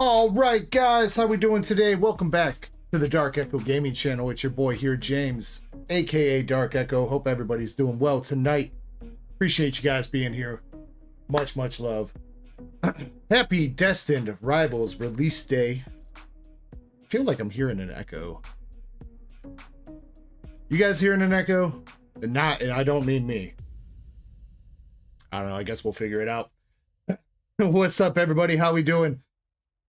All right, guys, how we doing today? Welcome back to the Dark Echo Gaming channel. It's your boy here, James, aka Dark Echo. Hope everybody's doing well tonight. Appreciate you guys being here. Much love. Happy Destined Rivals release day. I feel like I'm hearing an echo. You guys hearing an echo? And I don't mean me. I don't know. I guess we'll figure it out. What's up, everybody? How we doing?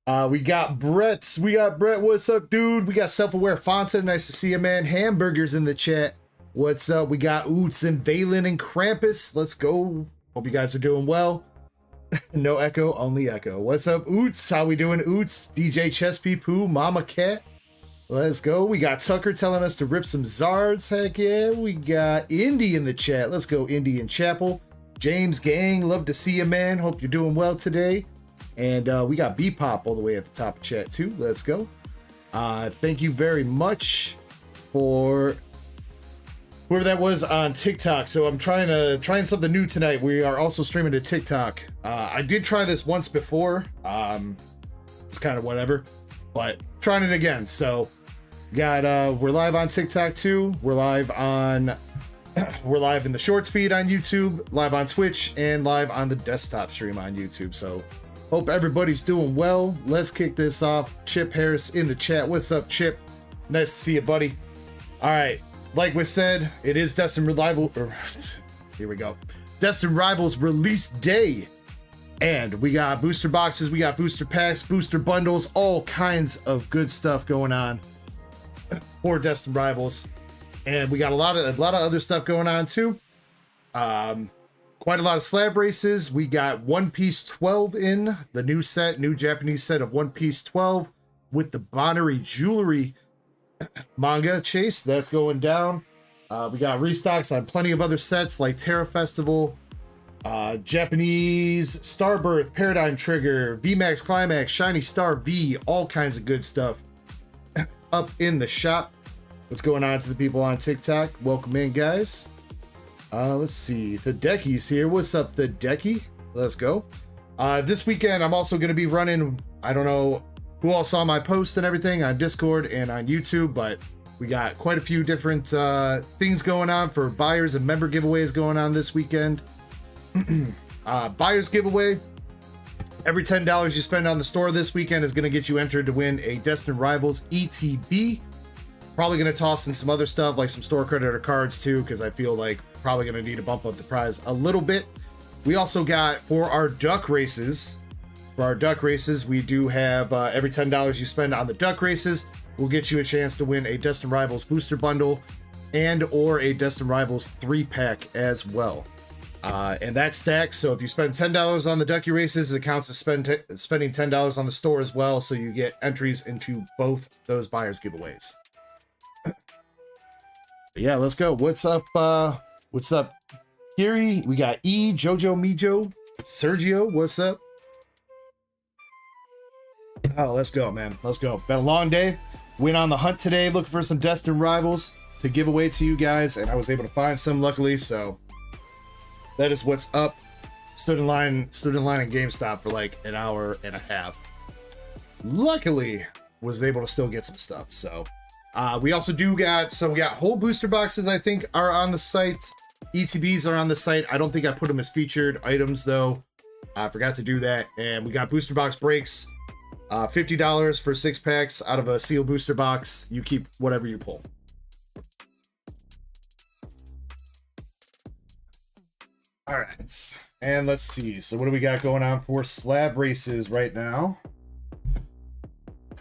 We got Brett. What's up, dude? We got Self-Aware Fonta. Nice to see you, man. Hamburgers in the chat. What's up? We got Oots and Valen and Krampus. Let's go. Hope you guys are doing well. No echo, only echo. What's up, Oots? How we doing, Oots? DJ Chespy Poo, Mama Cat. Let's go. We got Tucker telling us to rip some Zards. Heck yeah. We got Indy in the chat. Let's go, Indy and Chapel. James Gang, love to see you, man. Hope you're doing well today. And we got B-Pop all the way at the top of chat too. Let's go. Thank you very much for whoever that was on TikTok. So I'm trying something new tonight. We are also streaming to TikTok. I did try this once before. It's kind of whatever, but trying it again. So we're live on TikTok too. We're live in the shorts feed on YouTube, live on Twitch, and live on the desktop stream on YouTube. So hope everybody's doing well. Let's kick this off. Chip Harris in the chat. What's up, Chip? Nice to see you, buddy. All right, like we said, it is Destined Rivals. Here we go. Destined Rivals release day, and we got booster boxes, we got booster packs, booster bundles, all kinds of good stuff going on for Destined Rivals, and we got a lot of other stuff going on too. Quite a lot of slab races. We got One Piece 12 in the new Japanese set of One Piece 12 with the Bonnery Jewelry manga chase. That's going down. We got restocks on plenty of other sets like Terra Festival, Japanese Starbirth, Paradigm Trigger, VMAX Climax, Shiny Star V, all kinds of good stuff up in the shop. What's going on to the people on TikTok? Welcome in, guys. Let's see, the Deckies here. What's up, the Decky? Let's go. This weekend, I'm also going to be running, I don't know who all saw my post and everything on Discord and on YouTube, but we got quite a few different things going on for buyers and member giveaways going on this weekend. Buyers giveaway. Every $10 you spend on the store this weekend is going to get you entered to win a Destined Rivals ETB. Probably going to toss in some other stuff like some store credit or cards too, because I feel like probably going to need to bump up the prize a little bit. We also got for our duck races. For our duck races, we do have every $10 you spend on the duck races will get you a chance to win a Destined Rivals booster bundle and or a Destined Rivals 3-pack as well. And that stacks. So if you spend $10 on the ducky races, it counts as spending $10 on the store as well. So you get entries into both those buyers giveaways. Yeah, let's go. What's up? What's up, Kiri? We got E, Jojo Mijo, Sergio. What's up? Oh, let's go, man. Let's go. Been a long day. Went on the hunt today, looking for some Destined Rivals to give away to you guys, and I was able to find some, luckily. So that is what's up. Stood in line at GameStop for like an hour and a half. Luckily, was able to still get some stuff. So we also we got whole booster boxes, I think, are on the site. ETBs are on the site. I don't think I put them as featured items though. I forgot to do that. And we got booster box breaks. $50 for 6 packs out of a sealed booster box. You keep whatever you pull. All right. And let's see. So what do we got going on for slab races right now?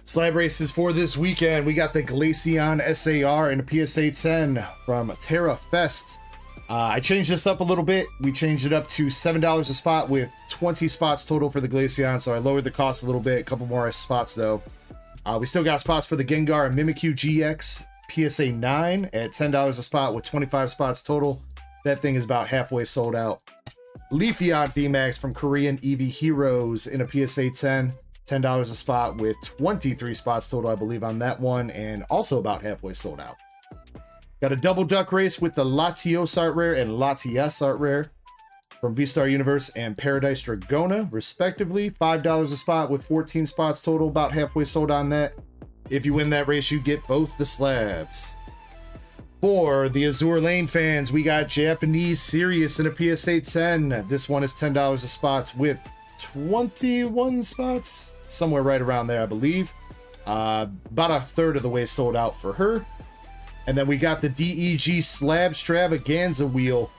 Slab races for this weekend. We got the Glaceon SAR and a PSA 10 from Terra Fest. I changed this up a little bit. We changed it up to $7 a spot with 20 spots total for the Glaceon. So I lowered the cost a little bit. A couple more spots though. We still got spots for the Gengar and Mimikyu GX PSA 9 at $10 a spot with 25 spots total. That thing is about halfway sold out. Leafeon VMAX from Korean EV Heroes in a PSA 10. $10 a spot with 23 spots total, I believe, on that one, and also about halfway sold out. Got a double duck race with the Latios art rare and Latias art rare from V-Star Universe and Paradise Dragona, respectively. $5 a spot with 14 spots total, about halfway sold on that. If you win that race, you get both the slabs. For the Azure Lane fans, we got Japanese Sirius in a PSA 10. This one is $10 a spot with 21 spots, somewhere right around there, I believe. About a third of the way sold out for her. And then we got the DEG Slab Stravaganza wheel,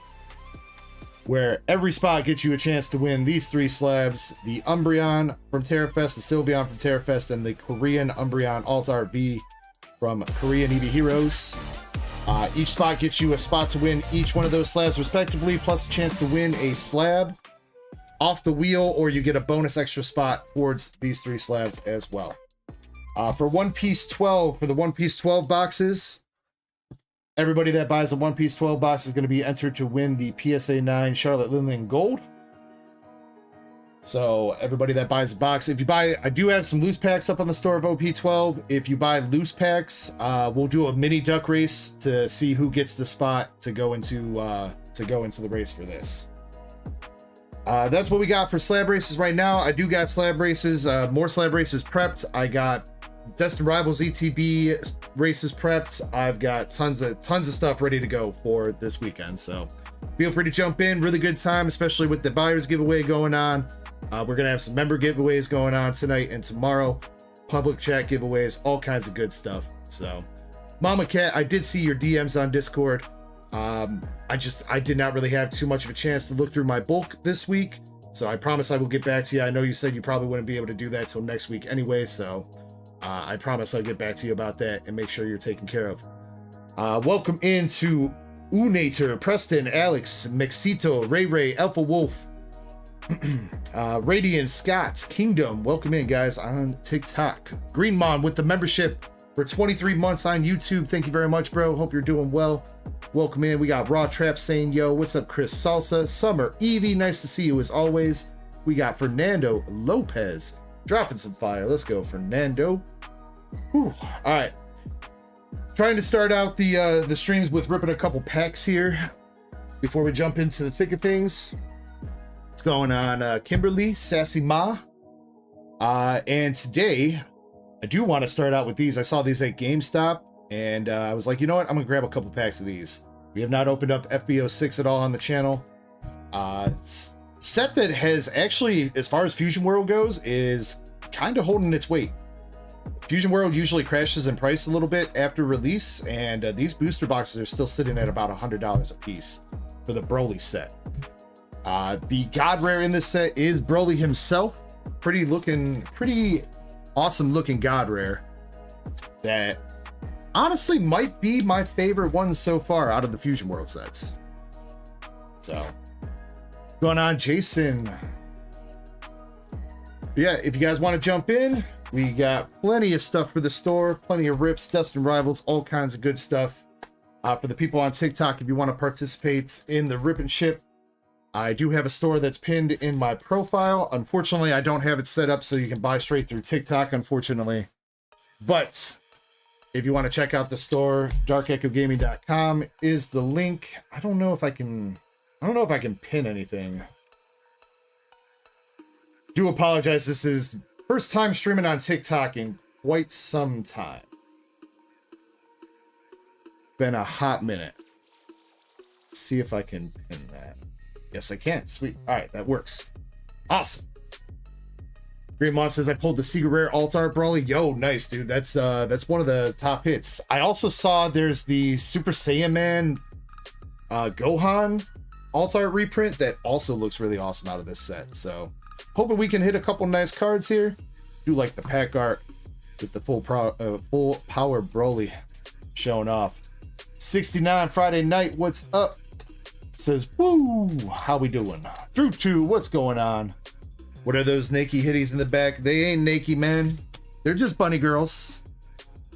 where every spot gets you a chance to win these 3 slabs: the Umbreon from TerraFest, the Sylveon from TerraFest, and the Korean Umbreon Alt-Art V from Korean EV Heroes. Each spot gets you a spot to win each one of those slabs respectively, plus a chance to win a slab off the wheel, or you get a bonus extra spot towards these 3 slabs as well. For One Piece 12, for the One Piece 12 boxes, everybody that buys a One Piece 12 box is going to be entered to win the PSA 9 Charlotte Lillian Gold. So everybody that buys a box, if you buy, I do have some loose packs up on the store of OP12. If you buy loose packs, we'll do a mini duck race to see who gets the spot to go into the race for this. That's what we got for slab races right now. I do got slab races, more slab races prepped. I got Destined Rivals ETB races prepped. I've got tons of stuff ready to go for this weekend. So feel free to jump in. Really good time, especially with the buyers giveaway going on. We're gonna have some member giveaways going on tonight and tomorrow. Public chat giveaways, all kinds of good stuff. So, Mama Cat, I did see your DMs on Discord. I did not really have too much of a chance to look through my bulk this week. So I promise I will get back to you. I know you said you probably wouldn't be able to do that till next week anyway. So I promise I'll get back to you about that and make sure you're taken care of. Welcome into Unator, Preston, Alex, Mexito, Ray, Alpha Wolf, Radiant, Scott, Kingdom. Welcome in, guys, on TikTok. Greenmon with the membership for 23 months on YouTube. Thank you very much, bro. Hope you're doing well. Welcome in. We got Raw Trap saying, yo, what's up, Chris Salsa? Summer, Evie, nice to see you as always. We got Fernando Lopez dropping some fire. Let's go, Fernando. Whew. All right. Trying to start out the streams with ripping a couple packs here before we jump into the thick of things. What's going on, Kimberly, Sassy Ma? And today, I do want to start out with these. I saw these at GameStop, and I was like, you know what? I'm going to grab a couple packs of these. We have not opened up FBO6 at all on the channel. Set that has actually, as far as Fusion World goes, is kind of holding its weight. Fusion World usually crashes in price a little bit after release, and these booster boxes are still sitting at about $100 a piece for the Broly set. The God Rare in this set is Broly himself. Pretty awesome looking God Rare that honestly might be my favorite one so far out of the Fusion World sets. So, going on, Jason. Yeah, if you guys want to jump in, we got plenty of stuff for the store, plenty of rips, Destined Rivals, all kinds of good stuff. For the people on TikTok, if you want to participate in the rip and ship, I do have a store that's pinned in my profile. Unfortunately, I don't have it set up so you can buy straight through TikTok, unfortunately. But if you want to check out the store, DarkEckoGaming.com is the link. I don't know if I can pin anything. Do apologize. This is first time streaming on TikTok in quite some time. Been a hot minute. Let's see if I can pin that. Yes, I can. Sweet. All right, that works. Awesome. Greenmon says I pulled the Secret Rare Alt-Art Broly. Yo, nice, dude. That's one of the top hits. I also saw there's the Super Saiyan Man Gohan Alt-Art reprint that also looks really awesome out of this set. So hoping we can hit a couple nice cards here. Do like the pack art with the full power Broly showing off. 69 Friday night, what's up? Says, woo, how we doing? Drew 2, what's going on? What are those naked hitties in the back? They ain't naked, man. They're just bunny girls.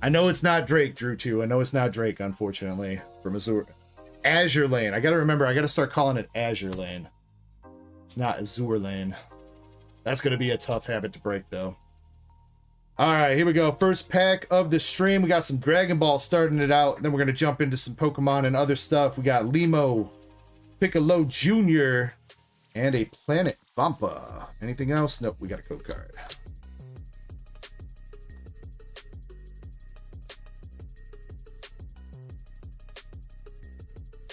I know it's not Drake, Drew 2. I know it's not Drake, unfortunately, from Azure Lane. I gotta remember, I gotta start calling it Azure Lane. It's not Azure Lane. That's gonna be a tough habit to break, though. All right, here we go. First pack of the stream. We got some Dragon Ball starting it out. Then we're gonna jump into some Pokemon and other stuff. We got Limo, Piccolo Jr., And a Planet Vampa. Anything else? Nope, we got a code card.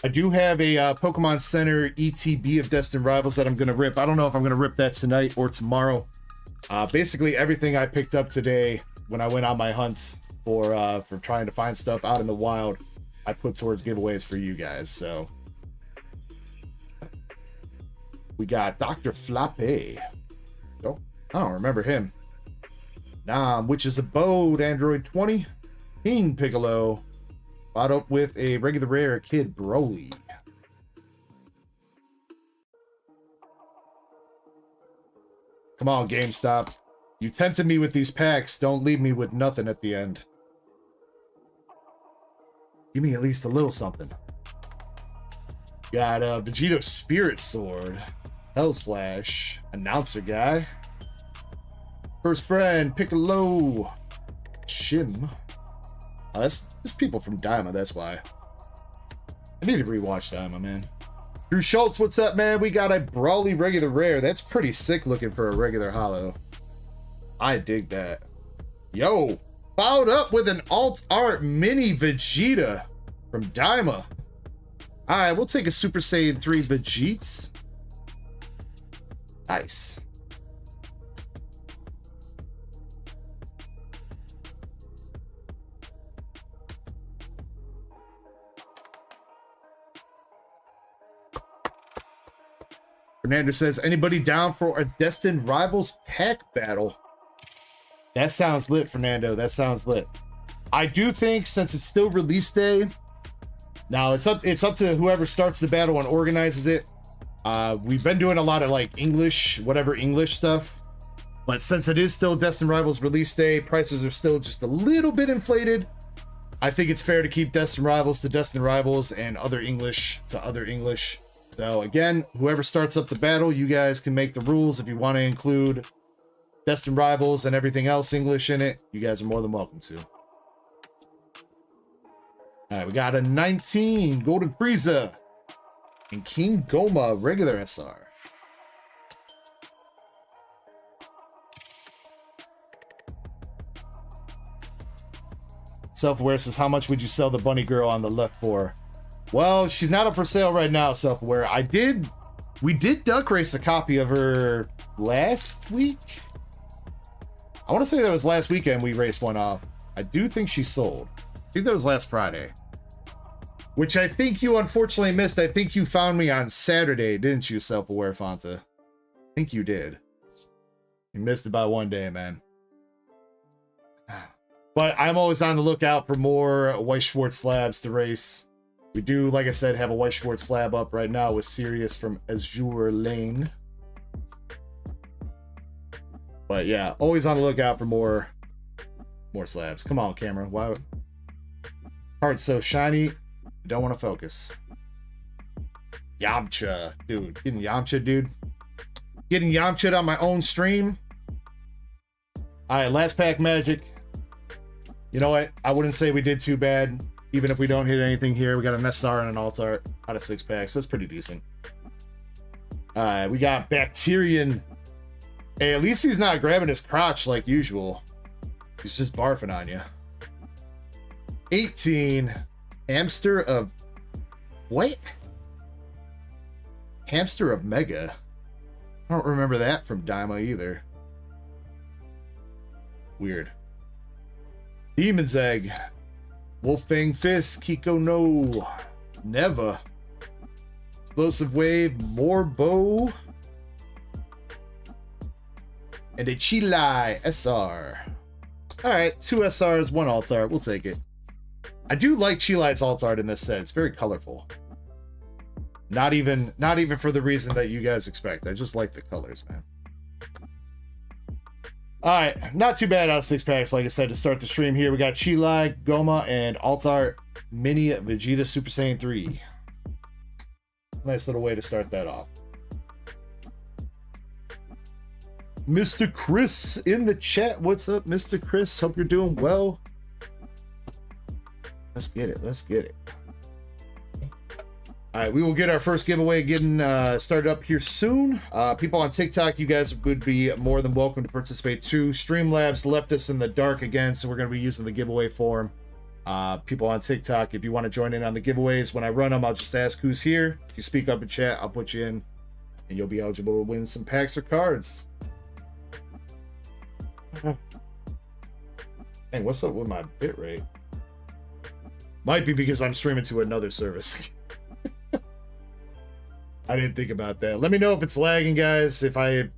I do have a Pokemon Center ETB of Destined Rivals that I'm going to rip. I don't know if I'm going to rip that tonight or tomorrow. Basically, everything I picked up today when I went on my hunts for trying to find stuff out in the wild, I put towards giveaways for you guys. So we got Dr. Flappe. Oh, I don't remember him. Witch's Abode, Android 20. King Piccolo. Bought up with a regular rare Kid Broly. Come on, GameStop. You tempted me with these packs. Don't leave me with nothing at the end. Give me at least a little something. Got Vegito Spirit Sword. Hell's Flash. Announcer guy. First friend, Piccolo. Shim. Oh, that's people from Daima, that's why. I need to rewatch Daima, man. Drew Schultz, what's up, man? We got a Brawly regular rare. That's pretty sick looking for a regular holo. I dig that. Yo, followed up with an alt art mini Vegeta from Daima. Alright, we'll take a Super Saiyan 3 Vegeets. Nice. Fernando says, anybody down for a Destined Rivals pack battle? That sounds lit, Fernando. That sounds lit. I do think since it's still release day, now it's up to whoever starts the battle and organizes it. We've been doing a lot of like English, whatever English stuff. But since it is still Destined Rivals release day, prices are still just a little bit inflated. I think it's fair to keep Destined Rivals to Destined Rivals and other English to other English. So again, whoever starts up the battle, you guys can make the rules. If you want to include Destined Rivals and everything else English in it, you guys are more than welcome to. All right, we got a 19 Golden Frieza and King Goma regular SR. Self-Aware says, how much would you sell the bunny girl on the left for? Well, she's not up for sale right now, Self-Aware. We did duck race a copy of her last week. I want to say that was last weekend we raced one off. I do think she sold. I think that was last Friday. Which I think you unfortunately missed. I think you found me on Saturday, didn't you, Self-Aware Fanta? I think you did. You missed it by one day, man. But I'm always on the lookout for more White Schwartz slabs to race. We do, like I said, have a White Schwartz slab up right now with Sirius from Azure Lane. But yeah, always on the lookout for more slabs. Come on, camera. Why? Heart's so shiny. Don't want to focus. Yamcha, dude. Getting Yamcha, dude. Getting Yamcha on my own stream. All right, last pack magic. You know what? I wouldn't say we did too bad. Even if we don't hit anything here, we got an SR and an alt art out of 6 packs. That's pretty decent. All right, we got Bacterian. Hey, at least he's not grabbing his crotch like usual. He's just barfing on you. 18. Hamster of... What? Hamster of Mega. I don't remember that from Daima either. Weird. Demon's Egg. Wolfang Fist. Kiko no. Neva. Explosive Wave. Morbo. And a Chilai SR. Alright, 2 SRs, 1 alt art. We'll take it. I do like Chilai's alt art in this set. It's very colorful. Not even for the reason that you guys expect. I just like the colors, man. Alright, not too bad out of 6 packs. Like I said, to start the stream here, we got Chilai, Goma, and alt art Mini Vegeta Super Saiyan 3. Nice little way to start that off. Mr. Chris in the chat. What's up, Mr. Chris? Hope you're doing well. Let's get it. Let's get it. All right, we will get our first giveaway getting started up here soon. People on TikTok, you guys would be more than welcome to participate too. Streamlabs left us in the dark again, so we're going to be using the giveaway form. People on TikTok, if you want to join in on the giveaways, when I run them, I'll just ask who's here. If you speak up in chat, I'll put you in, and you'll be eligible to win some packs or cards. Hey, what's up with my bitrate? Might be because I'm streaming to another service. I didn't think about that. Let me know if it's lagging, guys. If I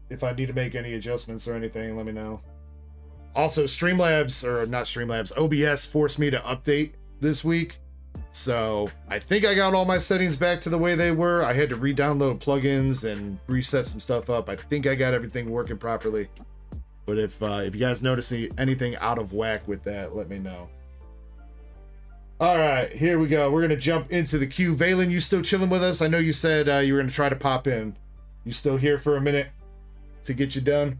need to make any adjustments or anything, let me know. Also, Streamlabs, or not Streamlabs, OBS forced me to update this week. So I think I got all my settings back to the way they were. I had to re-download plugins and reset some stuff up. I think I got everything working properly. But if you guys notice anything out of whack with that, let me know. All right, here we go. We're going to jump into the queue. Valen, you still chilling with us? I know you said you were going to try to pop in. You still here for a minute to get you done?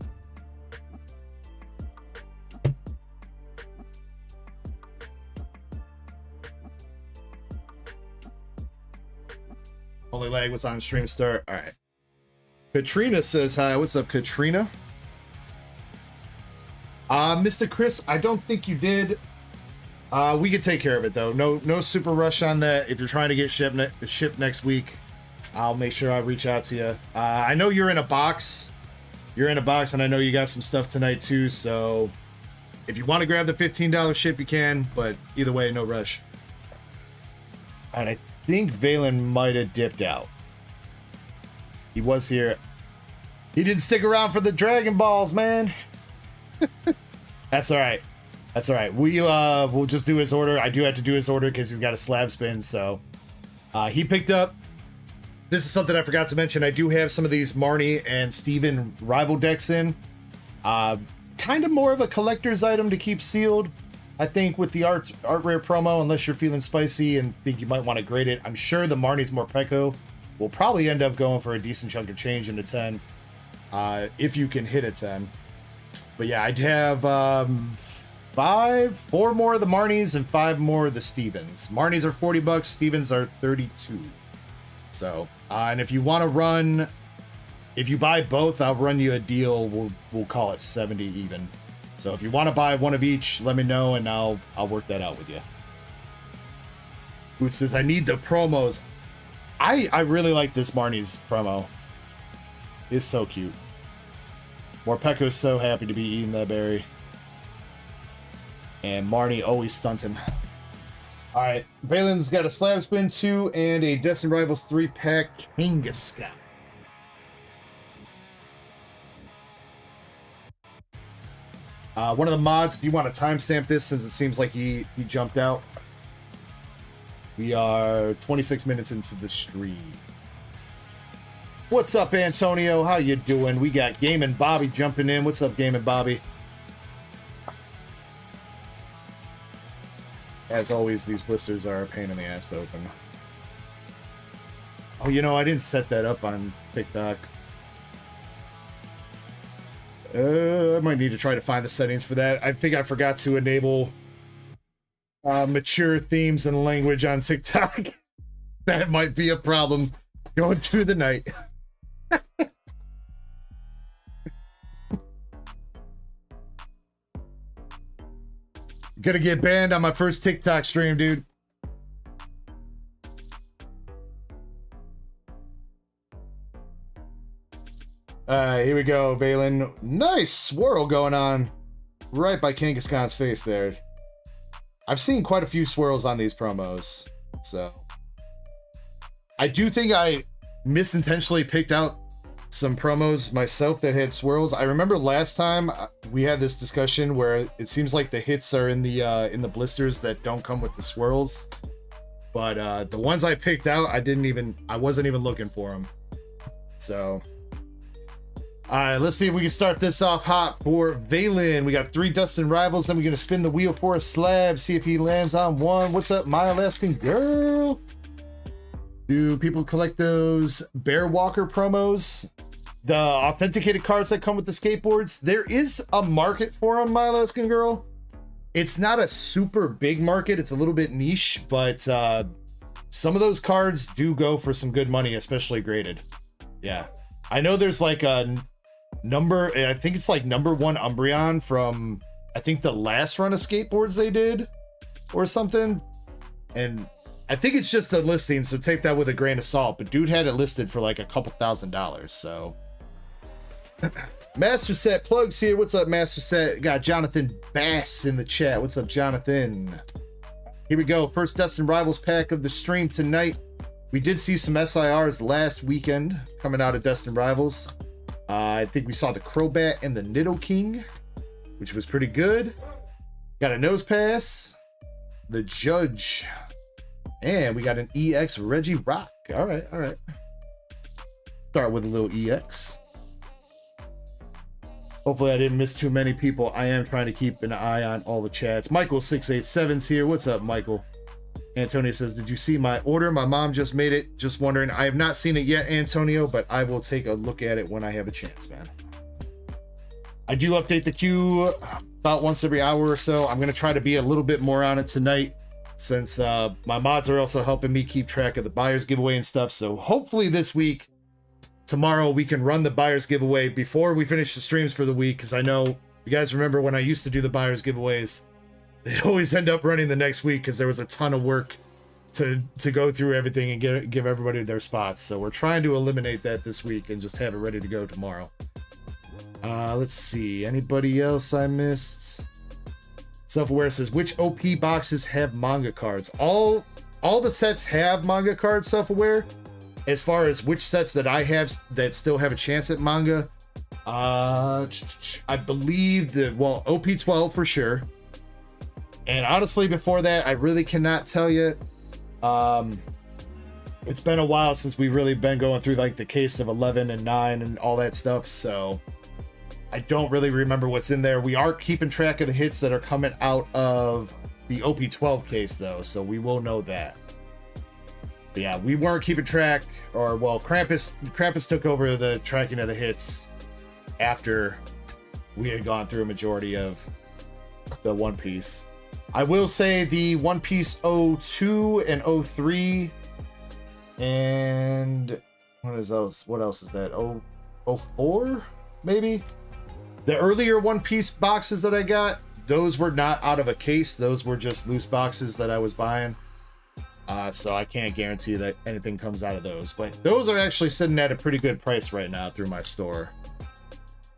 Only lag was on stream start. All right. Katrina says hi. What's up, Katrina? Mr. Chris, I don't think you did. We could take care of it though. No super rush on that. If you're trying to get shipped next week, I'll make sure I reach out to you. I know you're in a box. You're in a box, and I know you got some stuff tonight too. So if you want to grab the $15 ship, you can. But either way, no rush. And I think Valen might have dipped out. He was here. He didn't stick around for the Dragon Balls, man. That's all right. That's all right. We'll just do his order. I do have to do his order because he's got a slab spin. So he picked up. This is something I forgot to mention. I do have some of these Marnie and Steven rival decks in. Kind of more of a collector's item to keep sealed. I think with the art rare promo, unless you're feeling spicy and think you might want to grade it. I'm sure the Marnie's more Ecko will probably end up going for a decent chunk of change into 10. If you can hit a 10. But yeah, I'd have 4 more of the Marnies and 5 more of the Stevens. Marnies are $40, Stevens are 32. So, and if you want to run, if you buy both, I'll run you a deal. We'll call it 70 even. So if you want to buy one of each, let me know and I'll work that out with you. Boot says I need the promos. I really like this Marnie's promo. It's so cute. Morpeko is so happy to be eating that berry. And Marnie always stunting. Alright, Valen's got a slab spin 2 and a Destined Rivals 3-pack Kangaskhan. One of the mods, if you want to timestamp this since it seems like he jumped out. We are 26 minutes into the stream. What's up, Antonio? How you doing? We got Game and Bobby jumping in. What's up, Game and Bobby? As always, these blisters are a pain in the ass to open. Oh, you know, I didn't set that up on TikTok. I might need to try to find the settings for that. I think I forgot to enable mature themes and language on TikTok. That might be a problem going through the night. Gonna get banned on my first TikTok stream, dude. Here we go, Valen. Nice swirl going on right by Kangaskhan's face there. I've seen quite a few swirls on these promos, so I do think I misintentionally picked out some promos myself that had swirls. I remember last time we had this discussion where it seems like the hits are in the blisters that don't come with the swirls, but the ones I picked out, I wasn't even looking for them. So all right, let's see if we can start this off hot for Valen. We got 3 Destined Rivals, then we're gonna spin the wheel for a slab, see if he lands on one. What's up, my Alaskan girl? Do people collect those Bear Walker promos? The authenticated cards that come with the skateboards? There is a market for them, my Alaskan girl. It's not a super big market. It's a little bit niche, but some of those cards do go for some good money, especially graded. Yeah. I know there's like a number, I think it's like number 1 Umbreon from, I think the last run of skateboards they did or something. And I think it's just a listing, so take that with a grain of salt. But dude had it listed for like a couple $1,000s, so. Master Set Plugs here. What's up, Master Set? Got Jonathan Bass in the chat. What's up, Jonathan? Here we go. First Destined Rivals pack of the stream tonight. We did see some SIRs last weekend coming out of Destined Rivals. I think we saw the Crobat and the Nidoking, which was pretty good. Got a Nose Pass, the Judge, and we got an EX Regirock. All right, all right. Start with a little EX. Hopefully I didn't miss too many people. I am trying to keep an eye on all the chats. Michael687's here. What's up, Michael? Antonio says, did you see my order? My mom just made it. Just wondering. I have not seen it yet, Antonio, but I will take a look at it when I have a chance, man. I do update the queue about once every hour or so. I'm going to try to be a little bit more on it tonight since my mods are also helping me keep track of the buyer's giveaway and stuff. So hopefully this week, tomorrow, we can run the buyer's giveaway before we finish the streams for the week, because I know you guys remember when I used to do the buyer's giveaways, they'd always end up running the next week because there was a ton of work to go through everything and give everybody their spots. So we're trying to eliminate that this week and just have it ready to go tomorrow. Let's see. Anybody else I missed? Self-Aware says, which OP boxes have manga cards? All the sets have manga cards, Self-Aware. As far as which sets that I have that still have a chance at manga, I believe OP12 for sure. And honestly, before that, I really cannot tell you. It's been a while since we've really been going through like the case of 11 and 9 and all that stuff. So I don't really remember what's in there. We are keeping track of the hits that are coming out of the OP12 case though. So we will know that. But yeah, we weren't keeping track, or well, Krampus took over the tracking of the hits after we had gone through a majority of the One Piece. I will say the One Piece 02 and 03, and what is those? What else is that? 04 maybe? The earlier One Piece boxes that I got, those were not out of a case. Those were just loose boxes that I was buying. So I can't guarantee that anything comes out of those, but those are actually sitting at a pretty good price right now through my store.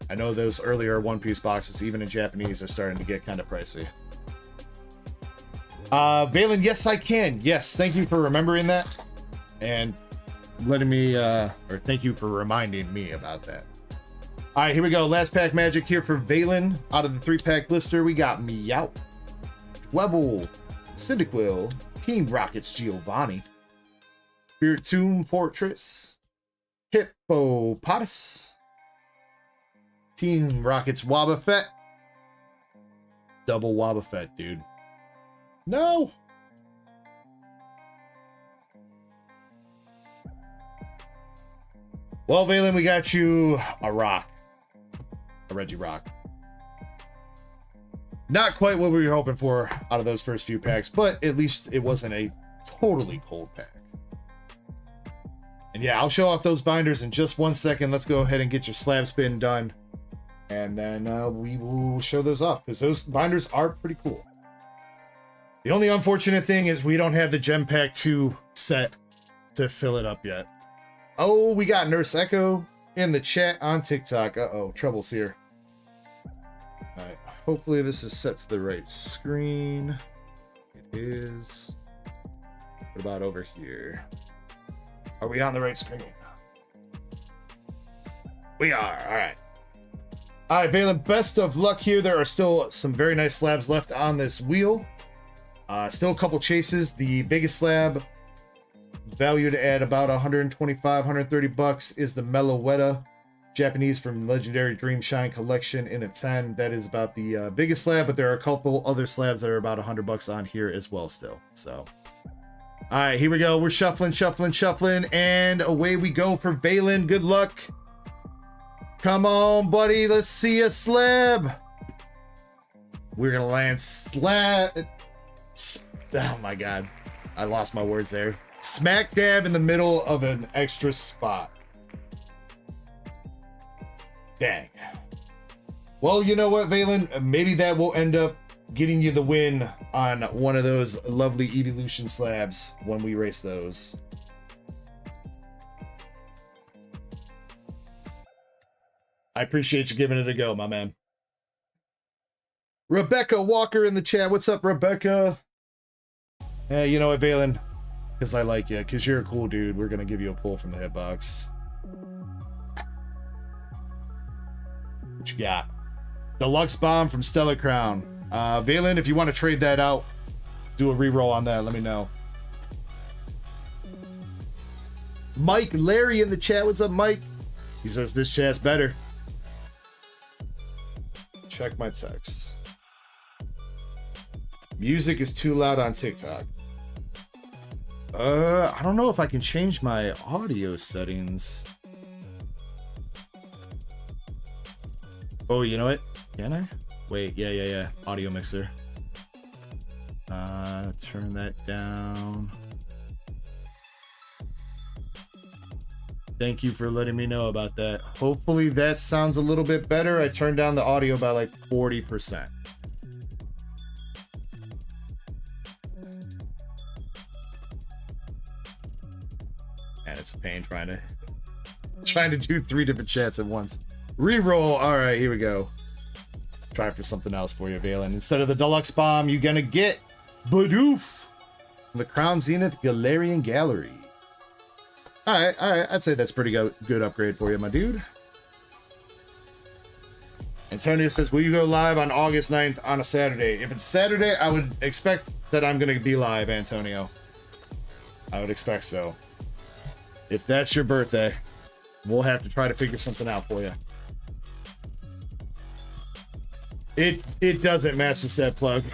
I know those earlier One Piece boxes, even in Japanese, are starting to get kind of pricey. Valen, yes, I can. Yes, thank you for remembering that and letting me, or thank you for reminding me about that. All right, here we go. Last pack magic here for Valen. Out of the 3-pack blister, we got Meowth, Dwebble, Cyndaquil, Team Rocket's Giovanni, Spiritomb Fortress, Hippopotamus, Team Rocket's Wobbuffet, double Wobbuffet, dude. No! Well, Valen, we got you a rock. A Regirock. Not quite what we were hoping for out of those first few packs, but at least it wasn't a totally cold pack. And yeah, I'll show off those binders in just 1 second. Let's go ahead and get your slab spin done. And then we will show those off, because those binders are pretty cool. The only unfortunate thing is we don't have the Gem Pack 2 set to fill it up yet. Oh, we got Nurse Ecko in the chat on TikTok. Uh-oh, trouble's here. All right. Hopefully this is set to the right screen. It is. What about over here? Are we on the right screen? We are. All right. All right, Valen, best of luck here. There are still some very nice slabs left on this wheel. Still a couple chases. The biggest slab, valued at about 125, 130 bucks, is the Meloetta. Japanese from Legendary Dream Shine collection in a 10. That is about the biggest slab, but there are a couple other slabs that are about 100 bucks on here as well still. So, all right, here we go. We're shuffling, and away we go for Valen. Good luck. Come on, buddy. Let's see a slab. We're going to land slab. Oh, my God. I lost my words there. Smack dab in the middle of an extra spot. Dang. Well, you know what, Valen? Maybe that will end up getting you the win on one of those lovely evolution slabs when we race those. I appreciate you giving it a go, my man. Rebecca Walker in the chat. What's up, Rebecca? Hey, you know what, Valen? Because I like you. Because you're a cool dude. We're going to give you a pull from the hitbox. What you got? Deluxe Bomb from Stellar Crown. Valen, if you want to trade that out, do a reroll on that. Let me know. Mike Larry in the chat. What's up, Mike? He says this chat's better. Check my text. Music is too loud on TikTok. I don't know if I can change my audio settings. Oh, you know what? Can I? Wait, yeah. Audio mixer. Turn that down. Thank you for letting me know about that. Hopefully that sounds a little bit better. I turned down the audio by like 40%. And it's a pain trying to do 3 different chats at once. Reroll. All right, here we go. Try for something else for you, Valen. Instead of the Deluxe Bomb, you're gonna get Bidoof from the Crown Zenith Galarian Gallery. All right. I'd say that's pretty good upgrade for you, my dude. Antonio says, will you go live on August 9th on a Saturday? If it's Saturday, I would expect that I'm going to be live, Antonio. I would expect so. If that's your birthday, we'll have to try to figure something out for you. It doesn't match the set plug.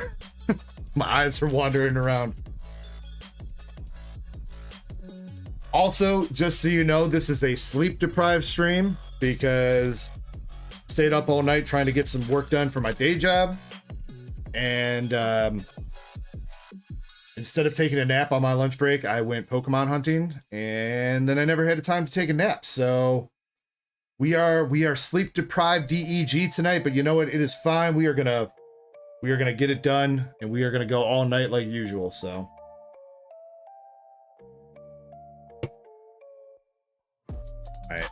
My eyes are wandering around. Also, just so you know, this is a sleep-deprived stream because I stayed up all night trying to get some work done for my day job. And instead of taking a nap on my lunch break, I went Pokemon hunting, and then I never had the time to take a nap. So we are sleep-deprived DEG tonight, but you know what? It is fine. We are gonna get it done, and we are gonna go all night like usual. So. All right,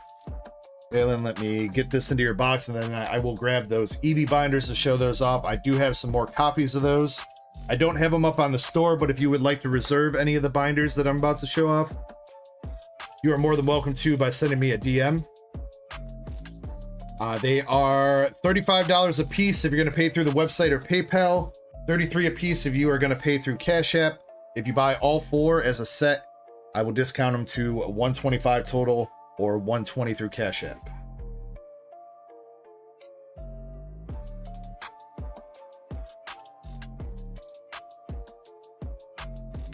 Valen, let me get this into your box, and then I will grab those Eevee binders to show those off. I do have some more copies of those. I don't have them up on the store, but if you would like to reserve any of the binders that I'm about to show off, you are more than welcome to by sending me a DM. They are $35 a piece if you're going to pay through the website or PayPal. $33 a piece if you are going to pay through Cash App. If you buy all 4 as a set, I will discount them to $125 total. Or $120 through Cash App.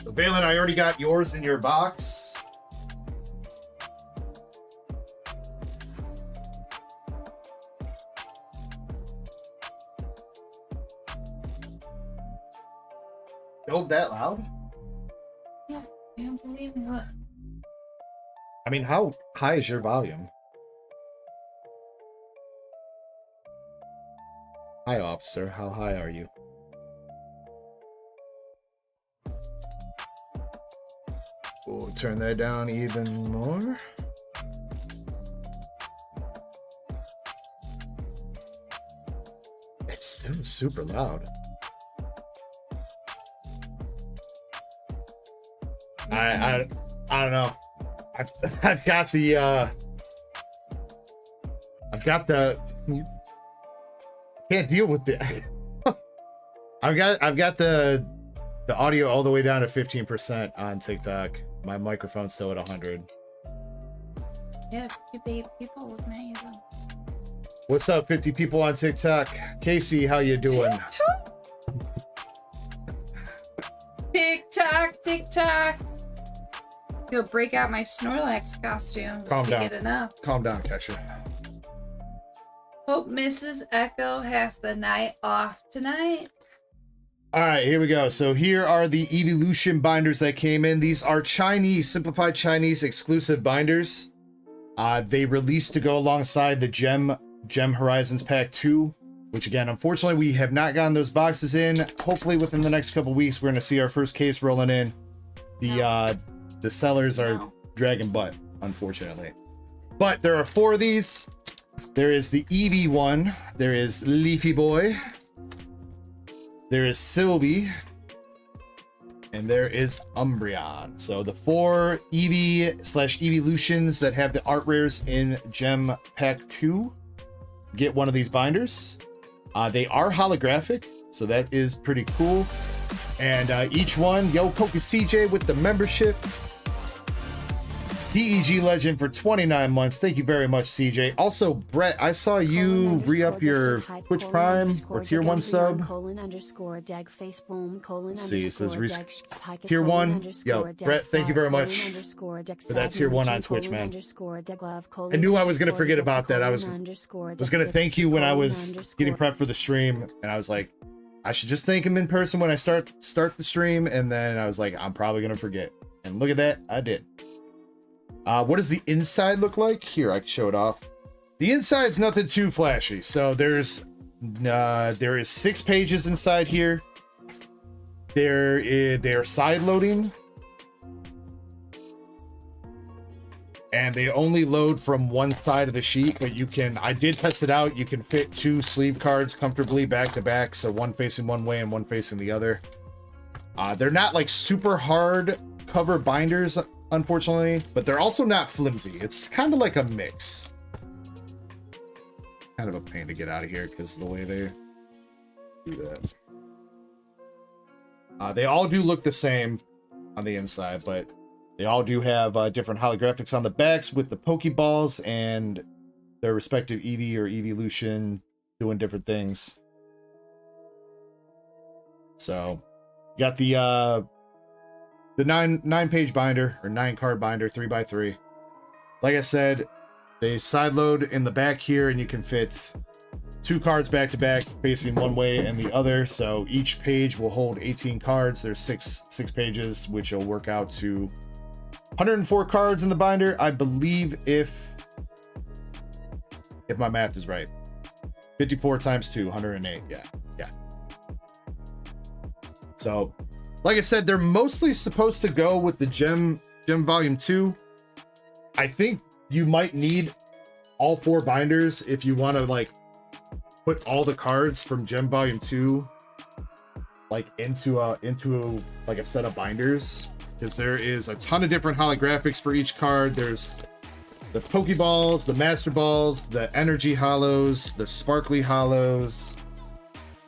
So Valen, I already got yours in your box. Build that loud? Yeah, you don't believe me. Look. I mean, how high is your volume? Hi, officer. How high are you? We'll turn that down even more. It's still super loud. I don't know. I've got the can't deal with the I've got the audio all the way down to 15% on TikTok. My microphone's still at 100. Yeah, 50 people with me. What's up, 50 people on TikTok? Casey, how you doing? TikTok. Go break out my Snorlax costume. Calm down. Get enough. Calm down, Catcher. Hope Mrs. Ecko has the night off tonight. All right, here we go. So here are the evolution binders that came in. These are Chinese, simplified Chinese exclusive binders. They released to go alongside the Gem Horizons Pack 2, which again, unfortunately, we have not gotten those boxes in. Hopefully within the next couple weeks, we're going to see our first case rolling in. The sellers are dragging butt, unfortunately. But there are 4 of these. There is the Eevee one. There is Leafy Boy. There is Sylvie. And there is Umbreon. So the 4 Eevee/Evolutions that have the art rares in Gem Pack 2 get one of these binders. They are holographic, so that is pretty cool. And each one, yo, Poke CJ with the membership. DEG Legend for 29 months. Thank you very much, CJ. Also, Brett, I saw you re-up your Twitch Prime or Tier 1 sub. Let's see, it says Tier 1. Yo, Brett, thank you very much for that Tier 1 on Twitch, man. I knew I was going to forget about that. I was going to thank you when I was getting prepped for the stream, and I was like, I should just thank him in person when I start the stream, and then I was like, I'm probably going to forget. And look at that, I did. What does the inside look like? Here, I can show it off. The inside's nothing too flashy. So there is 6 pages inside here. They're side loading, and they only load from one side of the sheet. But you can, I did test it out. You can fit 2 sleeve cards comfortably back to back, so one facing one way and one facing the other. They're not like super hard cover binders, unfortunately, but they're also not flimsy. It's kind of like a mix. Kind of a pain to get out of here because of the way they do that. They all do look the same on the inside, but they all do have different holographics on the backs with the Pokeballs and their respective Eevee or Evolution doing different things. So, you got the 9-page binder, or 9-card binder, 3x3. Like I said, they side load in the back here, and you can fit 2 cards back to back, facing one way and the other. So each page will hold 18 cards. There's six pages, which will work out to 104 cards in the binder, I believe, if my math is right. 54 times 2, 108. Yeah. So, like I said, they're mostly supposed to go with the Gem Volume 2. I think you might need all 4 binders if you want to like put all the cards from Gem Volume 2 like into like a set of binders, because there is a ton of different holographics for each card. There's the Pokeballs, the Master Balls, the Energy Hollows, the Sparkly Hollows,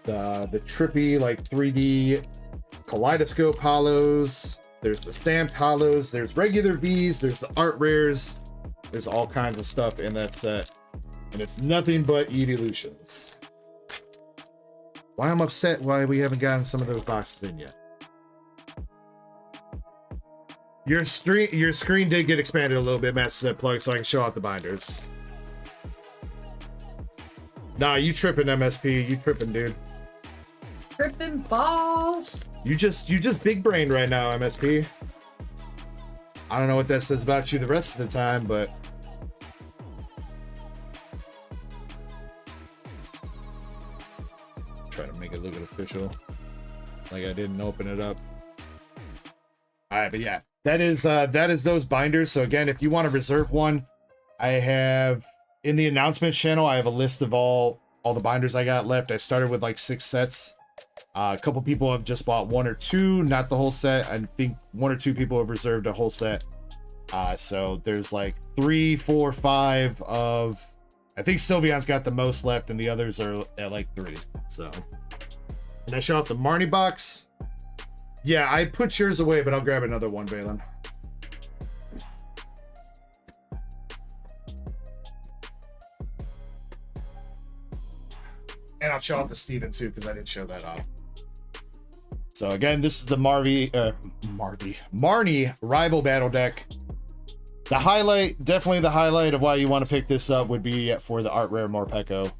the trippy like 3D Kaleidoscope Hollows. There's the stamped hollows. There's regular Vs. There's the art rares. There's all kinds of stuff in that set, and it's nothing but evolutions. Why I'm upset why we haven't gotten some of those boxes in yet. Your screen did get expanded a little bit, Master Set Plug, so I can show out the binders. Nah, you tripping, MSP. You tripping, dude. Tripping balls. You just big brained right now, MSP. I don't know what that says about you the rest of the time, but try to make it look official, like I didn't open it up. All right, but yeah, that is those binders. So again, if you want to reserve one, I have in the announcements channel, I have a list of all the binders I got left. I started with like 6 sets. A couple people have just bought 1 or 2, not the whole set. I think 1 or 2 people have reserved a whole set. So there's like 3, 4, 5 of, I think Sylveon's got the most left, and the others are at like 3. So, can I show off the Marnie box? Yeah, I put yours away, but I'll grab another one, Valen. And I'll show off the Steven too, because I didn't show that off. So again, this is the Marnie Rival Battle Deck. The highlight, definitely the highlight of why you want to pick this up would be for the Art Rare Morpeko.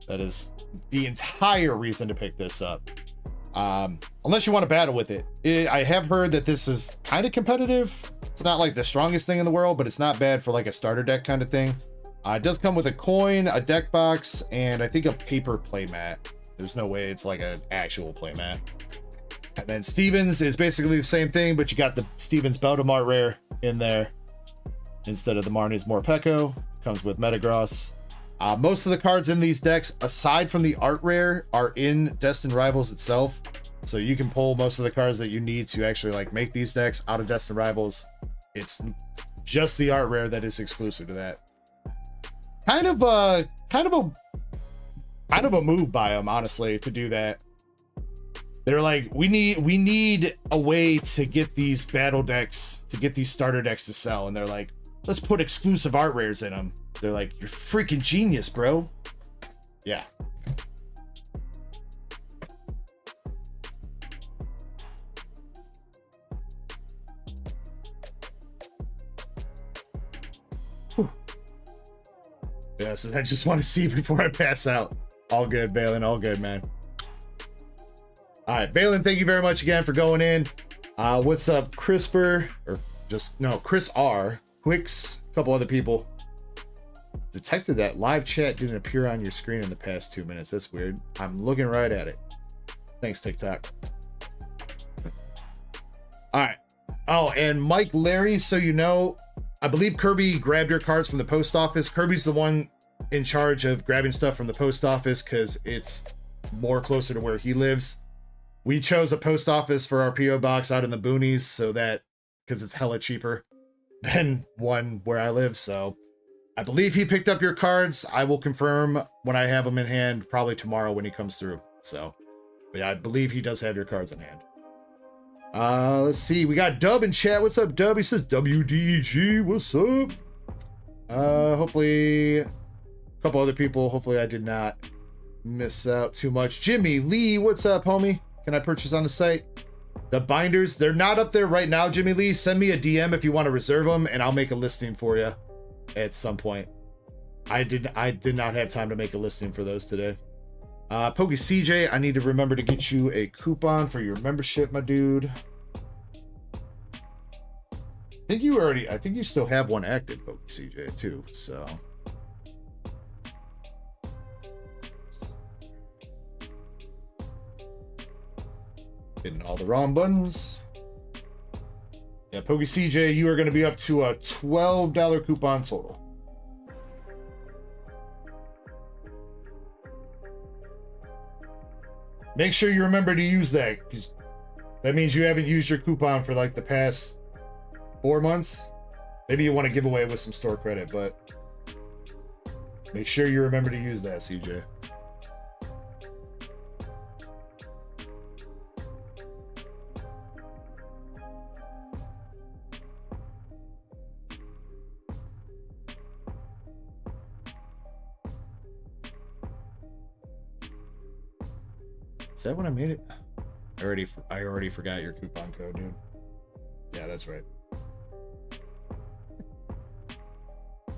That is the entire reason to pick this up. unless you want to battle with it. I have heard that this is kind of competitive. It's not like the strongest thing in the world, but it's not bad for like a starter deck kind of thing. It does come with a coin, a deck box, and I think a paper playmat. There's no way it's like an actual playmat. And then Stevens is basically the same thing, but you got the Stevens Beldamart rare in there instead of the Marnie's Morpeko. Comes with Metagross. Most of the cards in these decks, aside from the art rare, are in Destined Rivals itself. So you can pull most of the cards that you need to actually like make these decks out of Destined Rivals. It's just the art rare that is exclusive to that. Kind of a move by them, honestly, to do that. They're like, we need a way to get these battle decks, to get these starter decks to sell, and they're like, let's put exclusive art rares in them. They're like, you're freaking genius, bro. Yeah. Yes, I just want to see before I pass out. All good, Valen. All good, man. All right, Valen, thank you very much again for going in. What's up, Crisper? Or just, no, Chris R. Quicks, a couple other people. Detected that live chat didn't appear on your screen in the past 2 minutes. That's weird. I'm looking right at it. Thanks, TikTok. All right. Oh, and Mike Larry, so you know, I believe Kirby grabbed your cards from the post office. Kirby's the one in charge of grabbing stuff from the post office because it's more closer to where he lives. We chose a post office for our PO box out in the boonies, so that because it's hella cheaper than one where I live. So I believe he picked up your cards. I will confirm when I have them in hand, probably tomorrow when he comes through. So, but yeah, I believe he does have your cards in hand. Let's see. We got Dub in chat. What's up, Dub? He says WDG. What's up? Hopefully a couple other people. Hopefully I did not miss out too much. Jimmy Lee, what's up, homie? Can I purchase on the site? The binders, they're not up there right now, Jimmy Lee. Send me a DM if you want to reserve them, and I'll make a listing for you at some point. I did not have time to make a listing for those today. Pokey CJ, I need to remember to get you a coupon for your membership, my dude. I think you still have one active, Pokey CJ, too, so. Hitting all the wrong buttons. Yeah, Pokey CJ, you are going to be up to a $12 coupon total. Make sure you remember to use that, because that means you haven't used your coupon for like the past 4 months. Maybe you want to give away with some store credit, but make sure you remember to use that, CJ. Is that when I made it? I already forgot your coupon code, dude. Yeah, that's right.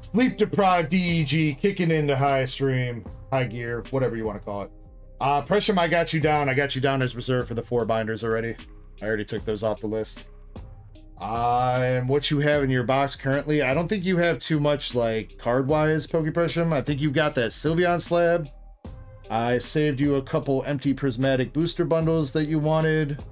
Sleep deprived DEG kicking into high stream, high gear, whatever you want to call it. Pressure, I got you down. I got you down as reserve for the 4 binders already. I already took those off the list. And what you have in your box currently, I don't think you have too much like card wise, Pokepressure. I think you've got that Sylveon slab. I saved you a couple empty prismatic booster bundles that you wanted.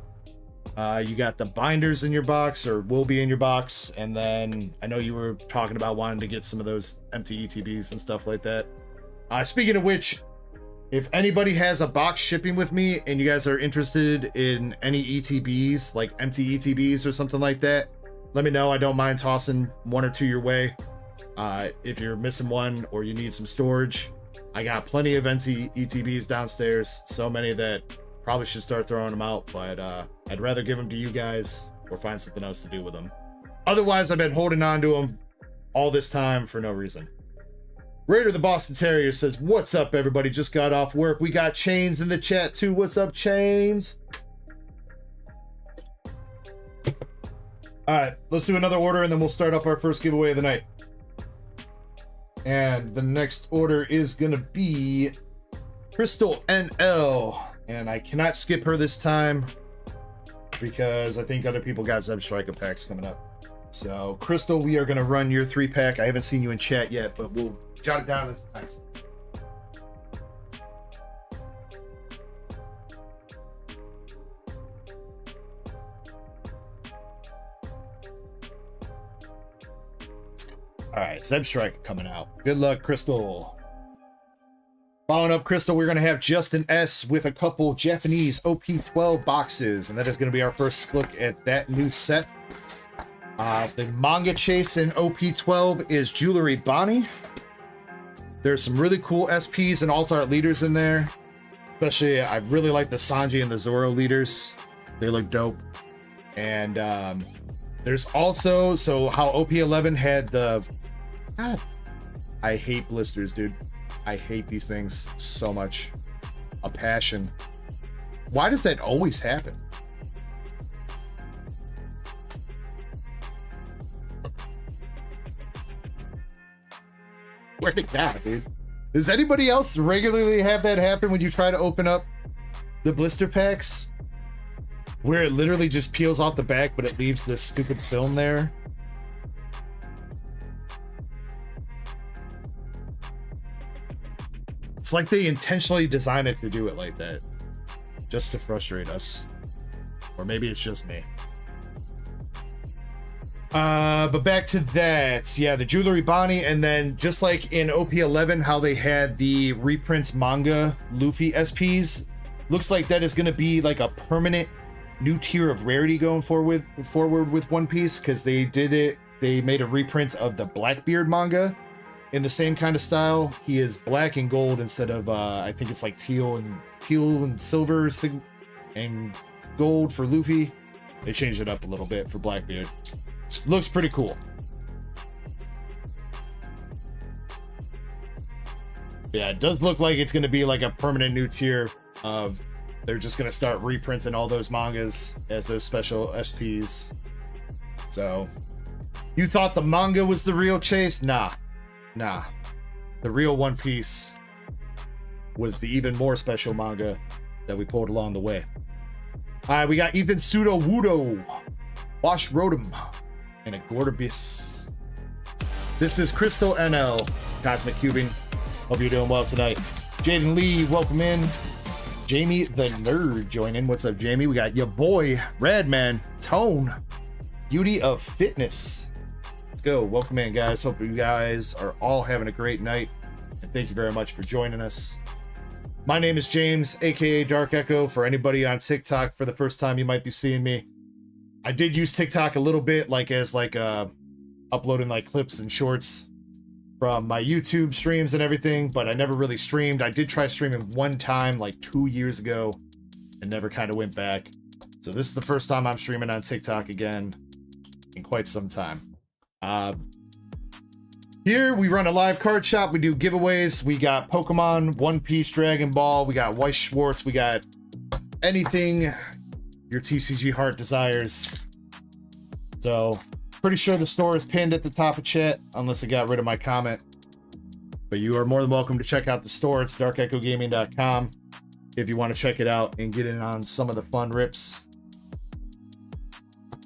You got the binders in your box, or will be in your box, and then I know you were talking about wanting to get some of those empty ETBs and stuff like that. Speaking of which, if anybody has a box shipping with me and you guys are interested in any ETBs, like empty ETBs or something like that, let me know. I don't mind tossing 1 or 2 your way. If you're missing one or you need some storage, I got plenty of empty ETBs downstairs, so many that probably should start throwing them out, but I'd rather give them to you guys or find something else to do with them. Otherwise, I've been holding on to them all this time for no reason. Raider the Boston Terrier says, what's up, everybody? Just got off work. We got Chains in the chat, too. What's up, Chains? All right, let's do another order, and then we'll start up our first giveaway of the night. And the next order is going to be Crystal NL. And I cannot skip her this time. because I think other people got Zeb Striker packs coming up. So, Crystal, we are going to run your 3-pack. I haven't seen you in chat yet, but we'll jot it down as a text. All right, Zeb Striker coming out. Good luck, Crystal. Following up, Crystal, we're going to have Justin S. with a couple Japanese OP12 boxes, and that is going to be our first look at that new set. The manga chase in OP12 is Jewelry Bonnie. There's some really cool SPs and alt-art leaders in there. Especially, I really like the Sanji and the Zoro leaders. They look dope. And there's also, so how OP11 had the... God, I hate blisters, dude. I hate these things so much. A passion. Why does that always happen? Where'd it go, dude? Does anybody else regularly have that happen when you try to open up the blister packs? Where it literally just peels off the back, but it leaves this stupid film there? It's like they intentionally designed it to do it like that. Just to frustrate us. Or maybe it's just me. But back to that. Yeah, the Jewelry Bonnie, and then just like in OP11, how they had the reprint manga Luffy SPs. Looks like that is going to be like a permanent new tier of rarity going forward with One Piece, because they did it. They made a reprint of the Blackbeard manga in the same kind of style. He is black and gold instead of I think it's like teal and silver and gold for Luffy. They changed it up a little bit for Blackbeard. Looks pretty cool. Yeah, it does look like it's going to be like a permanent new tier of, they're just going to start reprinting all those mangas as those special SPs. So, you thought the manga was the real chase? Nah. The real One Piece was the even more special manga that we pulled along the way. All right, we got Ethan Pseudo Wudo, Wash Rotom, and a Gordabis. This is Crystal NL, Cosmic Cubing. Hope you're doing well tonight. Jaden Lee, welcome in. Jamie the Nerd, join in. What's up, Jamie? We got your boy, Radman, Tone, Beauty of Fitness. Let's go. Welcome in, guys. Hope you guys are all having a great night. And thank you very much for joining us. My name is James, aka Dark Echo. For anybody on TikTok for the first time, you might be seeing me. I did use TikTok a little bit, like as like uploading like clips and shorts from my YouTube streams and everything, but I never really streamed. I did try streaming one time like 2 years ago and never kind of went back. So this is the first time I'm streaming on TikTok again in quite some time. Here we run a live card shop. We do giveaways. We got Pokemon, One Piece, Dragon Ball. We got Weiss Schwartz. We got anything your TCG heart desires. So pretty sure the store is pinned at the top of chat, unless I got rid of my comment. But you are more than welcome to check out the store. It's DarkEckoGaming.com if you want to check it out and get in on some of the fun rips.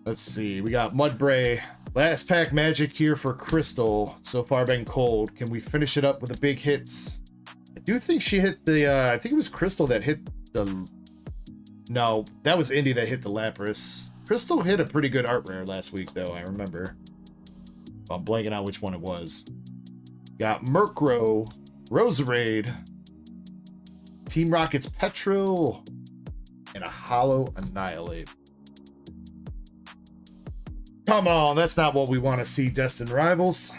Let's see. We got Mudbray. Last pack magic here for Crystal. So far been cold. Can we finish it up with the big hits? I do think she hit the, I think it was Crystal that hit the... No, that was Indy that hit the Lapras. Crystal hit a pretty good art rare last week, though, I remember. I'm blanking out which one it was. Got Murkrow, Roserade, Team Rocket's Petrol, and a Hollow Annihilate. Come on, that's not what we want to see, Destined Rivals.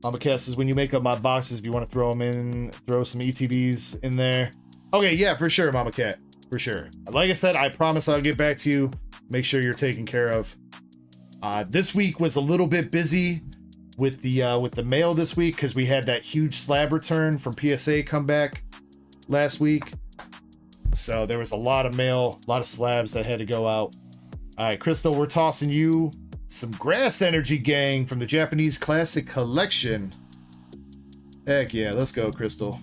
Mama Cass says, when you make up my boxes, if you want to throw them in, throw some ETBs in there. Okay, yeah, for sure, Mama Cat. For sure. Like I said, I promise I'll get back to you. Make sure you're taken care of. This week was a little bit busy with the mail this week because we had that huge slab return from PSA come back last week. So there was a lot of mail, a lot of slabs that had to go out. All right, Crystal, we're tossing you some Grass Energy Gang from the Japanese Classic Collection. Heck yeah, let's go, Crystal.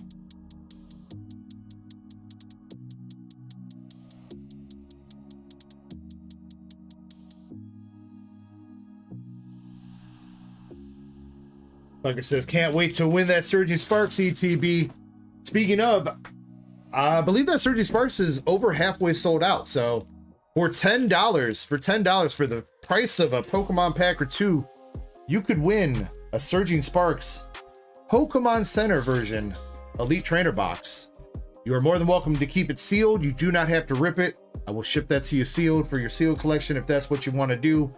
Tucker says, can't wait to win that Surging Sparks ETB. Speaking of, I believe that Surging Sparks is over halfway sold out. So for $10, for the price of a Pokemon pack or two, you could win a Surging Sparks Pokemon Center version Elite Trainer box. You are more than welcome to keep it sealed. You do not have to rip it. I will ship that to you sealed for your sealed collection if that's what you want to do.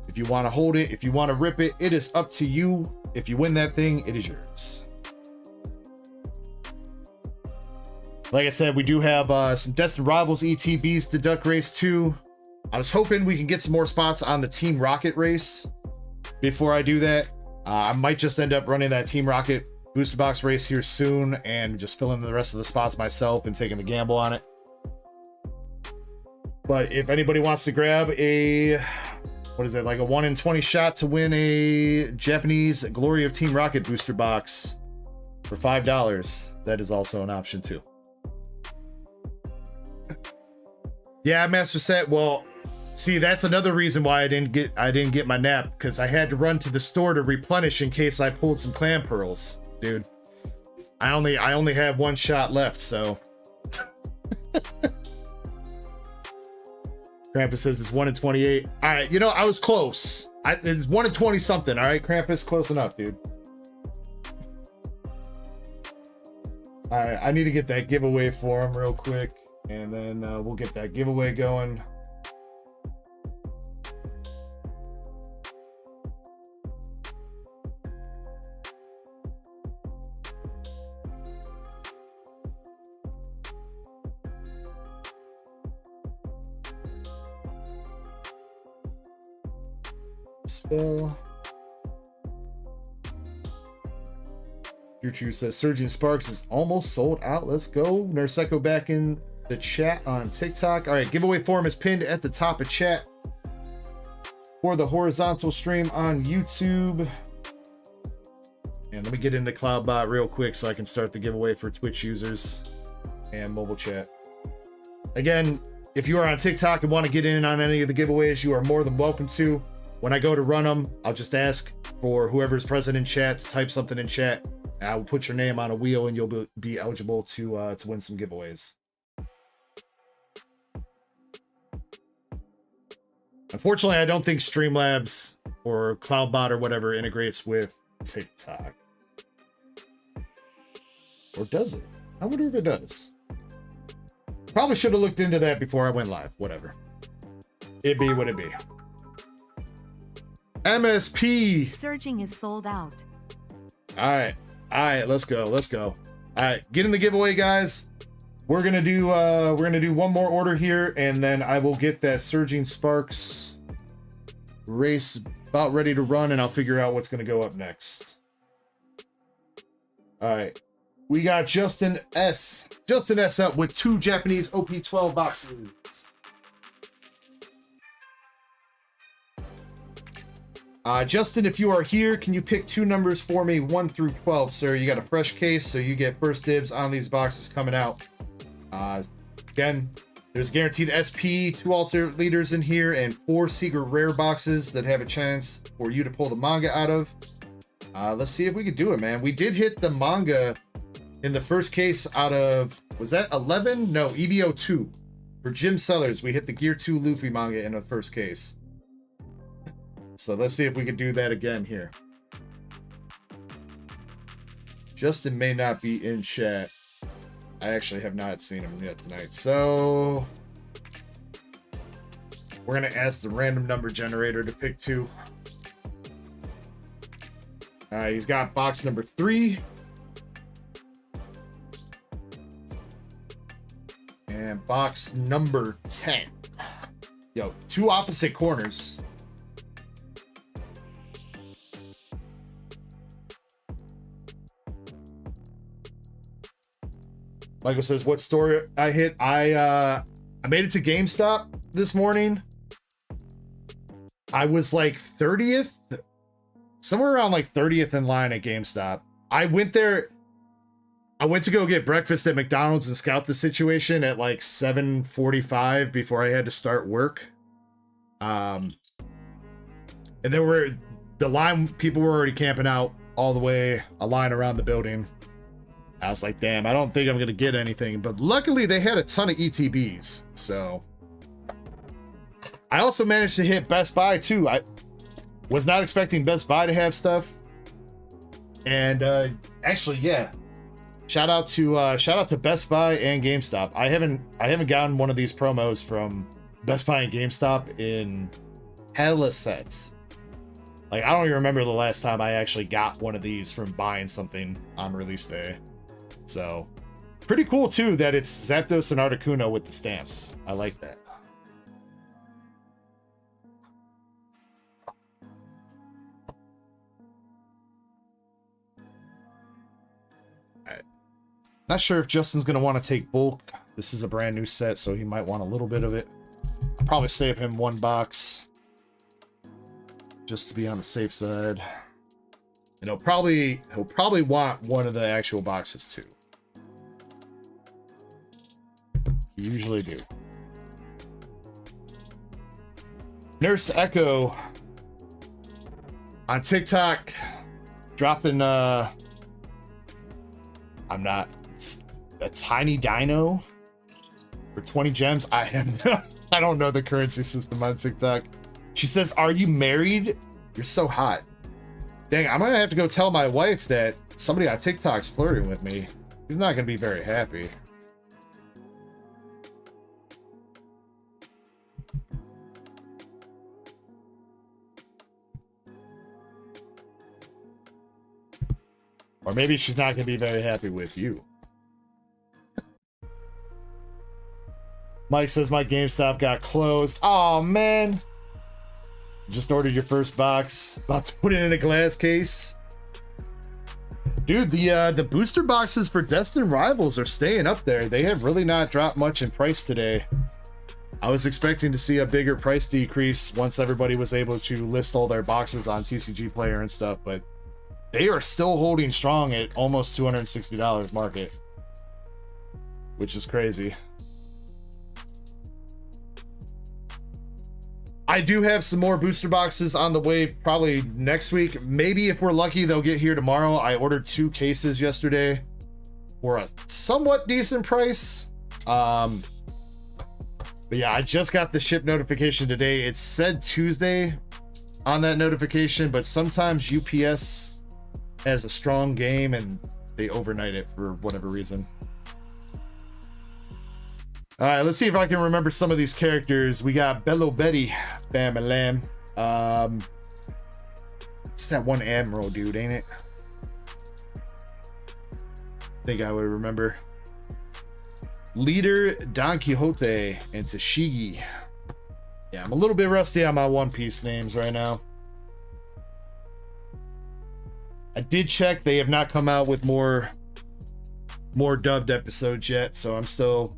If you want to hold it, if you want to rip it, it is up to you. If you win that thing, it is yours. Like I said, we do have some Destined Rivals ETBs to Duck Race 2. I was hoping we can get some more spots on the Team Rocket race before I do that. I might just end up running that Team Rocket booster box race here soon and just filling the rest of the spots myself and taking the gamble on it. But if anybody wants to grab a, what is it, like a 1 in 20 shot to win a Japanese Glory of Team Rocket booster box for $5, that is also an option too. Yeah, Master Set. Well, see, that's another reason why I didn't get my nap, because I had to run to the store to replenish in case I pulled some clam pearls, dude. I only have one shot left, so. Krampus says it's 1 in 28. All right, you know, I was close. It's 1 in 20 something. All right, Krampus, close enough, dude. All right, I need to get that giveaway for him real quick, and then we'll get that giveaway going. Spell. Choo says Surging Sparks is almost sold out. Let's go. Nurse Ecko back in the chat on TikTok. All right, giveaway form is pinned at the top of chat for the horizontal stream on YouTube. And let me get into CloudBot real quick so I can start the giveaway for Twitch users and mobile chat. Again, if you are on TikTok and want to get in on any of the giveaways, you are more than welcome to. When I go to run them, I'll just ask for whoever's present in chat to type something in chat. I will put your name on a wheel and you'll be eligible to win some giveaways. Unfortunately, I don't think Streamlabs or CloudBot or whatever integrates with TikTok. Or does it? I wonder if it does. Probably should have looked into that before I went live. Whatever. It be what it be. MSP. Surging is sold out. All right, let's go. All right, get in the giveaway, guys. We're gonna do one more order here, and then I will get that Surging Sparks race about ready to run, and I'll figure out what's gonna go up next. All right, we got Justin S up with 2 Japanese OP12 boxes. Justin, if you are here, can you pick 2 numbers for me, 1 through 12, sir? You got a fresh case, so you get first dibs on these boxes coming out. Again, there's guaranteed SP, 2 alternate leaders in here, and 4 secret rare boxes that have a chance for you to pull the manga out of. Let's see if we can do it, man. We did hit the manga in the first case out of, was that 11? No, EBO 2. For Jim Sellers, we hit the Gear 2 Luffy manga in the first case. So let's see if we can do that again here. Justin may not be in chat. I actually have not seen him yet tonight. So we're going to ask the random number generator to pick 2. He's got box number 3. And box number 10. Yo, 2 opposite corners. Michael says, what store I hit? I made it to GameStop this morning. I was like 30th, somewhere around like 30th in line at GameStop. I went there. I went to go get breakfast at McDonald's and scout the situation at like 7:45 before I had to start work. And there were the line, people were already camping out. all the way a line around the building. I was like, damn, I don't think I'm gonna get anything, but luckily they had a ton of ETBs, so. I also managed to hit Best Buy too. I was not expecting Best Buy to have stuff. And actually, yeah. Shout out to Best Buy and GameStop. I haven't gotten one of these promos from Best Buy and GameStop in hella sets. Like, I don't even remember the last time I actually got one of these from buying something on release day. So, pretty cool too that it's Zapdos and Articuno with the stamps. I like that. Not sure if Justin's going to want to take bulk. This is a brand new set, so he might want a little bit of it. I'll probably save him one box just to be on the safe side. And he'll probably want one of the actual boxes too. You usually do. Nurse Ecko on TikTok dropping I'm not a tiny dino for 20 gems. I don't know the currency system on TikTok. She says, "Are you married? You're so hot." Dang, I'm gonna have to go tell my wife that somebody on TikTok's flirting with me. She's not gonna be very happy. Or maybe she's not gonna be very happy with you. Mike says my GameStop got closed. Oh man. Just ordered your first box. About to put it in a glass case. Dude, the booster boxes for Destined Rivals are staying up there. They have really not dropped much in price today. I was expecting to see a bigger price decrease once everybody was able to list all their boxes on TCG Player and stuff, but they are still holding strong at almost $260 market, which is crazy. I do have some more booster boxes on the way probably next week. Maybe if we're lucky, they'll get here tomorrow. I ordered 2 cases yesterday for a somewhat decent price. But yeah, I just got the ship notification today. It said Tuesday on that notification, but sometimes UPS has a strong game and they overnight it for whatever reason. All right, let's see if I can remember some of these characters. We got Bello Betty, Bam and Lamb. It's that one Admiral dude, ain't it? I think I would remember. Leader, Don Quixote, and Tashigi. Yeah, I'm a little bit rusty on my One Piece names right now. I did check, they have not come out with more dubbed episodes yet, so I'm still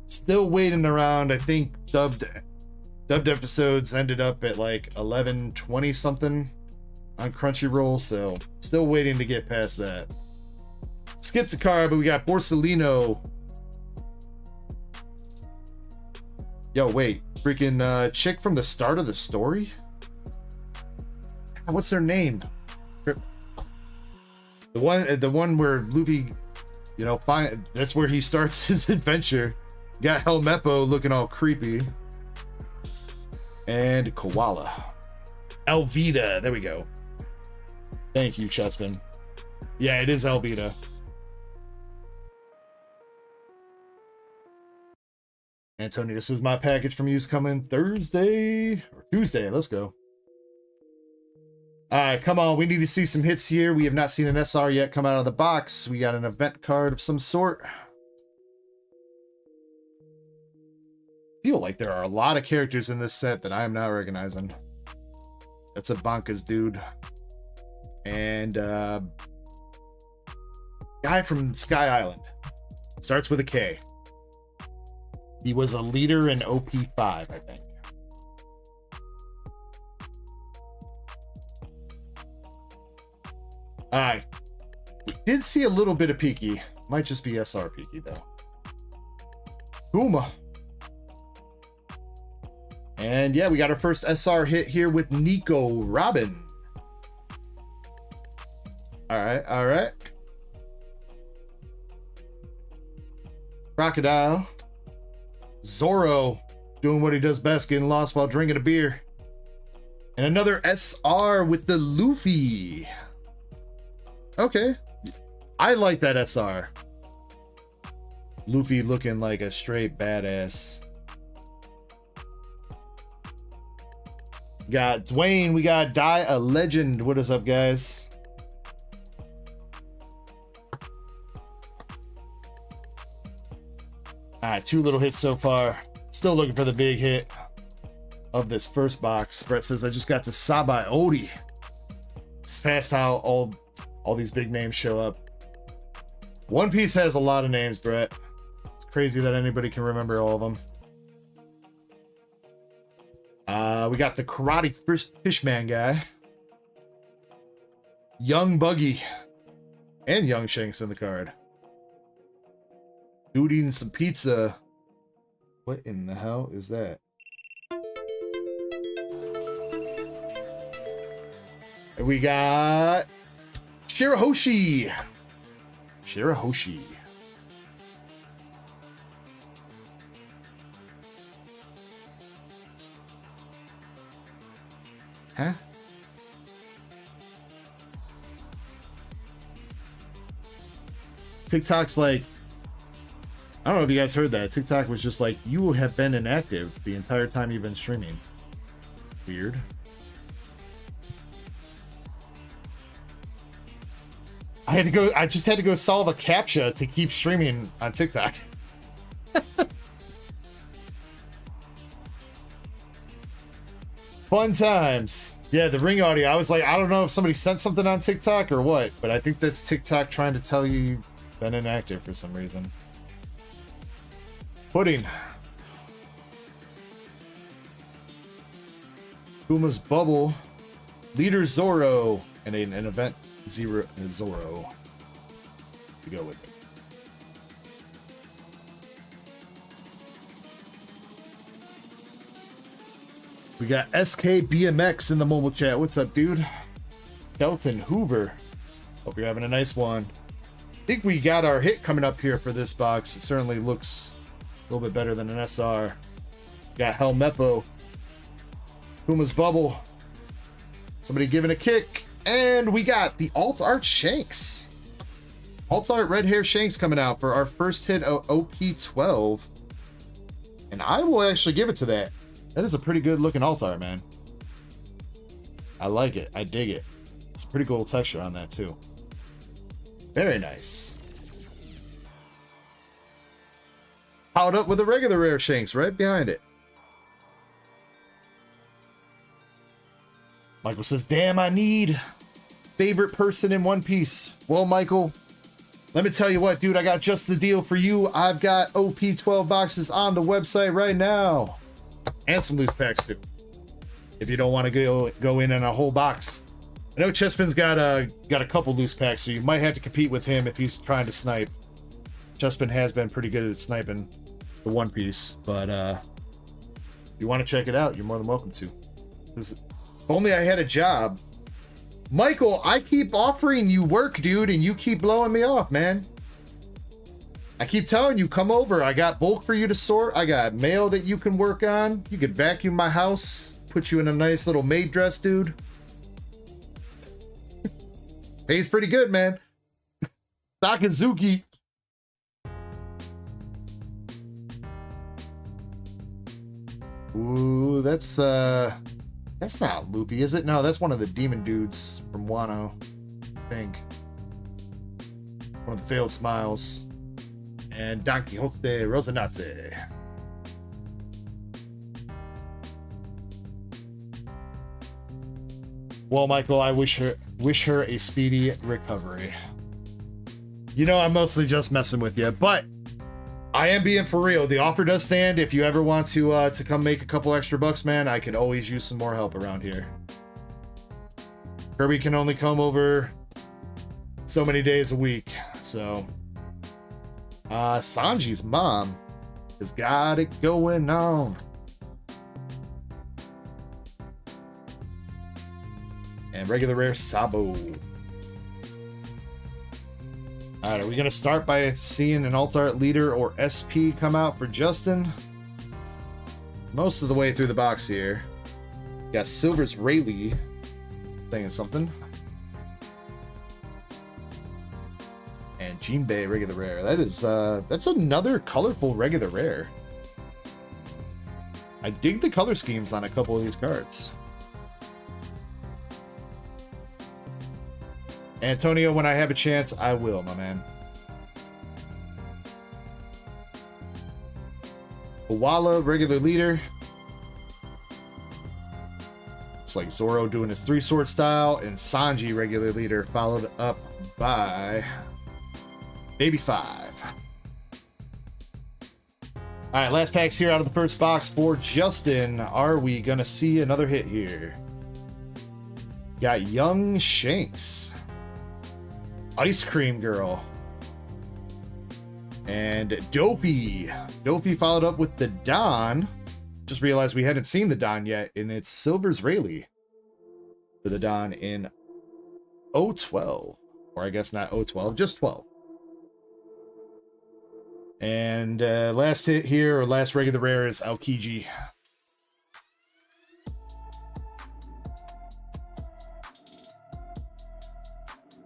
waiting around. I think dubbed episodes ended up at like 11:20 something on Crunchyroll, so still waiting to get past that. Skip to card, but we got Borsellino. Yo, wait, freaking chick from the start of the story? What's her name? The one where Luffy, you know, that's where he starts his adventure. Got Helmeppo looking all creepy. And Koala. Elvita, there we go. Thank you, Chessman. Yeah, it is Elvita. Antonio, this is my package from you's coming Thursday or Tuesday. Let's go. All right, come on. We need to see some hits here. We have not seen an SR yet come out of the box. We got an event card of some sort. I feel like there are a lot of characters in this set that I am not recognizing. That's a Banca's dude. And guy from Sky Island. Starts with a K. He was a leader in OP5, I think. Alright. We did see a little bit of Piki. Might just be SR Piki, though. Kuma. And yeah, we got our first SR hit here with Nico Robin. All right, all right. Crocodile. Zorro doing what he does best, getting lost while drinking a beer. And another SR with the Luffy. Okay. I like that SR. Luffy looking like a straight badass. Got Dwayne. We got Die a Legend. What is up, guys? All right, 2 little hits so far. Still looking for the big hit of this first box. Brett says, I just got to Sabai Odi. It's fast how all these big names show up. One Piece has a lot of names, Brett. It's crazy that anybody can remember all of them. We got the Karate Fishman guy. Young Buggy. And Young Shanks in the card. Dude eating some pizza. What in the hell is that? And we got Shirahoshi. Shirahoshi. Huh? TikTok's like, I don't know if you guys heard that. TikTok was just like, you have been inactive the entire time you've been streaming. Weird. I just had to go solve a CAPTCHA to keep streaming on TikTok. Fun times. Yeah, the ring audio. I was like, I don't know if somebody sent something on TikTok or what, but I think that's TikTok trying to tell you you've been inactive for some reason. Pudding. Puma's Bubble. Leader Zorro. And an event Zorro. To go with it. We got SKBMX in the mobile chat. What's up, dude? Kelton Hoover. Hope you're having a nice one. I think we got our hit coming up here for this box. It certainly looks a little bit better than an SR. Got Helmeppo. Puma's Bubble. Somebody giving a kick. And we got the Alt Art Shanks. Alt Art Red Hair Shanks coming out for our first hit of OP12. And I will actually give it to that. That is a pretty good looking alt art, man. I like it. I dig it. It's a pretty cool texture on that, too. Very nice. Powered up with a regular Rare Shanks right behind it. Michael says, damn, I need favorite person in One Piece. Well, Michael, let me tell you what, dude, I got just the deal for you. I've got OP12 boxes on the website right now. And some loose packs, too. If you don't want to go in on a whole box. I know Chespin's got a couple loose packs, so you might have to compete with him if he's trying to snipe. Chespin has been pretty good at sniping the One Piece, but if you want to check it out, you're more than welcome to. If only I had a job. Michael, I keep offering you work, dude, and you keep blowing me off, man. I keep telling you, come over. I got bulk for you to sort. I got mail that you can work on. You could vacuum my house, put you in a nice little maid dress, dude. Pays pretty good, man. Sakazuki. Ooh, that's not Luffy, is it? No, that's one of the demon dudes from Wano, I think. One of the failed smiles. And Don Quixote Rosinante. Well, Michael, I wish her a speedy recovery. You know, I'm mostly just messing with you, but I am being for real. The offer does stand. If you ever want to come make a couple extra bucks, man, I could always use some more help around here. Kirby can only come over so many days a week, so Sanji's mom has got it going on. And regular rare Sabo. All right, are we gonna start by seeing an alt art leader or SP come out for Justin? Most of the way through the box here. Got Silver's Rayleigh saying something. And Jinbei regular rare. That is that's another colorful regular rare. I dig the color schemes on a couple of these cards. Antonio, when I have a chance, I will, my man. Koala, regular leader. Looks like Zoro doing his 3-sword style, and Sanji, regular leader, followed up by Baby 5. All right, last packs here out of the first box for Justin. Are we gonna see another hit here? Got Young Shanks, Ice Cream Girl, and Dopey. Dopey followed up with the Don. Just realized we hadn't seen the Don yet, and it's Silver's Rayleigh for the Don in 012. Or I guess not 012, just 12. And last hit here, or last regular rare, is Aokiji.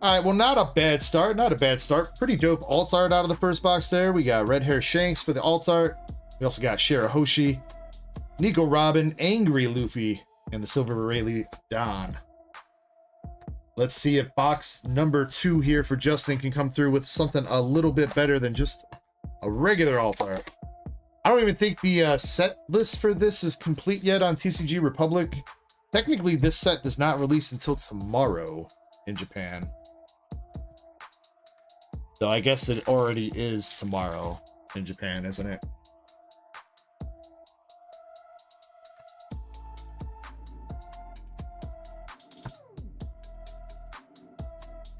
All right, well, not a bad start. Not a bad start. Pretty dope alt art out of the first box there. We got Red Hair Shanks for the alt art. We also got Shirahoshi, Nico Robin, Angry Luffy, and the Silver Rayleigh Don. Let's see if box number 2 here for Justin can come through with something a little bit better than just a regular alt art. I don't even think the set list for this is complete yet on TCG Republic. Technically, this set does not release until tomorrow in Japan. So I guess it already is tomorrow in Japan, isn't it?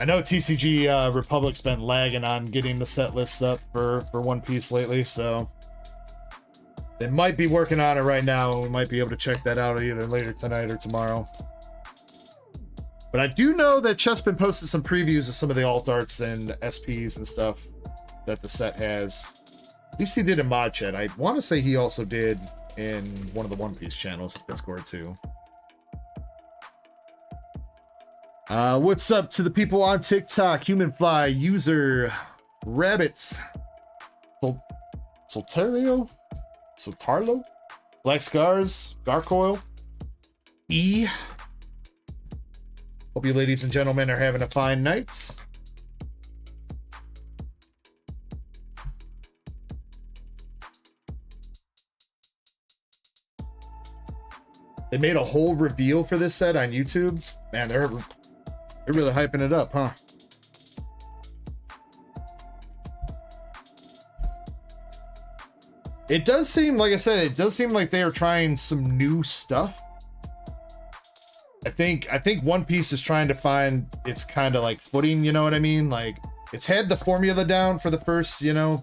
I know TCG Republic's been lagging on getting the set lists up for One Piece lately, so they might be working on it right now. We might be able to check that out either later tonight or tomorrow. But I do know that Chespin posted some previews of some of the alt arts and SPs and stuff that the set has. At least he did in Mod Chat. I want to say he also did in one of the One Piece channels, Discord too. What's up to the people on TikTok? Humanfly, user, Rabbits, Soltario, Black Scars, Gargoyle, E. Hope you ladies and gentlemen are having a fine night. They made a whole reveal for this set on YouTube. Man, they're really hyping it up, huh? It does seem, like I said, it does seem like they are trying some new stuff. I think One Piece is trying to find its kind of like footing, you know what I mean? Like, it's had the formula down for the first, 12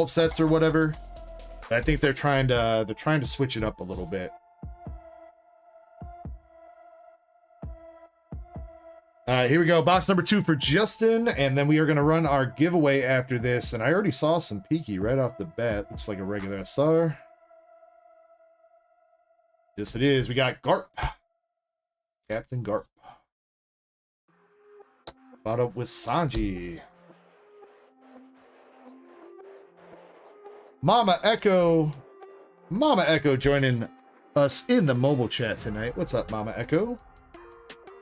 sets or whatever. But I think they're trying to switch it up a little bit. Here we go. Box number 2 for Justin, and then we are going to run our giveaway after this. And I already saw some Peaky right off the bat. Looks like a regular SR. Yes, it is. We got Garp. Captain Garp. Bought up with Sanji. Mama Ecko joining us in the mobile chat tonight. What's up, Mama Ecko?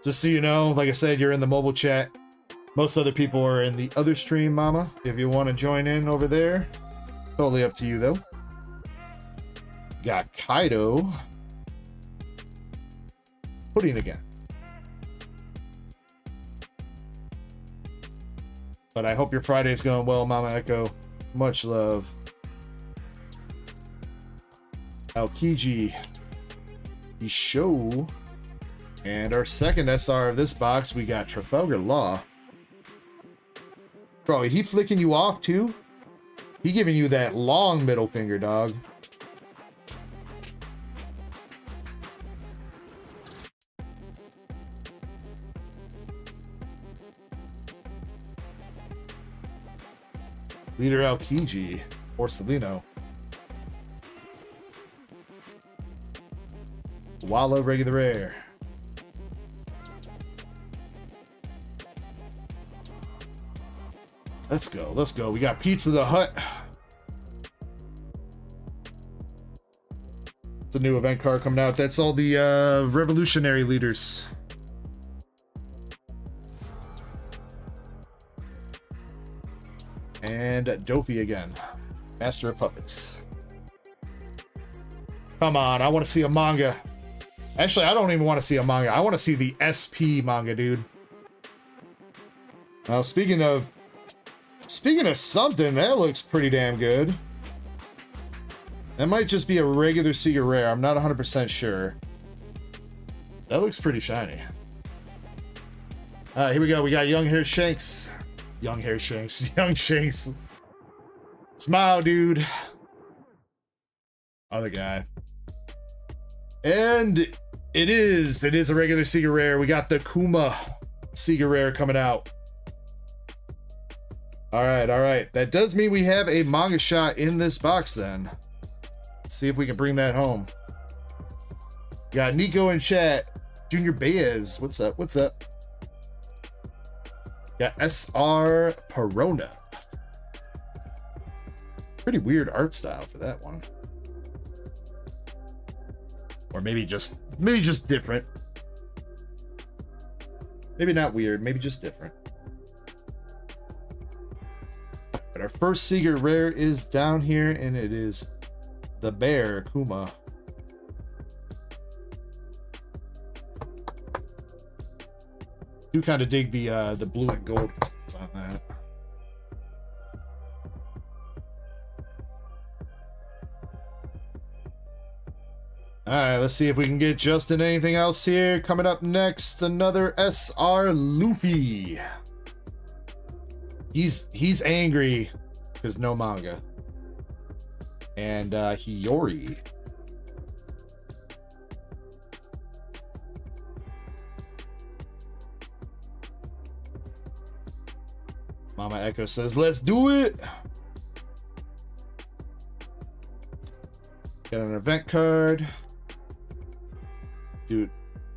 Just so you know, like I said, you're in the mobile chat. Most other people are in the other stream, Mama. If you want to join in over there, totally up to you, though. Got Kaido. Pudding again. But I hope your Friday's going well, Mama Ecko. Much love. Aokiji. Isho. And our second SR of this box, we got Trafalgar Law. Bro, he flicking you off too? He giving you that long middle finger, dog. Leader Aokiji or Celino. Walla regular rare. Let's go. Let's go. We got Pizza the Hut. It's a new event card coming out. That's all the revolutionary leaders. And Dofi again. Master of Puppets. Come on, I want to see a manga. Actually, I don't even want to see a manga. I want to see the SP manga, dude. Now, speaking of something, that looks pretty damn good. That might just be a regular Secret Rare. I'm not 100% sure. That looks pretty shiny. Here we go. We got Young Hair Shanks. Young Hair Shanks. Young Shanks. Smile, dude. Other guy. And it is a regular Secret Rare. We got the Kuma Secret Rare coming out. All right. That does mean we have a manga shot in this box then. Let's see if we can bring that home. Got Nico in chat. Junior Baez. What's up? Got SR Perona. Pretty weird art style for that one. Or maybe just different. Maybe not weird, maybe just different. But our first Secret Rare is down here, and it is the Bear Kuma. Do kind of dig the blue and gold on that. All right, let's see if we can get Justin anything else here. Coming up next, another SR Luffy. He's angry because no manga. And Hiyori. Mama Ecko says, let's do it. Got an event card. Dude,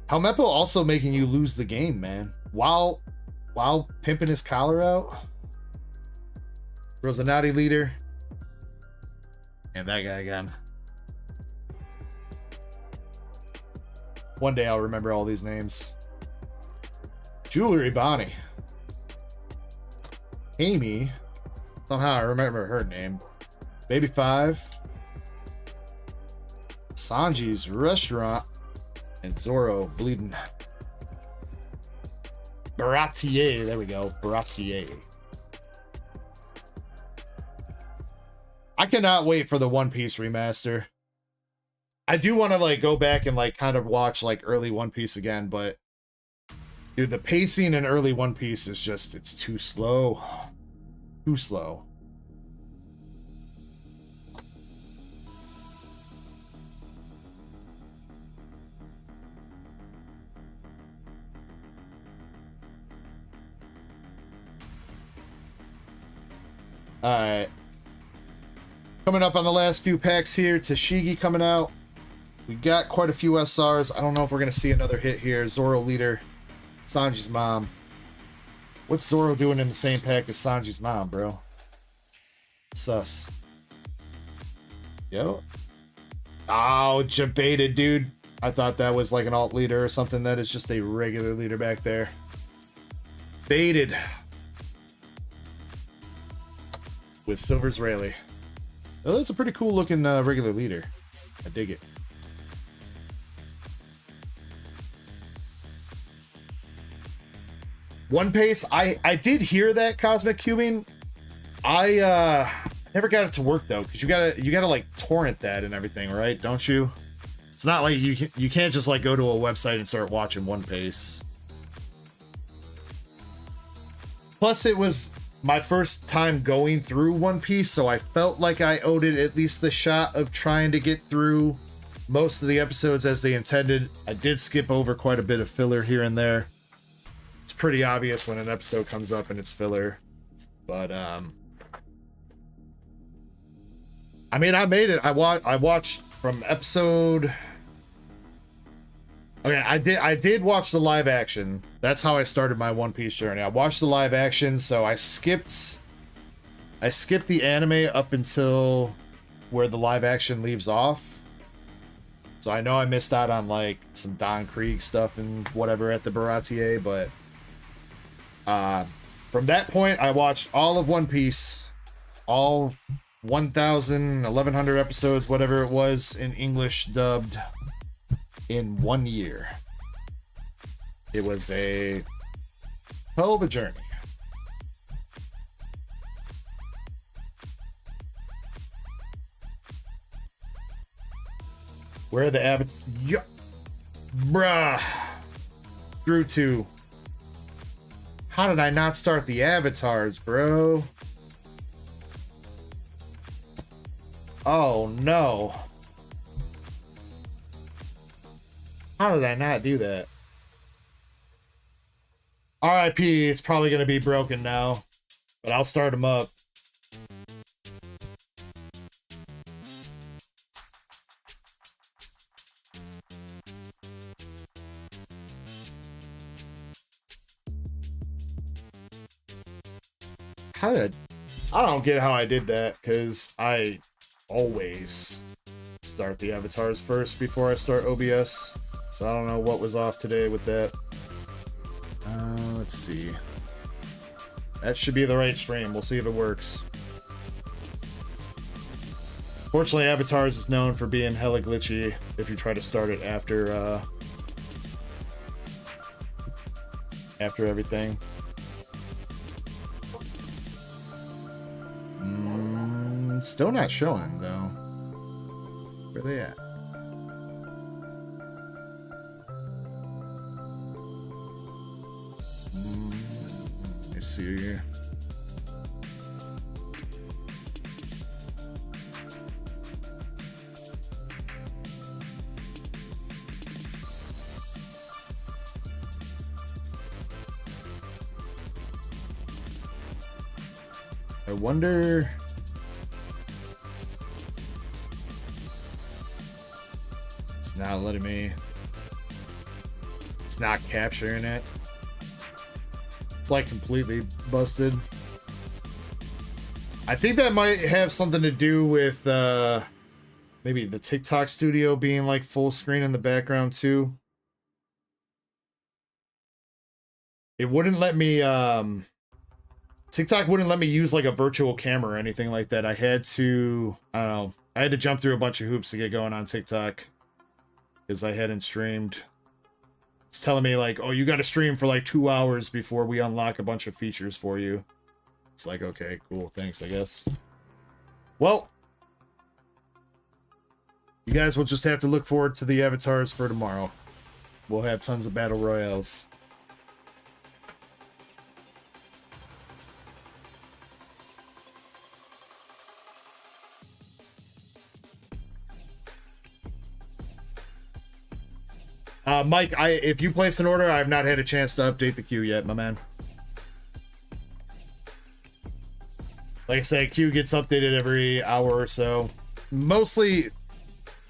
Helmeppo also making you lose the game, man. While pimping his collar out. Rosanati leader. And that guy again. One day I'll remember all these names. Jewelry Bonnie. Amy. Somehow I remember her name. Baby 5. Sanji's Restaurant. And Zoro bleeding. Baratier. There we go. Baratier. I cannot wait for the One Piece remaster. I do want to like go back and like kind of watch like early One Piece again, but dude, the pacing in early One Piece is just, it's too slow. Too slow. Alright. Coming up on the last few packs here, Tashigi coming out. We got quite a few SRs. I don't know if we're going to see another hit here. Zoro leader. Sanji's mom. What's Zoro doing in the same pack as Sanji's mom, bro? Sus. Yo. Oh, jebaited, dude. I thought that was like an alt leader or something. That is just a regular leader back there. Baited. With Silver's Rayleigh. Oh, that's a pretty cool looking regular leader. I dig it. One Piece, I did hear that Cosmic Cubing. I never got it to work though, because you gotta like torrent that and everything, right? Don't you? It's not like you can't just like go to a website and start watching One Piece. Plus, it was my first time going through One Piece, so I felt like I owed it at least the shot of trying to get through most of the episodes as they intended. I did skip over quite a bit of filler here and there. It's pretty obvious when an episode comes up and it's filler, but I mean, I made it. I watched from episode. Okay, I did watch the live action. That's how I started my One Piece journey. I watched the live action, so I skipped the anime up until where the live action leaves off. So I know I missed out on like some Don Krieg stuff and whatever at the Baratier, but from that point I watched all of One Piece, all 1,100 episodes, whatever it was, in English dubbed in 1 year. It was a hell of a journey. Where are the abbots? Yeah. Bruh. Drew 2. How did I not start the avatars, bro? Oh no. How did I not do that? RIP, it's probably going to be broken now, but I'll start them up. How did I don't get how I did that, because I always start the avatars first before I start OBS. So I don't know what was off today with that. Let's see. That should be the right stream. We'll see if it works. Fortunately, avatars is known for being hella glitchy if you try to start it after everything. Still not showing though. Where they at? Let's see here. I wonder. It's not letting me. It's not capturing it. It's like completely busted. I think that might have something to do with maybe the TikTok studio being like full screen in the background too. It wouldn't let me TikTok wouldn't let me use like a virtual camera or anything like that. I had to, I don't know, I had to jump through a bunch of hoops to get going on TikTok because I hadn't streamed. It's telling me like, oh, you got to stream for like 2 hours before we unlock a bunch of features for you. It's like, okay, cool, thanks, I guess. Well, you guys will just have to look forward to the avatars for tomorrow. We'll have tons of battle royales. Mike, if you place an order, I have not had a chance to update the queue yet, my man. Like I said, queue gets updated every hour or so. Mostly,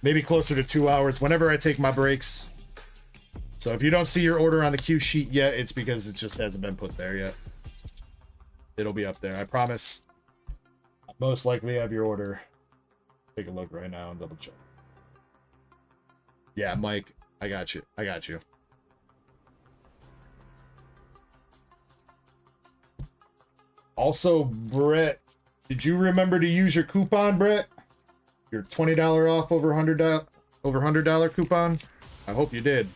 maybe closer to 2 hours whenever I take my breaks. So if you don't see your order on the queue sheet yet, it's because it just hasn't been put there yet. It'll be up there, I promise. I'll most likely have your order. Take a look right now and double check. Yeah, Mike. I got you. I got you. Also, Brett, did you remember to use your coupon, Brett? Your $20 off over $100 coupon? I hope you did.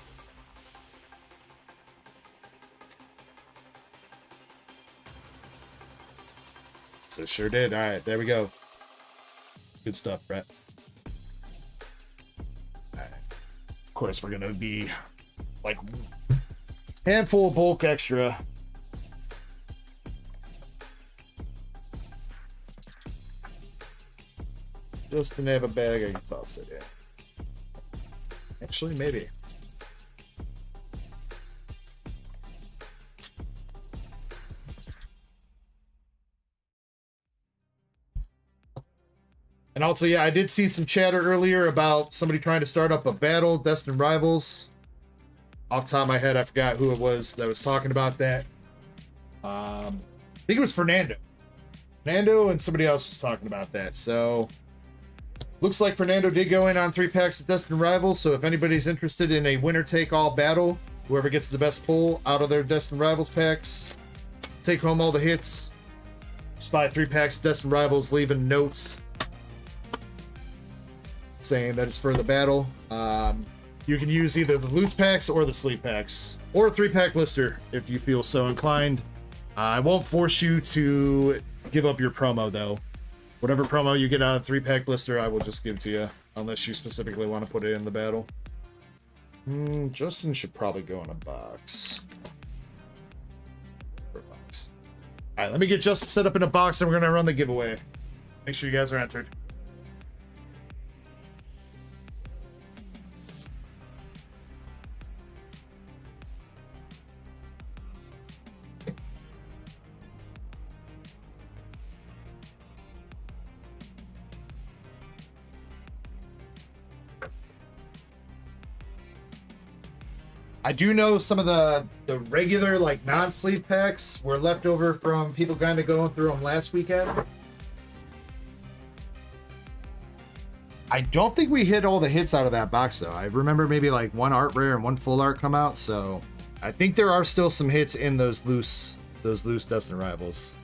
So sure did. All right, there we go. Good stuff, Brett. Of course, we're gonna be like handful of bulk extra. Just to have a bag I can toss it in. Actually, maybe. And also, yeah, I did see some chatter earlier about somebody trying to start up a battle, Destined Rivals. Off the top of my head, I forgot who it was that was talking about that. I think it was Fernando. Fernando and somebody else was talking about that. So, looks like Fernando did go in on 3 packs of Destined Rivals. So, if anybody's interested in a winner-take-all battle, whoever gets the best pull out of their Destined Rivals packs, take home all the hits. Just buy 3 packs of Destined Rivals, leaving notes saying that it's for the battle. You can use either the loose packs or the sleeve packs, or a 3-pack blister if you feel so inclined. I won't force you to give up your promo though. Whatever promo you get out of 3-pack blister, I will just give to you, unless you specifically want to put it in the battle. Justin should probably go in a box. All right, let me get Justin set up in a box, and we're gonna run the giveaway. Make sure you guys are entered. I do know some of the regular, like, non-sleeve packs were left over from people kind of going through them last weekend. I don't think we hit all the hits out of that box, though. I remember maybe, like, 1 art rare and 1 full art come out, so I think there are still some hits in those loose Destined Rivals.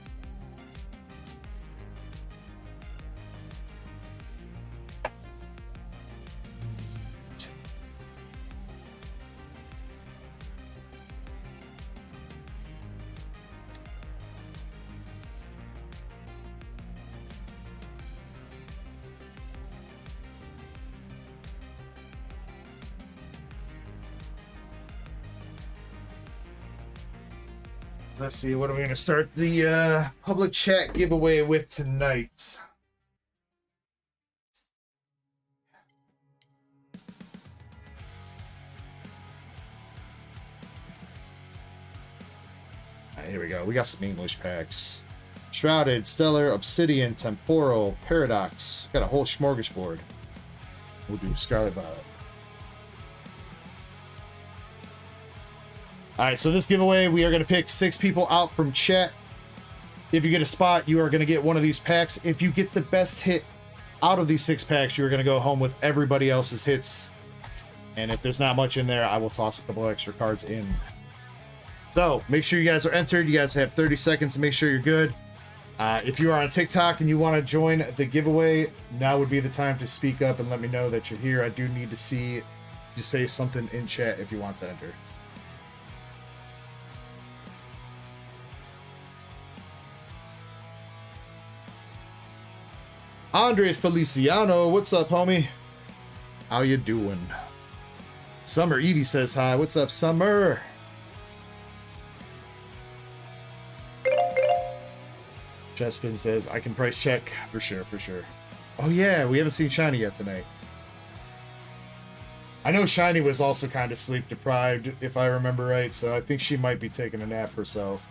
Let's see, what are we going to start the public chat giveaway with tonight? All right, here we go. We got some English packs. Shrouded, Stellar, Obsidian, Temporal, Paradox. Got a whole smorgasbord. We'll do Scarlet Violet. All right, so this giveaway, we are going to pick 6 people out from chat. If you get a spot, you are going to get one of these packs. If you get the best hit out of these 6 packs, you're going to go home with everybody else's hits. And if there's not much in there, I will toss a couple extra cards in. So make sure you guys are entered. You guys have 30 seconds to make sure you're good. If you are on TikTok and you want to join the giveaway, now would be the time to speak up and let me know that you're here. I do need to see you say something in chat if you want to enter. Andres Feliciano, what's up, homie? How you doing? Summer Evie says hi. What's up, Summer? Chespin says, I can price check. For sure, for sure. Oh yeah, we haven't seen Shiny yet tonight. I know Shiny was also kind of sleep deprived, if I remember right, so I think she might be taking a nap herself.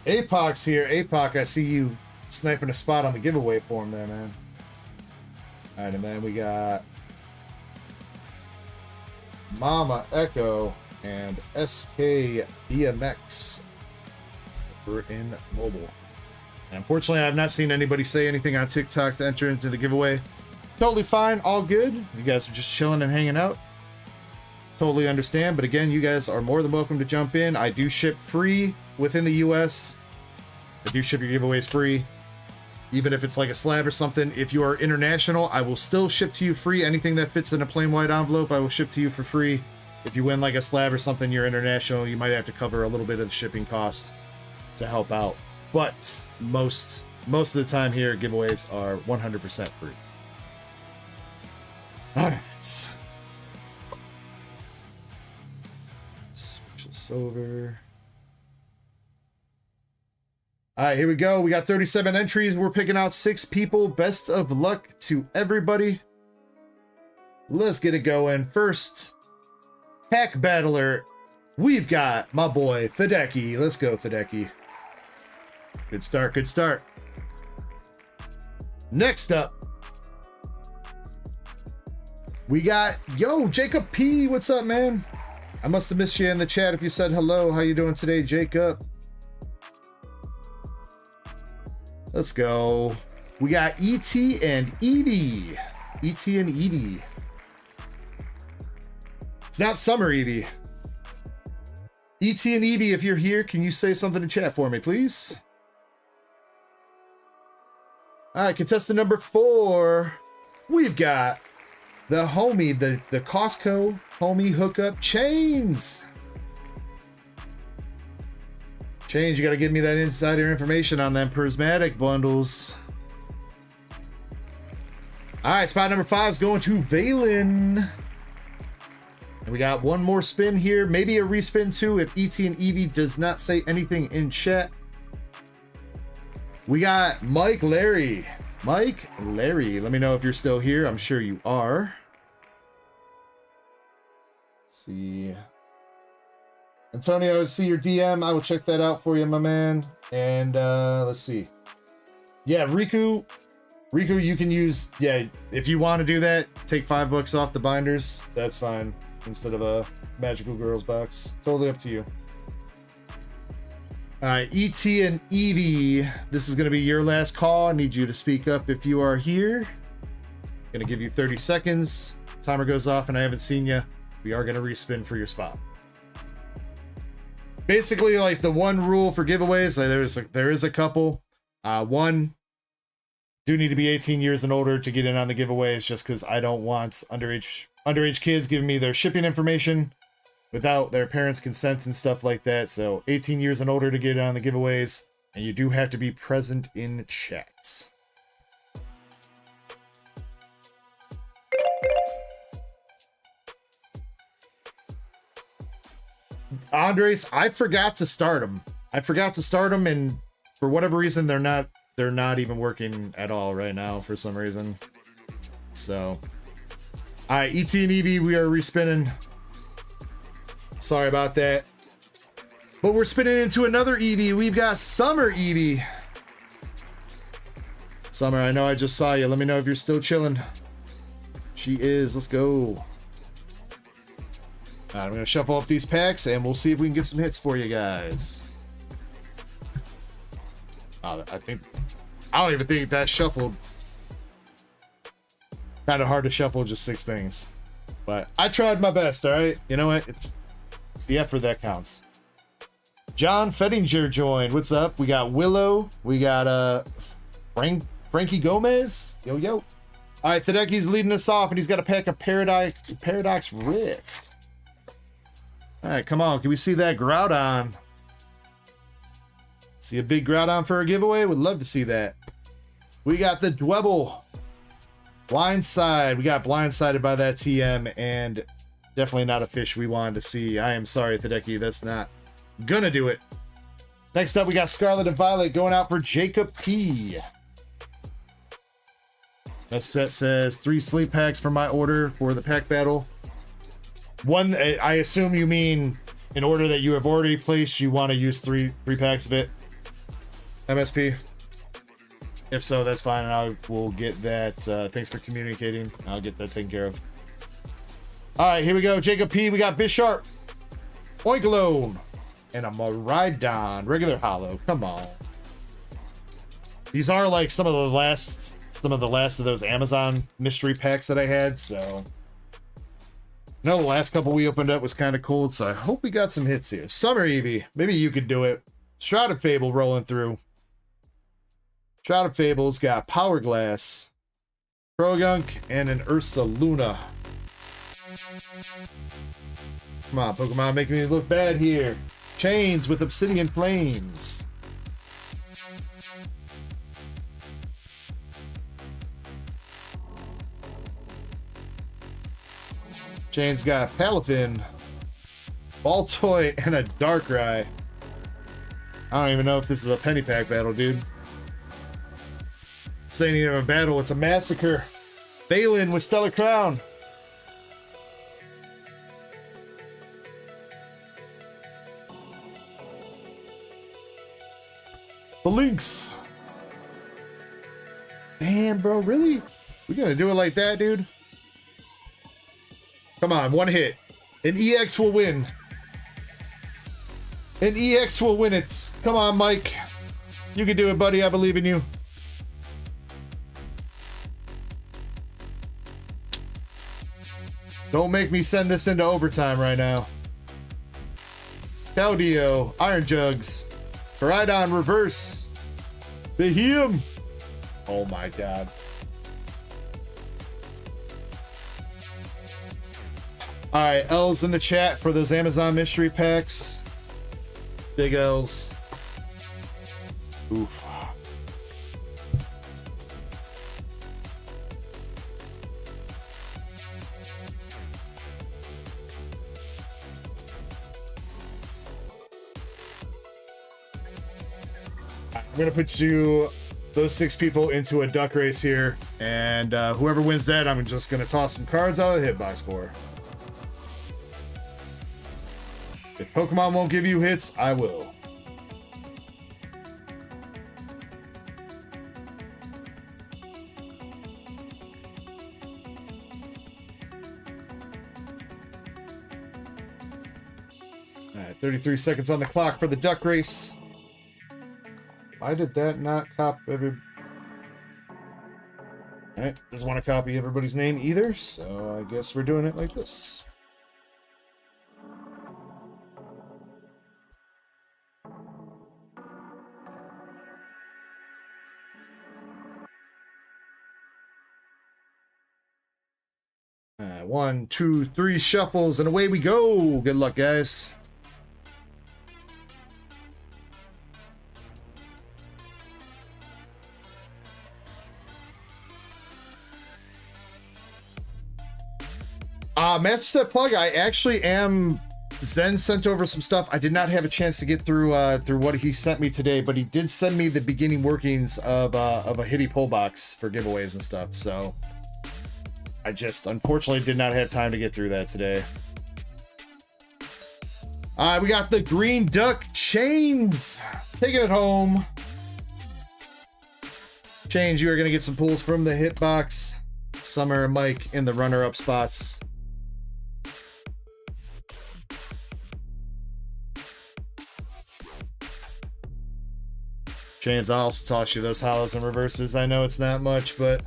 Apoc's here. Apoc, I see you sniping a spot on the giveaway form there, man. Alright, and then we got Mama Ecko and SK BMX. We're in mobile. And unfortunately, I've not seen anybody say anything on TikTok to enter into the giveaway. Totally fine, all good. You guys are just chilling and hanging out. Totally understand, but again, you guys are more than welcome to jump in. I do ship free within the US. I do ship your giveaways free, even if it's like a slab or something. If you are international, I will still ship to you free. Anything that fits in a plain white envelope, I will ship to you for free. If you win like a slab or something, you're international, you might have to cover a little bit of the shipping costs to help out. But most of the time here, giveaways are 100% free. All right. Switch this over. All right, here we go. We got 37 entries. We're picking out 6 people. Best of luck to everybody. Let's get it going. First, pack battler. We've got my boy Fedeki. Let's go, Fedeki. Good start, good start. Next up, we got, yo, Jacob P. What's up, man? I must have missed you in the chat if you said hello. How you doing today, Jacob? Let's go. We got ET and Evie. ET and Evie. It's not Summer Evie. ET and Evie, if you're here, can you say something in chat for me, please? All right, contestant number 4. We've got the homie, the Costco homie hookup, Chains. Chains, you got to give me that insider information on them prismatic bundles. All right, spot number 5 is going to Valen. And we got one more spin here, maybe a respin too if ET and Evie does not say anything in chat. We got Mike Larry. Mike Larry, let me know if you're still here. I'm sure you are. Let's see. Antonio, I see your DM. I will check that out for you, my man. And let's see. Yeah, Riku, you can use, yeah, if you want to do that, take $5 off the binders. That's fine. Instead of a Magical Girls box. Totally up to you. All right, ET and Evie, this is going to be your last call. I need you to speak up if you are here. Going to give you 30 seconds. Timer goes off and I haven't seen you. We are going to respin for your spot. Basically, like the one rule for giveaways, there is a couple. One, do need to be 18 years and older to get in on the giveaways, just because I don't want underage kids giving me their shipping information without their parents' consent and stuff like that. So 18 years and older to get on the giveaways, and you do have to be present in chat. Andres, I forgot to start them. And for whatever reason, they're not even working at all right now for some reason. So, all right, ET and Evie, we are respinning. Sorry about that. But we're spinning into another Evie. We've got Summer Evie. Summer, I know I just saw you. Let me know if you're still chilling. She is. Let's go. All right, I'm going to shuffle up these packs, and we'll see if we can get some hits for you guys. I don't even think that shuffled. Kind of hard to shuffle just 6 things. But I tried my best, all right? You know what? It's the effort that counts. John Fettinger joined. What's up? We got Willow. We got Frankie Gomez. Yo, yo. All right, Tadecki's leading us off, and he's got a pack of Paradox Rift. All right, come on. Can we see that Groudon? See a big Groudon for a giveaway? Would love to see that. We got the Dwebble. Blindside. We got blindsided by that TM, and definitely not a fish we wanted to see. I am sorry, Tadecki. That's not gonna do it. Next up, we got Scarlet and Violet going out for Jacob P. That set says 3 sleep packs for my order for the pack battle. One, I assume you mean in order that you have already placed, you want to use three packs of it. MSP. If so, that's fine, and I will get that. Thanks for communicating. I'll get that taken care of. All right, here we go. Jacob P. We got Bisharp, Oinkologne, and a Miraidon. Regular hollow. Come on. These are like some of the last of those Amazon mystery packs that I had. So, no, the last couple we opened up was kind of cold. So I hope we got some hits here. Summer Eevee. Maybe you could do it. Shrouded Fable rolling through. Shrouded Fable's got Power Glass, Krogunk, and an Ursa Luna. Come on, Pokemon, making me look bad here. Chains with Obsidian Flames. Chains got Palafin, Baltoy, and a Darkrai. I don't even know if this is a penny pack battle, dude. This ain't even a battle, it's a massacre. Balin with Stellar Crown. The links. Damn, bro, really? We gonna do it like that, dude? Come on, one hit. An EX will win. An EX will win it. Come on, Mike. You can do it, buddy. I believe in you. Don't make me send this into overtime right now. Claudio, Iron Jugs, Ride-On Reverse, the Him. Oh my god. Alright, L's in the chat for those Amazon mystery packs. Big L's. Oof. I'm gonna put those 6 people into a duck race here, and whoever wins that, I'm just gonna toss some cards out of the hitbox for. If Pokemon won't give you hits, I will. All right, 33 seconds on the clock for the duck race. Why did that not copy every... Alright, doesn't want to copy everybody's name either, so I guess we're doing it like this. One, two, three shuffles, and away we go. Good luck, guys. Master Set Plug, I actually am... Zen sent over some stuff. I did not have a chance to get through what he sent me today, but he did send me the beginning workings of a Hitty pull box for giveaways and stuff, so... I just, unfortunately, did not have time to get through that today. We got the Green Duck Chains. Taking it home. Chains, you are going to get some pulls from the hitbox. Summer and Mike in the runner-up spots. Chains, I'll also toss you those hollows and reverses. I know it's not much, but...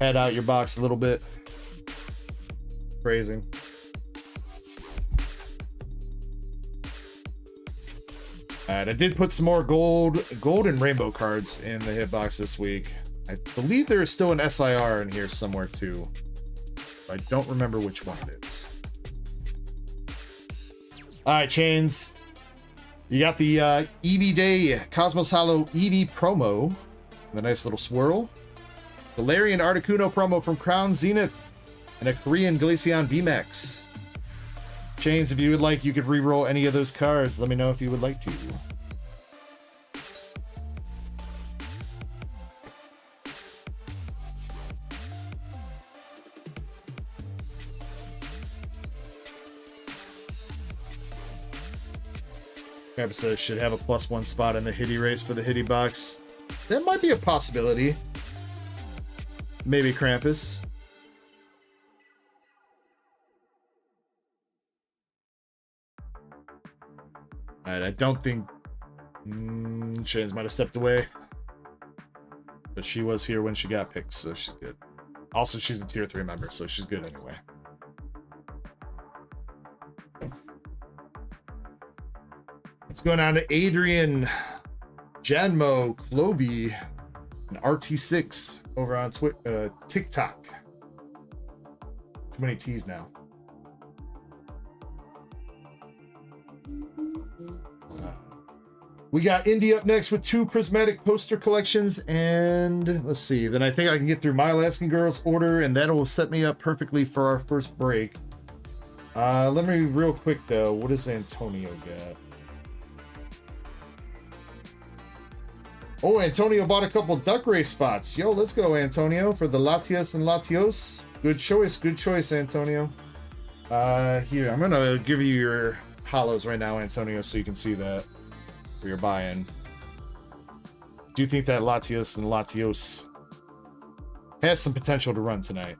Head out your box a little bit. Phrasing. Alright, I did put some more gold and rainbow cards in the hitbox this week. I believe there is still an SIR in here somewhere too. I don't remember which one it is. Alright, Chains. You got the Eevee Day Cosmos Hollow Eevee promo. The nice little swirl. Galarian Articuno promo from Crown Zenith, and a Korean Glaceon VMAX. Chains, if you would like, you could re-roll any of those cards. Let me know if you would like to. Episode should have a +1 spot in the Hitty race for the Hitty box. That might be a possibility. Maybe Krampus. Alright, I don't think... Chains might have stepped away. But she was here when she got picked, so she's good. Also, she's a tier 3 member, so she's good anyway. Let's go down to Adrian, Janmo, Clovey, and RT6 over on TikTok. Too many T's now. We got Indy up next with 2 prismatic poster collections, and let's see. Then I think I can get through my Alaskan Girls order, and that will set me up perfectly for our first break. Let me real quick though. What does Antonio got? Oh, Antonio bought a couple duck race spots. Yo, let's go, Antonio, for the Latias and Latios. Good choice, Antonio. Here, I'm gonna give you your hollows right now, Antonio, so you can see that. for your buy-in. Do you think that Latios and Latios has some potential to run tonight?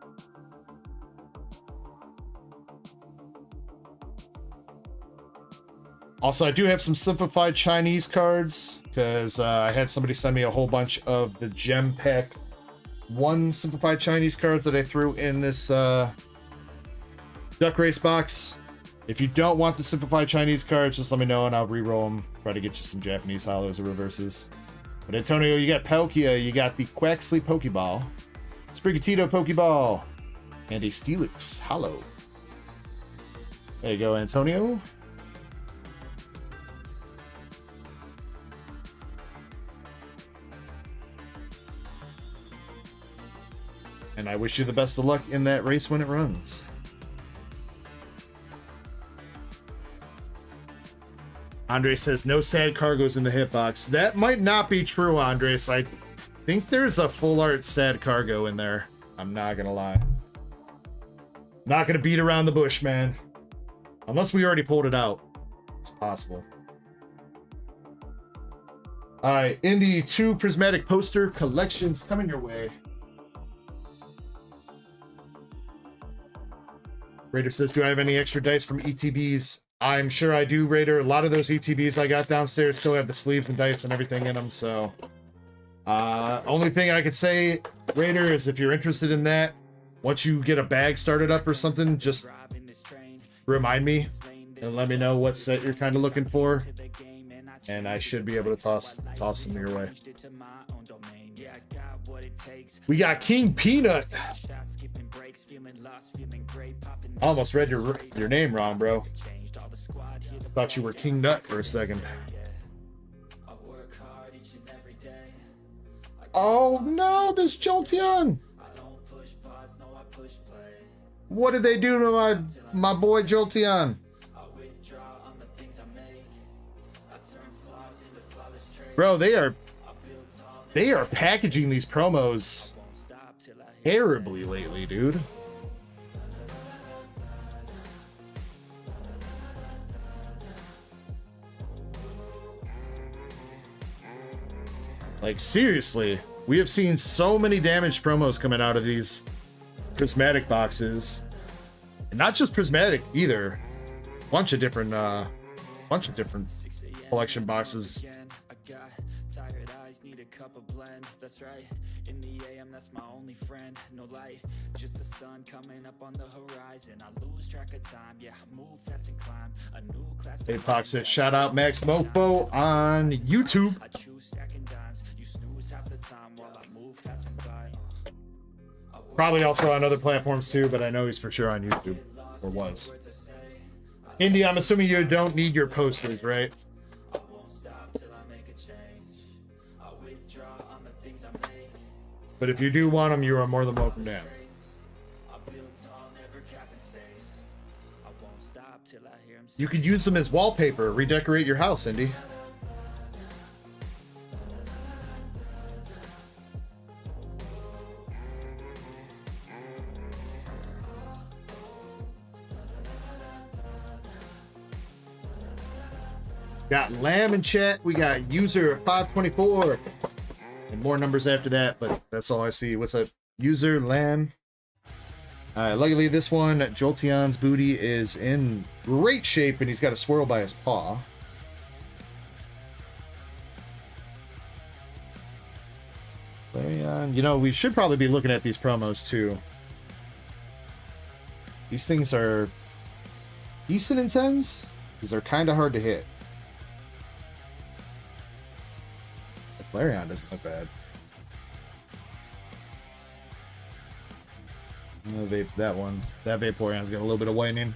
Also, I do have some simplified Chinese cards because I had somebody send me a whole bunch of the Gem Pack 1 simplified Chinese cards that I threw in this Duck Race box. If you don't want the simplified Chinese cards, just let me know and I'll re-roll them. Try to get you some Japanese hollows or reverses. But Antonio, you got Palkia, you got the Quaxley Pokeball, Sprigatito Pokeball, and a Steelix Hollow. There you go, Antonio. And I wish you the best of luck in that race when it runs. Andre says, no sad cargoes in the hitbox. That might not be true, Andres. I think there's a full art sad cargo in there. I'm not gonna lie. Not gonna beat around the bush, man. Unless we already pulled it out. It's possible. Alright, Indy 2 Prismatic Poster collections coming your way. Raider says, do I have any extra dice from ETBs? I'm sure I do, Raider. A lot of those ETBs I got downstairs still have the sleeves and dice and everything in them, so... only thing I could say, Raider, is if you're interested in that, once you get a bag started up or something, just remind me and let me know what set you're kind of looking for, and I should be able to toss them your way. We got King Peanut. I almost read your name wrong, bro. Thought you were King Nut for a second. Oh no, this Jolteon! What did they do to my boy Jolteon? Bro, they are packaging these promos terribly lately, dude. Like, seriously, we have seen so many damaged promos coming out of these prismatic boxes. And not just prismatic either. Bunch of different collection boxes. That's right. In the AM, that's my only friend. No light, just the sun coming up on the horizon. I lose track of time. Yeah, I move fast and climb a new class. Apox said, shout out Max Mofo on YouTube. I choose stacking dimes. You snooze half the time while I move fast and by. Probably also on other platforms too, but I know he's for sure on YouTube, or was. Indy, I'm assuming you don't need your posters, right? But if you do want them, you are more than welcome to have them. You could use them as wallpaper, redecorate your house, Indy. Got Lamb in chat. We got user 524. And more numbers after that, but that's all I see. What's up, user Lamb? Luckily, this one, Jolteon's booty is in great shape, and he's got a swirl by his paw. You know, we should probably be looking at these promos too. These things are decent in 10s. These are kind of hard to hit. Flareon doesn't look bad. That one. That Vaporeon's got a little bit of whitening.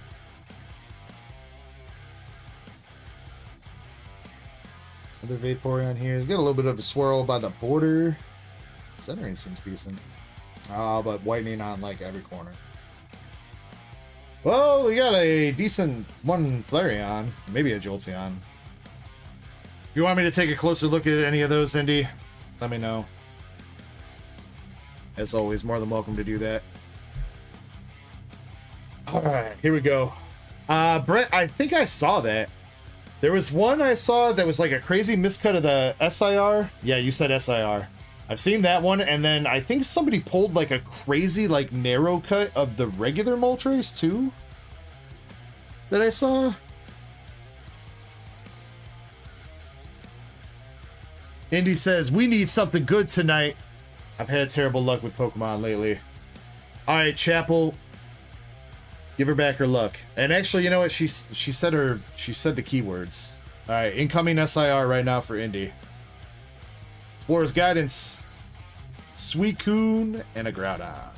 Another Vaporeon here. He's got a little bit of a swirl by the border. Centering seems decent. But whitening on like every corner. Well, we got a decent one Flareon. Maybe a Jolteon. If you want me to take a closer look at any of those, Indy, let me know. As always, more than welcome to do that. Alright, here we go. Brett, I think I saw that. There was one I saw that was like a crazy miscut of the SIR. Yeah, you said SIR. I've seen that one, and then I think somebody pulled like a crazy like narrow cut of the regular Moltres too that I saw. Indy says, we need something good tonight. I've had terrible luck with Pokemon lately. All right, Chapel, give her back her luck. And actually, you know what? She said the keywords. All right, incoming SIR right now for Indy. Explorer's Guidance, Suicune, and a Groudon.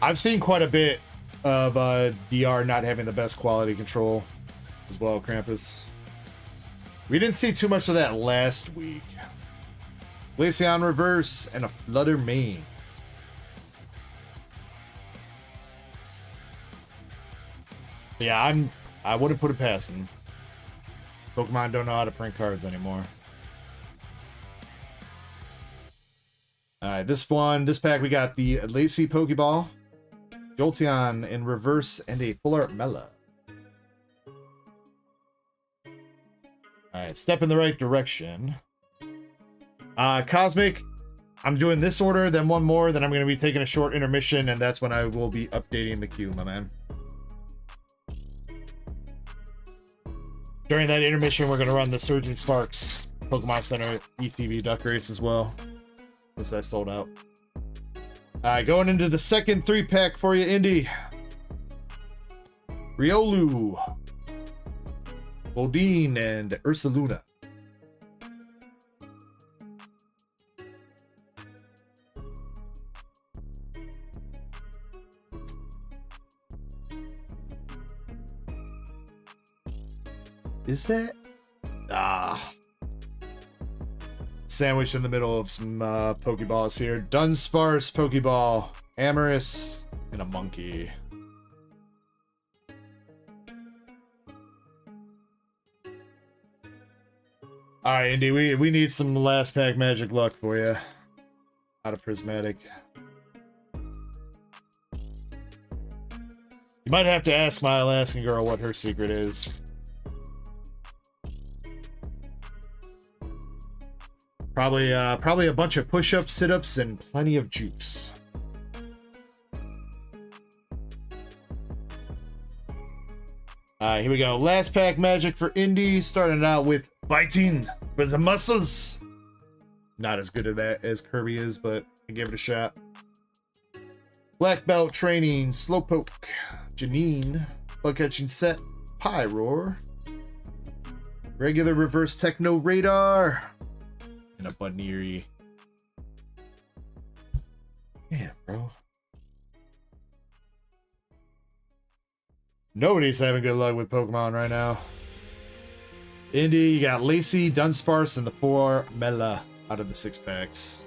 I've seen quite a bit of DR not having the best quality control as well, Krampus. We didn't see too much of that last week. Glaceon Reverse and a Flutter Mane. Yeah, I wouldn't put it past him. Pokemon don't know how to print cards anymore. Alright, this pack we got the Lacy Pokeball, Jolteon in reverse, and a Full Art Mela. Alright, step in the right direction. Cosmic, I'm doing this order, then one more, then I'm going to be taking a short intermission, and that's when I will be updating the queue, my man. During that intermission, we're going to run the Surging Sparks Pokemon Center ETB Duck Race as well. Since that sold out. Alright, going into the second 3-pack for you, Indy. Riolu, Bodine, and Ursaluna. Is that? Sandwiched in the middle of some Pokeballs here. Dunsparce, Pokeball, Amorous, and a Monkey. Alright, Indy, we need some last pack magic luck for you. Out of Prismatic. You might have to ask my Alaskan girl what her secret is. Probably a bunch of push-ups, sit-ups, and plenty of juice. Here we go. Last pack magic for Indy, starting out with Biting for the muscles. Not as good at that as Kirby is, but I give it a shot. Black Belt Training, Slowpoke, Janine, Bug Catching Set, Pyroar, regular reverse Techno Radar, and a Bunnery. Yeah, bro. Nobody's having good luck with Pokemon right now. Indy, you got Lacy, Dunsparce, and the 4 Mela out of the 6 packs.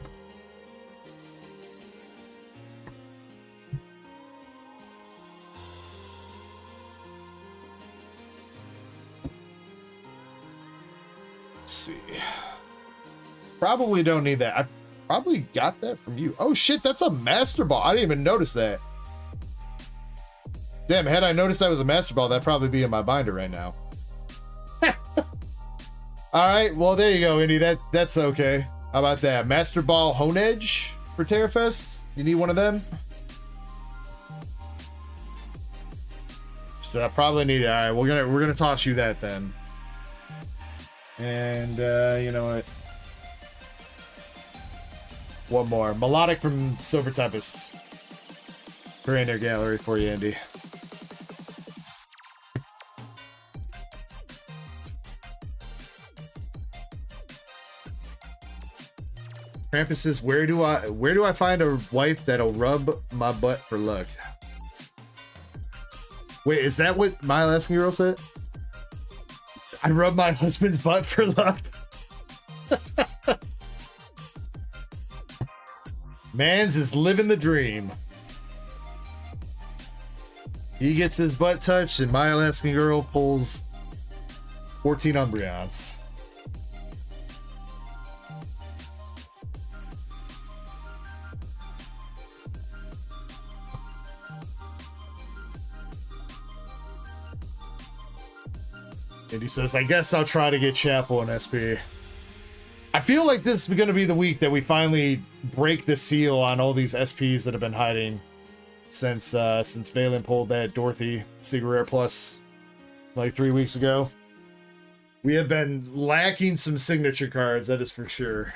Let's see. Probably don't need that. I probably got that from you. Oh shit, that's a Master Ball. I didn't even notice that. Damn, had I noticed that was a Master Ball, that'd probably be in my binder right now. Alright, well there you go, Indy. That's okay. How about that? Master Ball Honedge for Terrafest? You need one of them? So I probably need it. Alright, we're gonna toss you that then. And you know what? One more. Melodic from Silver Tempest. For in their gallery for you, Andy. Krampus says, where do I find a wife that'll rub my butt for luck? Wait, is that what my Alaskan girl said? I rub my husband's butt for luck. Mans is living the dream. He gets his butt touched, and my Alaskan girl pulls 14 Umbreons. And he says, I guess I'll try to get Chapel and SP. I feel like this is going to be the week that we finally break the seal on all these SPs that have been hiding since Valen pulled that Dorothy Secret Rare Plus like 3 weeks ago. We have been lacking some signature cards, that is for sure.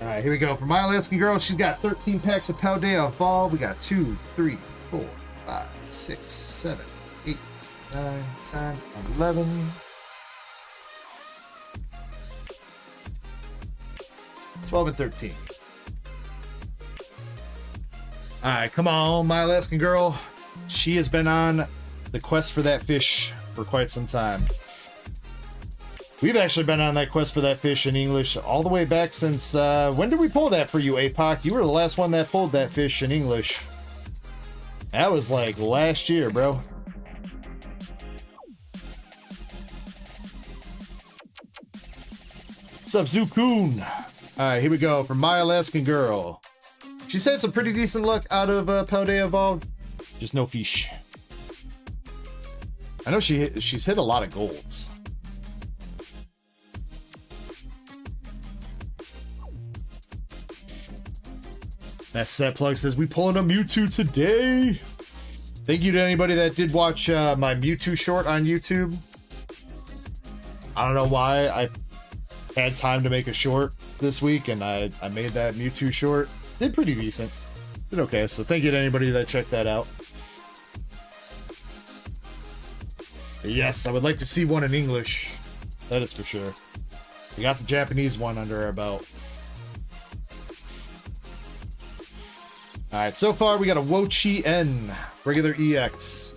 All right, here we go. For my Alaskan girl, she's got 13 packs of Paldea Evolve. We got 2, 3, 4, 5, 6, 7, 8, 9, 10, 11, 12, and 13. All right, come on, my Alaskan girl. She has been on the quest for that fish for quite some time. We've actually been on that quest for that fish in English all the way back since, when did we pull that for you, APOC? You were the last one that pulled that fish in English. That was like last year, bro. What's up, Zukun? All right, here we go for my Alaskan girl. She's had some pretty decent luck out of Paldea Evolved. Just no fish. I know she's hit a lot of golds. That set plug says we pulling a Mewtwo today. Thank you to anybody that did watch my Mewtwo short on YouTube. I don't know why I had time to make a short this week, and I made that Mewtwo short. Did pretty decent. Did okay, so thank you to anybody that checked that out. But yes, I would like to see one in English. That is for sure. We got the Japanese one under our belt. Alright, so far we got a Wo-Chi N, regular EX,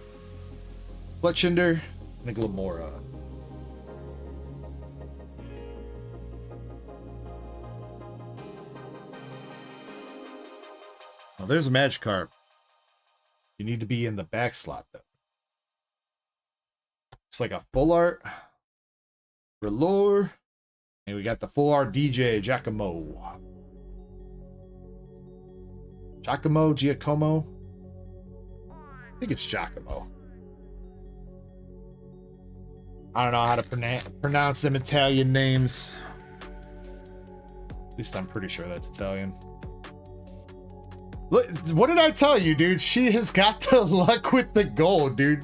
Fletchinder, and a Glamora. Oh, there's a Magikarp. You need to be in the back slot, though. It's like a full art, Relore, and we got the full art DJ, Giacomo. Giacomo? I think it's Giacomo. I don't know how to pronounce them Italian names. At least I'm pretty sure that's Italian. Look, what did I tell you, dude? She has got the luck with the gold, dude.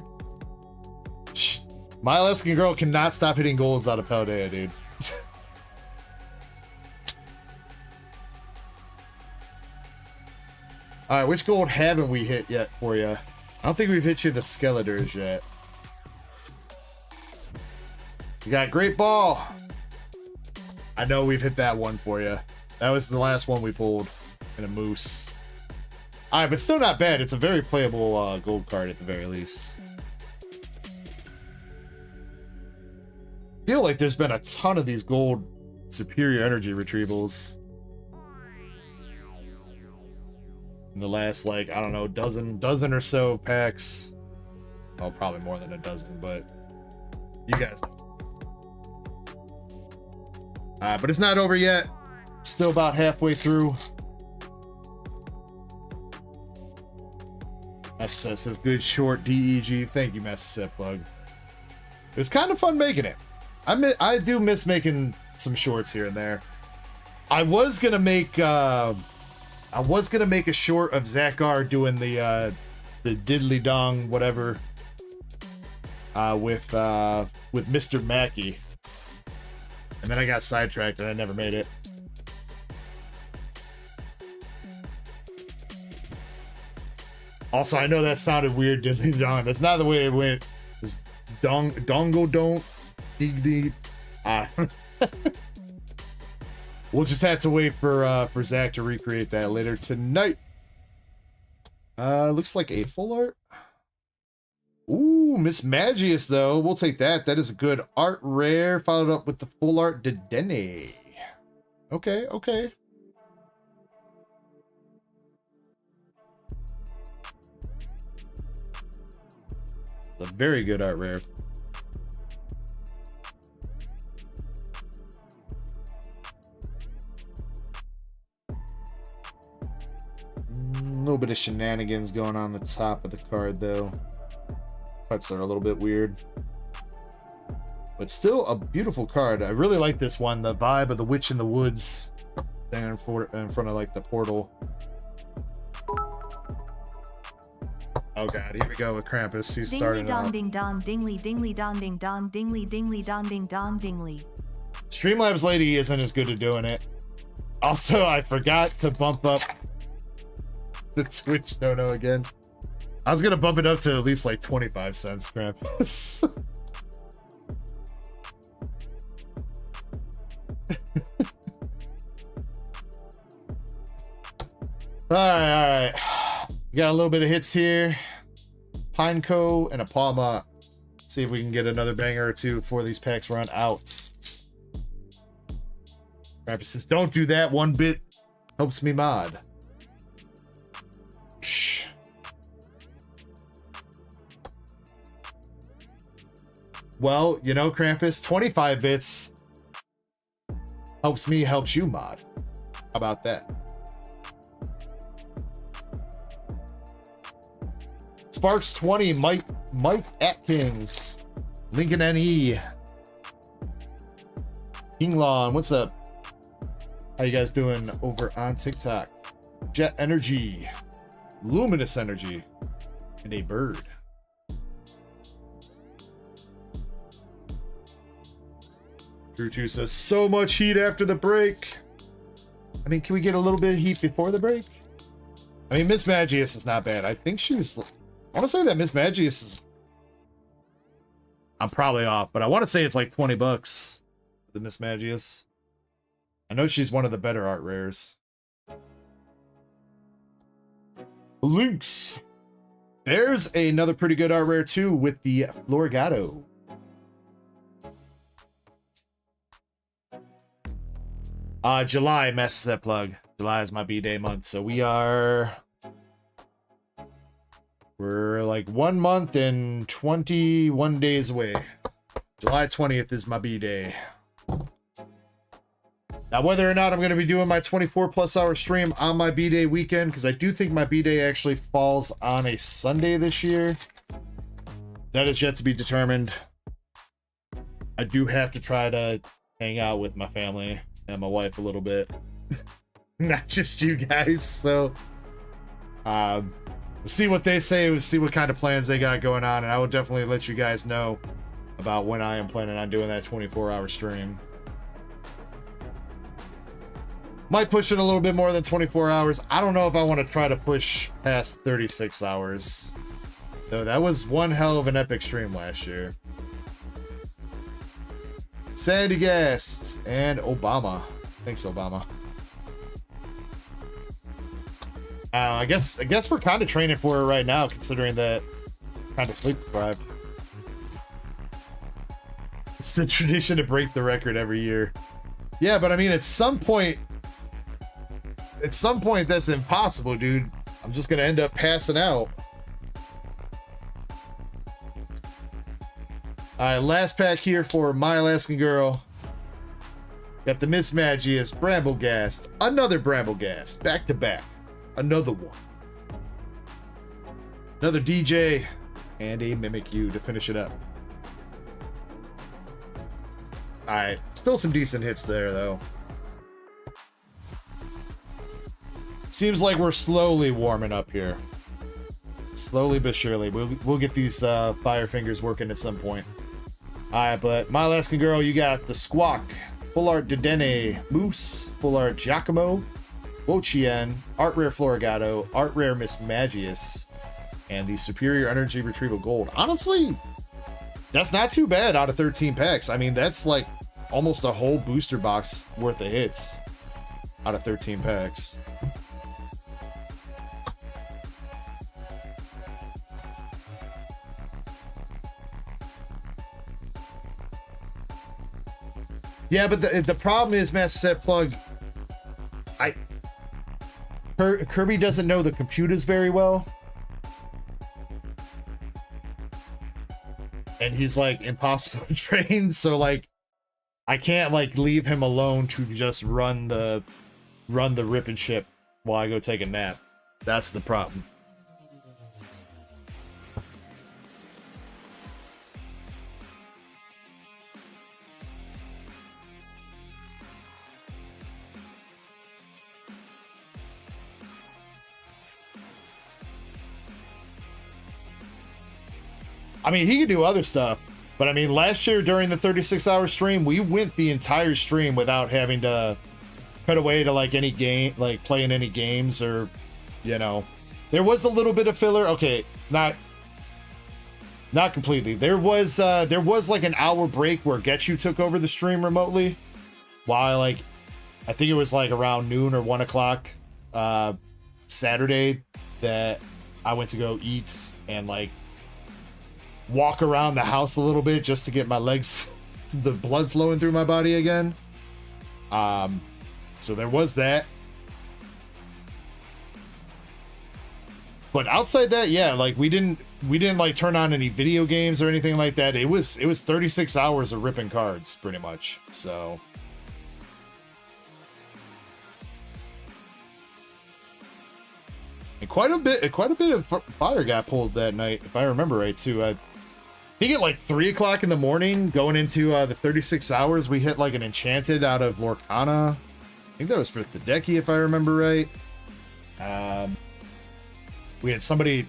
My Alaskan girl cannot stop hitting golds out of Paldea, dude. All right, which gold haven't we hit yet for you? I don't think we've hit you the Skeletors yet. You got Great Ball. I know we've hit that one for you. That was the last one we pulled in a Moose. All right, but still not bad. It's a very playable gold card at the very least. I feel like there's been a ton of these gold superior energy retrievals in the last, like, I don't know, dozen or so packs. Well, probably more than a dozen, but you guys know. But it's not over yet. Still about halfway through. Master says good short DEG. Thank you, Master Set Plug. It was kind of fun making it. I do miss making some shorts here and there. I was gonna make a short of Zakar doing the diddly dong whatever with Mr. Mackey, and then I got sidetracked and I never made it. Also, I know that sounded weird, diddly dong. That's not the way it went. It was dongo don't dig. We'll just have to wait for Zach to recreate that later tonight. Looks like a full art. Ooh, Miss Magius though. We'll take that. That is a good art rare, followed up with the full art Dedenne. Okay, okay. It's a very good art rare. bit of shenanigans going on the top of the card, though. Cuts are a little bit weird. But still a beautiful card. I really like this one. The vibe of the witch in the woods. Standing in front of, like, the portal. Oh god, here we go with Krampus. He's starting off. Ding dong dingly dingly dong ding dong dingly dingly dong ding dong dingly. Streamlabs lady isn't as good at doing it. Also, I forgot to bump up the Twitch dono again. I was gonna bump it up to at least like 25 cents, Krampus. Alright. We got a little bit of hits here. Pineco and a Palma. See if we can get another banger or two before these packs run out. Krampus says, don't do that. 1 bit helps me mod. Shh. Well, you know, Krampus, 25 bits helps me, helps you mod. How about that? Sparks 20, Mike Atkins, Lincoln NE, Kinglon, what's up? How you guys doing over on TikTok? Jet Energy, Luminous Energy, and a bird. Drew 2 says, so much heat after the break. I mean, can we get a little bit of heat before the break? I mean, Miss Magius is not bad. I think she's... I want to say that Miss Magius is... I'm probably off, but I want to say it's like 20 bucks. The Miss Magius. I know she's one of the better art rares. Lynx. There's another pretty good art rare too with the Florigato. July, Master Set Plug. July is my B-Day month, so we're like 1 month and 21 days away. July 20th is my B-Day. Now, whether or not I'm going to be doing my 24+ hour stream on my B-Day weekend, because I do think my B-Day actually falls on a Sunday this year. That is yet to be determined. I do have to try to hang out with my family and my wife a little bit. Not just you guys, so... we'll see what they say. We'll see what kind of plans they got going on, and I will definitely let you guys know about when I am planning on doing that 24-hour stream. Might push it a little bit more than 24 hours. I don't know if I want to try to push past 36 hours. Though that was one hell of an epic stream last year. Sandy Guest and Obama. Thanks, Obama. I guess we're kind of training for it right now, considering that kind of sleep deprived. It's the tradition to break the record every year. Yeah, but I mean, at some point that's impossible, dude. I'm just gonna end up passing out. All right, last pack here for My Alaskan Girl. Got the Miss Magius, Bramblegast, another Bramblegast, back to back. Another one. Another DJ, and a Mimikyu to finish it up. Alright, still some decent hits there, though. Seems like we're slowly warming up here. Slowly but surely. We'll get these fire fingers working at some point. Alright, but My Alaskan Girl, you got the Squawk, Full Art Dedenne, Moose, Full Art Giacomo, Wochien, Art Rare Florigato, Art Rare Miss Magius, and the Superior Energy Retrieval Gold. Honestly, that's not too bad out of 13 packs. I mean, that's like almost a whole booster box worth of hits out of 13 packs. Yeah, but the problem is, Master Set Plug, Kirby doesn't know the computers very well. And he's like impossible to train, so like I can't like leave him alone to just run the rip and ship while I go take a nap. That's the problem. I mean, he could do other stuff, but I mean, last year during the 36-hour stream, we went the entire stream without having to cut away to like any game, like playing any games, or, you know, there was a little bit of filler. Okay, not completely. There was like an hour break where Getchu took over the stream remotely, while like I think it was like around noon or 1 o'clock Saturday that I went to go eat and like walk around the house a little bit just to get my legs, the blood flowing through my body again. So there was that. But outside that, yeah, like we didn't like turn on any video games or anything like that. It was 36 hours of ripping cards pretty much. So and quite a bit of fire got pulled that night, if I remember right too. I think at like 3 o'clock in the morning, going into the 36 hours, we hit like an enchanted out of Lorcana. I think that was for Hideki, if I remember right. We had somebody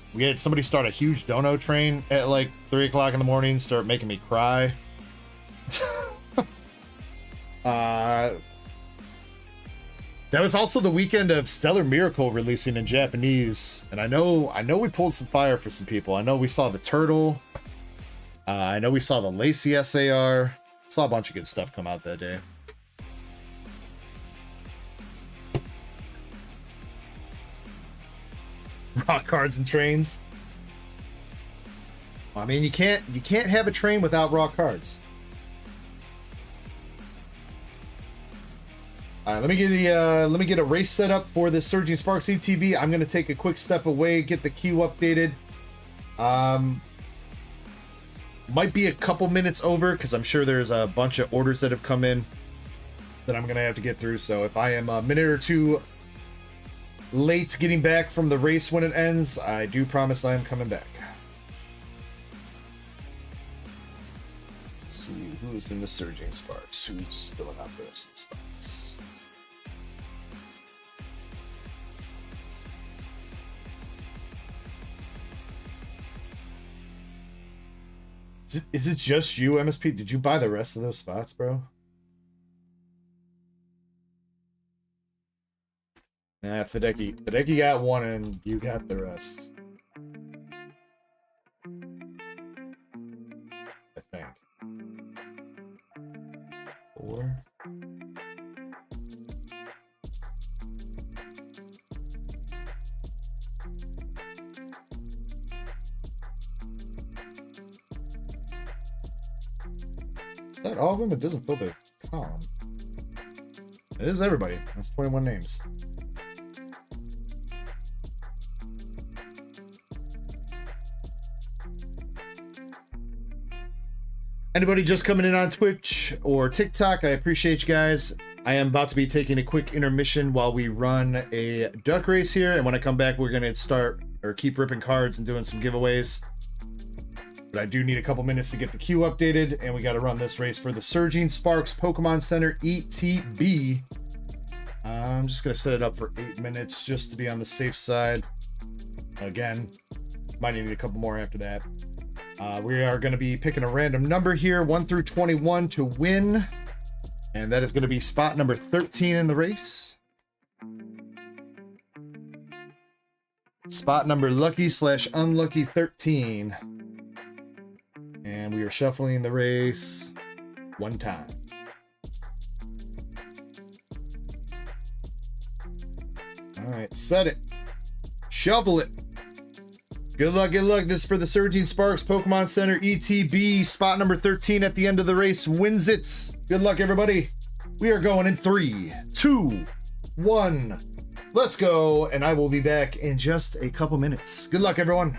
start a huge dono train at like 3 o'clock in the morning, start making me cry. That was also the weekend of Stellar Miracle releasing in Japanese, and I know we pulled some fire for some people. I know we saw the turtle. I know we saw the Lacey SAR. Saw a bunch of good stuff come out that day. Rock cards and trains. I mean, you can't have a train without raw cards. Let me get a race set up for this Surging Sparks ETB. I'm gonna take a quick step away, get the queue updated. Might be a couple minutes over because I'm sure there's a bunch of orders that have come in that I'm gonna have to get through. So if I am a minute or two late getting back from the race when it ends, I do promise I am coming back. Let's see who's in the Surging Sparks, who's filling out the rest of the spots. Is it just you, MSP? Did you buy the rest of those spots, bro? Nah, Hideki got one and you got the rest. I think. 4. Is that all of them? It doesn't fill the column. It is everybody. That's 21 names. Anybody just coming in on Twitch or TikTok, I appreciate you guys. I am about to be taking a quick intermission while we run a duck race here. And when I come back, we're going to start or keep ripping cards and doing some giveaways. But I do need a couple minutes to get the queue updated, and we got to run this race for the Surging Sparks Pokemon Center ETB. I'm just going to set it up for 8 minutes just to be on the safe side. Again, might need a couple more after that. We are going to be picking a random number here, 1 through 21 to win. And that is going to be spot number 13 in the race. Spot number lucky/unlucky 13. And we are shuffling the race one time. All right, set it. Shuffle it. Good luck, good luck. This is for the Surging Sparks Pokemon Center ETB. Spot number 13 at the end of the race wins it. Good luck, everybody. We are going in 3, 2, 1. Let's go. And I will be back in just a couple minutes. Good luck, everyone.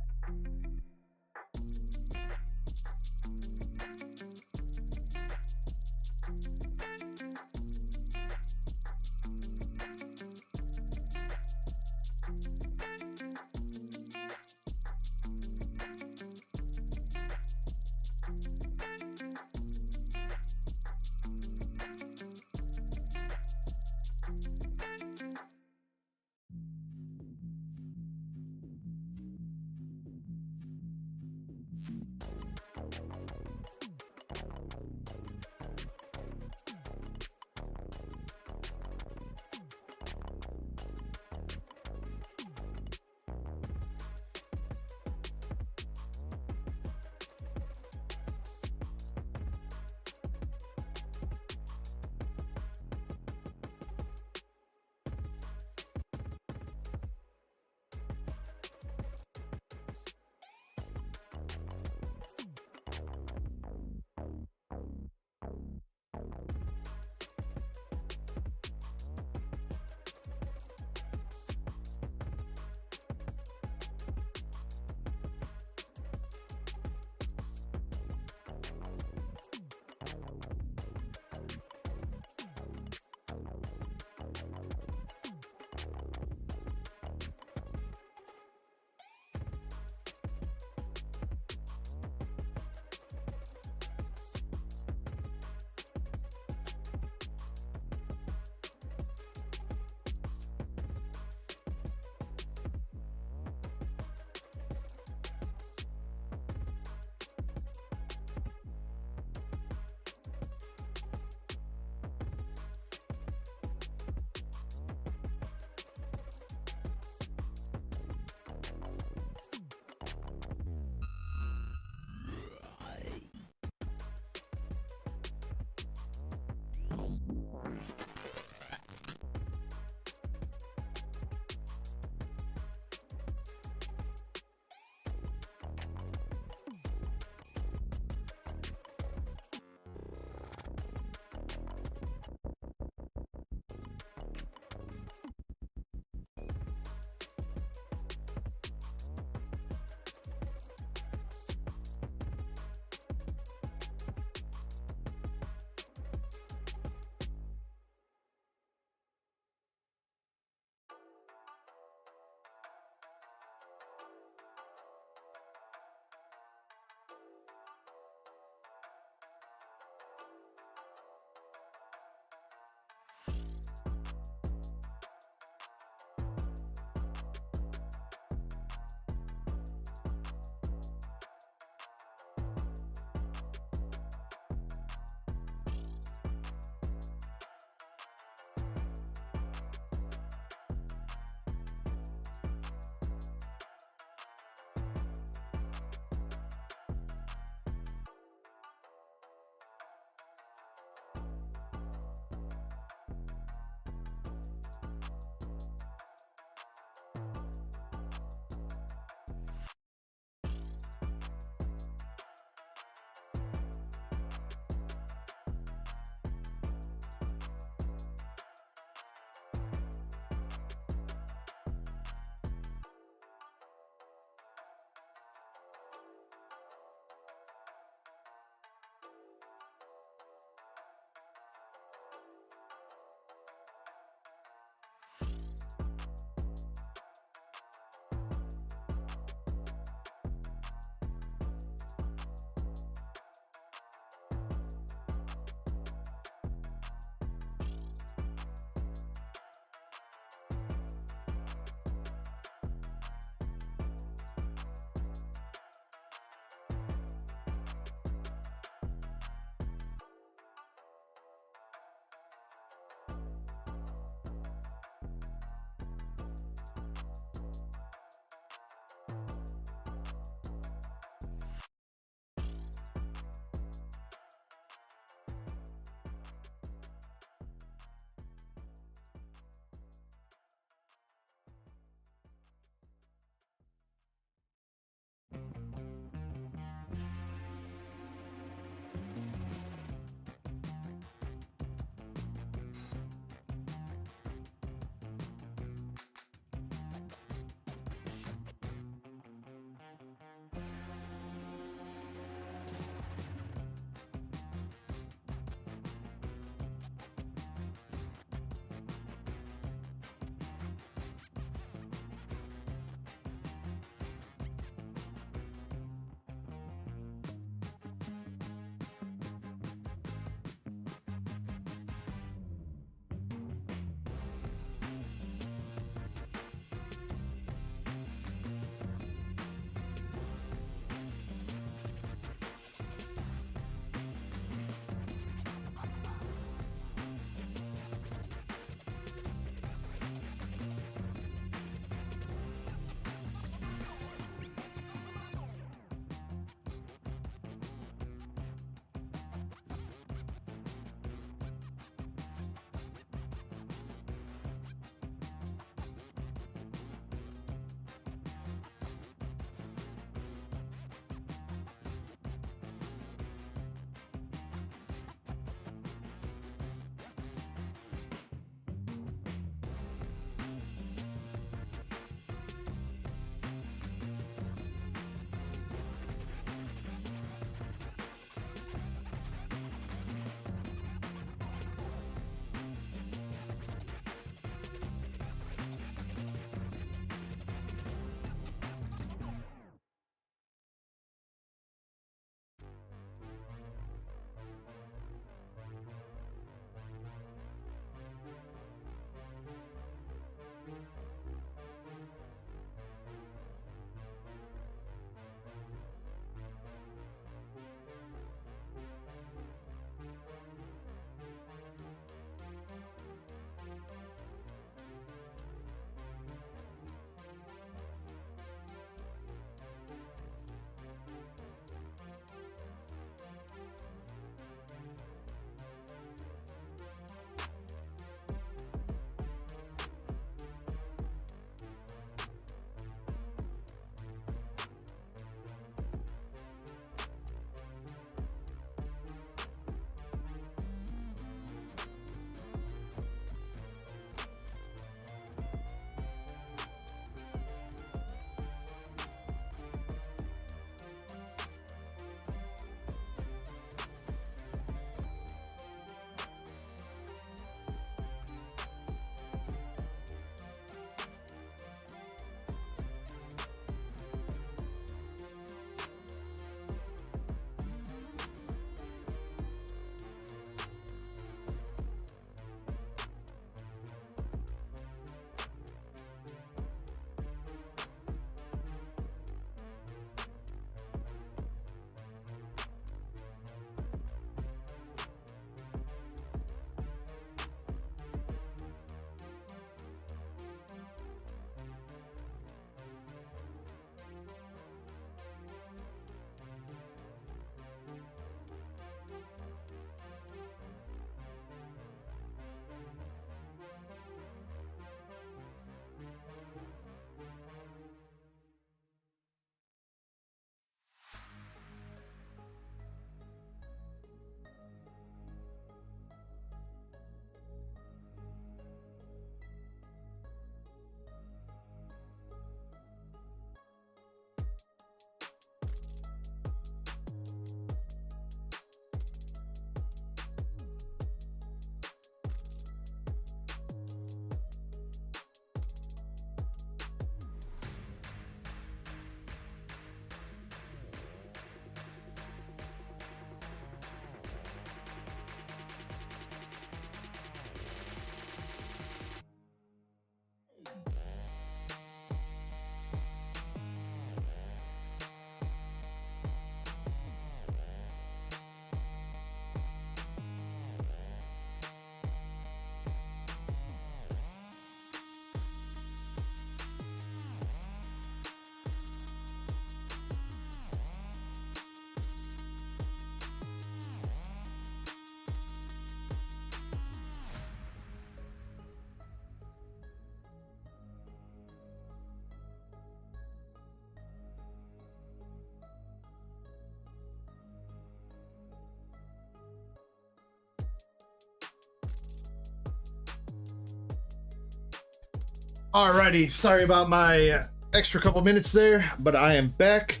Alrighty, sorry about my extra couple minutes there, but I am back.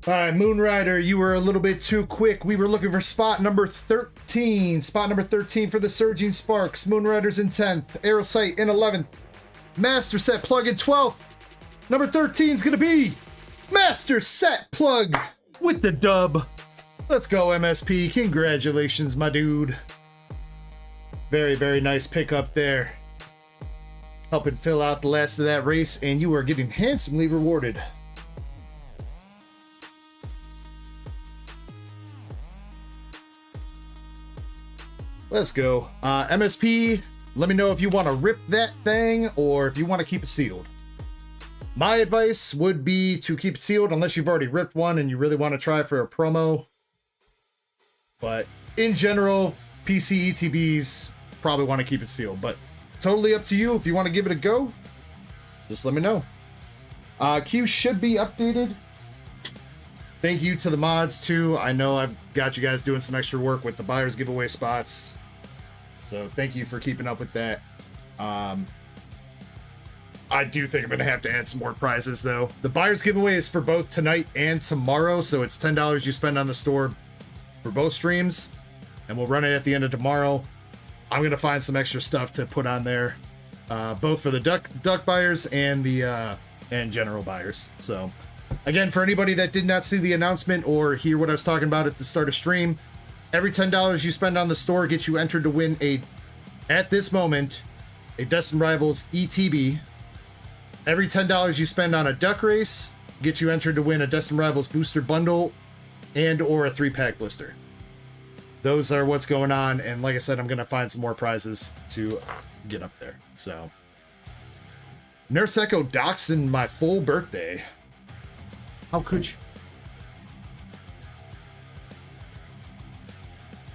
Alright, Moonrider, you were a little bit too quick. We were looking for spot number 13. Spot number 13 for the Surging Sparks. Moonrider's in 10th. Aerosite in 11th. Master Set Plug in 12th. Number 13 is going to be Master Set Plug with the dub. Let's go, MSP. Congratulations, my dude. Very, very nice pickup there. Helping fill out the last of that race, and you are getting handsomely rewarded. Let's go. MSP, let me know if you want to rip that thing or if you want to keep it sealed. My advice would be to keep it sealed unless you've already ripped one and you really want to try for a promo. But in general, PC ETBs probably want to keep it sealed, but totally up to you. If you want to give it a go, just let me know. Queue should be updated. Thank you to the mods too. I know I've got you guys doing some extra work with the buyers giveaway spots, so thank you for keeping up with that. I do think I'm gonna have to add some more prizes though. The buyers giveaway is for both tonight and tomorrow, so it's $10 you spend on the store for both streams, and we'll run it at the end of tomorrow. I'm gonna find some extra stuff to put on there, both for the duck buyers and the and general buyers. So again, for anybody that did not see the announcement or hear what I was talking about at the start of stream, every $10 you spend on the store gets you entered to win at this moment, a Destined Rivals ETB. Every $10 you spend on a duck race gets you entered to win a Destined Rivals booster bundle and or a 3-pack blister. Those are what's going on, and like I said, I'm gonna find some more prizes to get up there. So, Nurse Ecko doxing my full birthday. How could you?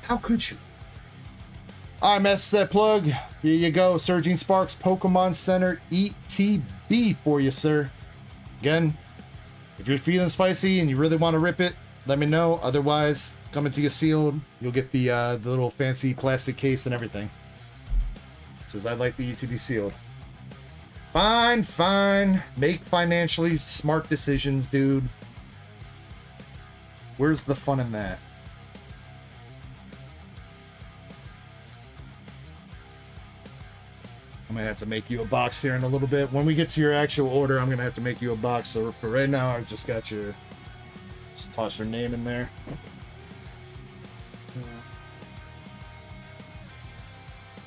How could you? Alright, Master Set Plug. Here you go. Surging Sparks Pokemon Center ETB for you, sir. Again, if you're feeling spicy and you really want to rip it, let me know. Otherwise, coming to you sealed. You'll get the little fancy plastic case and everything. Says I like the ETB sealed. Fine, fine. Make financially smart decisions, dude. Where's the fun in that? I'm gonna have to make you a box here in a little bit. When we get to your actual order, I'm gonna have to make you a box. So for right now, I just got your... Just toss your name in there.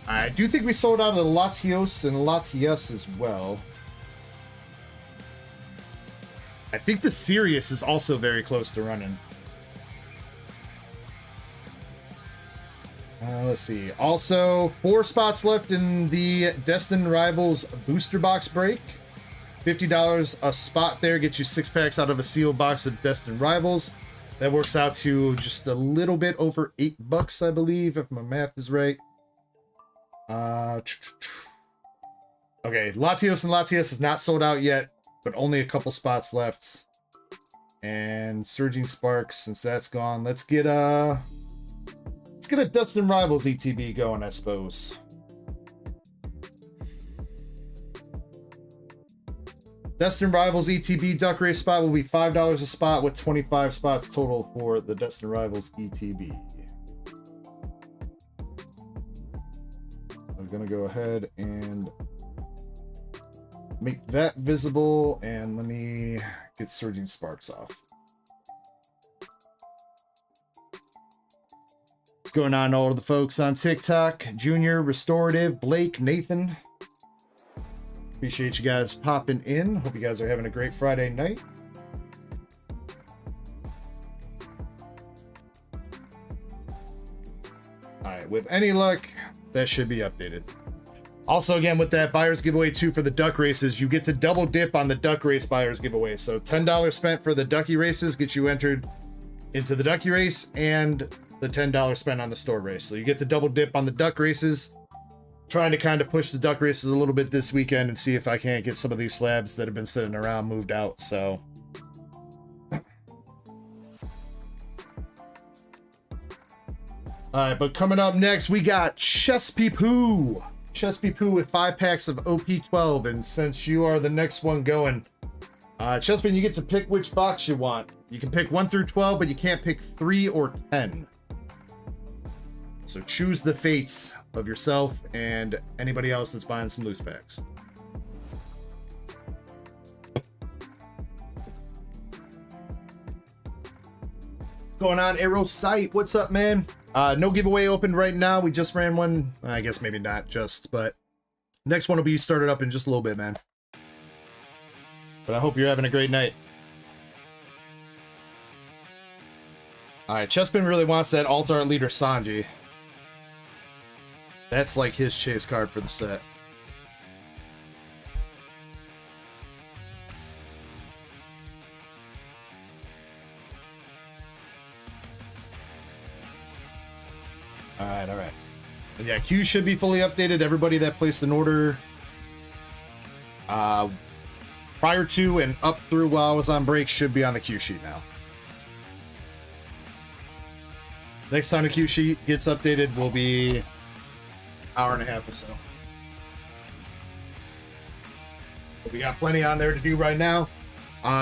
I do think we sold out of the Latios and Latias as well. I think the Sirius is also very close to running. Let's see. Also, 4 spots left in the Destined Rivals booster box break. $50 a spot there gets you 6 packs out of a sealed box of Destined Rivals. That works out to just a little bit over $8, I believe, if my math is right. Okay, Latios and Latias is not sold out yet, but only a couple spots left. And Surging Sparks, since that's gone, let's get a Destined Rivals ETB going, I suppose. Destined Rivals ETB duck race spot will be $5 a spot with 25 spots total for the Destined Rivals ETB. I'm gonna go ahead and make that visible, and let me get Surging Sparks off. What's going on, all of the folks on TikTok? Junior, Restorative, Blake, Nathan. Appreciate you guys popping in. Hope you guys are having a great Friday night. Alright, with any luck, that should be updated. Also, again, with that buyer's giveaway too for the duck races, you get to double dip on the duck race buyer's giveaway. So $10 spent for the ducky races gets you entered into the ducky race, and the $10 spent on the store race. So you get to double dip on the duck races. Trying to kind of push the duck races a little bit this weekend and see if I can't get some of these slabs that have been sitting around moved out. So all right, but coming up next, we got Chess Peep Who. Chespy Poo with 5 packs of OP12, and since you are the next one going, Chespin, you get to pick which box you want. You can pick 1 through 12, but you can't pick 3 or 10. So choose the fates of yourself and anybody else that's buying some loose packs. What's going on, Arrow Sight? What's up, man? No giveaway open right now. We just ran one. I guess maybe not just, but next one will be started up in just a little bit, man. But I hope you're having a great night. Alright, Chespin really wants that alt-art leader Sanji. That's like his chase card for the set. Alright. And yeah, Q should be fully updated. Everybody that placed an order prior to and up through while I was on break should be on the Q sheet now. Next time the Q sheet gets updated will be an hour and a half or so. But we got plenty on there to do right now.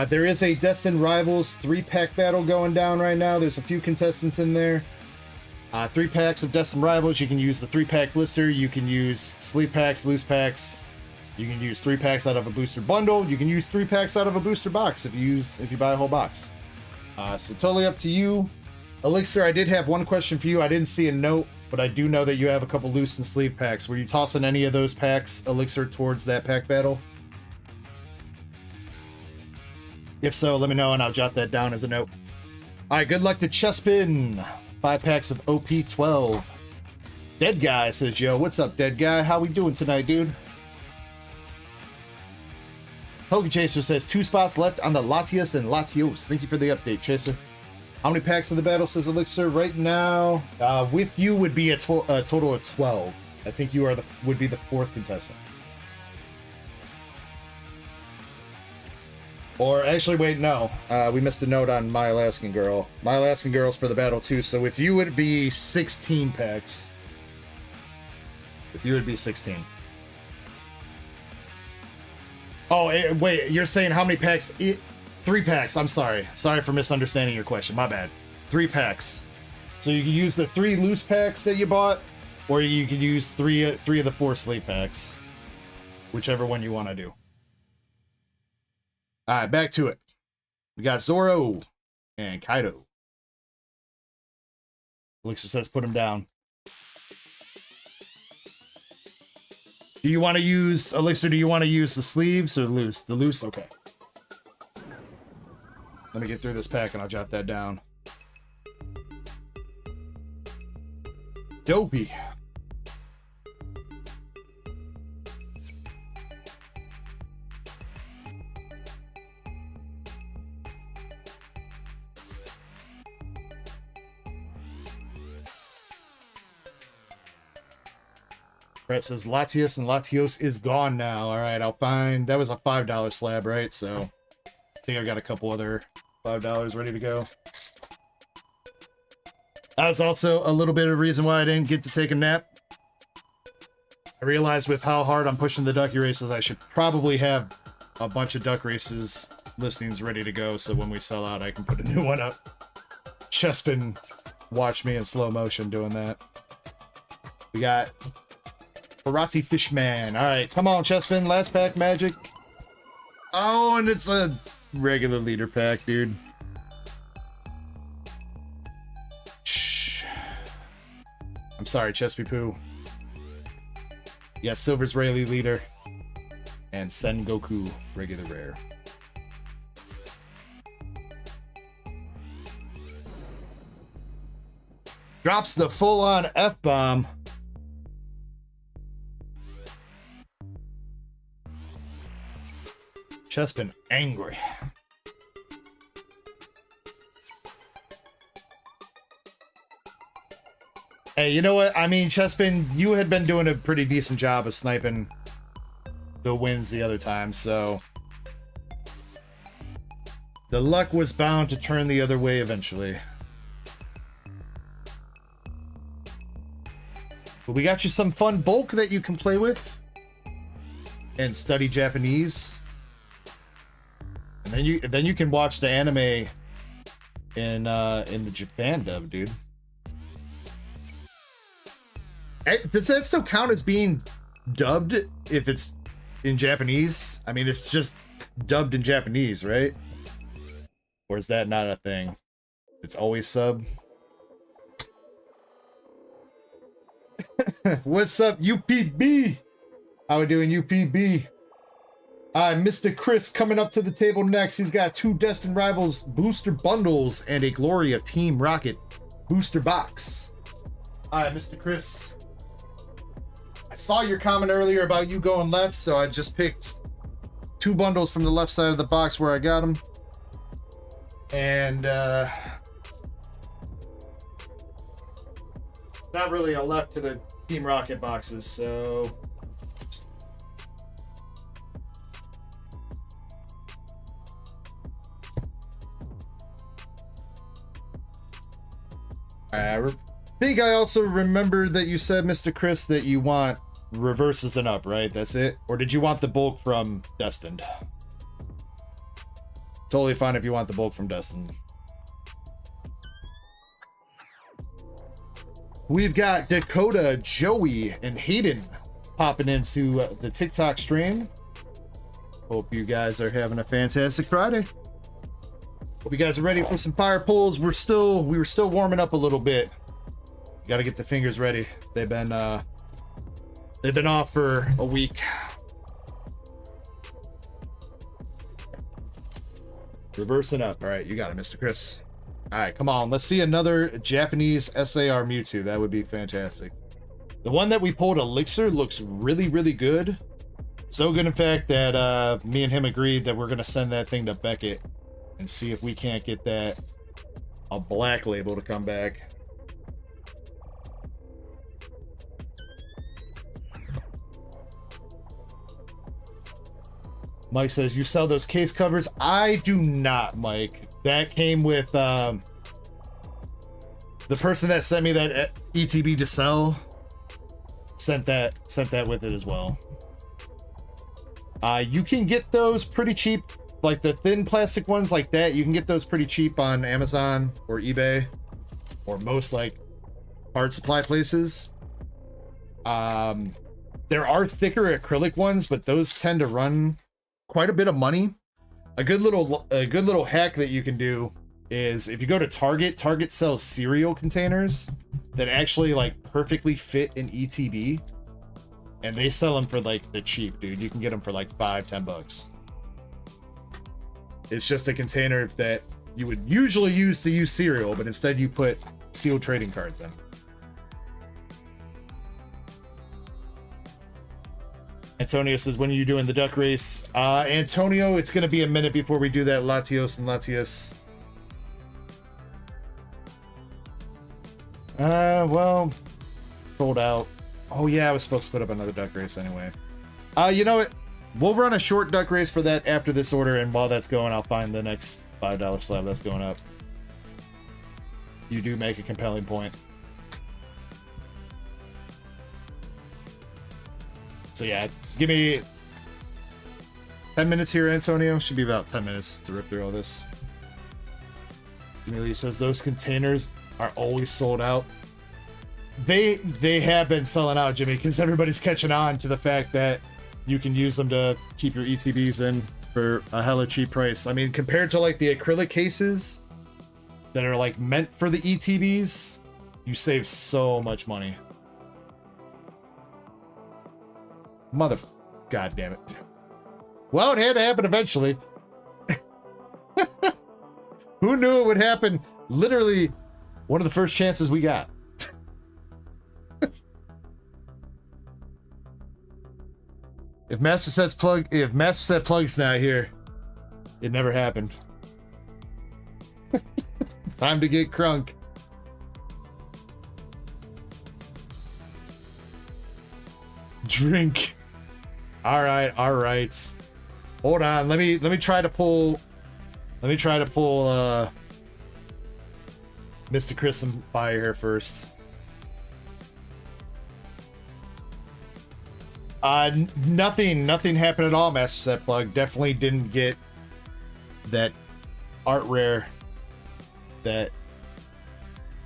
There is a Destined Rivals 3-pack battle going down right now. There's a few contestants in there. 3 packs of Destined Rivals. You can use the 3-pack blister. You can use sleeve packs, loose packs. You can use 3 packs out of a booster bundle. You can use 3 packs out of a booster box if you buy a whole box. So totally up to you. Elixir, I did have one question for you. I didn't see a note, but I do know that you have a couple loose and sleeve packs. Were you tossing any of those packs, Elixir, towards that pack battle? If so, let me know and I'll jot that down as a note. All right, good luck to Chespin. 5 packs of OP12. Dead Guy says, yo, what's up, Dead Guy? How we doing tonight, dude? Poke Chaser says 2 spots left on the Latios and Latios. Thank you for the update, Chaser. How many packs of the battle, says Elixir? Right now, with you would be a total of 12. I think you would be the 4th contestant. Or actually, wait, no. We missed a note on My Alaskan Girl. My Alaskan Girl's for the battle too, so with you would be 16 packs. With you would be 16. Oh, wait, you're saying how many packs? 3 packs, I'm sorry. Sorry for misunderstanding your question, my bad. 3 packs. So you can use the 3 loose packs that you bought, or you can use 3 of the 4 sleeve packs. Whichever one you want to do. Alright, back to it. We got Zoro and Kaido. Elixir says put him down. Do you want to use, Elixir, do you want to use the sleeves or the loose? The loose? Okay. Let me get through this pack and I'll jot that down. Dopey. Brett says Latios and Latios is gone now. All right, I'll find. That was a $5 slab, right? So I think I got a couple other $5 ready to go. That was also a little bit of the reason why I didn't get to take a nap. I realized with how hard I'm pushing the ducky races, I should probably have a bunch of duck races listings ready to go, so when we sell out, I can put a new one up. Chespin watch me in slow motion doing that. We got Karate Fishman. All right, come on, Chespin. Last pack, magic. Oh, and it's a regular leader pack, dude. Shh. I'm sorry, Chespy Poo. You got Silver's Rayleigh leader and Sengoku regular rare. Drops the full-on F-bomb. Chespin angry. Hey, you know what? I mean, Chespin, you had been doing a pretty decent job of sniping the wins the other time, so the luck was bound to turn the other way eventually. But we got you some fun bulk that you can play with and study Japanese. And then you can watch the anime in the Japan dub, dude. Does that still count as being dubbed if it's in Japanese? I mean, it's just dubbed in Japanese, right? Or is that not a thing? It's always sub. What's up, UPB? How we doing, UPB? Mr. Chris coming up to the table next. He's got 2 Destined Rivals booster bundles and a Glory of Team Rocket booster box. Mr. Chris. I saw your comment earlier about you going left, so I just picked 2 bundles from the left side of the box where I got them. And, not really a left to the Team Rocket boxes, so... I think I also remembered that you said, Mr. Chris, that you want reverses and up, right? That's it? Or did you want the bulk from Destined? Totally fine if you want the bulk from Destined. We've got Dakota, Joey, and Hayden popping into the TikTok stream. Hope you guys are having a fantastic Friday. Hope you guys are ready for some fire pulls. We were still warming up a little bit. Got to get the fingers ready. They've been off for a week. Reversing up. All right, you got it, Mr. Chris. All right, come on. Let's see another Japanese SAR Mewtwo. That would be fantastic. The one that we pulled, Elixir, looks really, really good. So good, in fact, that me and him agreed that we're going to send that thing to Beckett and see if we can't get that a black label to come back. Mike says, you sell those case covers? I do not, Mike. That came with the person that sent me that ETB to sell. Sent that with it as well. You can get those pretty cheap, like the thin plastic ones like that. You can get those pretty cheap on Amazon or eBay or most like art supply places. There are thicker acrylic ones, but those tend to run quite a bit of money. A good little hack that you can do is if you go to Target sells cereal containers that actually like perfectly fit an ETB, and they sell them for like the cheap, dude. You can get them for like $5-10. It's just a container that you would usually use to use cereal, but instead you put sealed trading cards in. Antonio says, when are you doing the duck race? Antonio, it's going to be a minute before we do that. Latios and Latias. Well, sold out. Oh yeah, I was supposed to put up another duck race anyway. You know what? We'll run a short duck race for that after this order, and while that's going, I'll find the next $5 slab that's going up. You do make a compelling point. So yeah, give me 10 minutes here, Antonio. Should be about 10 minutes to rip through all this. Amelia says those containers are always sold out. They have been selling out, Jimmy, because everybody's catching on to the fact that you can use them to keep your ETBs in for a hella cheap price. I mean, compared to like the acrylic cases that are like meant for the ETBs, you save so much money. God damn it. Well, it had to happen eventually. Who knew it would happen? Literally one of the first chances we got. If Master Set Plug's not here, it never happened. Time to get crunk. Drink. All right. Hold on. Let me try to pull Mr. Chris some fire here first. Nothing happened at all, Master Set Plug. Definitely didn't get that art rare that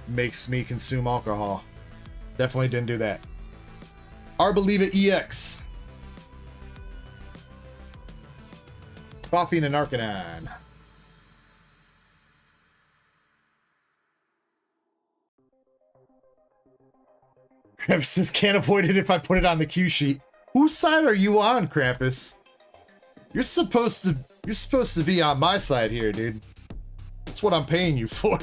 makes me consume alcohol. Definitely didn't do that. Arbelieve EX. Coffee and an Arcanine. Krampus says, can't avoid it if I put it on the cue sheet. Whose side are you on, Krampus? You're supposed to be on my side here, dude. That's what I'm paying you for.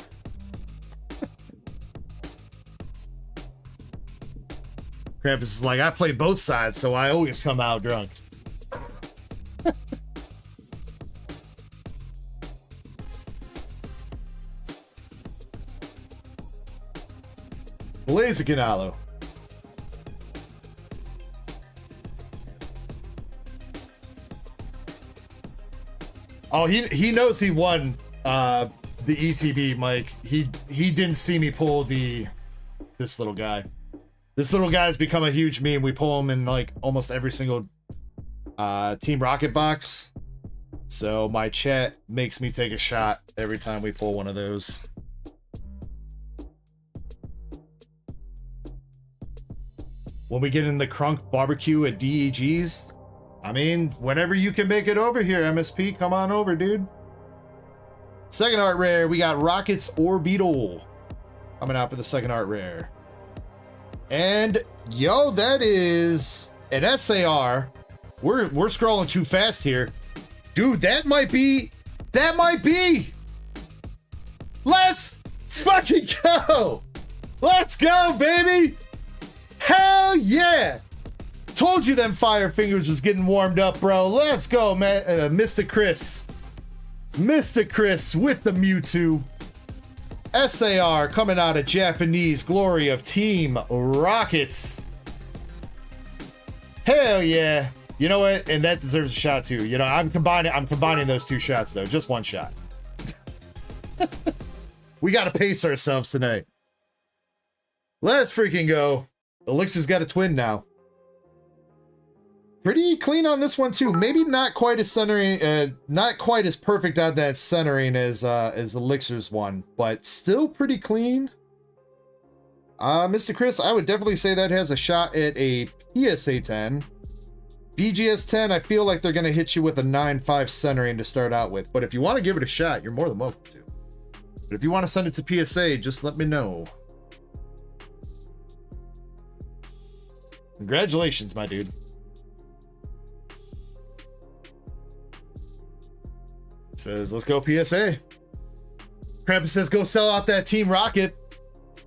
Krampus is like, I play both sides, so I always come out drunk. Blaziken Hollow. Oh, he knows he won the ETB, Mike. He didn't see me pull this little guy. This little guy's become a huge meme. We pull him in like almost every single Team Rocket box. So my chat makes me take a shot every time we pull one of those. When we get in the Crunk barbecue at DEG's, I mean, whenever you can make it over here, MSP, come on over, dude. Second art rare, we got Rockets Orbital coming out for the second art rare. And yo, that is an SAR. We're scrolling too fast here. Dude, that might be. Let's fucking go. Let's go, baby. Hell yeah. Told you them fire fingers was getting warmed up, bro. Let's go, man. Mr. Chris. Mr. Chris with the Mewtwo. SAR coming out of Japanese glory of Team Rockets. Hell yeah. You know what? And that deserves a shot too. You know, I'm combining those two shots though. Just one shot. We gotta pace ourselves tonight. Let's freaking go. Elixir's got a twin now. Pretty clean on this one too. Maybe not quite as centering, not quite as perfect on that centering as Elixir's one, but still pretty clean. Mr. Chris, I would definitely say that has a shot at a PSA 10. BGS 10, I feel like they're gonna hit you with a 9.5 centering to start out with. But if you want to give it a shot, you're more than welcome to. But if you want to send it to PSA, just let me know. Congratulations, my dude. Says, let's go PSA. Krampus says, go sell out that Team Rocket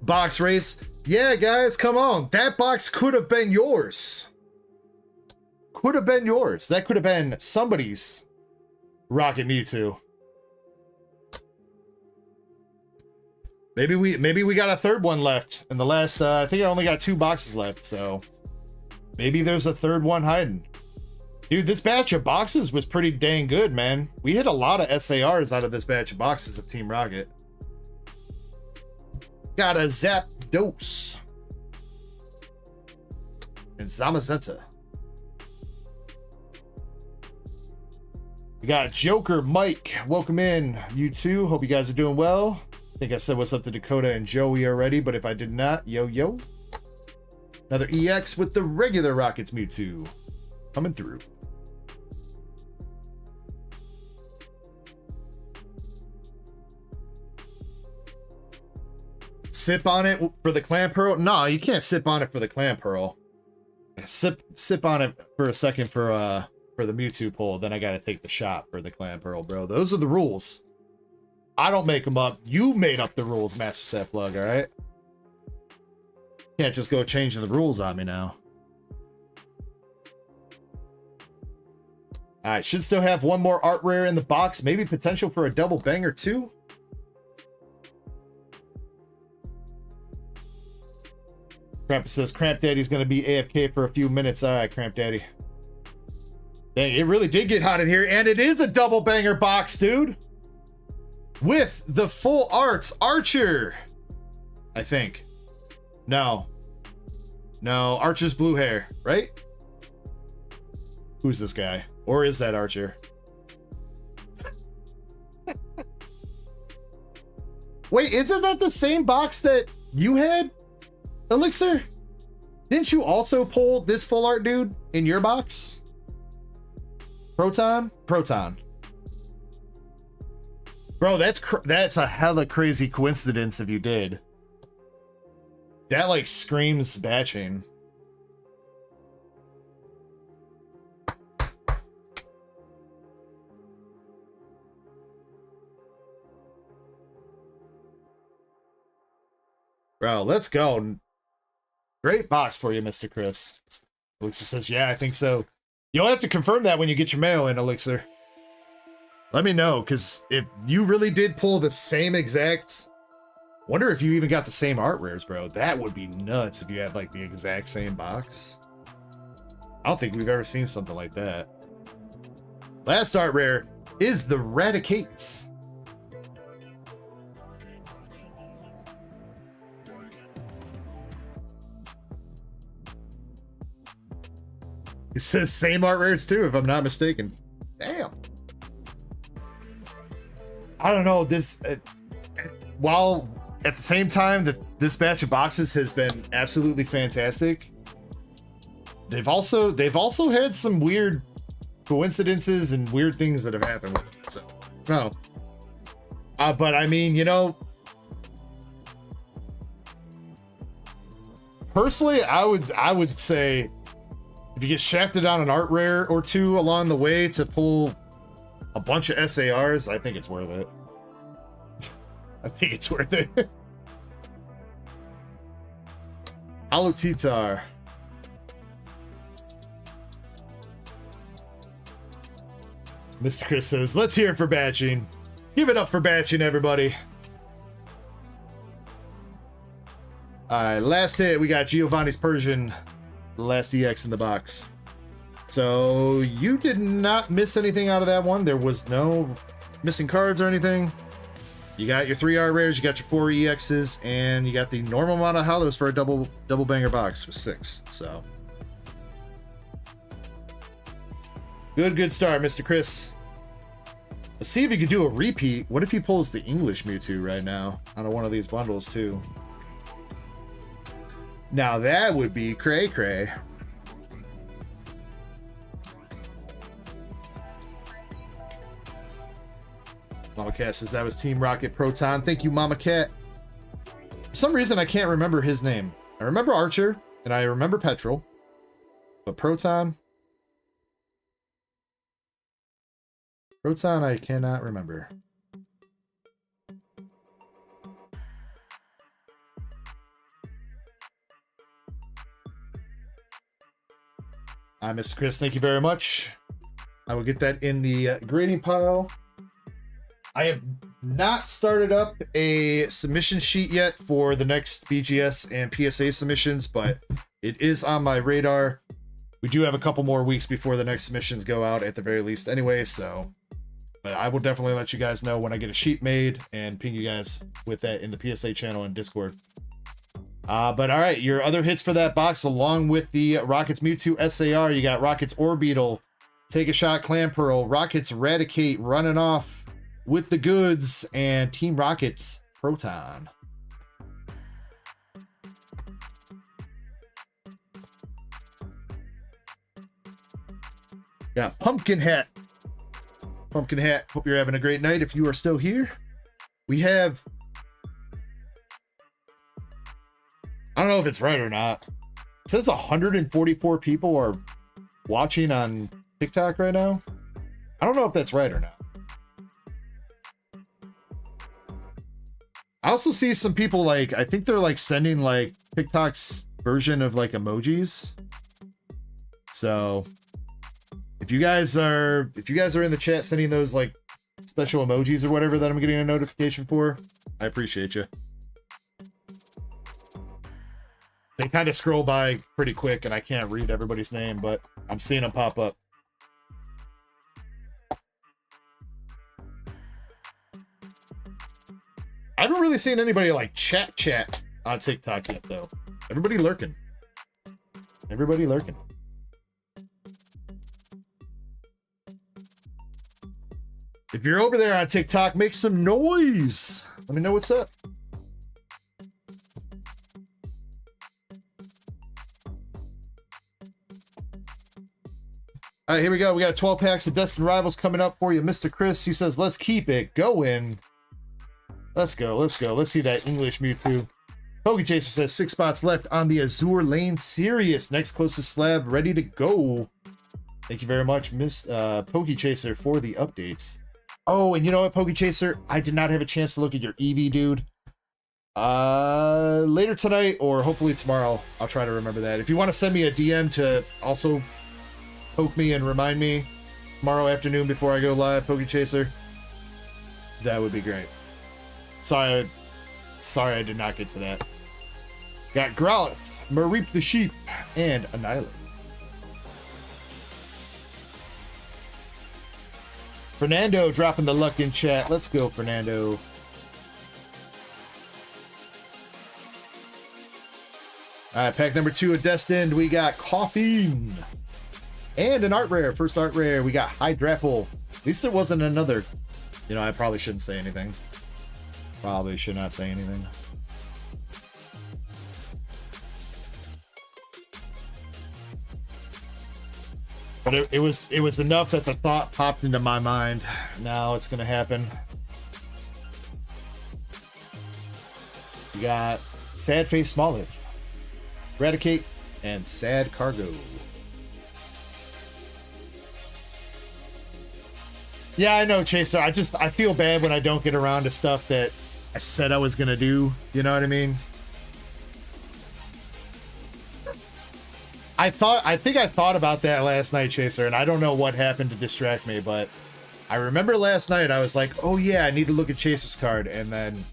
box race. Yeah, guys, come on. That box could have been yours. Could have been yours. That could have been somebody's Rocket Mewtwo. Maybe we got a third one left. In the last, I think I only got 2 boxes left, so maybe there's a third one hiding. Dude, this batch of boxes was pretty dang good, man. We hit a lot of SARs out of this batch of boxes of Team Rocket. Got a Zapdos. And Zamazenta. We got Joker Mike. Welcome in, you two. Hope you guys are doing well. I think I said what's up to Dakota and Joey already, but if I did not, yo. Another EX with the regular Rockets Mewtwo. Coming through. Sip on it for the Clan Pearl? No, you can't sip on it for the Clan Pearl. Sip on it for a second for the Mewtwo pull, then I gotta take the shot for the Clan Pearl, bro. Those are the rules. I don't make them up. You made up the rules, Master Set Plug, all right? Can't just go changing the rules on me now. All right, should still have one more art rare in the box. Maybe potential for a double banger too. Krampus says Cramp Daddy's going to be AFK for a few minutes. All right, Cramp Daddy. Dang, it really did get hot in here. And it is a double banger box, dude. With the full arts Archer. I think. No. No, Archer's blue hair, right? Who's this guy? Or is that Archer? Wait, isn't that the same box that you had, Elixir? Didn't you also pull this full art dude in your box? Proton? Proton. Bro, that's a hella crazy coincidence if you did. That like screams batching. Bro, let's go. Great box for you, Mr. Chris. Elixir says, yeah, I think so. You'll have to confirm that when you get your mail in, Elixir. Let me know, because if you really did pull the same exact... Wonder if you even got the same art rares, bro. That would be nuts if you had, like, the exact same box. I don't think we've ever seen something like that. Last art rare is the Radicates. It says same art rares too, if I'm not mistaken. Damn. I don't know, this while at the same time that this batch of boxes has been absolutely fantastic, they've also had some weird coincidences and weird things that have happened with it. So no. But I mean, you know, personally, I would say if you get shafted on an art rare or two along the way to pull a bunch of SARs, I think it's worth it. I think it's worth it. Hollow Titar. Mr. Chris says, let's hear it for batching. Give it up for batching, everybody. Alright, last hit, we got Giovanni's Persian. Last EX in the box. So you did not miss anything out of that one. There was no missing cards or anything. You got your 3 art rares, you got your 4 EXs, and you got the normal amount of hollows for a double banger box with 6. So good start, Mr. Chris. Let's see if you can do a repeat. What if he pulls the English Mewtwo right now out of one of these bundles too? Now that would be cray-cray. Mama Cat says that was Team Rocket Proton. Thank you, Mama Cat. For some reason, I can't remember his name. I remember Archer, and I remember Petrol. But Proton... Proton, I cannot remember. Mr. Chris, thank you very much. I will get that in the grading pile. I have not started up a submission sheet yet for the next BGS and PSA submissions, but it is on my radar. We do have a couple more weeks before the next submissions go out at the very least anyway, so... But I will definitely let you guys know when I get a sheet made and ping you guys with that in the PSA channel and Discord. But all right, your other hits for that box, along with the Rockets Mewtwo SAR, you got Rockets Orbeetle, Take a Shot Clamperl, Rockets Eradicate running off with the goods, and Team Rockets Proton. Got Pumpkin Hat. Pumpkin Hat, hope you're having a great night if you are still here. We have... I don't know if it's right or not. It says 144 people are watching on TikTok right now. I don't know if that's right or not. I also see some people like, I think they're like sending like TikTok's version of like emojis. So if you guys are in the chat sending those like special emojis or whatever that I'm getting a notification for, I appreciate you. They kind of scroll by pretty quick and I can't read everybody's name, but I'm seeing them pop up. I haven't really seen anybody like chat on TikTok yet though. Everybody lurking. Everybody lurking. If you're over there on TikTok, make some noise. Let me know what's up. All right, here we go. We got 12 packs of Destined Rivals coming up for you. Mr. Chris, he says, let's keep it going. Let's go. Let's go. Let's see that English Mewtwo. Pokechaser says 6 spots left on the Azure Lane Sirius. Next closest slab ready to go. Thank you very much, Miss Pokechaser, for the updates. Oh, and you know what, Pokechaser? I did not have a chance to look at your EV, dude. Later tonight or hopefully tomorrow, I'll try to remember that. If you want to send me a DM to also poke me and remind me tomorrow afternoon before I go live, Pokechaser, that would be great. Sorry I did not get to that. Got Growlithe, Mareep the Sheep, and Annihilate. Fernando dropping the luck in chat. Let's go, Fernando. All right, pack number 2 of Destined. We got Coughing. And an art rare. First art rare. We got Hydrapple. At least it wasn't another. You know, I probably shouldn't say anything. Probably should not say anything. But it was enough that the thought popped into my mind. Now it's gonna happen. We got Sad Face Smoliv, Eradicate, and Sad Cargo. Yeah, I know, Chaser. I feel bad when I don't get around to stuff that I said I was gonna do. You know what I mean? I think I thought about that last night, Chaser, and I don't know what happened to distract me, but I remember last night I was like, oh yeah, I need to look at Chaser's card, and then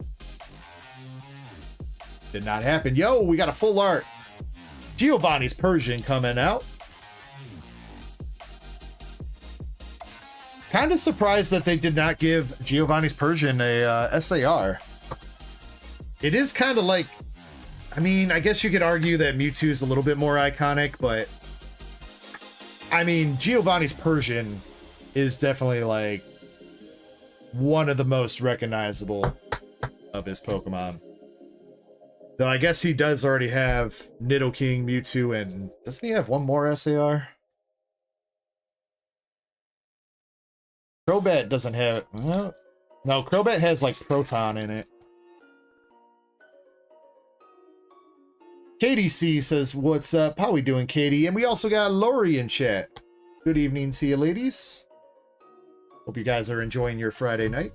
did not happen. Yo, we got a full art. Giovanni's Persian coming out. Kind of surprised that they did not give Giovanni's Persian a SAR. It is kind of like, I mean, I guess you could argue that Mewtwo is a little bit more iconic, but I mean, Giovanni's Persian is definitely like one of the most recognizable of his Pokemon. Though I guess he does already have Nidoking, Mewtwo, and doesn't he have one more SAR? Crobat doesn't have, no, Crobat has like Proton in it. KDC says, what's up? How we doing, Katie? And we also got Lori in chat. Good evening to you, ladies. Hope you guys are enjoying your Friday night.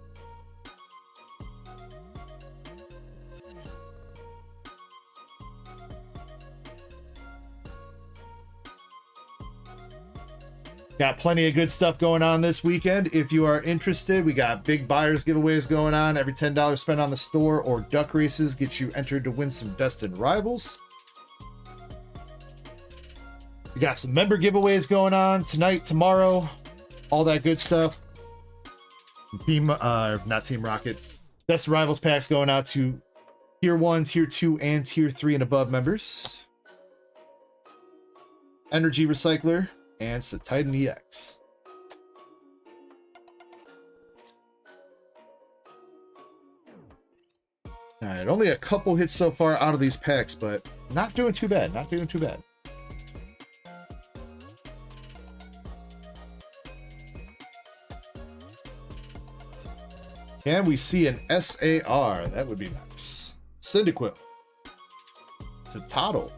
Got plenty of good stuff going on this weekend. If you are interested, we got big buyers giveaways going on. Every $10 spent on the store or duck races gets you entered to win some Destined Rivals. We got some member giveaways going on tonight, tomorrow, all that good stuff. Team, not Team Rocket. Destined Rivals packs going out to Tier 1, Tier 2, and Tier 3 and above members. Energy Recycler and Titan EX. All right, only a couple hits so far out of these packs, but not doing too bad. Not doing too bad. Can we see an SAR? That would be nice. Cyndaquil. It's a Tottle.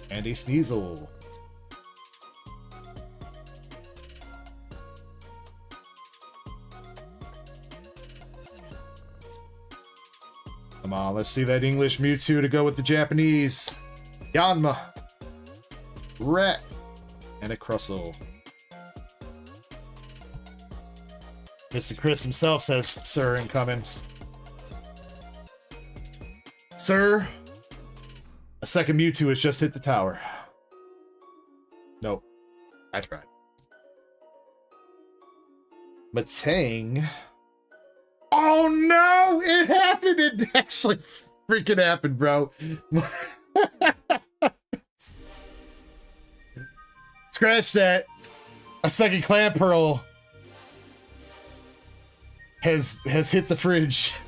And a Sneasel. Come on, let's see that English Mewtwo to go with the Japanese. Yanma. Rat. And a Crustle. Mr. Chris himself says, sir, incoming. Sir, a second Mewtwo has just hit the tower. Nope. I tried. Matang. Oh no! It happened! It actually freaking happened, bro. Scratch that. A second Clan Pearl. has hit the fridge.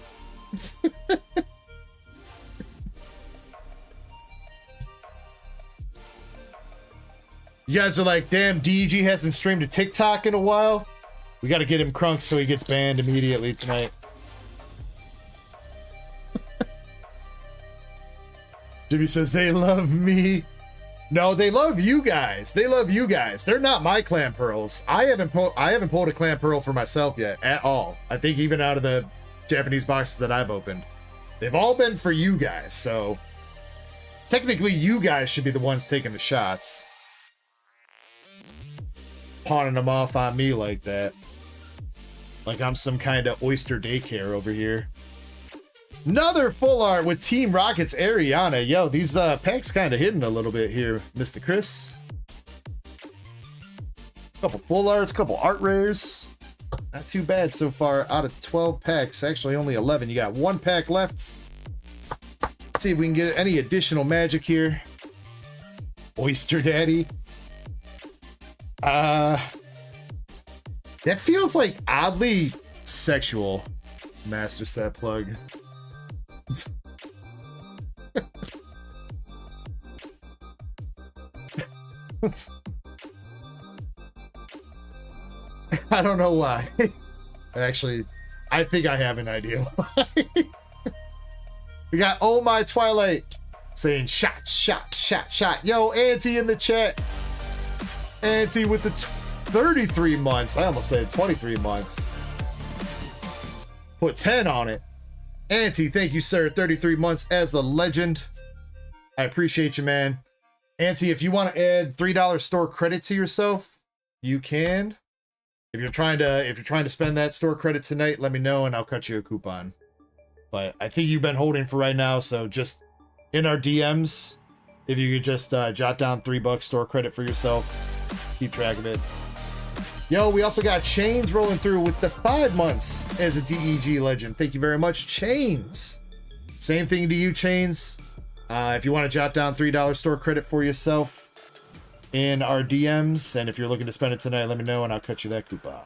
You guys are like, damn, DEG hasn't streamed a TikTok in a while. We got to get him crunked so he gets banned immediately tonight. Jimmy says they love me. No, they love you guys. They love you guys. They're not my clan pearls. I haven't pulled a clan pearl for myself yet at all. I think even out of the Japanese boxes that I've opened, they've all been for you guys. So technically, you guys should be the ones taking the shots. Pawning them off on me like that. Like I'm some kind of oyster daycare over here. Another full art with Team Rocket's Ariana. Yo, these packs kind of hidden a little bit here, Mr. Chris. Couple full arts, couple art rares. Not too bad so far out of 12 packs. Actually, only 11. You got one pack left. Let's see if we can get any additional magic here. Oyster Daddy. That feels like oddly sexual. Master set plug. I don't know why. Actually, I think I have an idea why. We got Oh My Twilight saying shot, shot, shot, shot. Yo, Auntie in the chat. Auntie with the 33 months. I almost said 23 months. Put 10 on it. Auntie, thank you, sir. 33 months as a legend. I appreciate you, man. Auntie, if you want to add $3 store credit to yourself, you can. If you're trying to spend that store credit tonight, let me know and I'll cut you a coupon. But I think you've been holding for right now, so just in our DMs, if you could just jot down $3 store credit for yourself, keep track of it. Yo, we also got Chains rolling through with the 5 months as a DEG legend. Thank you very much, Chains. Same thing to you, Chains. If you want to jot down $3 store credit for yourself in our DMs, and if you're looking to spend it tonight, let me know and I'll cut you that coupon.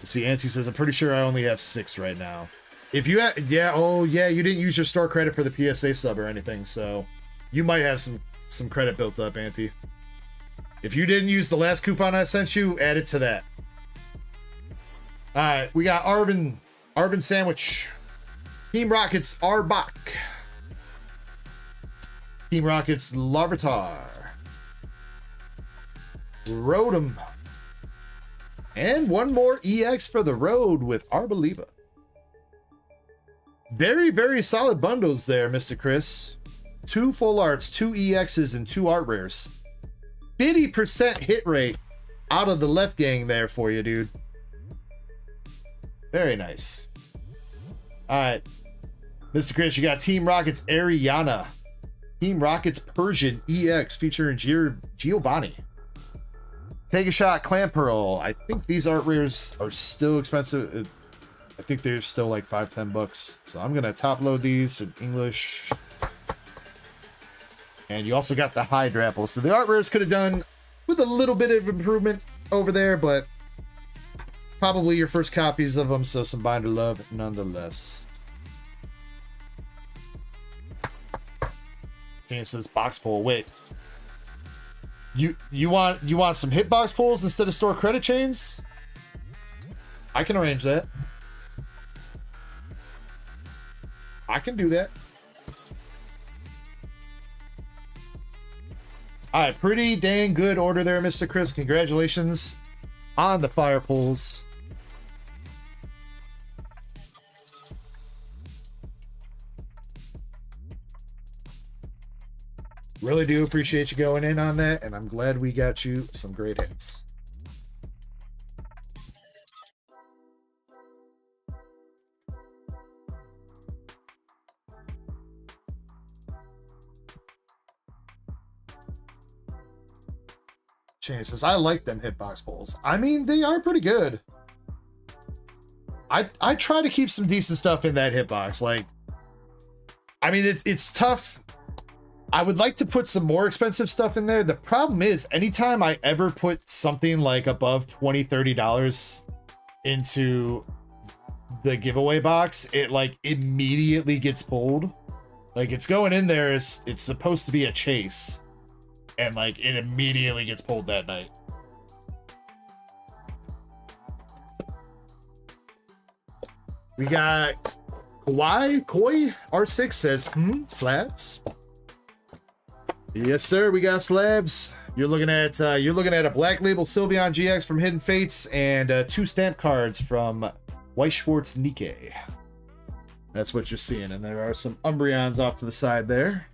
See, Auntie says, I'm pretty sure I only have 6 right now. If you have, yeah, oh yeah, you didn't use your store credit for the PSA sub or anything, so you might have some credit built up, Auntie. If you didn't use the last coupon I sent you, add it to that. All right, we got Arvin Sandwich. Team Rockets Arbok. Team Rockets Larvitar. Rotom. And one more EX for the road with Arboliva. Very, very solid bundles there, Mr. Chris. 2 full arts, 2 EXs, and 2 art rares. 50% hit rate out of the left gang there for you, dude. Very nice. All right, Mr. Chris, you got Team Rocket's Ariana. Team Rocket's Persian EX featuring Giovanni. Take a shot, Clan Pearl. I think these art rares are still expensive. I think they're still like $5-10. So I'm gonna top load these with English. And you also got the Hydra Apple. So the art rares could have done with a little bit of improvement over there, but probably your first copies of them, so some binder love nonetheless. Okay, it says box pull. Wait. You want some hitbox pulls instead of store credit chains? I can arrange that. I can do that. All right, pretty dang good order there, Mr. Chris. Congratulations on the fire pulls. Really do appreciate you going in on that, and I'm glad we got you some great hits. Shane says, I like them hitbox pulls. I mean, they are pretty good. I try to keep some decent stuff in that hitbox. Like, I mean, it's tough. I would like to put some more expensive stuff in there. The problem is, anytime I ever put something like above $20-$30, into the giveaway box, it like immediately gets pulled. Like it's going in there, it's supposed to be a chase, and like it immediately gets pulled that night. We got Koi R6 says, slabs. Yes, sir. We got slabs. You're looking at a Black Label Sylveon GX from Hidden Fates and 2 stamp cards from White Schwartz Nikkei. That's what you're seeing, and there are some Umbreons off to the side there.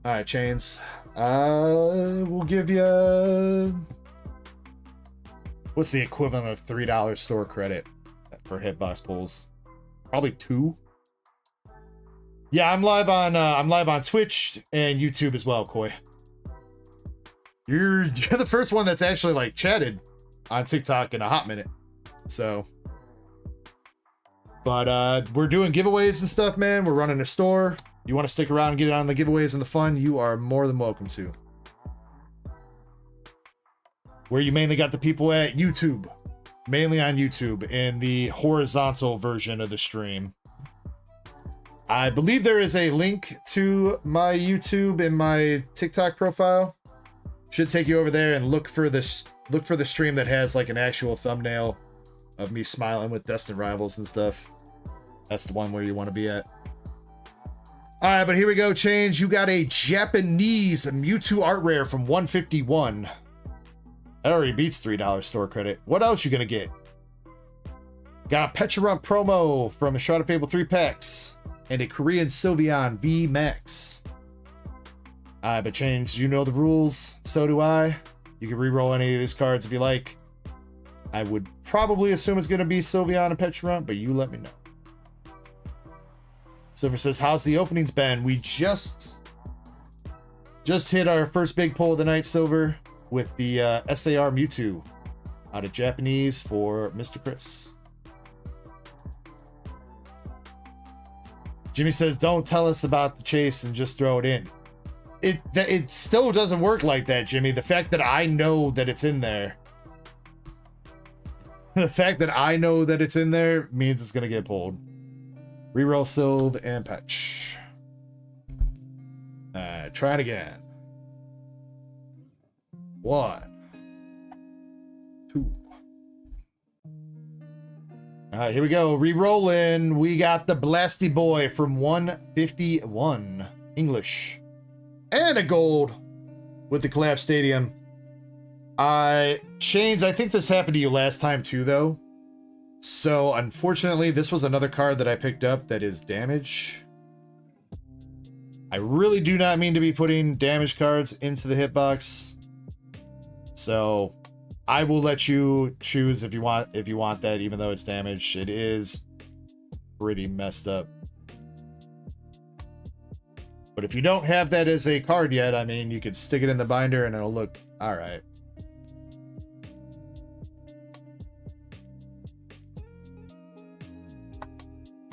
All right, Chains. We'll give you, what's the equivalent of $3 store credit for hitbox pulls? Probably 2. Yeah, I'm live on Twitch and YouTube as well, Koi. You're the first one that's actually like chatted on TikTok in a hot minute. So, but we're doing giveaways and stuff, man. We're running a store. You want to stick around and get on the giveaways and the fun, you are more than welcome to. Where you mainly got the people at YouTube, mainly on YouTube in the horizontal version of the stream. I believe there is a link to my YouTube in my TikTok profile. Should take you over there and look for this. Look for the stream that has like an actual thumbnail of me smiling with Destined Rivals and stuff. That's the one where you want to be at. All right, but here we go, Change. You got a Japanese Mewtwo art rare from 151. That already beats $3 store credit. What else you gonna get? Got a Pecharunt promo from a Shroud of Fable 3 packs and a Korean Sylveon V Max. All right, but Change, you know the rules. So do I. You can re-roll any of these cards if you like. I would probably assume it's gonna be Sylveon and Pecharunt, but you let me know. Silver says, how's the openings been? We just hit our first big pull of the night, Silver, with the SAR Mewtwo out of Japanese for Mr. Chris. Jimmy says, don't tell us about the chase and just throw it in. It still doesn't work like that, Jimmy. The fact that I know that it's in there. The fact that I know that it's in there means it's going to get pulled. Reroll Sylve and Patch. Try it again. 1, 2. All right, here we go. Re-rolling. We got the Blasty Boy from 151. English. And a gold with the Collapse Stadium. Chains, I think this happened to you last time too, though. So, unfortunately, this was another card that I picked up that is damage. I really do not mean to be putting damage cards into the hitbox. So, I will let you choose if you want that, even though it's damaged. It is pretty messed up. But if you don't have that as a card yet, I mean, you could stick it in the binder and it'll look all right.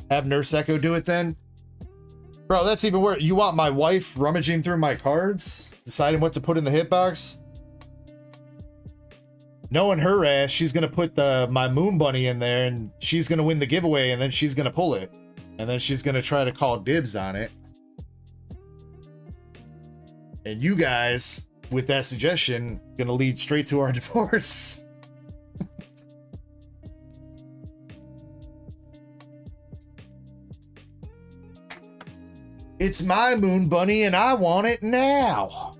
Have Nurse Ecko do it then? Bro, that's even worse. You want my wife rummaging through my cards? Deciding what to put in the hitbox? Knowing her ass, she's gonna put my Moon Bunny in there and she's gonna win the giveaway and then she's gonna pull it. And then she's gonna try to call dibs on it. And you guys, with that suggestion, gonna lead straight to our divorce. It's my Moon Bunny and I want it now.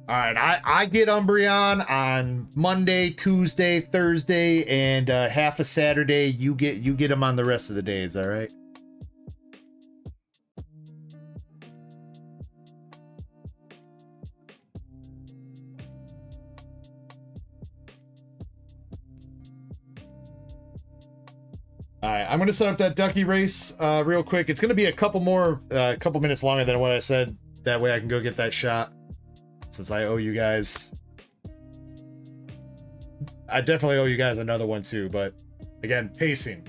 All right, I get Umbreon on Monday, Tuesday, Thursday, and half a Saturday. You get them on the rest of the days, all right? All right, I'm gonna set up that ducky race real quick. It's gonna be a couple minutes longer than what I said. That way I can go get that shot, since I owe you guys. I definitely owe you guys another one too, but again, pacing.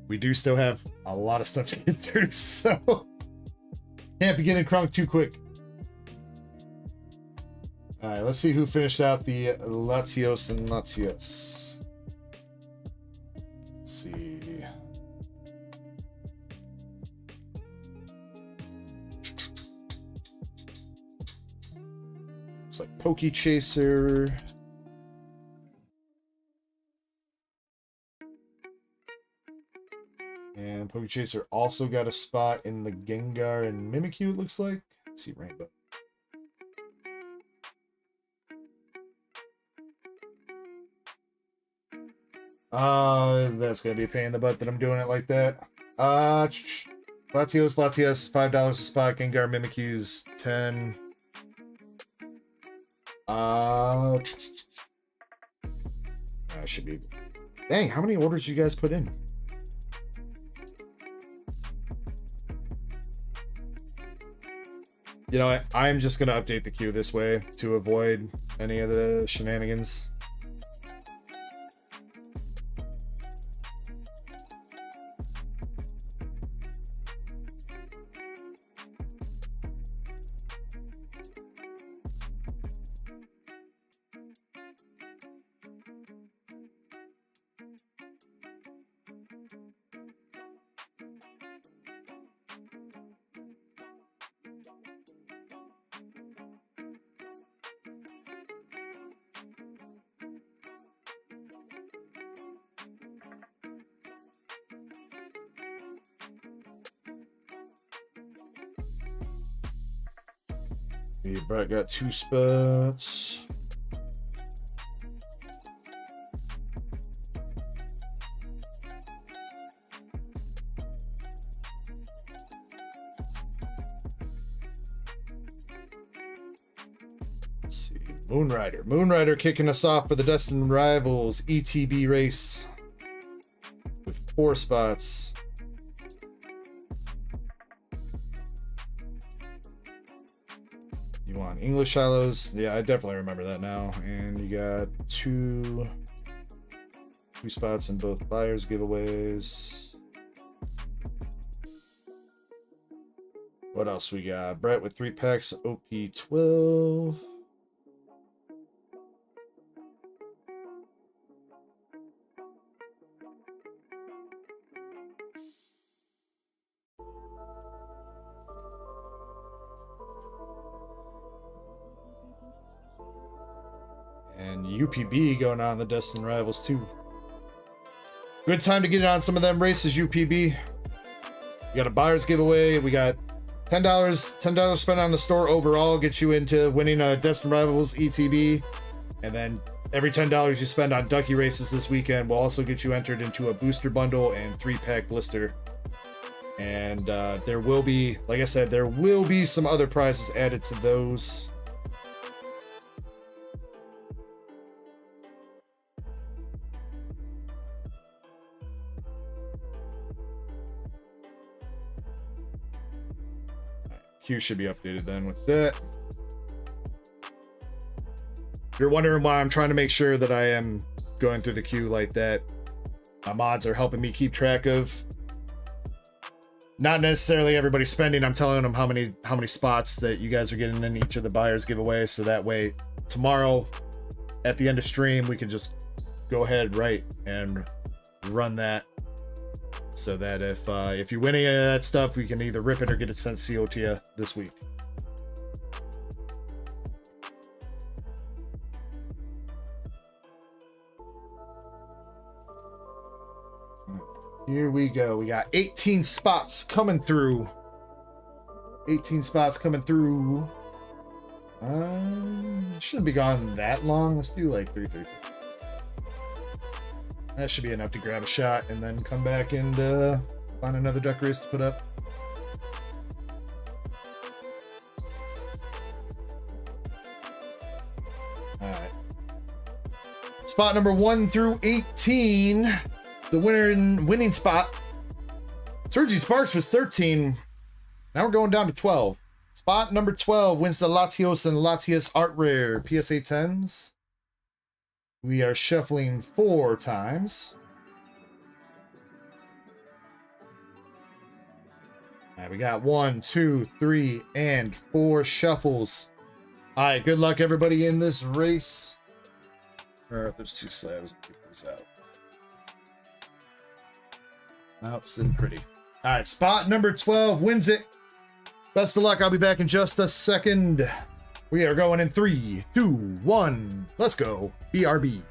We do still have a lot of stuff to get through, so Can't be getting crunk too quick. All right, let's see who finished out the Latios and Latias. Let's see. Looks like Pokey Chaser. And Pokey Chaser also got a spot in the Gengar and Mimikyu, it looks like. Let's see, Rainbow. That's gonna be a pain in the butt that I'm doing it like that. Latios, $5 a spot. Gengar, Mimikyu's 10. I should be. Dang, how many orders you guys put in? You know what? I'm just gonna update the queue this way to avoid any of the shenanigans. Brett got 2 spots. Let's see. Moonrider. Moonrider kicking us off for the Destined Rivals ETB race with 4 spots. You want English Shallows? Yeah, I definitely remember that now. And you got two spots in both buyers giveaways. What else we got? Brett with 3 packs, OP12. And UPB going on the Destined Rivals too. Good time to get on some of them races, UPB. We got a buyer's giveaway. We got $10 spent on the store overall gets you into winning a Destined Rivals ETB. And then every $10 you spend on Ducky races this weekend will also get you entered into a booster bundle and 3-pack blister. And there will be, like I said, there will be some other prizes added to those. Queue should be updated then with that. If you're wondering why I'm trying to make sure that I am going through the queue like that, my mods are helping me keep track of not necessarily everybody spending. I'm telling them how many spots that you guys are getting in each of the buyers giveaways, so that way tomorrow at the end of stream we can just go ahead right and run that. So that if you win any of that stuff, we can either rip it or get it sent CO to you this week. Here we go. We got 18 spots coming through. 18 spots coming through. Shouldn't be gone that long. Let's do like 3. That should be enough to grab a shot and then come back and find another duck race to put up. All right. Spot number 1 through 18. The winning spot. Sergi Sparks was 13. Now we're going down to 12. Spot number 12 wins the Latios and Latias Art Rare PSA 10s. We are shuffling 4 times. All right, we got 1, 2, 3, and 4 shuffles. All right, good luck, everybody, in this race. Or if there's 2 slabs, we'll get these out. Out, sitting pretty. All right, spot number 12 wins it. Best of luck. I'll be back in just a second. We are going in 3, 2, 1. Let's go. BRB.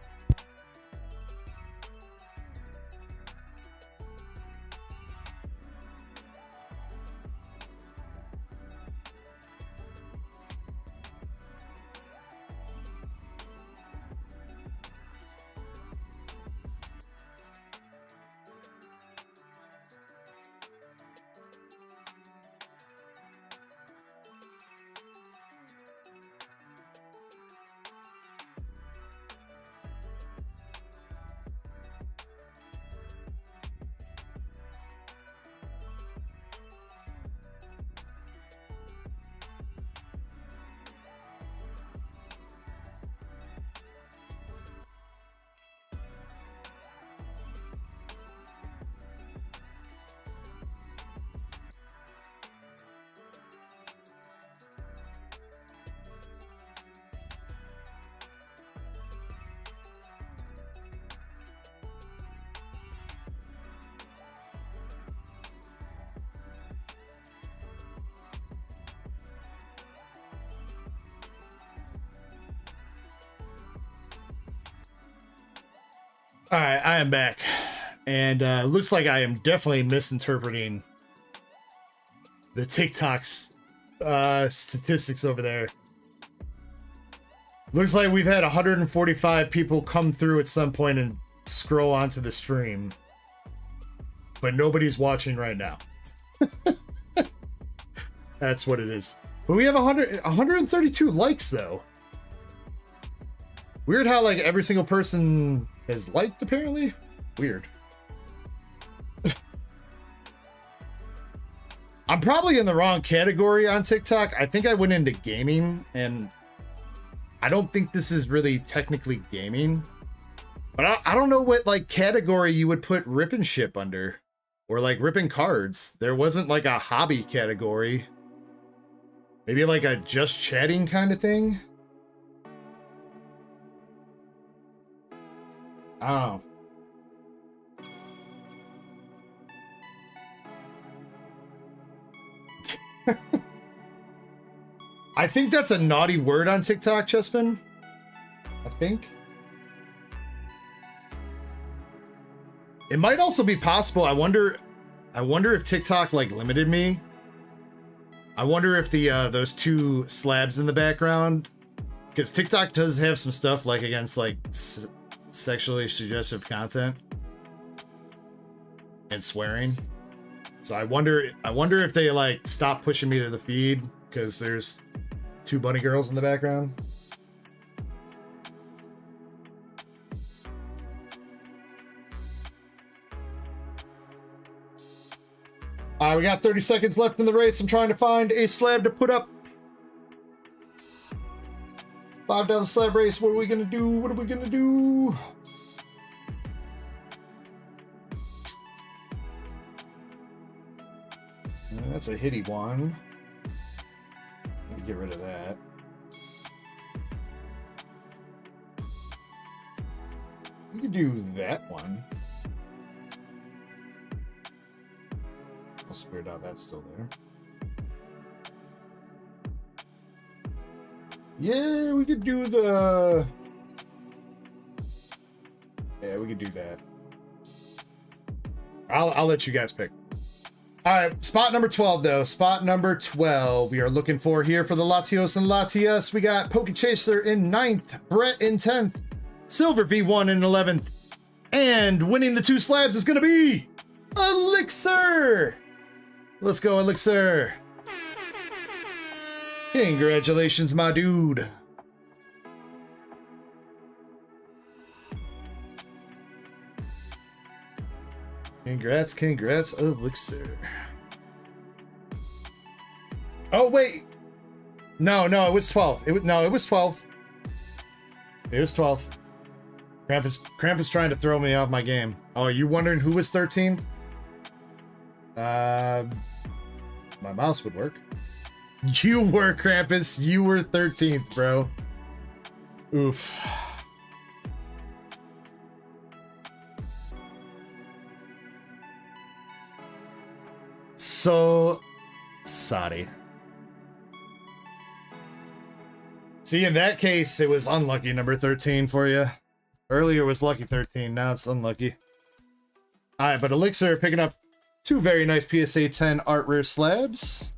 All right, I am back, and looks like I am definitely misinterpreting the TikTok's statistics over there. Looks like we've had 145 people come through at some point and scroll onto the stream, but nobody's watching right now. That's what it is. But we have 132 likes though. Weird how like every single person is liked, apparently. Weird. I'm probably in the wrong category on TikTok. I think I went into gaming, and I don't think this is really technically gaming. But I don't know what like category you would put rip and ship under, or like ripping cards. There wasn't like a hobby category. Maybe like a just chatting kind of thing. Oh. I think that's a naughty word on TikTok, Chespin. I think. It might also be possible. I wonder if TikTok like limited me. I wonder if the those 2 slabs in the background, because TikTok does have some stuff like against like sexually suggestive content and swearing. So I wonder if they like stop pushing me to the feed because there's 2 bunny girls in the background. We got 30 seconds left in the race. I'm trying to find a slab to put up. 5 down the slab race. What are we gonna do? What are we gonna do? That's a hitty one. Let me get rid of that. We could do that one. I'll spirit out that's still there. Yeah, we could do the... Yeah, we could do that. I'll let you guys pick. All right, spot number 12, though. Spot number 12. We are looking for here for the Latios and Latias. We got Pokechaser in 9th, Brett in 10th, Silver V1 in 11th, and winning the 2 slabs is going to be Elixir. Let's go, Elixir. Congratulations, my dude. Congrats, Elixir. Oh, wait. No, it was 12th. It was 12th. It was 12th. Krampus trying to throw me off my game. Oh, are you wondering who was 13th? my mouse would work. You were, Krampus. You were 13th, bro. Oof. So sorry. See, in that case, it was unlucky number 13 for you. Earlier was lucky 13, now it's unlucky. Alright, but Elixir picking up 2 very nice PSA 10 art rare slabs.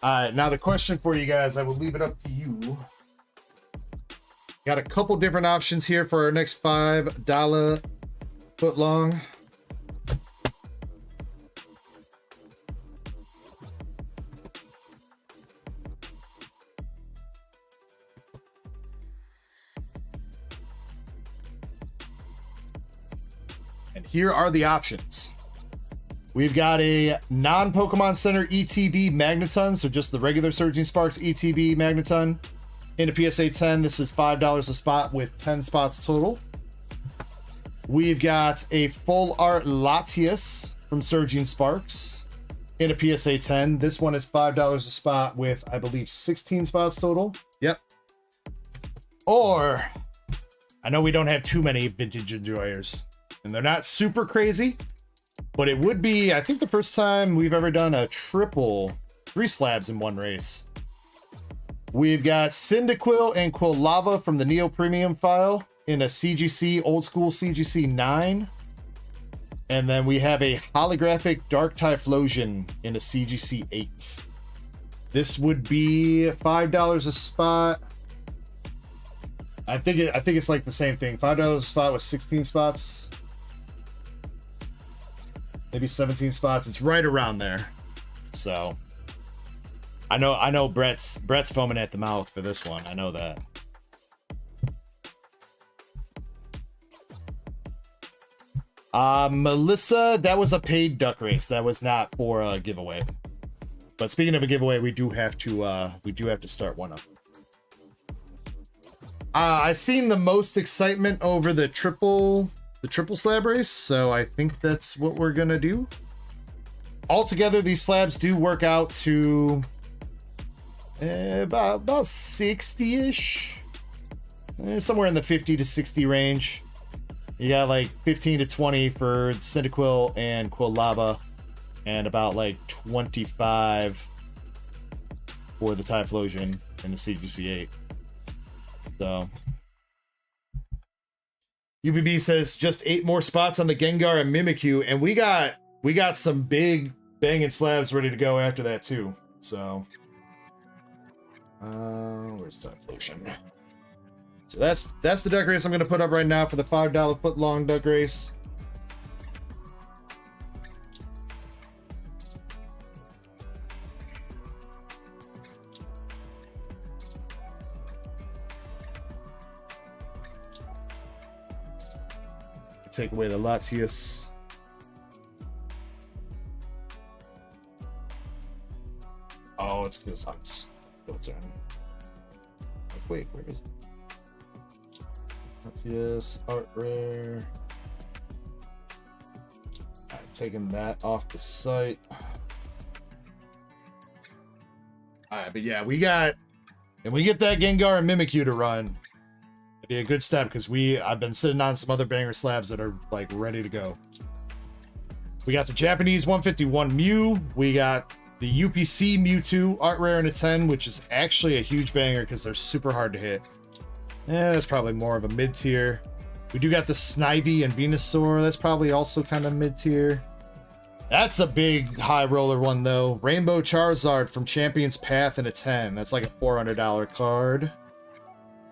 Alright, now the question for you guys, I will leave it up to you. Got a couple different options here for our next $5 foot long. And here are the options. We've got a non-Pokemon Center ETB Magneton, so just the regular Surging Sparks ETB Magneton. In a PSA 10, this is $5 a spot with 10 spots total. We've got a full art Latias from Surging Sparks in a PSA 10. This one is $5 a spot with, I believe, 16 spots total. Yep. Or, I know we don't have too many vintage enjoyers, and they're not super crazy, but it would be, I think, the first time we've ever done a triple 3 slabs in one race. We've got Cyndaquil and Quilava from the Neo Premium file in a CGC, old school CGC 9. And then we have a holographic Dark Typhlosion in a CGC 8. This would be $5 a spot. I think it's like the same thing. $5 a spot with 16 spots. Maybe 17 spots. It's right around there. So I know Brett's foaming at the mouth for this one. I know that. Melissa, that was a paid duck race. That was not for a giveaway. But speaking of a giveaway, we do have to start one up. I've seen the most excitement over the triple slab race, so I think that's what we're gonna do. Altogether, these slabs do work out to about 60-ish, somewhere in the 50 to 60 range. You got like 15 to 20 for Cyndaquil and Quilava, and about like 25 for the Typhlosion and the CGC8. So UBB says just 8 more spots on the Gengar and Mimikyu, and we got some big banging slabs ready to go after that too. So where's Typhlosion? So that's the duck race I'm gonna put up right now for the $5 foot long duck race. Take away the Latias. Oh, it's because I'm filtering. Wait, where is it? Latias, art rare. I'm taking that off the site. Alright, but yeah, we get that Gengar and Mimikyu to run. It'd be a good step because I've been sitting on some other banger slabs that are like ready to go. We got the Japanese 151 Mew. We got the UPC Mewtwo art rare in a 10, which is actually a huge banger because they're super hard to hit. That's probably more of a mid tier. We do got the Snivy and Venusaur. That's probably also kind of mid tier. That's a big high roller one though. Rainbow Charizard from Champion's Path in a 10. That's like a $400 card.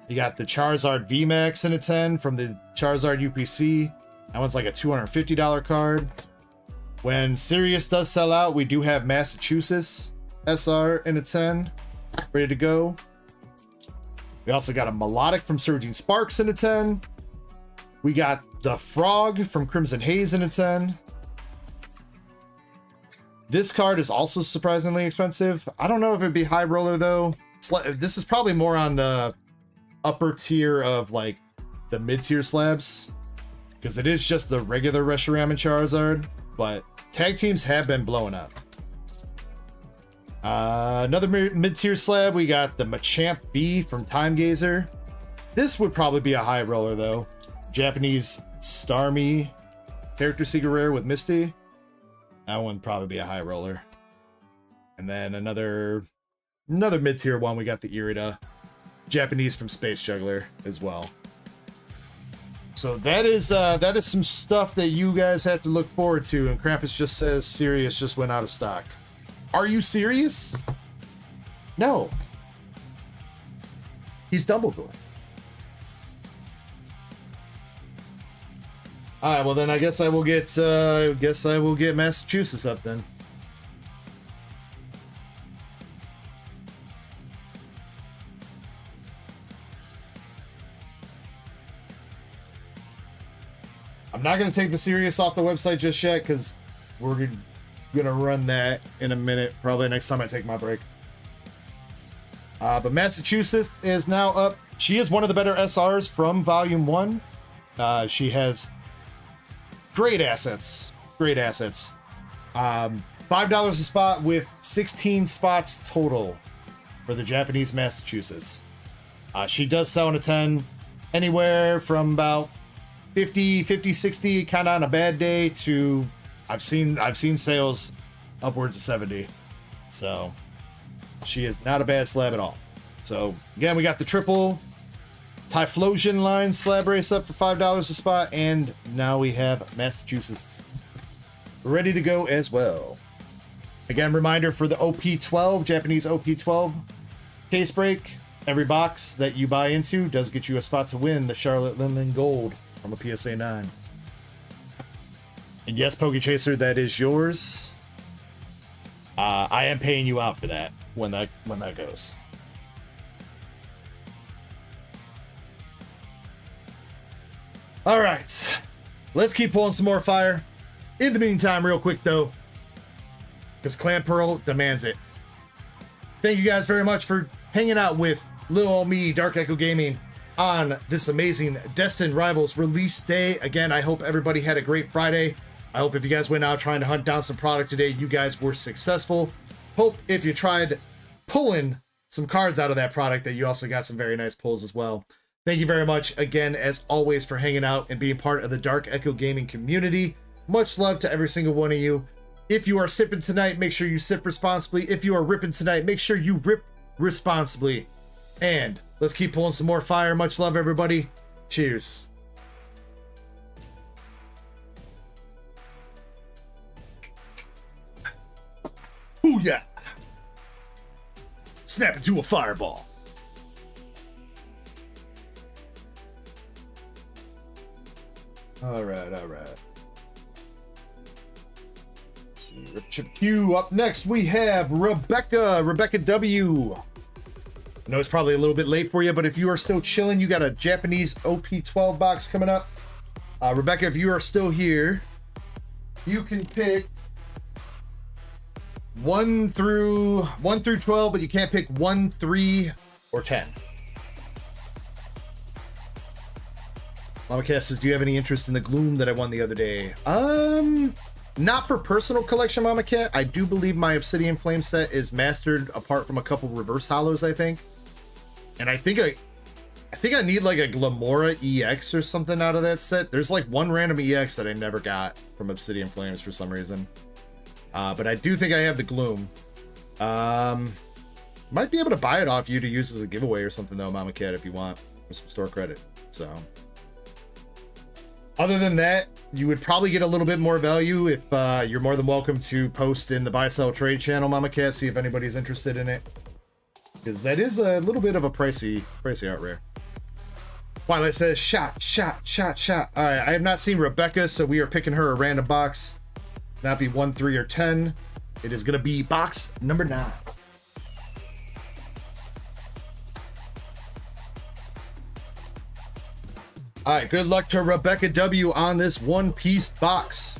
You got the Charizard VMAX in a 10 from the Charizard UPC. That one's like a $250 card. When Sirius does sell out, we do have Massachusetts SR in a 10 ready to go. We also got a Melodic from Surging Sparks in a 10. We got the Frog from Crimson Haze in a 10. This card is also surprisingly expensive. I don't know if it'd be high roller though. This is probably more on the upper tier of like the mid-tier slabs, because it is just the regular Reshiram and Charizard, but Tag teams have been blowing up. Another mid-tier slab. We got the Machamp B from Time Gazer. This would probably be a high roller though. Japanese Starmie character secret rare with Misty. That one would probably be a high roller. And then another mid-tier one. We got the Irida Japanese from Space Juggler as well. So that is some stuff that you guys have to look forward to. And Krampus just says Sirius just went out of stock. Are you serious? No. He's Dumbledore. All right, well then I guess I will get Massachusetts up then. I'm not going to take the Sirius off the website just yet because we're going to run that in a minute, probably next time I take my break. But Massachusetts is now up. She is one of the better SRs from Volume 1. She has great assets. Great assets. $5 a spot with 16 spots total for the Japanese Massachusetts. She does sell in a 10 anywhere from about 50, 60 kind of on a bad day to I've seen sales upwards of 70. So she is not a bad slab at all. So again, we got the triple Typhlosion line slab race up for $5 a spot, and now we have Massachusetts ready to go as well. Again, reminder for the OP12, Japanese OP12 case break, every box that you buy into does get you a spot to win the Charlotte Lindland Gold from a PSA 9. And yes, Poke Chaser, that is yours. I am paying you out for that when that goes. All right, let's keep pulling some more fire. In the meantime, real quick though, because Clan Pearl demands it. Thank you guys very much for hanging out with little old me, Dark Echo Gaming, on this amazing Destined Rivals release day. Again, I hope everybody had a great Friday. I hope if you guys went out trying to hunt down some product today, you guys were successful. Hope if you tried pulling some cards out of that product that you also got some very nice pulls as well. Thank you very much again, as always, for hanging out and being part of the Dark Echo Gaming community. Much love to every single one of you. If you are sipping tonight, make sure you sip responsibly. If you are ripping tonight, make sure you rip responsibly. And let's keep pulling some more fire. Much love, everybody. Cheers. Booyah! Snap into a fireball. All right. Let's see, Rip Chip Q. Up next, we have Rebecca W. I know it's probably a little bit late for you, but if you are still chilling, you got a Japanese OP12 box coming up. Rebecca, if you are still here, you can pick 1 through 12, but you can't pick 1, 3, or 10. Mama Cass says, do you have any interest in the Gloom that I won the other day? Not for personal collection, Mama Cat. I do believe my Obsidian Flame set is mastered apart from a couple reverse hollows, I think. And I think I need like a Glamora EX or something out of that set. There's like one random EX that I never got from Obsidian Flames for some reason. But I do think I have the Gloom. Might be able to buy it off you to use as a giveaway or something though, Mama Cat, if you want, for some store credit. So other than that, you would probably get a little bit more value if you're more than welcome to post in the buy sell trade channel, Mama Cat, see if anybody's interested in it, because that is a little bit of a pricey art rare. Twilight says shot. All right, I have not seen Rebecca, so we are picking her a random box. Not be 1, 3, or 10. It is gonna be box number 9. All right, good luck to Rebecca W on this one-piece box.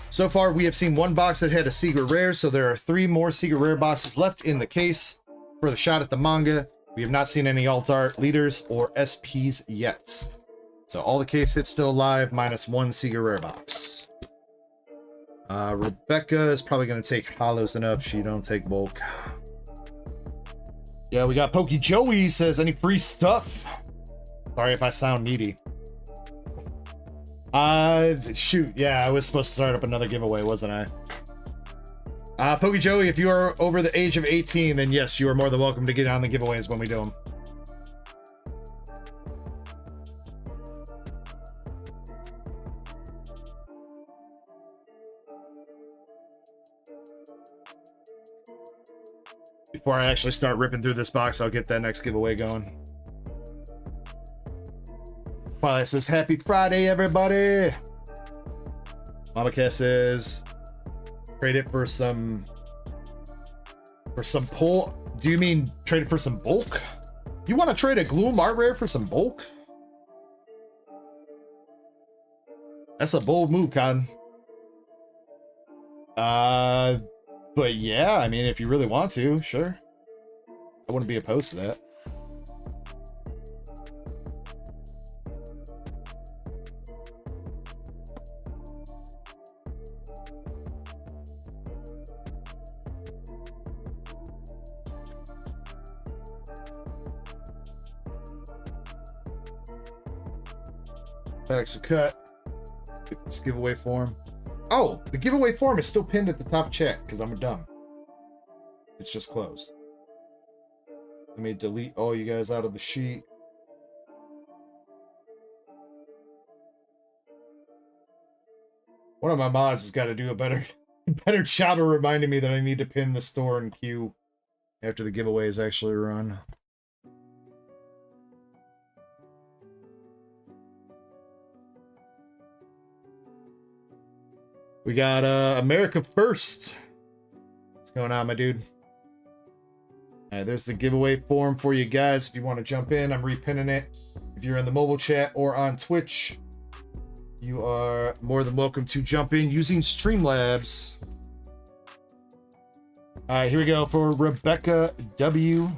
So far, we have seen one box that had a secret rare, so there are 3 more secret rare boxes left in the case for the shot at the manga. We have not seen any alt art leaders or SPs yet. So all the case hits still alive, minus 1 secret rare box. Rebecca is probably going to take hollows and up. She don't take bulk. Yeah, we got Pokey Joey says, any free stuff? Sorry if I sound needy. Shoot. Yeah, I was supposed to start up another giveaway, wasn't I? Pokey Joey, if you are over the age of 18, then yes, you are more than welcome to get on the giveaways when we do them. Before I actually start ripping through this box, I'll get that next giveaway going. Twilight says, happy Friday, everybody. Mama Cat says, trade it for some pull. Do you mean trade it for some bulk? You want to trade a Gloom Art Rare for some bulk? That's a bold move, Con. But yeah, I mean, if you really want to, sure. I wouldn't be opposed to that. Packs a cut. Get this giveaway form. Oh, the giveaway form is still pinned at the top chat because I'm dumb. It's just closed. Let me delete all you guys out of the sheet. One of my mods has got to do a better job of reminding me that I need to pin the store and queue after the giveaways actually run. We got America First. What's going on, my dude? All right, there's the giveaway form for you guys. If you want to jump in, I'm repinning it. If you're in the mobile chat or on Twitch, you are more than welcome to jump in using Streamlabs. All right, here we go for Rebecca W.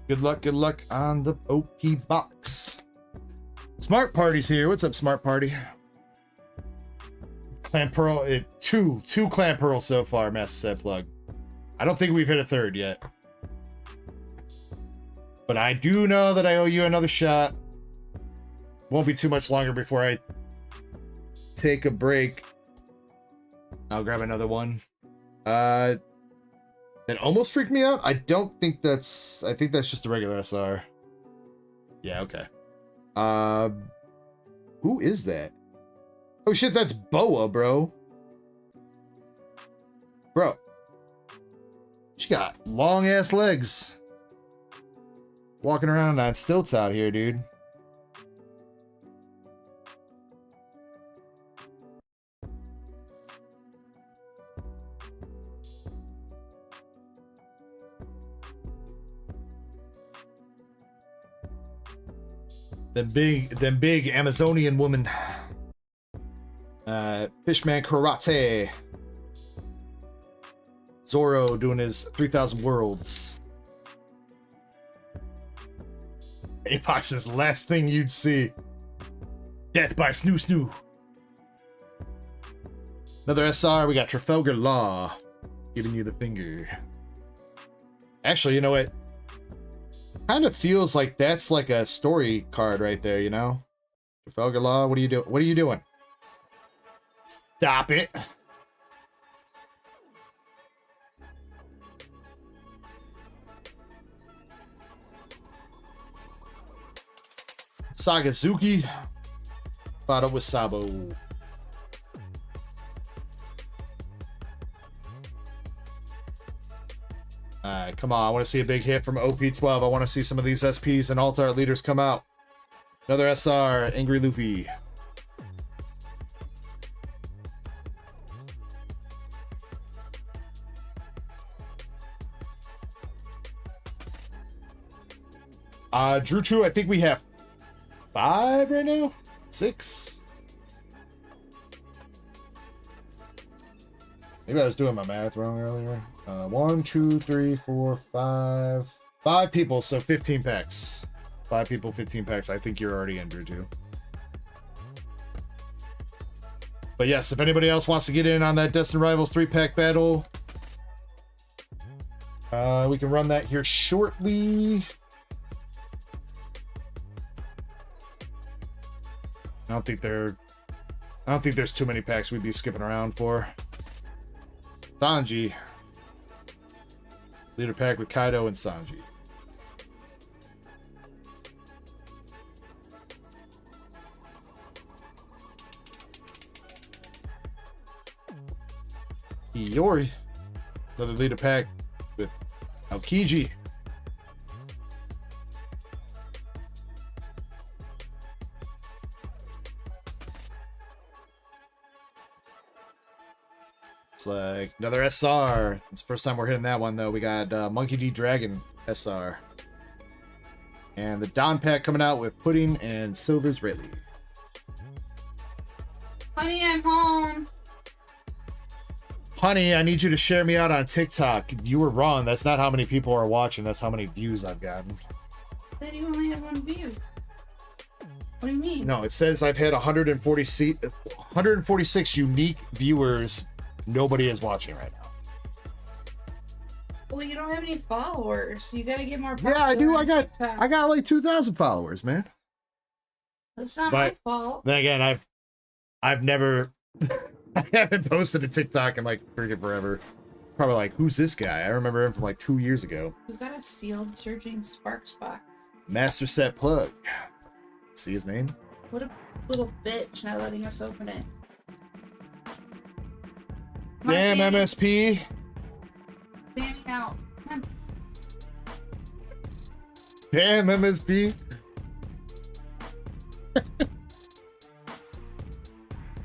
Good luck on the OP box. Smart Party's here. What's up, Smart Party? Clan Pearl, two Clan Pearls so far, Master Set Plug. I don't think we've hit a third yet. But I do know that I owe you another shot. Won't be too much longer before I take a break. I'll grab another one. That almost freaked me out. I don't think that's... I think that's just a regular SR. Yeah, okay. Who is that? Oh shit, that's Boa, bro. Bro. She got long ass legs. Walking around on stilts out here, dude. Them big Amazonian woman. Fishman Karate. Zoro doing his 3,000 worlds. Apox's last thing you'd see. Death by Snoo Snoo. Another SR. We got Trafalgar Law giving you the finger. Actually, you know what? Kind of feels like that's like a story card right there, you know? Trafalgar Law, what are you doing? What are you doing? Stop it. Sagazuki. Fought up with Sabo. Come on, I want to see a big hit from OP12. I want to see some of these SPs and Altar leaders come out. Another SR, Angry Luffy. Drew True, I think we have 5 right now? 6? Maybe I was doing my math wrong earlier. 1, 2, 3, 4, 5. 5 people, so 15 packs. 5 people, 15 packs. I think you're already in, Drew, too. But yes, if anybody else wants to get in on that Destined Rivals 3-pack battle, we can run that here shortly. I don't think there's too many packs we'd be skipping around for. Sanji. Leader pack with Kaido and Sanji. Iori. Another leader pack with Aokiji. It's like another SR. It's the first time we're hitting that one though. We got Monkey D Dragon SR. And the Don pack coming out with Pudding and Silver's Rayleigh. Honey, I'm home. Honey, I need you to share me out on TikTok. You were wrong. That's not how many people are watching. That's how many views I've gotten. Said you only have 1 view. What do you mean? No, it says I've had 146 unique viewers. Nobody is watching right now. Well, you don't have any followers. You gotta get more. Yeah, I do. popular on TikTok. I got like 2,000 followers, man. That's not But my fault. then again, I've never I haven't posted a TikTok in like freaking forever. Probably like, who's this guy? I remember him from like 2 years ago. You got a sealed Surging Sparks box. Master Set Plug. See his name? What a little bitch not letting us open it. Come on, Damn Sammy. MSP. Sammy out. Come on. Damn MSP.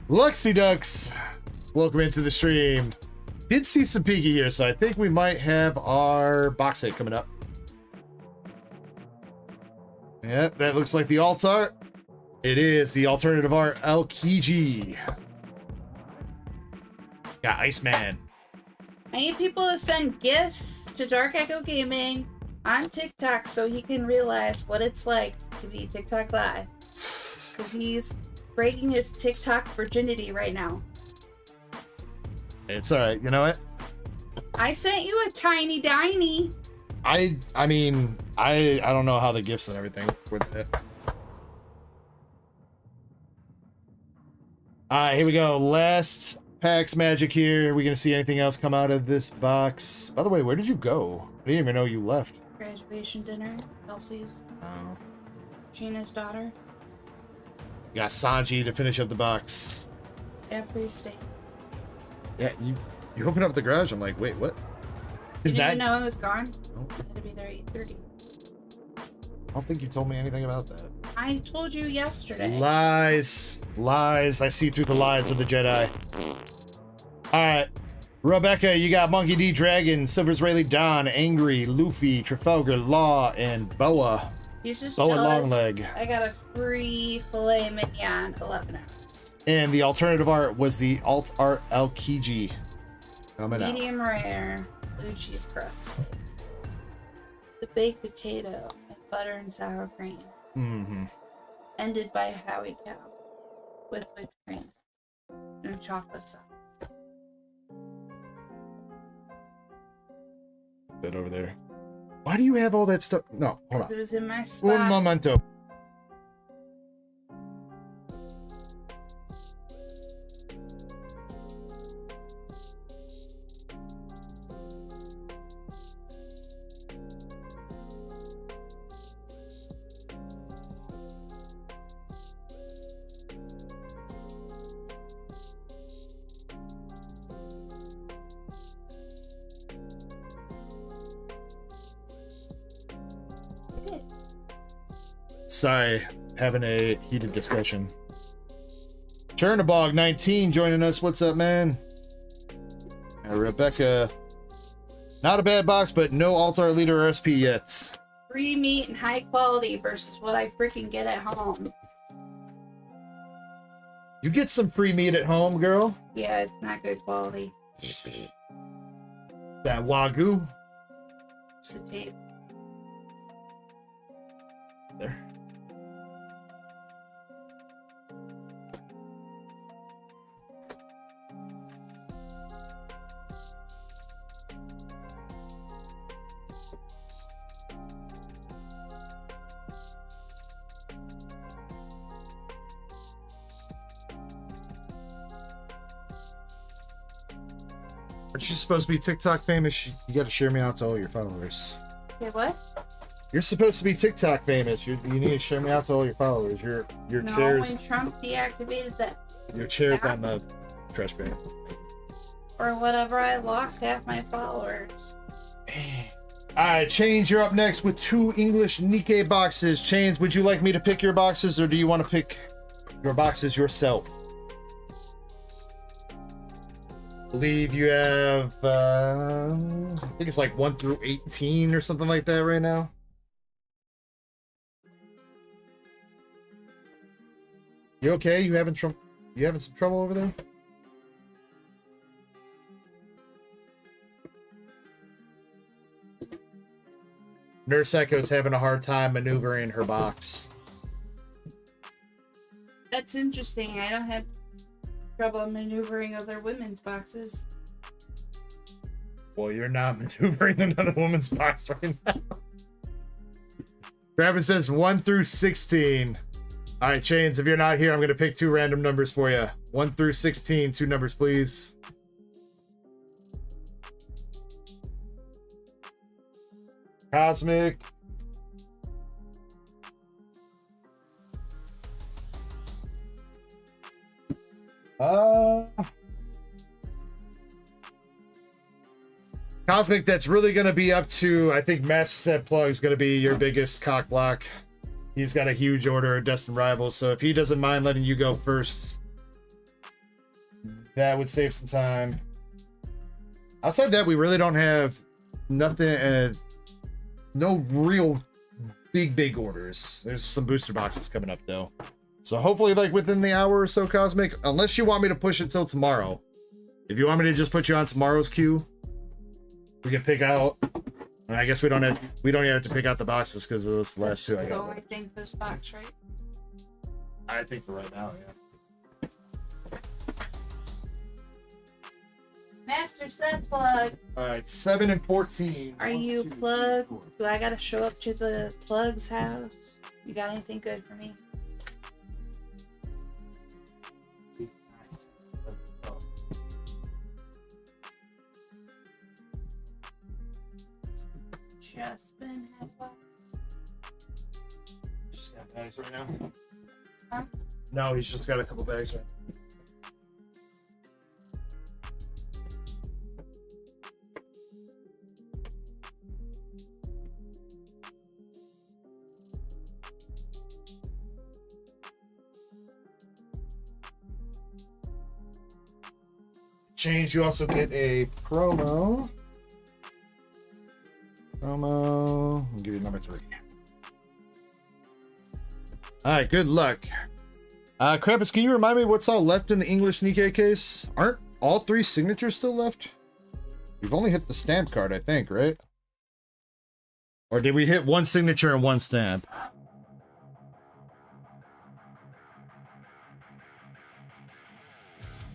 Luxy Ducks. Welcome into the stream. Did see some Piki here, so I think we might have our box set coming up. Yep, that looks like the alt art. It is the alternative art Aokiji. Got Iceman. I need people to send gifts to DarkEckoGaming on TikTok so he can realize what it's like to be TikTok live. Because he's breaking his TikTok virginity right now. It's all right. You know what? I sent you a tiny diny. I mean, I don't know how the gifts and everything with it. All right, here we go. Last packs magic here. Are we gonna see anything else come out of this box? By the way, where did you go? I didn't even know you left. Graduation dinner. Elsie's. Oh. Gina's daughter. You got Sanji to finish up the box. Every state. Yeah, you open up the garage. I'm like, wait, what? You didn't even know I was gone? No, I had to be there at 8:30. I don't think you told me anything about that. I told you yesterday. Lies. Lies. I see through the lies of the Jedi. Alright. Rebecca, you got Monkey D. Dragon, Silver's Rayleigh Don, Angry, Luffy, Trafalgar Law, and Boa. He's just Boa jealous. Longleg. I got a free filet mignon 11 ounce. And the alternative art was the alt art Aokiji. Coming out. Medium rare. Blue cheese crust. The baked potato and butter and sour cream. Mm-hmm. Ended by Howie Cow with whipped cream and chocolate sauce. That over there. Why do you have all that stuff? No, hold on. It was in my spot. Un momento. Sorry, having a heated discussion. Chernabog 19 joining us. What's up, man? Rebecca. Not a bad box, but no alt-art leader or SP yet. Free meat and high quality versus what I freaking get at home. You get some free meat at home, girl. Yeah, it's not good quality. That Wagyu. It's the tape. There. Aren't you supposed to be TikTok famous? You got to share me out to all your followers. Okay, what? You're supposed to be TikTok famous. You need to share me out to all your followers. Your No, chairs. when Trump deactivated that Your chair's on the trash bag. or whatever, I lost half my followers. Alright, Chains, you're up next with 2 English Nikkei boxes. Chains, would you like me to pick your boxes or do you want to pick your boxes yourself? I believe you have, I think it's like 1 through 18 or something like that right now. You okay? You having some trouble over there? Nurse Ecko's having a hard time maneuvering her box. That's interesting. I don't have trouble maneuvering other women's boxes. Well, you're not maneuvering another woman's box right now. Travis says 1 through 16. All right, Chains, if you're not here, I'm going to pick 2 random numbers for you. 1 through 16, 2 numbers, please. Cosmic. Cosmic, that's really going to be up to, I think Master Set Plug is going to be your biggest cock block. He's got a huge order of Destined Rivals, so if he doesn't mind letting you go first, that would save some time. Outside that, we really don't have nothing, no real big orders. There's some booster boxes coming up though. So hopefully like within the hour or so, Cosmic, unless you want me to push it till tomorrow. If you want me to just put you on tomorrow's queue, we can pick out. And I guess we don't even have to pick out the boxes because of those last 2 I got. I think this box, right? I think for right now, yeah. Master Set Plug. All right, 7 and 14. Are you plugged? Do I gotta show up to the plug's house? You got anything good for me? Just been Just got bags right now. Huh? No, he's just got a couple bags right now. Change, you also get a promo. I'll give you number 3. All right, good luck. Krampus, can you remind me what's all left in the English Nikkei case? Aren't all 3 signatures still left? We've only hit the stamp card, I think, right? Or did we hit 1 signature and 1 stamp?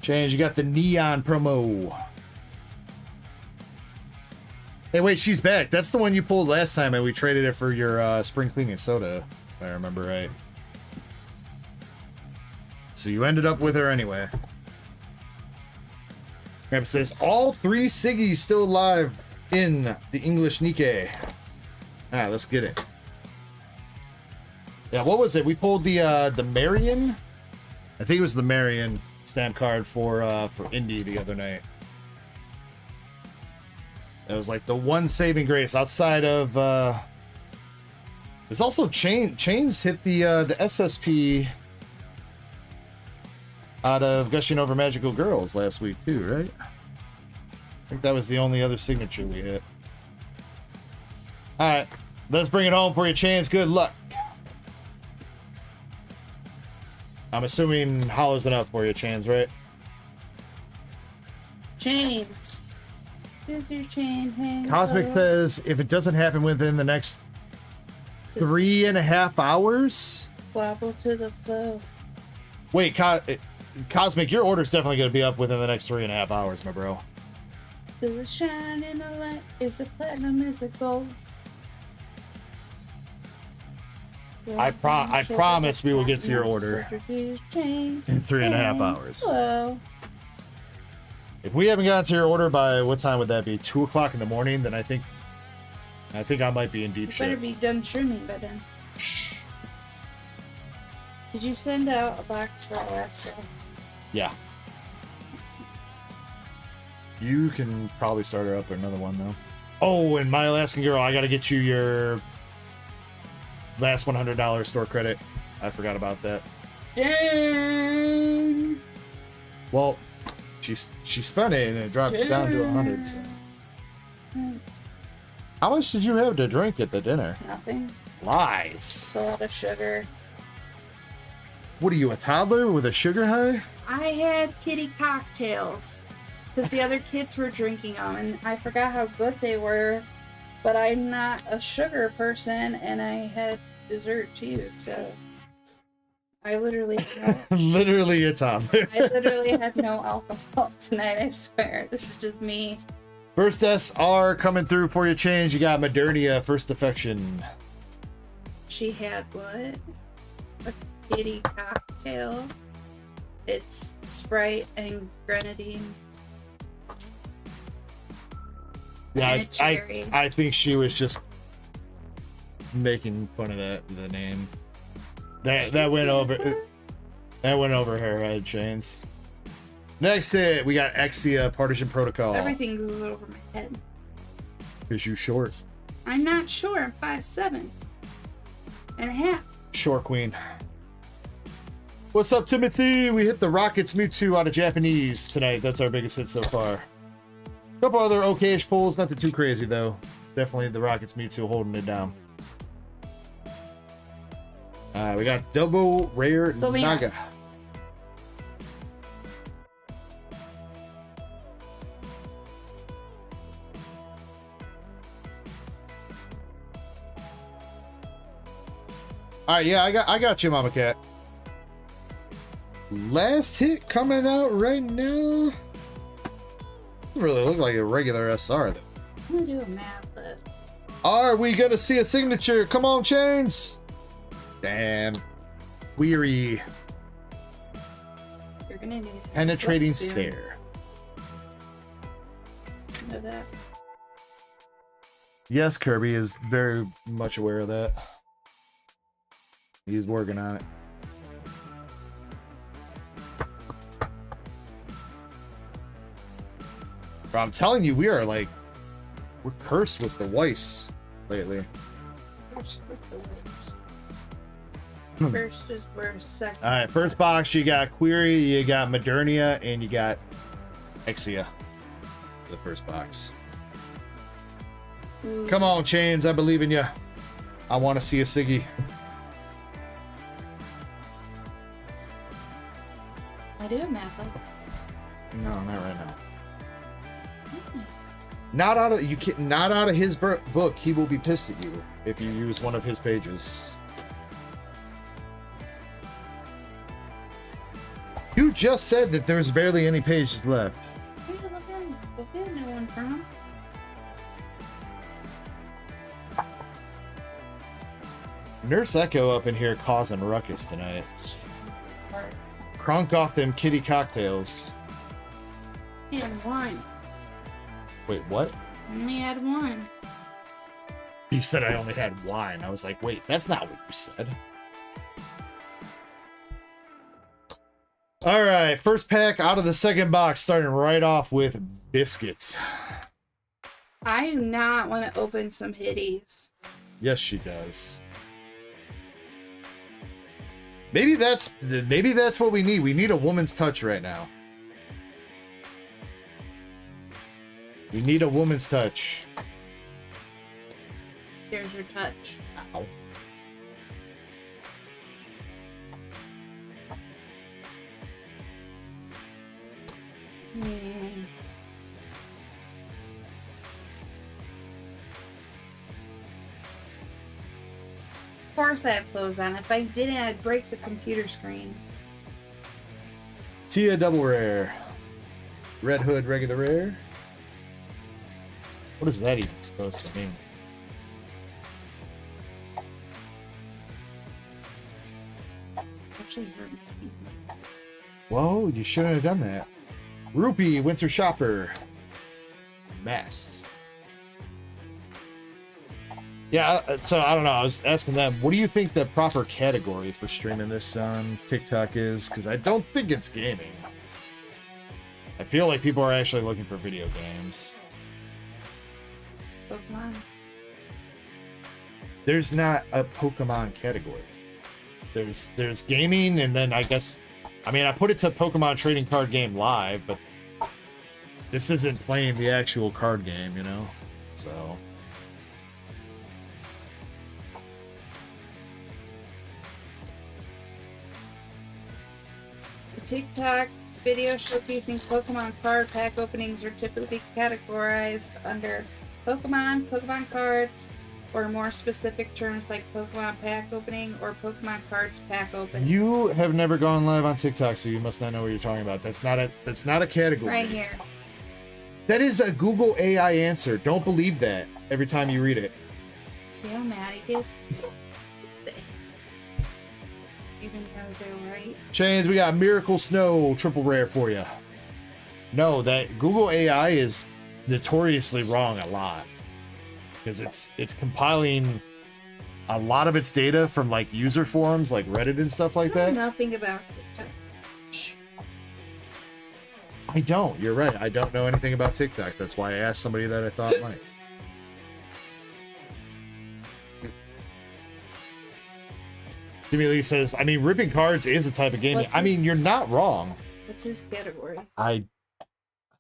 Change, you got the neon promo. Hey, wait, she's back. That's the one you pulled last time, and we traded it for your spring cleaning soda, if I remember right. So you ended up with her anyway. Grandpa says, all 3 Siggies still alive in the English Nikkei. Alright, let's get it. Yeah, what was it? We pulled the Marion? I think it was the Marion stamp card for Indy the other night. It was like the one saving grace outside of there's also Chains hit the SSP out of Gushing Over Magical Girls last week too, right? I think that was the only other signature we hit. Alright, let's bring it home for you, Chains. Good luck. I'm assuming Hollow's enough for you, Chains, right? Chains. Here's your chain, hang Cosmic low. says if it doesn't happen within the next 3.5 hours. Wobble to the flow. Wait, Cosmic, your order's definitely going to be up within the next 3.5 hours, my bro. There's a shine in the light. It's a platinum, it's a gold. I promise we will get to your order in 3.5 hours. Hello. If we haven't gotten to your order by what time would that be? 2 o'clock in the morning? Then I think I might be in deep You better shit. be done trimming by then. Shh. Did you send out a box for Alaska? Yeah. You can probably start her up with another one though. Oh, and my Alaskan girl, I gotta get you your last $100 store credit. I forgot about that. Dang! Well, she spent it and it dropped down to 100. So. How much did you have to drink at the dinner? Nothing. Lies. It's a lot of sugar. What are you, a toddler with a sugar high? I had kitty cocktails because the other kids were drinking them, and I forgot how good they were. But I'm not a sugar person, and I had dessert too, so I literally Literally a toddler. I literally had no alcohol tonight. I swear, this is just me. First SR coming through for your change. You got Modernia, First Affection. She had what? A kitty cocktail. It's Sprite and grenadine. Yeah, And a cherry. I think she was just making fun of the name. That went over her head, Chains. Next hit, we got Exia Partition Protocol. Everything goes over my head. Is you short? I'm not sure. I'm 5'7" and a half. Short queen. What's up, Timothy? We hit the Rockets Mewtwo out of Japanese tonight. That's our biggest hit so far. Couple other okay-ish pulls, nothing too crazy though. Definitely the Rockets Mewtwo holding it down. We got Double Rare Selena. Naga. All right, yeah, I got you, Mama Cat. Last hit coming out right now. Doesn't really look like a regular SR though. I'm gonna do a math lift. Are we gonna see a signature? Come on, Chains. Damn. Weary. You're gonna need a Penetrating flip soon. stare. Know that. Yes, Kirby is very much aware of that. He's working on it. Bro, I'm telling you, we're cursed with the Weiss lately. First with the worst. First is worst. Second. All right, first box, you got Query, you got Modernia, and you got Exia. The first box. Ooh. Come on, Chains, I believe in you. I want to see a Siggy. I do a math lift. No, not right now. Not out of his book. He will be pissed at you if you use one of his pages. You just said that there's barely any pages left. Hey, look in no one from. Nurse Ecko up in here causing ruckus tonight. Or Crunk off them kitty cocktails. and one. Wait, what? Only had one. You said I only had wine. I was like, wait, that's not what you said. All right, first pack out of the second box, starting right off with biscuits. I do not want to open some hitties. Yes, she does. Maybe that's what we need. We need a woman's touch right now. We need a woman's touch. Here's your touch. Ow. Mm. Of course I have clothes on. If I didn't, I'd break the computer screen. Tia double rare. Red Hood regular rare. What is that even supposed to mean? Actually hurt me. Whoa, you shouldn't have done that. Rupee, Winter Shopper. Mess. Yeah, so I don't know. I was asking them, what do you think the proper category for streaming this on TikTok is? Because I don't think it's gaming. I feel like people are actually looking for video games. Pokemon. There's not a Pokemon category. There's gaming, and then I guess, I mean, I put it to Pokemon Trading Card Game Live, but this isn't playing the actual card game, you know? So... TikTok videos showcasing Pokemon card pack openings are typically categorized under Pokemon, Pokemon cards, or more specific terms like Pokemon pack opening or Pokemon cards pack opening. You have never gone live on TikTok, so you must not know what you're talking about. That's not a category. Right here. That is a Google AI answer. Don't believe that every time you read it. See how mad he gets? Even though they're right. Chains, we got Miracle Snow triple rare for you. No, that Google AI is notoriously wrong a lot, because it's compiling a lot of its data from like user forums like Reddit and stuff like I know that. nothing about TikTok. I don't. You're right. I don't know anything about TikTok. That's why I asked somebody that I thought might. Jimmy Lee says, I mean, ripping cards is a type of gaming. I mean, you're not wrong. What's his category? I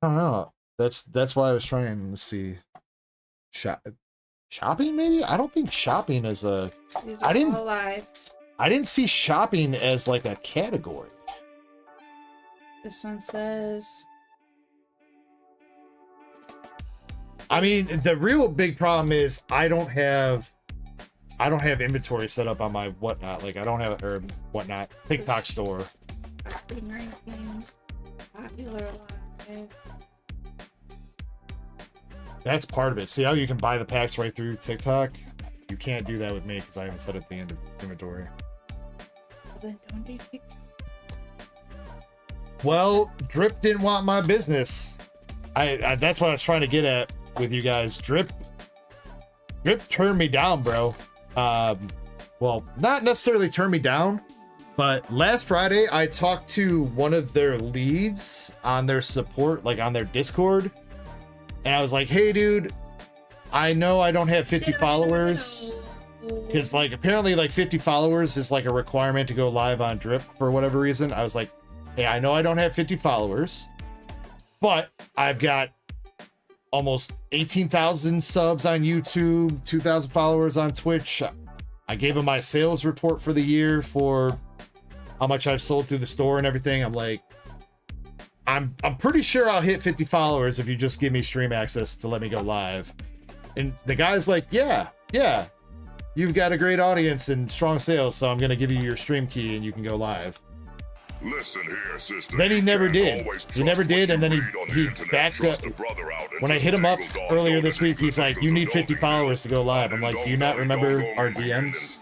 don't know. That's why I was trying to see. Shopping, maybe? I don't think shopping is a... These are all lives. I didn't see shopping as like a category. This one says... I mean, the real big problem is I don't have inventory set up on my whatnot. Like I don't have a whatnot TikTok store. Popular live. That's part of it. See how you can buy the packs right through TikTok? You can't do that with me because I haven't set up the end of inventory. Then don't do TikTok. Well, Drip didn't want my business. I that's what I was trying to get at with you guys. Drip turned me down, bro. Well, not necessarily turn me down, but last Friday I talked to one of their leads on their support, like on their Discord, and I was like, hey dude, I know I don't have 50 followers, because like apparently like 50 followers is like a requirement to go live on Drip for whatever reason. I was like, hey, I know I don't have 50 followers, but I've got almost 18,000 subs on YouTube, 2,000 followers on Twitch. I gave him my sales report for the year for how much I've sold through the store and everything. I'm like, I'm pretty sure I'll hit 50 followers if you just give me stream access to let me go live. And the guy's like, yeah, you've got a great audience and strong sales, so I'm gonna give you your stream key and you can go live. Listen here, sister. Then he never did. He never did, and then he backed up. When I hit him up earlier this week, he's like, you need 50 followers to go live. I'm like, do you not remember our DMs?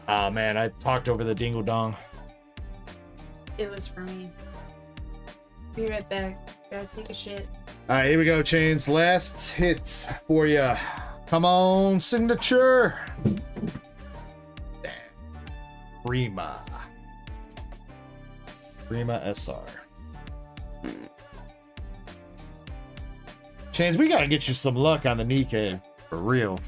Oh man, I talked over the dingle dong. It was for me. Be right back. Gotta take a shit. All right, here we go, Chains. Last hits for you. Come on, signature. Prima SR. Chains, we gotta get you some luck on the Nikkei. For real.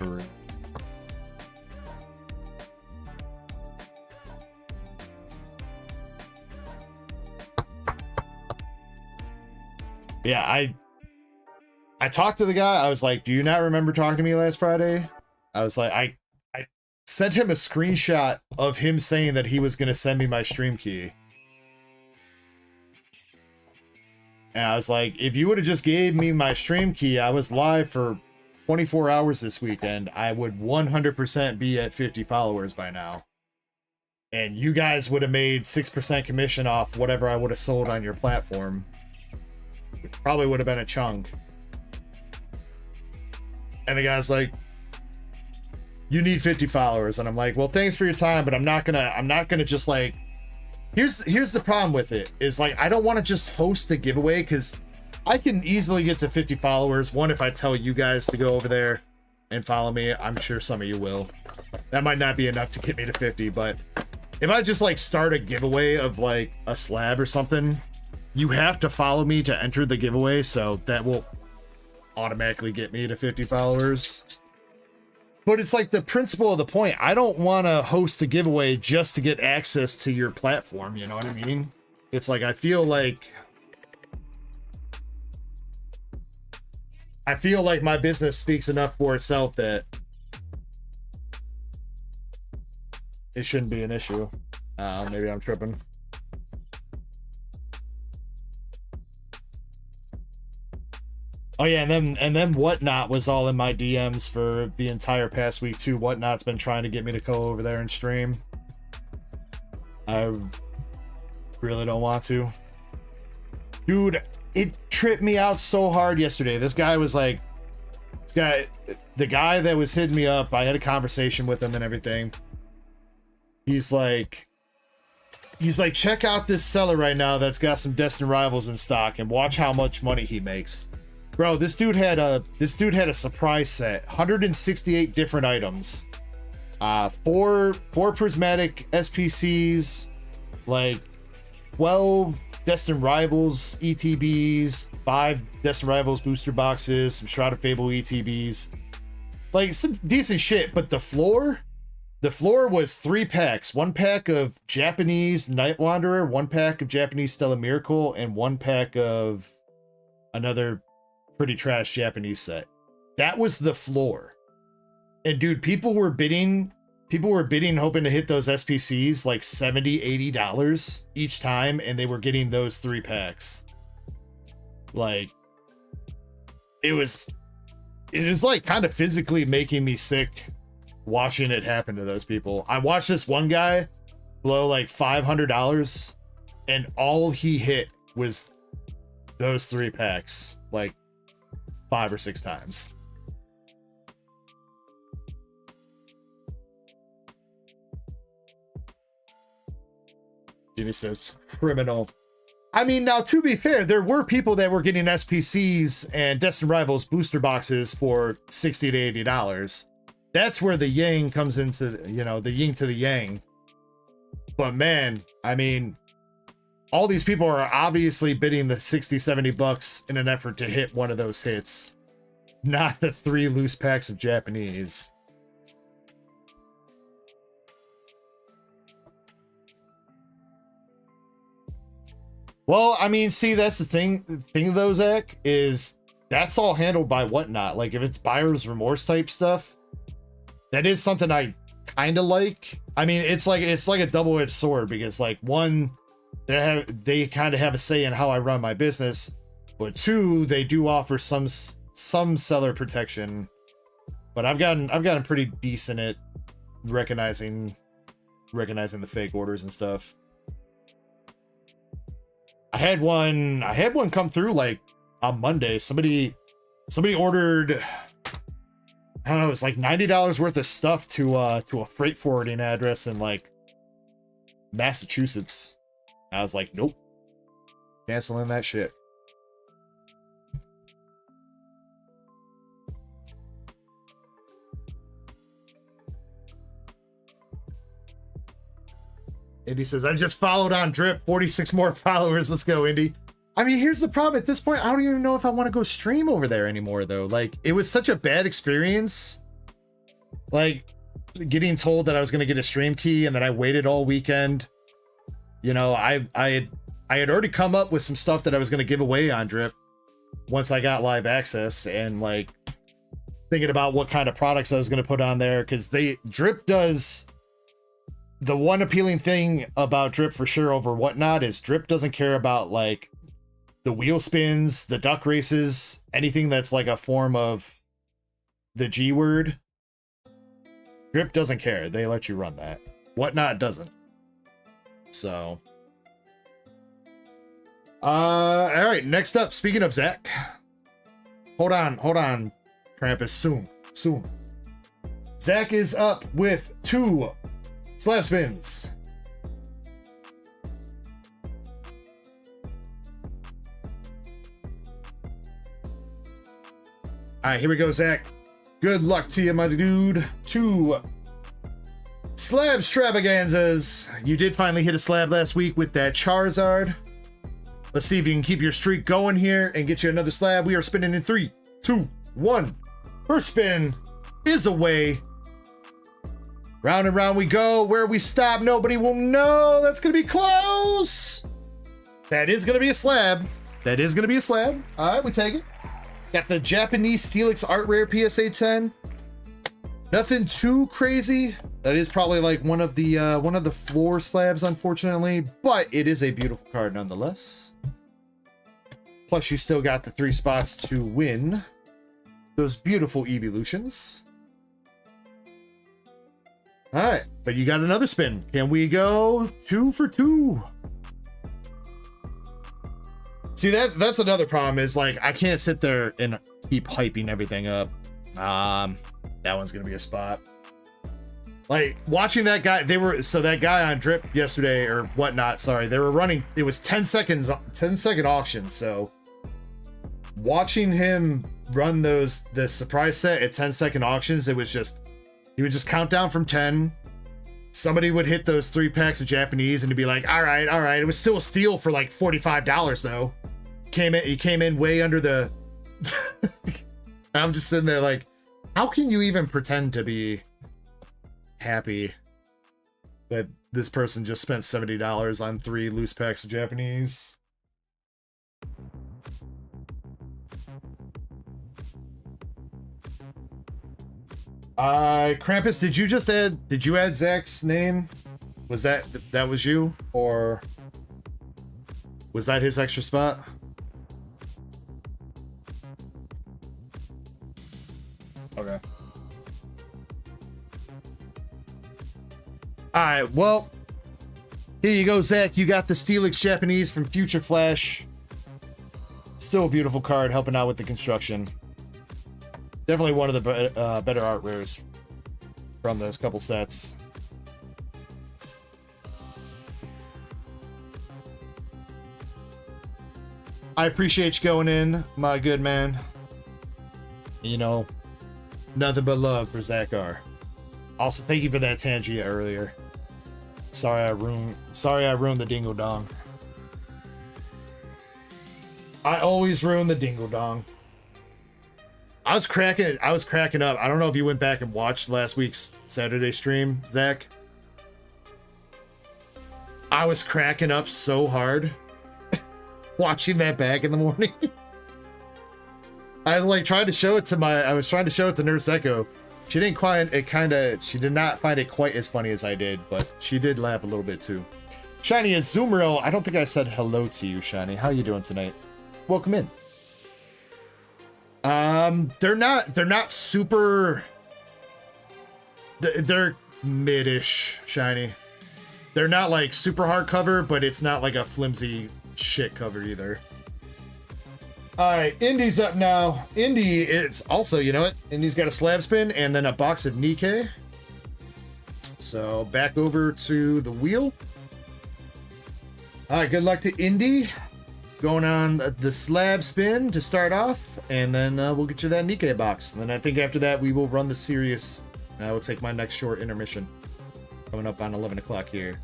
Yeah, I talked to the guy. I was like, do you not remember talking to me last Friday? I was like, I sent him a screenshot of him saying that he was going to send me my stream key. And I was like, if you would have just gave me my stream key, I was live for 24 hours this weekend, I would 100% be at 50 followers by now. And you guys would have made 6% commission off whatever I would have sold on your platform. It probably would have been a chunk. And the guy's like, you need 50 followers. And I'm like, well, thanks for your time, but I'm not gonna just like Here's the problem with it is like I don't want to just host a giveaway because I can easily get to 50 followers. One, if I tell you guys to go over there and follow me, I'm sure some of you will. That might not be enough to get me to 50, but if I just like start a giveaway of like a slab or something, you have to follow me to enter the giveaway, so that will automatically get me to 50 followers. But it's like the principle of the point. I don't want to host a giveaway just to get access to your platform, you know what I mean? It's like I feel like my business speaks enough for itself that it shouldn't be an issue. Maybe I'm tripping. Oh yeah, and then Whatnot was all in my DMs for the entire past week too. Whatnot's been trying to get me to go over there and stream. I really don't want to. Dude, it tripped me out so hard yesterday. This guy was like, the guy that was hitting me up, I had a conversation with him and everything. He's like, check out this seller right now that's got some Destined Rivals in stock and watch how much money he makes. Bro, this dude had a surprise set, 168 different items, four prismatic SPCs, like 12 Destined Rivals ETBs, 5 Destined Rivals booster boxes, some Shroud of Fable ETBs, like some decent shit. But the floor was 3 packs, 1 pack of Japanese Night Wanderer, 1 pack of Japanese Stella Miracle, and 1 pack of another pretty trash Japanese set. That was the floor. And dude, people were bidding hoping to hit those SPCs like $70-$80 each time, and they were getting those 3 packs. Like it is like kind of physically making me sick watching it happen to those people. I watched this one guy blow like $500 and all he hit was those 3 packs like 5 or 6 times. Jimmy says criminal. I mean, now to be fair, there were people that were getting SPCs and Destined Rivals booster boxes for $60 to $80. That's where the yang comes into, you know, the yin to the yang. But man, I mean, all these people are obviously bidding the 60-70 bucks in an effort to hit one of those hits, not the 3 loose packs of Japanese. Well, I mean, see, that's the thing though, Zach, is that's all handled by Whatnot. Like if it's buyer's remorse type stuff, that is something I kind of like. I mean, it's like a double-edged sword because like one, they kind of have a say in how I run my business, but 2, they do offer some seller protection. But I've gotten pretty decent at recognizing the fake orders and stuff. I had one come through like on Monday. Somebody ordered, I don't know, it's like $90 worth of stuff to a freight forwarding address in like Massachusetts. I was like, nope, canceling that shit. Indy says, I just followed on Drip, 46 more followers. Let's go, Indy. I mean, here's the problem. At this point, I don't even know if I want to go stream over there anymore, though. Like, it was such a bad experience. Like, getting told that I was going to get a stream key and that I waited all weekend. You know, I had already come up with some stuff that I was going to give away on Drip once I got live access, and like thinking about what kind of products I was going to put on there, because Drip does. The one appealing thing about Drip for sure over Whatnot is Drip doesn't care about like the wheel spins, the duck races, anything that's like a form of the G word. Drip doesn't care. They let you run that. Whatnot doesn't. So. All right. Next up, speaking of Zach. Hold on, Krampus. Soon. Zach is up with 2 slab spins. All right, here we go, Zach. Good luck to you, my dude. 2 slab extravaganzas. You did finally hit a slab last week with that Charizard. Let's see if you can keep your streak going here and get you another slab. We are spinning in 3, 2, 1. First spin is away. Round and round we go. Where we stop, nobody will know. That's going to be close. That is going to be a slab. That is going to be a slab. All right, we take it. Got the Japanese Steelix Art Rare PSA 10. Nothing too crazy. That is probably like one of the floor slabs, unfortunately, but it is a beautiful card nonetheless. Plus, you still got the 3 spots to win those beautiful evolutions. All right, but you got another spin. Can we go 2 for 2? See, that's another problem is like I can't sit there and keep hyping everything up. That one's gonna be a spot. Like watching that guy, that guy on Drip yesterday or whatnot. Sorry, they were running. It was 10-second auctions. So watching him run the surprise set at 10-second auctions, it was just he would just count down from 10. Somebody would hit those 3 packs of Japanese and to be like, all right. It was still a steal for like $45 though. He came in way under the. I'm just sitting there like, how can you even pretend to be happy that this person just spent $70 on 3 loose packs of Japanese? Krampus, did you add Zach's name? Was that was you, or was that his extra spot? Okay. All right, well, here you go, Zach. You got the Steelix Japanese from Future Flash. Still a beautiful card, helping out with the construction. Definitely one of the better art rares from those couple sets. I appreciate you going in, my good man. You know, nothing but love for Zach R. Also, thank you for that Tangia earlier. Sorry I ruined the dingo dong. I always ruin the dingo dong. I was cracking up. I don't know if you went back and watched last week's Saturday stream, Zach. I was cracking up so hard watching that back in the morning. I like tried to show it to Nurse Ecko. She did not find it quite as funny as I did, but she did laugh a little bit too. Shiny Azumarill, I don't think I said hello to you, Shiny. How you doing tonight? Welcome in. They're not super. They're mid-ish, Shiny. They're not like super hardcover, but it's not like a flimsy shit cover either. All right, Indy's up now. Indy is also, you know what? Indy's got a slab spin and then a box of Nikkei. So back over to the wheel. All right, good luck to Indy. Going on the slab spin to start off, and then we'll get you that Nikkei box. And then I think after that we will run the serious. I will take my next short intermission. Coming up on 11 o'clock here.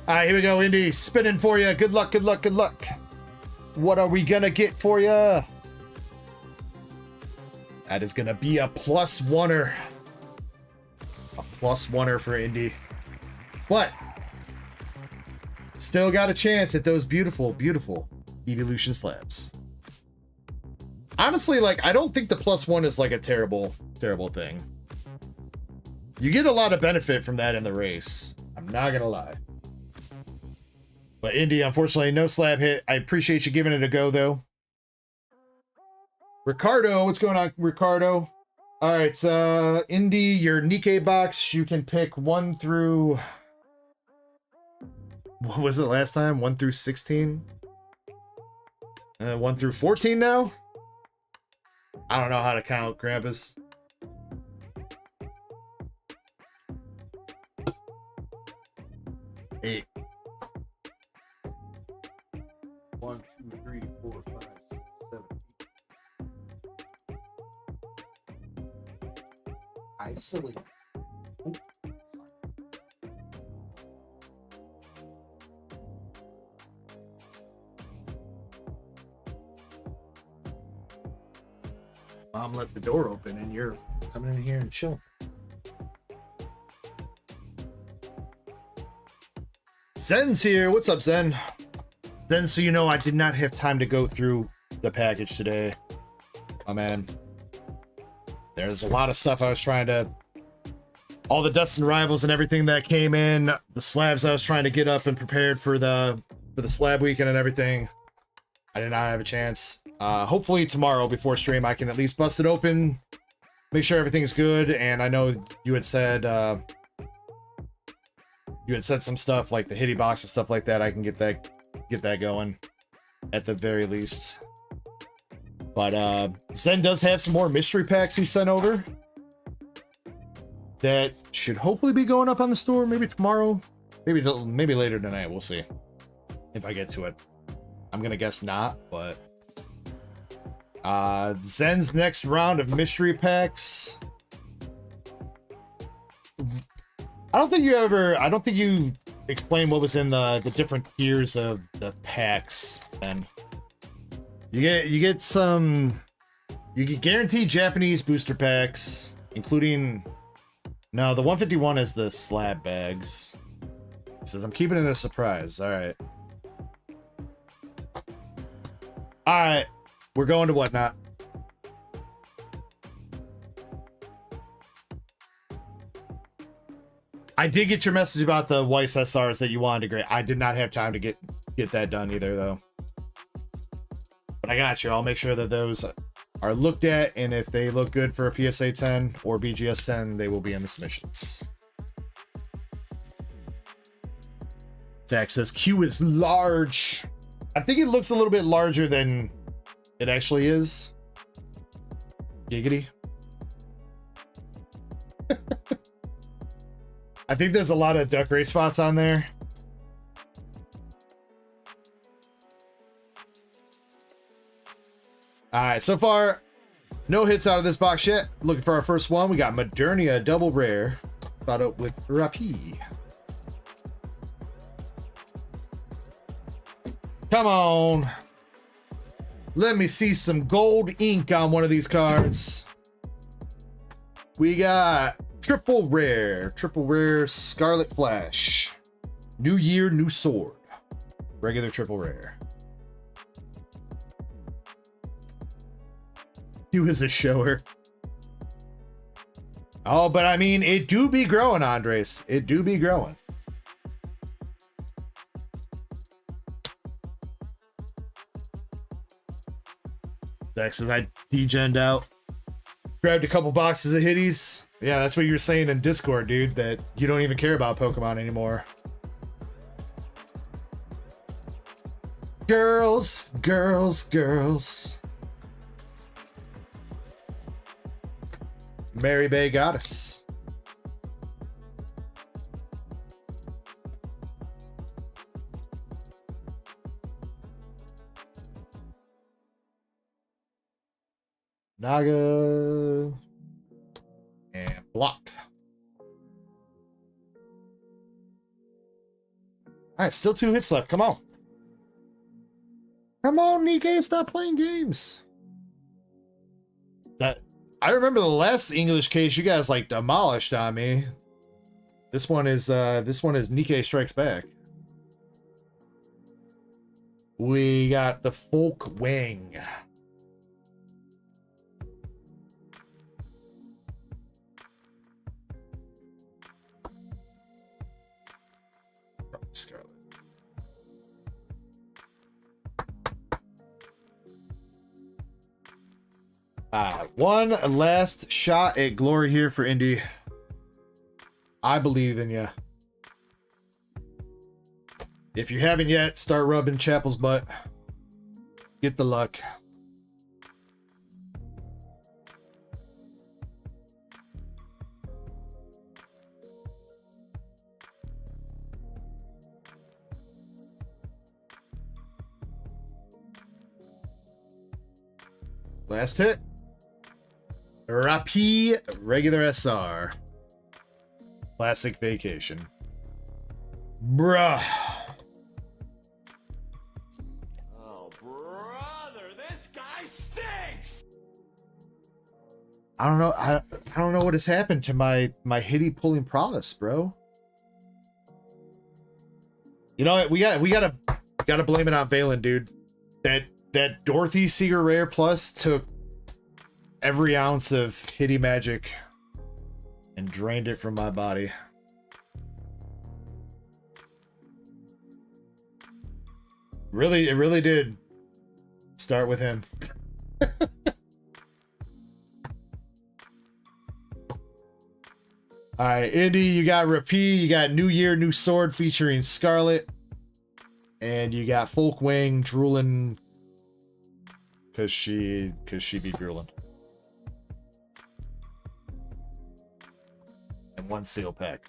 All right, here we go, Indy. Spinning for you. Good luck, good luck, good luck. What are we gonna get for you? That is gonna be a +1er. A +1er for Indy. What? Still got a chance at those beautiful, beautiful evolution slabs. Honestly, like, I don't think the +1 is like a terrible, terrible thing. You get a lot of benefit from that in the race. I'm not gonna lie. But Indy, unfortunately, no slab hit. I appreciate you giving it a go, though. Ricardo, what's going on, Ricardo? All right, Indy, your Nikkei box, you can pick 1 through... What was it last time? 1 through 16? 1 through 14 now? I don't know how to count, Krampus. Eight. 1, 2, 3, 4, 5, 6, 7, 8. Isolate. Oh. Mom left the door open and you're coming in here and chilling. Zen's here. What's up, Zen? Then, so you know, I did not have time to go through the package today. Oh, man. There's a lot of stuff I was trying to... All the Destined Rivals and everything that came in. The slabs I was trying to get up and prepared for the slab weekend and everything. I did not have a chance. Hopefully tomorrow before stream, I can at least bust it open. Make sure everything's good. And I know you had said... you had said some stuff like the hitty box and stuff like that. I can get that going at the very least. But Zen does have some more mystery packs he sent over that should hopefully be going up on the store maybe tomorrow, maybe later tonight. We'll see if I get to it. I'm gonna guess not, but Zen's next round of mystery packs. I don't think you explained what was in the different tiers of the packs. And you get guaranteed Japanese booster packs, including, no, the 151 is the slab bags. It says I'm keeping it a surprise. All right, we're going to whatnot. I did get your message about the Weiss SRs that you wanted to grade. I did not have time to get that done either, though. But I got you. I'll make sure that those are looked at, and if they look good for a PSA 10 or BGS 10, they will be in the submissions. Zach says Q is large. I think it looks a little bit larger than it actually is. Giggity. I think there's a lot of duck race spots on there. All right, so far, no hits out of this box yet. Looking for our first one. We got Modernia double rare. Thought up with Rapi. Come on. Let me see some gold ink on one of these cards. We got triple rare Scarlet Flash. New year, new sword. Regular triple rare. You as a shower. Oh, but I mean, it do be growing, Andres. It do be growing. Dex says I degened out. Grabbed a couple boxes of hitties. Yeah, that's what you were saying in Discord, dude, that you don't even care about Pokemon anymore. Girls, girls, girls. Mary Bay Goddess. Naga. And block. Alright, still 2 hits left. Come on. Come on, Nikkei, stop playing games. I remember the last English case you guys like demolished on me. This one is Nikkei Strikes Back. We got the Folk Wing. Scarlet. One last shot at glory here for Indy. I believe in you. If you haven't yet, start rubbing Chapel's butt. Get the luck. Last hit. Rapi regular SR. Classic vacation. Bruh. Oh, brother, this guy stinks! I don't know. I don't know what has happened to my hitty pulling prowess, bro. You know what? We gotta blame it on Valen, dude. That Dorothy Seeger Rare Plus took every ounce of hitty magic and drained it from my body. Really, it really did start with him. All right, Indy, you got Rapi, you got New Year, New Sword featuring Scarlet, and you got Folkwing drooling because she be drooling. And one seal pack.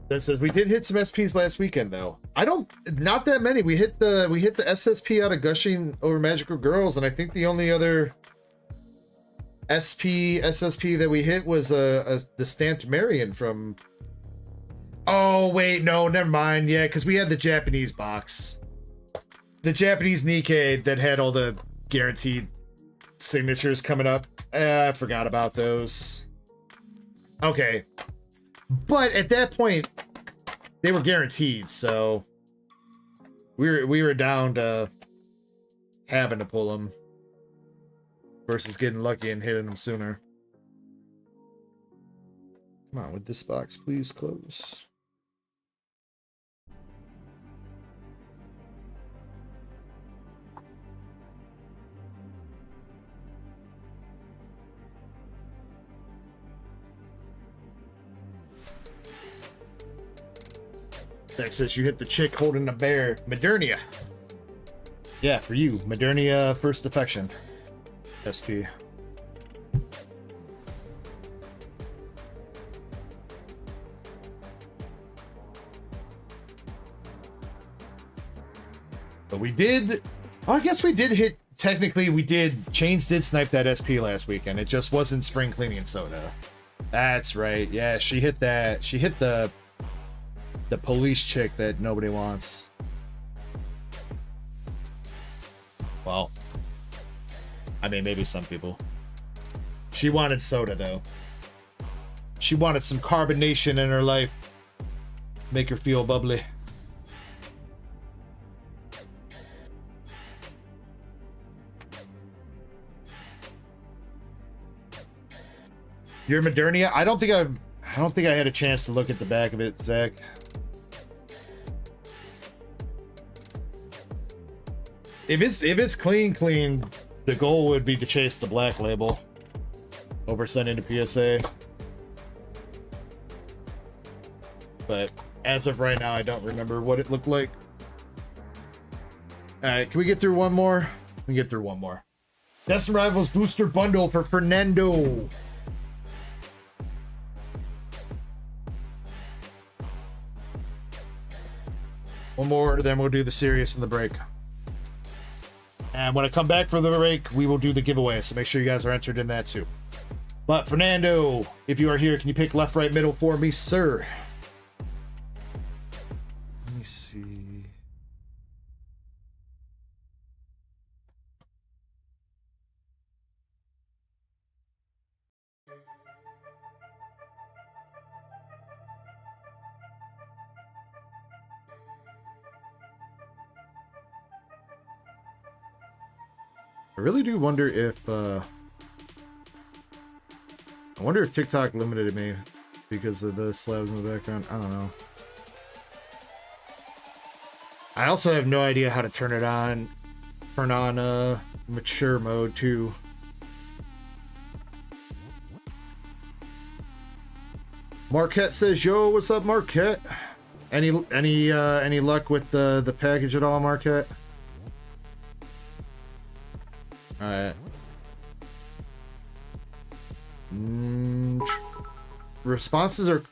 That says we did hit some SPs last weekend though. Not that many. We hit the SSP out of Gushing over Magical Girls, and I think the only other SSP that we hit was the Stamped Marion from. Oh wait, no, never mind. Yeah, because we had the Japanese box, the Japanese Nikkei that had all the guaranteed signatures coming up. I forgot about those. Okay. But at that point, they were guaranteed, so we were down to having to pull them versus getting lucky and hitting them sooner. Come on, would this box please close? That says you hit the chick holding the bear. Modernia. Yeah, for you. Modernia First Affection. SP. But we did... Oh, I guess we did hit... Technically, we did... Chains did snipe that SP last weekend. It just wasn't Spring Cleaning Soda. That's right. Yeah, she hit that. She hit the police chick that nobody wants. Well, I mean, maybe some people. She wanted soda, though. She wanted some carbonation in her life. Make her feel bubbly. Your Modernia? I don't think I had a chance to look at the back of it, Zach. If it's clean, the goal would be to chase the black label over sending to PSA. But as of right now, I don't remember what it looked like. Alright, can we get through one more? We can get through one more. Destined Rivals booster bundle for Fernando. One more, then we'll do the serious in the break. And when I come back from the break, we will do the giveaway, so make sure you guys are entered in that too. But Fernando, if you are here, can you pick left, right, middle for me, sir? Let me see. I really do wonder if TikTok limited me because of the slabs in the background. I don't know. I also have no idea how to turn on mature mode too. Marquette says, "Yo, what's up, Marquette? Any luck with the package at all, Marquette?" Alright. Responses are...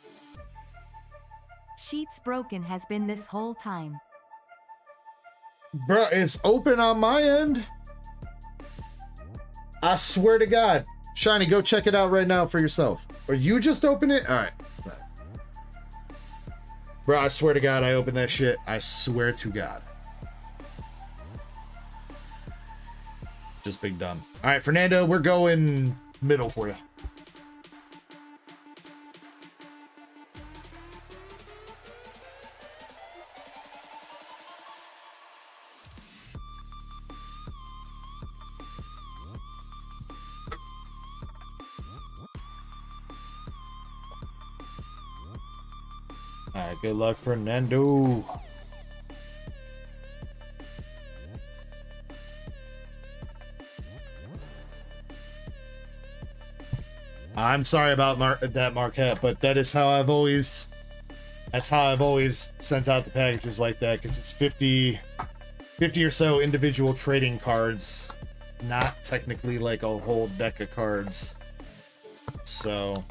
Sheets broken has been this whole time. Bro, it's open on my end. I swear to God. Shiny, go check it out right now for yourself. Or you just open it? All right. Bro, I swear to God, I opened that shit. I swear to God. Just big dumb. All right, Fernando, we're going middle for you. All right, good luck, Fernando. I'm sorry about that, Marquette, but that is how I've always, that's how I've always sent out the packages like that, because it's 50 or so individual trading cards, not technically like a whole deck of cards. So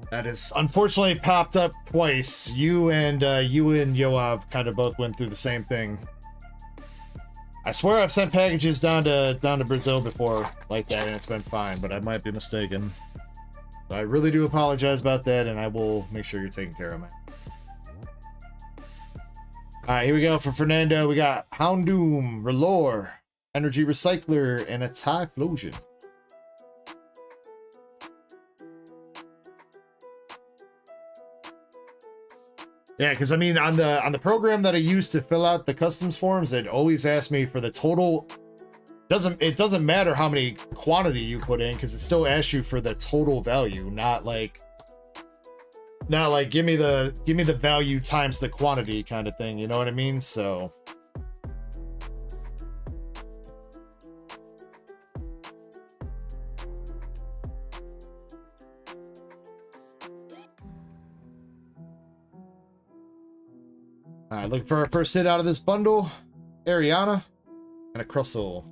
that is unfortunately popped up twice. You and Yoav kind of both went through the same thing. I swear I've sent packages down to Brazil before like that, and it's been fine, but I might be mistaken. So I really do apologize about that, and I will make sure you're taken care of, man. All right, here we go for Fernando. We got Houndoom, Relore, Energy Recycler, and a Typhlosion. Yeah, because I mean, on the program that I use to fill out the customs forms, it always asks me for the total. It doesn't matter how many quantity you put in, because it still asks you for the total value, not like give me the value times the quantity kind of thing. You know what I mean? So. All right, looking for our first hit out of this bundle. Ariana and a Crustle.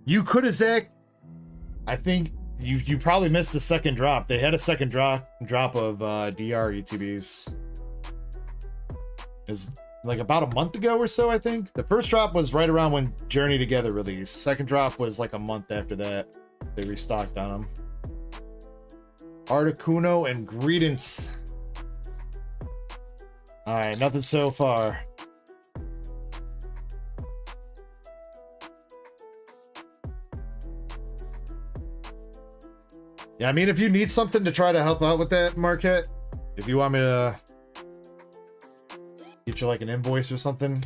You could have, Zach. I think you probably missed the second drop. They had a second drop of DR ETBs. Is like about a month ago or so, I think. The first drop was right around when Journey Together released. Second drop was like a month after that. They restocked on them. Articuno and Greedence. Alright, nothing so far. Yeah, I mean, if you need something to try to help out with that, Marquette, if you want me to get you like an invoice or something,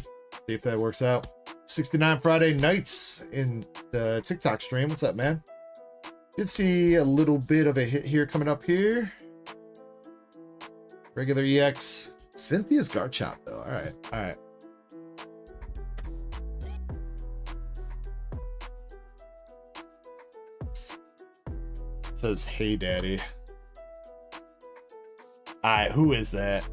see if that works out. 69 Friday nights in the TikTok stream. What's up, man? Did see a little bit of a hit here coming up here. Regular EX. Cynthia's Garchomp, though. All right. All right. It says, hey, daddy. All right. Who is that?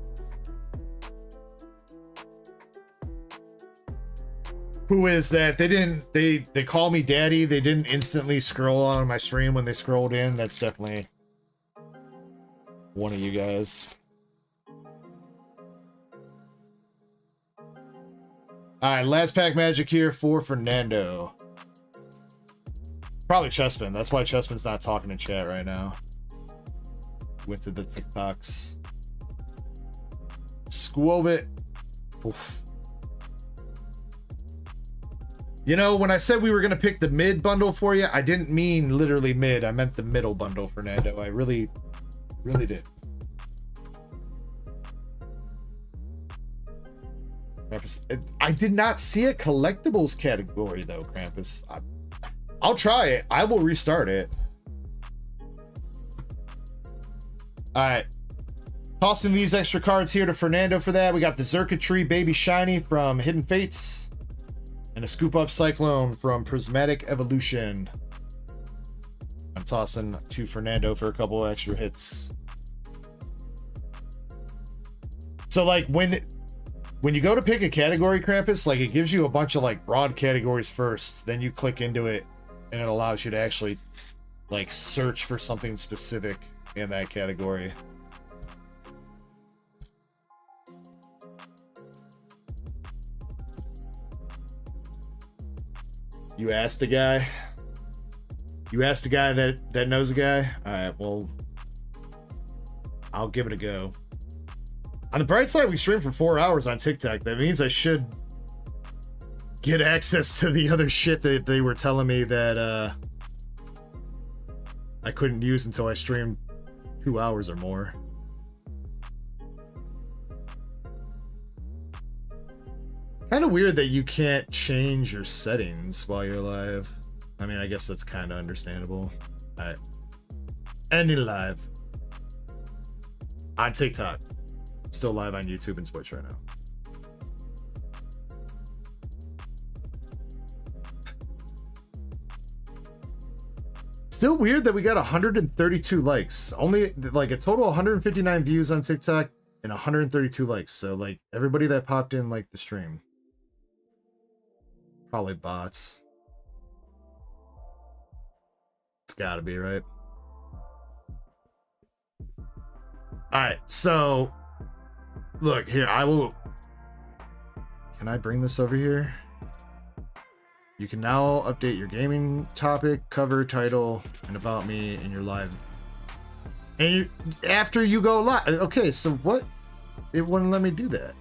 Who is that? They call me daddy. They didn't instantly scroll on my stream when they scrolled in. That's definitely one of you guys. Alright, last pack magic here for Fernando. Probably Chessman. That's why Chessman's not talking in chat right now. Went to the TikToks. Squobit. Oof. You know, when I said we were going to pick the mid bundle for you, I didn't mean literally mid. I meant the middle bundle, Fernando. I really did. I did not see a collectibles category, though, Krampus. I'll try it. I will restart it. All right. Tossing these extra cards here to Fernando for that. We got the Circuitry Baby Shiny from Hidden Fates. And a Scoop Up Cyclone from Prismatic Evolution. I'm tossing to Fernando for a couple extra hits. So like when you go to pick a category, Krampus, like it gives you a bunch of like broad categories first, then you click into it and it allows you to actually like search for something specific. in that category. You asked the guy. You asked the guy that knows a guy. All right, well, I'll give it a go. On the bright side, we streamed for 4 hours on TikTok. That means I should get access to the other shit that they were telling me that I couldn't use until I streamed 2 hours or more. Kind of weird that you can't change your settings while you're live. I mean, I guess that's kind of understandable. All right. Ending live on TikTok. Still live on YouTube and Twitch right now. Still weird that we got 132 likes. Only like a total 159 views on TikTok and 132 likes. So like everybody that popped in liked the stream. Probably bots. It's gotta be, right? Alright, so look here, I will. Can I bring this over here? You can now update your gaming topic, cover, title, and about me in your live. And after you go live. Okay, so what? It wouldn't let me do that.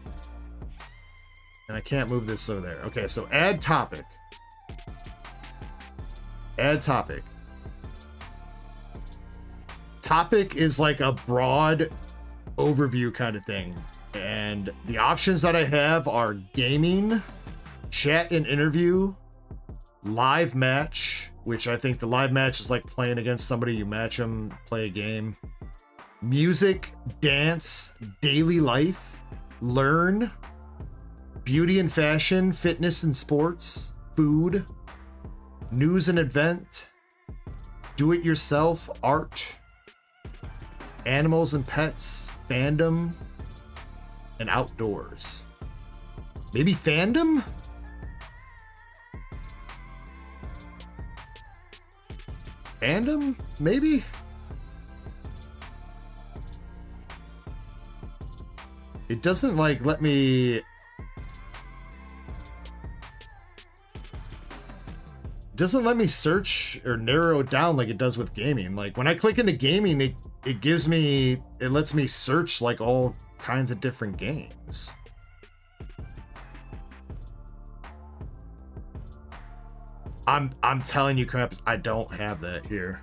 And I can't move this over there. Okay, so add topic. Add topic. Topic is like a broad overview kind of thing. And the options that I have are gaming, chat and interview, live match, which I think the live match is like playing against somebody, you match them, play a game. Music, dance, daily life, learn, beauty and fashion, fitness and sports, food, news and event, do it yourself, art, animals and pets, fandom, and outdoors. Maybe fandom? Fandom? Maybe? It doesn't like let me. Doesn't let me search or narrow it down like it does with gaming. Like when I click into gaming, it gives me, it lets me search like all kinds of different games. I'm telling you, Krampus, I don't have that here.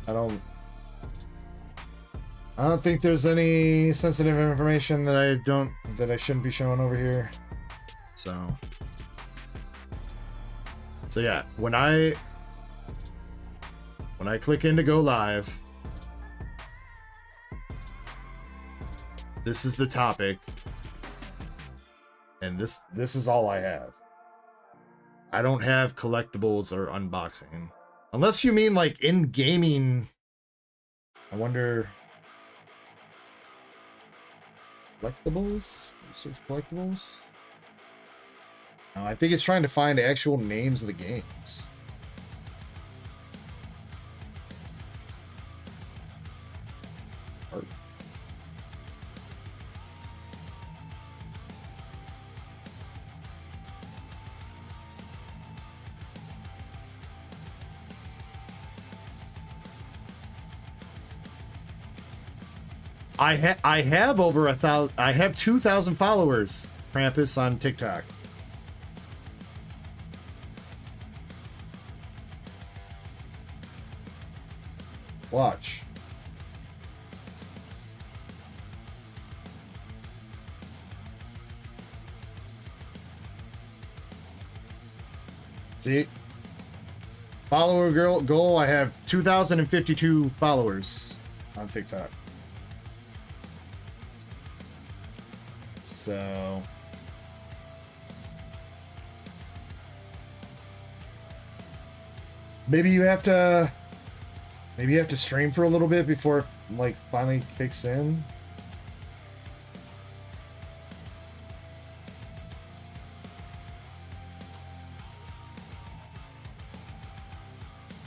I don't think there's any sensitive information that I shouldn't be showing over here. So yeah, when I click in to go live, this is the topic, and this is all I have. I don't have collectibles or unboxing, unless you mean like in gaming. I wonder. Collectibles? Search collectibles? No, I think it's trying to find actual names of the games. Art. I have over 1,000. I have 2,000 followers, Krampus, on TikTok. Watch. See? Follower goal, I have 2,052 followers on TikTok. So maybe you have to stream for a little bit before it like finally kicks in.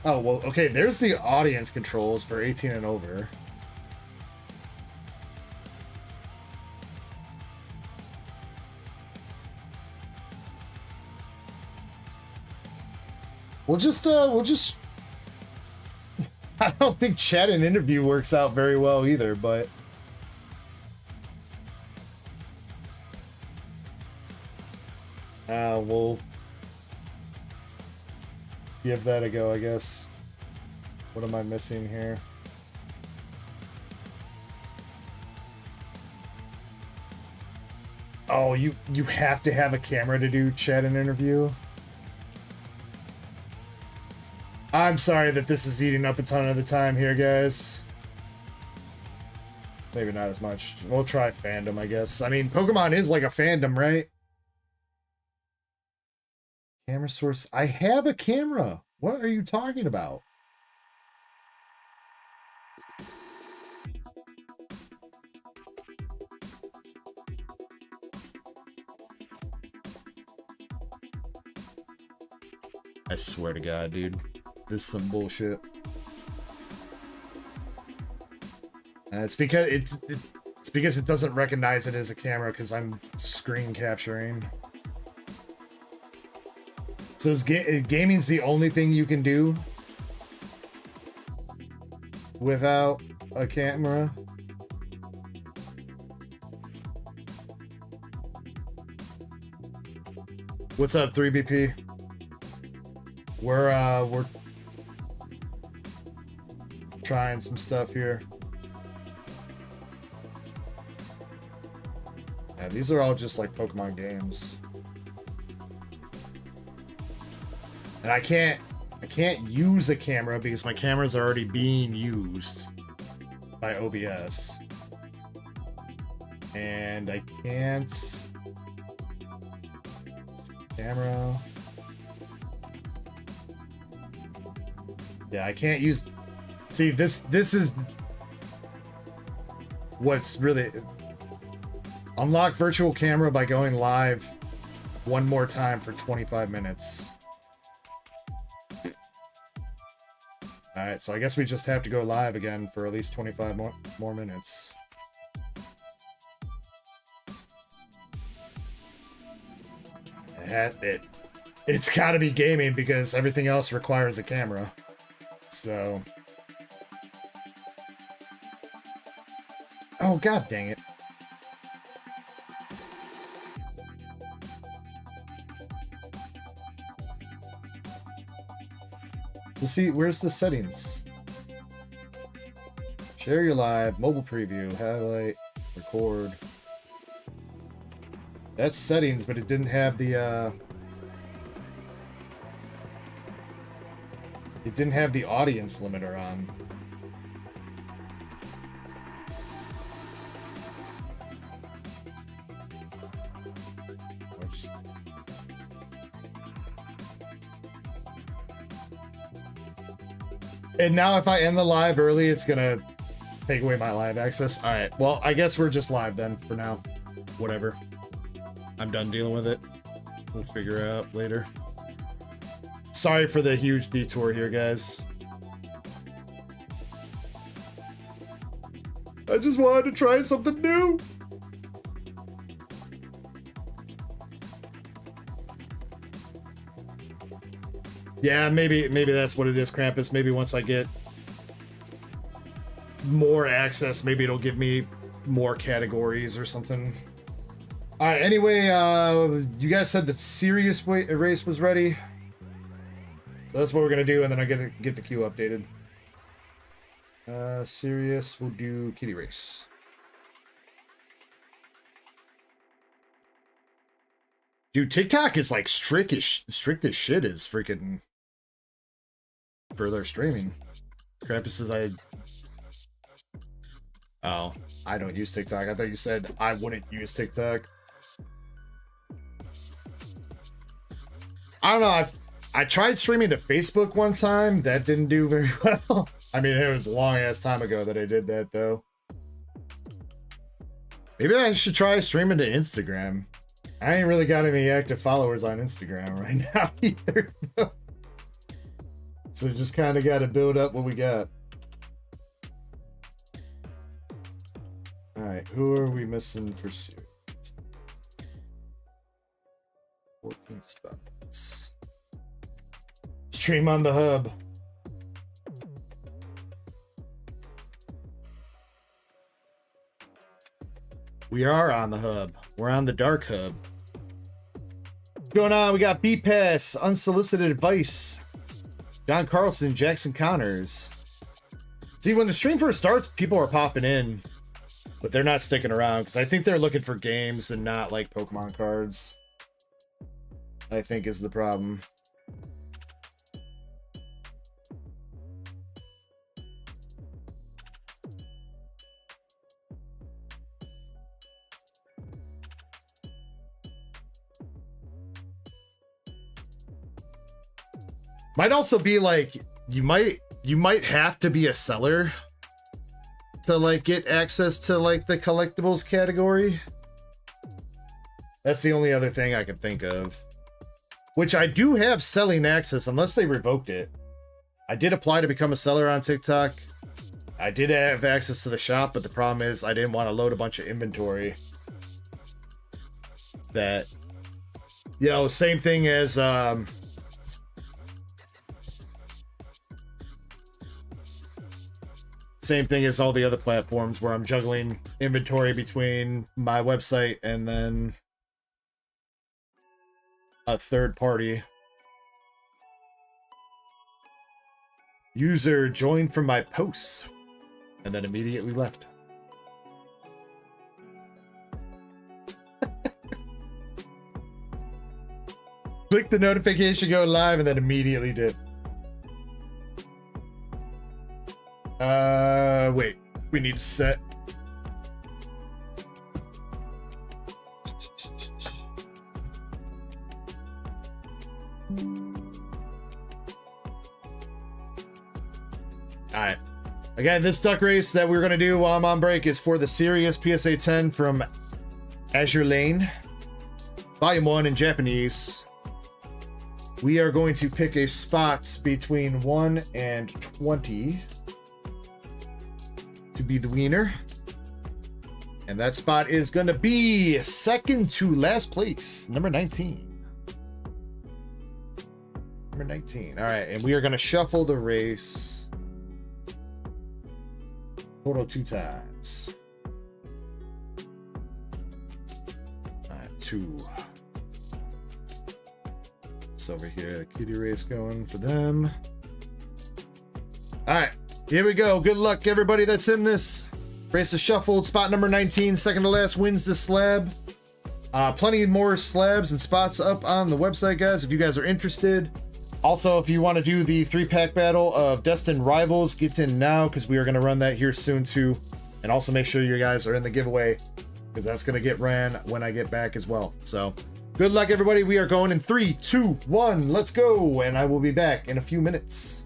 Oh, well, okay, there's the audience controls for 18 and over. We'll just I don't think chat and interview works out very well either, but we'll give that a go, I guess. What am I missing here? Oh, you have to have a camera to do chat and interview? I'm sorry that this is eating up a ton of the time here, guys. Maybe not as much. We'll try fandom, I guess. I mean, Pokemon is like a fandom, right? Camera source. I have a camera. What are you talking about? I swear to God, dude. This is some bullshit. It's because it's because it doesn't recognize it as a camera because I'm screen capturing. So gaming's the only thing you can do without a camera. What's up, 3BP? We're trying some stuff here. Yeah, these are all just like Pokemon games. And I can't use a camera because my cameras are already being used by OBS. And I can't camera. Yeah, I can't use. See, this is what's really unlock virtual camera by going live one more time for 25 minutes. All right, so I guess we just have to go live again for at least 25 more minutes. It's got to be gaming because everything else requires a camera. So, oh god dang it. To see, where's the settings? Share your live, mobile preview, highlight, record. That's settings, but it didn't have the it didn't have the audience limiter on. And now if I end the live early, it's gonna take away my live access. All right, well, I guess we're just live then for now. Whatever. I'm done dealing with it. We'll figure it out later. Sorry for the huge detour here, guys. I just wanted to try something new. Yeah, maybe that's what it is, Krampus. Maybe once I get more access, maybe it'll give me more categories or something. All right, anyway, you guys said the serious race was ready. That's what we're gonna do, and then I get the queue updated. Serious, we'll do kitty race. Dude, TikTok is like strict as shit is freaking for their streaming. Krampus says oh, I don't use TikTok. I thought you said I wouldn't use TikTok. I don't know. I tried streaming to Facebook one time. That didn't do very well. I mean, it was a long ass time ago that I did that though. Maybe I should try streaming to Instagram. I ain't really got any active followers on Instagram right now either. So just kind of got to build up what we got. All right, who are we missing for series? 14 spots. Stream on the hub. We are on the hub. We're on the dark hub. What's going on? We got B-Pass, Unsolicited Advice, John Carlson, Jackson Connors. See, when the stream first starts, people are popping in, but they're not sticking around because I think they're looking for games and not like Pokemon cards. I think is the problem. Might also be like you might have to be a seller to like get access to like the collectibles category. That's the only other thing I can think of. Which I do have selling access unless they revoked it. I did apply to become a seller on TikTok. I did have access to the shop, but the problem is I didn't want to load a bunch of inventory. That, you know, same thing as same thing as all the other platforms where I'm juggling inventory between my website and then a third party. User joined from my posts and then immediately left. Click the notification, go live, and then immediately did. Wait, we need to set. Alright. Again, this duck race that we're going to do while I'm on break is for the Serious PSA 10 from Azure Lane. Volume 1 in Japanese. We are going to pick a spot between 1 and 20 to be the winner. And that spot is going to be second to last place, number 19. Number 19. All right, and we are going to shuffle the race. Total 2 times. All right, 2. It's over here, the kitty race going for them. All right, here we go. Good luck, everybody that's in this. Race is shuffled. Spot number 19, second to last, wins the slab. Plenty more slabs and spots up on the website, guys, if you guys are interested. Also, if you want to do the 3-pack battle of Destined Rivals, get in now because we are going to run that here soon too. And also make sure you guys are in the giveaway because that's going to get ran when I get back as well. So good luck, everybody. We are going in 3, 2, 1. Let's go. And I will be back in a few minutes.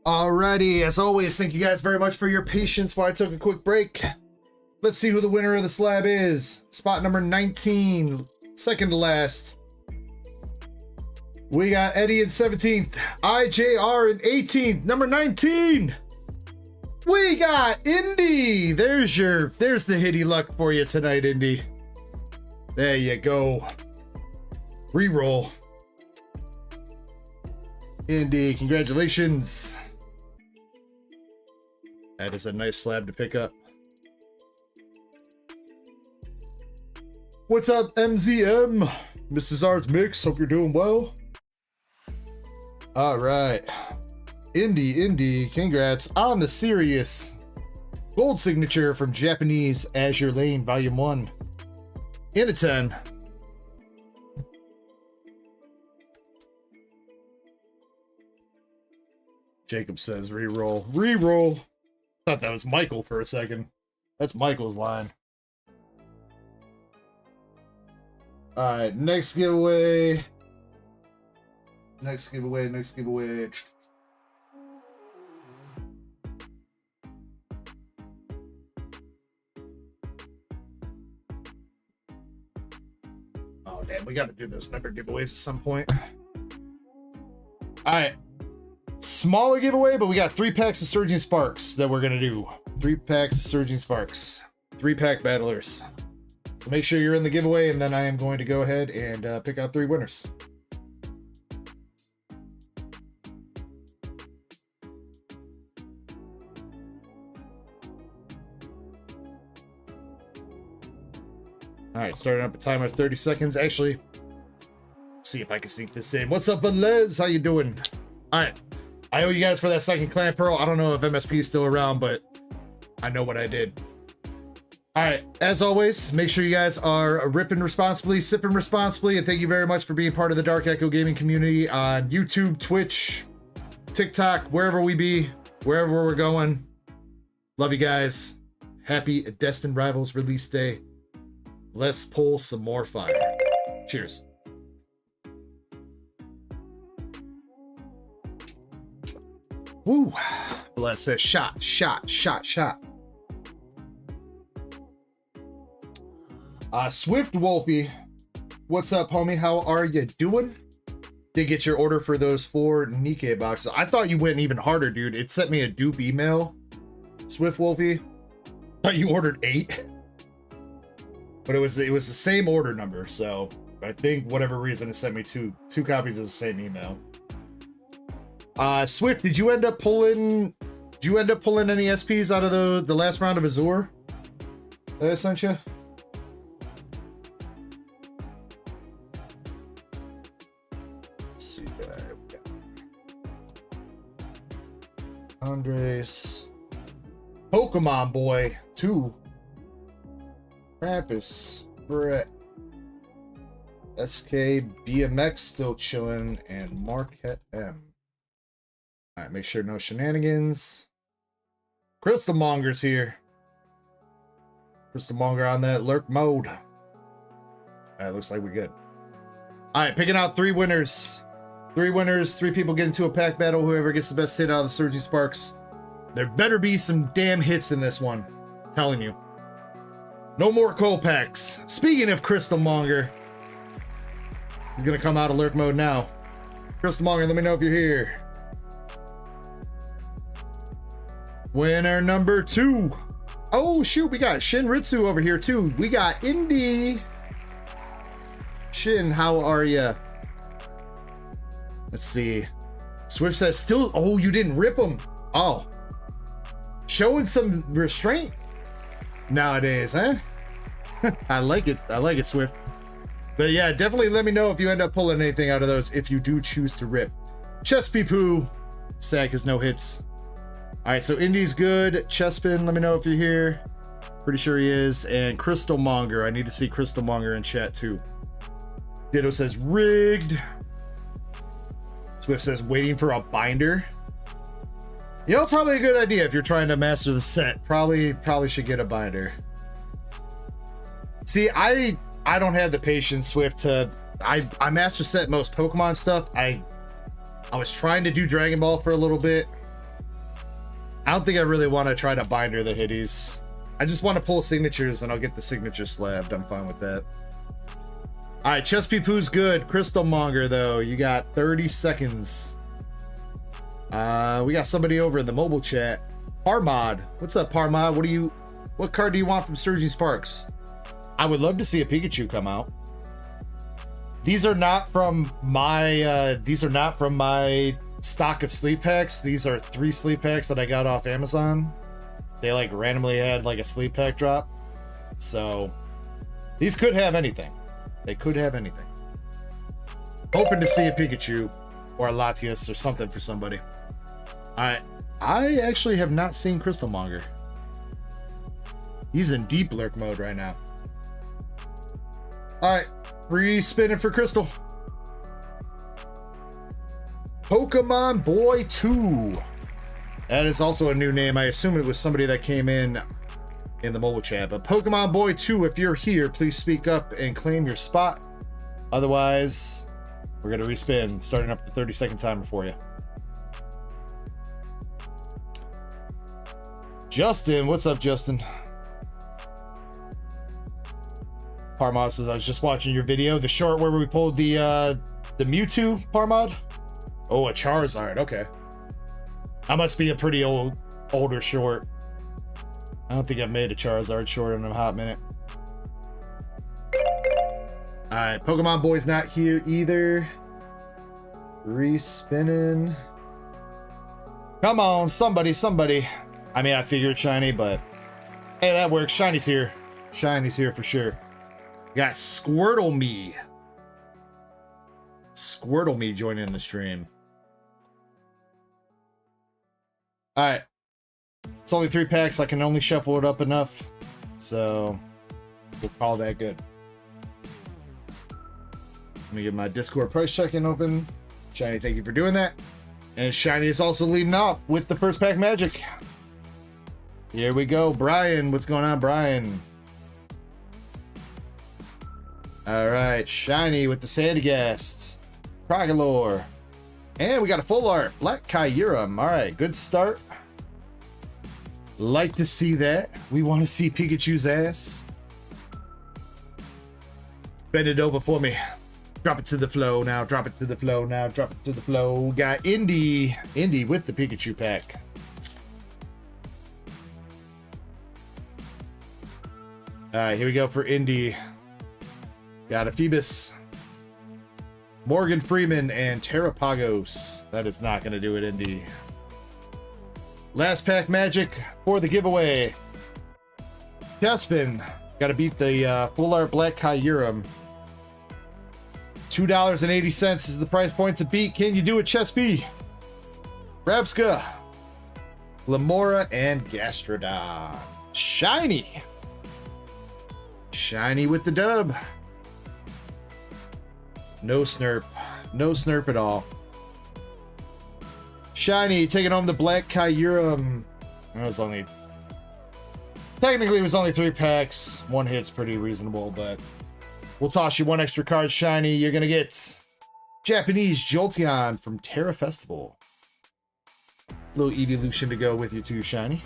Alrighty, as always, thank you guys very much for your patience while I took a quick break. Let's see who the winner of the slab is. Spot number 19, second to last. We got Eddie in 17th, IJR in 18th, number 19. We got Indy. There's the hitty luck for you tonight, Indy. There you go. Reroll. Indy, congratulations. That is a nice slab to pick up. What's up, MZM? Mrs. R's Mix, hope you're doing well. All right. Indy, congrats on the serious gold signature from Japanese Azure Lane Volume 1. In a 10. Jacob says reroll. Reroll. Thought that was Michael for a second. That's Michael's line. Alright, next giveaway. Next giveaway. Oh, damn, we gotta do those member giveaways at some point. Alright. Smaller giveaway, but we got 3 packs of Surging Sparks that we're gonna do. 3 packs of Surging Sparks. 3-pack battlers. So make sure you're in the giveaway, and then I am going to go ahead and pick out 3 winners. All right, starting up a timer 30 seconds. Actually, see if I can sneak this in. What's up, Les? How you doing? All right. I owe you guys for that second clan pearl. I don't know if MSP is still around, but I know what I did. All right, as always, make sure you guys are ripping responsibly, sipping responsibly, and thank you very much for being part of the Dark Echo Gaming community on YouTube, Twitch, TikTok, wherever we be, wherever we're going. Love you guys. Happy Destined Rivals release day. Let's pull some more fire. Cheers. Woo! Bless says shot. Swift Wolfie, what's up, homie? How are you doing? Did get your order for those 4 Nikkei boxes. I thought you went even harder, dude. It sent me a dupe email. Swift Wolfie, thought you ordered 8, but it was the same order number. So I think whatever reason it sent me two copies of the same email. Swift, did you end up pulling any SPs out of the last round of Azure that I sent you? Let's see there. We got Andres, Pokemon Boy 2, Krampus, Brett, SK, BMX still chilling, and Marquette M. All right, make sure no shenanigans. Crystal Monger's here. Crystal Monger on that lurk mode. All right, looks like we're good. All right, picking out 3 winners. 3 winners, 3 people get into a pack battle. Whoever gets the best hit out of the Surging Sparks. There better be some damn hits in this one. I'm telling you. No more coal packs. Speaking of Crystal Monger, he's gonna come out of lurk mode now. Crystal Monger, let me know if you're here. Winner number 2. Oh shoot, we got Shinritsu over here too. We got Indy. Shin, how are ya? Let's see. Swift says still. Oh, you didn't rip him. Oh, showing some restraint nowadays, huh? I like it. I like it, Swift. But yeah, definitely let me know if you end up pulling anything out of those if you do choose to rip. Chespy Poo. Sack is no hits. All right, so Indy's good. Chespin, let me know if you're here. Pretty sure he is. And Crystal Monger. I need to see Crystal Monger in chat too. Ditto says rigged. Swift says waiting for a binder. You know, probably a good idea if you're trying to master the set. Probably should get a binder. See, I don't have the patience, Swift, to I master set most Pokemon stuff. I was trying to do Dragon Ball for a little bit. don't think I really want to try to binder the hitties. I just want to pull signatures and I'll get the signature slabbed. I'm fine with that. All right, Chess Pee-Poo's good. Crystal Monger, though, you got 30 seconds. We got somebody over in the mobile chat. Parmod. What's up, Parmod? What card do you want from Surging Sparks? I would love to see a Pikachu come out. These are not from my stock of sleep packs. These are 3 sleep packs that I got off Amazon. They like randomly had like a sleep pack drop. So these could have anything. They could have anything. Hoping to see a Pikachu or a Latias or something for somebody. I actually have not seen Crystal Monger. He's in deep lurk mode right now. All right, re-spinning for Crystal. Pokemon Boy 2. That is also a new name. I assume it was somebody that came in the mobile chat. But Pokemon Boy 2, if you're here, please speak up and claim your spot. Otherwise, we're going to respin, starting up the 30-second timer for you. Justin, what's up, Justin? Parmod says, I was just watching your video, the short where we pulled the Mewtwo, Parmod. Oh, a Charizard, okay. That must be a pretty older short. I don't think I've made a Charizard short in a hot minute. Alright, Pokemon Boy's not here either. Respinning. Come on, somebody. I mean, I figured shiny, but hey, that works. Shiny's here. Shiny's here for sure. Got Squirtle Me joining the stream. All right, it's only 3 packs. I can only shuffle it up enough, so we'll call that good. Let me get my Discord price check-in open. Shiny, thank you for doing that. And Shiny is also leading off with the first pack magic. Here we go, Brian. What's going on, Brian? All right, Shiny with the Sandygast, Krogalore, and we got a full art, Black Kyurem. All right, good start. Like to see that. We want to see Pikachu's ass. Bend it over for me. Drop it to the flow now. Drop it to the flow now. Drop it to the flow. We got Indy with the Pikachu pack. All right, here we go for Indy. Got a Phoebus, Morgan Freeman, and Terrapagos. That is not going to do it, Indy. Last pack magic for the giveaway. Caspin, got to beat the full art Black Kyurem. $2.80 is the price point to beat. Can you do it, Chespy? Rabska, Lamora, and Gastrodon. Shiny. Shiny with the dub. No Snurp. No Snurp at all. Shiny taking home the Black Kyurem. Technically, it was only 3 packs. 1 hit's pretty reasonable, but we'll toss you 1 extra card, Shiny. You're going to get Japanese Jolteon from Terra Festival. Little evolution to go with you too, Shiny.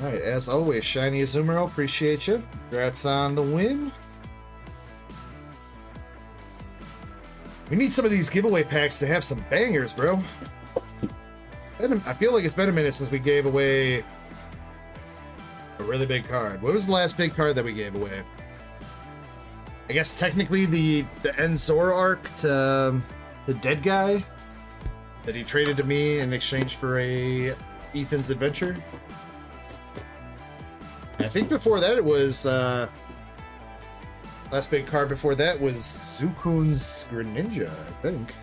All right, as always, Shiny Azumarill, appreciate you. Congrats on the win. We need some of these giveaway packs to have some bangers, bro. I feel like it's been a minute since we gave away a really big card. What was the last big card that we gave away? I guess technically the Enzora arc to the Dead Guy that he traded to me in exchange for a Ethan's Adventure. I think before that it was, last big card before that was Zukun's Greninja, I think.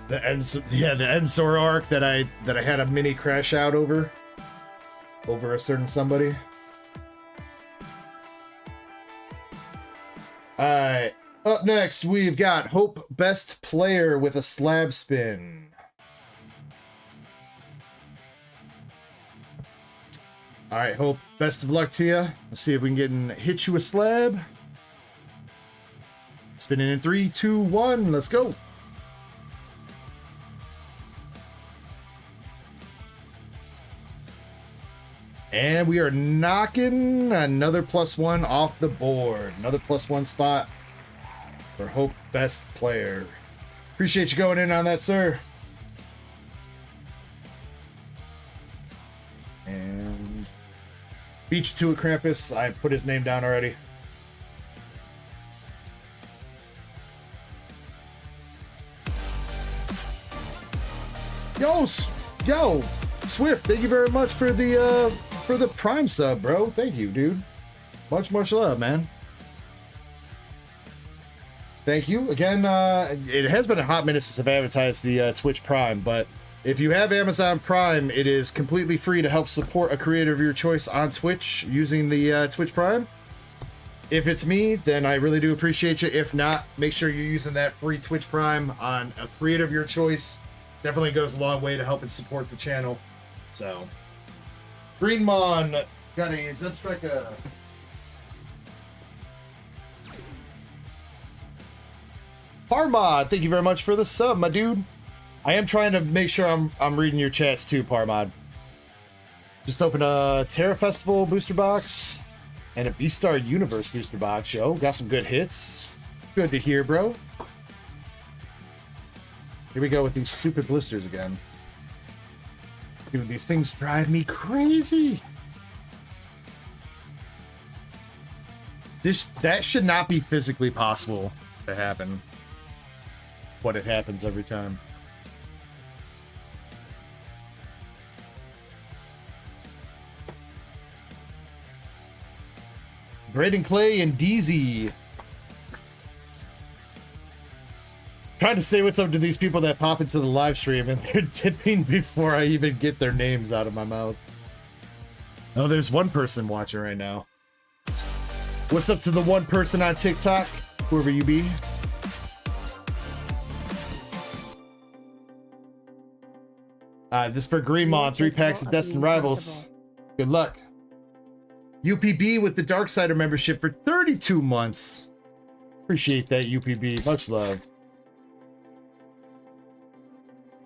The Enzora arc that I had a mini crash out over a certain somebody. Alright, Up next, we've got Hope Best Player with a slab spin. All right, Hope, best of luck to you. Let's see if we can hit you a slab. Spinning in 3, 2, 1. Let's go. And we are knocking another +1 off the board. Another +1 spot for Hope Best Player. Appreciate you going in on that, sir. And beat you to a Krampus. I put his name down already. Yo, Swift, thank you very much for the Prime sub, bro. Thank you, dude. Much love, man. Thank you again. It has been a hot minute since I've advertised the Twitch Prime, but if you have Amazon Prime, it is completely free to help support a creator of your choice on Twitch using the Twitch Prime. If it's me, then I really do appreciate you. If not, make sure you're using that free Twitch Prime on a creator of your choice. Definitely goes a long way to help and support the channel. So, Greenmon got a Zebstrika. Parmod, thank you very much for the sub, my dude. I am trying to make sure I'm reading your chats too, Parmod. Just opened a Terra Festival booster box and a Beastar Universe booster box, yo. Got some good hits. Good to hear, bro. Here we go with these stupid blisters again. Dude, these things drive me crazy. That should not be physically possible to happen. But it happens every time. Braden Clay and DZ. Trying to say what's up to these people that pop into the live stream and they're tipping before I even get their names out of my mouth. Oh, there's one person watching right now. What's up to the one person on TikTok, whoever you be? This for Greenmon, 3 packs of Destined Rivals. Good luck. UPB with the Darksider membership for 32 months. Appreciate that, UPB. Much love.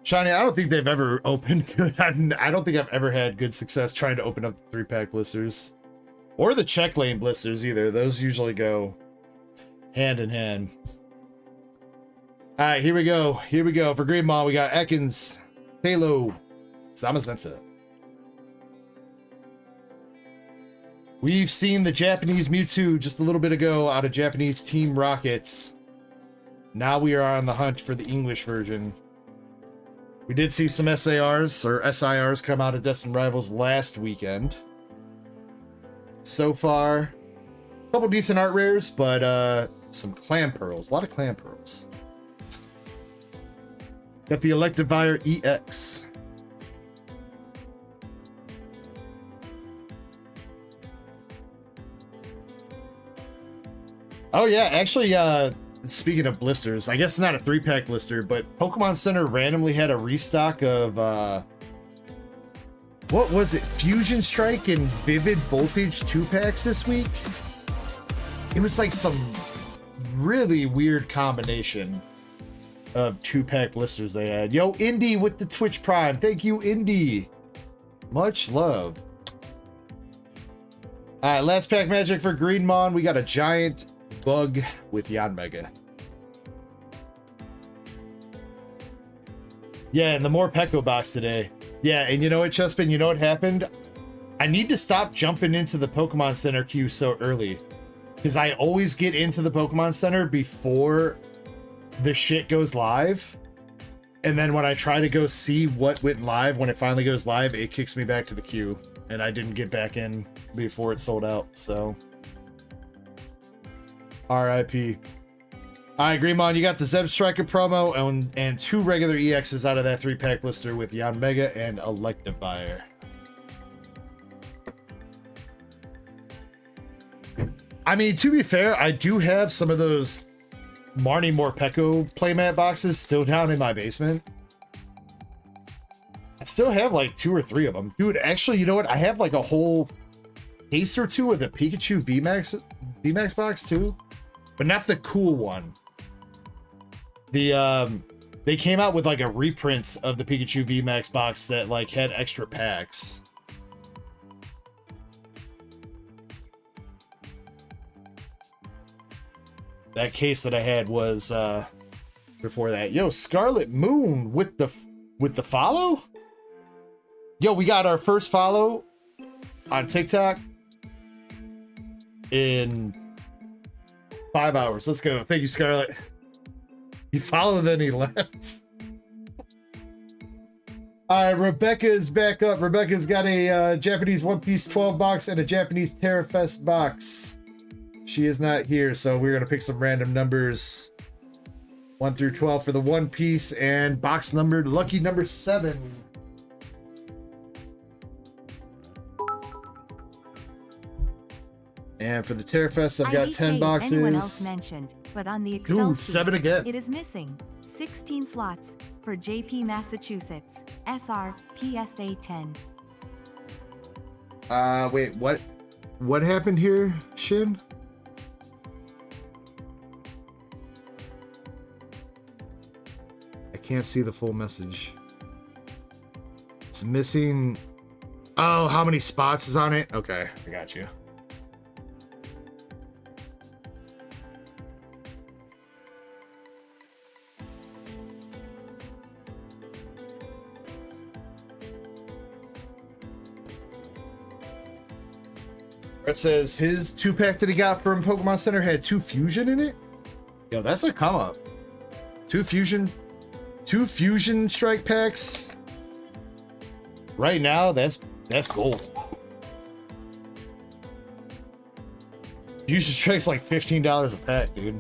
Shani, I don't think they've ever opened good. I don't think I've ever had good success trying to open up the 3-pack blisters. Or the check lane blisters either. Those usually go hand in hand. Alright, here we go. Here we go. For Greenmon, we got Ekans, Halo, Samazensa. We've seen the Japanese Mewtwo just a little bit ago out of Japanese Team Rockets. Now we are on the hunt for the English version. We did see some SARs or SIRs come out of Destined Rivals last weekend. So far, a couple decent art rares, but some clam pearls. A lot of clam pearls. Got the Electivire EX. Oh yeah, actually, speaking of blisters, I guess it's not a 3-pack blister, but Pokemon Center randomly had a restock of, what was it? Fusion Strike and Vivid Voltage 2-packs this week? It was like some really weird combination of 2-pack blisters they had. Yo, Indy with the Twitch Prime. Thank you, Indy. Much love. All right, last pack magic for Greenmon. We got a giant bug with Yanmega. Yeah, and the more Pecco box today. Yeah, and you know what, Chespin? You know what happened? I need to stop jumping into the Pokemon Center queue so early. Because I always get into the Pokemon Center before the shit goes live. And then when I try to go see what went live, when it finally goes live, it kicks me back to the queue. And I didn't get back in before it sold out, so... RIP. Alright, Greenmon, you got the Zebstrika promo and 2 regular EXs out of that 3-pack blister with Yanmega and Electivire. I mean, to be fair, I do have some of those Marnie Morpeko playmat boxes still down in my basement. I still have like 2 or 3 of them. Dude, actually, you know what? I have like a whole case or 2 of the Pikachu VMAX box too. But not the cool one. They came out with like a reprint of the Pikachu VMAX box that like had extra packs. That case that I had was before that. Yo, Scarlet Moon with the follow? Yo, we got our first follow on TikTok in 5 hours. Let's go. Thank you, Scarlet. He followed, then he left. All right, Rebecca is back up. Rebecca's got a Japanese One Piece 12 box and a Japanese Terra Fest box. She is not here, so we're gonna pick some random numbers 1 through 12 for the One Piece, and box numbered lucky number 7. And for the Terra Fest, I've got 10 boxes. Anyone else mentioned, but on the Excel Dude, 7 again. It is missing 16 slots for JP Massachusetts SR PSA 10. Wait, what happened here, Shin? I can't see the full message. It's missing. Oh, how many spots is on it? Okay, I got you. It says his 2-pack that he got from Pokemon Center had 2 fusion in it. Yo, that's a come up. 2 fusion strike packs. Right now, that's gold. Fusion strike's like $15 a pack, dude.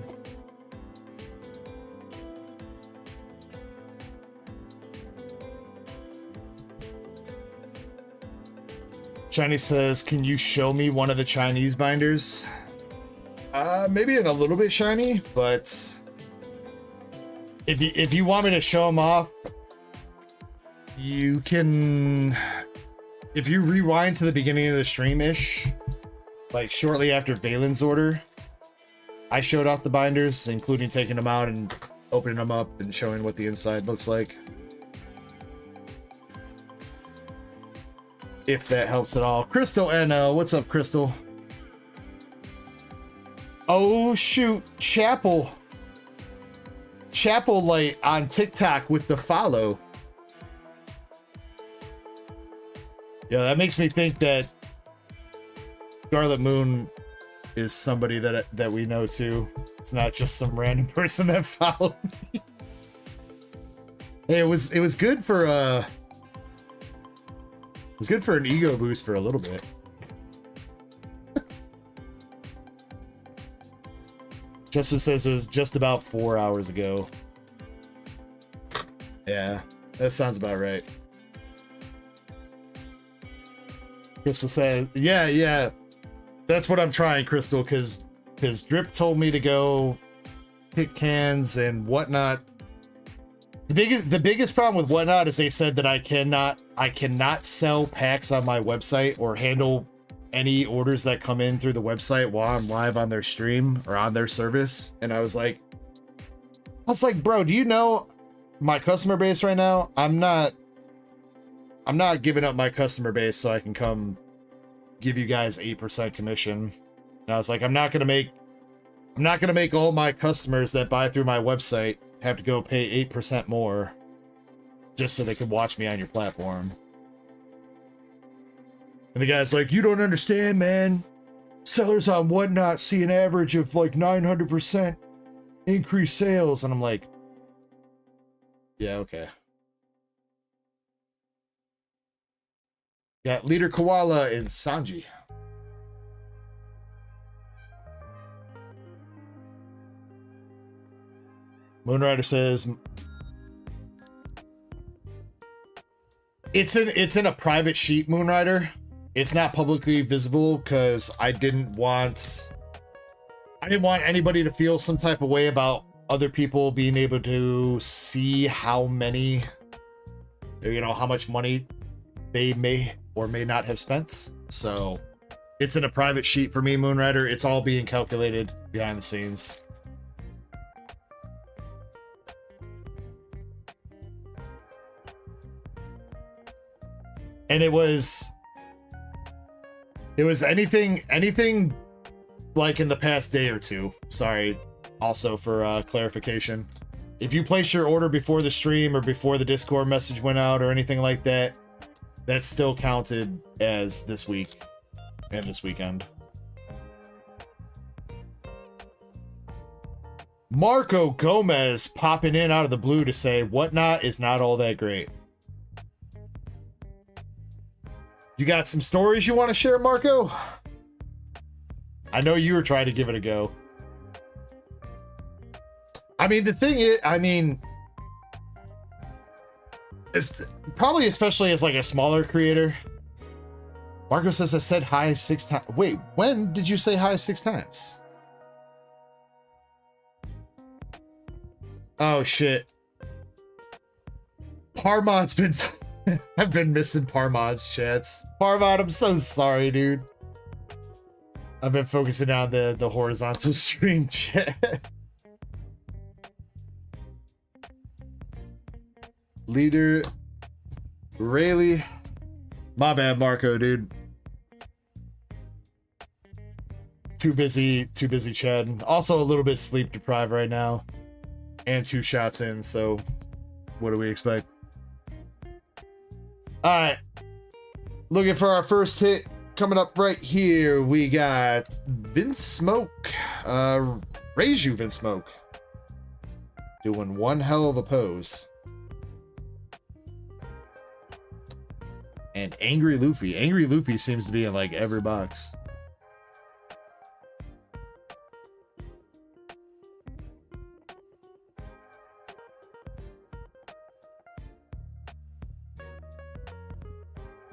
Chinese says, can you show me one of the Chinese binders? Maybe in a little bit shiny, but if you want me to show them off, you can. If you rewind to the beginning of the stream-ish, like shortly after Valen's order, I showed off the binders, including taking them out and opening them up and showing what the inside looks like. If that helps at all. Crystal NL, what's up, Crystal? Oh shoot, Chapel Light on TikTok with the follow. Yeah, that makes me think that Scarlet Moon is somebody that we know too. It's not just some random person that followed me. Hey, it was good for it was good for an ego boost for a little bit. Justin says it was just about 4 hours ago. Yeah, that sounds about right. Crystal said, yeah. That's what I'm trying, Crystal, because Drip told me to go pick cans and whatnot. The biggest problem with Whatnot is they said that I cannot sell packs on my website or handle any orders that come in through the website while I'm live on their stream or on their service. And I was like, bro, do you know my customer base right now? I'm not giving up my customer base so I can come give you guys 8% commission. And I was like, I'm not gonna make all my customers that buy through my website have to go pay 8% more just so they can watch me on your platform. And the guy's like, you don't understand, man. Sellers on Whatnot see an average of like 900% increased sales. And I'm like, yeah, okay. Got Leader Koala and Sanji. Moonrider says it's in a private sheet, Moonrider. It's not publicly visible because I didn't want anybody to feel some type of way about other people being able to see how many, you know, how much money they may or may not have spent. So it's in a private sheet for me, Moonrider. It's all being calculated behind the scenes. And it was anything like in the past day or two. Sorry, also for clarification. If you place your order before the stream or before the Discord message went out or anything like that, that's still counted as this week and this weekend. Marco Gomez popping in out of the blue to say Whatnot is not all that great. You got some stories you want to share, Marco? I know you were trying to give it a go. I mean, the thing is, it's probably, especially as like a smaller creator. Marco says I said hi 6 times. Wait, when did you say hi 6 times? Oh shit. Parmod's been I've been missing Parmod's chats. Parmod, I'm so sorry, dude. I've been focusing on the horizontal stream chat. Leader Rayleigh. My bad, Marco, dude. Too busy chatting. Also a little bit sleep deprived right now. And 2 shots in, so what do we expect? Alright. Looking for our first hit. Coming up right here, we got Vince Smoke. Raise you, Vince Smoke. Doing one hell of a pose. And Angry Luffy. Angry Luffy seems to be in like every box.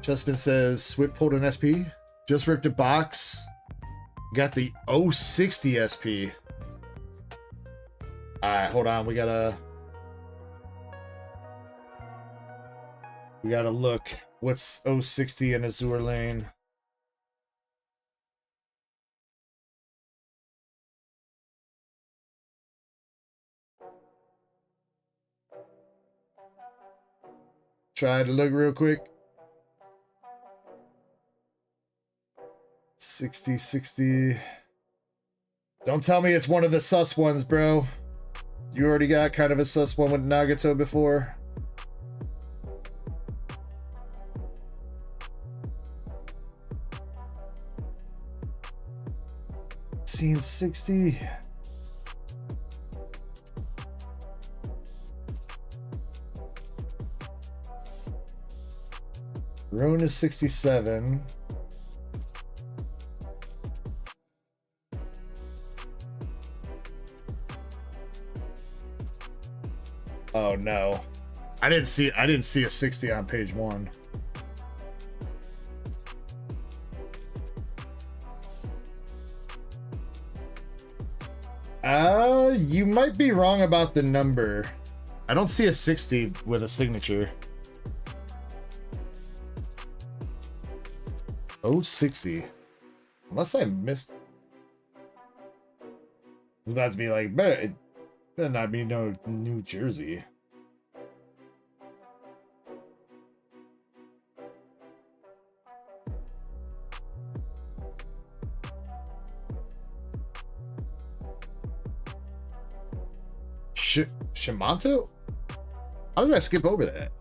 Justman says, Swift pulled an SP. Just ripped a box. Got the 060 SP. Alright, hold on. We gotta look. What's 060 in Azure Lane? Try to look real quick. 60. Don't tell me it's one of the sus ones, bro. You already got kind of a sus one with Nagato before. Scene 60. Roan is 67. Oh no. I didn't see a 60 on page 1. You might be wrong about the number. I don't see a 60 with a signature. 060. Unless I missed. I was about to be like, it better not be no New Jersey. Shimanto? How did I skip over that?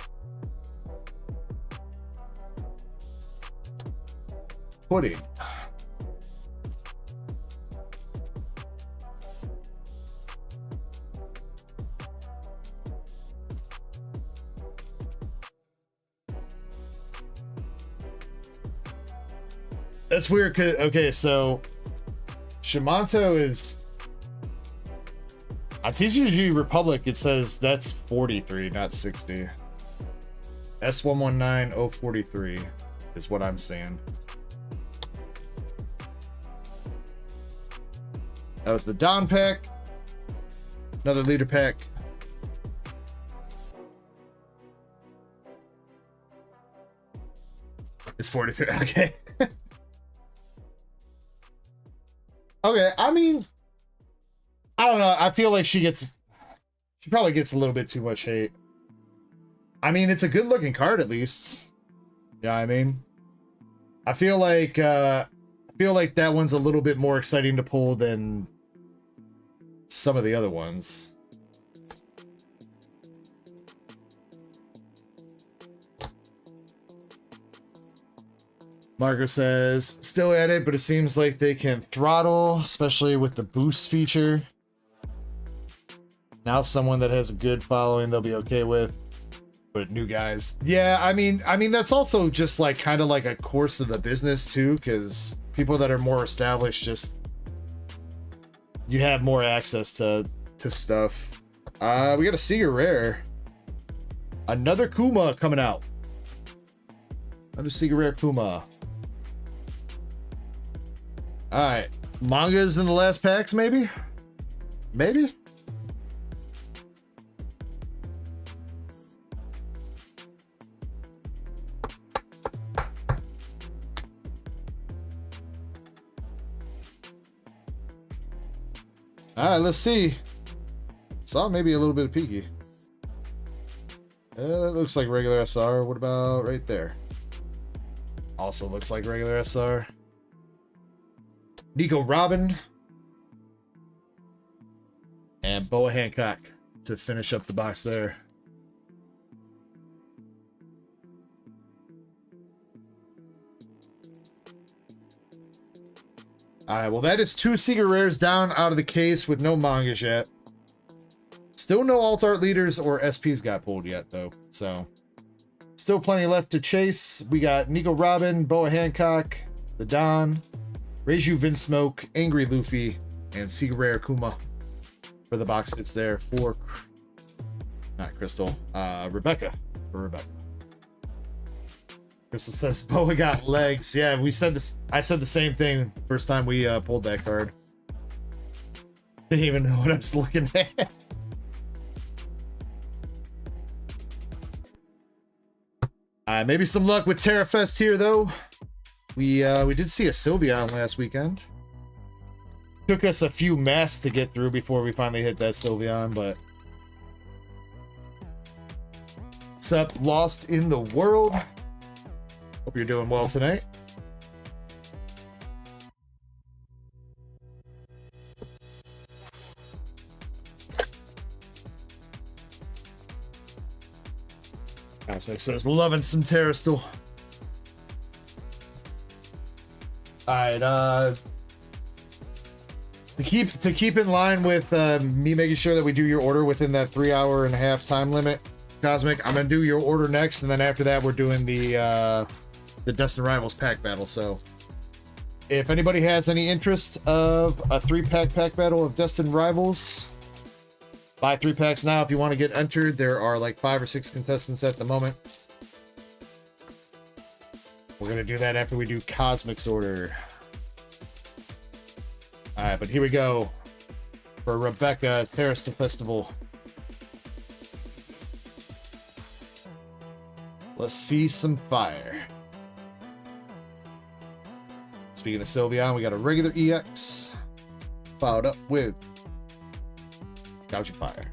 Pudding. That's weird, cause okay, so Shimanto is on TCG Republic, it says that's 43, not 60. S119043 is what I'm saying. That was the Don pack. Another leader pack. It's 43. Okay. Okay, I mean, I don't know. I feel like she probably gets a little bit too much hate. I mean, it's a good looking card at least. Yeah, I mean, I feel like that one's a little bit more exciting to pull than some of the other ones. Marco says, still at it, but it seems like they can throttle, especially with the boost feature. Now someone that has a good following they'll be okay with. But new guys. Yeah, I mean that's also just like kind of like a course of the business too, because people that are more established just you have more access to stuff. We got a Seeger Rare. Another Kuma coming out. Another Seeger Rare Kuma. Alright. Mangas in the last packs, maybe? Maybe? Alright, let's see. Saw maybe a little bit of peaky. That looks like regular SR. What about right there? Also looks like regular SR. Nico Robin. And Boa Hancock to finish up the box there. Alright, well that is 2 Seeger Rares down out of the case with no mangas yet. Still no alt art leaders or SPs got pulled yet though, so still plenty left to chase. We got Nico Robin, Boa Hancock, the Don, Reiju Vinsmoke, Angry Luffy, and Seeger Rare Kuma for the box hits there for not Crystal, Rebecca. For Rebecca. Crystal says Boa got legs. Yeah, we said this. I said the same thing first time we pulled that card. Didn't even know what I was looking at. Maybe some luck with Terrafest here though. We did see a Sylveon last weekend. Took us a few masks to get through before we finally hit that Sylveon, but what's up, Lost in the World? Hope you're doing well tonight. Cosmic says loving some Terrastal. Alright, to keep in line with me making sure that we do your order within that 3.5-hour time limit, Cosmic, I'm gonna do your order next, and then after that we're doing the Destined Rivals pack battle. So if anybody has any interest of a 3-pack pack battle of Destined Rivals, buy 3 packs now if you want to get entered. There are like 5 or 6 contestants at the moment. We're gonna do that after we do Cosmic's order. Alright, but here we go for Rebecca Terrastal Festival. Let's see some fire. Speaking of Sylveon, we got a regular EX followed up with Gouching Fire.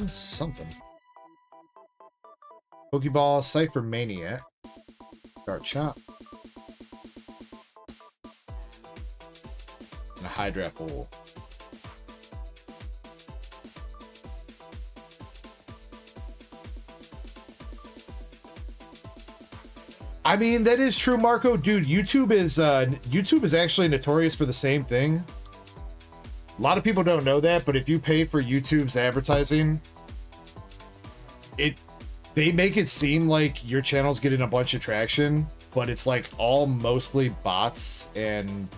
Something. Pokeball, Cypher Maniac, Dark Chop, and a Hydra Hole. I mean, that is true, Marco. Dude, YouTube is actually notorious for the same thing. A lot of people don't know that, but if you pay for YouTube's advertising, they make it seem like your channel's getting a bunch of traction, but it's like all mostly bots and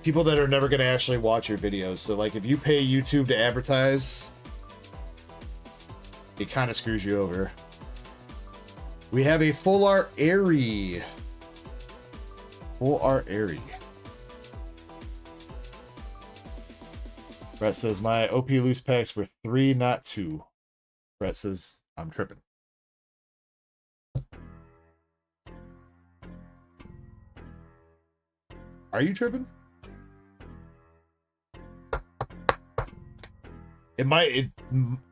people that are never going to actually watch your videos. So like if you pay YouTube to advertise, it kind of screws you over. We have a full art Airy. Full art Airy. Brett says my OP loose packs were 3, not 2. Brett says I'm tripping. Are you tripping? It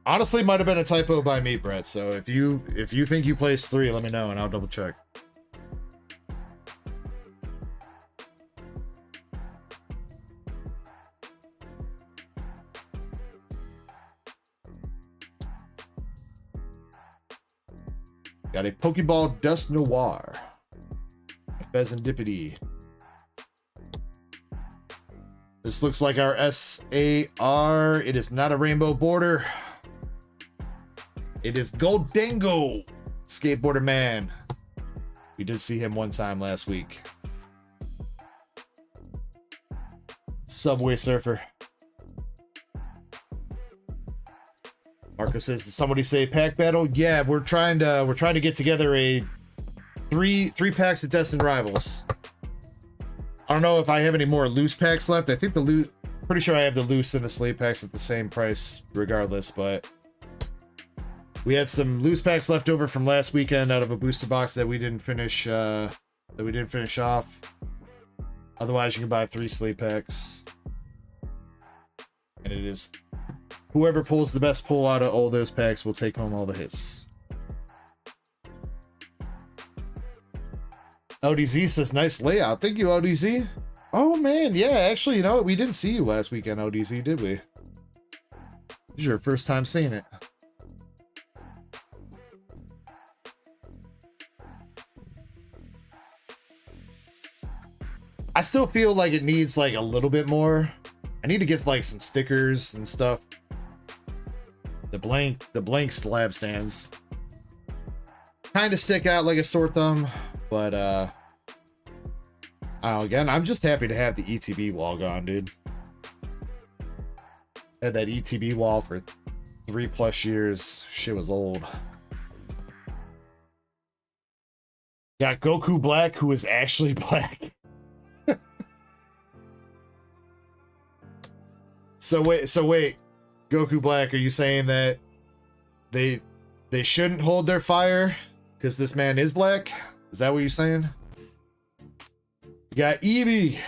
honestly might have been a typo by me, Brett. So if you think you placed 3, let me know and I'll double check. Got a Pokeball Dust Noir. A Pheasantipity. This looks like our SAR. It is not a rainbow border. It is Goldango, Skateboarder Man. We did see him one time last week. Subway Surfer. Marco says, did somebody say pack battle? Yeah, we're trying to get together a three packs of Destined Rivals. I don't know if I have any more loose packs left. I think the loose, pretty sure I have the loose and the slate packs at the same price regardless, but we had some loose packs left over from last weekend out of a booster box that we didn't finish off. Otherwise, you can buy 3 slate packs. And it is whoever pulls the best pull out of all those packs will take home all the hits. ODZ says, nice layout. Thank you, ODZ. Oh, man. Yeah, actually, you know what? We didn't see you last weekend, ODZ, did we? This is your first time seeing it. I still feel like it needs, like, a little bit more. I need to get, like, some stickers and stuff. The blank slab stands kind of stick out like a sore thumb. But, I don't know, again, I'm just happy to have the ETB wall gone, dude. Had that ETB wall for 3+ years. Shit was old. Got Goku Black, who is actually black. So wait. Goku Black, are you saying that they shouldn't hold their fire because this man is black? Is that what you're saying? You got Eevee.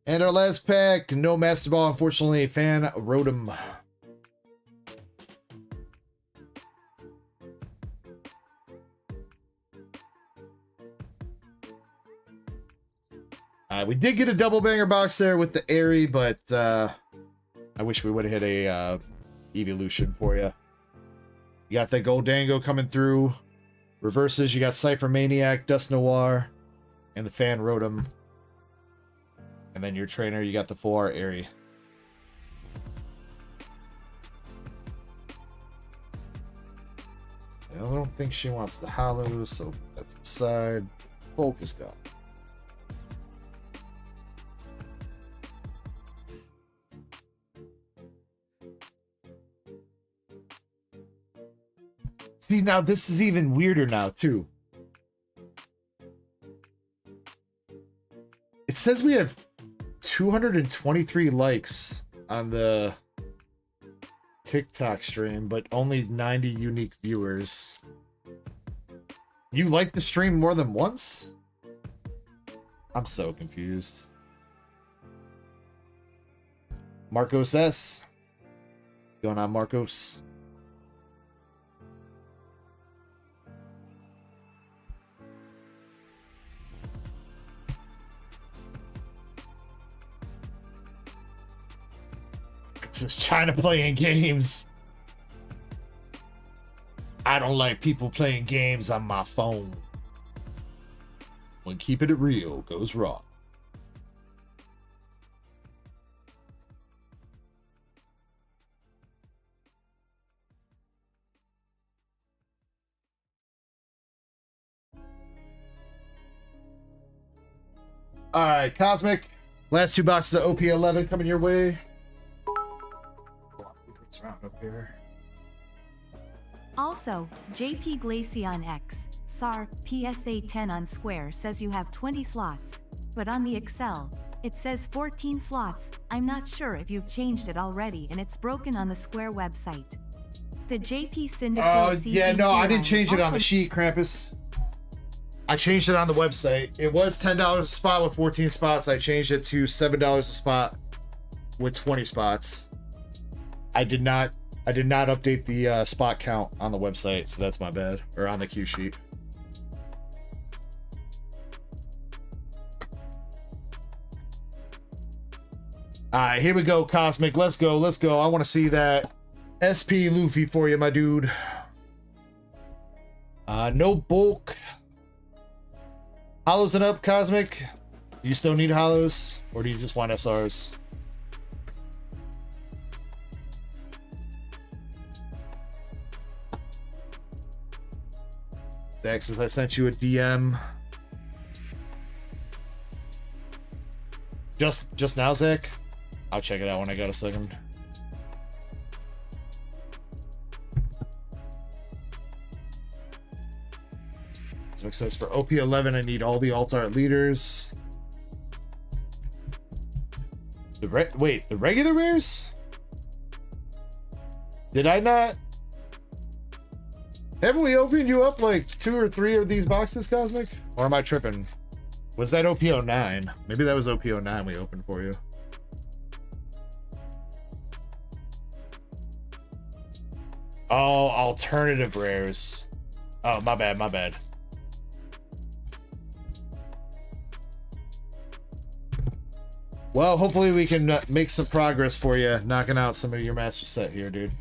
And our last pack, no Master Ball, unfortunately, Fan Rotom. We did get a double banger box there with the Airy, but I wish we would have hit a Evolution for you. You got the Goldango coming through. Reverses, you got Cypher Maniac, Dust Noir, and the Fan Rotom. And then your trainer, you got the 4 Airy. I don't think she wants the hollow, so that's the side. Focus gone. See, now this is even weirder now, too. It says we have 223 likes on the TikTok stream, but only 90 unique viewers. You like the stream more than once? I'm so confused. Marcos S. What's going on, Marcos? It's China playing games. I don't like people playing games on my phone. When keeping it real goes wrong. All right, Cosmic. Last 2 boxes of OP11 coming your way. It's around up here. Also, JP Glaceon X, SAR, PSA 10 on Square says you have 20 slots. But on the Excel, it says 14 slots. I'm not sure if you've changed it already and it's broken on the Square website. The JP Syndicate. Oh, yeah, no, I didn't change it on the sheet, Krampus. I changed it on the website. It was $10 a spot with 14 spots. I changed it to $7 a spot with 20 spots. I did not update the spot count on the website, so that's my bad. Or on the cue sheet. Alright, here we go, Cosmic. Let's go, let's go. I want to see that SP Luffy for you, my dude. No bulk. Hollows and up, Cosmic. Do you still need hollows? Or do you just want SRs? Dex, since I sent you a DM. Just now, Zach? I'll check it out when I got a second. So it says for OP11, I need all the alt art leaders. Wait, the regular rares? Did I not? Haven't we opened you up like 2 or 3 of these boxes, Cosmic? Or am I tripping? Was that OP09? Maybe that was OP09 we opened for you. Oh, alternative rares. Oh, my bad, my bad. Well, hopefully we can make some progress for you, knocking out some of your master set here, dude.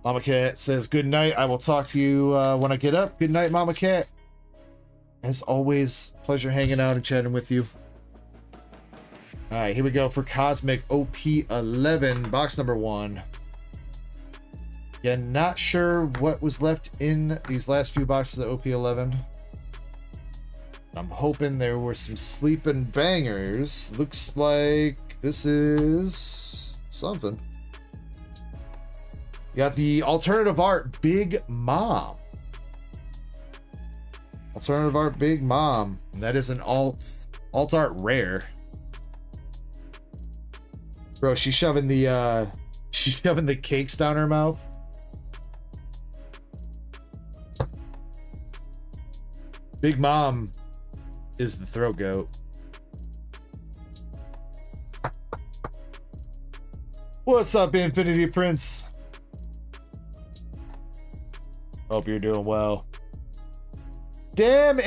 Mama Cat says, good night. I will talk to you when I get up. Good night, Mama Cat. As always, pleasure hanging out and chatting with you. All right, here we go for Cosmic OP11, box number 1. Yeah, not sure what was left in these last few boxes of OP11. I'm hoping there were some sleeping bangers. Looks like this is something. You got the alternative art Big Mom. Alternative art Big Mom. And that is an alt art rare. Bro, she's shoving the cakes down her mouth. Big Mom is the throat goat. What's up, Infinity Prince? Hope you're doing well. Damn,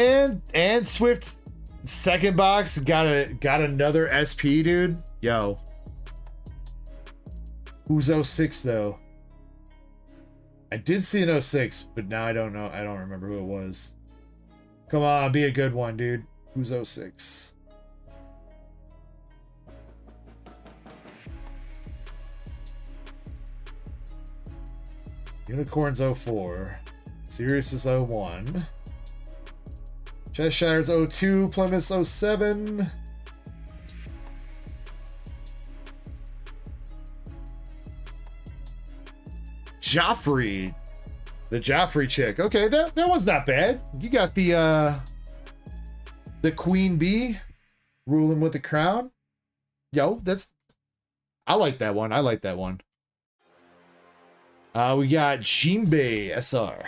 and Swift second box got another SP, dude. Yo. Who's 06 though? I did see an 06, but now I don't know. I don't remember who it was. Come on, be a good one, dude. Who's 06? Unicorn's 04. Sirius is 01. Cheshire's 02. Plymouth's 07. Joffrey. The Joffrey chick. Okay, that one's not bad. You got the Queen Bee ruling with the crown. Yo, I like that one. I like that one. We got Jinbei SR.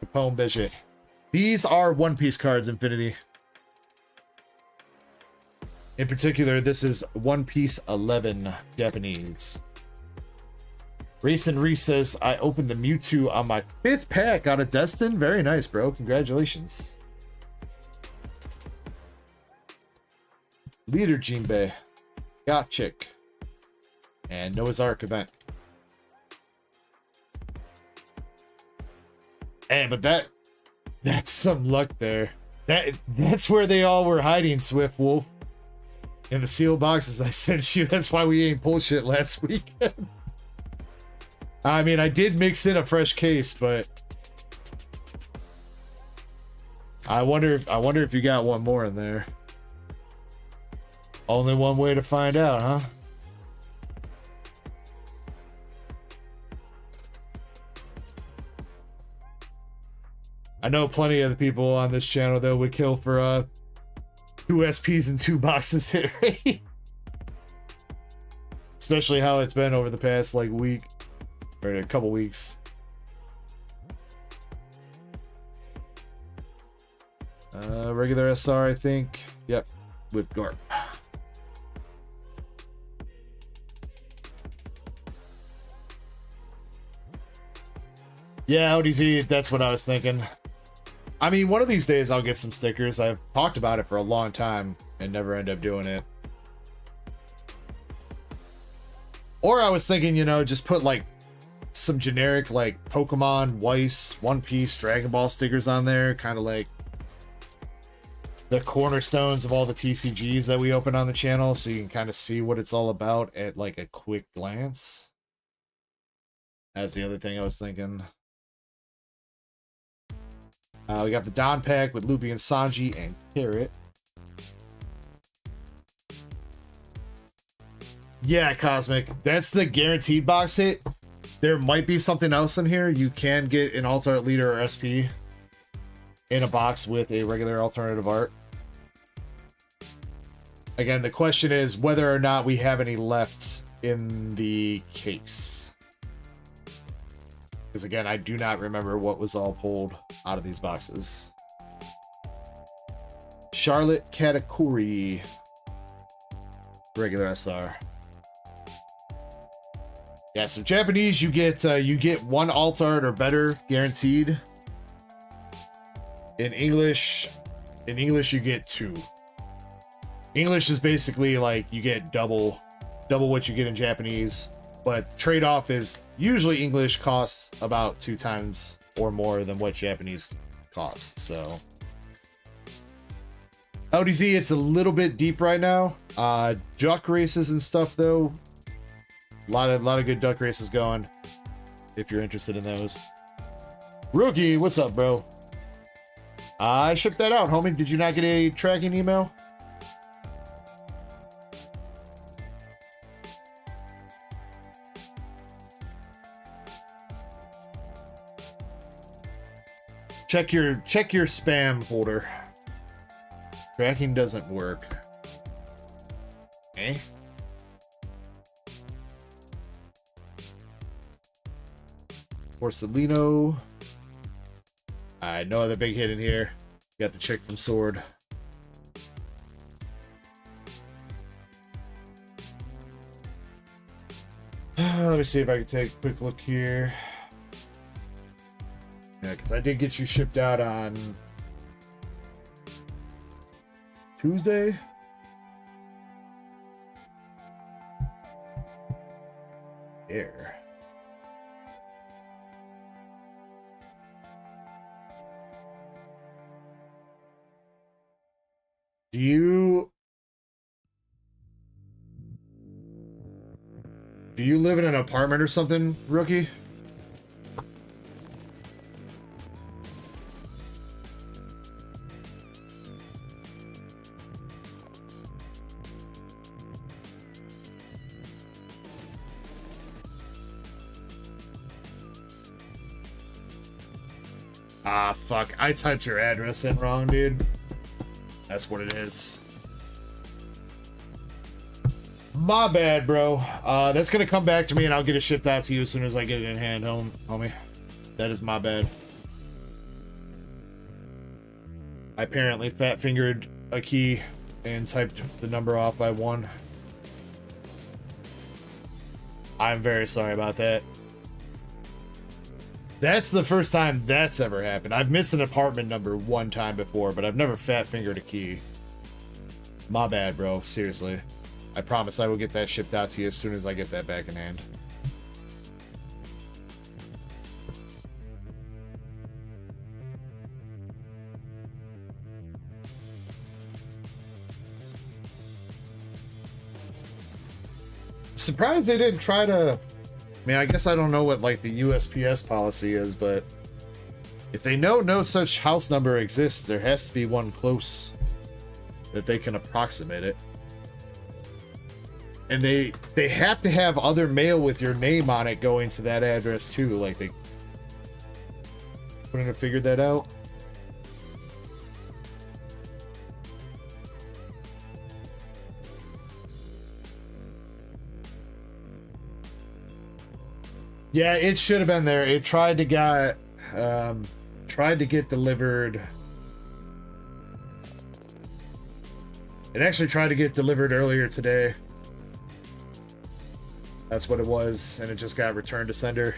Capone Beige. These are One Piece cards, Infinity. In particular, this is One Piece 11 Japanese. Racing Reese says, I opened the Mewtwo on my 5th pack out of Destined. Very nice, bro. Congratulations. Leader Jinbei. Gotchik. And Noah's Ark event. Hey, but that's some luck there. That's where they all were hiding, Swift Wolf. In the sealed boxes I sent you. That's why we ain't bullshit last weekend. I mean, I did mix in a fresh case, but I wonder if you got one more in there. Only one way to find out, huh? I know plenty of the people on this channel though would kill for 2 SPs and 2 boxes hit rate. Especially how it's been over the past like week or a couple weeks. Regular SR, I think. Yep, with Garp. Yeah, ODZ, that's what I was thinking. I mean, one of these days I'll get some stickers. I've talked about it for a long time and never end up doing it. Or I was thinking, you know, just put like some generic like Pokemon, Weiss, One Piece, Dragon Ball stickers on there, kind of like the cornerstones of all the TCGs that we open on the channel, so you can kind of see what it's all about at like a quick glance. That's the other thing I was thinking. We got the Don pack with Lupi and Sanji and Carrot. Yeah, Cosmic. That's the guaranteed box hit. There might be something else in here. You can get an alt art leader or SP in a box with a regular alternative art. Again, the question is whether or not we have any left in the case. Because again, I do not remember what was all pulled out of these boxes. Charlotte Katakuri. Regular SR. Yeah, so Japanese, you get 1 alt art or better guaranteed. In English you get 2. English is basically like you get double what you get in Japanese, but trade-off is usually English costs about 2 times or more than what Japanese costs. So ODZ, it's a little bit deep right now. Duck races and stuff though. A lot of good duck races going if you're interested in those. Rookie, what's up, bro? I shipped that out, homie. Did you not get a tracking email? Check your spam folder. Tracking doesn't work. Eh? Porcelino. Alright, no other big hit in here. Got the chick from Sword. Let me see if I can take a quick look here. Yeah, because I did get you shipped out on Tuesday. There. Do you live in an apartment or something, Rookie? Ah, fuck. I typed your address in wrong, dude. That's what it is. My bad, bro. That's gonna come back to me and I'll get it shipped out to you as soon as I get it in hand, homie. That is my bad. I apparently fat-fingered a key and typed the number off by 1. I'm very sorry about that. That's the first time that's ever happened. I've missed an apartment number 1 time before, but I've never fat-fingered a key. My bad, bro. Seriously. I promise I will get that shipped out to you as soon as I get that back in hand. Surprised they didn't try to... I mean, I guess I don't know what, like, the USPS policy is, but if they know no such house number exists, there has to be one close that they can approximate it. And they have to have other mail with your name on it going to that address too. Like they couldn't have figured that out. Yeah, it should have been there. It tried to get delivered. It actually tried to get delivered earlier today. That's what it was, and it just got returned to sender.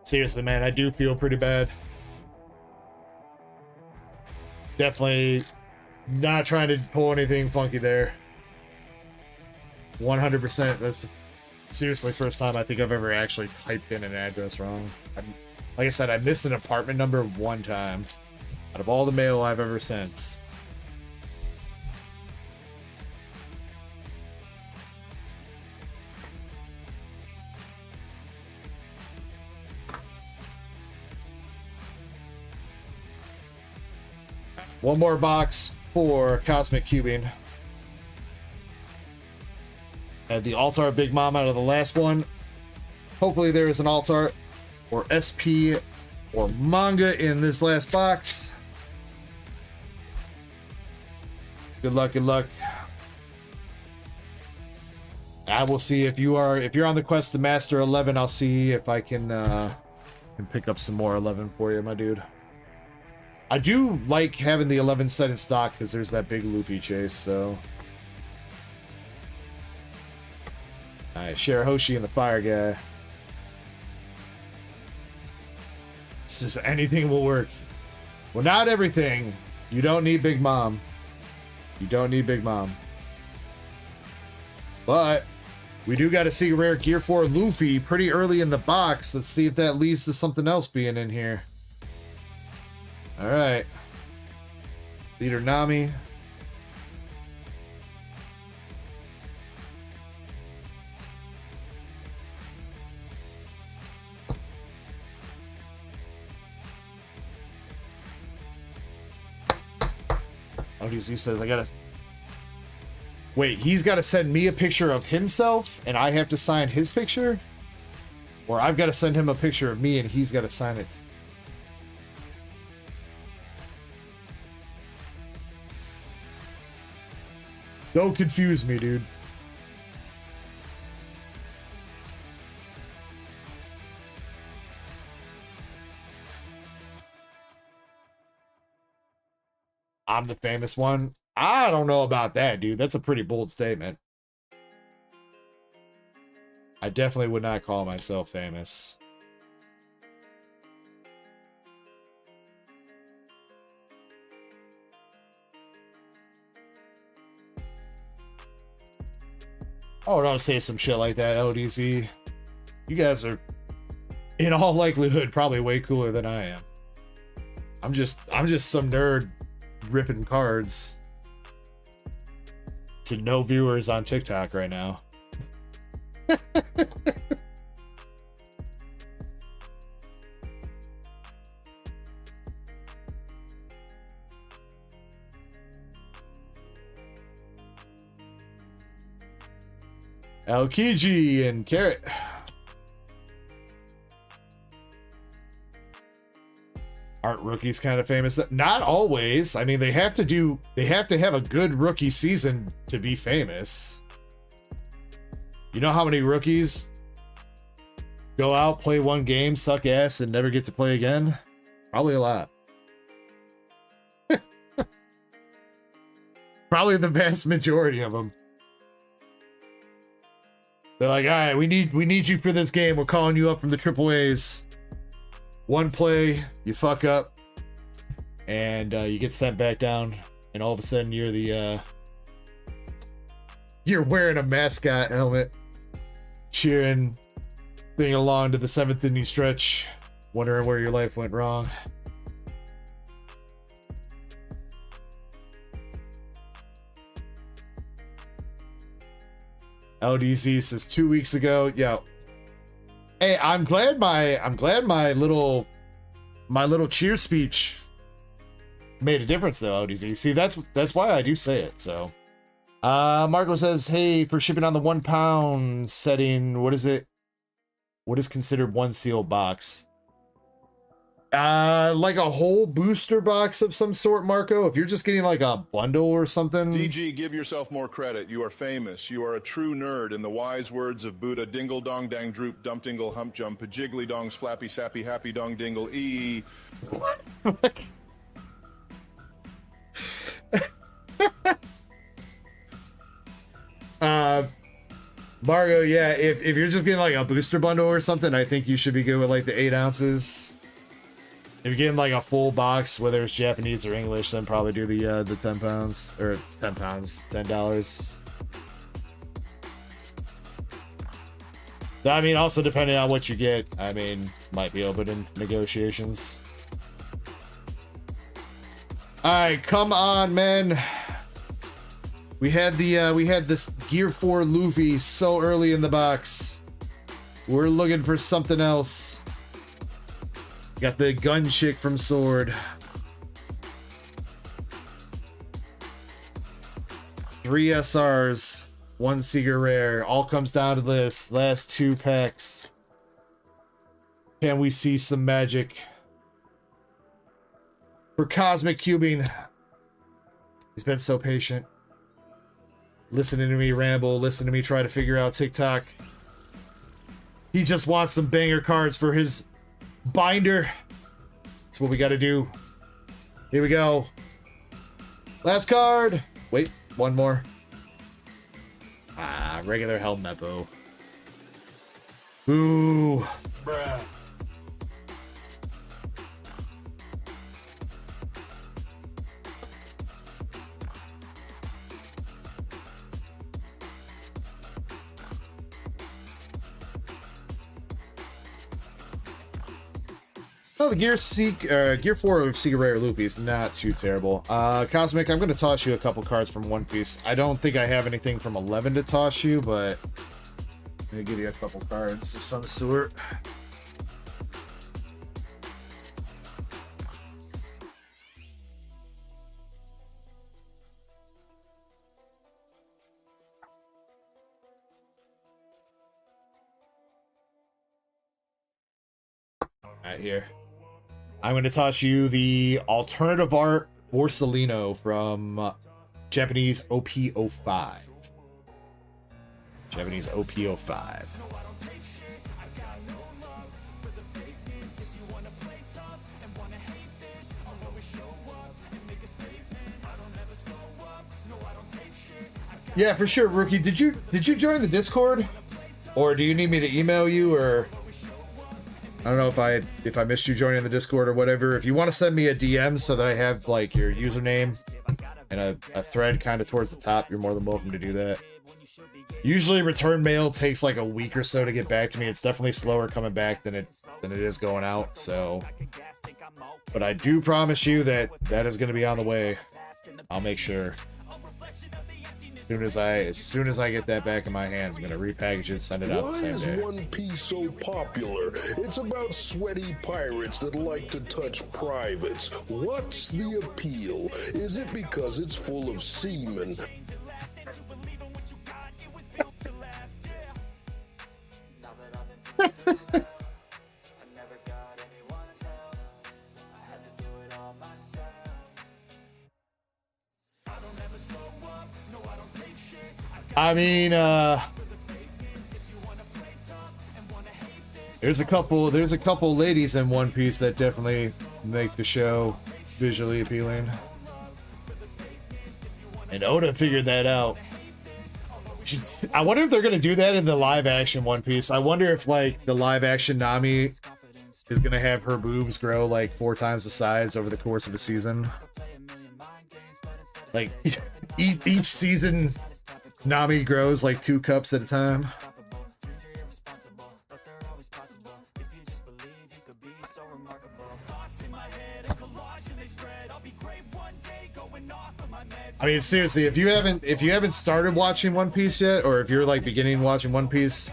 Seriously, man, I do feel pretty bad. Definitely not trying to pull anything funky there. 100%. That's seriously first time I think I've ever actually typed in an address wrong. Like I said, I missed an apartment number one time out of all the mail I've ever sent. One more box for Cosmic Cubing. Had the alt art Big Mom out of the last one. Hopefully there is an alt art or SP or manga in this last box. Good luck, good luck. I will see if you're on the quest to master 11. I'll see if I can pick up some more 11 for you, my dude. I do like having the 11 set in stock because there's that big Luffy chase, so. Alright, Shirahoshi and the Fire Guy. Says anything will work. Well, not everything. You don't need Big Mom. You don't need Big Mom. But we do got to see Rare Gear 4 Luffy pretty early in the box. Let's see if that leads to something else being in here. Alright. Leader Nami. ODZ says, I gotta... Wait, he's gotta send me a picture of himself and I have to sign his picture? Or I've gotta send him a picture of me and he's gotta sign it? Don't confuse me, dude. I'm the famous one. I don't know about that, dude. That's a pretty bold statement. I definitely would not call myself famous. Oh, don't say some shit like that, LDZ. You guys are, in all likelihood, probably way cooler than I am. I'm just some nerd ripping cards to no viewers on TikTok right now. Aokiji and Carrot. Aren't rookies kind of famous? Not always. I mean, they have to have a good rookie season to be famous. You know how many rookies go out, play one game, suck ass, and never get to play again? Probably a lot. Probably the vast majority of them. They're like, all right, we need you for this game. We're calling you up from the AAAs. One play, you fuck up, and you get sent back down, and all of a sudden you're wearing a mascot helmet, cheering, singing along to the 7th inning stretch, wondering where your life went wrong. LDZ says 2 weeks ago. Yo. Hey, I'm glad my little cheer speech made a difference though, LDZ. See, that's why I do say it, so. Marco says, hey, for shipping on the 1 pound setting, what is it? What is considered one sealed box? Like a whole booster box of some sort, Marco. If you're just getting like a bundle or something. DG, give yourself more credit. You are famous. You are a true nerd. In the wise words of Buddha, dingle dong dang droop, dump dingle hump jump, jiggly dongs, flappy sappy, happy dong dingle, ee. Margo, yeah, if you're just getting like a booster bundle or something, I think you should be good with like the 8 ounces. If you're getting like a full box, whether it's Japanese or English, then probably do the 10 pounds or 10 pounds, $10. I mean, also depending on what you get, I mean, might be open in negotiations. All right, come on, man. We had this Gear 4 Luffy so early in the box. We're looking for something else. Got the gun chick from Sword. 3 SRs, 1 Secret Rare. All comes down to this. Last 2 packs. Can we see some magic? For Cosmic Cubing. He's been so patient. Listening to me ramble, listen to me try to figure out TikTok. He just wants some banger cards for his binder. That's what we gotta do. Here we go. Last card. Wait, one more. Regular Helmepo. Ooh. Bruh. Oh, the Gear 4 of Secret Rare Luffy is not too terrible. Cosmic, I'm going to toss you a couple cards from One Piece. I don't think I have anything from 11 to toss you, but I'm going to give you a couple cards of some sort. Right here. I'm going to toss you the alternative art Borsellino from Japanese OP05. Japanese OP05. Yeah, for sure, Rookie. Did you join the Discord? Or do you need me to email you, or I don't know if I missed you joining the Discord or whatever. If you want to send me a DM so that I have like your username and a thread kind of towards the top, you're more than welcome to do that. Usually return mail takes like a week or so to get back to me. It's definitely slower coming back than it is going out, so. But I do promise you that is going to be on the way. I'll make sure. As soon as I get that back in my hands, I'm gonna repackage it, send it out the same day. Why is One Piece so popular? It's about sweaty pirates that like to touch privates. What's the appeal? Is it because it's full of semen? I mean, there's a couple ladies in One Piece that definitely make the show visually appealing. And Oda figured that out. I wonder if they're gonna do that in the live action One Piece. I wonder if like the live action Nami is gonna have her boobs grow like 4 times the size over the course of a season. Like each season Nami grows like 2 cups at a time. I mean, seriously, if you haven't started watching One Piece yet, or if you're like beginning watching One Piece,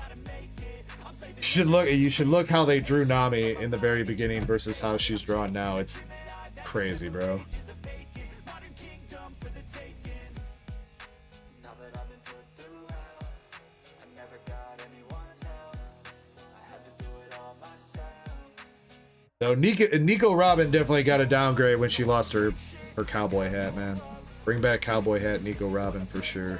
you should look how they drew Nami in the very beginning versus how she's drawn now. It's crazy, bro. No, Nico Robin definitely got a downgrade when she lost her cowboy hat, man. Bring back cowboy hat Nico Robin for sure.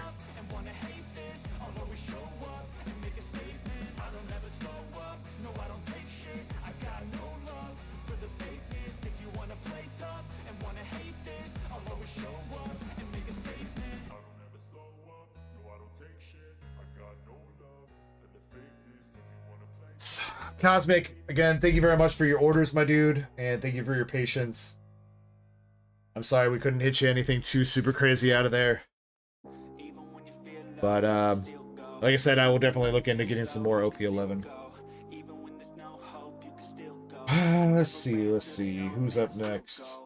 Cosmic, again, thank you very much for your orders, my dude, and thank you for your patience. I'm sorry we couldn't hit you anything too super crazy out of there. But, like I said, I will definitely look into getting some more OP11. Let's see. Who's up next?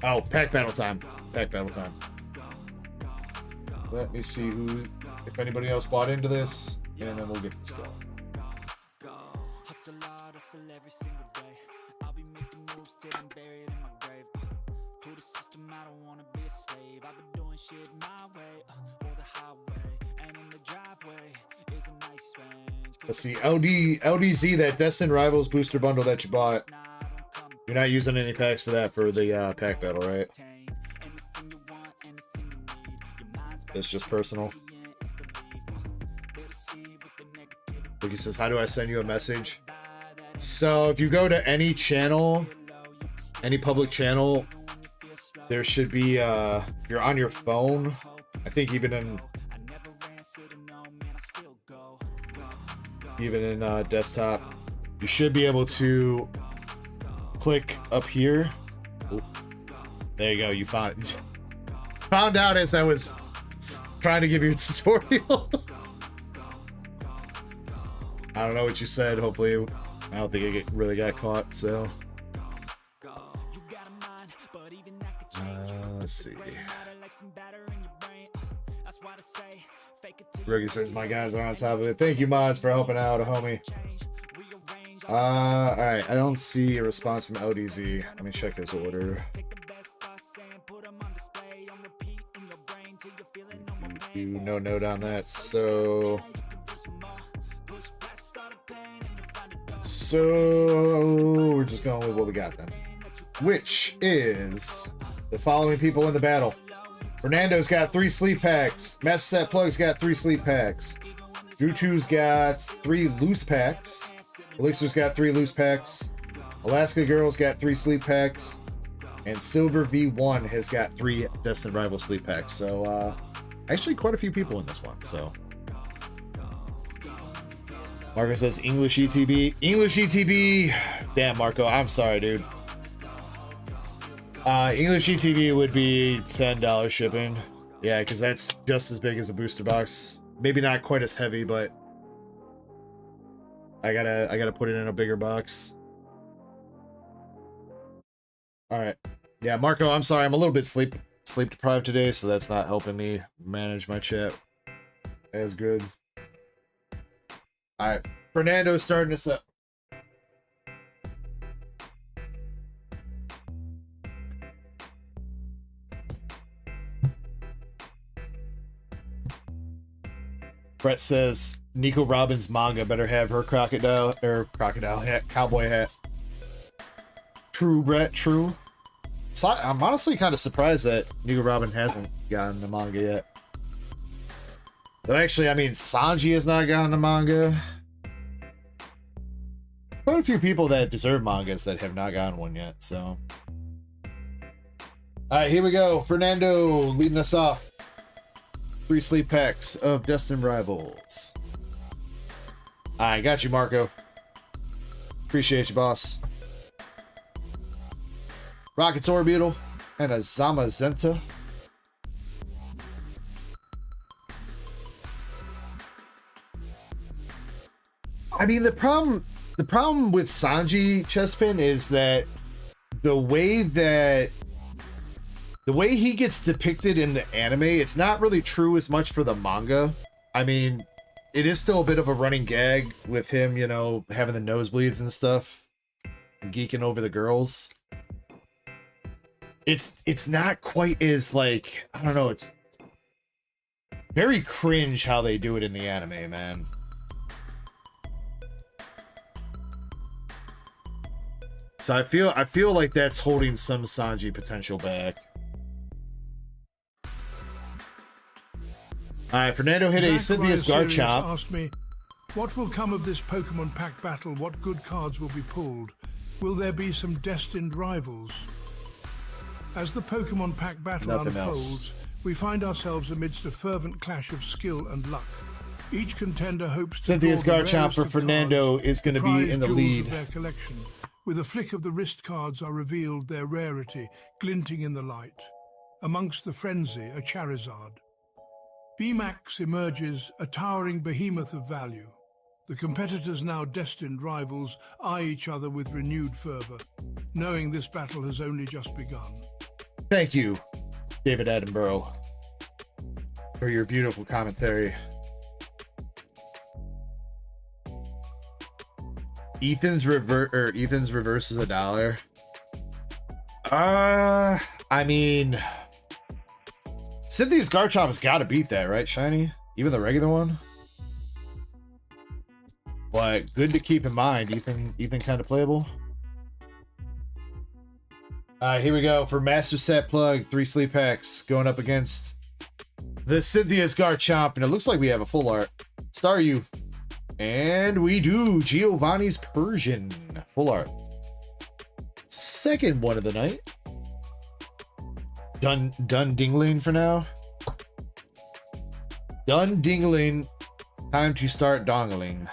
Oh, pack battle time. Pack battle time. Let me see if anybody else bought into this, and then we'll get this going. Every single day, I'll be making moves till I'm buried in my grave. To the system, I don't wanna be a slave. I've been doing shit my way, or the highway, and in the driveway is a nice range. Let's see, LDZ, that Destined Rivals booster bundle that you bought. You're not using any packs for that for the pack battle, right? It's just personal. Boogie says, how do I send you a message? So if you go to any channel, any public channel, there should be you're on your phone. I think even in desktop, you should be able to click up here. Ooh, there you go. You found out as I was trying to give you a tutorial. I don't know what you said. Hopefully, I don't think it really got caught, so. Let's see. Rookie says, my guys are on top of it. Thank you, mods, for helping out, homie. Alright, I don't see a response from LDZ. Let me check his order. No note on that, so we're just going with what we got then, which is the following people in the battle. Fernando's got 3 sleep packs. Master Set Plug's got 3 sleep packs. Drew 2's got 3 loose packs. Elixir's got 3 loose packs. Alaska Girl's got 3 sleep packs. And Silver V1 has got 3 Destined Rival sleep packs. So, actually quite a few people in this one, so. Marco says English ETB. English ETB. Damn, Marco, I'm sorry, dude. English ETB would be $10 shipping. Yeah, because that's just as big as a booster box. Maybe not quite as heavy, but I gotta put it in a bigger box. All right. Yeah, Marco, I'm sorry. I'm a little bit sleep deprived today, so that's not helping me manage my chat as good. All right, Fernando's starting us up. Brett says Nico Robin's manga better have her crocodile hat, cowboy hat. True, Brett, true. So I'm honestly kind of surprised that Nico Robin hasn't gotten the manga yet. But actually, I mean, Sanji has not gotten the manga. Quite a few people that deserve mangas that have not gotten one yet, so. Alright, here we go. Fernando leading us off. 3 sleep packs of Destined Rivals. I got you, Marco. Appreciate you, boss. Rocket's Orbital and a Zamazenta. I mean, the problem with Sanji Chespin is that the way that the way he gets depicted in the anime, it's not really true as much for the manga. I mean, it is still a bit of a running gag with him, you know, having the nosebleeds and stuff, and geeking over the girls. It's not quite as, like, I don't know, it's very cringe how they do it in the anime, man. So I feel like that's holding some Sanji potential back. Alright, Fernando hit a Cynthia's Garchomp. Asked me, what will come of this Pokemon pack battle? What good cards will be pulled? Will there be some destined rivals? As the Pokemon pack battle unfolds, we find ourselves amidst a fervent clash of skill and luck. Each contender hopes Cynthia's to draw the Garchomp rarest for of Fernando cards, is going to be prized in the jewels lead. of their collection. With a flick of the wrist cards are revealed their rarity, glinting in the light. Amongst the frenzy, a Charizard. VMAX emerges, a towering behemoth of value. The competitors, now destined rivals, eye each other with renewed fervor, knowing this battle has only just begun. Thank you, David Attenborough, for your beautiful commentary. Ethan's reverse is $1. I mean, Cynthia's Garchomp has got to beat that, right, Shiny? Even the regular one. But good to keep in mind. Ethan kind of playable. Here we go for Master Set Plug. 3 sleep packs going up against the Cynthia's Garchomp, and it looks like we have a full art. Staryu. And we do Giovanni's Persian full art. Second one of the night. Done dingling for now. Done dingling. Time to start dongling.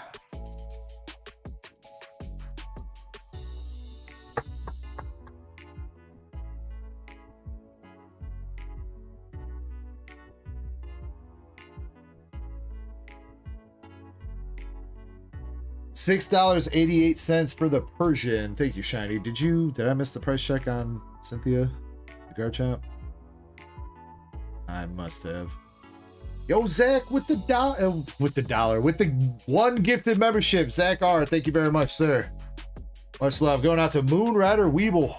$6.88 for the Persian. Thank you, Shiny. Did I miss the price check on Cynthia the Garchomp? I must have. Yo, Zach with the one gifted membership. Zach R, thank you very much, sir. Much love. Going out to Moonrider Weeble.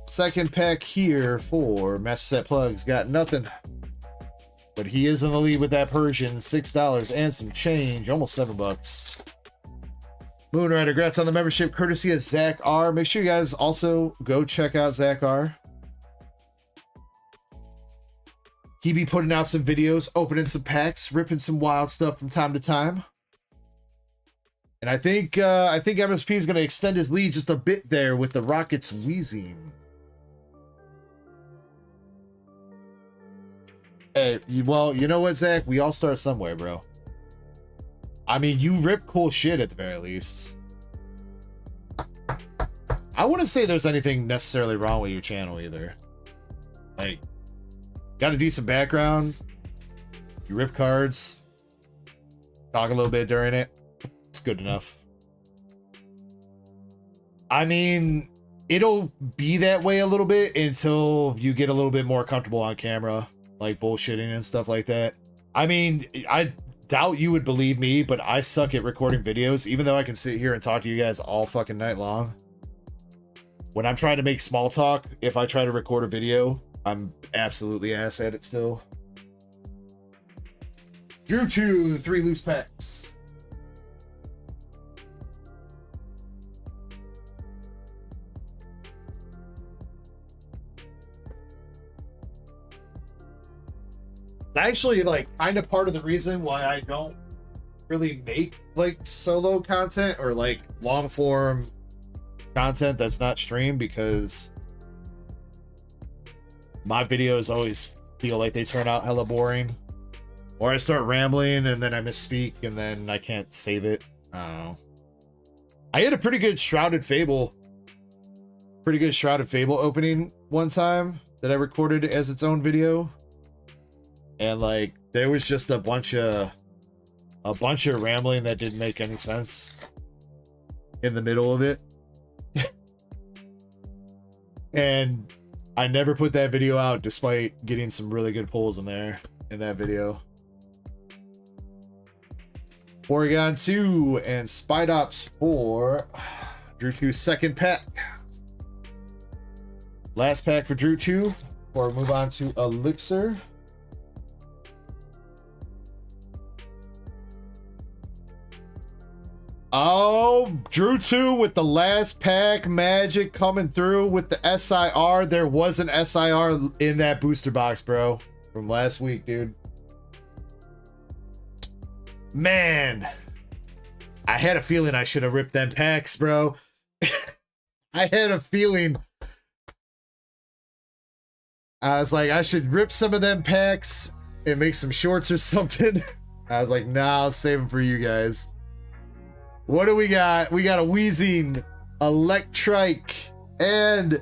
Second pack here for Master Set Plugs. Got nothing. But he is in the lead with that Persian. $6 and some change. Almost $7. Moonrider, congrats on the membership, courtesy of Zach R. Make sure you guys also go check out Zach R. He be putting out some videos, opening some packs, ripping some wild stuff from time to time. And I think MSP is going to extend his lead just a bit there with the Rockets wheezing. Hey, well, you know what, Zach? We all start somewhere, bro. I mean, you rip cool shit at the very least. I wouldn't say there's anything necessarily wrong with your channel either. Like, got a decent background. You rip cards. Talk a little bit during it. It's good enough. I mean, it'll be that way a little bit until you get a little bit more comfortable on camera. Like bullshitting and stuff like that. I mean, I doubt you would believe me, but I suck at recording videos, even though I can sit here and talk to you guys all fucking night long. When I'm trying to make small talk, if I try to record a video, I'm absolutely ass at it still. Drew 2, 3 loose packs. Actually, like, kind of part of the reason why I don't really make like solo content or like long form content that's not streamed, because my videos always feel like they turn out hella boring, or I start rambling and then I misspeak and then I can't save it. I don't know. I had a pretty good Shrouded Fable opening one time that I recorded as its own video. And like, there was just a bunch of rambling that didn't make any sense in the middle of it. And I never put that video out despite getting some really good pulls in there in that video. Porygon 2 and Spidops 4. Drew 2 second pack. Last pack for Drew 2. Or move on to Elixir. Oh, Drew 2 with the last pack magic coming through with the SIR. There was an SIR in that booster box, bro, from last week, dude. Man, I had a feeling I should have ripped them packs, bro. I had a feeling. I was like, I should rip some of them packs and make some shorts or something. I was like, nah, I'll save them for you guys. What do we got? We got a Wheezing, Electrike, and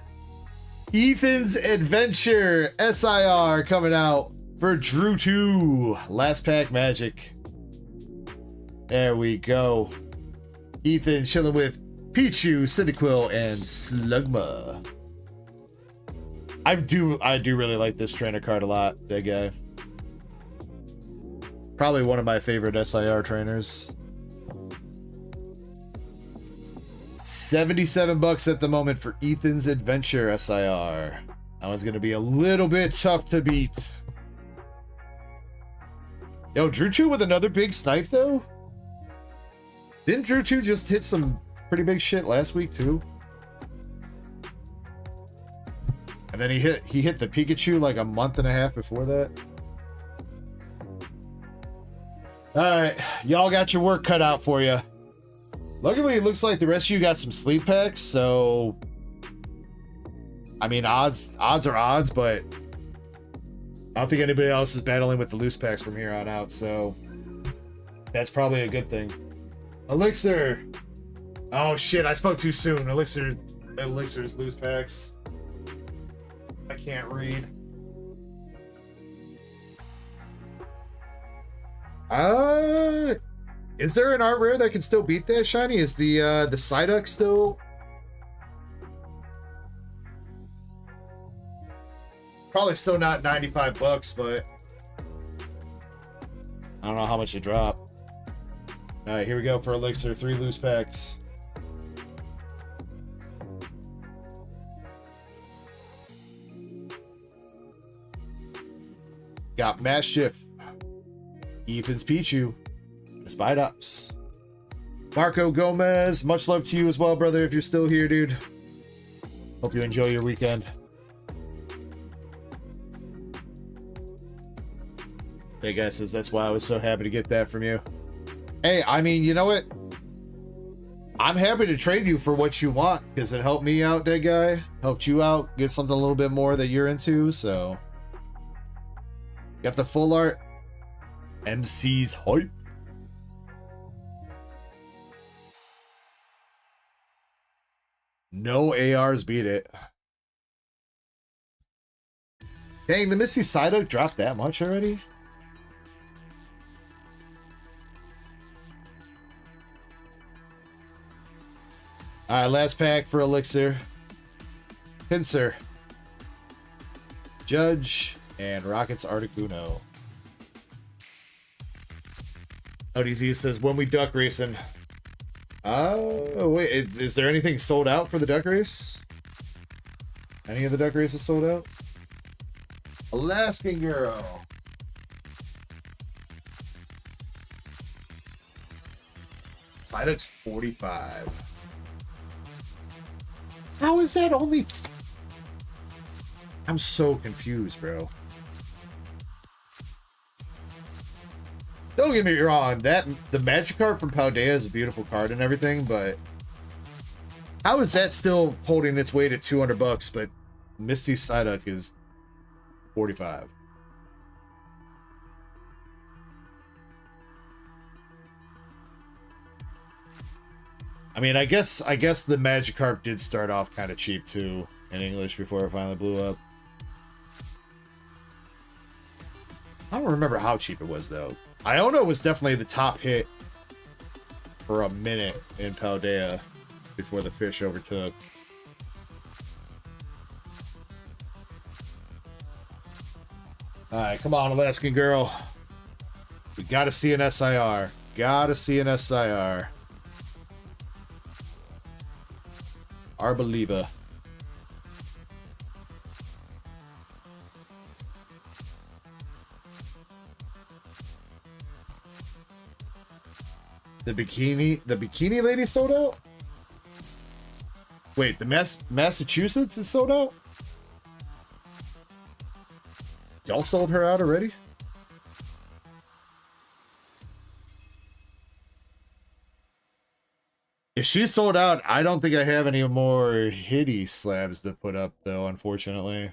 Ethan's Adventure SIR coming out for Drew 2. Last pack magic. There we go. Ethan chilling with Pichu, Cyndaquil, and Slugma. I do really like this trainer card a lot, that guy. Probably one of my favorite SIR trainers. $77 at the moment for Ethan's Adventure SIR. That one's gonna be a little bit tough to beat. Yo, Drew 2 with another big snipe though? Didn't Drew 2 just hit some pretty big shit last week too? And then he hit the Pikachu like a month and a half before that. Alright, y'all got your work cut out for you. Luckily, it looks like the rest of you got some sleep packs, so I mean, odds are odds, but I don't think anybody else is battling with the loose packs from here on out, so that's probably a good thing. Elixir. Oh shit, I spoke too soon. Elixir's loose packs. I can't read. Is there an art rare that can still beat that shiny? Is the Psyduck still? Probably still not $95, but I don't know how much it dropped. All right, here we go for Elixir. 3 loose packs. Got Maschiff, Ethan's Pichu, Spidops, Marco Gomez. Much love to you as well, brother, if you're still here, dude. Hope you enjoy your weekend. Big S's, that's why I was so happy to get that from you. Hey, I mean, you know what? I'm happy to trade you for what you want, because it helped me out, dead guy. Helped you out, get something a little bit more that you're into, so. Got the full art. MC's hype. No ARs beat it. Dang, the Misty Psyduck dropped that much already? Alright, last pack for Elixir. Pinsir, Judge, and Rocket's Articuno. ODZ says, when we duck racing. Oh, wait, is there anything sold out for the duck race? Any of the duck races sold out? Alaskan Girl. Psyduck's 45. How is that only... I'm so confused, bro. Don't get me wrong, the Magikarp from Paldea is a beautiful card and everything, but how is that still holding its weight at $200, but Misty Psyduck is 45? I mean, I guess the Magikarp did start off kind of cheap too in English before it finally blew up. I don't remember how cheap it was though. Iono was definitely the top hit for a minute in Paldea before the fish overtook. Alright, come on, Alaskan girl. We gotta see an SIR. Gotta see an SIR. Our believer. The bikini lady sold out? Wait, the Massachusetts is sold out? Y'all sold her out already? If she's sold out, I don't think I have any more hitty slabs to put up, though, unfortunately.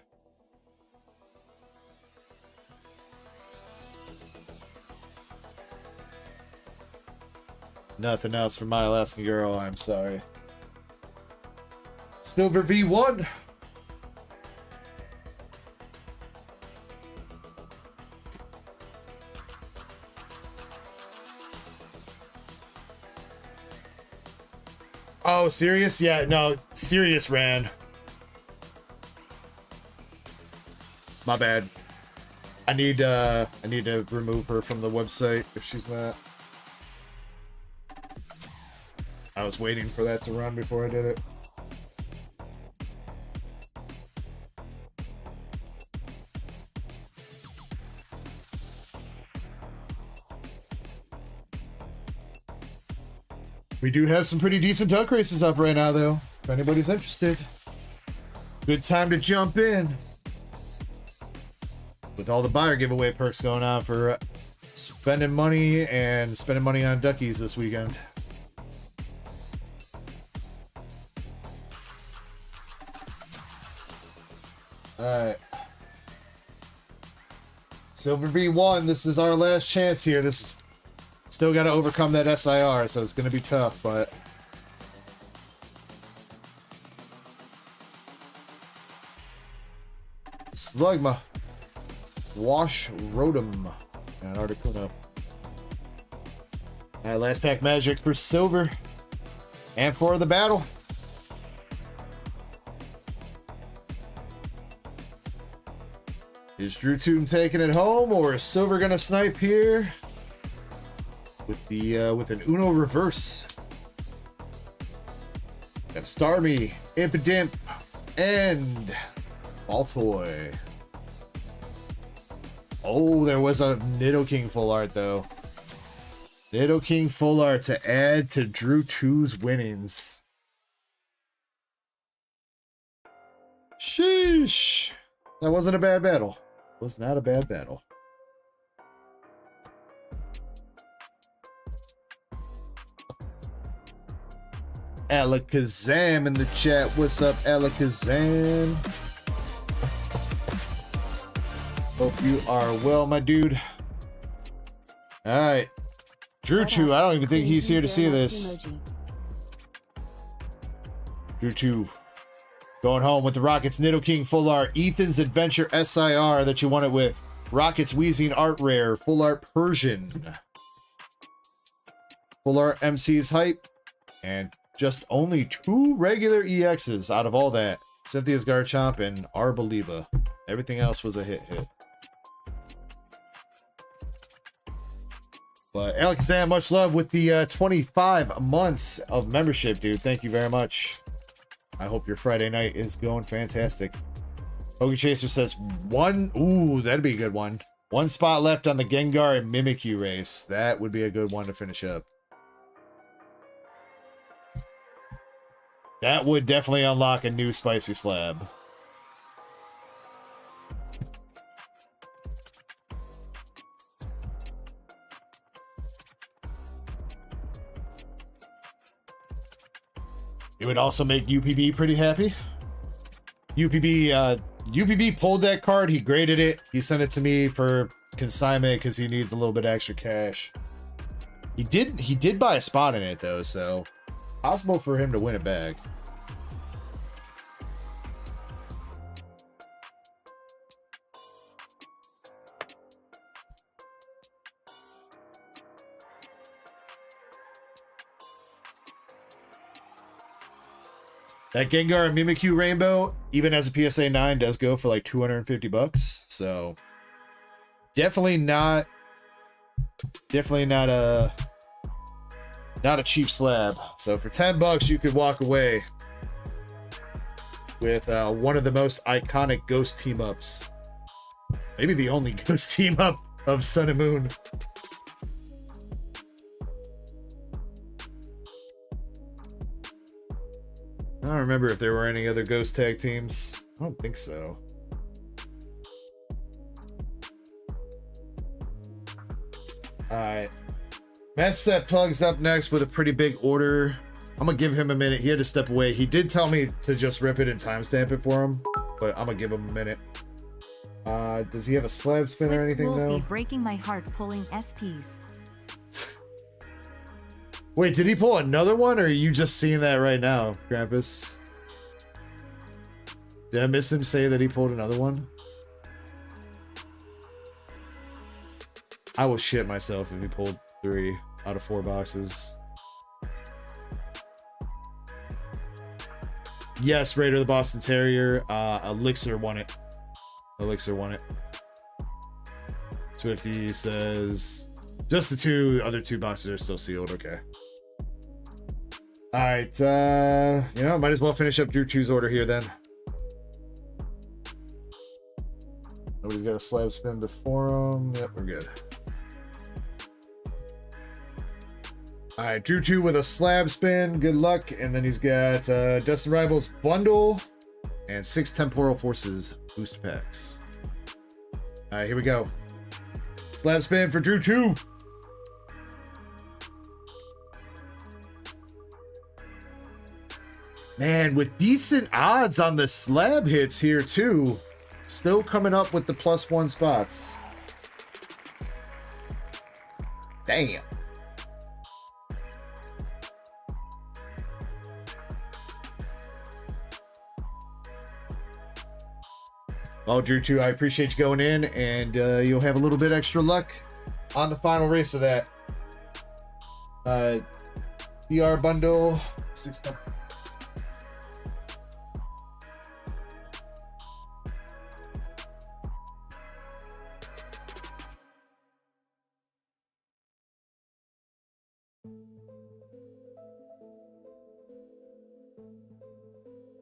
Nothing else for my Alaskan girl, I'm sorry. Silver V1. Oh, serious? Yeah, no, serious ran. My bad. I need to remove her from the website if she's not. I was waiting for that to run before I did it. We do have some pretty decent duck races up right now, though. If anybody's interested. Good time to jump in. With all the buyer giveaway perks going on for spending money on duckies this weekend. Alright. Silver B1, this is our last chance here. This is still got to overcome that SIR, so it's going to be tough, but Slugma, Wash Rotom, and Articuno. Alright, last pack magic for silver and for the battle. Is Drew Tootin taking it home, or is Silver gonna snipe here with the with an Uno reverse? Got Starmie, Impidimp, and Baltoy. Oh, there was a Nidoking full art though. Nidoking full art to add to Drew 2's winnings. Sheesh. That wasn't a bad battle. Was not a bad battle. Alakazam in the chat. What's up, Alakazam? Hope you are well, my dude. Alright. Drew 2, I don't even think he's here to see this. Drew 2. Going home with the Rockets Nidoking Full Art, Ethan's Adventure SIR that you won it with, Rockets Wheezing Art Rare, Full Art Persian, Full Art MC's Hype, and just only 2 regular EXs out of all that. Cynthia's Garchomp and Arboliva. Everything else was a hit. But Alexander, much love with the 25 months of membership, dude. Thank you very much. I hope your Friday night is going fantastic. Poke Chaser says one. Ooh, that'd be a good one. 1 spot left on the Gengar and Mimikyu race. That would be a good one to finish up. That would definitely unlock a new spicy slab. It would also make UPB pretty happy. UPB pulled that card. He graded it. He sent it to me for consignment because he needs a little bit of extra cash. He did buy a spot in it though, so possible for him to win it back. That Gengar and Mimikyu Rainbow, even as a PSA 9, does go for like $250. So Definitely not a cheap slab. So for $10 you could walk away with one of the most iconic ghost team ups. Maybe the only ghost team up of Sun and Moon. I don't remember if there were any other ghost tag teams. I don't think so. Alright. Master Set Plugs up next with a pretty big order. I'm gonna give him a minute. He had to step away. He did tell me to just rip it and timestamp it for him, but I'm gonna give him a minute. Does he have a slab spin or anything will though? Be breaking my heart pulling SPs. Wait, did he pull another one, or are you just seeing that right now, Krampus? Did I miss him say that he pulled another one? I will shit myself if he pulled 3 out of 4 boxes. Yes, Raider the Boston Terrier. Elixir won it. Elixir won it. Swifty says just the other two boxes are still sealed. Okay. All right. You know, might as well finish up Drew 2's order here then. Nobody's got a slab spin before him. Yep, we're good. All right, Drew 2 with a slab spin. Good luck. And then he's got Destined Rivals bundle and 6 Temporal Forces boost packs. All right, here we go. Slab spin for Drew 2. Man, with decent odds on the slab hits here too. Still coming up with the +1 spots. Damn. Well, Drew 2, I appreciate you going in, and you'll have a little bit extra luck on the final race of that. DR bundle, 6 times.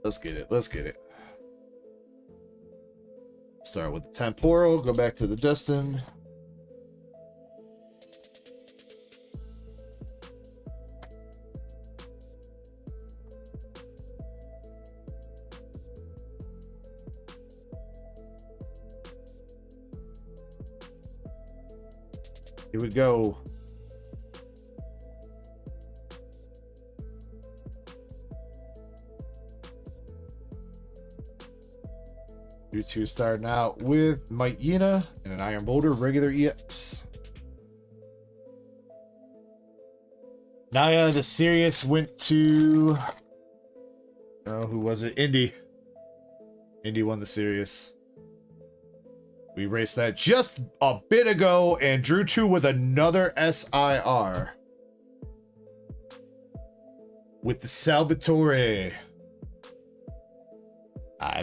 Let's get it. Let's get it. Start with the temporal, go back to the destined. Here we go. You two starting out with Myena and an Iron Boulder regular EX. Naya the Serious went to, oh, who was it? Indy. Indy won the Serious. We raced that just a bit ago, and Drew 2 with another SIR with the Salvatore.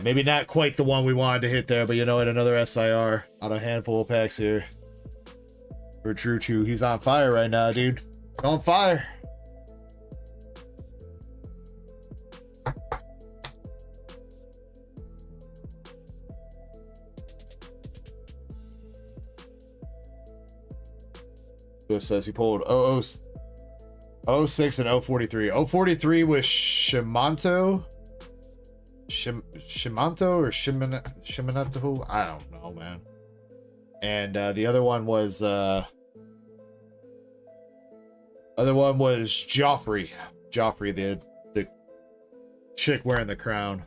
Maybe not quite the one we wanted to hit there, but you know what? Another SIR on a handful of packs here for Drew 2. He's on fire right now, dude. On fire. Swift says he pulled 06 and 043. 043 was Shimanto. Shimanto or Shiminato? I don't know, man. And the other one was Joffrey. Joffrey, the chick wearing the crown.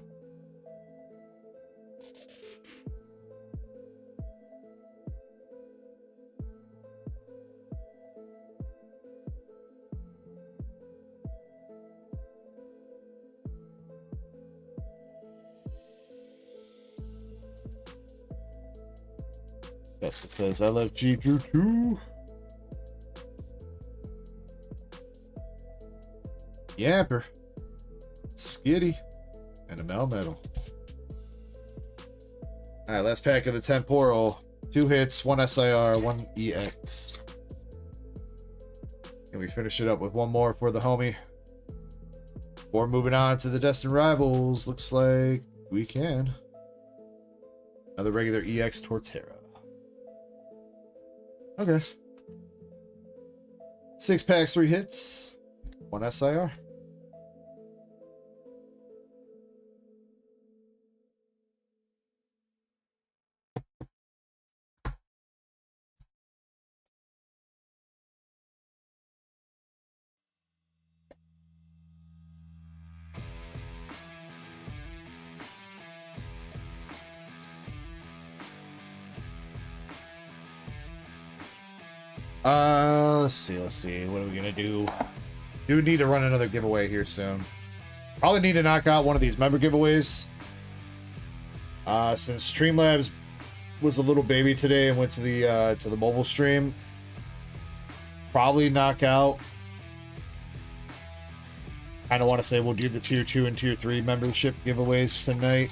Yes, it says I love G Drew 2. Yamper, Skitty, and a Melmetal. Alright, last pack of the temporal. 2 hits, 1 SIR, 1 EX. And we finish it up with one more for the homie. Before moving on to the Destined Rivals, looks like we can. Another regular EX Torterra. Okay. 6 packs, 3 hits, 1 SIR. Let's see. What are we gonna do? Do need to run another giveaway here soon. Probably need to knock out one of these member giveaways. Since Streamlabs was a little baby today and went to the mobile stream, probably knock out. I don't want to say we'll do the tier 2 and tier 3 membership giveaways tonight,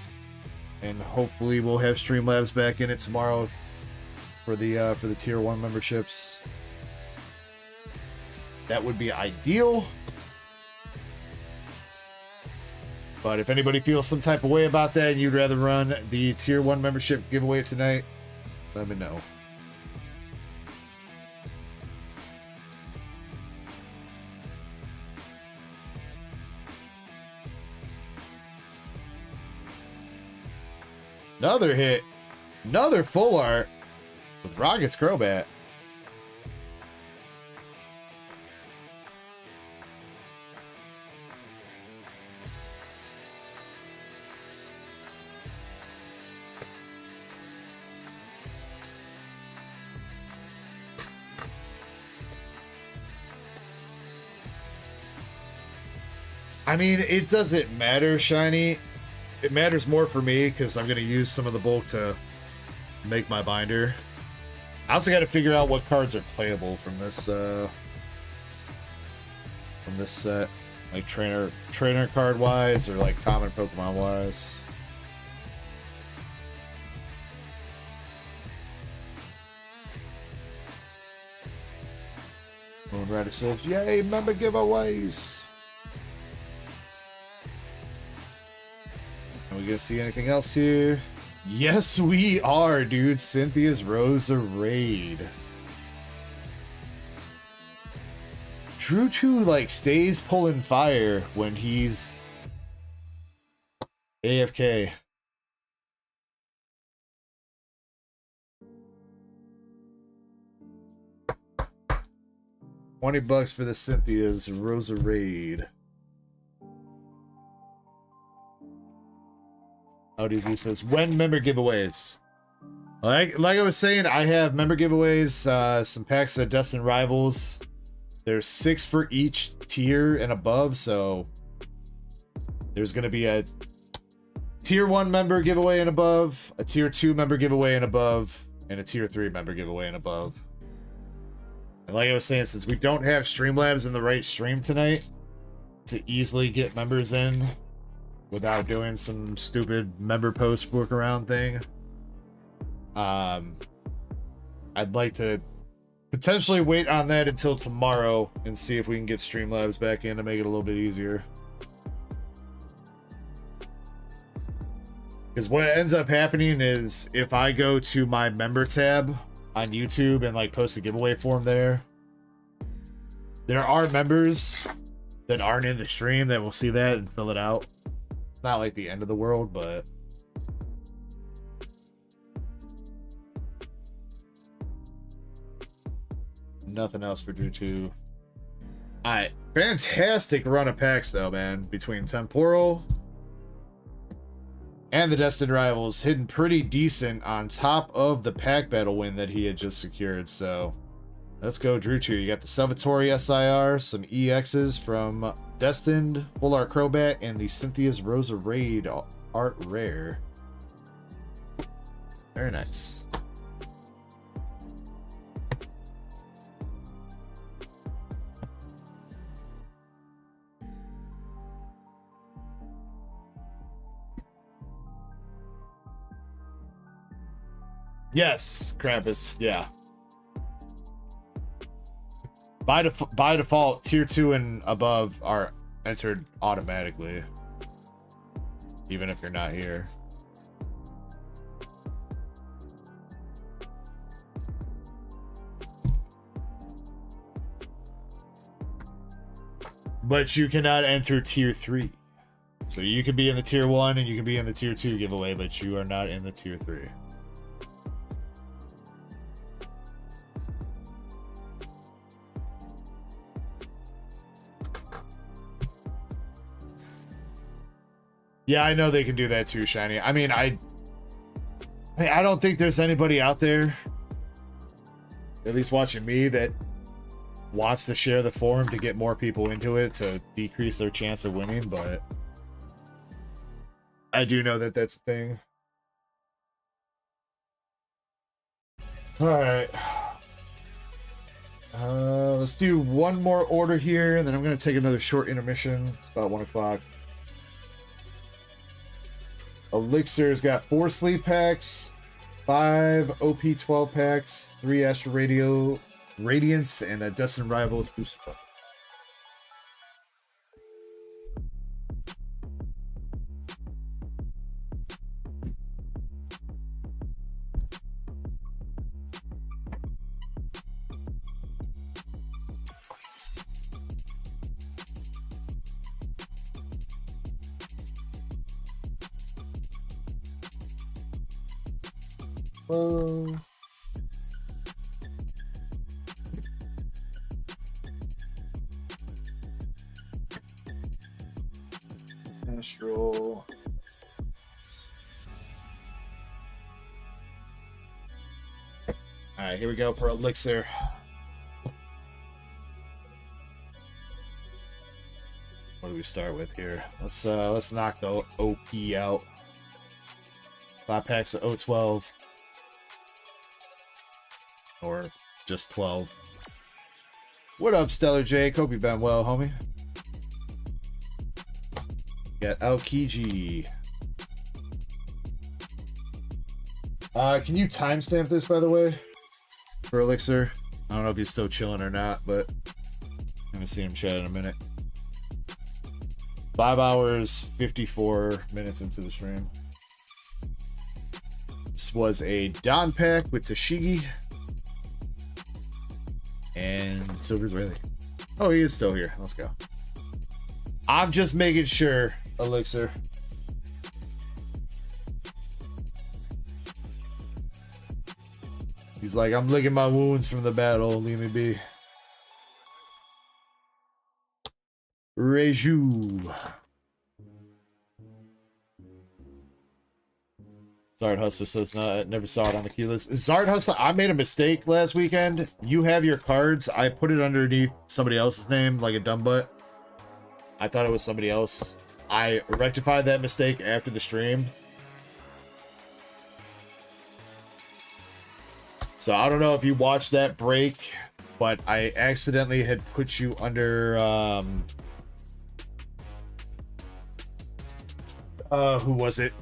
and hopefully we'll have Streamlabs back in it tomorrow for the tier 1 memberships. That would be ideal. But if anybody feels some type of way about that and you'd rather run the tier 1 membership giveaway tonight, let me know. Another hit. Another full art with Rocket's Crobat. I mean, it doesn't matter, Shiny. It matters more for me because I'm going to use some of the bulk to make my binder. I also got to figure out what cards are playable from this set, like trainer card wise or like common Pokemon wise. Moon Rider says, "Yay, member giveaways!" Are we gonna see anything else here? Yes, we are, dude. Cynthia's Rosa Raid. Drew 2 like stays pulling fire when he's AFK. $20 for the Cynthia's Rosa Raid. ODZ says, when member giveaways? Like I was saying, I have member giveaways, some packs of Destined Rivals. There's 6 for each tier and above, so there's going to be a tier 1 member giveaway and above, a tier 2 member giveaway and above, and a tier 3 member giveaway and above. And like I was saying, since we don't have Streamlabs in the right stream tonight to easily get members in without doing some stupid member post workaround thing, I'd like to potentially wait on that until tomorrow and see if we can get Streamlabs back in to make it a little bit easier. Because what ends up happening is if I go to my member tab on YouTube and like post a giveaway form there are members that aren't in the stream that will see that and fill it out. It's not like the end of the world, but nothing else for Drew 2. Alright, fantastic run of packs though, man. Between Temporal and the Destined Rivals, hitting pretty decent on top of the pack battle win that he had just secured. So let's go, Drew 2. You got the Salvatore SIR, some EXs from Destined, Full Art Crobat, and the Cynthia's Rosa Raid Art Rare. Very nice. Yes, Krampus. Yeah. By default, tier 2 and above are entered automatically, even if you're not here. But you cannot enter tier 3. So you can be in the tier 1 and you can be in the tier 2 giveaway, but you are not in the tier 3. Yeah, I know they can do that too, Shiny. I mean, I don't think there's anybody out there, at least watching me, that wants to share the forum to get more people into it to decrease their chance of winning, but I do know that that's a thing. All right. Let's do one more order here, and then I'm going to take another short intermission. It's about 1 o'clock. Elixir's got 4 sleep packs, 5 OP 12 packs, 3 Astro Radio Radiance, and a Destined Rivals booster pack. Astral. All right, here we go for Elixir. What do we start with here? Let's knock the OP out. 5 packs of O12. Or just 12. What up, Stellar J? Hope you've been well, homie. Got Aokiji. Can you timestamp this, by the way, for Elixir? I don't know if he's still chilling or not, but I'm gonna see him chat in a minute. 5 hours, 54 minutes into the stream. This was a Don pack with Tashigi. And Silver's Rayleigh. Oh, he is still here. Let's go. I'm just making sure, Elixir. He's like, I'm licking my wounds from the battle. Leave me be. Reju. Zard Hustler says, no, never saw it on the key list. Zard Hustler, I made a mistake last weekend. You have your cards. I put it underneath somebody else's name, like a dumb butt. I thought it was somebody else. I rectified that mistake after the stream. So I don't know if you watched that break, but I accidentally had put you under, who was it?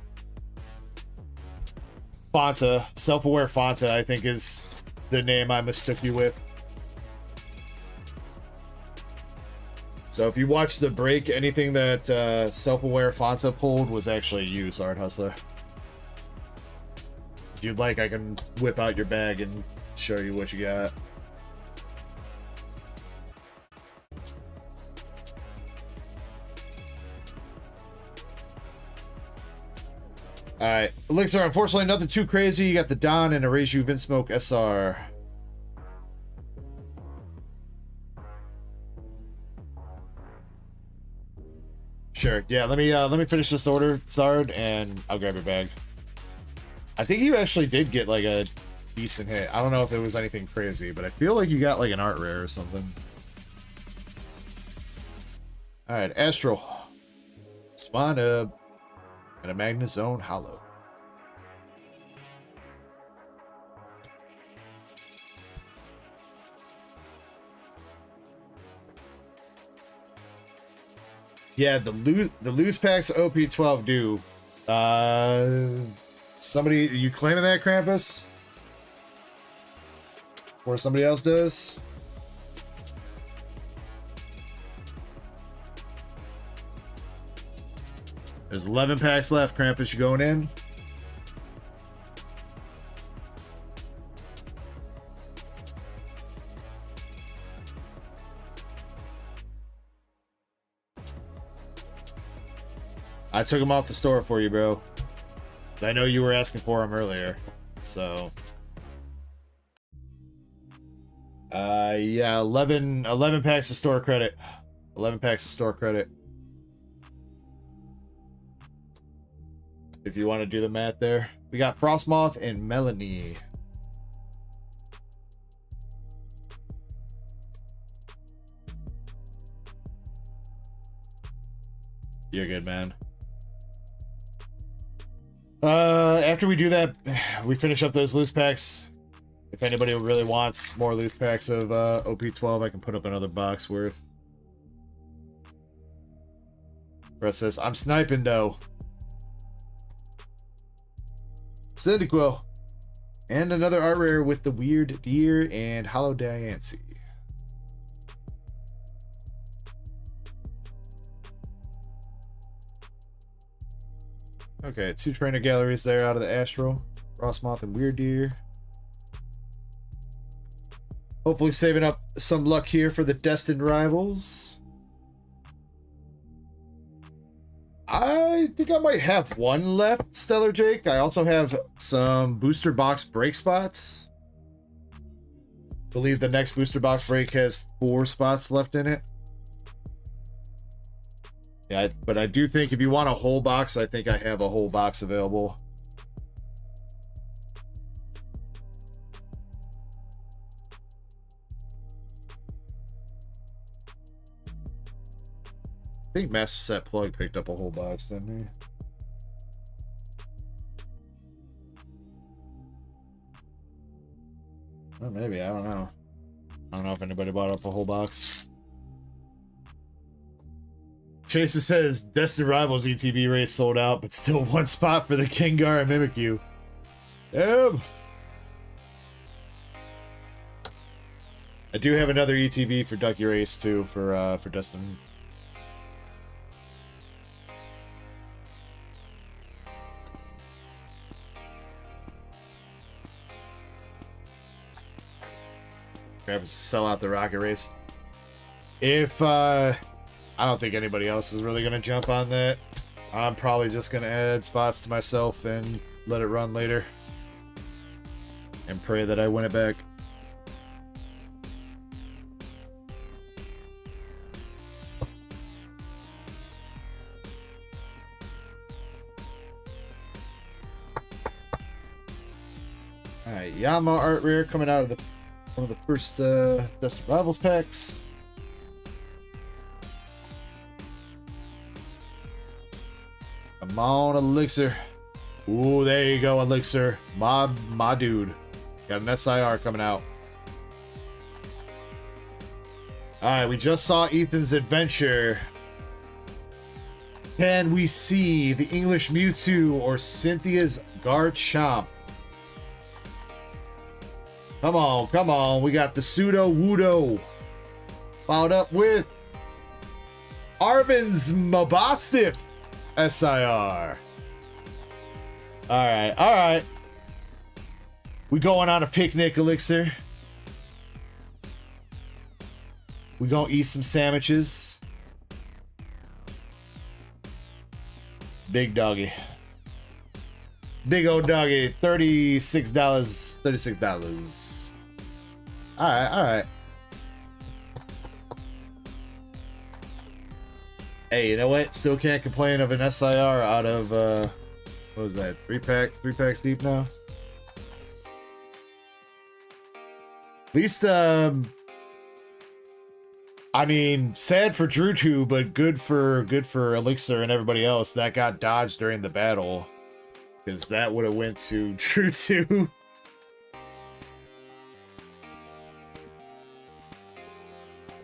Fonta, self-aware Fonta, I think is the name I mistook you with. So if you watch the break, anything that self-aware Fonta pulled was actually you, Zard Hustler. If you'd like, I can whip out your bag and show you what you got. Alright, Elixir, unfortunately nothing too crazy. You got the Don and a Reju Vinsmoke SR. Sure, yeah, let me finish this order, Zard, and I'll grab your bag. I think you actually did get like a decent hit. I don't know if it was anything crazy, but I feel like you got like an art rare or something. Alright, Astral. Swanub. And a Magnus Zone Hollow. Yeah, the loose packs OP12 do. Somebody, you claiming that, Krampus? before somebody else does. There's 11 packs left. Krampus, you going in? I took them off the store for you, bro. I know you were asking for them earlier, so. Yeah, 11 packs of store credit. 11 packs of store credit. If you want to do the math there. We got Frostmoth and Melanie. You're good, man. After we do that, we finish up those loose packs. If anybody really wants more loose packs of OP12, I can put up another box worth. Brett says, I'm sniping though. Syndiquo. And another art rare with the weird deer and hollow Diancie. Okay, 2 trainer galleries there out of the Astro. Frostmoth and Weird Deer. Hopefully saving up some luck here for the Destined Rivals. I think I might have one left, Stellar Jake. I also have some booster box break spots. I believe the next booster box break has 4 spots left in it. Yeah, but I do think if you want a whole box, I think I have a whole box available. I think Master Set Plug picked up a whole box, didn't he? Well, maybe, I don't know. I don't know if anybody bought up a whole box. Chaser says Destined Rivals ETB race sold out, but still 1 spot for the Kingar and Mimikyu. Yep. I do have another ETB for Ducky Race too for Destin. Grab sell out the Rocket Race. If I don't think anybody else is really gonna jump on that. I'm probably just gonna add spots to myself and let it run later. And pray that I win it back. Alright, Yama art rare coming out of one of the first Destined Rivals packs. Come on, Elixir. Ooh, there you go, Elixir. My dude. Got an SIR coming out. Alright, we just saw Ethan's adventure. Can we see the English Mewtwo or Cynthia's Garchomp? Come on, come on. We got the Pseudo Wudo. Followed up with Arvin's Mabostiff SIR. Alright, alright. We going on a picnic, Elixir. We gonna eat some sandwiches. Big doggy. Big old doggy. $36. $36. Alright, alright. Hey, you know what? Still can't complain of an SIR out of what was that? 3 packs deep now. At least I mean, sad for Drew 2, but good for Elixir and everybody else that got dodged during the battle, because that would have went to Drew 2.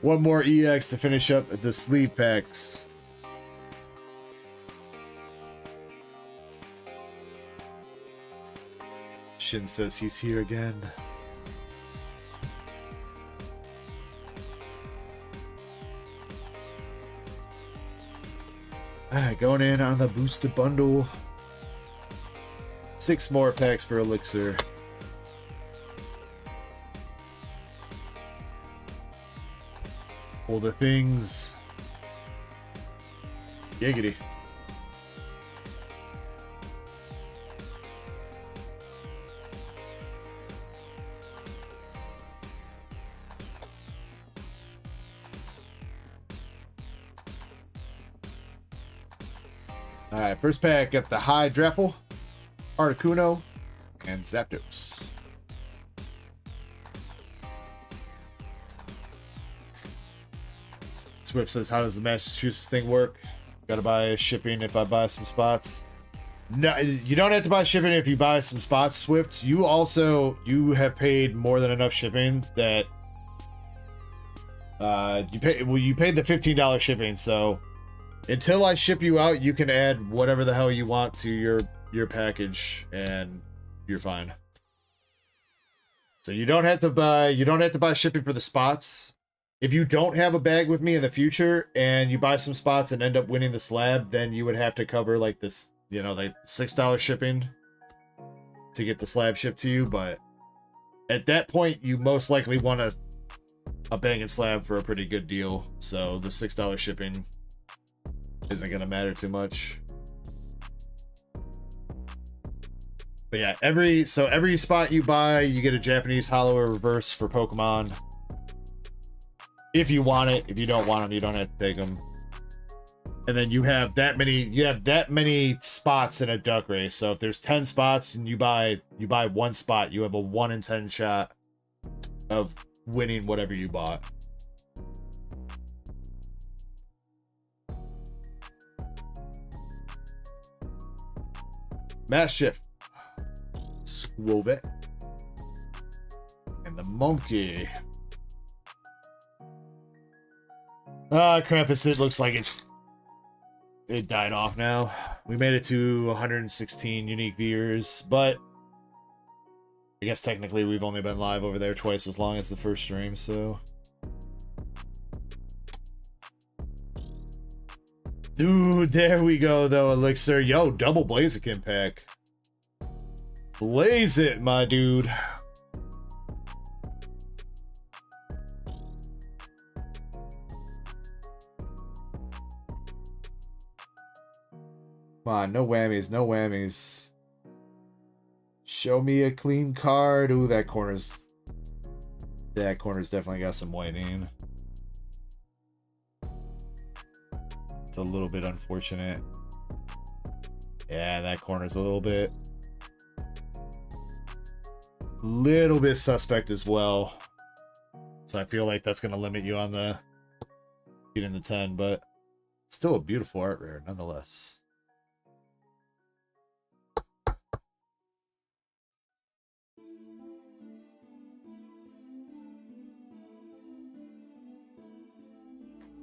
One more EX to finish up the sleeve packs. Shin says he's here again. Alright, going in on the boosted bundle. 6 more packs for Elixir. All the things. Giggity. Alright, first pack, got the High Drapple, Articuno, and Zapdos. Swift says, how does the Massachusetts thing work? Gotta buy shipping if I buy some spots. No, you don't have to buy shipping if you buy some spots, Swift. You have paid more than enough shipping that you paid the $15 shipping, so until I ship you out, you can add whatever the hell you want to your package and you're fine. So you don't have to buy shipping for the spots. If you don't have a bag with me in the future and you buy some spots and end up winning the slab, then you would have to cover like this, you know, like $6 shipping to get the slab shipped to you. But at that point, you most likely want a banging slab for a pretty good deal. So the $6 shipping isn't going to matter too much. But yeah, every spot you buy, you get a Japanese holo or reverse for Pokemon. If you want it. If you don't want them, you don't have to take them. And then you have that many spots in a duck race. So if there's 10 spots and you buy one spot, you have a 1 in 10 shot of winning whatever you bought. Mastiff, Squovet, and the Monkey. Krampus, it looks like it died off now. We made it to 116 unique viewers, but I guess technically we've only been live over there twice as long as the first stream, so. Dude, there we go, though, Elixir. Yo, double Blaziken pack. Blaze it, my dude. Come on, no whammies, no whammies. Show me a clean card. Ooh, that corner's definitely got some whitening. It's a little bit unfortunate. Yeah, that corner's a little bit suspect as well. So I feel like that's gonna limit you on the getting the 10, but still a beautiful art rare nonetheless.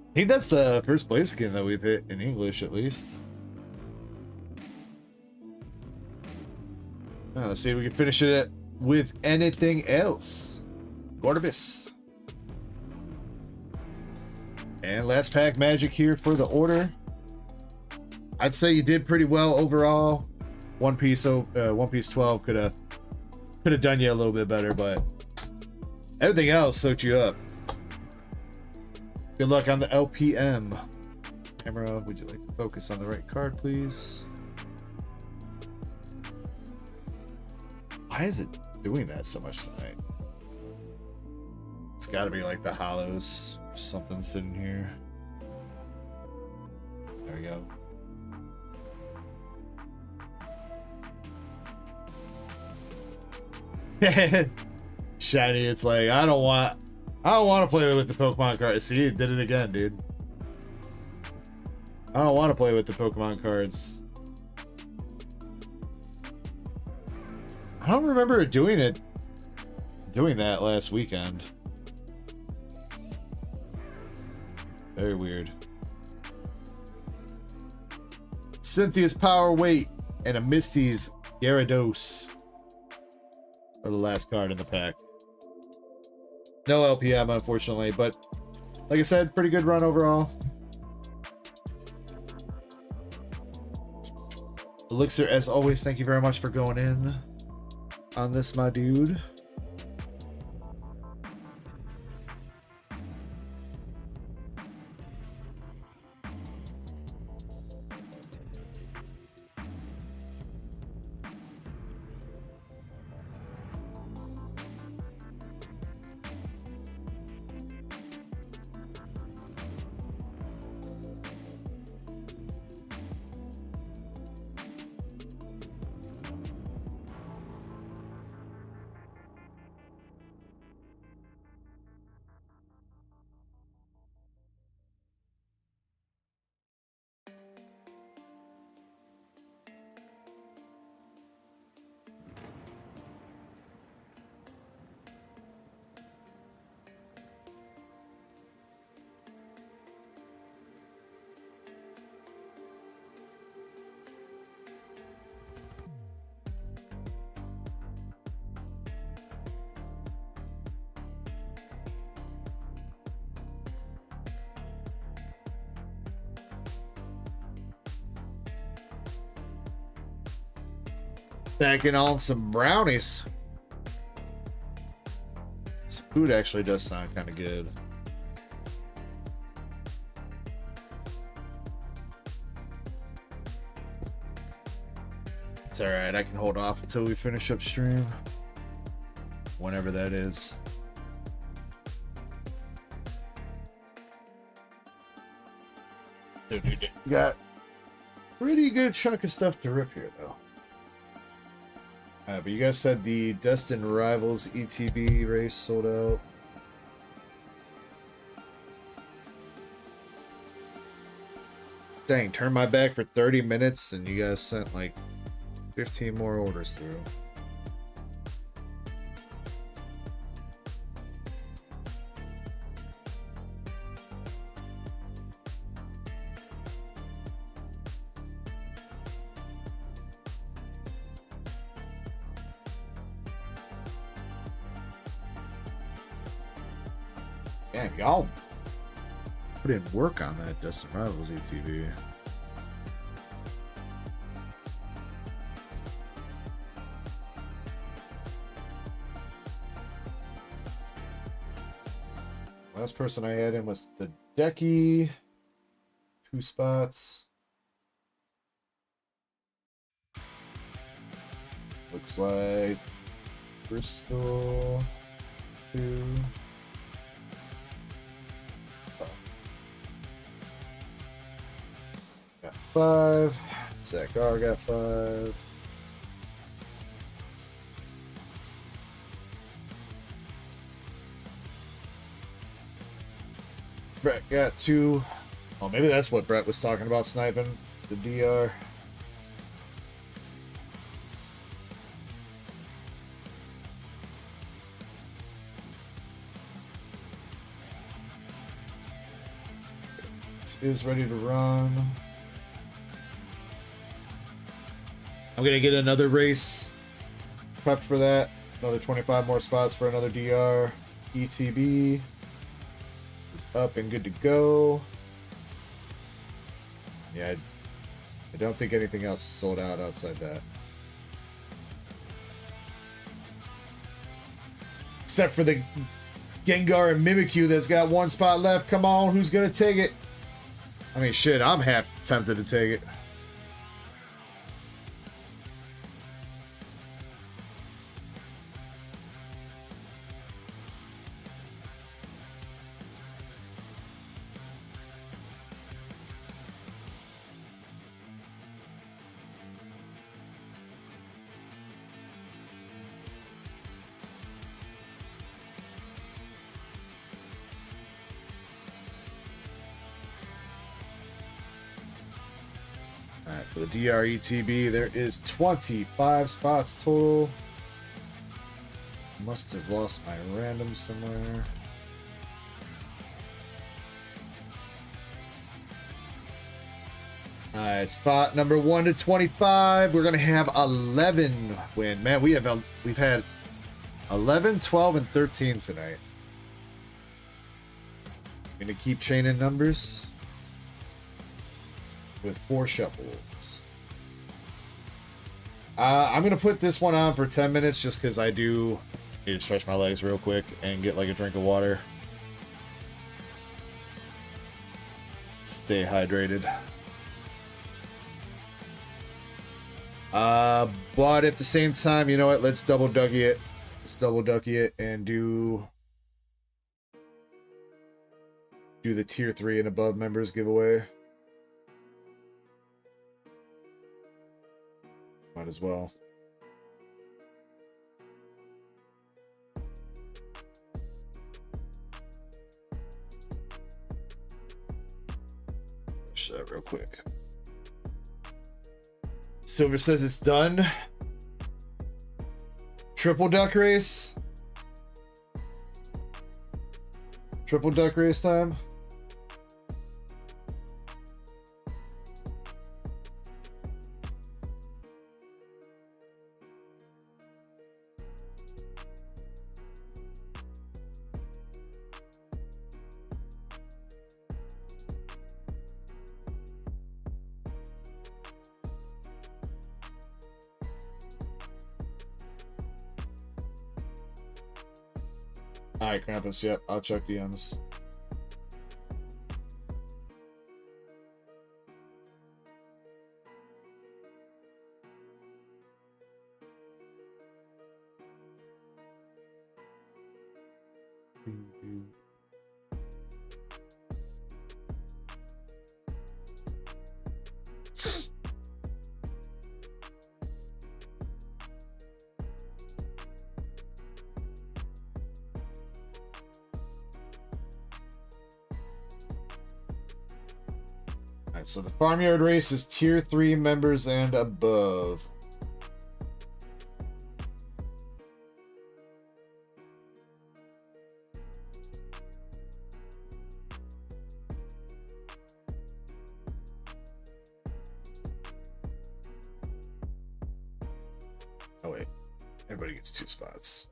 I think that's the first Blaziken that we've hit in English, at least. Let's see if we can finish it with anything else. Gorbis. And last pack magic here for the order. I'd say you did pretty well overall. One Piece 12 could have done you a little bit better, but everything else soaked you up. Good luck on the LPM. Camera, would you like to focus on the right card, please? Why is it doing that so much tonight? It's got to be like the hollows or something sitting here. There we go. Shiny, it's like, I don't want to play with the Pokemon cards. See, it did it again, dude. I don't want to play with the Pokemon cards. I don't remember doing that last weekend. Very weird. Cynthia's Power Weight and a Misty's Gyarados are the last card in the pack. No LPM, unfortunately, but like I said, pretty good run overall. Elixir, as always, thank you very much for going in on this, my dude. Snacking on some brownies. This food actually does sound kind of good. It's alright, I can hold off until we finish up stream. Whenever that is. Dude, we got a pretty good chunk of stuff to rip here, though. But you guys said the Destined Rivals ETB race sold out. Dang, turned my back for 30 minutes and you guys sent like 15 more orders through. Damn, y'all put in work on that Destined Rivals ETB. Last person I had in was the Decky. 2 spots. Looks like Bristol 2. Got 5. Zach R got 5. Brett got 2. Oh, maybe that's what Brett was talking about, sniping the DR. This is ready to run. I'm gonna get another race prepped for that. Another 25 more spots for another DR. ETB is up and good to go. Yeah, I don't think anything else is sold out outside that. Except for the Gengar and Mimikyu that's got 1 spot left. Come on, who's gonna take it? I mean, shit, I'm half tempted to take it. Alright, for the DRETB, there is 25 spots total. Must have lost my random somewhere. Alright, spot number 1 to 25. We're gonna have 11 win. Man, we've had 11, 12, and 13 tonight. I'm gonna keep chaining numbers with 4 shuffles. I'm gonna put this one on for 10 minutes just because I do need to stretch my legs real quick and get like a drink of water. Stay hydrated. But at the same time, you know what? Let's double ducky it. Let's double ducky it and do the tier 3 and above members giveaway. Might as well. Push that real quick. Silver says it's done. Triple duck race. Triple duck race time. Alright, Krampus, yep, I'll check DMs. Alright, so the farmyard race is tier 3 members and above. Oh wait, everybody gets 2 spots.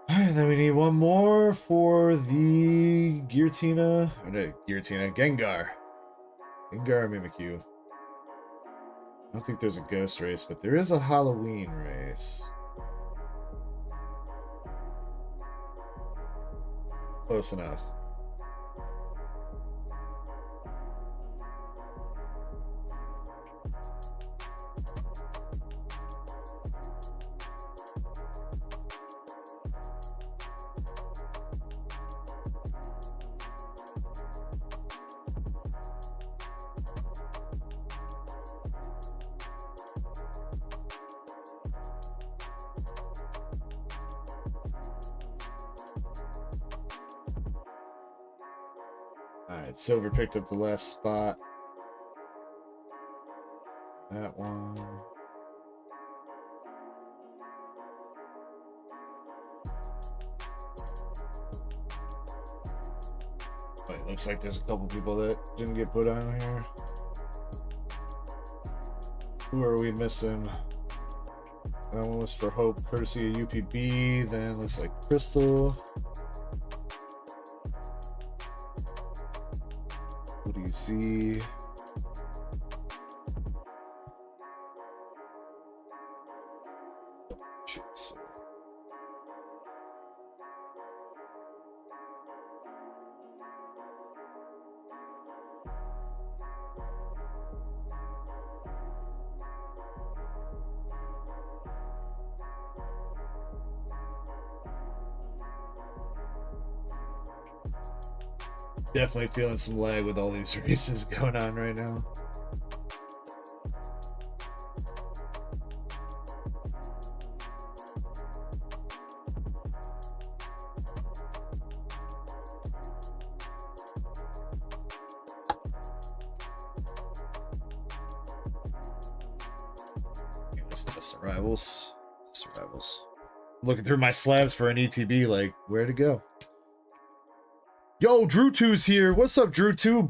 And then we need one more for the Giratina. Oh, no, Giratina. Gengar. Gengar Mimikyu. I don't think there's a ghost race, but there is a Halloween race. Close enough. Alright, Silver picked up the last spot. That one. Wait, looks like there's a couple people that didn't get put on here. Who are we missing? That one was for Hope, courtesy of UPB. Then looks like Crystal. What do you see? Definitely feeling some lag with all these races going on right now. Destined Rivals. Destined Rivals. Looking through my slabs for an ETB, like, where to go? Yo, Drew2's here. What's up, Drew2?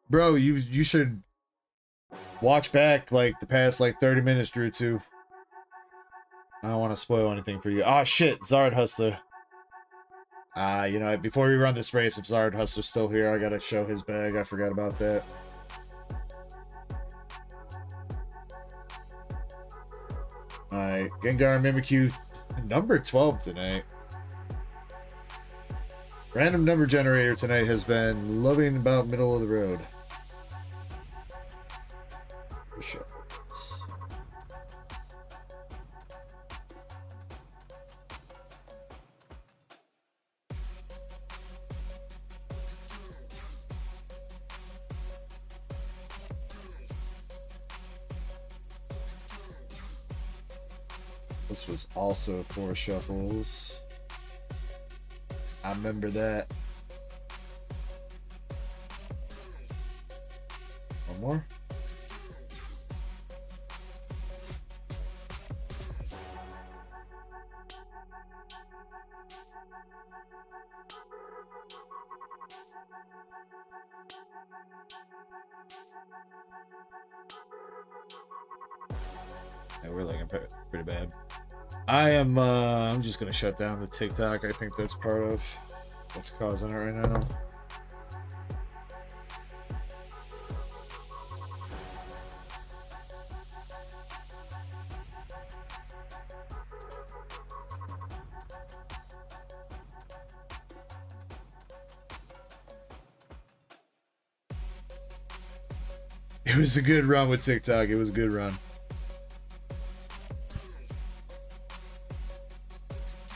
Bro, you should watch back like the past like 30 minutes, Drew2. I don't want to spoil anything for you. Ah, shit, Zard Hustler. You know, before we run this race, if Zard Hustler's still here, I gotta show his bag. I forgot about that. Alright, Gengar Mimikyu, number 12 tonight. Random number generator tonight has been loving about middle of the road. Shuffles. This was also 4 shuffles. I remember that. One more. Yeah, we're looking pretty bad. I'm just gonna shut down the TikTok. I think that's part of what's causing it right now. It was a good run with TikTok. It was a good run.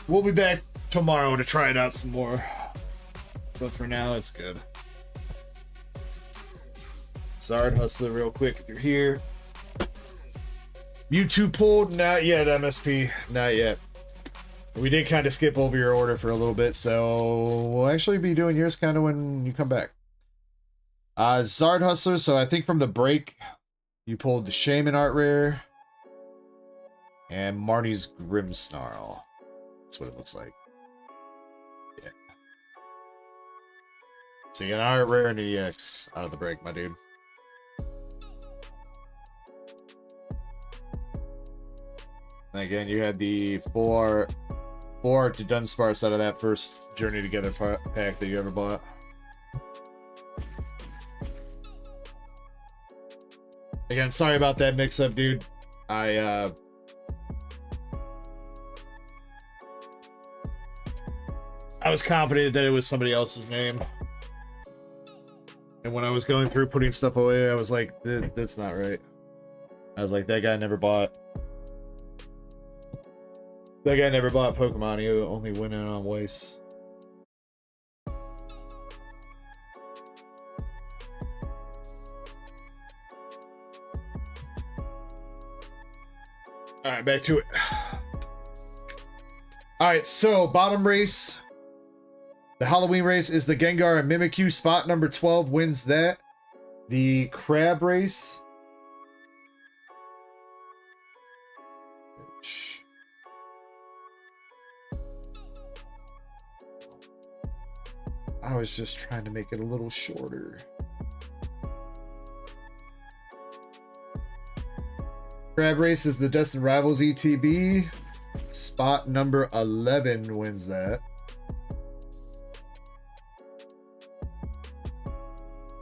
We'll be back tomorrow to try it out some more. But for now, it's good. Zard Hustler real quick if you're here. Mewtwo pulled? Not yet, MSP. Not yet. We did kind of skip over your order for a little bit, so we'll actually be doing yours kind of when you come back. Zard Hustler, so I think from the break, you pulled the Shaman Art Rare and Marnie's Grimmsnarl. That's what it looks like. Yeah. So you got an Art Rare and an EX out of the break, my dude. And again, you had the four to Dunsparce out of that first Journey Together pack that you ever bought. Again, sorry about that mix-up, dude. I was confident that it was somebody else's name. And when I was going through putting stuff away, I was like, that's not right. I was like, that guy never bought Pokemon. He only went in on Weiss. Alright, back to it. Alright, so bottom race. The Halloween race is the Gengar and Mimikyu. Spot number 12 wins that. The crab race. I was just trying to make it a little shorter. Crab race is the Destined Rivals ETB. Spot number 11 wins that.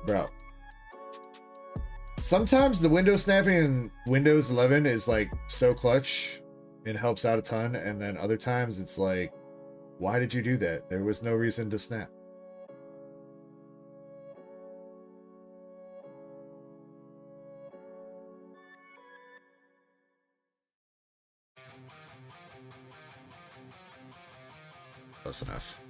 Bro. Sometimes the window snapping in Windows 11 is like so clutch. It helps out a ton. And then other times it's like, why did you do that? There was no reason to snap. Close enough.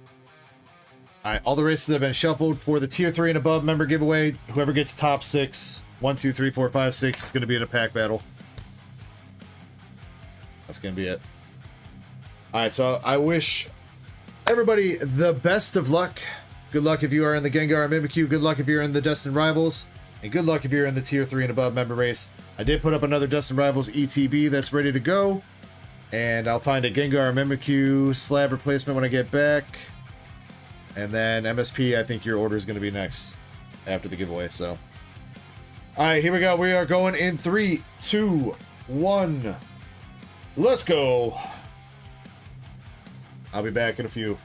Alright, all the races have been shuffled for the tier 3 and above member giveaway. Whoever gets top 6, 1, 2, 3, 4, 5, 6 is going to be in a pack battle. That's going to be it. Alright, so I wish everybody the best of luck. Good luck if you are in the Gengar and Mimikyu. Good luck if you're in the Destined Rivals. And good luck if you're in the tier 3 and above member race. I did put up another Destined Rivals ETB that's ready to go. And I'll find a Gengar and Mimikyu slab replacement when I get back. And then MSP, I think your order is going to be next after the giveaway. So, all right, here we go. We are going in 3, 2, 1. Let's go. I'll be back in a few.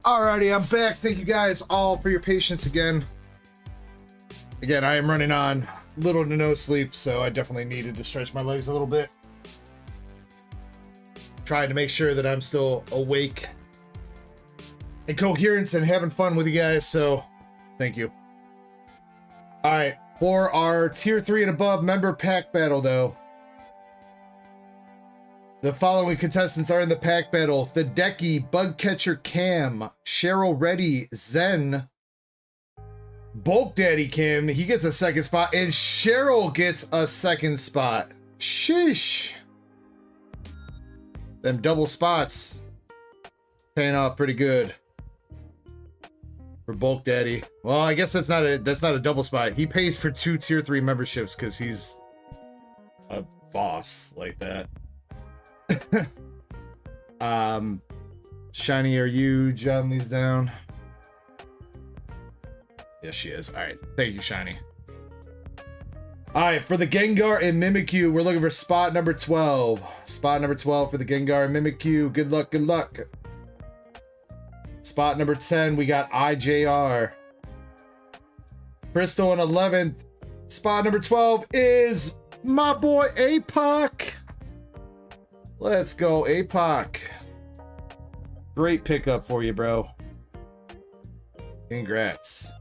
Alrighty, I'm back. Thank you guys all for your patience again. Again, I am running on little to no sleep, so I definitely needed to stretch my legs a little bit. Trying to make sure that I'm still awake and coherent and having fun with you guys, so thank you. Alright, for our tier 3 and above member pack battle though, the following contestants are in the pack battle: The Decky, Bugcatcher Cam, Cheryl Reddy, Zen, Bulk Daddy Kim, he gets a second spot, and Cheryl gets a second spot. Sheesh. Them double spots paying off pretty good for Bulk Daddy. Well, I guess that's not a double spot. He pays for 2 tier 3 memberships because he's a boss like that. Shiny, are you jotting these down? Yes, she is. All right, thank you, Shiny. All right, for the Gengar and Mimikyu, we're looking for spot number 12. Spot number 12 for the Gengar and Mimikyu. Good luck, good luck. Spot number 10, we got IJR. Crystal in 11th. Spot number 12 is my boy APOC. Let's go, APOC. Great pickup for you, bro. Congrats.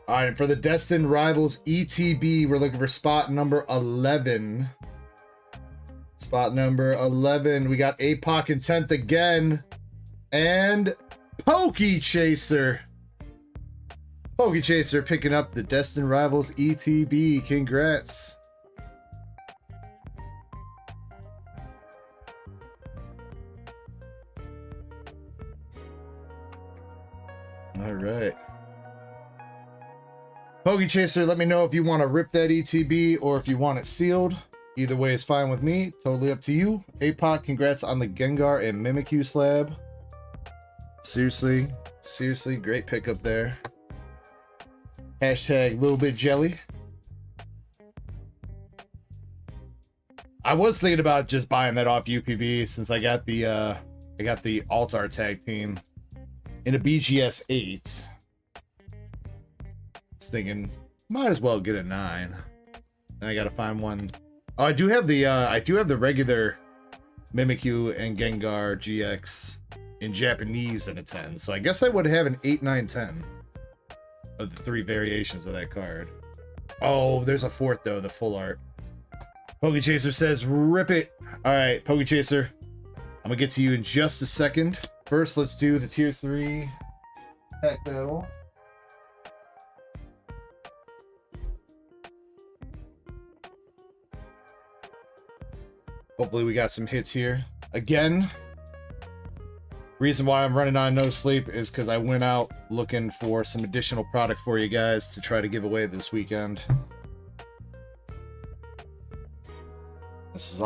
All right, and for the Destined Rivals ETB, we're looking for spot number 11. Spot number 11, we got APOC in 10th again. And Pokey Chaser. Pokey Chaser picking up the Destined Rivals ETB. Congrats. All right. Pokey Chaser, let me know if you want to rip that ETB or if you want it sealed. Either way is fine with me. Totally up to you. APOC, congrats on the Gengar and Mimikyu slab. Seriously, great pickup there. Hashtag little bit jelly. I was thinking about just buying that off UPB since I got the Altar tag team in a BGS 8. I was thinking, might as well get a 9. Then I gotta find one. Oh, I do have the regular Mimikyu and Gengar GX in Japanese in a 10. So I guess I would have an 8, 9, 10 of the 3 variations of that card. Oh, there's a 4th though, the full art. Pokey Chaser says, rip it. All right, Pokey Chaser, I'm gonna get to you in just a second. First, let's do the tier 3 pack battle. Hopefully we got some hits here. Again, reason why I'm running on no sleep is because I went out looking for some additional product for you guys to try to give away this weekend. This is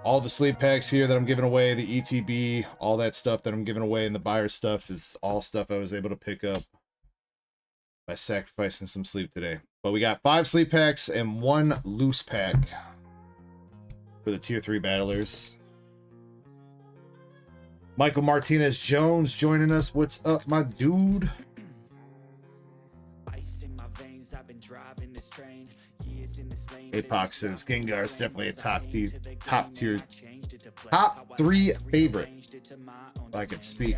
all the sleep packs here that I'm giving away, the ETB, all that stuff that I'm giving away, and the buyer stuff is all stuff I was able to pick up by sacrificing some sleep today. But we got 5 sleep packs and 1 loose pack for the tier 3 battlers. Michael Martinez Jones joining us. What's up, my dude? APOC says Gengar is definitely a top 3 favorite. If I could speak.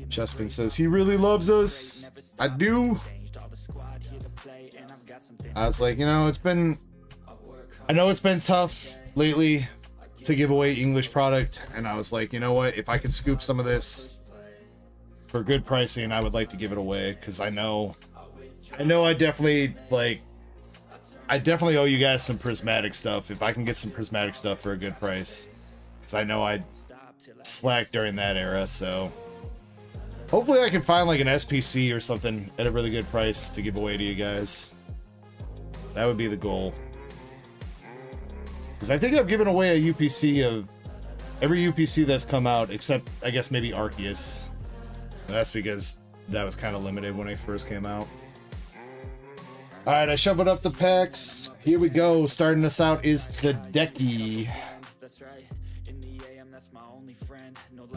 Chespin says he really loves us. I do. I was like, you know, I know it's been tough lately to give away English product, and I was like, you know what, if I can scoop some of this for good pricing, I would like to give it away, because I know I definitely owe you guys some prismatic stuff. If I can get some prismatic stuff for a good price, because I know I slacked during that era. So hopefully I can find like an SPC or something at a really good price to give away to you guys. That would be the goal, because I think I've given away a UPC of every UPC that's come out except I guess maybe Arceus. That's because that was kind of limited when it first came out. All right, I shuffled up the packs. Here we go. Starting us out is the Decky.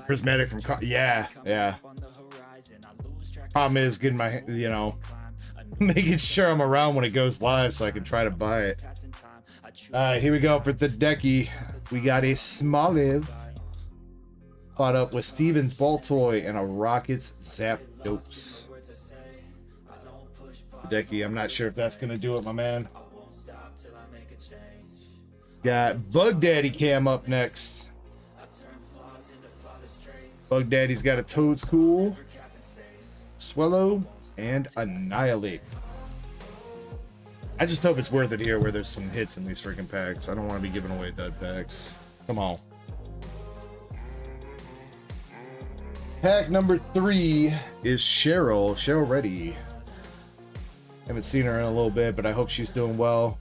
Prismatic from yeah. Problem is getting my, you know, making sure I'm around when it goes live so I can try to buy it. Alright, here we go for the decky. We got a Smoliv. Caught up with Steven's Ball Toy and a Rockets Zapdos. Decky, I'm not sure if that's gonna do it, my man. Got Bug Daddy Cam up next. Bug Daddy's got a Toadstool, Swallow, and Annihilate. I just hope it's worth it here where there's some hits in these freaking packs. I don't want to be giving away dud packs. Come on. Pack number 3 is Cheryl. Cheryl Ready. Haven't seen her in a little bit, but I hope she's doing well.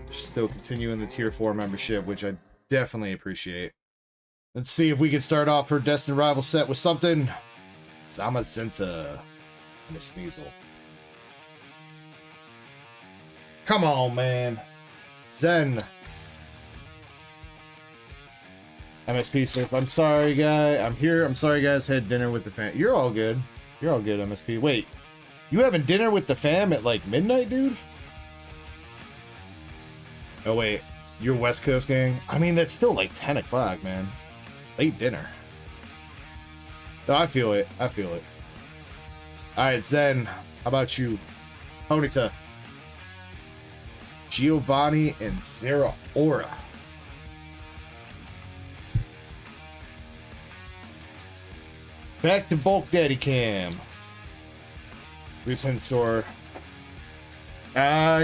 She's still continuing the tier 4 membership, which I definitely appreciate. Let's see if we can start off her Destined Rivals set with something. Zamazenta and a Sneasel. Come on, man. Zen. MSP says, I'm sorry, guy. I'm here. I'm sorry, guys. Had dinner with the fam. You're all good. You're all good, MSP. Wait. You having dinner with the fam at like midnight, dude? Oh, wait. You're West Coast gang? I mean, that's still like 10 o'clock, man. Late dinner. No, I feel it. I feel it. Alright, Zen. How about you? Ponyta. Giovanni and Zera Aura. Back to Bulk Daddy Cam. Repin store.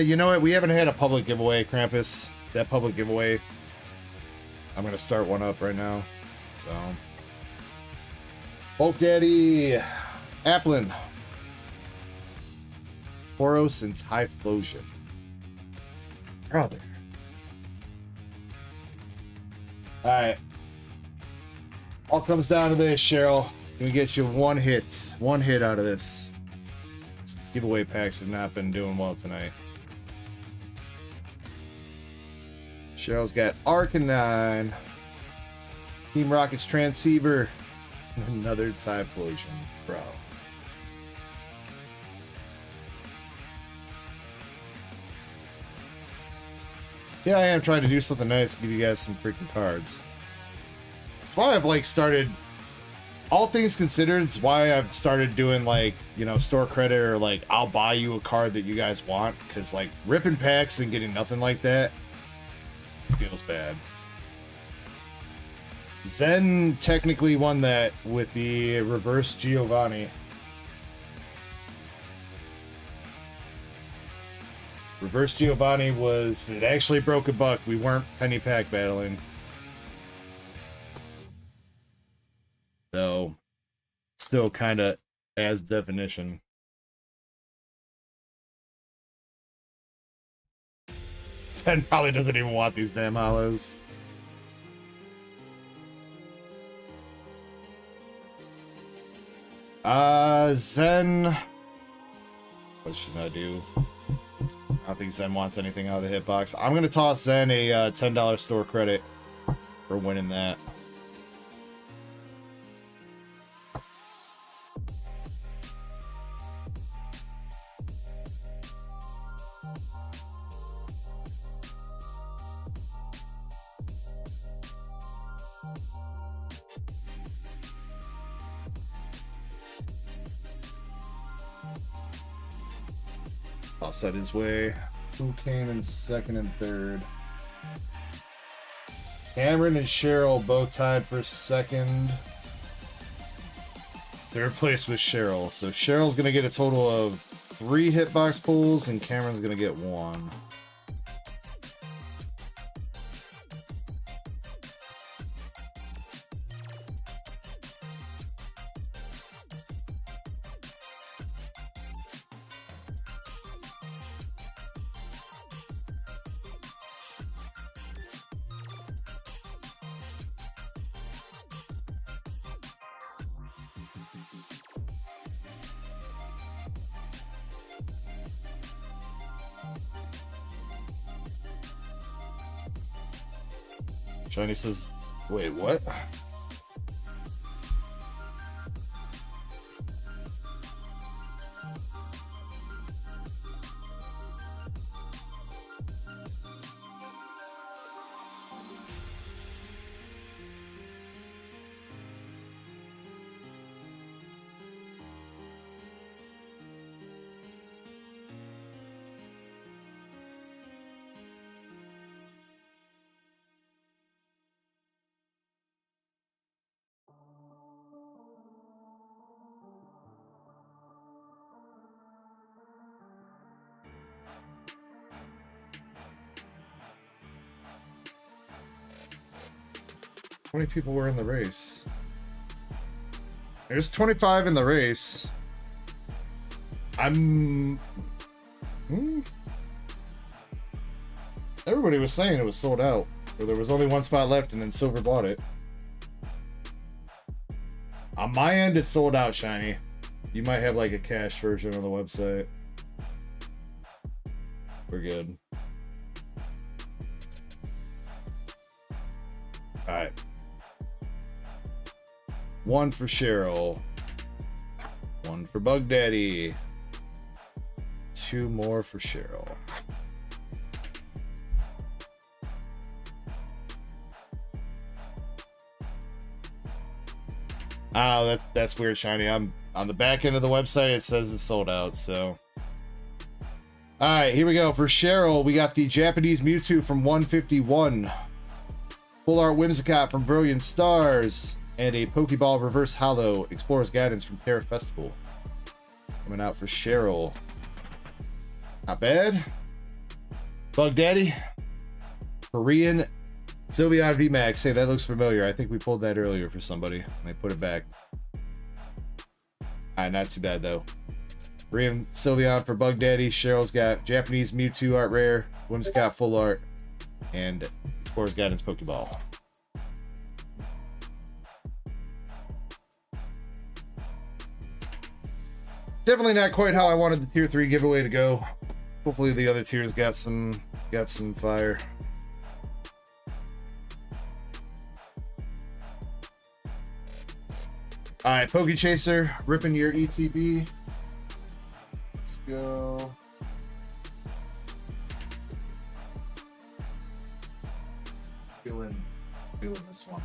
You know what? We haven't had a public giveaway, Krampus. That public giveaway. I'm gonna start one up right now. So. Bulk Daddy. Applin. Boros and Typhlosion. Brother. Alright. All comes down to this, Cheryl. Can we get you one hit? One hit out of this. These giveaway packs have not been doing well tonight. Cheryl's got Arcanine. Team Rocket's Transceiver. And another Typhlosion. Bro. Yeah, I am trying to do something nice to give you guys some freaking cards. That's why I've like started, all things considered, it's why I've started doing like, you know, store credit or like I'll buy you a card that you guys want, because like ripping packs and getting nothing like that feels bad. Zen technically won that with the reverse Giovanni. Reverse Giovanni was, it actually broke a buck. We weren't penny pack battling. Though, still kind of as definition. Zen probably doesn't even want these damn hollows. Zen. What should I do? I don't think Zen wants anything out of the hitbox. I'm going to toss Zen a $10 store credit for winning that. I'll set his way. Who came in second and third? Cameron and Cheryl both tied for second. Third place was Cheryl. So Cheryl's going to get a total of 3 hitbox pulls and Cameron's going to get 1. Shiny says, wait, what? How many people were in the race? There's 25 in the race. Everybody was saying it was sold out, or there was only one spot left and then Silver bought it. On my end, it's sold out, Shiny. You might have like a cash version on the website. We're good. Alright. 1 for Cheryl. 1 for Bug Daddy. 2 more for Cheryl. Oh, that's weird, Shiny. I'm on the back end of the website. It says it's sold out, so. Alright, here we go. For Cheryl, we got the Japanese Mewtwo from 151. Full Art Whimsicott from Brilliant Stars. And a Pokeball Reverse Hollow Explorer's Guidance from Terra Festival. Coming out for Cheryl. Not bad. Bug Daddy. Korean Sylveon VMAX. Hey, that looks familiar. I think we pulled that earlier for somebody. I put it back. Alright, not too bad though. Korean Sylveon for Bug Daddy. Cheryl's got Japanese Mewtwo Art Rare. Whimsicott Full Art. And Explorer's Guidance Pokeball. Definitely not quite how I wanted the tier 3 giveaway to go. Hopefully the other tiers got some fire. Alright, Poke Chaser, ripping your ETB. Let's go. Feeling this one.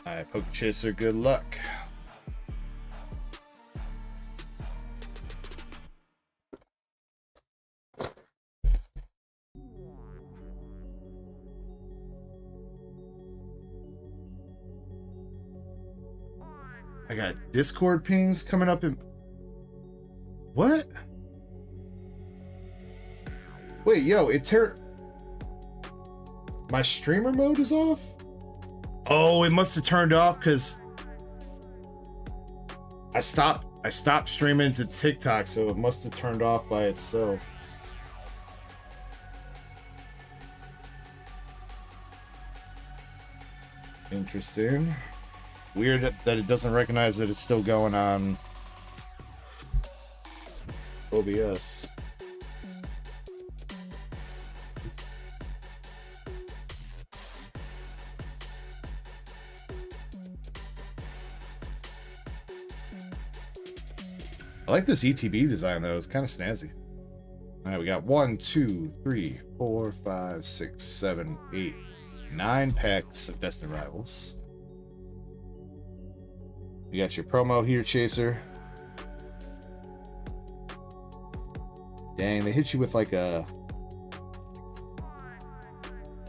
Alright, Poke Chaser, good luck. I got Discord pings coming up in... What? Wait, yo, my streamer mode is off? Oh, it must have turned off because I stopped streaming to TikTok, so it must have turned off by itself. Interesting. Weird that it doesn't recognize that it's still going on OBS. I like this ETB design though, it's kind of snazzy. Alright, we got 1, 2, 3, 4, 5, 6, 7, 8, 9 packs of Destined Rivals. You got your promo here, Chaser. Dang, they hit you with like a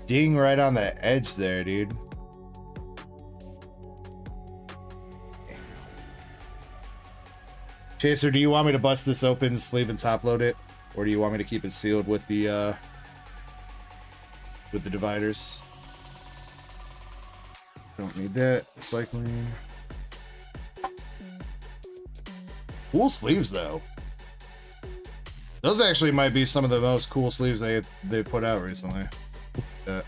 ding right on the edge there, dude. Chaser, do you want me to bust this open, sleeve and top load it? Or do you want me to keep it sealed with the dividers? Don't need that. Cycling. Cool sleeves though. Those actually might be some of the most cool sleeves they put out recently. Yeah.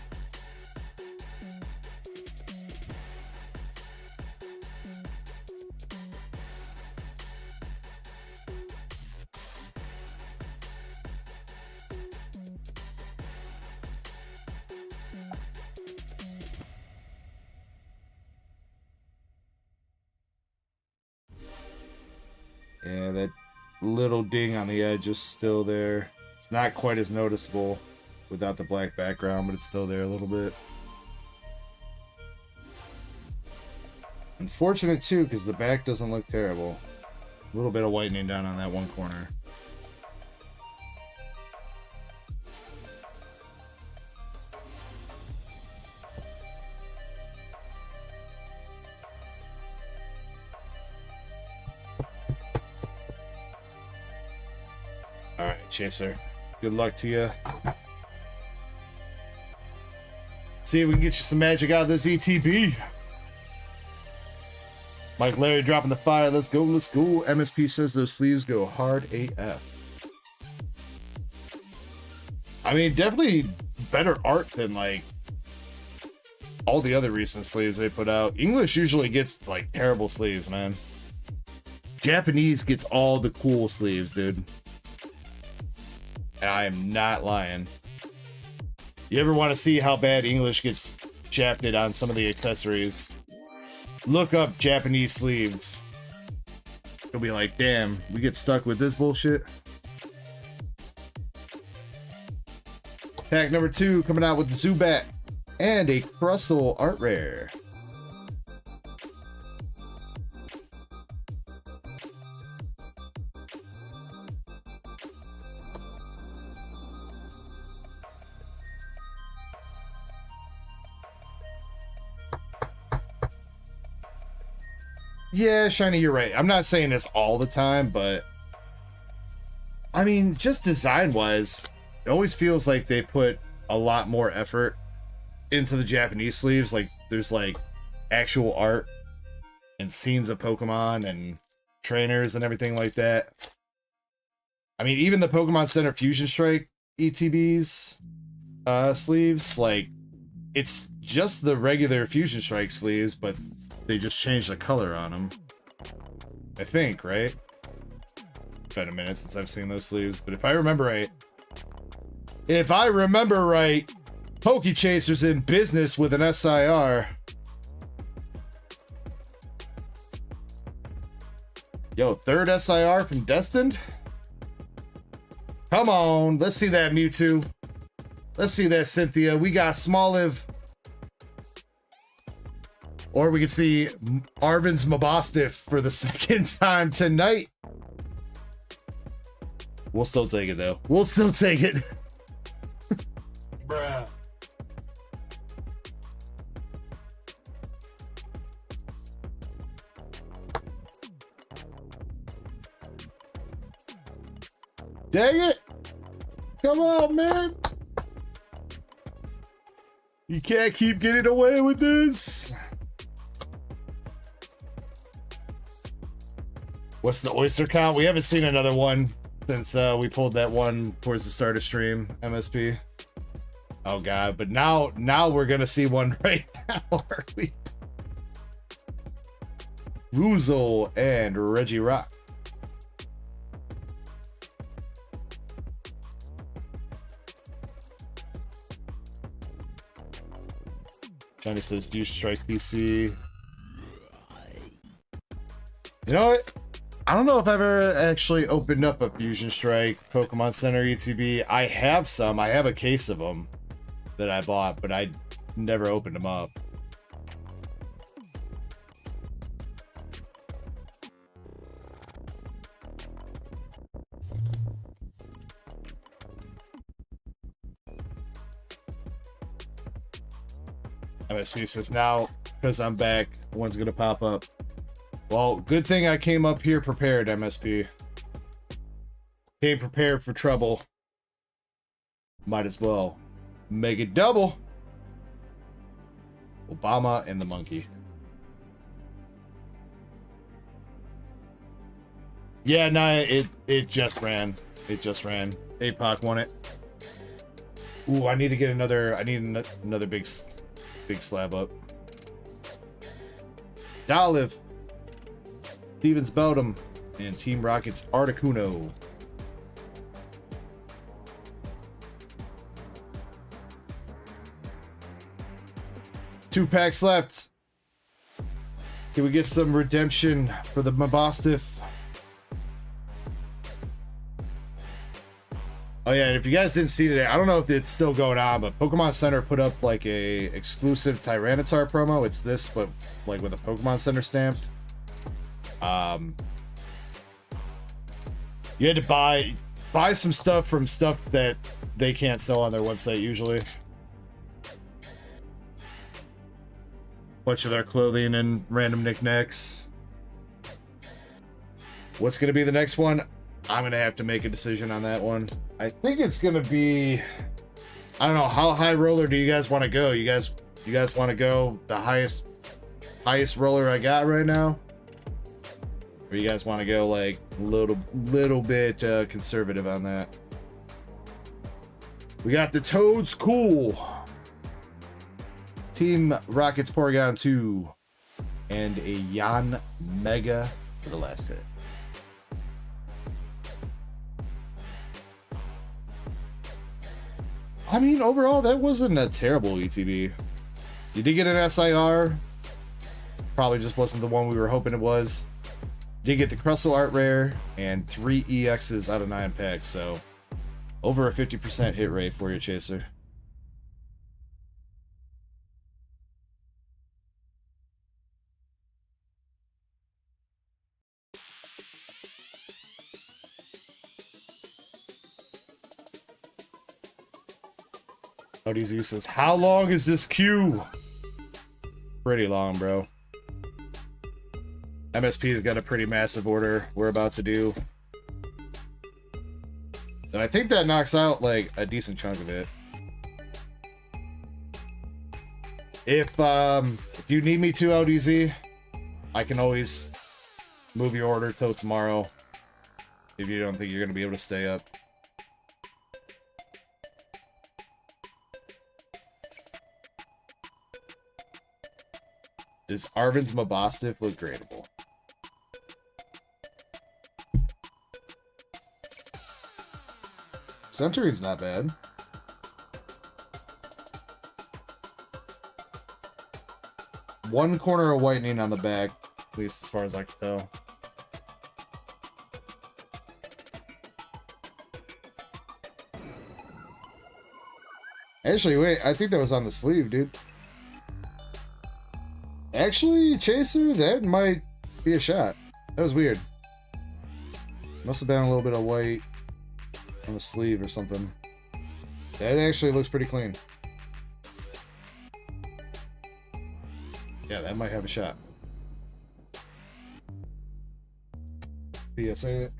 Yeah, that little ding on the edge is still there. It's not quite as noticeable without the black background, but it's still there a little bit. Unfortunate too, because the back doesn't look terrible. A little bit of whitening down on that one corner. Alright, Chaser. Good luck to you. See if we can get you some magic out of this ETB. Mike Larry dropping the fire. Let's go, let's go. MSP says those sleeves go hard AF. I mean, definitely better art than like all the other recent sleeves they put out. English usually gets like terrible sleeves, man. Japanese gets all the cool sleeves, dude. And I am not lying. You ever want to see how bad English gets shafted on some of the accessories? Look up Japanese sleeves. You'll be like, damn, we get stuck with this bullshit. Pack number 2 coming out with Zubat and a Crustle art rare. Yeah, Shiny, you're right. I'm not saying this all the time, but I mean, just design-wise, it always feels like they put a lot more effort into the Japanese sleeves. Like, there's like actual art and scenes of Pokemon and trainers and everything like that. I mean, even the Pokemon Center Fusion Strike ETBs sleeves, like, it's just the regular Fusion Strike sleeves, but they just changed the color on them. I think, right? It's been a minute since I've seen those sleeves, but if I remember right, Pokechaser's in business with an SIR. Yo, third SIR from Destined? Come on, let's see that Mewtwo. Let's see that Cynthia. We got Smoliv. Or we could see Arvin's Mabostiff for the second time tonight. We'll still take it, though. We'll still take it. Bruh. Dang it! Come on, man! You can't keep getting away with this! What's the oyster count? We haven't seen another one since we pulled that one towards the start of stream, MSP. Oh god, but now we're gonna see one right now, are we? Woozle and Reggie Rock. Johnny says, do you strike PC? You know what? I don't know if I've ever actually opened up a Fusion Strike Pokemon Center ETB. I have some. I have a case of them that I bought, but I never opened them up. MSP says, now, because I'm back, one's going to pop up. Well, good thing I came up here prepared, MSP. Came prepared for trouble. Might as well make it double. Obama and the monkey. Yeah, nah, it just ran. It just ran. APOC won it. Ooh, I need to get another. I need another big slab up. Dolive. Stevens Beldam and Team Rocket's Articuno. Two packs left. Can we get some redemption for the Mabostiff? Oh yeah, and if you guys didn't see today, I don't know if it's still going on, but Pokemon Center put up like a exclusive Tyranitar promo. It's this, but like with a Pokemon Center stamped. You had to buy some stuff from stuff that they can't sell on their website usually. Bunch of their clothing and random knickknacks. What's gonna be the next one? I'm gonna have to make a decision on that one. I think it's gonna be, I don't know, how high roller do you guys want to go? You guys want to go the highest roller I got right now, or you guys want to go like a little bit conservative on that? We got the Toads Cool, Team Rockets Porygon 2, and a Yan Mega for the last hit. I mean, overall, that wasn't a terrible ETB. You did get an SIR. Probably just wasn't the one we were hoping it was. You did get the Crustle Art Rare and 3 EXs out of 9 packs, so over a 50% hit rate for you, Chaser. ODZ says, how long is this queue? Pretty long, bro. MSP has got a pretty massive order we're about to do. And I think that knocks out like a decent chunk of it. If you need me to, LDZ, I can always move your order till tomorrow if you don't think you're gonna be able to stay up. Does Arvin's Mabostiff look gradable? Centuring's not bad. One corner of whitening on the back, at least as far as I can tell. Actually, wait, I think that was on the sleeve, dude. Actually, Chaser, that might be a shot. That was weird. Must have been a little bit of white on the sleeve or something. That actually looks pretty clean. Yeah, that might have a shot. PSA.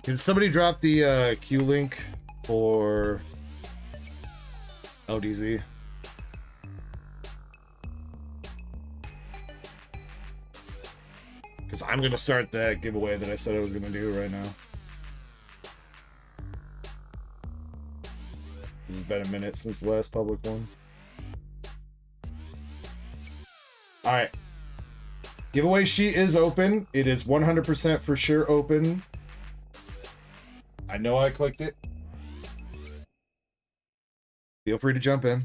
Can somebody drop the Q link for LDZ? Because I'm going to start that giveaway that I said I was going to do right now. This has been a minute since the last public one. Alright. Giveaway sheet is open. It is 100% for sure open. I know I clicked it. Feel free to jump in.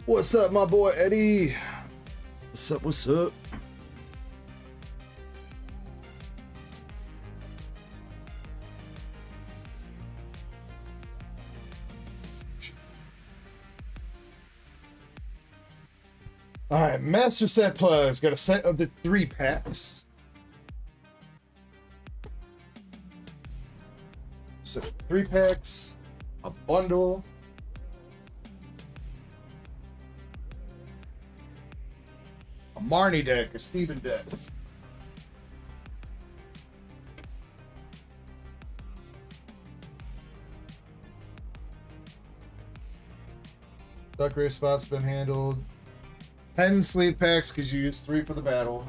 What's up, my boy Eddie? What's up, what's up? Alright, Master Set Plugs got a set of the 3 packs. Set of 3 packs, a bundle. A Marnie deck, a Steven deck. Duck race spot's been handled. 10 sleep packs because you used 3 for the battle.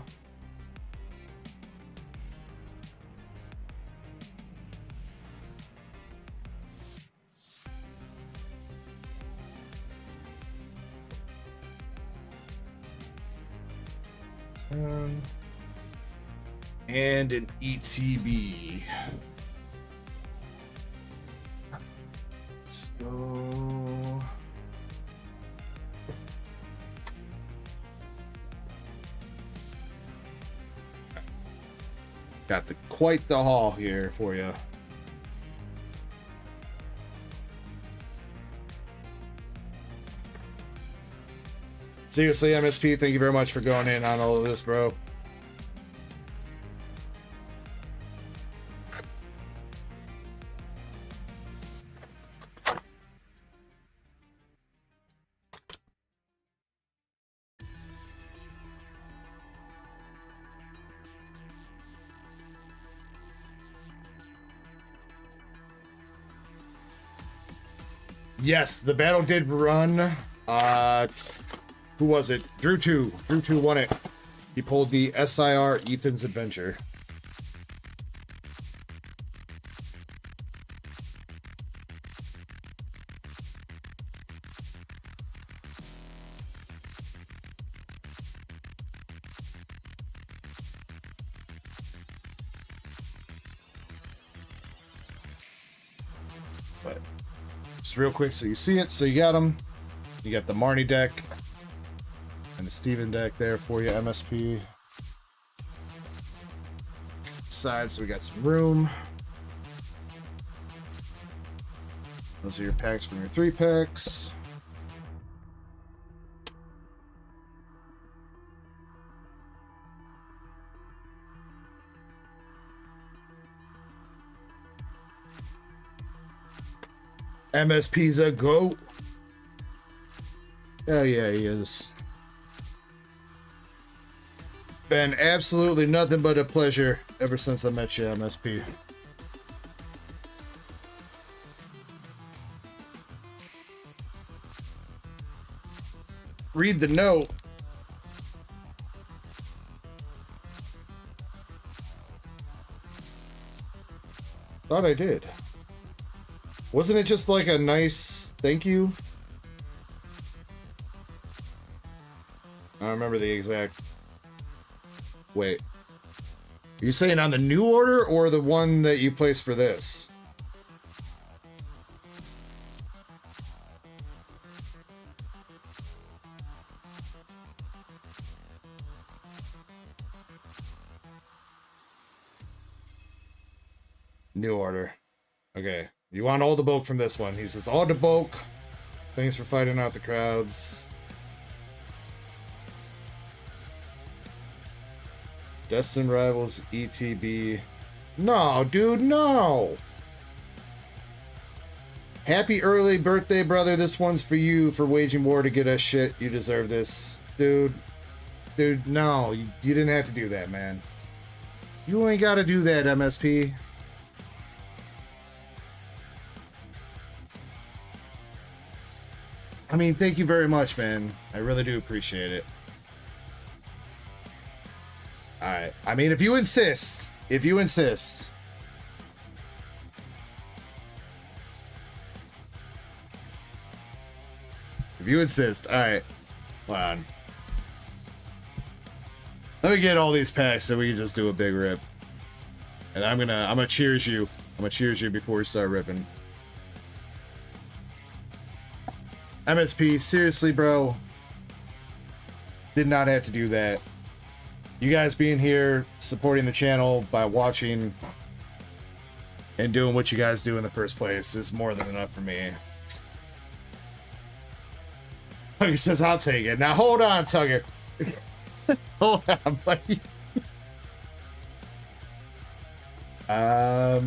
And an ETB. So got quite the haul here for you. Seriously, MSP, thank you very much for going in on all of this, bro. Yes, the battle did run. Who was it? Drew 2. Drew 2 won it. He pulled the SIR Ethan's Adventure. But just real quick so you see it. So you got them. You got the Marnie deck and the Steven deck there for you, MSP. Side, so we got some room. Those are your packs from your 3 packs. MSP's a goat. Oh yeah, he is. Been absolutely nothing but a pleasure ever since I met you, MSP. Read the note. Thought I did. Wasn't it just like a nice thank you? I don't remember the exact... Wait. Are you saying on the new order or the one that you placed for this? New order. Okay. You want all the bulk from this one. He says, all the bulk. Thanks for fighting out the crowds. Destined Rivals, ETB. No, dude, no. Happy early birthday, brother. This one's for you for waging war to get us shit. You deserve this. Dude. Dude, no. You didn't have to do that, man. You ain't got to do that, MSP. I mean, thank you very much, man. I really do appreciate it. Alright. I mean, if you insist. If you insist. If you insist. Alright. Hold on. Let me get all these packs so we can just do a big rip. And I'm gonna cheers you. I'm gonna cheers you before we start ripping. MSP, seriously, bro. Did not have to do that. You guys being here, supporting the channel by watching and doing what you guys do in the first place is more than enough for me. Tugger says, I'll take it. Now, hold on, Tugger. Hold on, buddy. I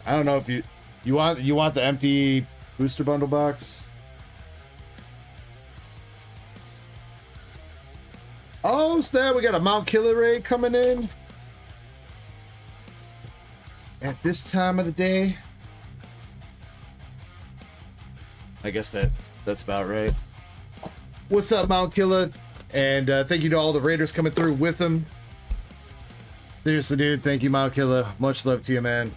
don't know if you want the empty booster bundle box. Oh, snap, we got a Mount Killer raid coming in. At this time of the day. I guess that's about right. What's up, Mount Killer? And thank you to all the raiders coming through with him. Seriously, dude. Thank you, Mount Killer. Much love to you, man.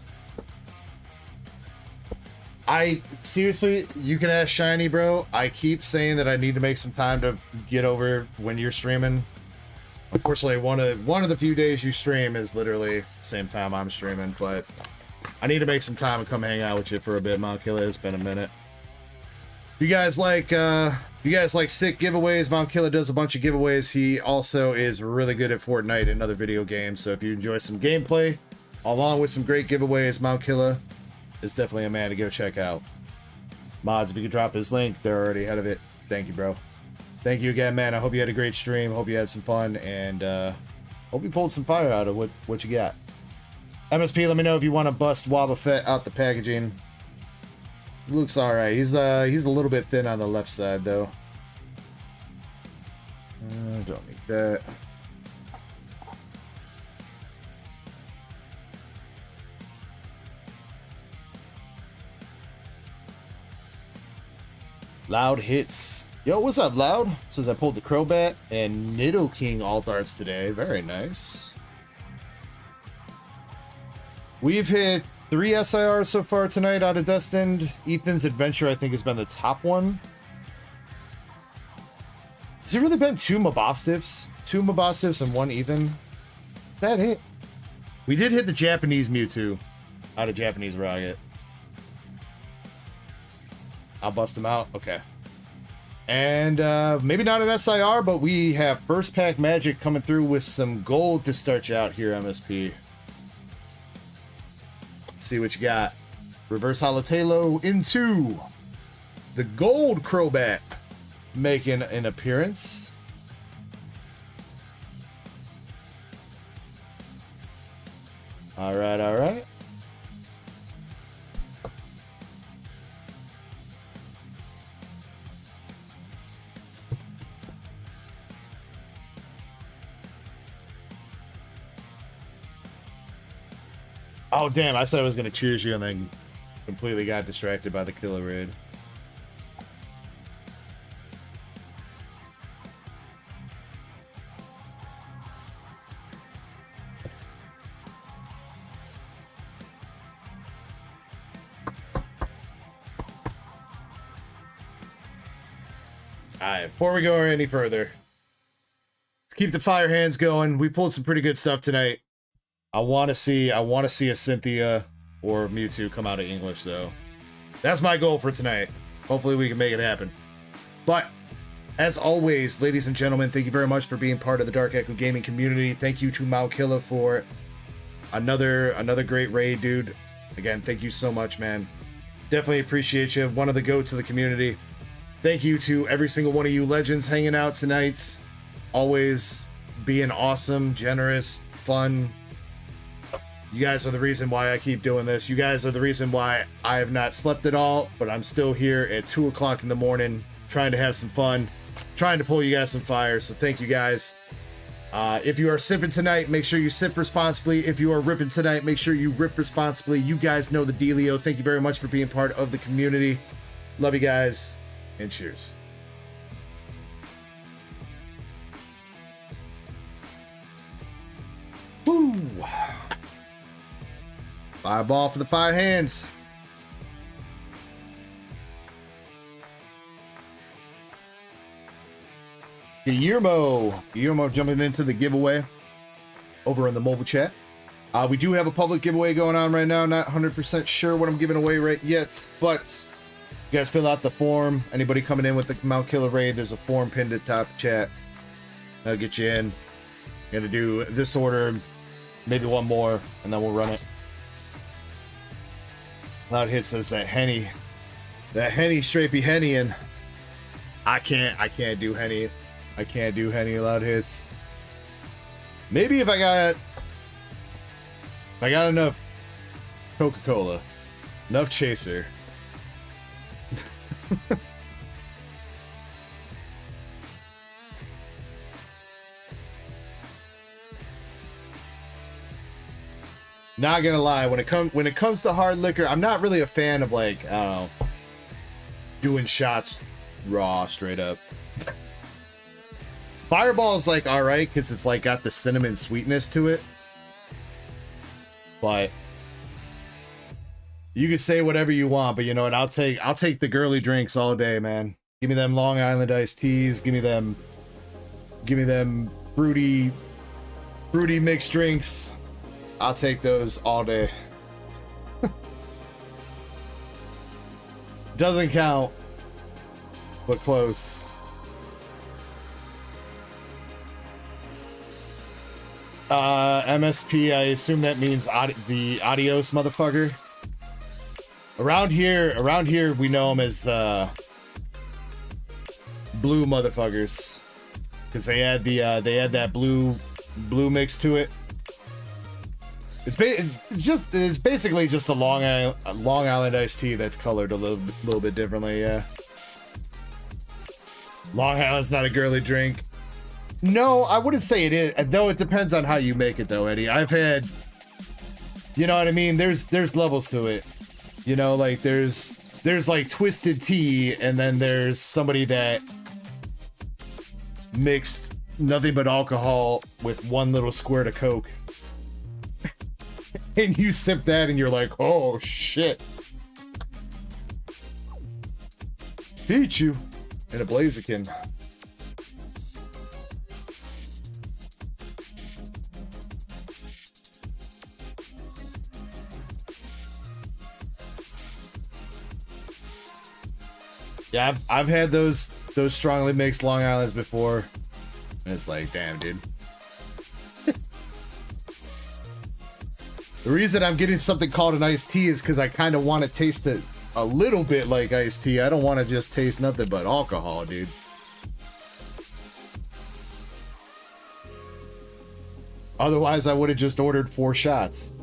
Seriously, you can ask Shiny, bro. I keep saying that I need to make some time to get over when you're streaming. Unfortunately, one of the few days you stream is literally the same time I'm streaming, but I need to make some time and come hang out with you for a bit, Mount Killer. It's been a minute. You guys like sick giveaways? Mount Killer does a bunch of giveaways. He also is really good at Fortnite and other video games. So if you enjoy some gameplay along with some great giveaways, Mount Killer is definitely a man to go check out. Mods, if you could drop his link, they're already ahead of it. Thank you, bro. Thank you again, man. I hope you had a great stream. Hope you had some fun, and hope you pulled some fire out of what you got. MSP, let me know if you want to bust Wobba Fett out the packaging. Looks all right. He's a little bit thin on the left side, though. Don't need that. Loud hits. Yo, what's up, Loud? Says I pulled the Crobat and Nidoking alt arts today. Very nice. We've hit 3 SIRs so far tonight out of Destined. Ethan's Adventure, I think, has been the top one. Has it really been 2 Mabostiffs? 2 Mabostiffs and 1 Ethan? That hit. We did hit the Japanese Mewtwo out of Japanese Rocket. I'll bust him out. Okay. And maybe not an SIR, but we have first pack magic coming through with some gold to start you out here, MSP. Let's see what you got. Reverse Halotalo into the gold Crobat making an appearance. All right, all right. Oh, damn, I said I was going to cheers you and then completely got distracted by the killer raid. Alright, before we go any further, let's keep the fire hands going. We pulled some pretty good stuff tonight. I want to see a Cynthia or Mewtwo come out of English, though. That's my goal for tonight. Hopefully we can make it happen. But as always, ladies and gentlemen, thank you very much for being part of the Dark Echo Gaming community. Thank you to Maukilla for another great raid, dude. Again, thank you so much, man. Definitely appreciate you. One of the goats of the community. Thank you to every single one of you legends hanging out tonight. Always being awesome, generous, fun. You guys are the reason why I keep doing this. You guys are the reason why I have not slept at all, but I'm still here at 2 o'clock in the morning trying to have some fun, trying to pull you guys some fire. So thank you guys. If you are sipping tonight, make sure you sip responsibly. If you are ripping tonight, make sure you rip responsibly. You guys know the dealio. Thank you very much for being part of the community. Love you guys, and cheers. Woo! Fireball for the fire hands. Guillermo jumping into the giveaway over in the mobile chat. We do have a public giveaway going on right now. Not 100% sure what I'm giving away right yet, but you guys fill out the form. Anybody coming in with the Mount Killer raid, there's a form pinned at the top chat. That'll get you in. Gonna do this order, maybe one more, and then we'll run it. Loud Hit says that Henny straight be Henny, and I can't do Henny. I can't do Henny. Loud Hits. Maybe if I got enough Coca-Cola, enough Chaser. Not gonna lie, when it comes to hard liquor, I'm not really a fan of, like, I don't know, doing shots raw straight up. Fireball is like all right because it's like got the cinnamon sweetness to it. But you can say whatever you want, but you know what? I'll take the girly drinks all day, man. Give me them Long Island iced teas. Give me them fruity mixed drinks. I'll take those all day. Doesn't count, but close. MSP, I assume that means the adios motherfucker. Around here we know them as blue motherfuckers, because they add that blue mix to it. It's basically just a Long Island iced tea that's colored a little bit differently. Yeah. Long Island's not a girly drink. No, I wouldn't say it is, though. It depends on how you make it, though, Eddie. I've had, you know what I mean. There's levels to it. You know, like there's like twisted tea, and then there's somebody that mixed nothing but alcohol with one little squirt of Coke. And you sip that and you're like, oh shit. Pichu and a Blaziken. Yeah, I've had those strongly mixed Long Islands before. And it's like, damn, dude. The reason I'm getting something called an iced tea is because I kind of want to taste it a little bit like iced tea. I don't want to just taste nothing but alcohol, dude. Otherwise, I would have just ordered 4 shots.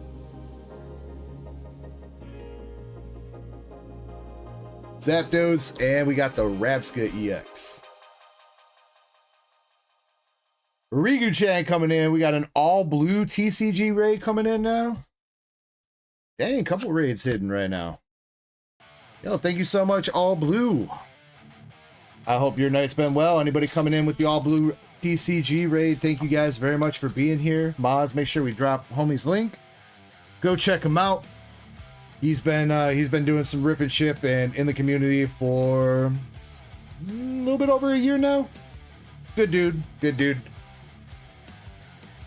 Zapdos, and we got the Rabska EX. Rigu-chan coming in. We got an all-blue TCG raid coming in now. Dang, a couple raids hidden right now. Yo, thank you so much, all blue. I hope your night's been well. Anybody coming in with the all-blue TCG raid, thank you guys very much for being here. Moz, make sure we drop homie's link. Go check him out. He's been doing some rip and ship and in the community for a little bit over a year now. Good dude. Good dude.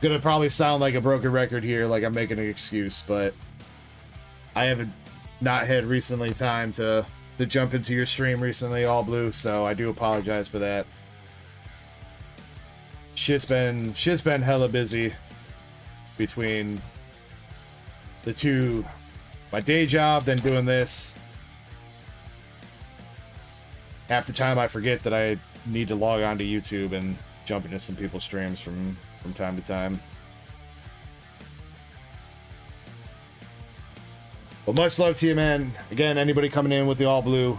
Gonna probably sound like a broken record here, like I'm making an excuse, but I haven't not had recently time to jump into your stream recently, all blue, so I do apologize for that. Shit's been hella busy between the two. My day job, then doing this. Half the time I forget that I need to log on to YouTube and jump into some people's streams from time to time. Well, much love to you, man. Again, anybody coming in with the all blue,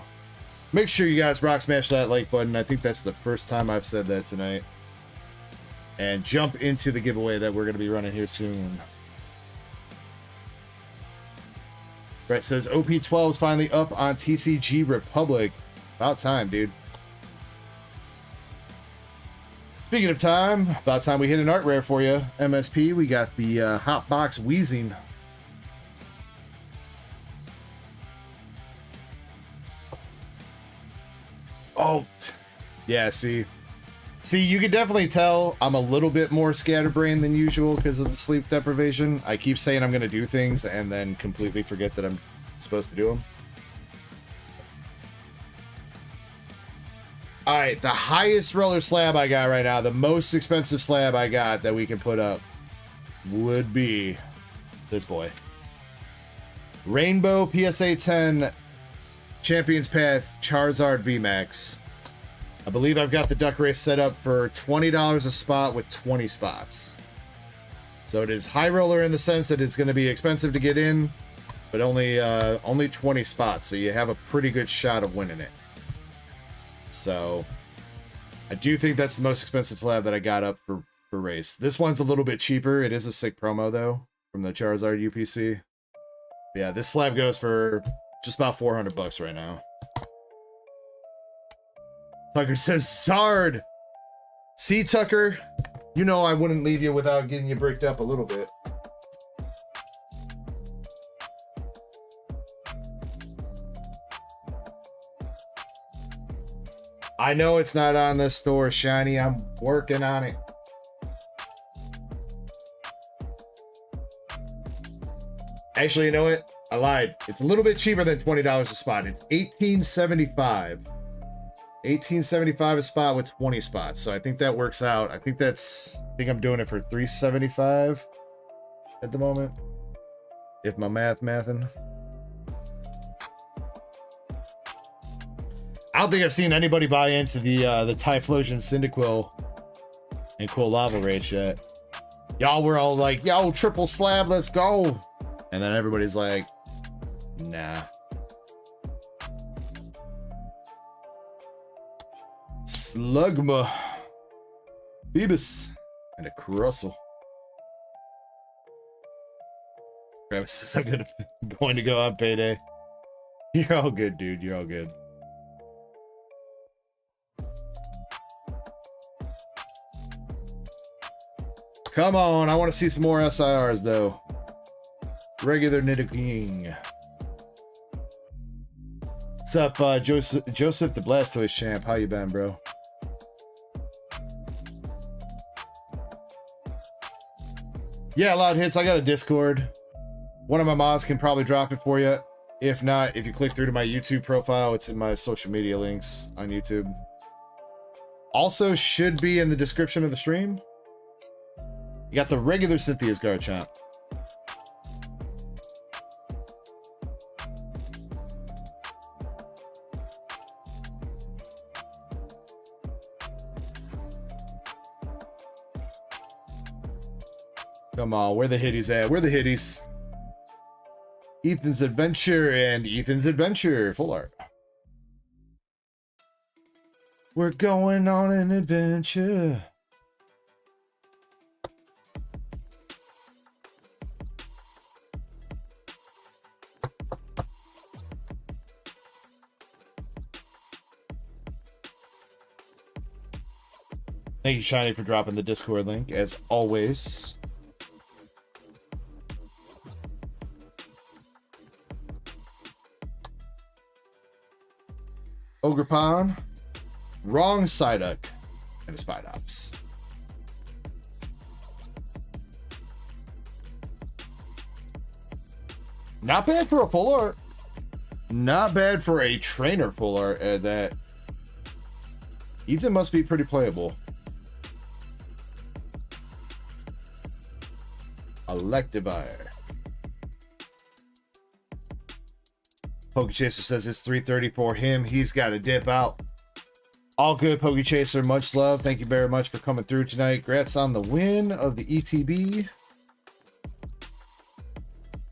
make sure you guys rock smash that like button. I think that's the first time I've said that tonight. And jump into the giveaway that we're going to be running here soon. Brett says OP12 is finally up on TCG Republic. About time, dude. Speaking of time, about time we hit an art rare for you. MSP, we got the Hotbox Wheezing. Oh, yeah, see, you can definitely tell I'm a little bit more scatterbrained than usual because of the sleep deprivation. I keep saying I'm going to do things and then completely forget that I'm supposed to do them. All right, the highest roller slab I got right now, the most expensive slab I got that we can put up would be this boy. Rainbow PSA 10 Champions Path Charizard VMAX. I believe I've got the duck race set up for $20 a spot with 20 spots. So it is high roller in the sense that it's going to be expensive to get in, but only 20 spots, so you have a pretty good shot of winning it. So I do think that's the most expensive slab that I got up for race. This one's a little bit cheaper. It is a sick promo though from the Charizard UPC. Yeah, this slab goes for just about $400 right now. Tucker says Zard. See, Tucker, you know I wouldn't leave you without getting you bricked up a little bit. I know it's not on the store, Shiny. I'm working on it. Actually, you know what? I lied. It's a little bit cheaper than $20 a spot. It's $18.75. $18.75 a spot with 20 spots. So I think that works out. I think I'm doing it for $3.75 at the moment. If my mathin'. I don't think I've seen anybody buy into the Typhlosion Cyndaquil and Cool Lava Rage yet. Y'all were all like, yo, triple slab, let's go. And then everybody's like, nah. Slugma. Phoebus. And a Crustle. Travis says I'm going to go on payday. You're all good, dude. You're all good. Come on, I want to see some more SIRs though. Regular Nidoking. What's up, Joseph the Blastoise champ? How you been, bro? Yeah, Loud Hits. I got a Discord. One of my mods can probably drop it for you. If not, if you click through to my YouTube profile, it's in my social media links on YouTube. Also, should be in the description of the stream. You got the regular Cynthia's Garchomp. Come on, where the hitties at? Where the hitties? Ethan's Adventure and Ethan's Adventure. Full art. We're going on an adventure. Thank you, Shiny, for dropping the Discord link, as always. Ogrepon, wrong Psyduck, and a Spidops. Not bad for a full art. Not bad for a trainer full art. That Ethan must be pretty playable. Electivire. Pokechaser says it's 3:30 for him. He's got to dip out. All good, Pokechaser. Much love. Thank you very much for coming through tonight. Congrats on the win of the ETB.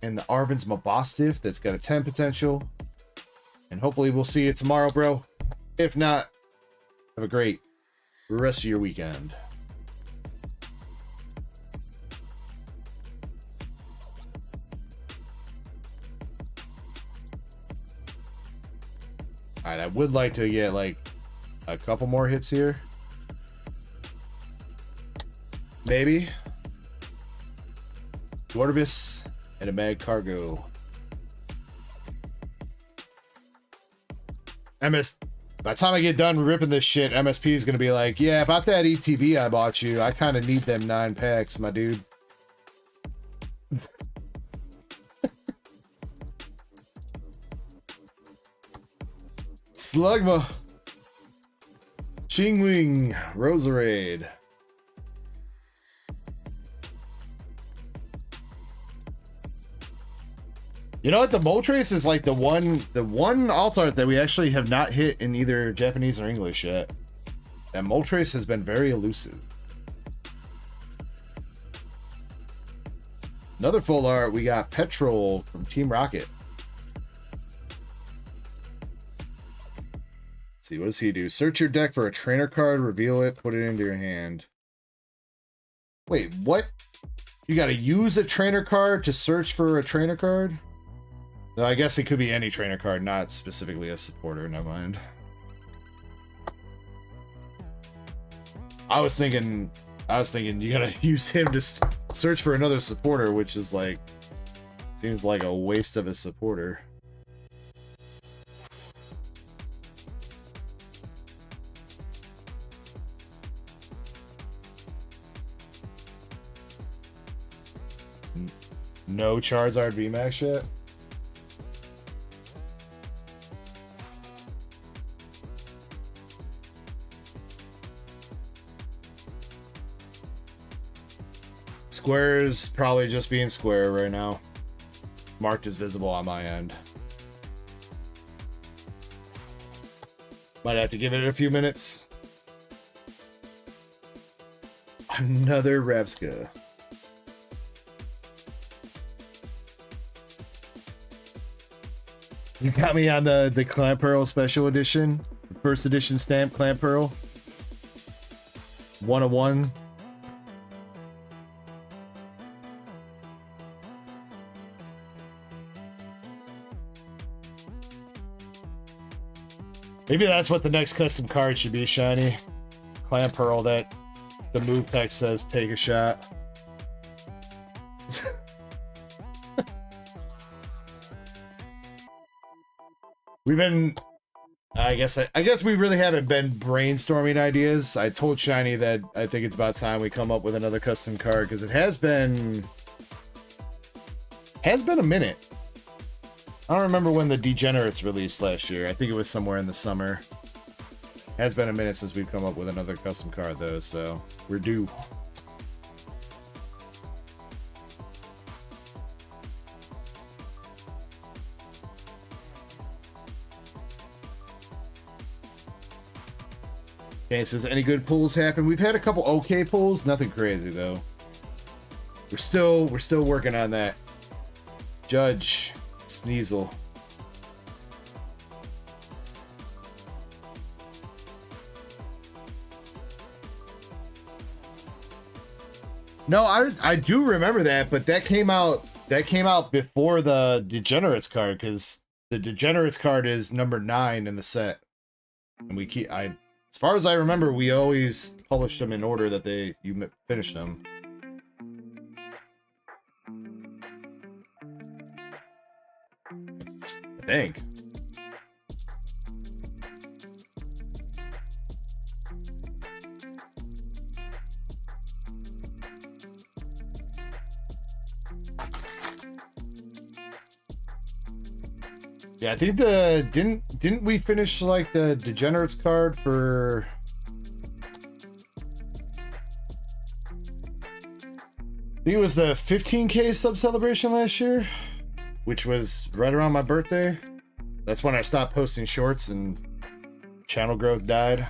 And the Arvin's Mabostiff that's got a 10 potential. And hopefully we'll see you tomorrow, bro. If not, have a great rest of your weekend. Alright, I would like to get like a couple more hits here. Maybe. Dwarvis and a Mag Cargo. By the time I get done ripping this shit, MSP is going to be like, yeah, about that ETB I bought you. I kind of need them 9 packs, my dude. Slugma. Chingwing. Roserade. You know what? The Moltres is like the one alt art that we actually have not hit in either Japanese or English yet. That Moltres has been very elusive. Another full art, we got Petrol from Team Rocket. Let's see, what does he do? Search your deck for a trainer card, reveal it, put it into your hand. Wait, what? You gotta use a trainer card to search for a trainer card? I guess it could be any trainer card, not specifically a supporter. Never mind. I was thinking you gotta use him to search for another supporter, which is like, seems like a waste of a supporter. No Charizard VMAX yet? Square's probably just being square right now. Marked as visible on my end. Might have to give it a few minutes. Another Repska. You got me on the Clan Pearl Special Edition. The first edition stamp Clan Pearl. 101. Maybe that's what the next custom card should be, Shiny. Clan Pearl that the move text says take a shot. We've been, I guess we really haven't been brainstorming ideas. I told Shiny that I think it's about time we come up with another custom card because it has been a minute. I don't remember when the Degenerates released last year. I think it was somewhere in the summer. Has been a minute since we've come up with another custom card though, so we're due. Okay, it says any good pulls happen. We've had a couple okay pulls, nothing crazy though. We're still working on that. Judge Sneasel. No, I do remember that, but that came out before the Degenerates card because the Degenerates card is number 9 in the set, and we keep as far as I remember, we always published them in order that you finished them. I think. Yeah, I think didn't we finish like the Degenerates card for I think it was the 15K sub celebration last year, which was right around my birthday. That's when I stopped posting shorts and channel growth died.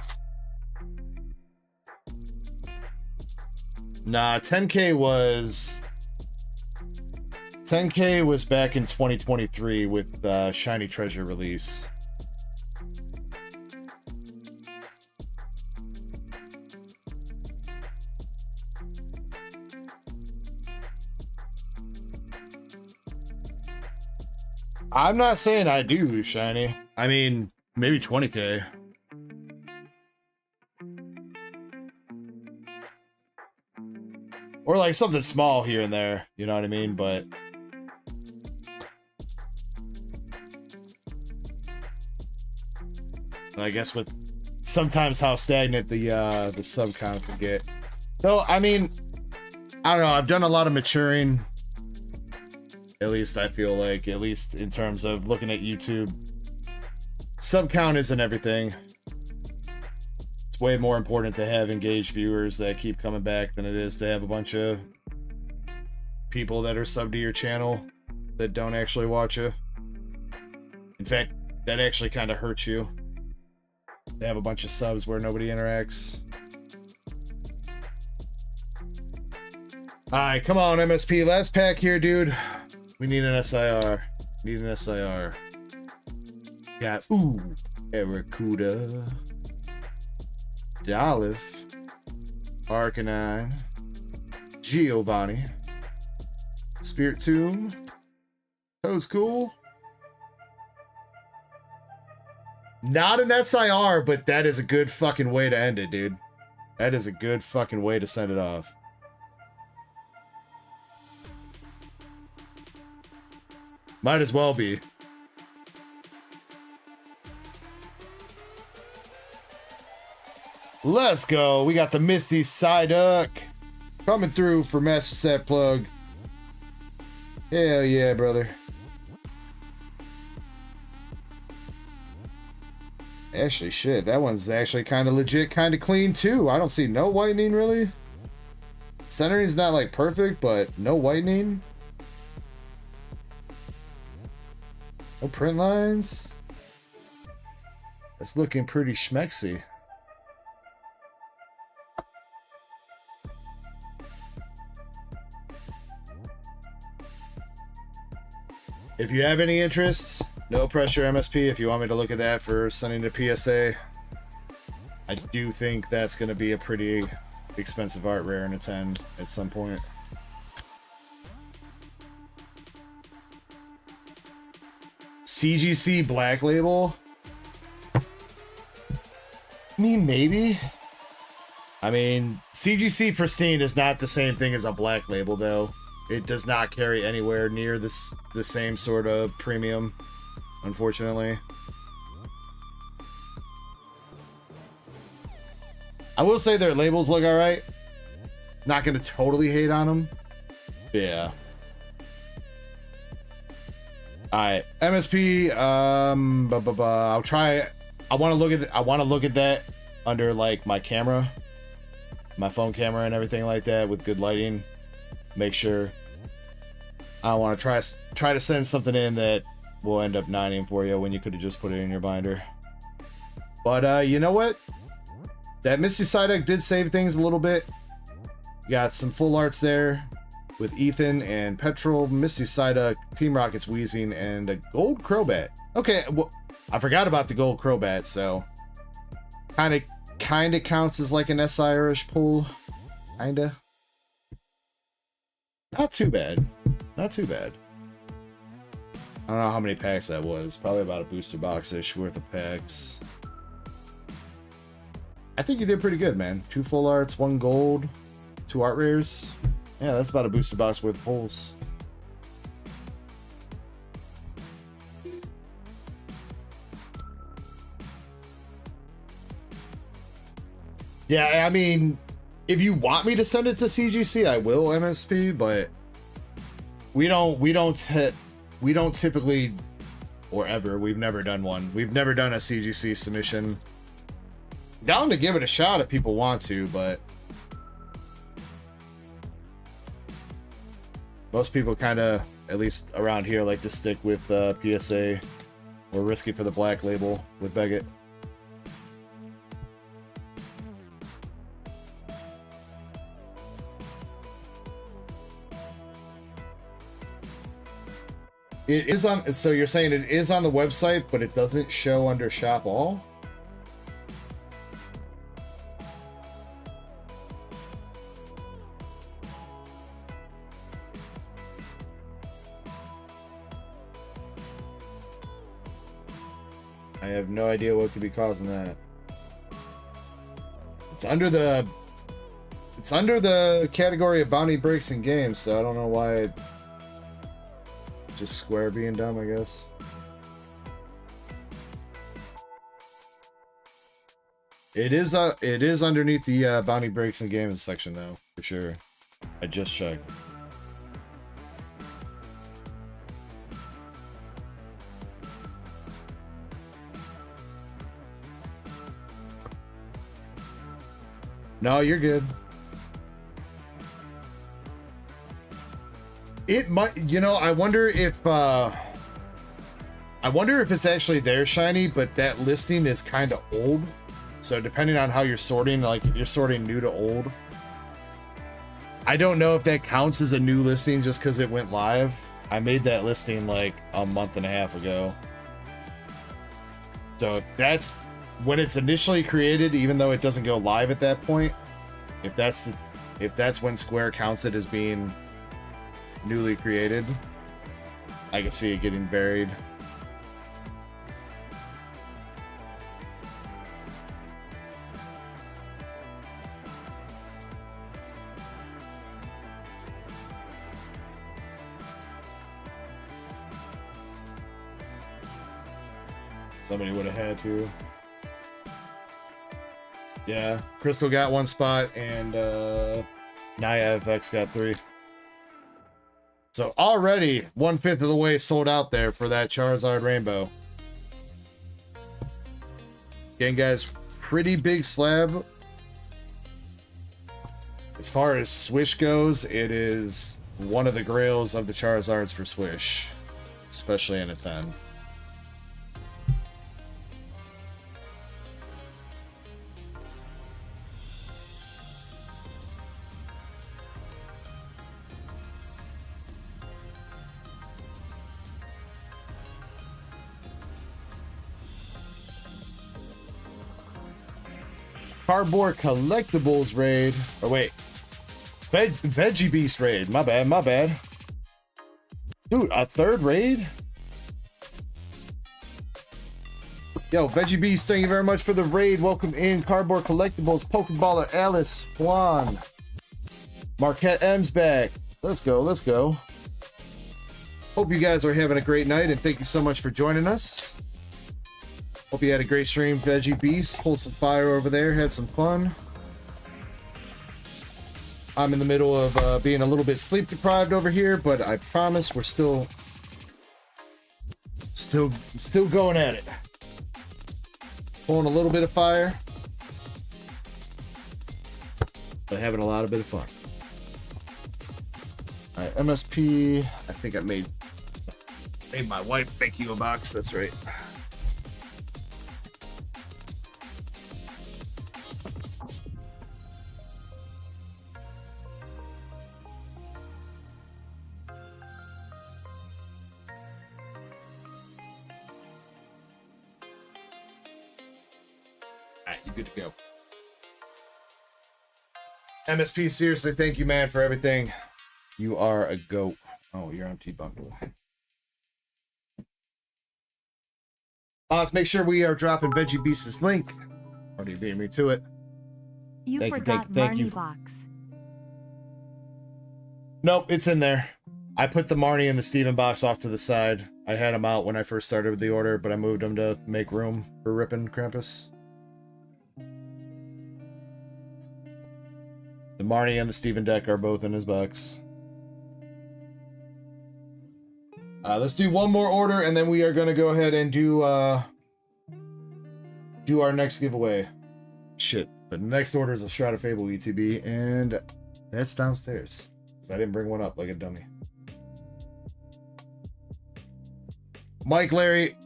Nah, 10K was back in 2023 with the Shiny Treasure release. I'm not saying I do, Shiny. I mean, maybe 20K. Or like something small here and there, you know what I mean? But I guess with sometimes how stagnant the sub count can get. So I mean, I don't know. I've done a lot of maturing. At least I feel like, at least in terms of looking at YouTube, sub count isn't everything. It's way more important to have engaged viewers that keep coming back than it is to have a bunch of people that are subbed to your channel that don't actually watch you. In fact, that actually kind of hurts you. They have a bunch of subs where nobody interacts. Alright, come on, MSP. Last pack here, dude. We need an SIR. Need an SIR. Got, ooh, Barracuda. Dolph. Arcanine. Giovanni. Spirit Tomb. Toad's cool. Not an SIR, but that is a good fucking way to end it, dude. That is a good fucking way to send it off. Might as well be. Let's go. We got the Misty Psyduck coming through for Master Set Plug. Hell yeah, brother. Actually, shit, that one's actually kind of legit, kind of clean too. I don't see no whitening really. Centering's not like perfect, but no whitening. No print lines. It's looking pretty schmexy. If you have any interests, no pressure MSP. If you want me to look at that for sending to PSA, I do think that's going to be a pretty expensive art rare in a 10 at some point. CGC Black Label? I mean, maybe. I mean, CGC Pristine is not the same thing as a Black Label, though. It does not carry anywhere near the same sort of premium, unfortunately. I will say their labels look alright. Not going to totally hate on them. Yeah. Alright, MSP, I'll try. I want to look at that under like my camera, my phone camera and everything like that with good lighting. Make sure. I want to try to send something in that will end up 9ing for you when you could have just put it in your binder. But you know what? That Misty Psyduck did save things a little bit. You got some full arts there with Ethan and Petrol, Misty Psyduck, Team Rocket's Wheezing, and a gold Crobat. Okay, well, I forgot about the gold Crobat, so kind of counts as like an SI Irish pull, kinda. Not too bad. Not too bad. I don't know how many packs that was. Probably about a booster box-ish worth of packs. I think you did pretty good, man. 2 full arts, 1 gold, 2 art rares. Yeah, that's about a booster box worth of pulls. Yeah, I mean, if you want me to send it to CGC, I will, MSP, but we don't typically, or ever, we've never done one. We've never done a CGC submission. Down to give it a shot if people want to, but most people kind of, at least around here, like to stick with PSA or risky for the Black Label with Beckett. It is on, so you're saying it is on the website, but it doesn't show under Shop All? I have no idea what could be causing that. It's under the category of bounty breaks in games, so I don't know why. Just Square being dumb, I guess. It is underneath the bounty breaks and games section though, for sure. I just checked. No, you're good. It might, you know, I wonder if it's actually there, Shiny, but that listing is kind of old. So depending on how you're sorting, like if you're sorting new to old, I don't know if that counts as a new listing just because it went live. I made that listing like a month and a half ago. So that's when it's initially created, even though it doesn't go live at that point. If that's when Square counts it as being newly created, I can see it getting buried. Somebody would have had to. Yeah, Crystal got 1 spot, and Naya FX got 3. So already 1/5 of the way sold out there for that Charizard Rainbow. Again, guys, pretty big slab. As far as Swish goes, it is one of the grails of the Charizards for Swish, especially in a 10. Cardboard collectibles raid. Oh wait, Veggie Beast raid. My bad, my bad. Dude, a 3rd raid? Yo, Veggie Beast, thank you very much for the raid. Welcome in. Cardboard collectibles. Pokeballer Alice Juan. Marquette M's back. Let's go, let's go. Hope you guys are having a great night, and thank you so much for joining us. Hope you had a great stream, Veggie Beast. Pulled some fire over there, had some fun. I'm in the middle of being a little bit sleep deprived over here, but I promise we're still going at it. Pulling a little bit of fire, but having a lot of bit of fun. All right, MSP. I think I made my wife make you a box. That's right. Good to go. MSP, seriously, thank you, man, for everything. You are a goat. Oh, you're on T-Bundle. Let's make sure we are dropping Veggie Beast's link. Already beat me to it. You thank forgot you, thank you. Box. Nope, it's in there. I put the Marnie and the Steven box off to the side. I had them out when I first started with the order, but I moved them to make room for Rippin' Krampus. The Marnie and the Steven deck are both in his box. Let's do one more order, and then we are going to go ahead and do our next giveaway. Shit, the next order is a Shroud of Fable ETB, and that's downstairs. I didn't bring one up like a dummy. Mike, Larry,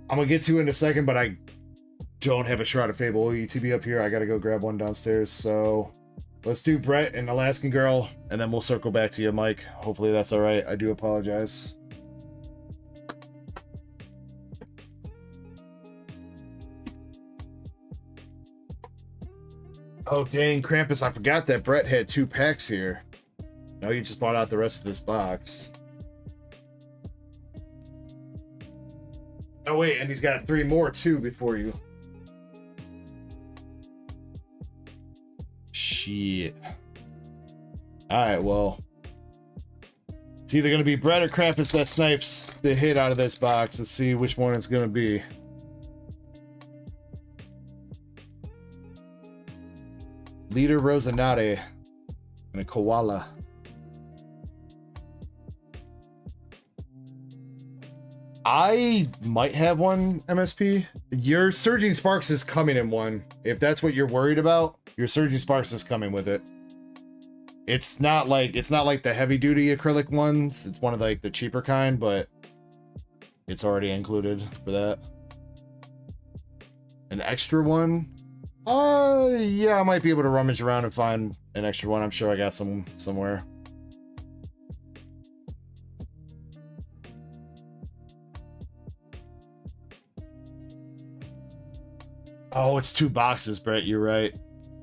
I'm going to get to in a second, but I don't have a Shroud of Fable ETB up here. I got to go grab one downstairs, so... Let's do Brett and Alaskan Girl, and then we'll circle back to you, Mike. Hopefully that's all right. I do apologize. Oh, dang, Krampus, I forgot that Brett had 2 packs here. Now you just bought out the rest of this box. Oh, wait, and he's got 3 more, too, before you. Shit. Alright, well. It's either going to be Brett or Krampus that snipes the hit out of this box. Let's see which one it's going to be. Leader Rosanate and a koala. I might have one, MSP. Your Surging Sparks is coming in one. If that's what you're worried about, your Surging Sparks is coming with it. It's not like the heavy duty acrylic ones. It's one of like the cheaper kind, but it's already included for that. An extra one? Yeah, I might be able to rummage around and find an extra one. I'm sure I got some somewhere. Oh, it's 2 boxes, Brett. You're right.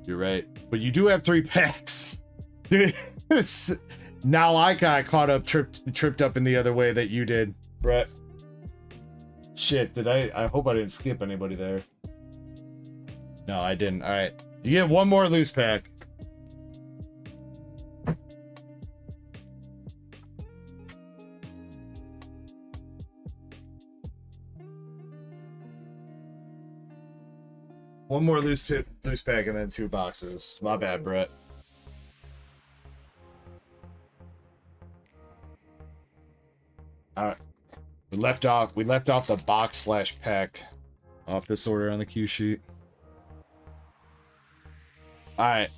You're right. But you do have 3 packs. Dude, now I got caught up, tripped up in the other way that you did, Brett. Shit, did I hope I didn't skip anybody there. No, I didn't. All right. You get 1 more loose pack. One more loose pack and then 2 boxes. My bad, Brett. All right. We left off the box/pack off this order on the cue sheet. All right.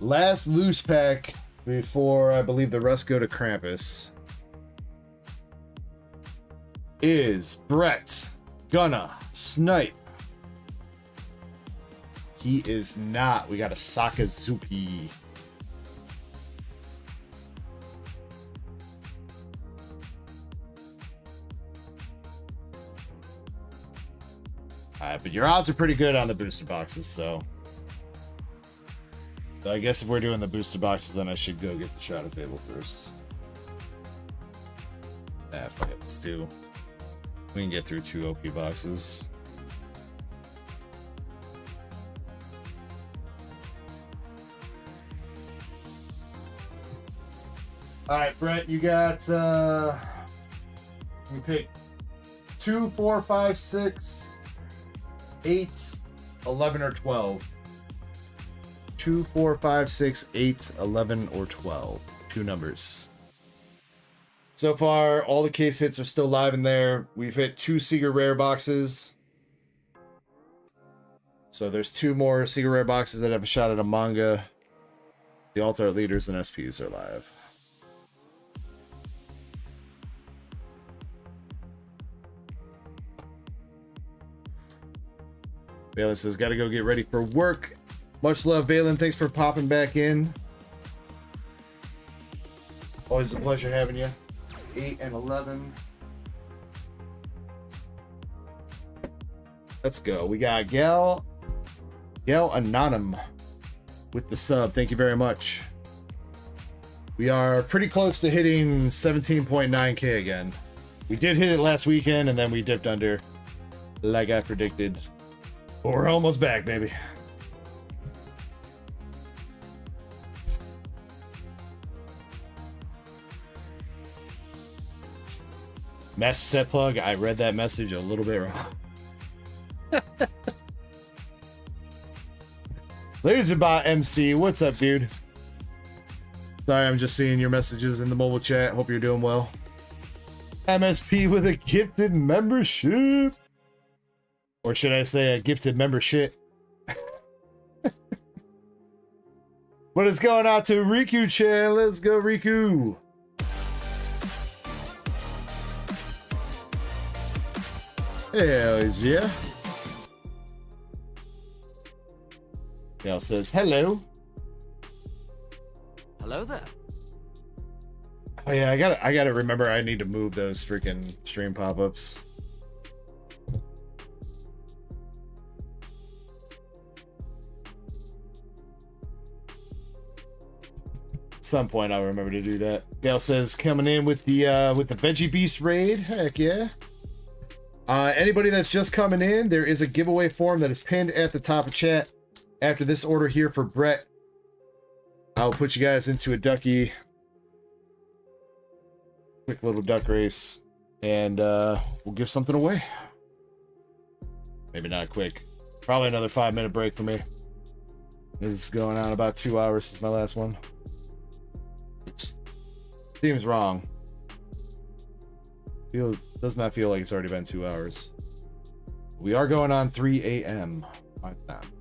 Last loose pack before I believe the rest go to Krampus is Brett gonna snipe. He is not. We got a Sakazuki. Alright, but your odds are pretty good on the booster boxes, so I guess if we're doing the booster boxes, then I should go get the shadow table first. Fuck it, let's do. We can get through 2 OP boxes. All right, Brett, you got, you pick 2, 4, 5, 6, 8, 11, or 12. 2, 4, 5, 6, 8, 11, or 12. 2 numbers. So far, all the case hits are still live in there. We've hit 2 Secret Rare boxes. So there's 2 more Secret Rare boxes that have a shot at a manga. The alternate leaders and SPs are live. Valen says, gotta go get ready for work. Much love, Valen. Thanks for popping back in. Always a pleasure having you. 8 and 11. Let's go. We got Gal Anonym with the sub. Thank you very much. We are pretty close to hitting 17.9k again. We did hit it last weekend and then we dipped under like I predicted. But we're almost back, baby. Master set plug. I read that message a little bit wrong. Laserbot MC, what's up, dude? Sorry, I'm just seeing your messages in the mobile chat. Hope you're doing well. MSP with a gifted membership. Or should I say a gifted membership? What is going on to Riku Chan? Let's go, Riku. Hell yeah. Dale says hello. Hello there. Oh yeah, I gotta remember I need to move those freaking stream pop-ups. Some point I'll remember to do that. Gail says coming in with the Veggie Beast raid. Heck yeah. Anybody that's just coming in, there is a giveaway form that is pinned at the top of chat. After this order here for Brett, I'll put you guys into a ducky. Quick little duck race. And we'll give something away. Maybe not quick. Probably another 5-minute break for me. This is going on about 2 hours since my last one. Seems wrong. Does not feel like it's already been 2 hours. We are going on 3 a.m. my time.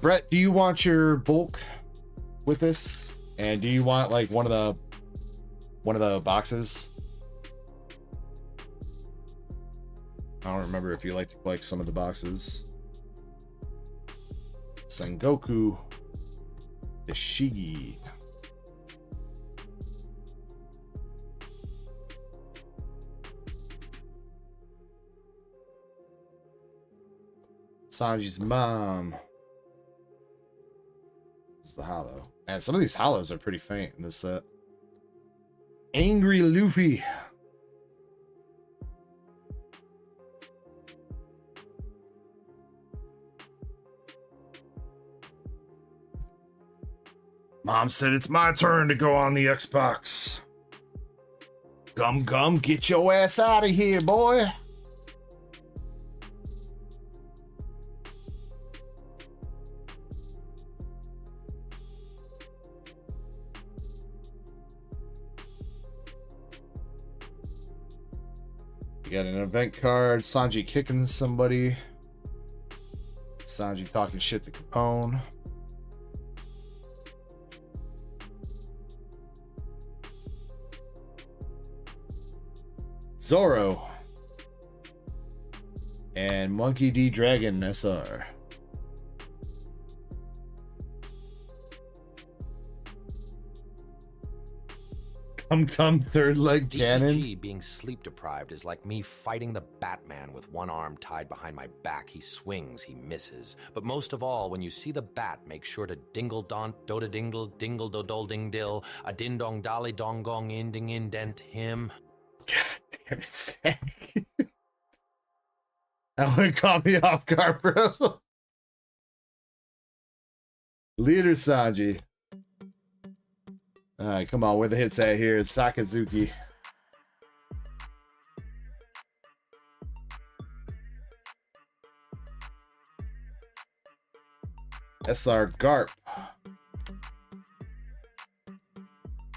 Brett, do you want your bulk with this? And do you want like one of the boxes? I don't remember if you like to collect some of the boxes. Sengoku Ishigi. Sanji's mom. This is the hollow. Man, some of these hollows are pretty faint in this set. Angry Luffy. Mom said it's my turn to go on the Xbox. Gum, get your ass out of here, boy. got an event card. Sanji kicking somebody. Sanji talking shit to Capone. Zoro. And Monkey D. Dragon SR. Come third leg cannon. DEG being sleep deprived is like me fighting the Batman with one arm tied behind my back. He swings, he misses. But most of all, when you see the bat, make sure to dingle daunt, doda dingle, dingle do dol ding dill, a din dong dolly dong gong inding indent him. God damn it, Zach. That one caught me off guard, bro. Leader Sanji. All right, come on. Where the hits at here is Sakazuki. SR Garp.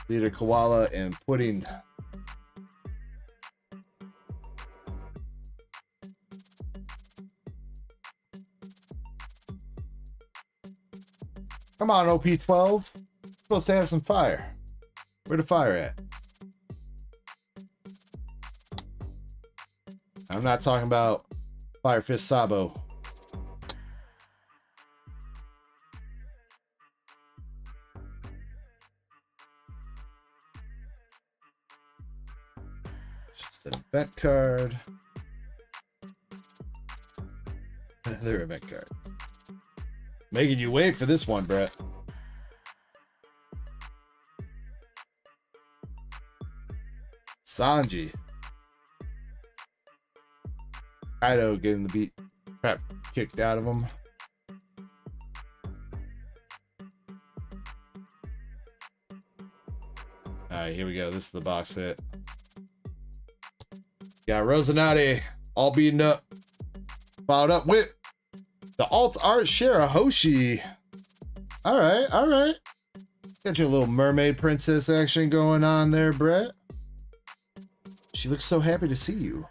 Leader Koala and Pudding. Come on, OP12. Supposed to have some fire. Where the fire at? I'm not talking about Fire Fist Sabo. Just an event card. Another event card. Making you wait for this one, Brett. Sanji. Kaido getting the beat crap kicked out of him. Alright, here we go. This is the box hit. Got Rosanati all beaten up. Followed up with the alt art Shirahoshi. Alright, alright. Got your little mermaid princess action going on there, Brett. She looks so happy to see you.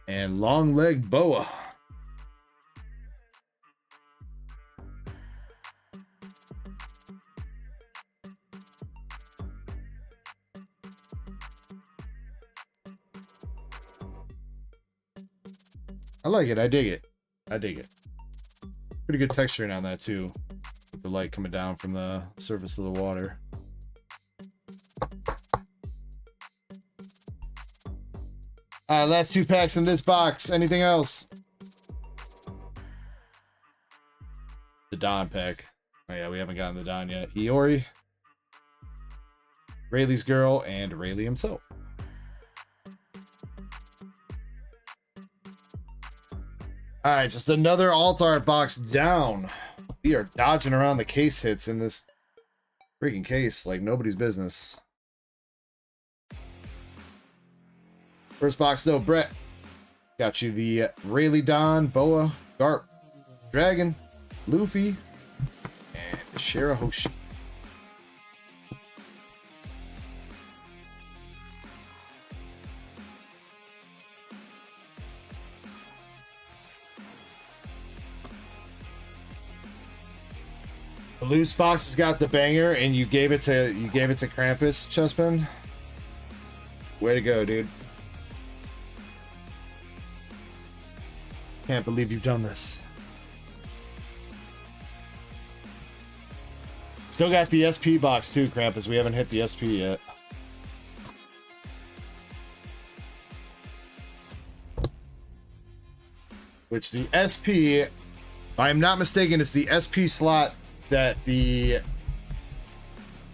And long leg boa. I like it. I dig it. I dig it. Pretty good texturing on that too. With the light coming down from the surface of the water. All right, last 2 packs in this box. Anything else? The Don pack. Oh yeah, we haven't gotten the Don yet. Hiyori, Rayleigh's girl, and Rayleigh himself. All right, just another alt art box down. We are dodging around the case hits in this freaking case like nobody's business. First box though, Brett. Got you the Rayleigh Don, Boa, Garp, Dragon, Luffy, and Shirahoshi. The loose box has got the banger, and you gave it to Krampus, Chespin. Way to go, dude. Can't believe you've done this. Still got the SP box too, Krampus. We haven't hit the SP yet. Which the SP, if I'm not mistaken, it's the SP slot that the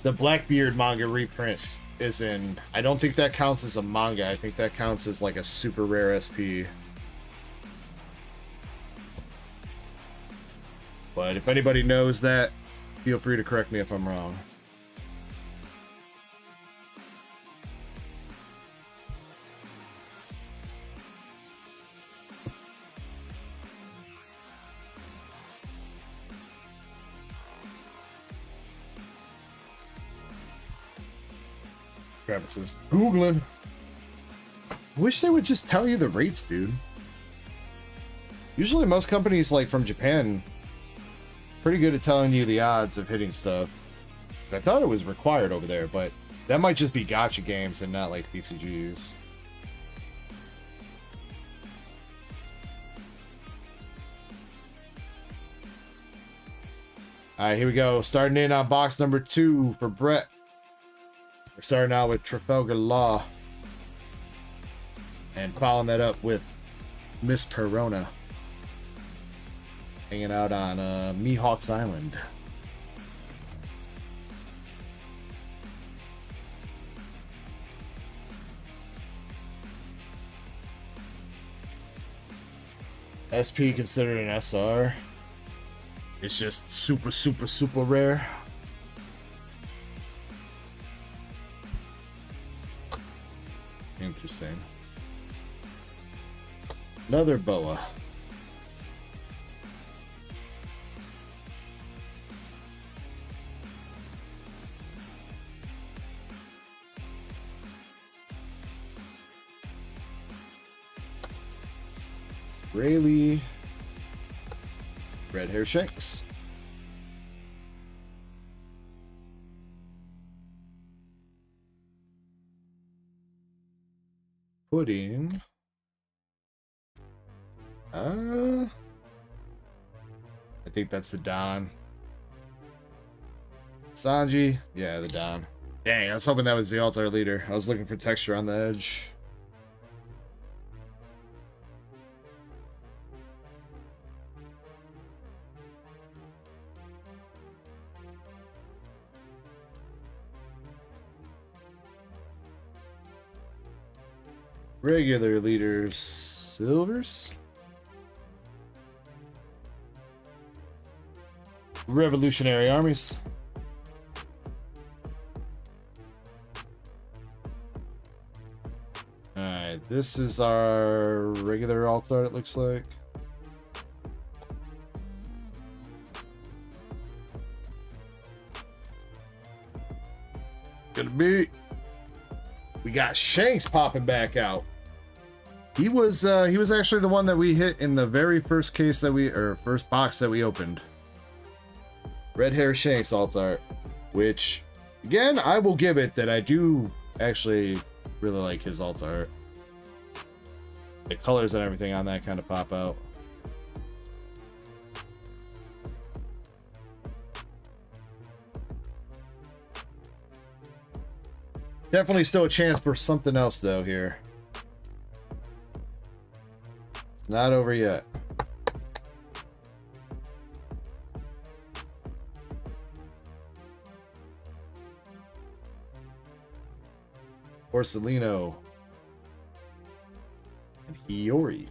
Blackbeard manga reprint is in. I don't think that counts as a manga. I think that counts as like a super rare SP. But if anybody knows that, feel free to correct me if I'm wrong. Travis is Googling. Wish they would just tell you the rates, dude. Usually most companies like from Japan pretty good at telling you the odds of hitting stuff. 'Cause I thought it was required over there, but that might just be gacha games and not like PCGs. Alright, here we go. Starting in on box number 2 for Brett. We're starting out with Trafalgar Law. And following that up with Miss Perona. Hanging out on Mihawk's Island. SP considered an SR. It's just super, super, super rare. Interesting. Another boa. Rayleigh. Red hair shanks. Pudding. I think that's the Don. Sanji. Yeah, the Don. Dang, I was hoping that was the altar leader. I was looking for texture on the edge. Regular leaders, silvers. Revolutionary armies. Alright, this is our regular altar, it looks like. Gonna be. We got Shanks popping back out. He was actually the one that we hit in the very first case that first box that we opened. Red hair Shanks alt art, which again I will give it that I do actually really like his alt art. The colors and everything on that kind of pop out. Definitely still a chance for something else though here. It's not over yet. Porcelino and Hiyori.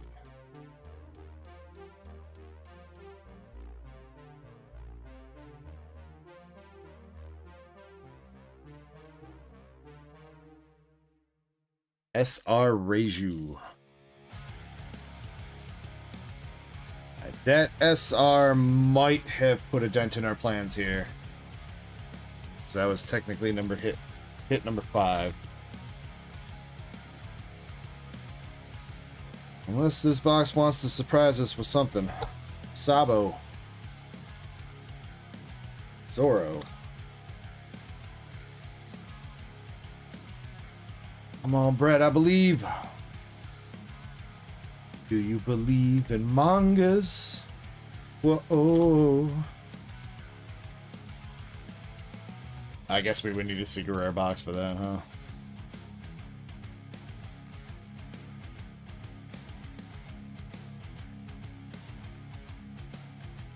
SR Reiju. That SR might have put a dent in our plans here. So that was technically hit number 5. Unless this box wants to surprise us with something. Sabo. Zoro. Come on, Brett, I believe. Do you believe in mangas? Whoa. I guess we would need a secret rare box for that, huh?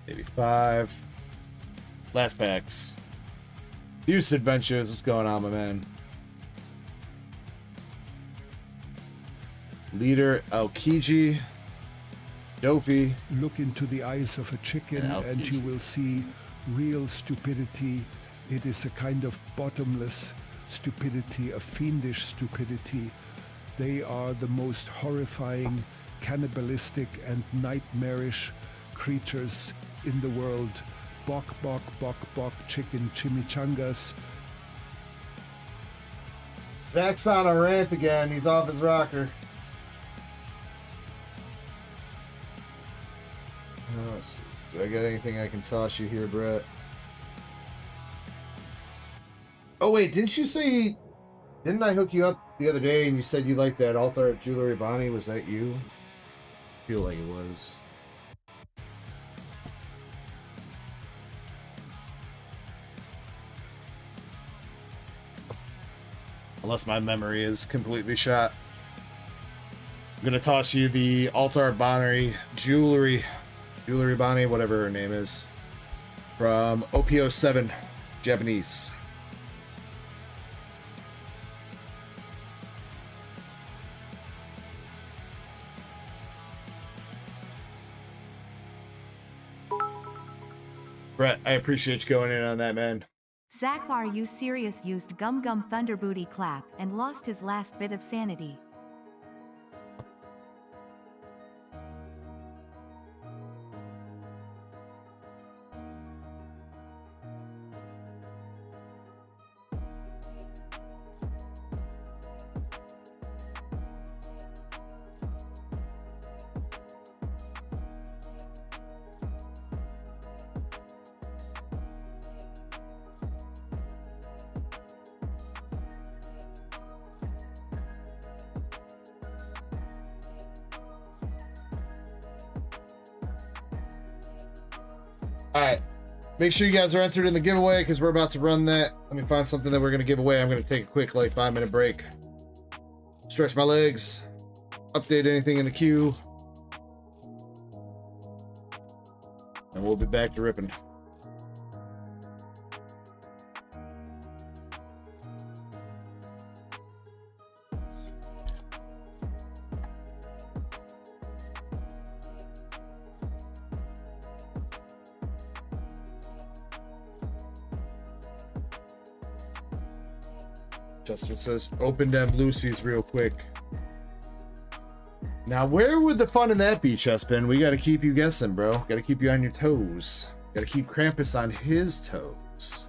Maybe 5. Last packs. Deuce Adventures, what's going on, my man? Leader Aokiji, Dofi. Look into the eyes of a chicken and you will see real stupidity. It is a kind of bottomless stupidity, a fiendish stupidity. They are the most horrifying, cannibalistic and nightmarish creatures in the world. Bok, bok, bok, bok, chicken chimichangas. Zach's on a rant again. He's off his rocker. Let's see. Do I got anything I can toss you here, Brett? Oh, wait. Didn't you say... Didn't I hook you up the other day and you said you liked that altar jewelry, Bonnie? Was that you? I feel like it was. Unless my memory is completely shot. I'm gonna toss you the Altar Bonnie jewelry Bonnie, whatever her name is, from OPO7, Japanese. Brett, I appreciate you going in on that, man. Zach, are you serious? Used Gum Gum Thunder Booty Clap and lost his last bit of sanity. Alright, make sure you guys are entered in the giveaway because we're about to run that. Let me find something that we're going to give away. I'm going to take a quick, like, 5-minute break. Stretch my legs. Update anything in the queue. And we'll be back to ripping. Justin says, open them Lucy's real quick. Now, where would the fun in that be, Chespin? We got to keep you guessing, bro. Got to keep you on your toes. Got to keep Krampus on his toes.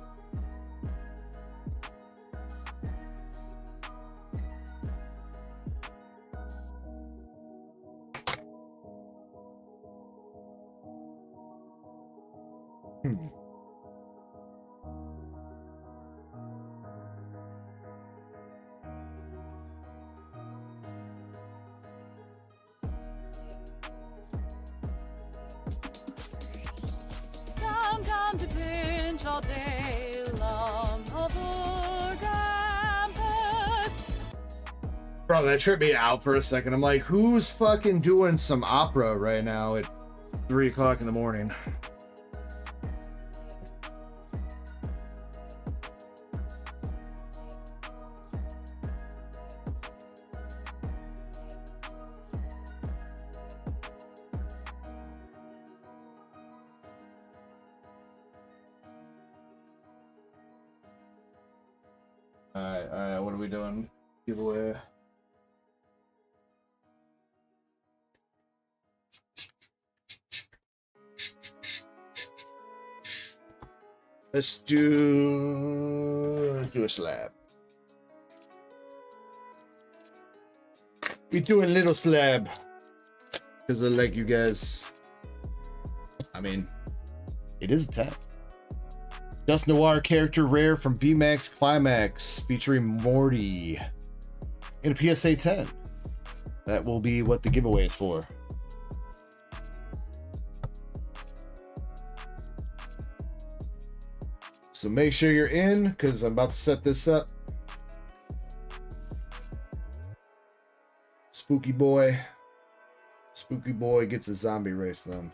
Come to binge all day long over campus. Bro, that tripped me out for a second. I'm like, who's fucking doing some opera right now at 3 o'clock in the morning? Alright, what are we doing? Giveaway. Let's do a slab. We doing little slab. Because I like you guys. I mean, it is a 10. Dust Noir character rare from VMAX Climax featuring Morty in a PSA 10. That will be what the giveaway is for. So make sure you're in because I'm about to set this up. Spooky boy gets a zombie race then.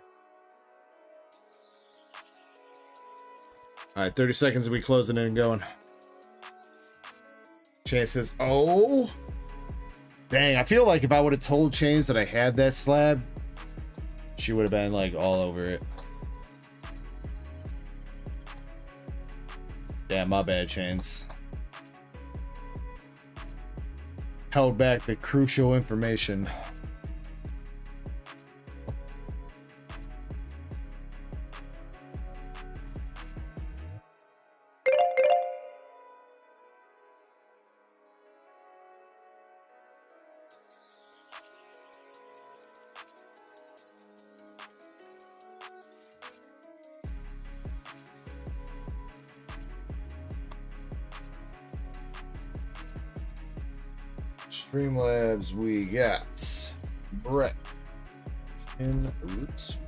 All right, 30 seconds and we closing in and going. Chance says, oh. Dang, I feel like if I would have told Chains that I had that slab, she would have been like all over it. Damn, my bad, Chains. Held back the crucial information. Streamlabs, we got Brett in Roots.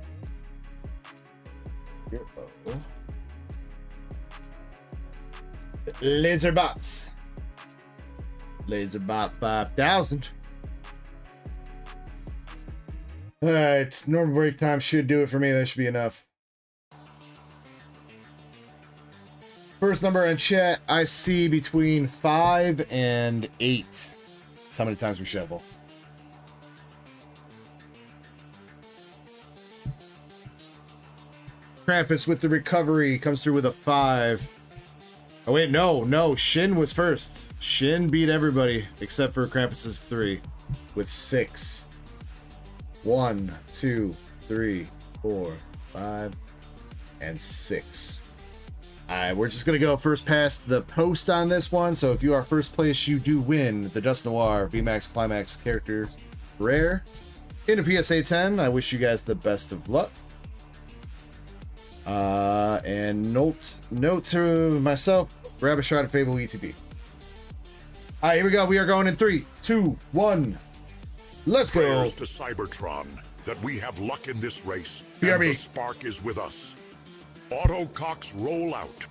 Laserbots. Laserbot 5000. Alright, normal break time should do it for me. That should be enough. First number in chat, I see between 5 and 8. That's how many times we shuffle. Krampus with the recovery comes through with a 5. Oh wait, no, Shin was first. Shin beat everybody except for Krampus's 3 with 6. 1, 2, 3, 4, 5, and 6. Alright, we're just gonna go first past the post on this one. So if you are first place, you do win the Dust Noir VMAX Climax character rare in a PSA 10. I wish you guys the best of luck. And note to myself, grab a shot of Fable ETB. Alright, here we go. We are going in 3, 2, 1. Let's go. Prayers to Cybertron that we have luck in this race. BRB. And the spark is with us. Autococks roll out.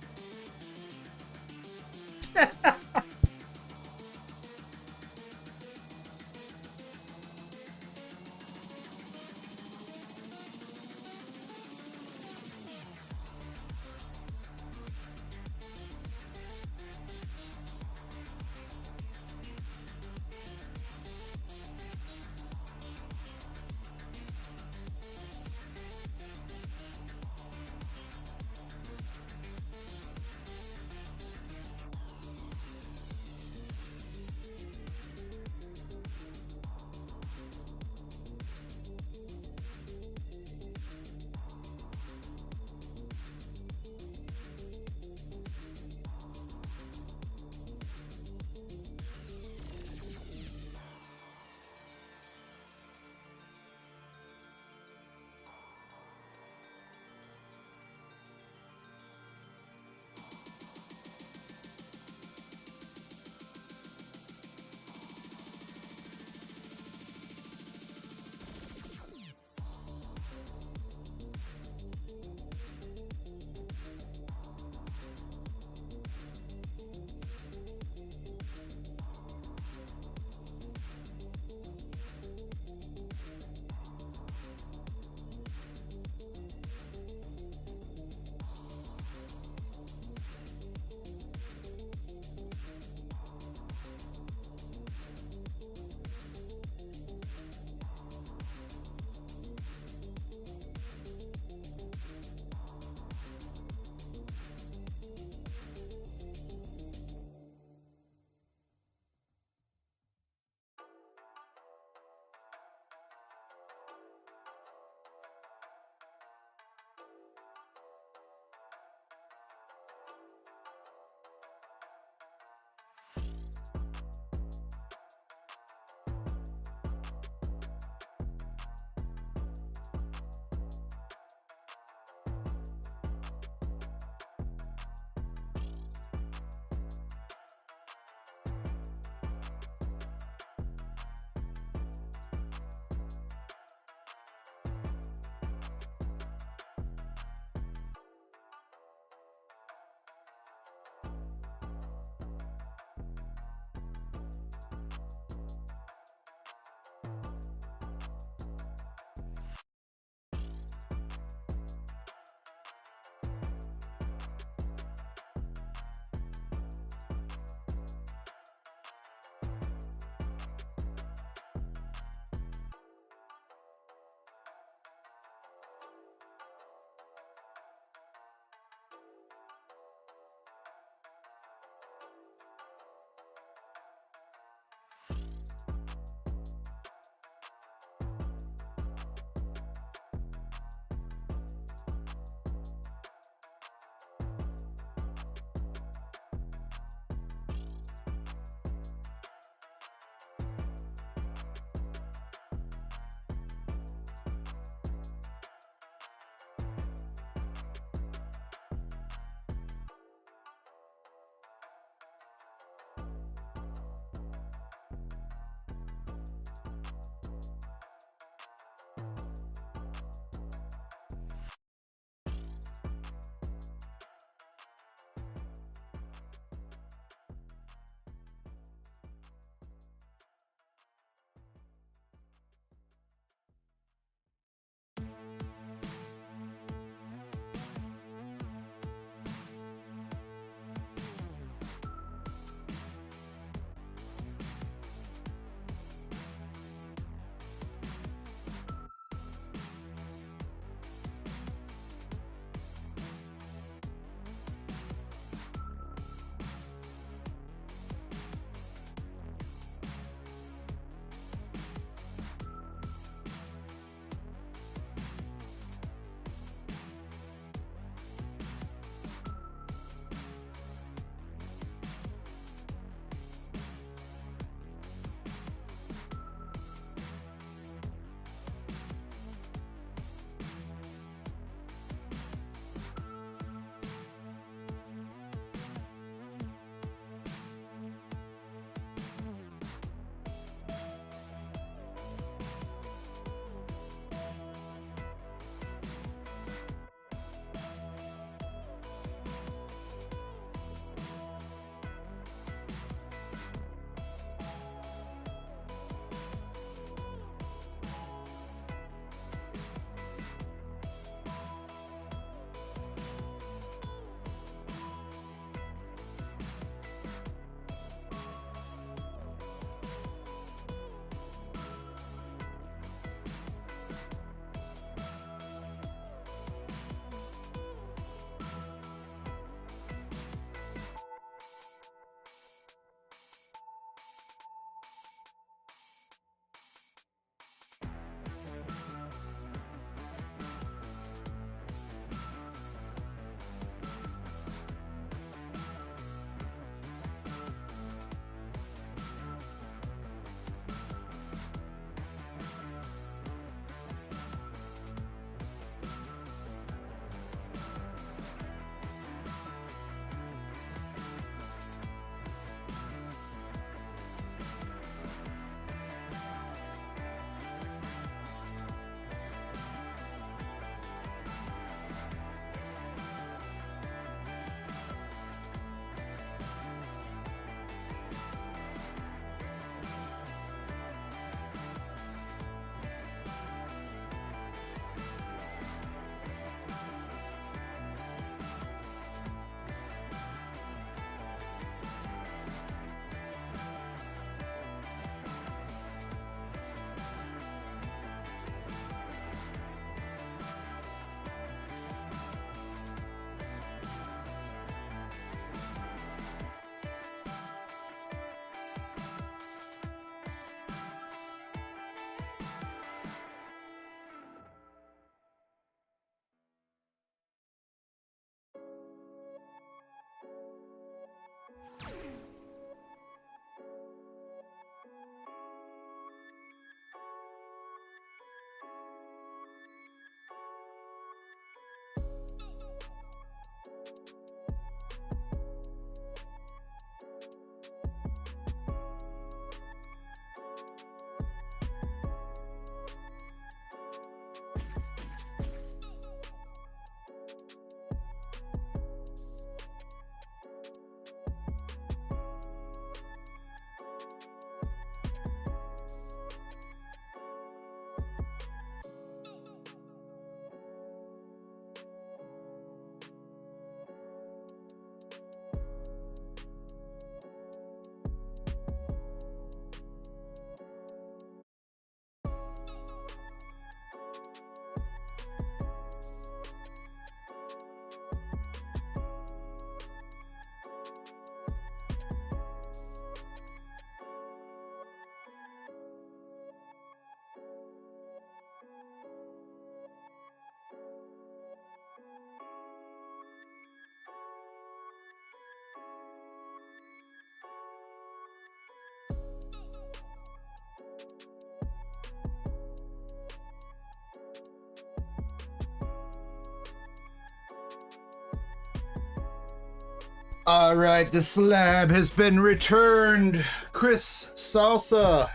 All right, the slab has been returned. Chris Salsa.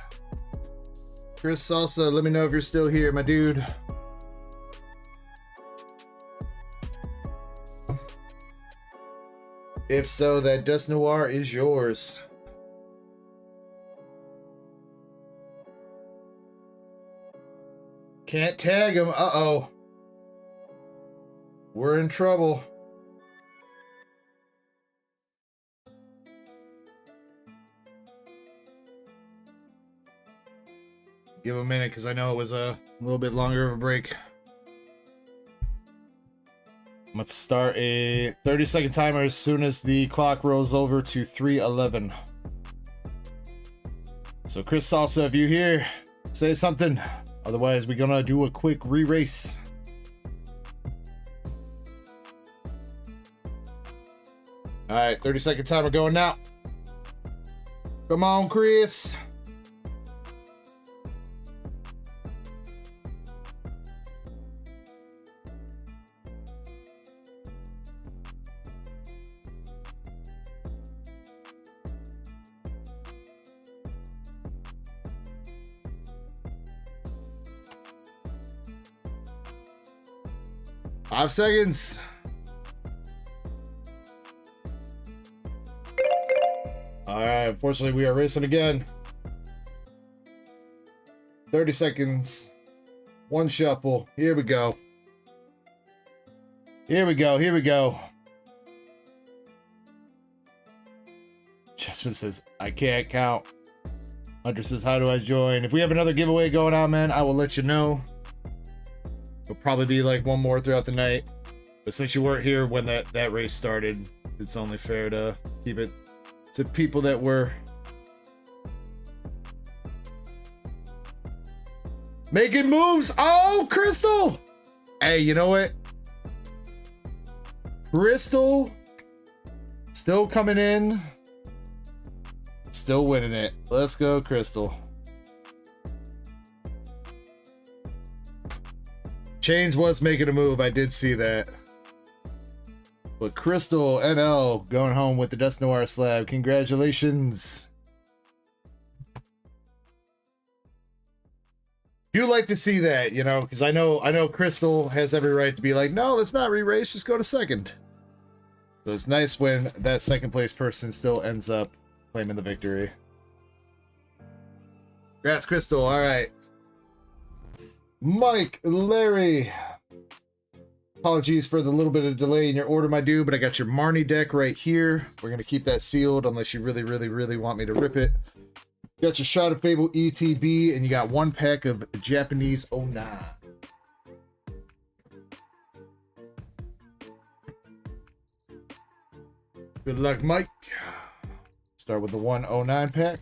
Chris Salsa, let me know if you're still here, my dude. If so, that Dust Noir is yours. Can't tag him. Uh-oh. We're in trouble. Give him a minute because I know it was a little bit longer of a break. Let's start a 30-second timer as soon as the clock rolls over to 3:11. So Chris Salsa, if you here, say something. Otherwise, we're gonna do a quick re-race. All right, 30-second timer going now. Come on, Chris. Five seconds. All right, unfortunately, we are racing again. 30 seconds. One shuffle. Here we go. Here we go. Here we go. Chessman says, I can't count. Hunter says, how do I join? If we have another giveaway going on, man, I will let you know. It'll probably be like one more throughout the night. But since you weren't here when that race started, it's only fair to keep it to people that were making moves. Oh, Crystal! Hey, you know what? Crystal still coming in. Still winning it. Let's go, Crystal. Chains was making a move. I did see that. But Crystal NL going home with the Dust Noir slab. Congratulations. You like to see that, you know, because I know Crystal has every right to be like, no, let's not re-race, just go to second. So it's nice when that second place person still ends up claiming the victory. Congrats, Crystal. All right. Mike, Larry, apologies for the little bit of delay in your order, my dude, but I got your Marnie deck right here. We're going to keep that sealed unless you really, really, really want me to rip it. Got your Shot of Fable ETB, and you got one pack of Japanese 09. Good luck, Mike. Start with the 109 pack.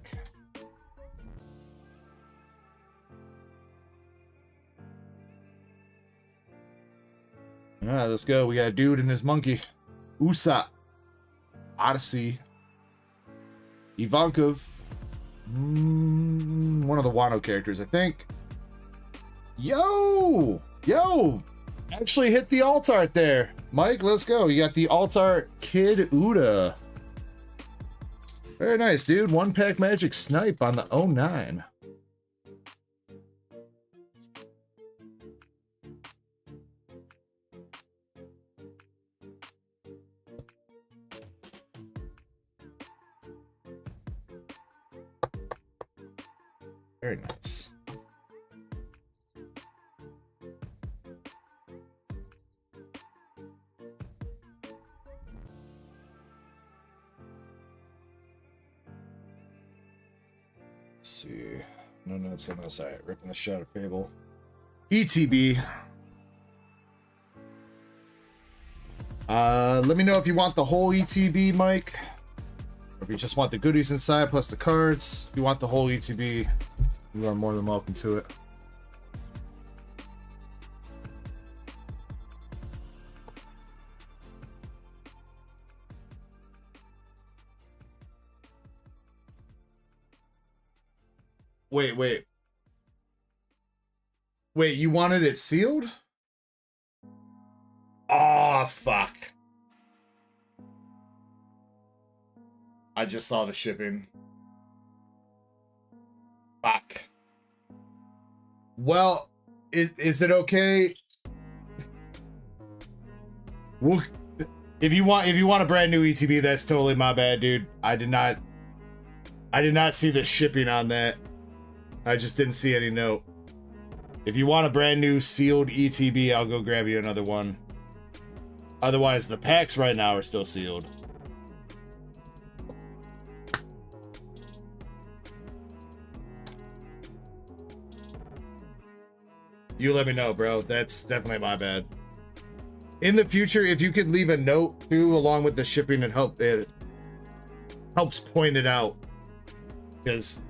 All right, let's go. We got a dude and his monkey. Usa. Odyssey. Ivankov. One of the Wano characters, I think. Yo! Actually hit the alt art there. Mike, let's go. You got the alt art Kid Uda. Very nice, dude. One pack magic snipe on the 09. Very nice. Let's see. No notes on this. All right, ripping the Shot of Fable. ETB. Let me know if you want the whole ETB, Mike. Or if you just want the goodies inside plus the cards. If you want the whole ETB, you are more than welcome to it. Wait, you wanted it sealed? Oh, fuck. I just saw the shipping. Fuck. Well, is it okay? Well, if you want a brand new ETB, that's totally my bad, dude. I did not see the shipping on that. I just didn't see any note. If you want a brand new sealed ETB, I'll go grab you another one. Otherwise, the packs right now are still sealed. You let me know, bro. That's definitely my bad. In the future, if you could leave a note too, along with the shipping, and help, it helps point it out. Because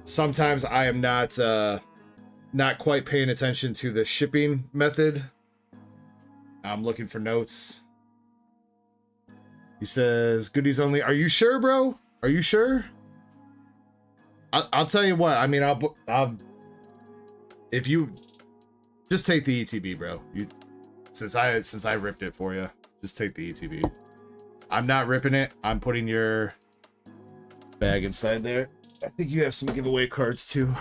sometimes I am not quite paying attention to the shipping method. I'm looking for notes. He says, goodies only. Are you sure, bro? Are you sure? I'll tell you what. I mean, I'll if you just take the ETB, bro. Since I ripped it for you, just take the ETB. I'm not ripping it. I'm putting your bag inside there. I think you have some giveaway cards too.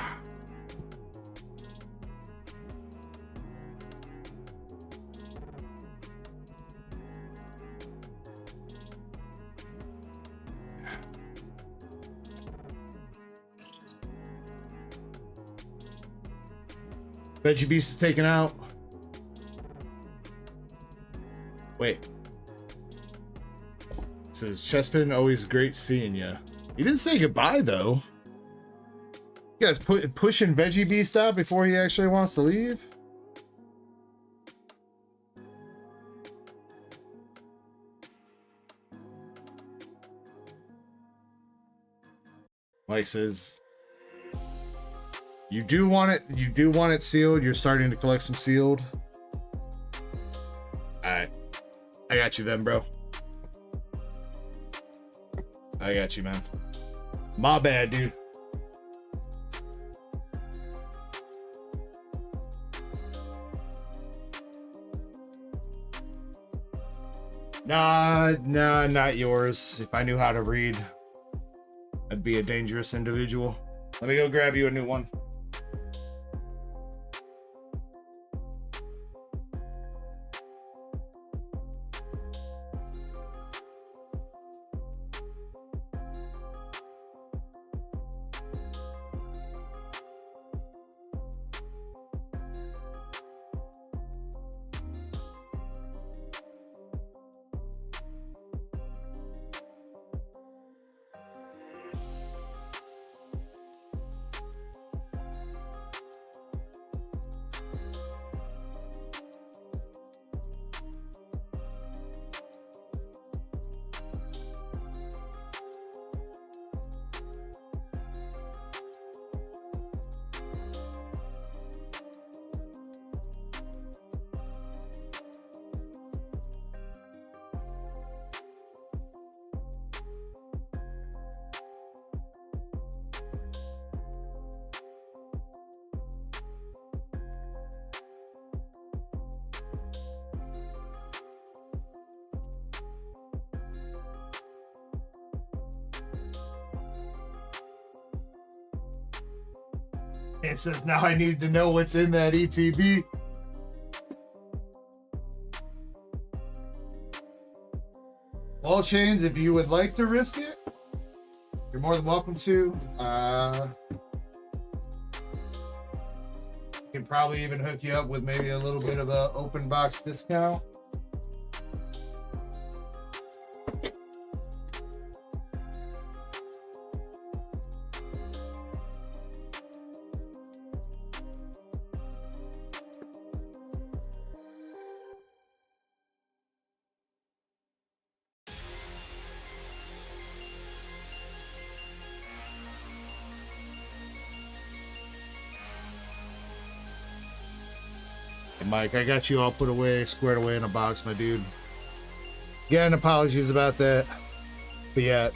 Veggie Beast is taken out. Wait. It says Chespin, always great seeing ya. He didn't say goodbye though. You guys pushing Veggie Beast out before he actually wants to leave? Mike says, you do want it sealed. You're starting to collect some sealed. Alright. I got you then, bro. I got you, man. My bad, dude. Nah, not yours. If I knew how to read, I'd be a dangerous individual. Let me go grab you a new one. It says, now I need to know what's in that ETB. Ball chains, if you would like to risk it, you're more than welcome to. Can probably even hook you up with maybe a little bit of a open box discount. Mike, I got you all put away, squared away in a box, my dude. Again, apologies about that. But yeah,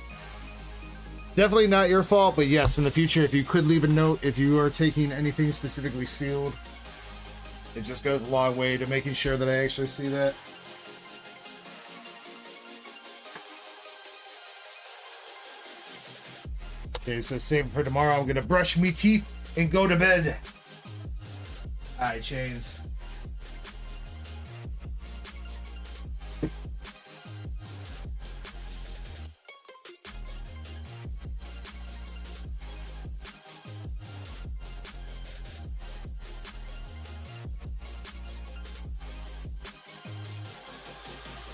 definitely not your fault. But yes, in the future, if you could leave a note, if you are taking anything specifically sealed, it just goes a long way to making sure that I actually see that. Okay, so save it for tomorrow. I'm gonna brush me teeth and go to bed. Alright, chains.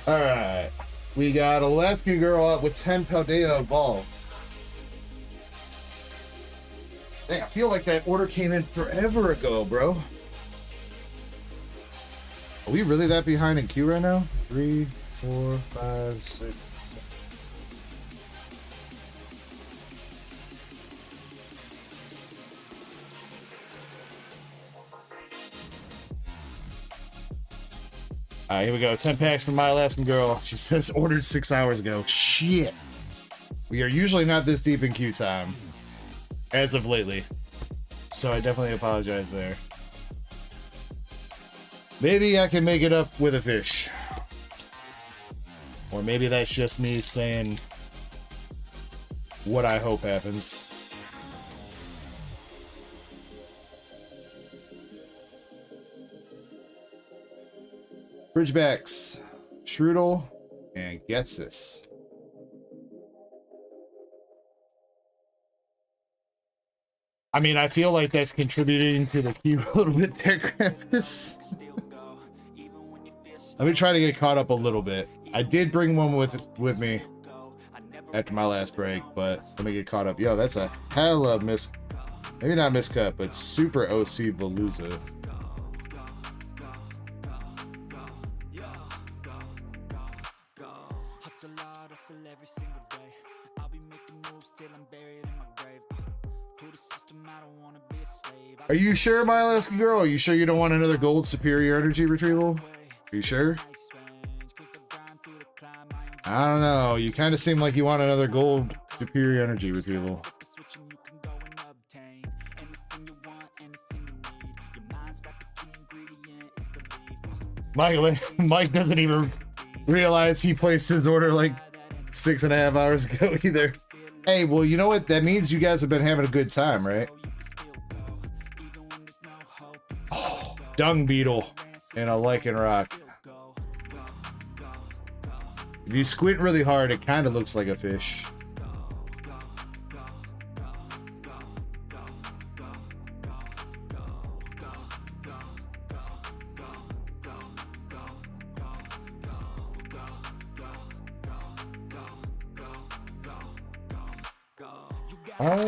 Alright. We got Alaskan Girl up with 10 Paldea Ball. Dang, I feel like that order came in forever ago, bro. Are we really that behind in queue right now? 3, 4, 5, 6, 7. Alright, here we go. 10 packs from My Alaskan Girl. She says ordered 6 hours ago. Shit. We are usually not this deep in queue time. As of lately. So I definitely apologize there. Maybe I can make it up with a fish. Or maybe that's just me saying what I hope happens. Bridgebacks, Strudel, and Getsis. I mean, I feel like that's contributing to the queue a little bit there, Krampus. Let me try to get caught up a little bit. I did bring one with me after my last break, but let me get caught up. Yo, that's a hell of maybe not miscut, but super OC Veluza. Are you sure, My Alaskan Girl? Are you sure you don't want another gold superior energy retrieval? Are you sure? I don't know. You kind of seem like you want another gold superior energy retrieval. Mike doesn't even realize he placed his order like 6.5 hours ago either. Hey, well, you know what? That means you guys have been having a good time, right? Oh, dung beetle and a lichen rock. If you squint really hard, it kind of looks like a fish.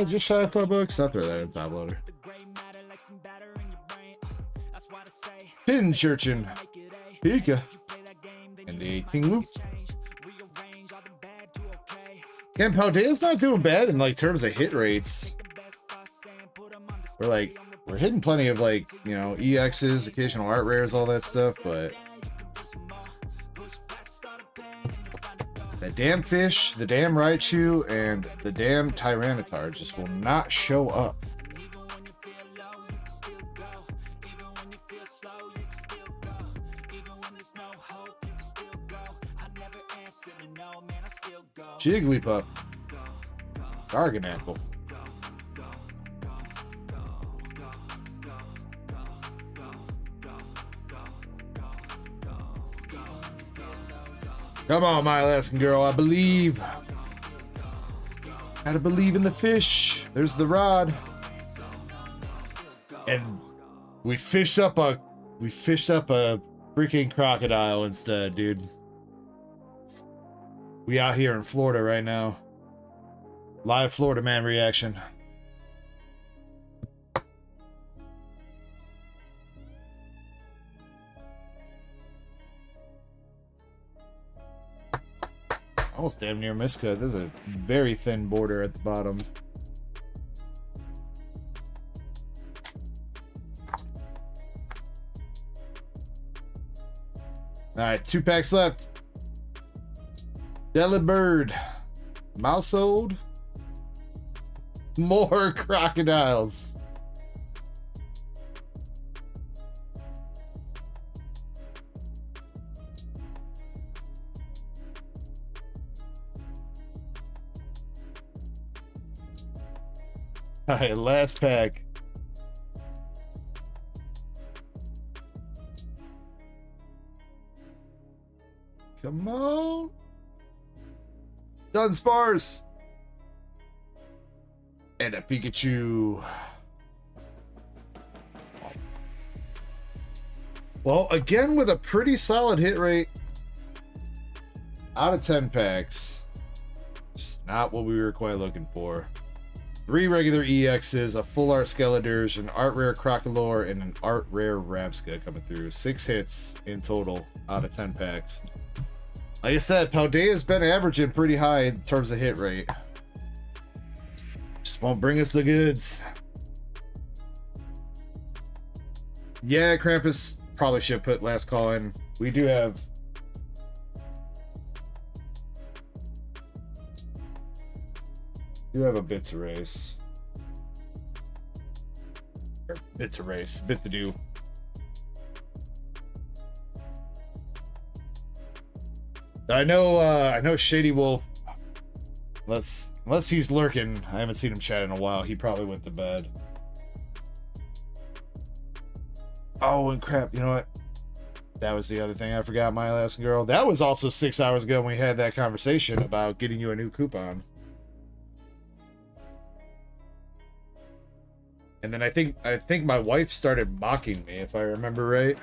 Just shy of $4. I'll throw that in top loader. Pinchurchin, Pika, and the 18 loop. And Paldea's not doing bad in like terms of hit rates. We're hitting plenty of like, you know, EXs, occasional art rares, all that stuff, but the damn fish, the damn Raichu, and the damn Tyranitar just will not show up. Jigglypuff, Garganapple, come on, My Alaskan Girl, I believe. Gotta believe in the fish. There's the rod. And we fished up a freaking crocodile instead, dude. We out here in Florida right now. Live Florida man reaction. Almost damn near miscut. There's a very thin border at the bottom. Alright, 2 packs left. Delibird, Mousehold, more crocodiles. All right, last pack. Come on. Dunsparce. And a Pikachu. Well, again, with a pretty solid hit rate. Out of 10 packs. Just not what we were quite looking for. 3 regular EXs, a full art Skeledirge, an art rare Crocodile, and an art rare Rabska coming through. 6 hits in total out of 10 packs. Like I said, Paldea's been averaging pretty high in terms of hit rate. Just won't bring us the goods. Yeah, Krampus probably should put last call in. We do have... a bit to race. Or bit to race, bit to do. I know Shady Wolf, unless he's lurking, I haven't seen him chat in a while, he probably went to bed. Oh, and crap, you know what? That was the other thing I forgot, my last girl. That was also 6 hours ago when we had that conversation about getting you a new coupon. And then I think my wife started mocking me, if I remember right.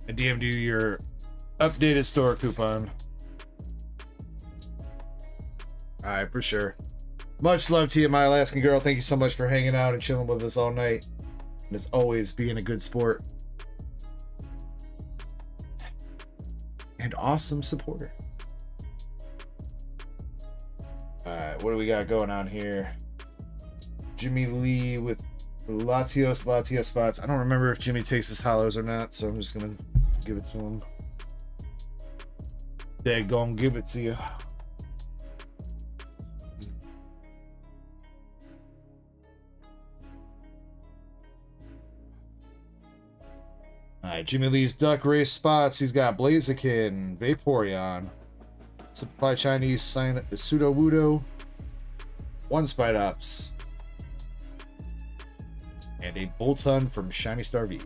And DM'd you your updated store coupon. Alright, for sure. Much love to you, my Alaskan girl. Thank you so much for hanging out and chilling with us all night. And as always, being a good sport. And awesome supporter. Alright, what do we got going on here? Jimmy Lee with Latios spots. I don't remember if Jimmy takes his hollows or not, so I'm just gonna give it to him. They're gonna give it to you. Alright, Jimmy Lee's Duck Race spots. He's got Blaziken, Vaporeon, Supply Chinese Pseudo Wudo, 1 Spidops, and a Bolton from Shiny Star V.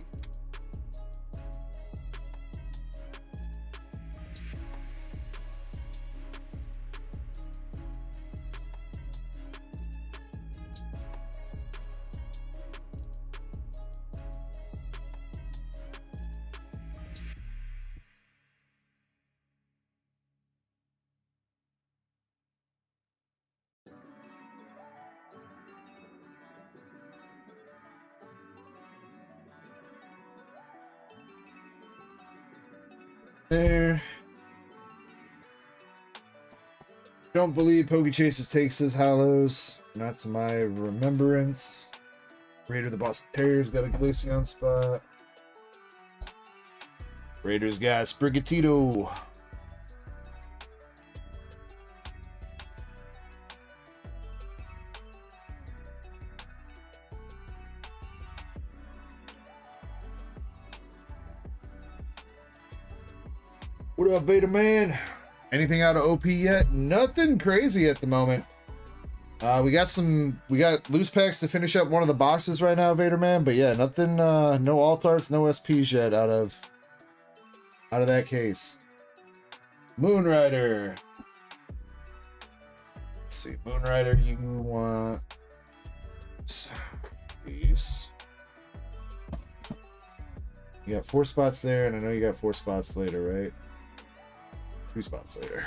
There. Don't believe Pokechases takes his hollows. Not to my remembrance. Raider the Boston Terriers got a Glaceon spot. Raiders got Sprigatito. What up, Beta Man? Anything out of OP yet? Nothing crazy at the moment. We got loose packs to finish up one of the boxes right now, Vader Man. But yeah, nothing. No alt arts, no SPs yet out of that case. Moonrider. Let's see, Moonrider, you want these? You got 4 spots there, and I know you got 4 spots later, right? 2 spots later.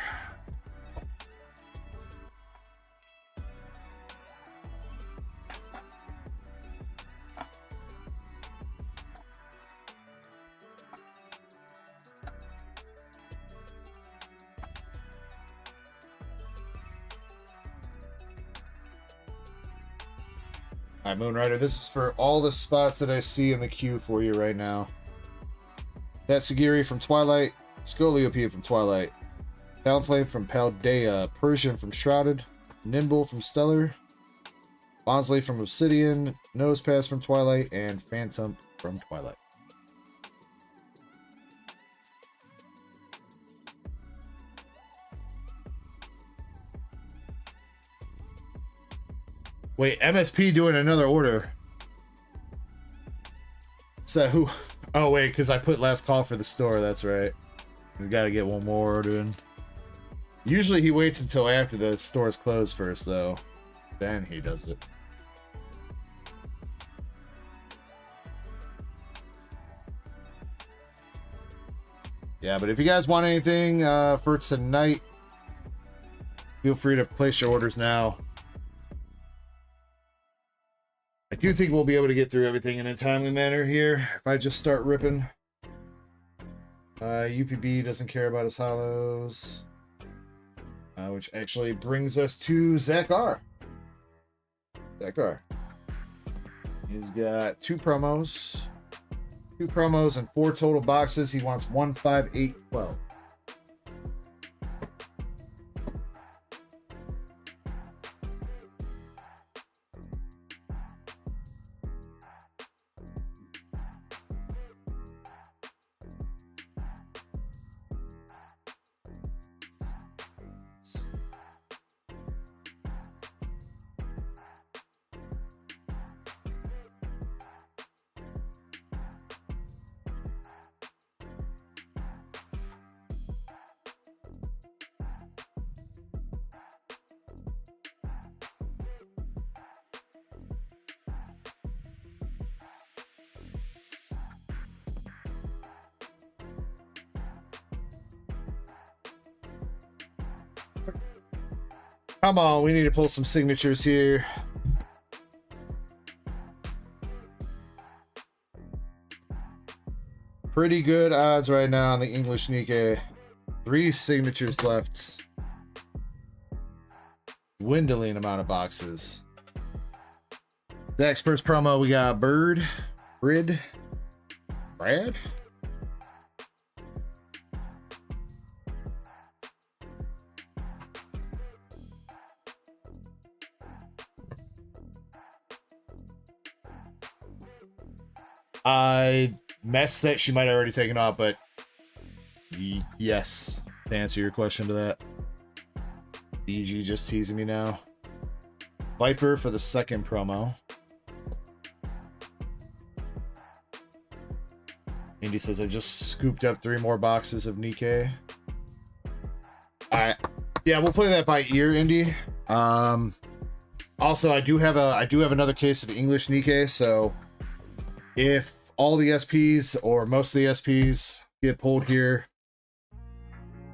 All right, Moonrider, this is for all the spots that I see in the queue for you right now. Tatsugiri from Twilight, Scoliope from Twilight, Talonflame from Paldea, Persian from Shrouded, Nimble from Stellar, Bonsley from Obsidian, Nosepass from Twilight, and Phantom from Twilight. Wait, MSP doing another order. So who? Oh wait, because I put last call for the store. That's right. We gotta get one more order in. Usually he waits until after the store's closed first, though. Then he does it. Yeah, but if you guys want anything for tonight, feel free to place your orders now. I do think we'll be able to get through everything in a timely manner here if I just start ripping. UPB doesn't care about his hollows. Which actually brings us to Zach R. Zach R. He's got 2 promos. 2 promos and 4 total boxes. He wants 1, 5, 8, 12. Come on, we need to pull some signatures here. Pretty good odds right now on the English Nikkei. 3 signatures left. Dwindling amount of boxes. Next first promo, we got Brad. I messed that she might have already taken off, but yes, to answer your question to that. DG just teasing me now. Viper for the second promo. Indy says I just scooped up 3 more boxes of Nikkei. Alright. Yeah, we'll play that by ear, Indy. Also I do have another case of English Nikkei, so if all the SPs or most of the SPs get pulled here,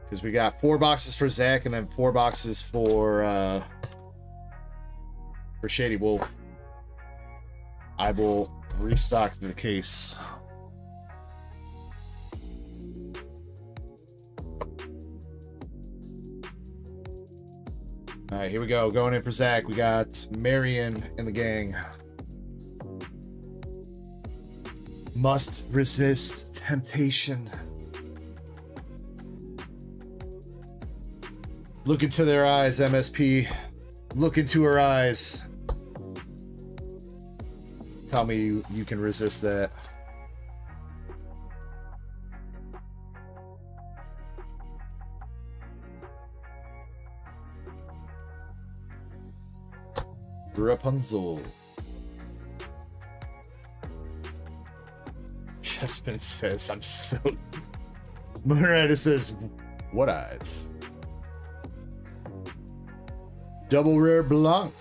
because we got 4 boxes for Zach and then 4 boxes for Shady Wolf, I will restock the case. All right, here we go. Going in for Zach, we got Marion and the gang. Must resist temptation. Look into their eyes, MSP. Look into her eyes. Tell me you can resist that. Rapunzel. Chespin says, I'm so... Moonrider says, what eyes? Double Rare Blanc.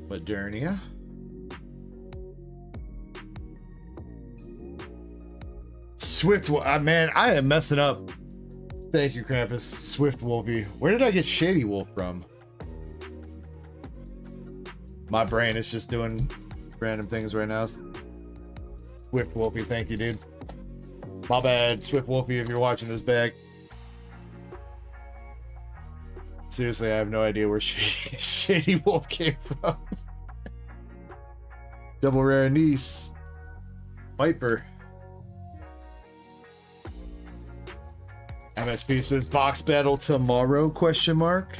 Modernia. Swift, man, I am messing up. Thank you, Krampus. Swift Wolfie. Where did I get Shady Wolf from? My brain is just doing random things right now. Swift Wolfie, thank you, dude. My bad, Swift Wolfie, if you're watching this back. Seriously, I have no idea where Shady Shady Wolf came from. Double rare Nice. Viper. MSP says box battle tomorrow, question mark.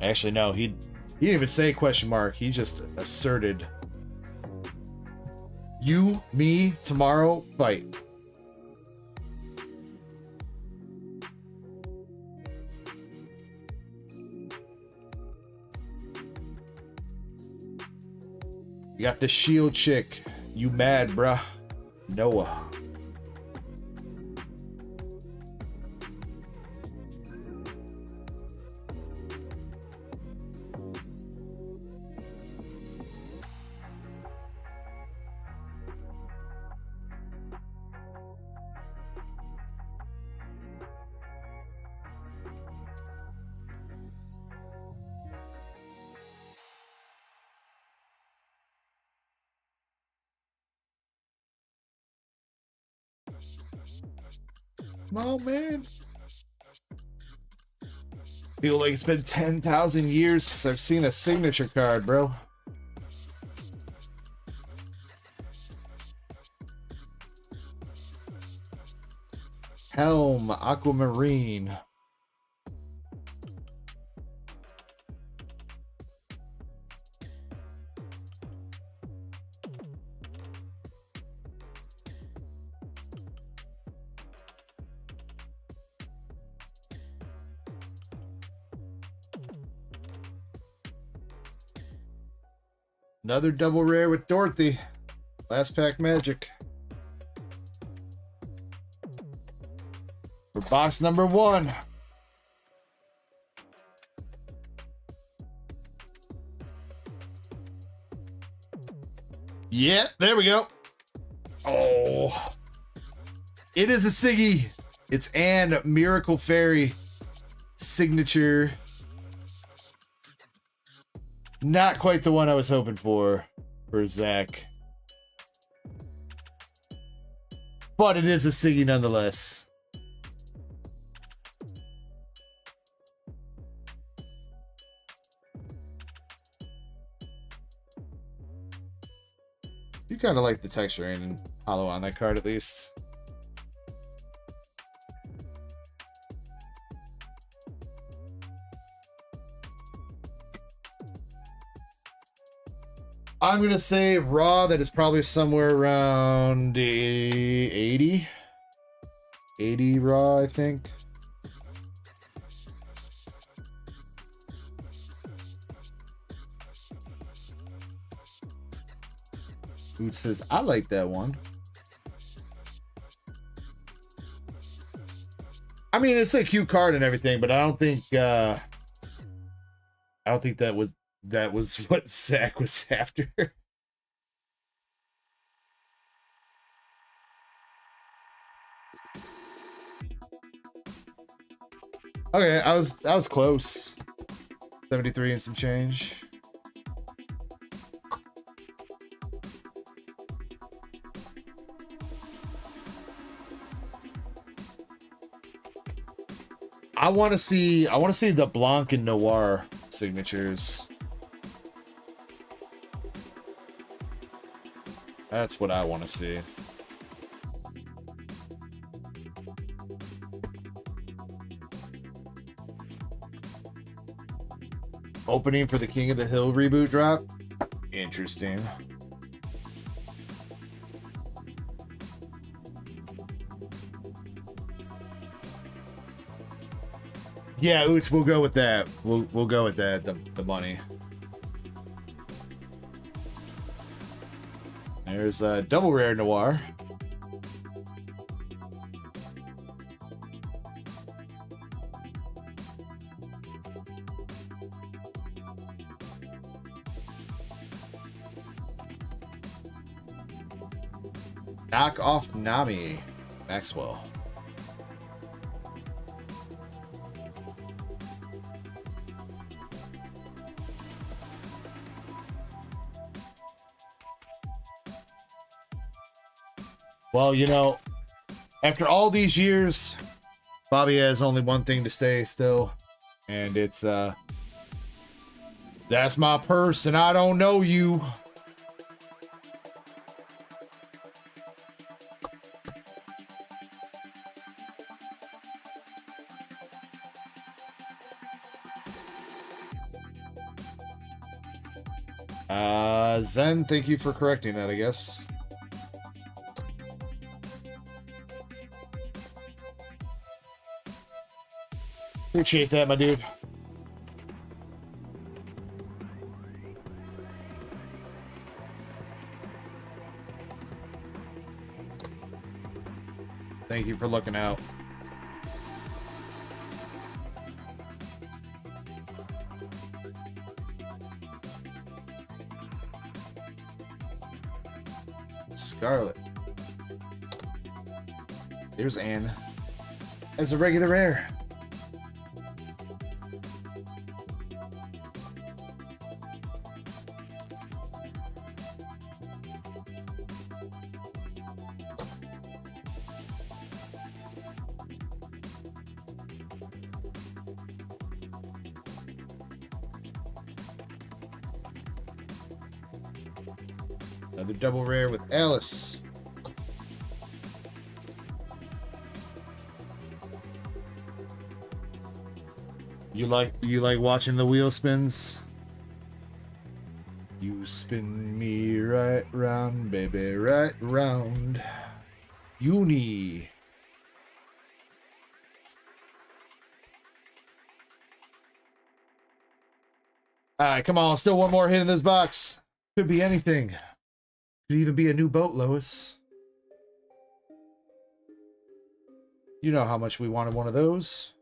Actually, no, he didn't even say question mark. He just asserted. You, me, tomorrow, fight. You got the shield chick. You mad, bruh. Noah. Come on, man. Feel like it's been 10,000 years since I've seen a signature card, bro. Helm, Aquamarine. Another double rare with Dorothy. Last pack magic. For box number 1. Yeah, there we go. Oh. It is a Siggy. It's Anne Miracle Fairy signature. Not quite the one I was hoping for Zach. But it is a Siggy nonetheless. You kind of like the texture and hollow on that card at least. I'm going to say raw that is probably somewhere around 80. 80 raw, I think. Oot says, I like that one. I mean, it's a cute card and everything, but I don't think that was what Zach was after. Okay, I was close. 73 and some change. I want to see the Blanc and Noir signatures. That's what I want to see. Opening for the King of the Hill reboot drop. Interesting. Yeah, Oots, we'll go with that. We'll go with that. The money. There's a double rare Noir. Knock off Nami. Maxwell. Well, you know, after all these years, Bobby has only one thing to say still, and it's That's my purse, and I don't know you. Zen, thank you for correcting that, I guess. Appreciate that, my dude. Thank you for looking out. Scarlet. There's Anne. As a regular rare. Another double rare with Alice. You like watching the wheel spins? You spin me right round, baby, right round. Uni. Alright, come on, still one more hit in this box. Could be anything. Could even be a new boat, Lois. You know how much we wanted one of those.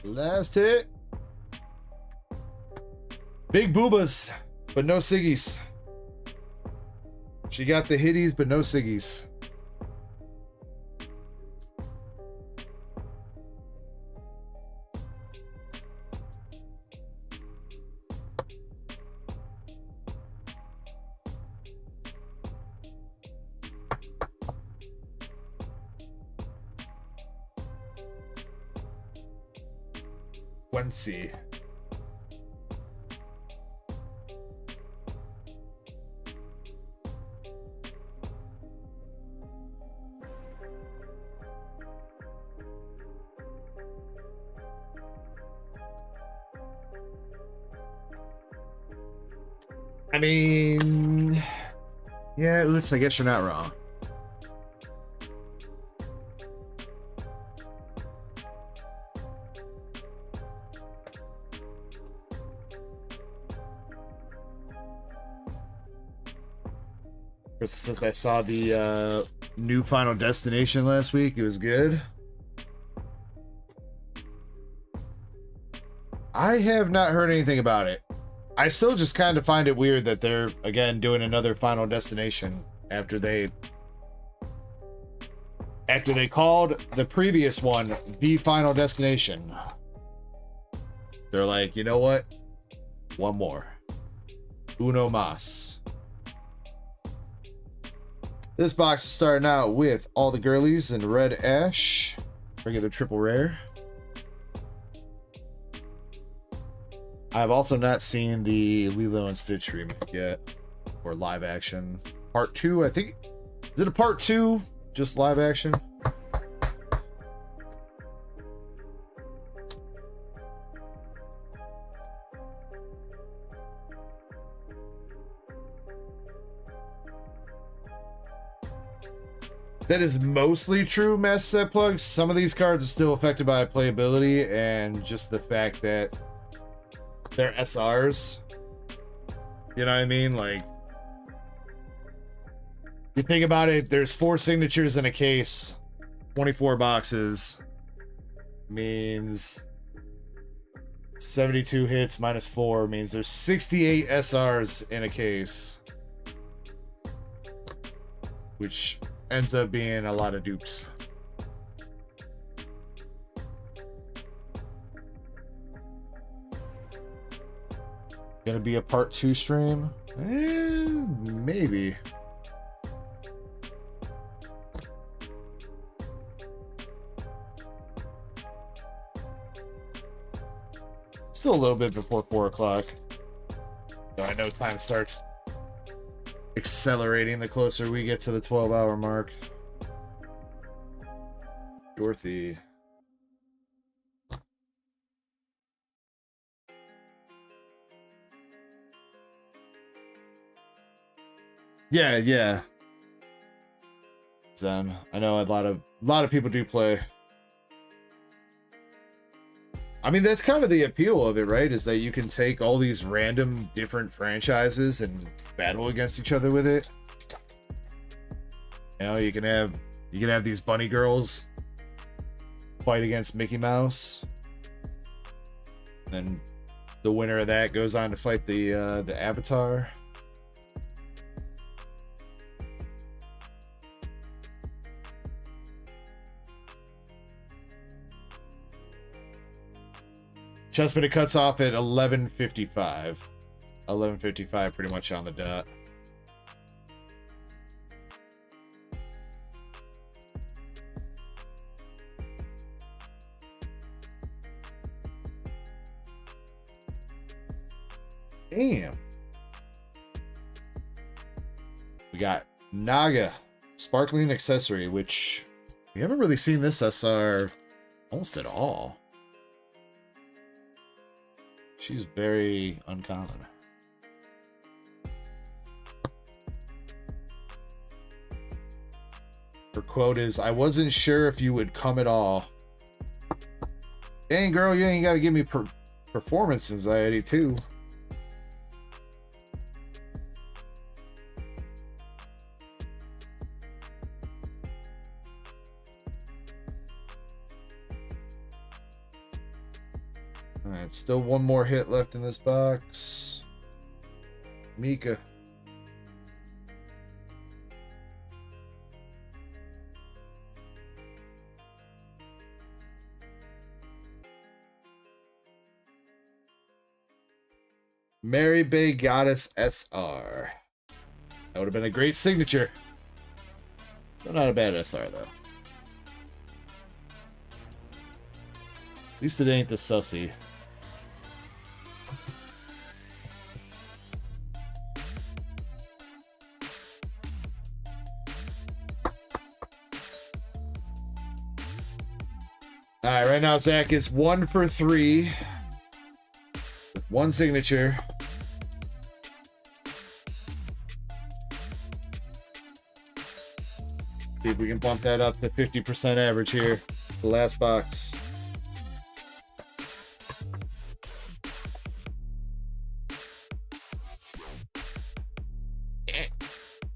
Last hit. Big boobas, but no ciggies. She got the hitties, but no ciggies. Quincy. I mean, yeah, Oots, I guess you're not wrong. Since I saw the new Final Destination last week, it was good. I have not heard anything about it. I still just kind of find it weird that they're, again, doing another Final Destination after they called the previous one the Final Destination. They're like, you know what? One more. Uno mas. This box is starting out with all the girlies in red ash. Regular triple rare. I've also not seen the Lilo and Stitch remake yet, or live action. Part 2, I think. Is it a part 2? Just live action? That is mostly true, Master Set Plugs. Some of these cards are still affected by playability and just the fact that they're SRs. You know what I mean? Like, you think about it, there's 4 signatures in a case, 24 boxes, means 72 hits minus 4 means there's 68 SRs in a case, which ends up being a lot of dupes. Gonna be a part 2 stream? Maybe. Still a little bit before 4 o'clock. So I know time starts accelerating the closer we get to the 12-hour mark. Dorothy. Yeah. Zen. I know a lot of people do play. I mean, that's kind of the appeal of it, right? Is that you can take all these random different franchises and battle against each other with it. You know, you can have these bunny girls fight against Mickey Mouse. Then the winner of that goes on to fight the Avatar. Chessman, it cuts off at 11:55. 11:55, pretty much on the dot. Damn. We got Naga, sparkling accessory, which we haven't really seen this SR almost at all. She's very uncommon. Her quote is, "I wasn't sure if you would come at all." Dang, girl, you ain't got to give me performance anxiety, too. Alright, still one more hit left in this box. Mika. Mary Bay Goddess SR. That would have been a great signature. So not a bad SR though. At least it ain't the sussy. Alright, right now Zach is 1 for 3. With one signature. See if we can bump that up to 50% average here. The last box.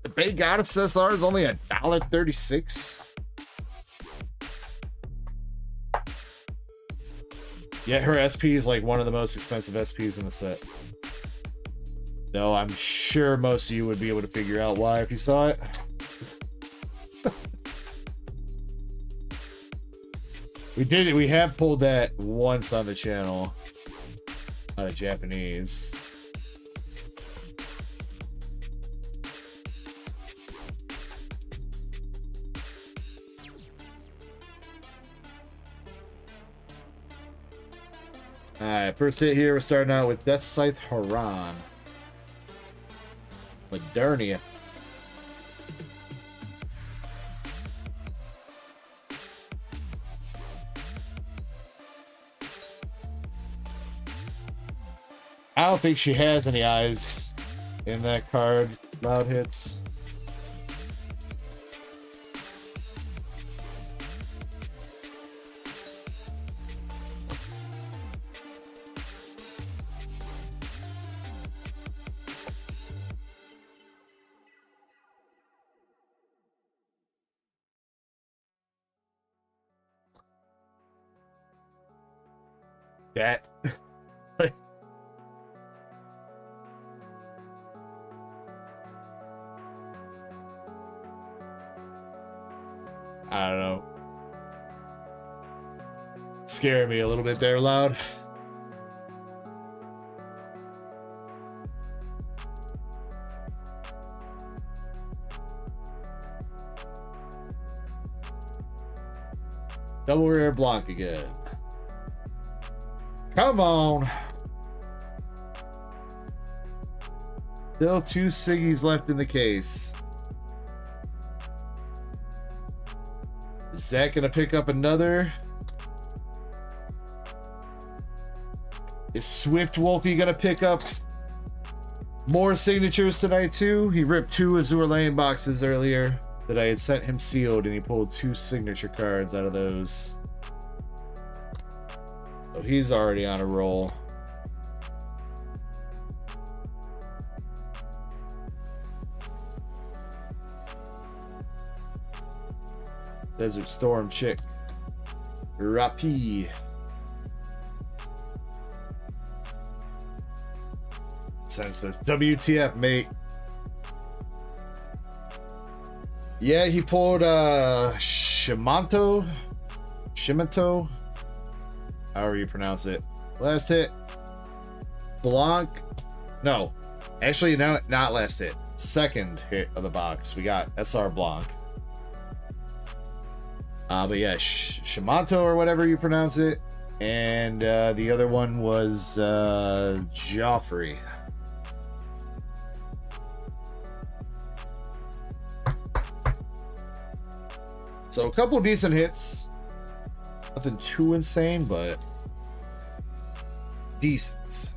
The Bay Goddess SR is only $1.36. Yeah, her SP is like one of the most expensive SPs in the set. Though I'm sure most of you would be able to figure out why if you saw it. We have pulled that once on the channel. Out of Japanese. Alright, first hit here, we're starting out with Death Scythe Haran. Modernia. I don't think she has any eyes in that card. Loud hits. That like I don't know. Scaring me a little bit there, Loud. Double rare Blanc again. Come on. Still 2 Siggies left in the case. Is Zach gonna pick up another? Is Swift Wolfie gonna pick up more signatures tonight too? He ripped 2 Azure Lane boxes earlier that I had sent him sealed, and he pulled 2 signature cards out of those. So he's already on a roll. Desert Storm Chick. Rapi. Senseless. WTF, mate. Yeah, he pulled Shimanto. However you pronounce it. Last hit. Blanc. No. Actually, no, not last hit. Second hit of the box. We got SR Blanc. But yeah, Shimanto or whatever you pronounce it. And the other one was Joffrey. So a couple decent hits. Nothing too insane, but decent.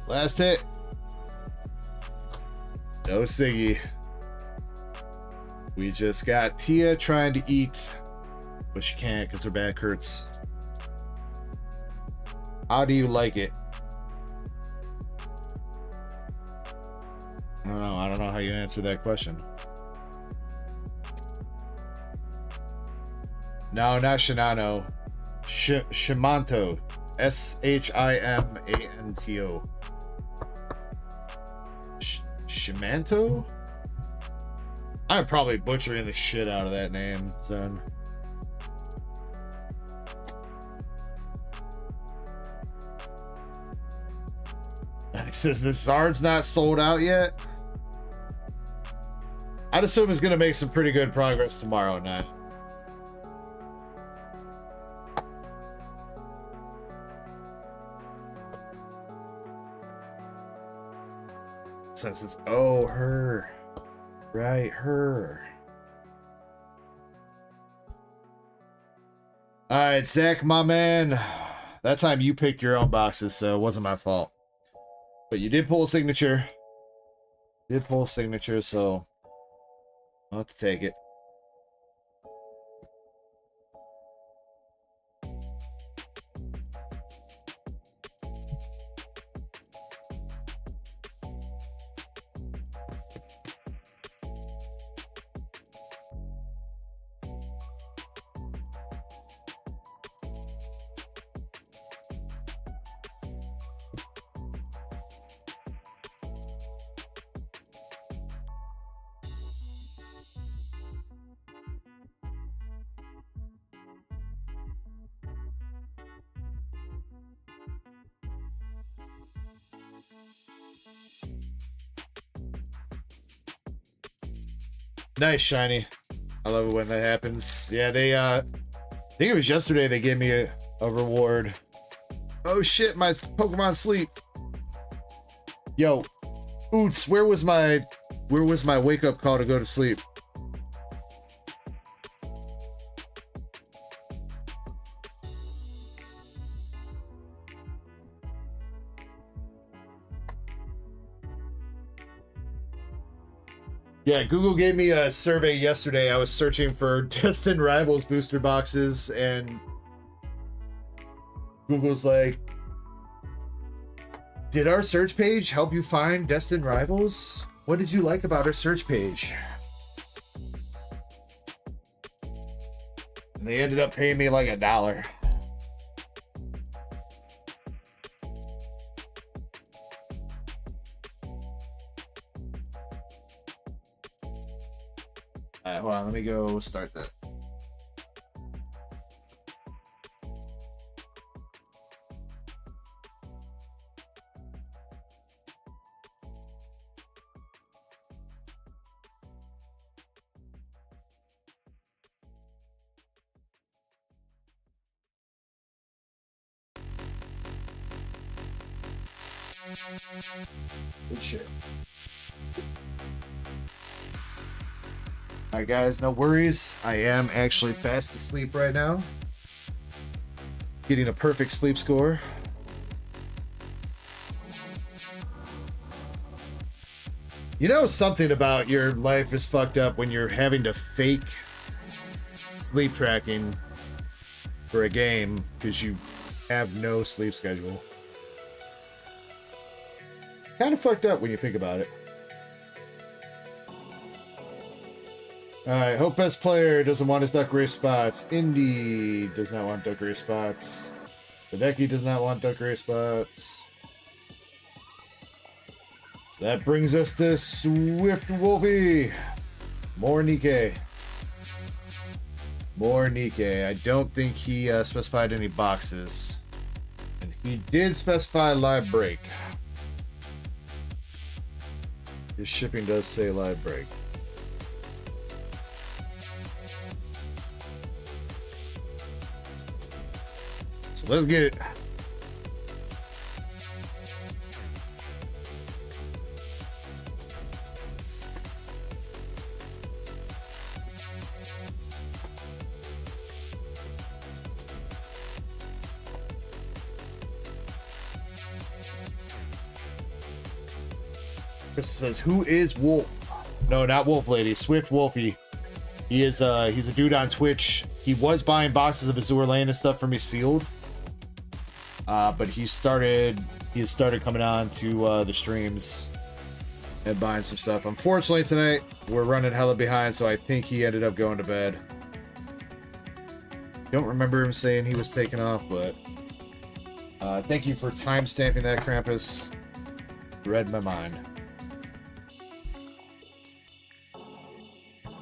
Last hit. No Siggy. We just got Tia trying to eat, but she can't because her back hurts. How do you like it? I don't know. I don't know how you answer that question. No, not Shinano. Shimanto. Shimanto. Shimanto? I'm probably butchering the shit out of that name, son. It says the Zard's not sold out yet. I'd assume it's gonna make some pretty good progress tomorrow night. Senses. Oh, her. Right, her. All right, Zach, my man. That time you picked your own boxes, so it wasn't my fault. But you did pull a signature. You did pull a signature, so I'll have to take it. Nice, Shiny. I love it when that happens. Yeah, they, I think it was yesterday they gave me a reward. Oh shit, my Pokemon sleep. Yo, Oots, where was my wake up call to go to sleep? Yeah, Google gave me a survey yesterday. I was searching for Destined Rivals booster boxes, and Google's like, did our search page help you find Destined Rivals? What did you like about our search page? And they ended up paying me like $1. Alright, hold on, let me go start that. Good shit. Alright guys, no worries. I am actually fast asleep right now. Getting a perfect sleep score. You know something about your life is fucked up when you're having to fake sleep tracking for a game because you have no sleep schedule. Kind of fucked up when you think about it. Alright, Hope Best Player doesn't want his duck race spots. Indy does not want duck race spots. The Decky does not want duck race spots. So that brings us to Swift Wolfie. More Nikkei. More Nikkei. I don't think he specified any boxes. And he did specify live break. His shipping does say live break. So let's get it. Chris says, who is Wolf? No, not Wolf Lady. Swift Wolfie. He is he's a dude on Twitch. He was buying boxes of Azure Land and stuff for me sealed. But he started coming on to the streams and buying some stuff. Unfortunately tonight we're running hella behind, so I think he ended up going to bed. Don't remember him saying he was taking off, but thank you for time stamping that, Krampus. Read my mind.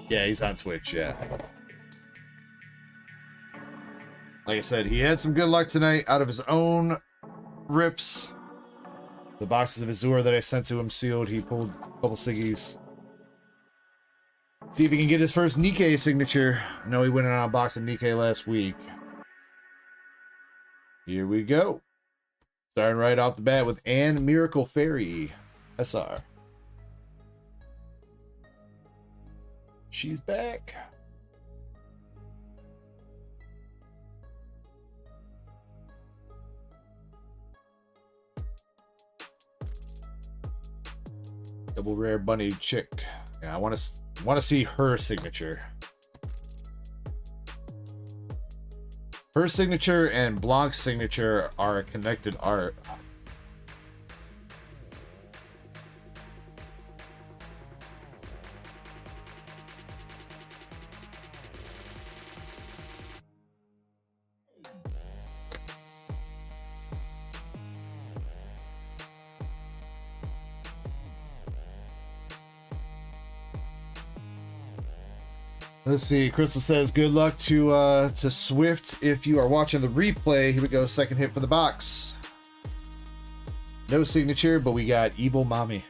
Yeah, he's on Twitch, yeah. Like I said, he had some good luck tonight out of his own rips. The boxes of Azure that I sent to him sealed, he pulled a couple Siggies. See if he can get his first Nikkei signature. I know he went on a box of Nikkei last week. Here we go. Starting right off the bat with Anne Miracle Fairy. SR. She's back. Double rare bunny chick. Yeah, I want to see her signature. Her signature and Blanc's signature are a connected art. Let's see. Crystal says, good luck to Swift if you are watching the replay. Here we go. Second hit for the box. No signature, but we got Evil Mommy.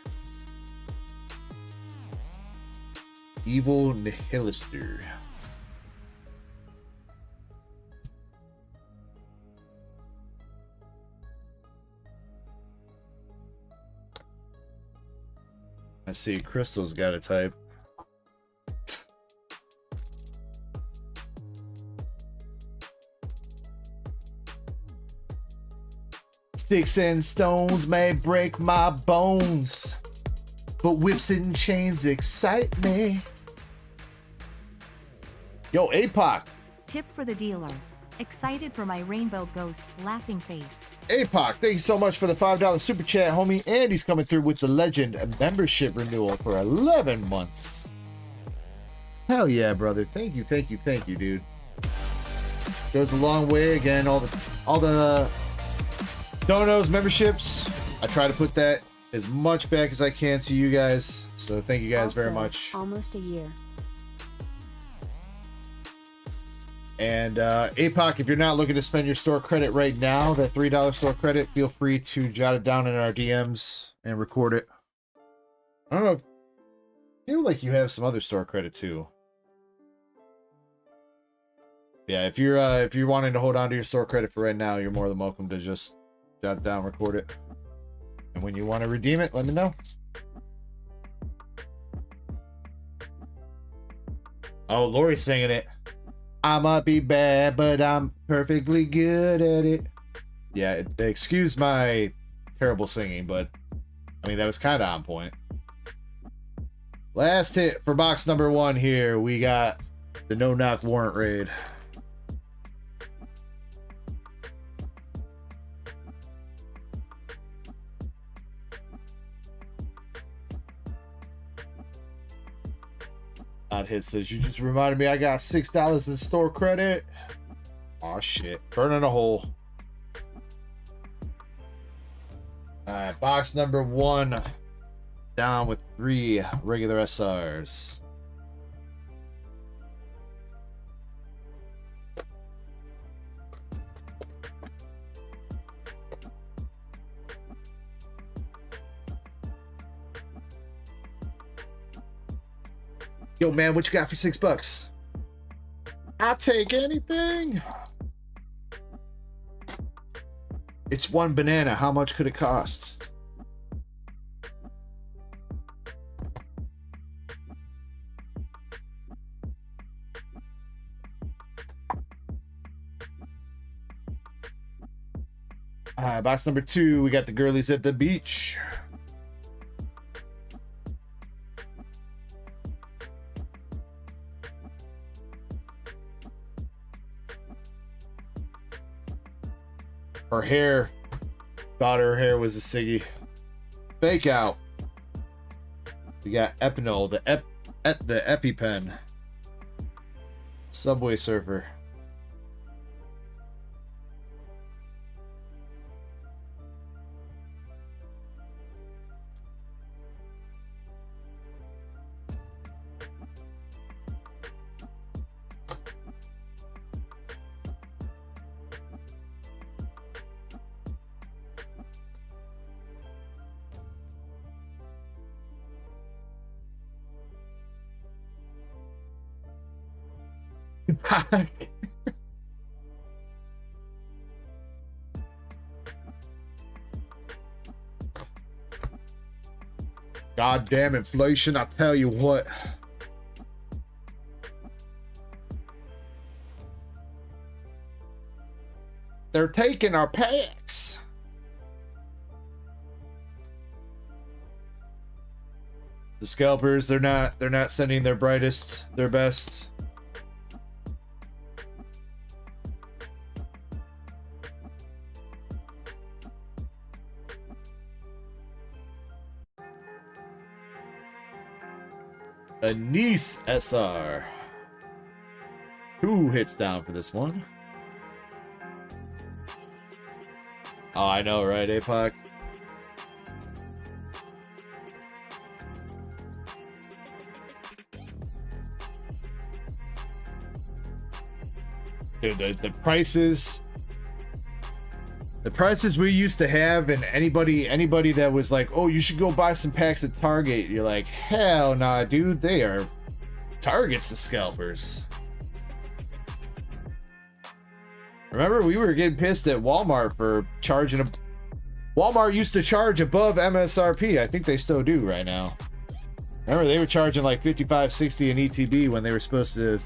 Evil Nihilister. I see. Crystal's got a type. Sticks and stones may break my bones, but whips and chains excite me. Yo, APOC. Tip for the dealer. Excited for my Rainbow Ghost's laughing face. APOC, thank you so much for the $5 super chat, homie. And he's coming through with the Legend membership renewal for 11 months. Hell yeah, brother. Thank you, dude. Goes a long way. Again, all the Donos memberships, I try to put that as much back as I can to you guys. So thank you guys very much. Almost a year. And APOC, if you're not looking to spend your store credit right now, that $3 store credit, feel free to jot it down in our DMs and record it. I don't know. I feel like you have some other store credit too. Yeah, if you're wanting to hold on to your store credit for right now, you're more than welcome to just jot it down, record it. And when you want to redeem it, let me know. Oh, Lori's singing it. I might be bad, but I'm perfectly good at it. Yeah, excuse my terrible singing, but I mean, that was kind of on point. Last hit for box number 1 here. We got the no-knock warrant raid. Odd Hit says, you just reminded me I got $6 in store credit. Aw, shit. Burning a hole. Alright, box number 1. Down with 3 regular SRs. Yo, man, what you got for $6? I'll take anything. It's 1 banana. How much could it cost? Box number 2, we got the girlies at the beach. Her hair, thought her hair was a Siggy. Fake out. We got Epinol, the EpiPen. Subway Surfer. Goddamn inflation, I tell you what. They're taking our packs. The scalpers, they're not sending their brightest, their best. A Nice SR. 2 hits down for this one. Oh, I know, right, APOC? Dude, the prices. The prices we used to have, and anybody that was like, oh, you should go buy some packs at Target, you're like, hell nah, dude, they are Target's the scalpers. Remember, we were getting pissed at Walmart for charging Walmart used to charge above MSRP. I think they still do right now. Remember, they were charging like 55, 60 in ETB when they were supposed to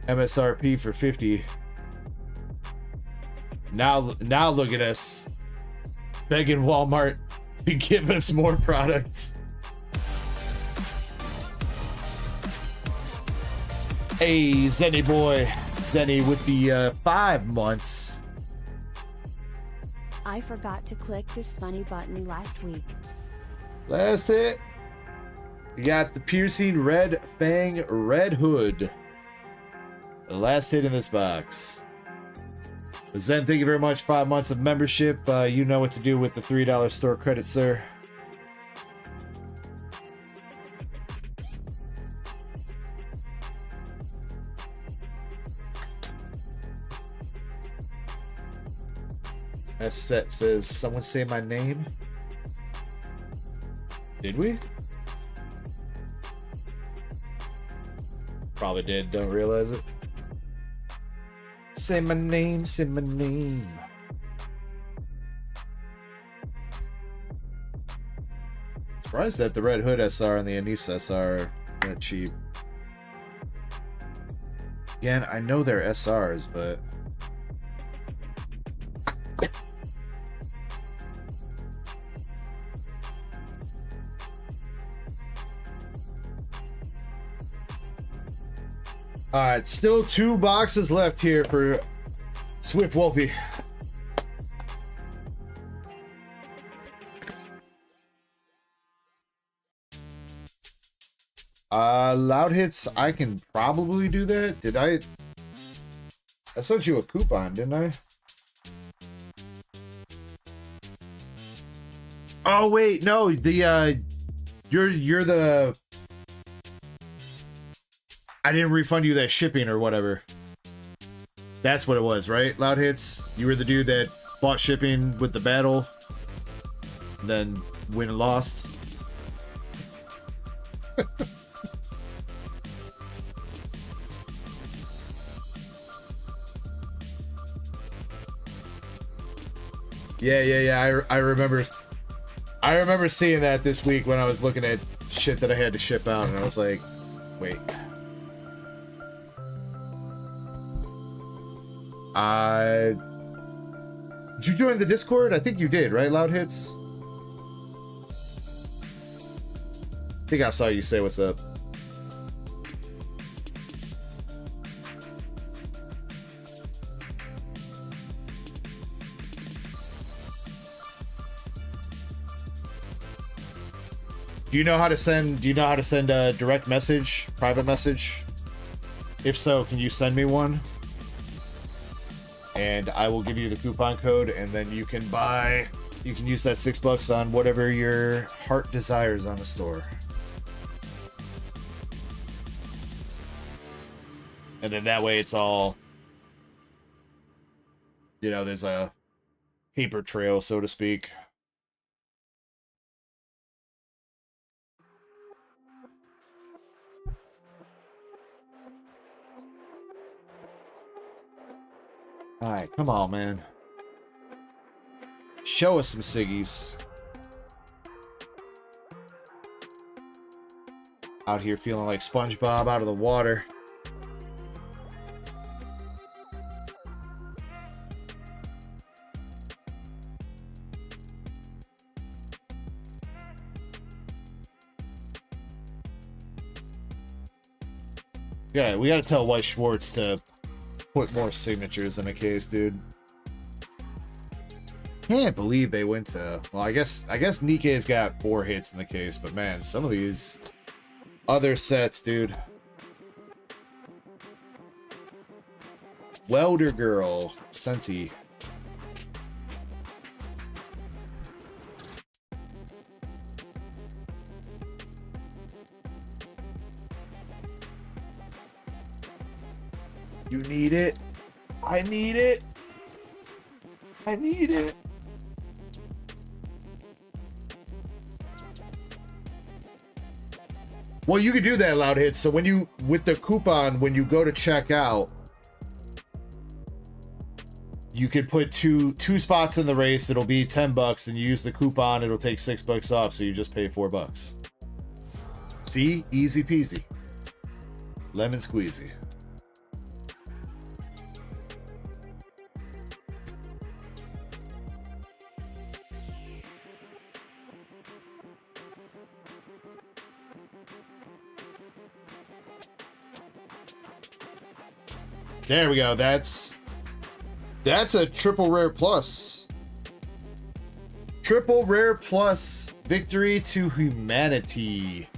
MSRP for 50. Now look at us begging Walmart to give us more products. Hey, Zenny boy. Zenny with the 5 months. I forgot to click this funny button last week. Last hit. We got the piercing red fang red hood. The last hit in this box. Zen, thank you very much. 5 months of membership. You know what to do with the $3 store credit, sir. S set says, someone say my name. Did we? Probably did, don't realize it. Say my name, say my name. Surprised that the Red Hood SR and the Anissa SR are that cheap. Again, I know they're SRs, but... Alright, still 2 boxes left here for Swift Wolfie. Loud hits, I can probably do that. Did I sent you a coupon, didn't I? Oh wait, no, the you're the I didn't refund you that shipping or whatever. That's what it was, right? Loud hits. You were the dude that bought shipping with the battle, then win and lost. Yeah. I remember seeing that this week when I was looking at shit that I had to ship out, and I was like, wait. Did you join the Discord? I think you did, right, Loud Hits? I think I saw you say what's up. Do you know how to send a direct message, private message? If so, can you send me one? And I will give you the coupon code, and then you can use that $6 on whatever your heart desires on the store. And then that way it's all, you know, there's a paper trail, so to speak. Alright, come on, man. Show us some Siggies. Out here feeling like SpongeBob out of the water. Yeah, we gotta tell White Schwartz to put more signatures in a case, dude. Can't believe they went to... Well, I guess Nikkei's got 4 hits in the case, but man, some of these other sets, dude. Welder Girl, Senti. You need it. I need it. I need it. Well, you could do that, Loud Hits. So when you, with the coupon, when you go to check out, you could put two spots in the race. It'll be $10, and you use the coupon. It'll take $6 off, so you just pay $4. See, easy peasy, lemon squeezy. There we go. That's a triple rare plus. Triple rare plus victory to humanity.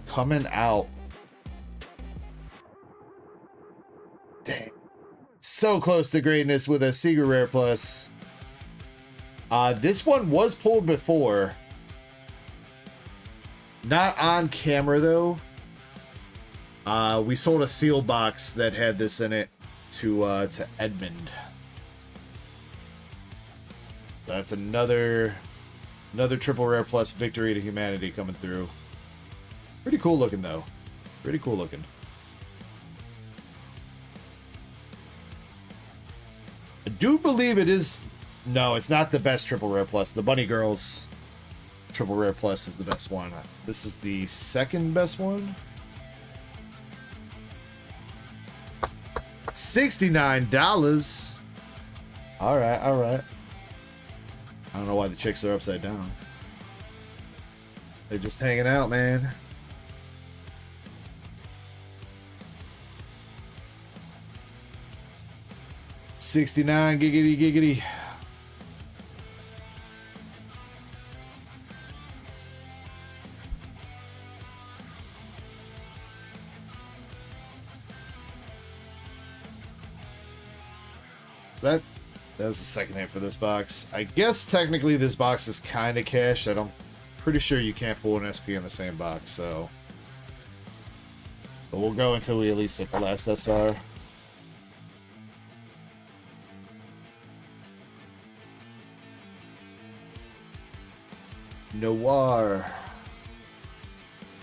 Coming out. Dang. So close to greatness with a secret rare plus. This one was pulled before. Not on camera though. We sold a seal box that had this in it to Edmund. That's another triple rare plus victory to humanity coming through. Pretty cool looking though. Pretty cool looking. I do believe it is. No, it's not the best triple rare plus. The Bunny Girls Triple Rare Plus is the best one. This is the second best one. $69. All right, all right. I don't know why the chicks are upside down. They're just hanging out, man. $69 giggity giggity. That was the second hit for this box. I guess technically this box is kind of cashed. I'm pretty sure you can't pull an SP in the same box, so. But we'll go until we at least hit the last SR. Noir.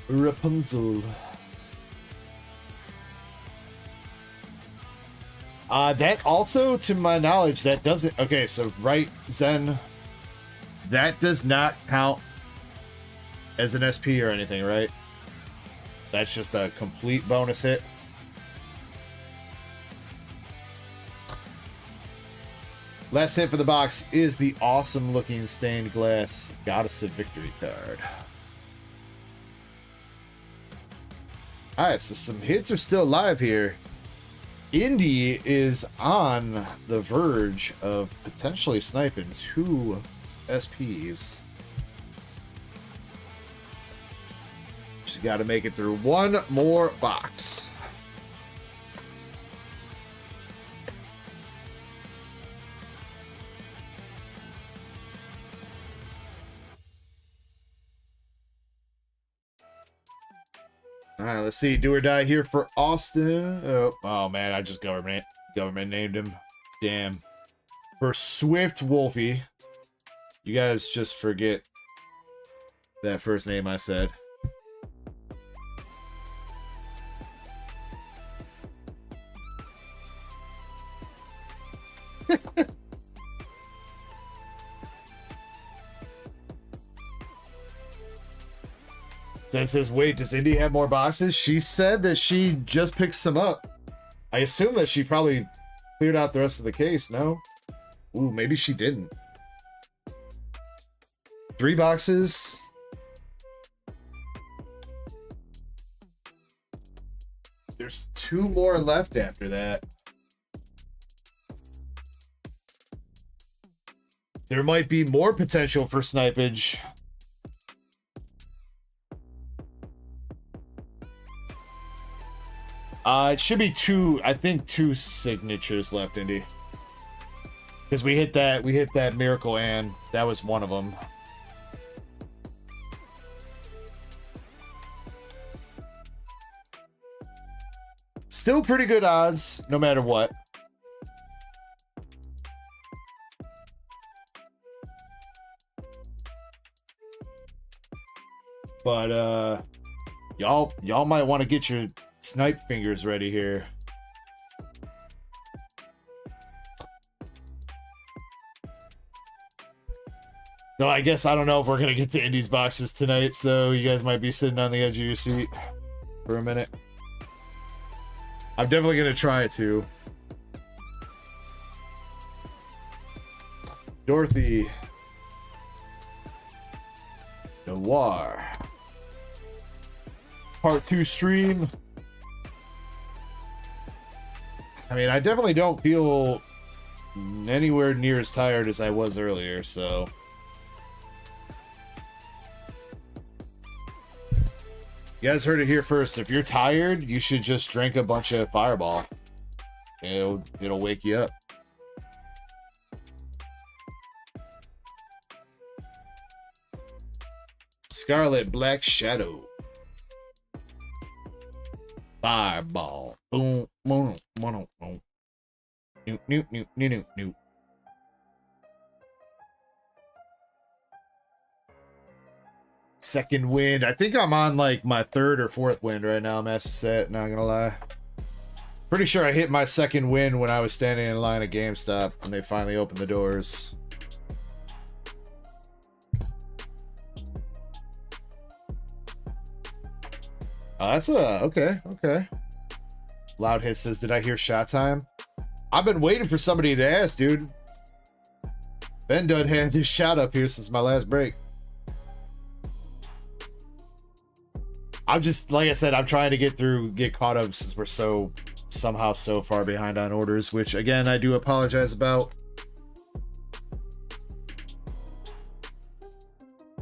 Rapunzel. That also, to my knowledge, that doesn't... Okay, so right, Zen, that does not count as an SP or anything, right? That's just a complete bonus hit. Last hit for the box is the awesome looking stained glass Goddess of Victory card. Alright, so some hits are still live here. Indy is on the verge of potentially sniping 2 SPs. She's got to make it through one more box. All right, let's see. Do or die here for Austin. Oh man, I just government named him. Damn. For Swift Wolfie. You guys just forget that first name I said. Then says, wait, does Indy have more boxes? She said that she just picked some up. I assume that she probably cleared out the rest of the case, no? Ooh, maybe she didn't. 3 boxes. There's 2 more left after that. There might be more potential for snipage. It should be 2, I think 2 signatures left, Indy. Because we hit that Miracle and that was one of them. Still pretty good odds, no matter what. But y'all might want to get your snipe fingers ready here. No, I guess I don't know if we're gonna get to Indy's boxes tonight, so you guys might be sitting on the edge of your seat for a minute. I'm definitely gonna try to. Dorothy. Noir. Part 2 stream. I mean, I definitely don't feel anywhere near as tired as I was earlier, so. You guys heard it here first. If you're tired, you should just drink a bunch of Fireball. It'll wake you up. Scarlet Black Shadow. Fireball. Boom, boom, boom, boom. Noop, noop, noop, noop, noop. Second wind. I think I'm on like my 3rd or 4th wind right now, Master Set, not gonna lie. Pretty sure I hit my 2nd wind when I was standing in line at GameStop and they finally opened the doors. Oh, that's a okay, okay. Loud Hit says, "Did I hear shot time?" I've been waiting for somebody to ask, dude. Ben done had this shot up here since my last break. I'm just, like I said, I'm trying to get caught up since we're somehow so far behind on orders, which again, I do apologize about.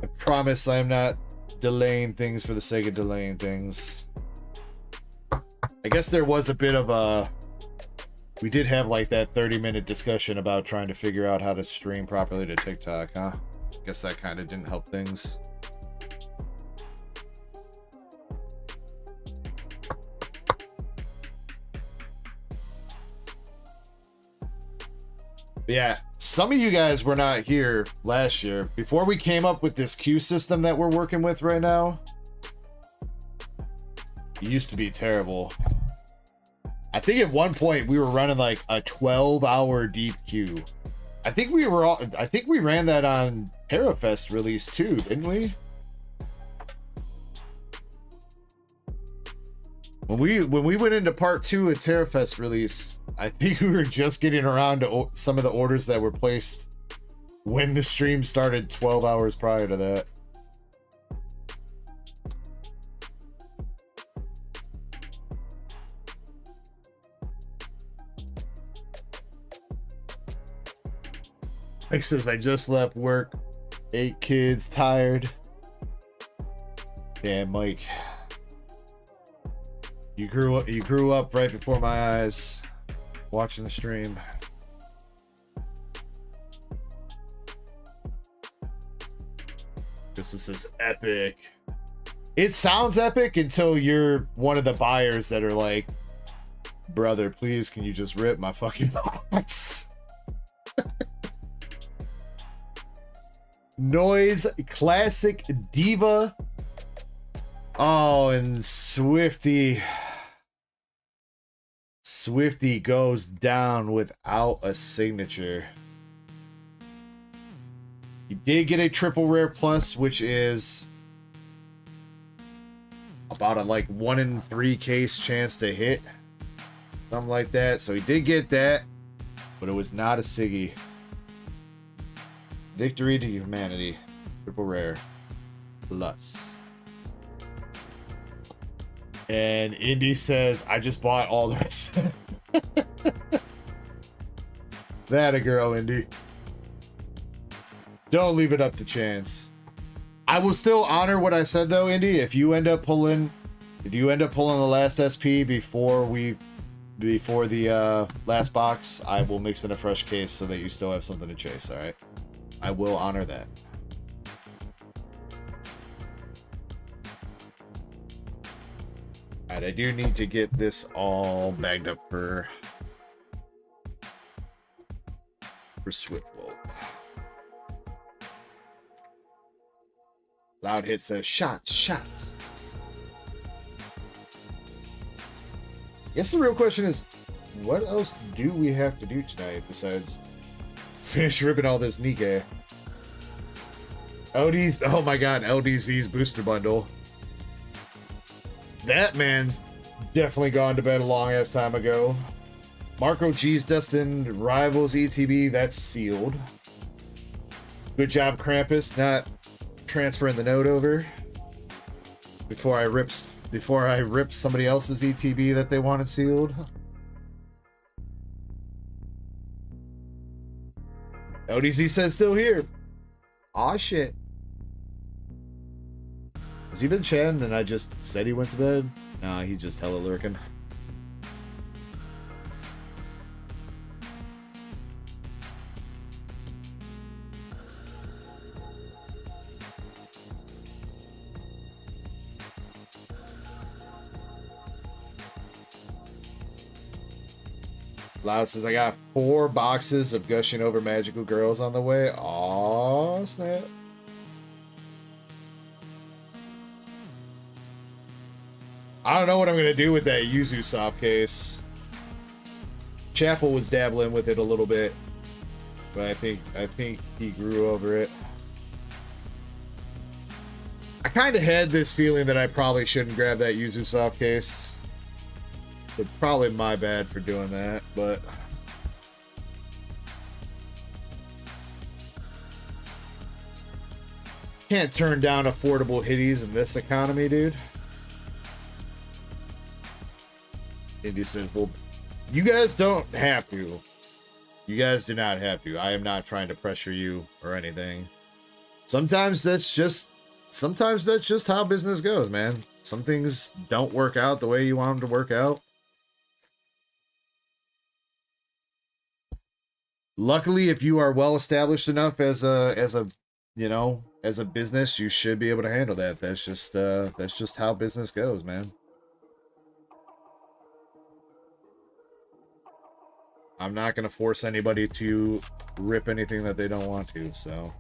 I promise I'm not delaying things for the sake of delaying things. I guess there was a bit of a, we did have like that 30-minute discussion about trying to figure out how to stream properly to TikTok, huh? Guess that kind of didn't help things. Yeah, some of you guys were not here last year. Before we came up with this queue system that we're working with right now, it used to be terrible. I think at one point we were running like a 12-hour deep queue. I think we ran that on Parafest release too, didn't we? When we went into part 2 at Terrafest release, I think we were just getting around to some of the orders that were placed when the stream started 12 hours prior to that. Mike says, "I just left work, 8 kids, tired." Damn, Mike. You grew up right before my eyes, watching the stream. This is epic. It sounds epic until you're one of the buyers that are like, "Brother, please, can you just rip my fucking box?" Noise, classic diva. Oh, and Swifty goes down without a signature. You did get a triple rare plus, which is about a like 1 in 3 case chance to hit. Something like that. So he did get that, but it was not a Siggy. Victory to humanity. Triple rare plus. And Indy says, "I just bought all the rest." That a girl, Indy. Don't leave it up to chance. I will still honor what I said though, Indy. If you end up pulling the last SP before the last box, I will mix in a fresh case so that you still have something to chase, all right? I will honor that. Alright, I do need to get this all bagged up for Swiftwolf. Loud Hit says, shots. I guess the real question is, what else do we have to do tonight besides finish ripping all this Nikkei? LD's, oh my god, LDZ's booster bundle. That man's definitely gone to bed a long ass time ago. Marco G's Destined Rivals ETB, that's sealed. Good job, Krampus, not transferring the note over before I rip somebody else's ETB that they wanted sealed. ODZ says still here. Aw shit. Has he been chatting and I just said he went to bed? Nah, he just hella lurking. Loud says, "I got 4 boxes of Gushing Over Magical Girls on the way." Aw, snap. I don't know what I'm going to do with that Yuzu soft case. Chapel was dabbling with it a little bit, but I think he grew over it. I kind of had this feeling that I probably shouldn't grab that Yuzu soft case. But probably my bad for doing that, but... Can't turn down affordable hitties in this economy, dude. Indy says, well, you guys don't have to. You guys do not have to. I am not trying to pressure you or anything. Sometimes that's just how business goes, man. Some things don't work out the way you want them to work out. Luckily, if you are well established enough as a business, you should be able to handle that. That's just how business goes, man. I'm not going to force anybody to rip anything that they don't want to, so.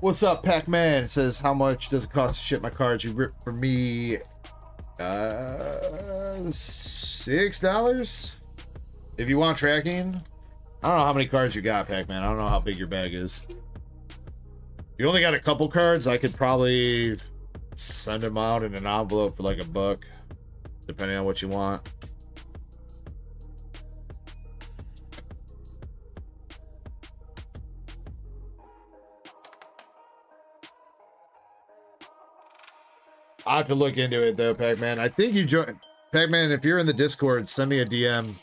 What's up, Pac-Man? It says, how much does it cost to ship my cards you ripped for me? $6? If you want tracking. I don't know how many cards you got, Pac-Man. I don't know how big your bag is. If you only got a couple cards, I could probably send them out in an envelope for like $1, depending on what you want. I have to look into it though, Pac-Man. I think you join, Pac-Man. If you're in the Discord, send me a DM.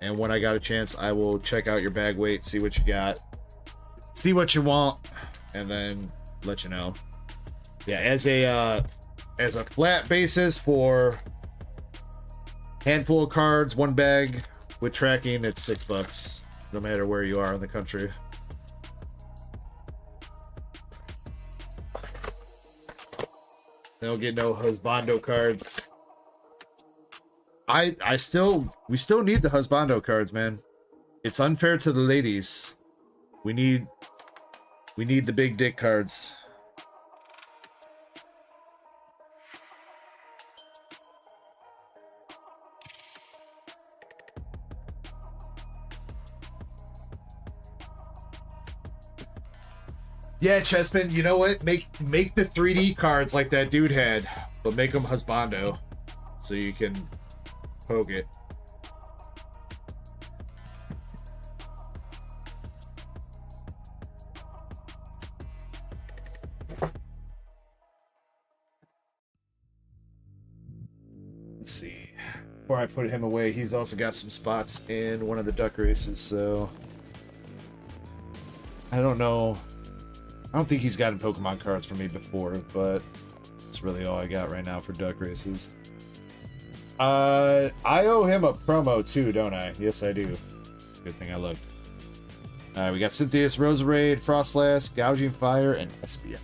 And when I got a chance, I will check out your bag weight, see what you got, see what you want, and then let you know. Yeah, as a flat basis for handful of cards, one bag with tracking, it's $6, no matter where you are in the country. They don't get no husbando cards. We still need the husbando cards, man. It's unfair to the ladies. We need the big dick cards. Yeah, Chessman, you know what? Make the 3D cards like that dude had, but make them husbando so you can poke it. Let's see. Before I put him away, he's also got some spots in one of the duck races, so I don't know. I don't think he's gotten Pokemon cards for me before, but that's really all I got right now for duck races. I owe him a promo too, don't I? Yes, I do. Good thing I looked. We got Cynthia's, Roserade, Frostlass, Gouging Fire, and Espia.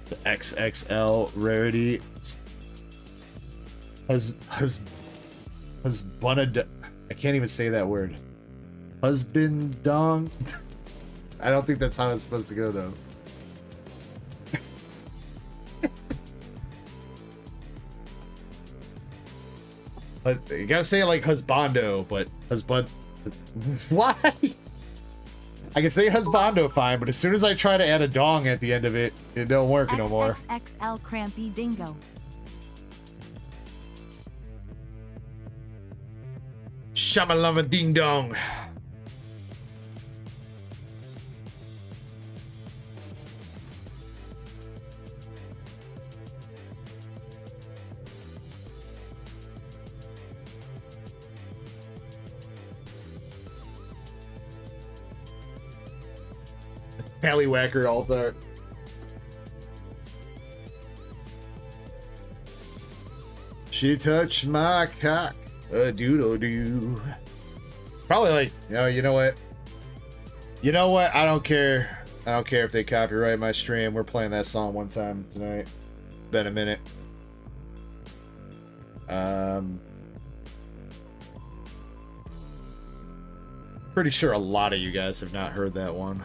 The XXL rarity. I can't even say that word. Husband dong. I don't think that's how it's supposed to go though. You gotta say it like husbando, but husband. Why? I can say husbando fine, but as soon as I try to add a dong at the end of it, it don't work no more. XXL Crampy Dingo. Shamalama ding dong. Tallywhacker all there. She touched my cock. A doodle doo. Probably like, you know what? You know what? I don't care. I don't care if they copyright my stream. We're playing that song one time tonight. It's been a minute. Pretty sure a lot of you guys have not heard that one.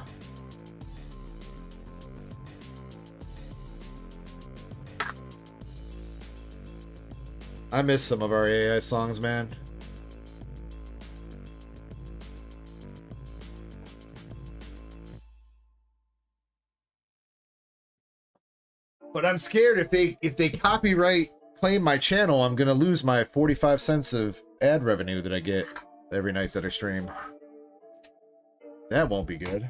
I miss some of our AI songs, man. But I'm scared if they copyright claim my channel, I'm gonna lose my 45 cents of ad revenue that I get every night that I stream. That won't be good.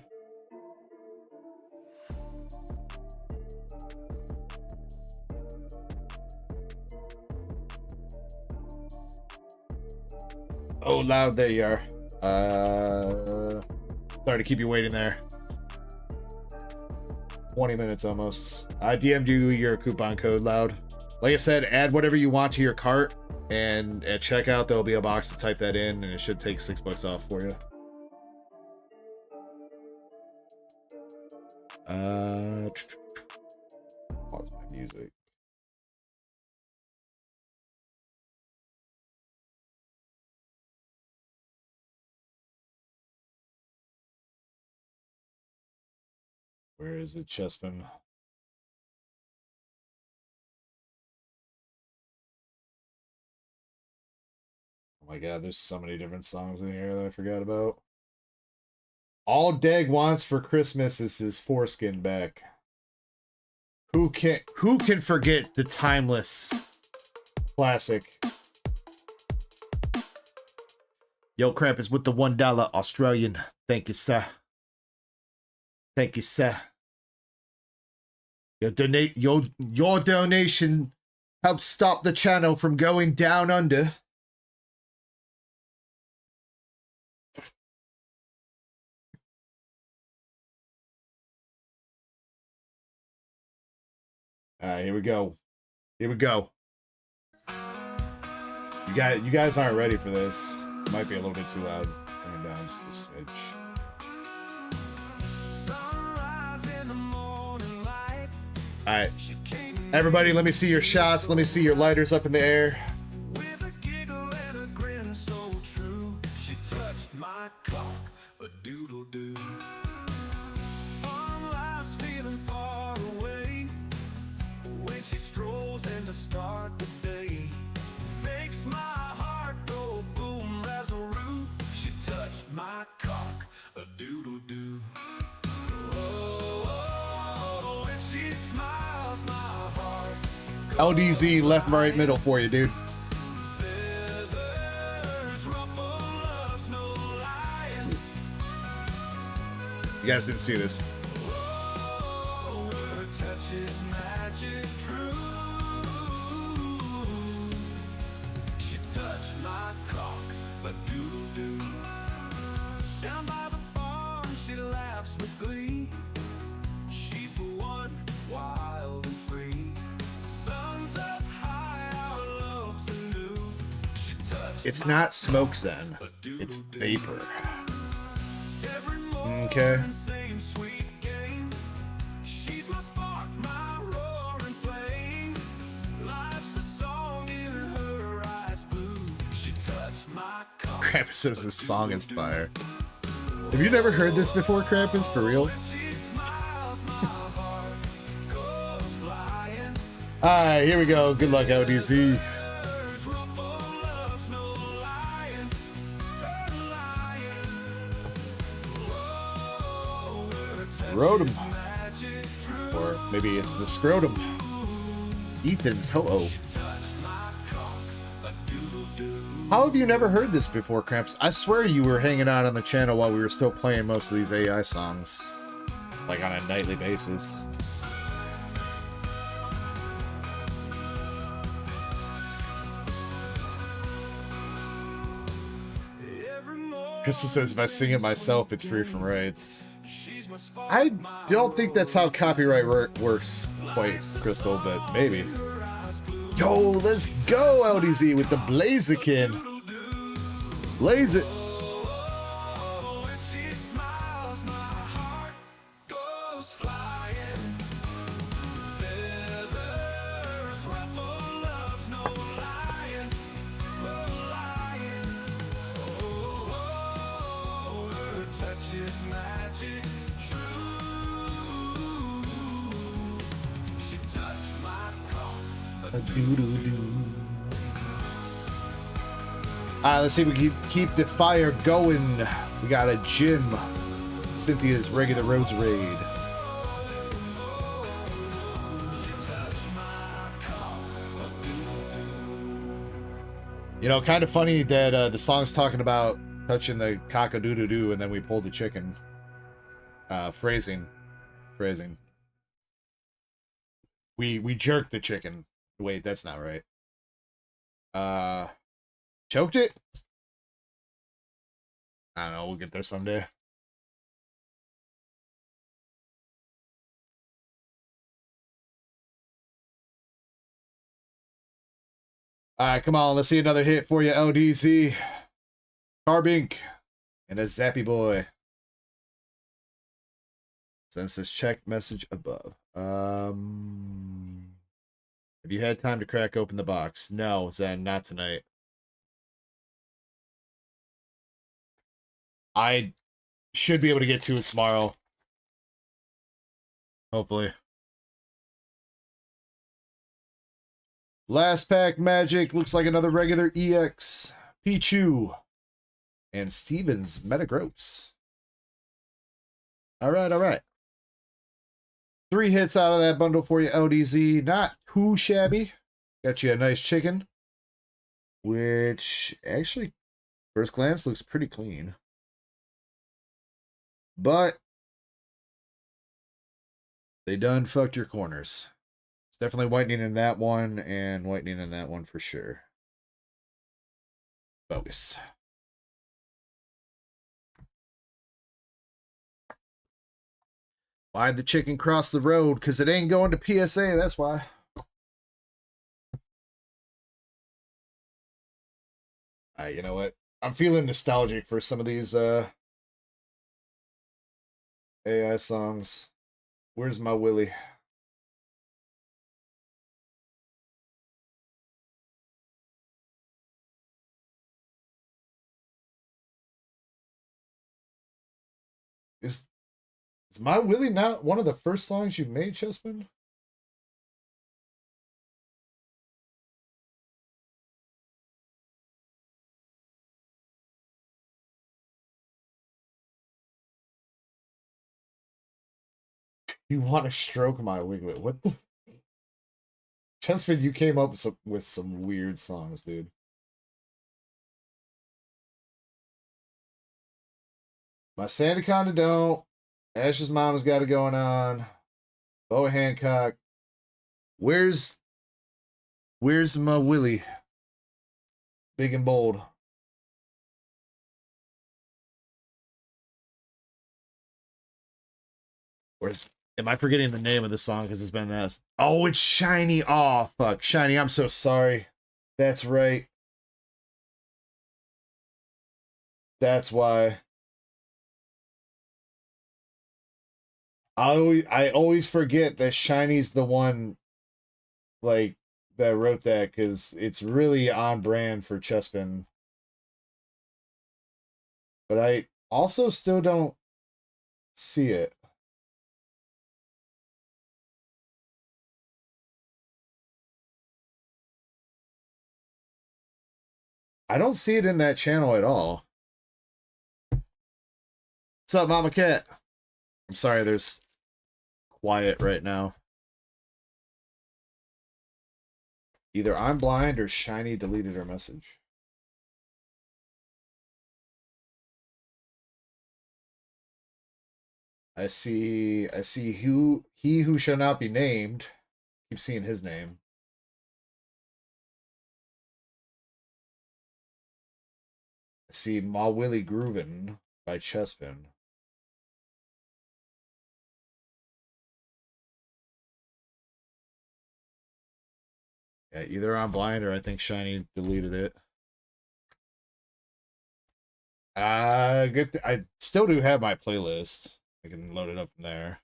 Oh, Loud, there you are. Sorry to keep you waiting there. 20 minutes almost. I DM'd you your coupon code, Loud. Like I said, add whatever you want to your cart, and at checkout there'll be a box to type that in, and it should take $6 off for you. Pause my music. Where is it, Chessman? Oh my god, there's so many different songs in here that I forgot about. All Dag wants for Christmas is his foreskin back. Who can forget the timeless classic? Yo, Cramp is with the $1 Australian. Thank you, sir. Thank you, sir. Your donation helps stop the channel from going down under. Here we go. Here we go. You guys aren't ready for this. It might be a little bit too loud. Turn it down just a smidge. All right, everybody, let me see your shots. Let me see your lighters up in the air. With a giggle and a grin so true, she touched my cock, a doodle-doo. Fun life's feeling far away when she strolls in to start the day. Makes my heart go boom, resolute. She touched my cock, a doodle-doo. LDZ left, right, middle for you, dude. You guys didn't see this. She touched my cock, but doodle-doo. Down by the barn, she laughs with glee. She's the one, wild and free. Sun's up high, our love's anew. She touched It's not smoke zen. It's vapor. Okay. same sweet game. She's my spark, my roaring flame. Life's a song in her eyes blue. She touched my cock. Krampus says this song is fire. Have you never heard this before, Krampus? For real? Alright, here we go. Good luck, LDZ. Scrotum. Or maybe it's the scrotum. Ethan's ho-oh. How have you never heard this before, Cramps? I swear you were hanging out on the channel while we were still playing most of these AI songs. Like on a nightly basis. Crystal says if I sing it myself, it's free from rights. I don't think that's how copyright works quite, Crystal, but maybe. Yo, let's go, LDZ, with the Blaziken. Blaze it. Let's see if we can keep the fire going. We got a Jim. Cynthia's regular Rose Raid. You know, kind of funny that the song's talking about touching the cock-a-doo-doo-doo and then we pulled the chicken. Phrasing. We jerked the chicken. Wait, that's not right. Choked it? I don't know, we'll get there someday. Alright, come on, let's see another hit for you, LDZ. Carbink. And a Zappy Boy. Sends this check message above. Have you had time to crack open the box? No, Zen, not tonight. I should be able to get to it tomorrow. Hopefully. Last pack magic. Looks like another regular EX. Pichu. And Stevens Metagross. Alright. 3 hits out of that bundle for you, LDZ. Not too shabby. Got you a nice chicken. Which, actually, first glance, looks pretty clean. But they done fucked your corners. It's definitely whitening in that one and whitening in that one for sure. Focus. Why'd the chicken cross the road? Because it ain't going to PSA, that's why. You know what? I'm feeling nostalgic for some of these AI songs. Where's my Willie? Is My Willie not one of the first songs you made, Chessman? You want to stroke my wiglet? What the? Chessman, you came up with some weird songs, dude. My Sandaconda don't. Ash's Mama's got it going on. Boa Hancock. Where's my Willie? Big and bold. Am I forgetting the name of the song because it's been that? Oh, it's Shiny. Oh, fuck. Shiny, I'm so sorry. That's right. That's why. I always forget that Shiny's the one, like, that wrote that because it's really on brand for Chespin. But I also still don't see it. I don't see it in that channel at all. What's up, Mama Cat? I'm sorry, there's quiet right now. Either I'm blind or Shiny deleted her message. I see he who shall not be named. Keep seeing his name. I see Ma Willie Groovin by Chespin. Yeah, either I'm blind or I think Shiny deleted it. Good. I still do have my playlist. I can load it up from there.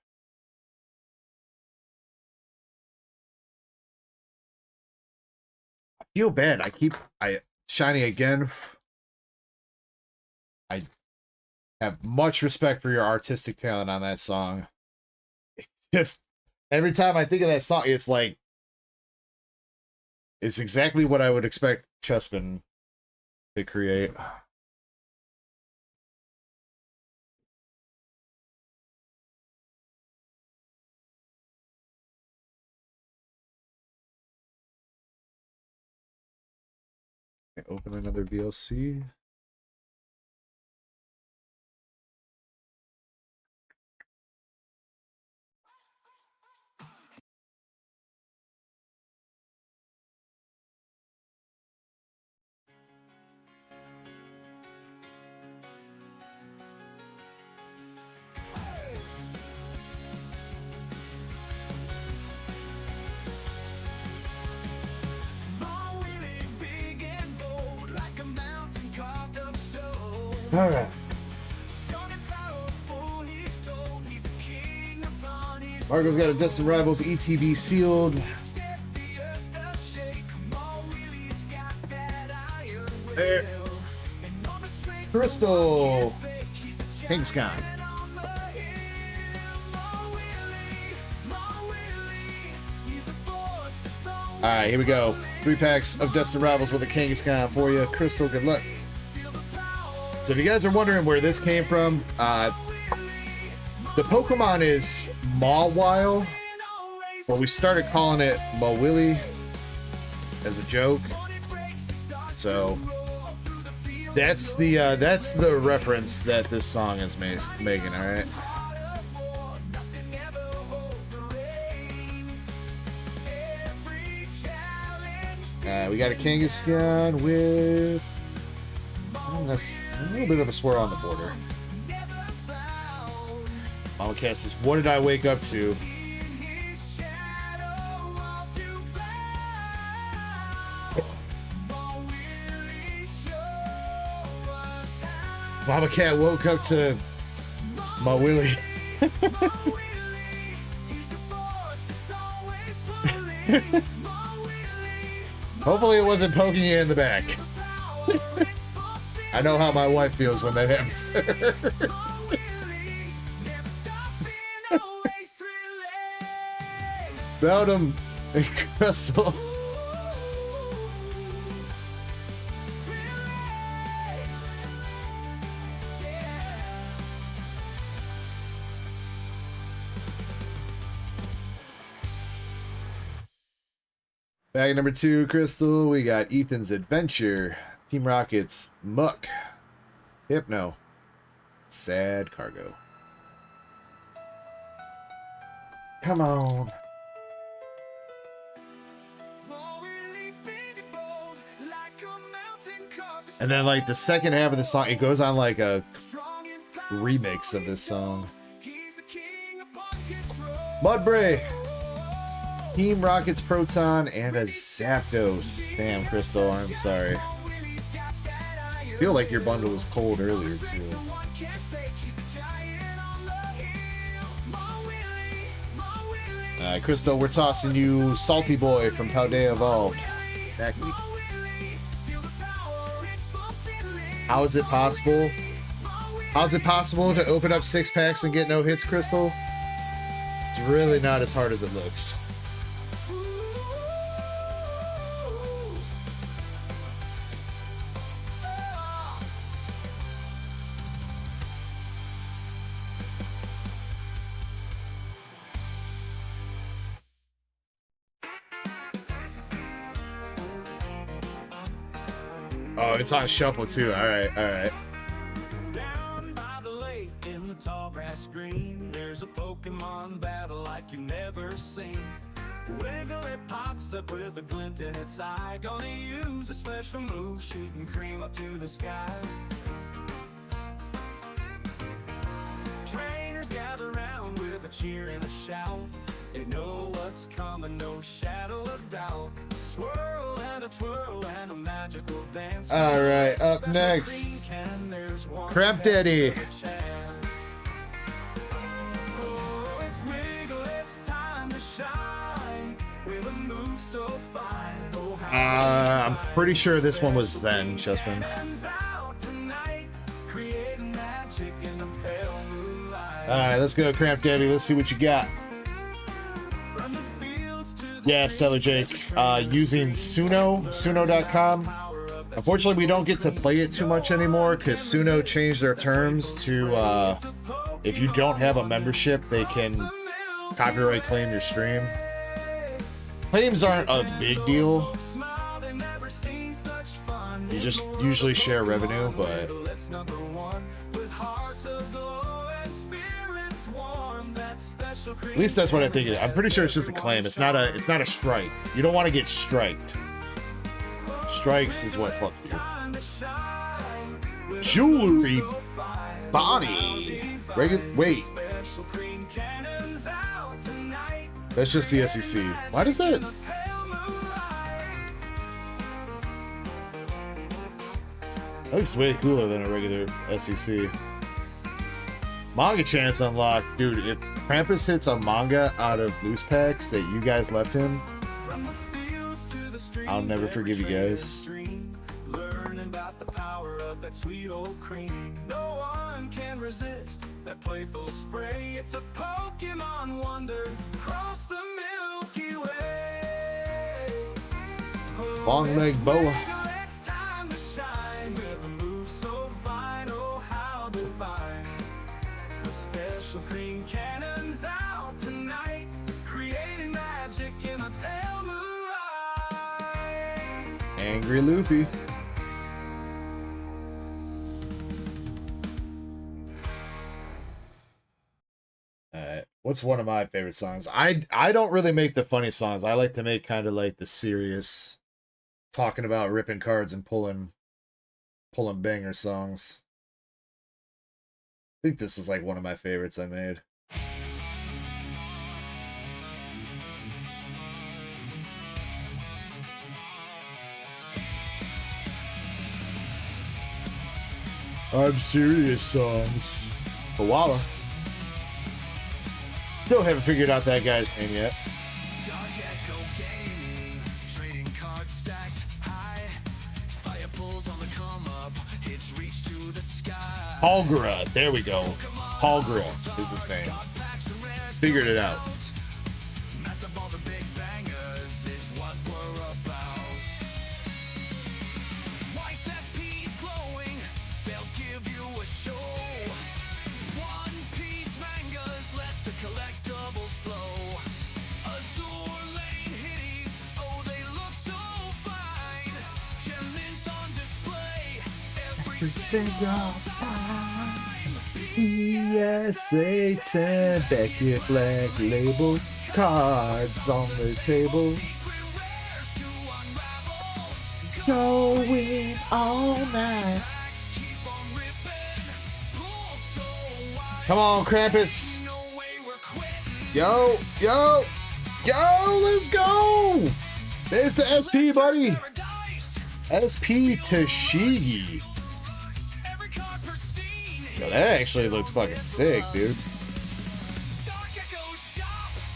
I feel bad. Shiny again. I have much respect for your artistic talent on that song. Just every time I think of that song, it's like it's exactly what I would expect Chespin Hit create. Open another VLC. All right. Marco's got a Destined Rivals ETB sealed. There. Crystal. Pink's gone. All right, here we go. 3 packs of Destined Rivals with a Kangaskhan for you. Crystal, good luck. So if you guys are wondering where this came from, the Pokemon is Mawile, but we started calling it Mawili as a joke. So that's the reference that this song is making. All right. We got a Kangaskhan with a little bit of a swirl on the border. Mama Cat says, what did I wake up to? Mama Cat woke up to my Willie. Hopefully it wasn't poking you in the back. I know how my wife feels when that happens to her. About him and Crystal. Bag number 2, Crystal. We got Ethan's Adventure, Team Rocket's Muck, Hypno, Sad Cargo. Come on. And then, like, the second half of the song, it goes on like a remix of this song. Mudbray, Team Rocket's Proton, and a Zapdos. Damn, Crystal, I'm sorry. I feel like your bundle was cold earlier, too. Crystal, we're tossing you Salty Boy from Paldea Evolved. Becky. How is it possible? How's it possible to open up 6 packs and get no hits, Crystal? It's really not as hard as it looks. Oh, it's on shuffle too. All right, all right. Down by the lake in the tall grass green, there's a Pokemon battle like you've never seen. Wiggly pops up with a glint in its eye, gonna use a special move, shooting cream up to the sky. Trainers gather round with a cheer and a shout. They know what's coming, no shadow of doubt. Swirl and a twirl and a magical dance. All right, up next, Crap Daddy. I'm pretty sure this one was Zen, Chessman. Alright, let's go, Cramp Daddy. Let's see what you got. Yeah, Stellar Jake. Using Suno, Suno.com. Unfortunately, we don't get to play it too much anymore because Suno changed their terms to if you don't have a membership, they can copyright claim your stream. Claims aren't a big deal. You just usually share revenue, but at least that's what I think it is. I'm pretty sure it's just a claim. It's not a strike. You don't want to get striked. Strikes is what fuck you. Jewelry Bonnie. Wait. That's just the SEC. Why does that? That looks way cooler than a regular SEC. Manga chance unlocked. Dude, if Krampus hits a manga out of loose packs that you guys left him, I'll never forgive you guys. Learn about the power of that sweet old cream. No one can resist that playful spray. It's a Pokemon wonder. Cross the Milky Way. Long leg boa. It's time to shine with a move so fine. Oh, how divine. The special green cannons out tonight, creating magic in a pale moonlight. Angry Luffy. What's one of my favorite songs? I don't really make the funny songs. I like to make kind of like the serious, talking about ripping cards and pulling banger songs. I think this is like one of my favorites I made. I'm serious songs. Koala. Still haven't figured out that guy's name yet. DarkEckoGaming, trading cards stacked high. Fire pulls on the come up, hits reach to the sky. Palgra, there we go. Palgra is his name. Figured it out. Master balls are big bangers, is what we're about. Twice SP's glowing, they'll give you a show. One Piece mangas, let the collectibles flow. Azure Lane hitties, oh they look so fine. Gem mints on display, every single time. PSA 10 Beckett Black label cards on the table. Going all night. Come on, Krampus. Yo, let's go. There's the SP, buddy. SP Tashigi. Yo, that actually looks fucking sick, dude.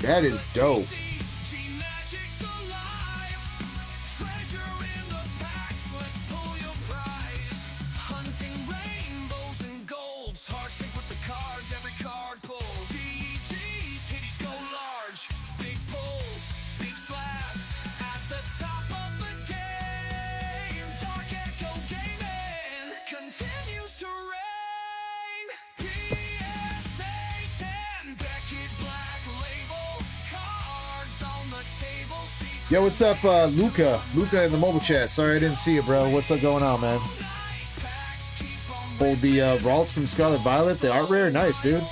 That is dope. Yo, what's up, Luca? Luca in the mobile chat. Sorry I didn't see you, bro. What's up going on, man? Hold the Ralts from Scarlet Violet, the art rare. Nice, dude.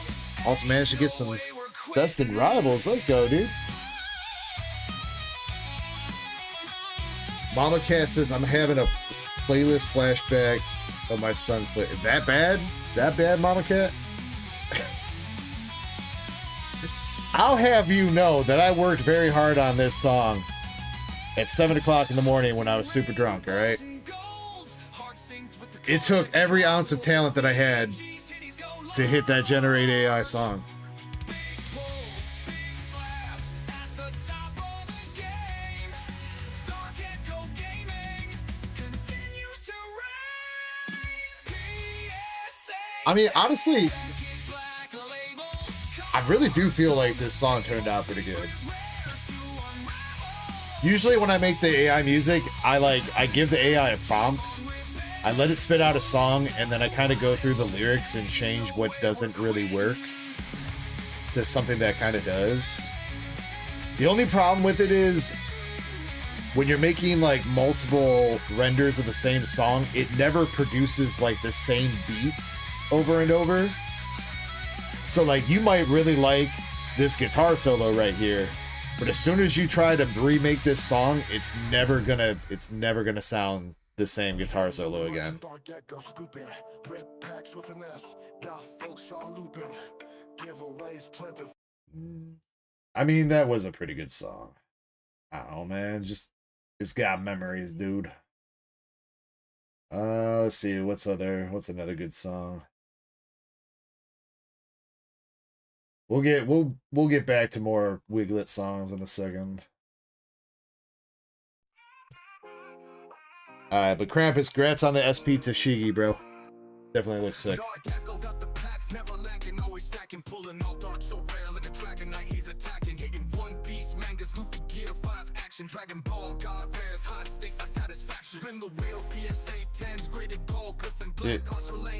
Also managed to get some Destined Rivals. Let's go, dude. Mama Cat says, I'm having a playlist flashback of my son's play. That bad? That bad, Mama Cat? I'll have you know that I worked very hard on this song at 7 o'clock in the morning when I was super drunk, alright? It took every ounce of talent that I had to hit that Generate AI song. I mean, honestly, I really do feel like this song turned out pretty good. Usually when I make the AI music, I give the AI a prompt, I let it spit out a song, and then I kind of go through the lyrics and change what doesn't really work to something that kind of does. The only problem with it is when you're making like multiple renders of the same song, it never produces like the same beat over and over. So like you might really like this guitar solo right here, but as soon as you try to remake this song, it's never gonna sound the same guitar solo again. I mean, that was a pretty good song. I don't know, man. It's got memories, dude. Let's see, what's another good song? We'll get back to more Wiglet songs in a second. Alright, but Krampus, congrats on the SP Tashigi, bro. Definitely looks sick. See,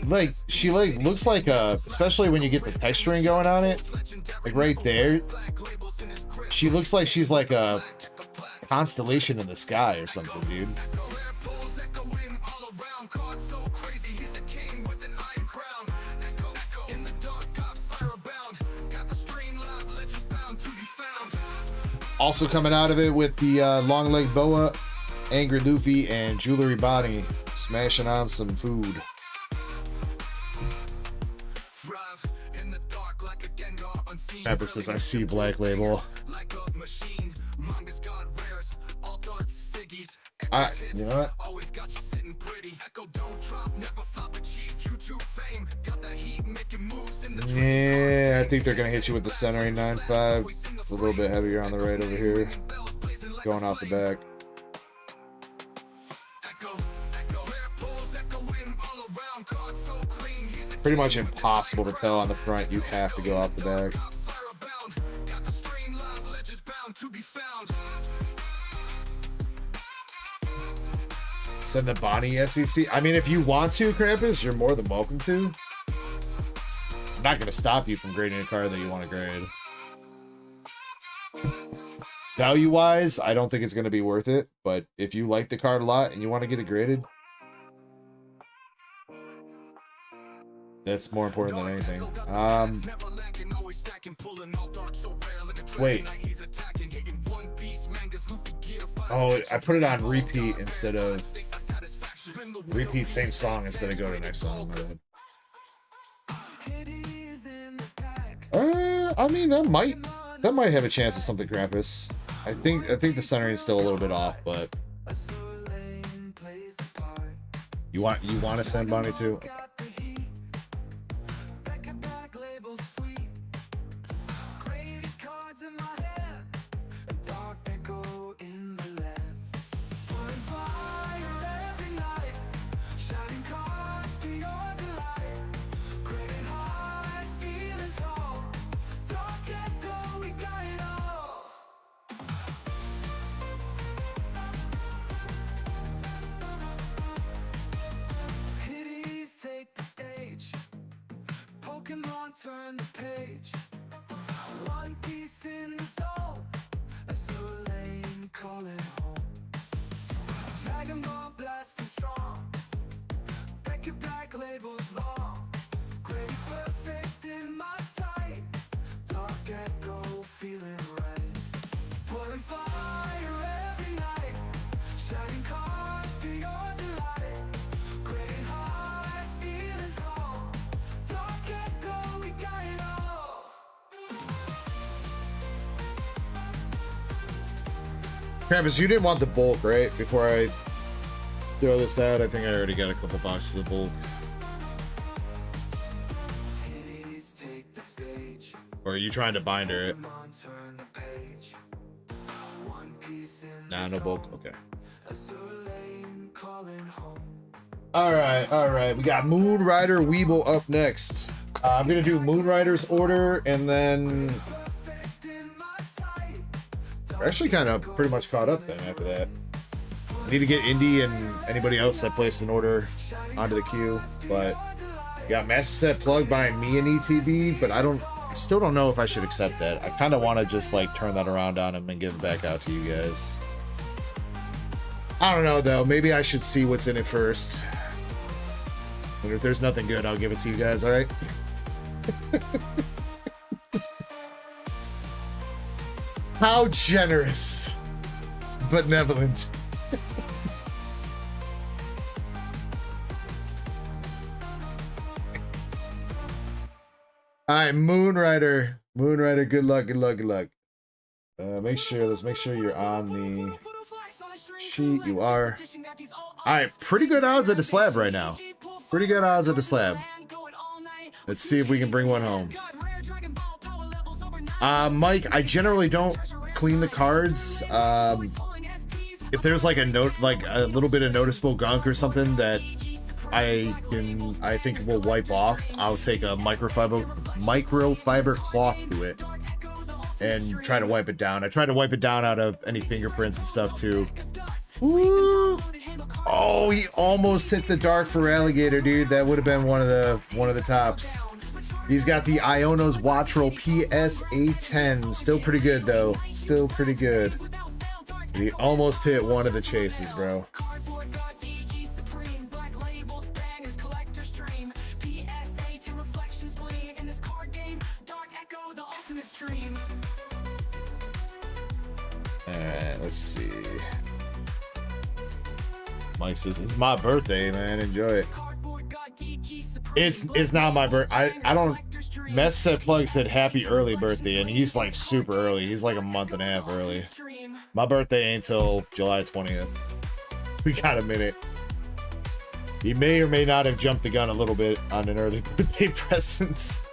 like, she like looks like a, especially when you get the texturing going on it, like right there, she looks like she's like a constellation in the sky or something, dude. Also coming out of it with the long leg boa, angry Luffy, and jewelry Bonnie smashing on some food. Pepper says, I see Black Label. You know what? Yeah, I think they're gonna hit you with the centering 9.5. It's a little bit heavier on the right over here, going off the back. Pretty much impossible to tell on the front. You have to go off the back. Send the Bonnie SEC. I mean, if you want to, Krampus, you're more than welcome to. I'm not going to stop you from grading a car that you want to grade. Value-wise, I don't think it's going to be worth it, but if you like the card a lot and you want to get it graded, that's more important than anything. Wait. Oh, I put it on repeat instead of... Repeat same song instead of go to the next song. I mean, that might have a chance of something, Krampus. I think the centering is still a little bit off, but you want to send Bonnie too? Okay. Turn the page. One piece in the soul. A lane calling home. Dragon Ball blasting strong. Back your Black Labels long. Great perfect in my sight. Dark Echo feeling right. Pulling fire every night. Shining cars to your delight. Great high feeling tall. Dark Echo, we got it all. Krampus, you didn't want the bulk, right? Before I throw this out, I think I already got a couple boxes of bulk. Or are you trying to binder it? Nah, no bulk. Okay. Alright. We got Moon Rider Weeble up next. I'm gonna do Moon Rider's order and then We're actually kind of pretty much caught up then after that. I need to get Indy and anybody else that placed an order onto the queue, but got Master Set Plug by me and ETB, but I still don't know if I should accept that. I kind of want to just like turn that around on him and give it back out to you guys. I don't know though, maybe I should see what's in it first. And if there's nothing good, I'll give it to you guys, alright? How generous. Benevolent. Alright, Moonrider. Moonrider, good luck, good luck, good luck. Let's make sure you're on the sheet. You are. Alright, pretty good odds at the slab right now. Pretty good odds at the slab. Let's see if we can bring one home. Mike, I generally don't clean the cards. If there's like a little bit of noticeable gunk or something that I think will wipe off, I'll take a microfiber cloth to it and try to wipe it down. I try to wipe it down out of any fingerprints and stuff too. Woo! Oh, he almost hit the Dark for Alligator, dude. That would have been one of the tops. He's got the Ionos Wattrel PSA 10. Still pretty good though. Still pretty good. He almost hit one of the chases, bro. Alright, let's see. Mike says, it's my birthday, man. Enjoy it. It's not my birthday. I don't... Mess Set Plug said happy early birthday, and he's like super early. He's like a month and a half early. My birthday ain't till July 20th. We got a minute. He may or may not have jumped the gun a little bit on an early birthday presents.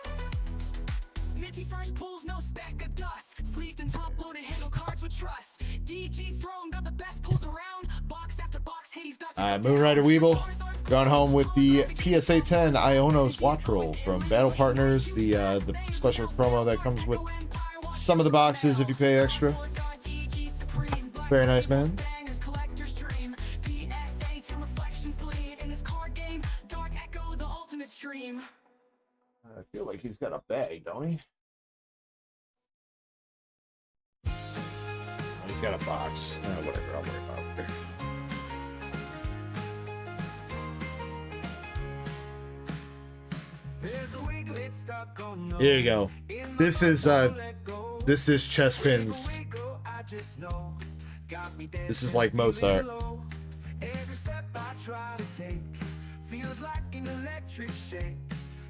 Moonrider Weeble gone home with the PSA 10 Ionos Wattrel from Battle Partners, the special promo that comes with some of the boxes if you pay extra. Very nice, man. I feel like he's got a bag, don't he? He's got a box. Whatever, I'll worry about it. Here you go. This is chest pins. This is like Mozart.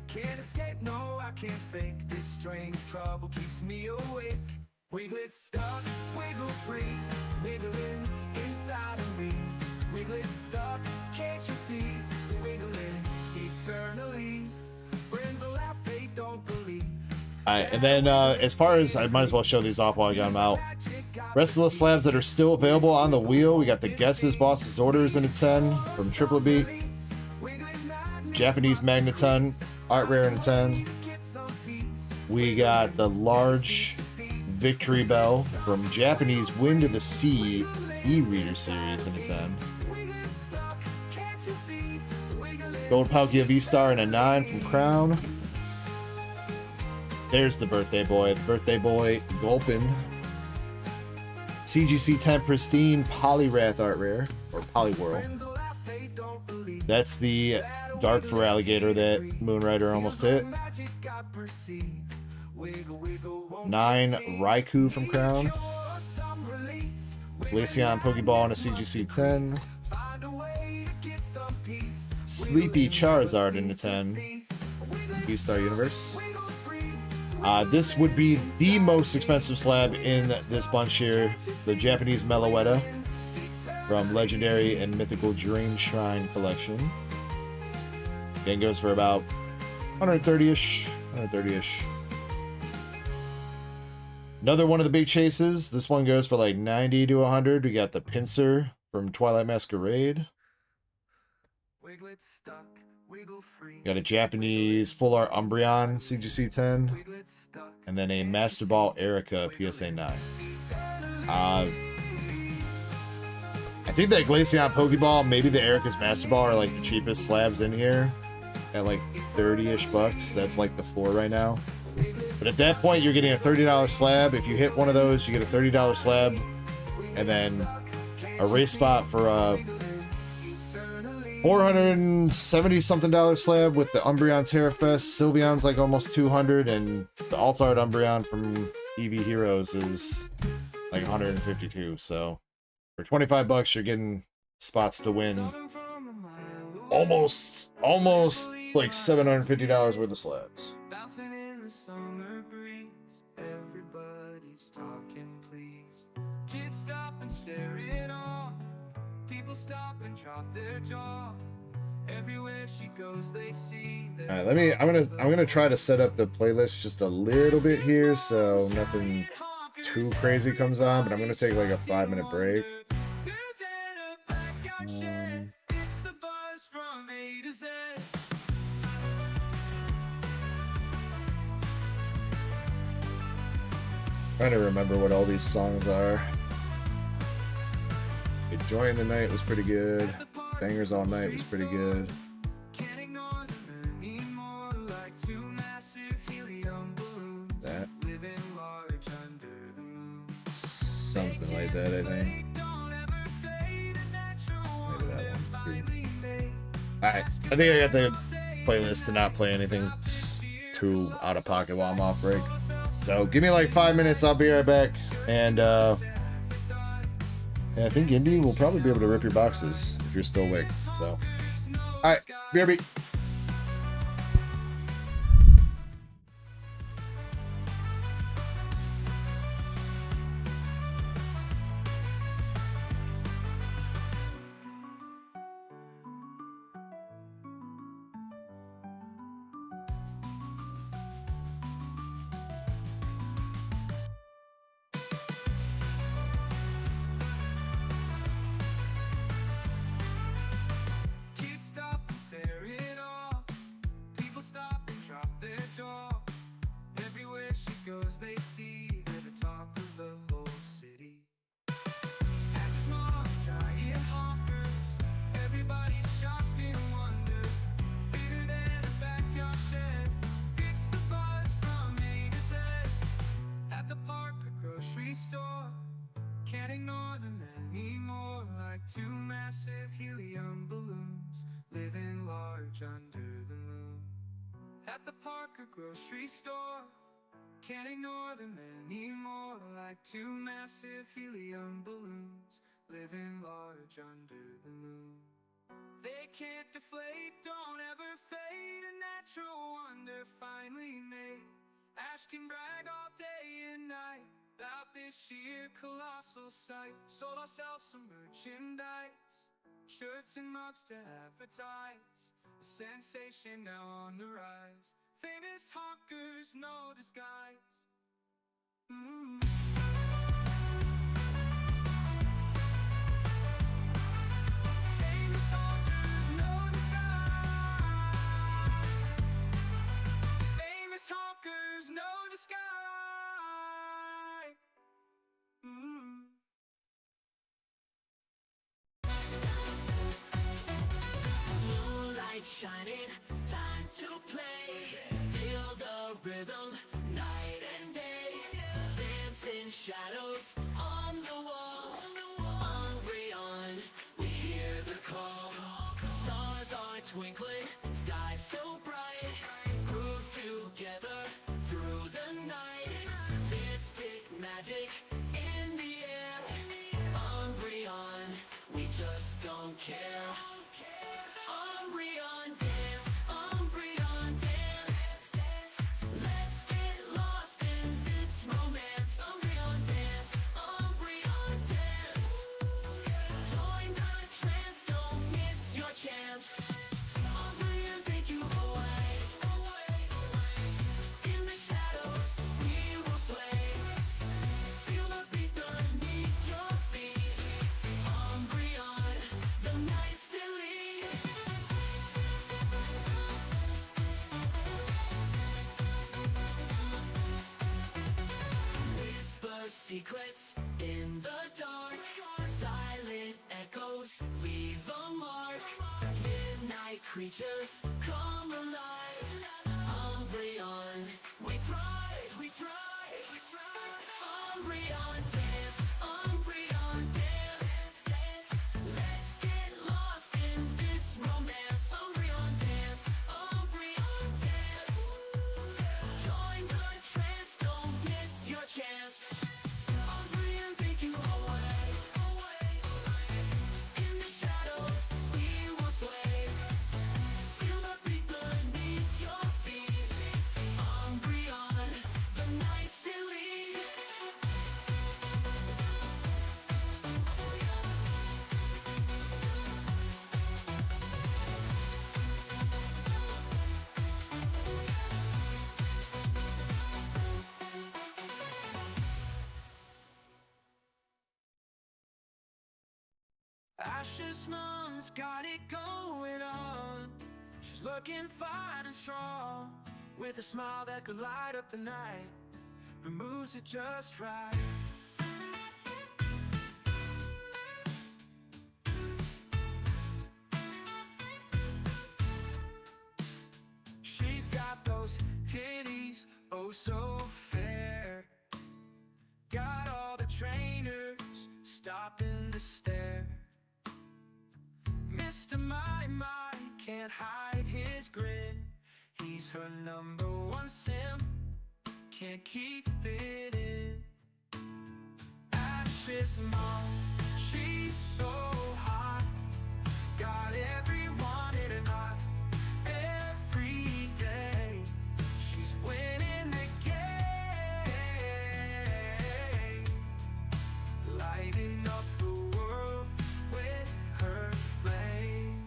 Can't escape, no, I can't fake this strange trouble keeps me awake. Wiglet stuck, wiggle free, wiggling inside of me. Wiglet stuck, can't you see? Wiggling eternally. Friends will laugh, they don't believe. Alright, and then as far as, I might as well show these off while I got them out. Rest of the slabs that are still available on the wheel, we got the Guesses Boss's Orders in a 10 from Triple Beat. Japanese Magneton, Art Rare in a 10. We got the large Victory Bell from Japanese Wind of the Sea e-reader series in a 10. Gold Palkia V-Star in a 9 from Crown. There's the birthday boy Gulpin. CGC 10 Pristine Poliwrath Art Rare, or Poliwhirl. That's the Dark for Alligator that Moonrider almost hit. 9 Raikou from Crown. Glaceon Pokeball in a CGC 10. Sleepy Charizard in a 10. V-Star Universe. This would be the most expensive slab in this bunch here. The Japanese Meloetta from Legendary and Mythical Dream Shrine Collection. Again, goes for about 130-ish. 130-ish. Another one of the big chases. This one goes for like 90 to 100. We got the Pinsir from Twilight Masquerade. Got a Japanese full art Umbreon CGC 10, and then a Master Ball Erica PSA 9. I think that Glaceon Pokeball, maybe the Erica's Master Ball are like the cheapest slabs in here at like 30-ish bucks. That's like the floor right now. But at that point, you're getting a $30 slab. If you hit one of those, you get a $30 slab, and then a race spot for a $470 something slab with the Umbreon Terrafest. Sylveon's like almost 200, and the Alt Art Umbreon from EV Heroes is like 152. So for 25 bucks, you're getting spots to win almost like $750 worth of slabs. Alright, I'm gonna try to set up the playlist just a little bit here so nothing too crazy comes on, but I'm gonna take like a 5-minute break. Trying to remember what all these songs are. Joy in the Night was pretty good. Bangers All Night was pretty good. That. Something like that, I think. Maybe that one. Alright, I think I got the playlist to not play anything too out of pocket while I'm off break. So give me like 5 minutes, I'll be right back. And I think Indy will probably be able to rip your boxes if you're still awake. So, alright, BRB. Grocery store, can't ignore them anymore. Like two massive helium balloons, living large under the moon. They can't deflate, don't ever fade. A natural wonder finally made. Ash can brag all day and night about this sheer colossal sight. Sold ourselves some merchandise, shirts and mugs to advertise. A sensation now on the rise. Famous hawkers, no disguise. Famous hawkers, no disguise. Famous hawkers, no disguise. Moonlight shining, time to play. Feel the rhythm, night and day. Dancing shadows on the wall. On, we hear the call. Stars are twinkling, sky so bright. Groove together through the night. Mystic magic in the air. On, we just don't care. On, dance. creatures come alive. Umbreon, we thrive, we thrive, we thrive. Umbreon dance, Umbreon dance, dance. Let's get lost in this romance. Umbreon dance, Umbreon dance. Join the trance, don't miss your chance. Umbreon take you away, away, away. In the shadows, we will sway. Feel the beat beneath your feet. Umbreon, the night's elite. Ashes mom's got it going on. She's looking fine and strong, with a smile that could light up the night. Her moves are just right. She's got those hitties, oh so fair. Got all the trainers stopping to stare. Mr. My can't hide his grin. He's her number one sim, can't keep it in. Ashes mom, she's so hot, got everyone in a knot. Every day, she's winning the game, lighting up the world with her flame.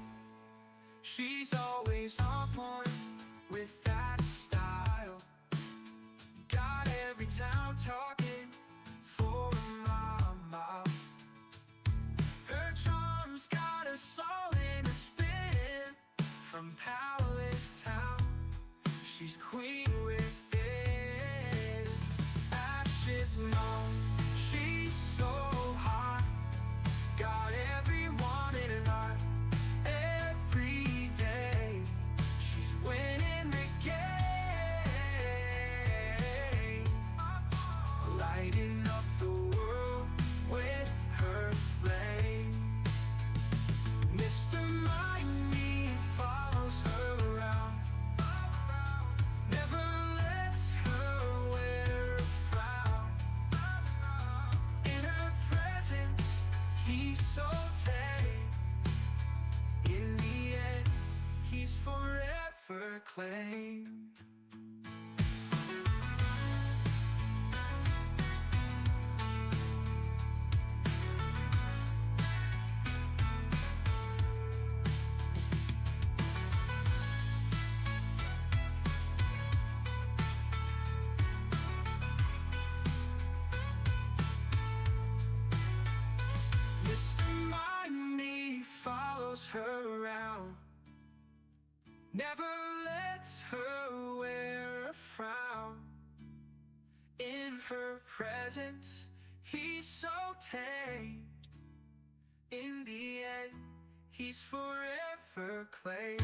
She's always on point with that style, got every town talking for a mile. Her charm's got us all in a spin, from Pallet Town, she's queen within. Ashes mom, she's so hot, got everyone in a knot. Every day, she's winning the game, lighting up the world with her flame. Mr. Me follows her around, never lets her wear a frown. In her presence, he's so tame. In the end, he's forever claimed. Mr. Me follows her around, never lets her wear a frown. In her presence, he's so tamed. In the end, he's forever claimed.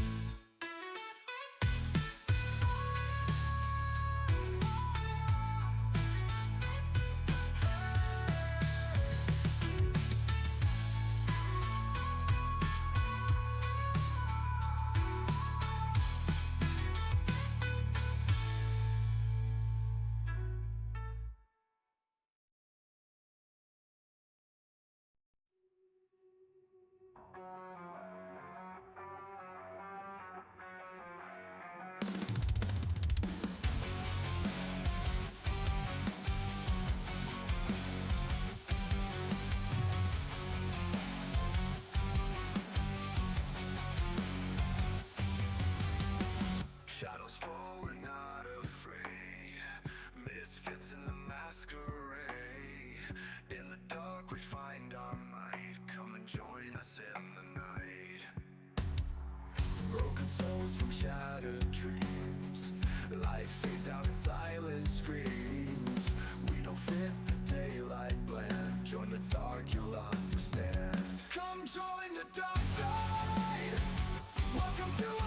Shadows fall, we're not afraid. Misfits in the masquerade. In the dark we find our might. Come and join us in the night. Broken souls from shattered dreams. Life fades out in silent screams. We don't fit the daylight blend. Join the dark, you'll understand. Come join the dark side. Welcome to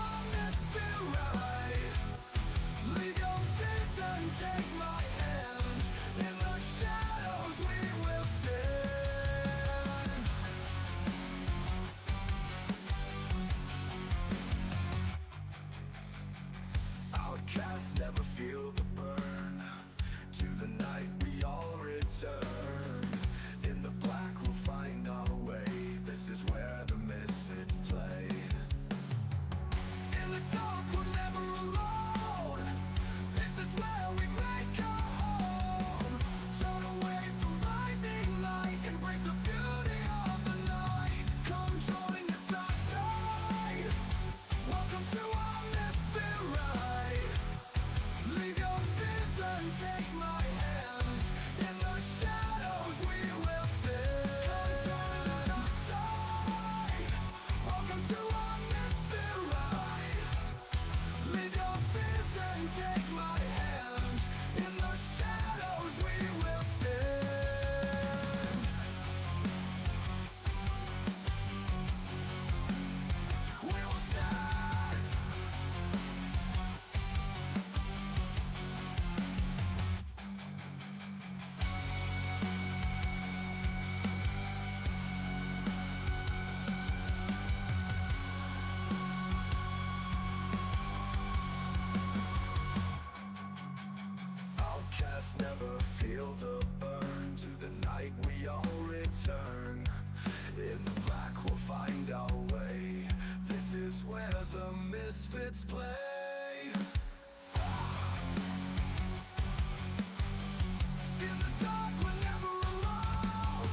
let's play. In the dark, we're never alone.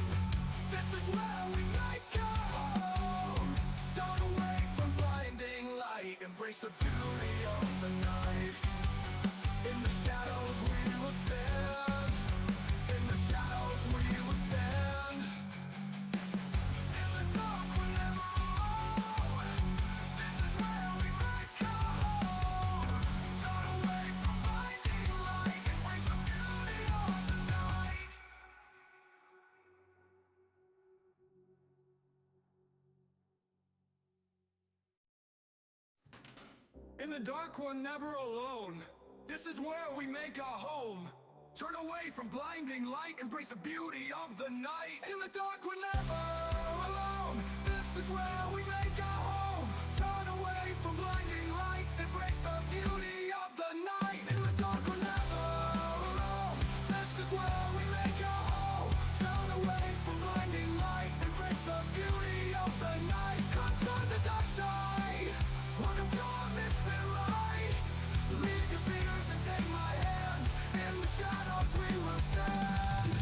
This is where we make our home. Turn away from blinding light, embrace the beauty of the night. In the shadows we will stand. In the shadows we will stand. In the dark we're never alone. This is where we make our home. Turn away from blinding light, embrace the beauty of the night. In the dark we're never alone. This is where we make our home. Turn away from blinding light, embrace the beauty of the night. In the dark we're never alone. This is where we make our home. Turn away from blinding light, embrace the beauty of the night. In the dark we're never alone. This is where we make our home. Turn away from blinding light, embrace the beauty of the night. Come to the dark side. Welcome to our misfit light. Leave your fears and take my hand. In the shadows we will stand.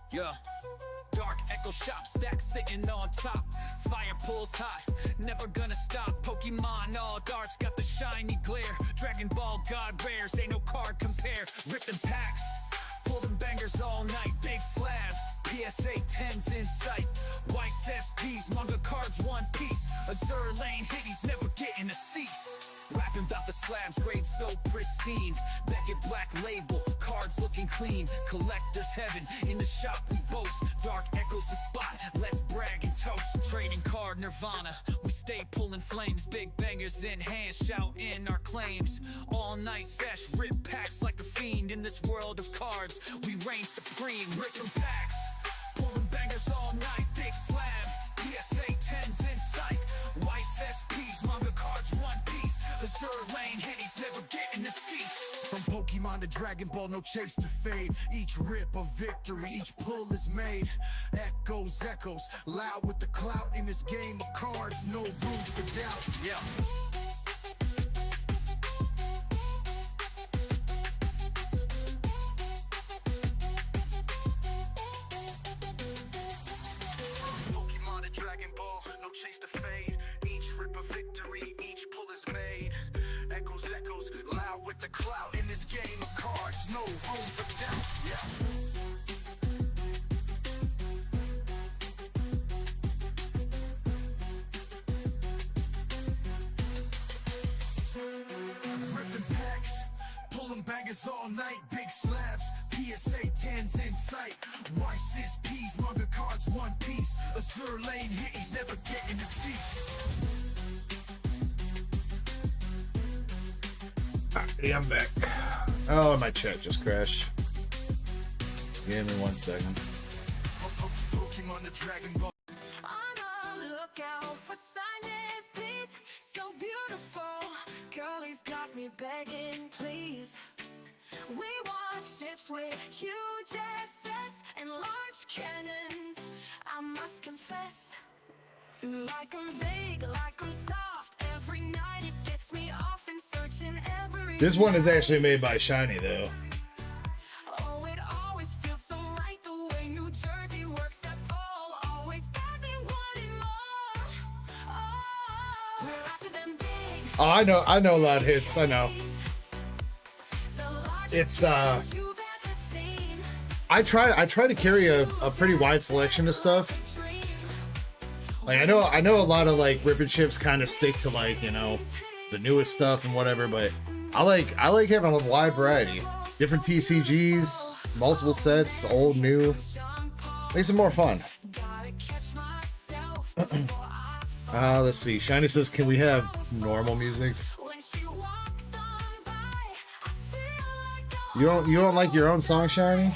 Yeah. Dark Echo shop, stack sitting on top. Fire pulls hot, never gonna stop. Pokemon all darks, got the shiny glare. Dragon Ball God rares, ain't no card compare. Ripping packs, pull them bangers all night. Big slabs, PSA 10s in sight. White SPs, manga cards, One Piece. Azure Lane hitties, never getting a cease. Rapping about the slabs, grade so pristine. Beckett Black Label, cards looking clean. Collector's heaven, in the shop we boast. Dark Echo's the spot, let's brag and toast. Trading card Nirvana, we stay pulling flames. Big bangers in hand, shouting our claims. All night sesh, rip packs like a fiend. In this world of cards, we reign supreme. Ripping packs, pulling bangers all night. Big slabs, PSA 10s in sight. White SPs, manga cards, One Piece. Azure Lane hitties, never getting a cease. From Pokemon to Dragon Ball, no chase to fade. Each rip a victory, each pull is made. Echoes, loud with the clout. In this game of cards, no room for doubt. Yeah. Pokemon to Dragon Ball, no chase to fade. Each rip a victory, each pull is made. Echoes, loud with the clout. In this game of cards, no room for doubt. Yeah. Ripping packs, pulling bangers all night. Big slabs, PSA 10s in sight. White SPs, manga cards, One Piece. Azure Lane hitties, never getting a cease. Alrighty, I'm back. Oh, my chat just crashed. Give me 1 second. Pokemon the Dragon Ball. On the lookout for signings, please. So beautiful. Girlie's got me begging, please. We want ships with huge assets and large cannons. I must confess, like I'm big, like I'm soft. Every night it gets me off and searching every. This one is actually made by Shiny, though. Oh, it always feels so right the way New Jersey works that pole. Always got me wanting more. Oh, we're after them big. Oh, I know a lot of hits. I know. It's I try to carry a pretty wide selection of stuff. Like I know a lot of like ripping ships kind of stick to like, you know, the newest stuff and whatever, but I like having a wide variety. Different TCGs, multiple sets, old, new. Makes it more fun. Let's see. Shiny says, can we have normal music? You don't like your own song, Shiny?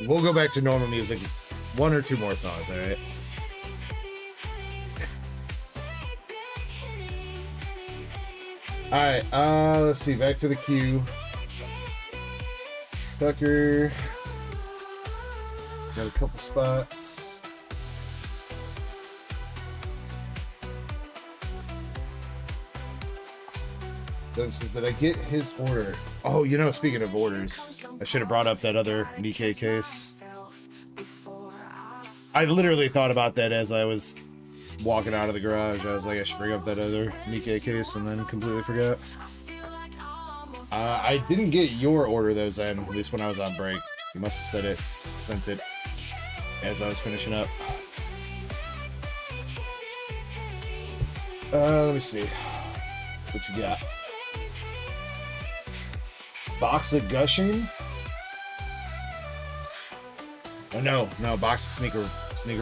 We'll go back to normal music. 1 or 2 more songs, alright? Alright, let's see, back to the queue. Tucker. Got a couple spots. So it says, did I get his order? Oh, you know, speaking of orders, I should have brought up that other Nikkei case. I literally thought about that as I was walking out of the garage. I was like, I should bring up that other Nikkei case, and then completely forgot. I didn't get your order though, Zen, at least when I was on break. You must have said it, sent it as I was finishing up. Let me see. What you got? Box of gushing? Oh no, box of sneaker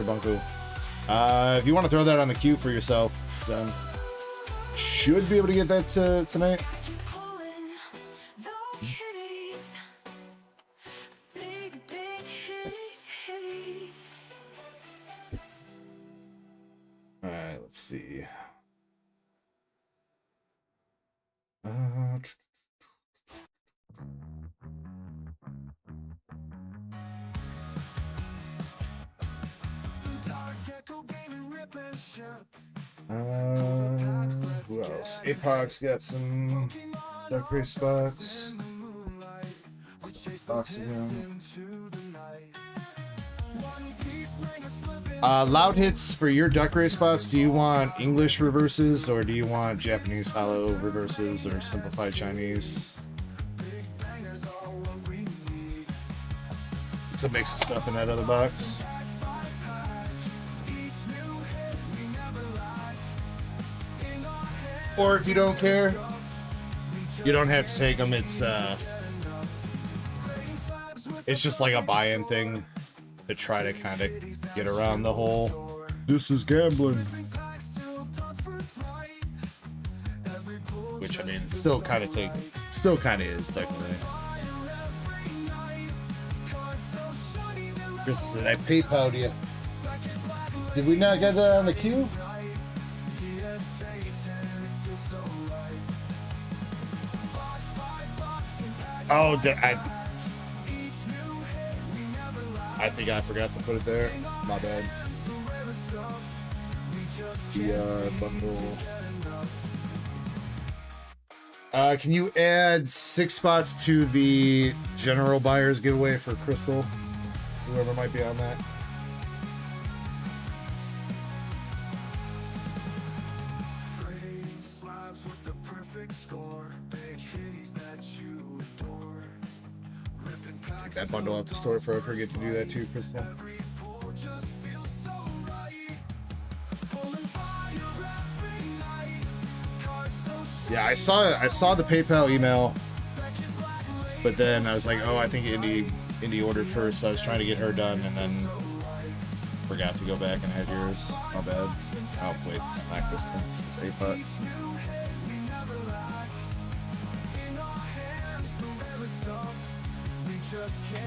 bunko. If you want to throw that on the queue for yourself, then should be able to get that tonight. All right, let's see. Who else? Apox got some Dark Race spots. Oxygen. Loud hits for your Duck Race spots. Do you want English reverses or do you want Japanese hollow reverses or simplified Chinese? It's a mix of stuff in that other box. Or if you don't care, you don't have to take them. It's just like a buy-in thing to try to kind of get around the whole "this is gambling," which I mean, still kind of is technically. Chris said, "I PayPal'd you." Did we not get that on the queue? Oh, I think I forgot to put it there. My bad. The bundle. Can you add 6 spots to the general buyers giveaway for Crystal? Whoever might be on that. Take that bundle out the store before I forget to do that too, Crystal. Yeah, I saw the PayPal email, but then I was like, oh, I think Indy ordered first, so I was trying to get her done, and then forgot to go back and add yours. My bad. Oh wait, it's not Crystal. It's A-Pot.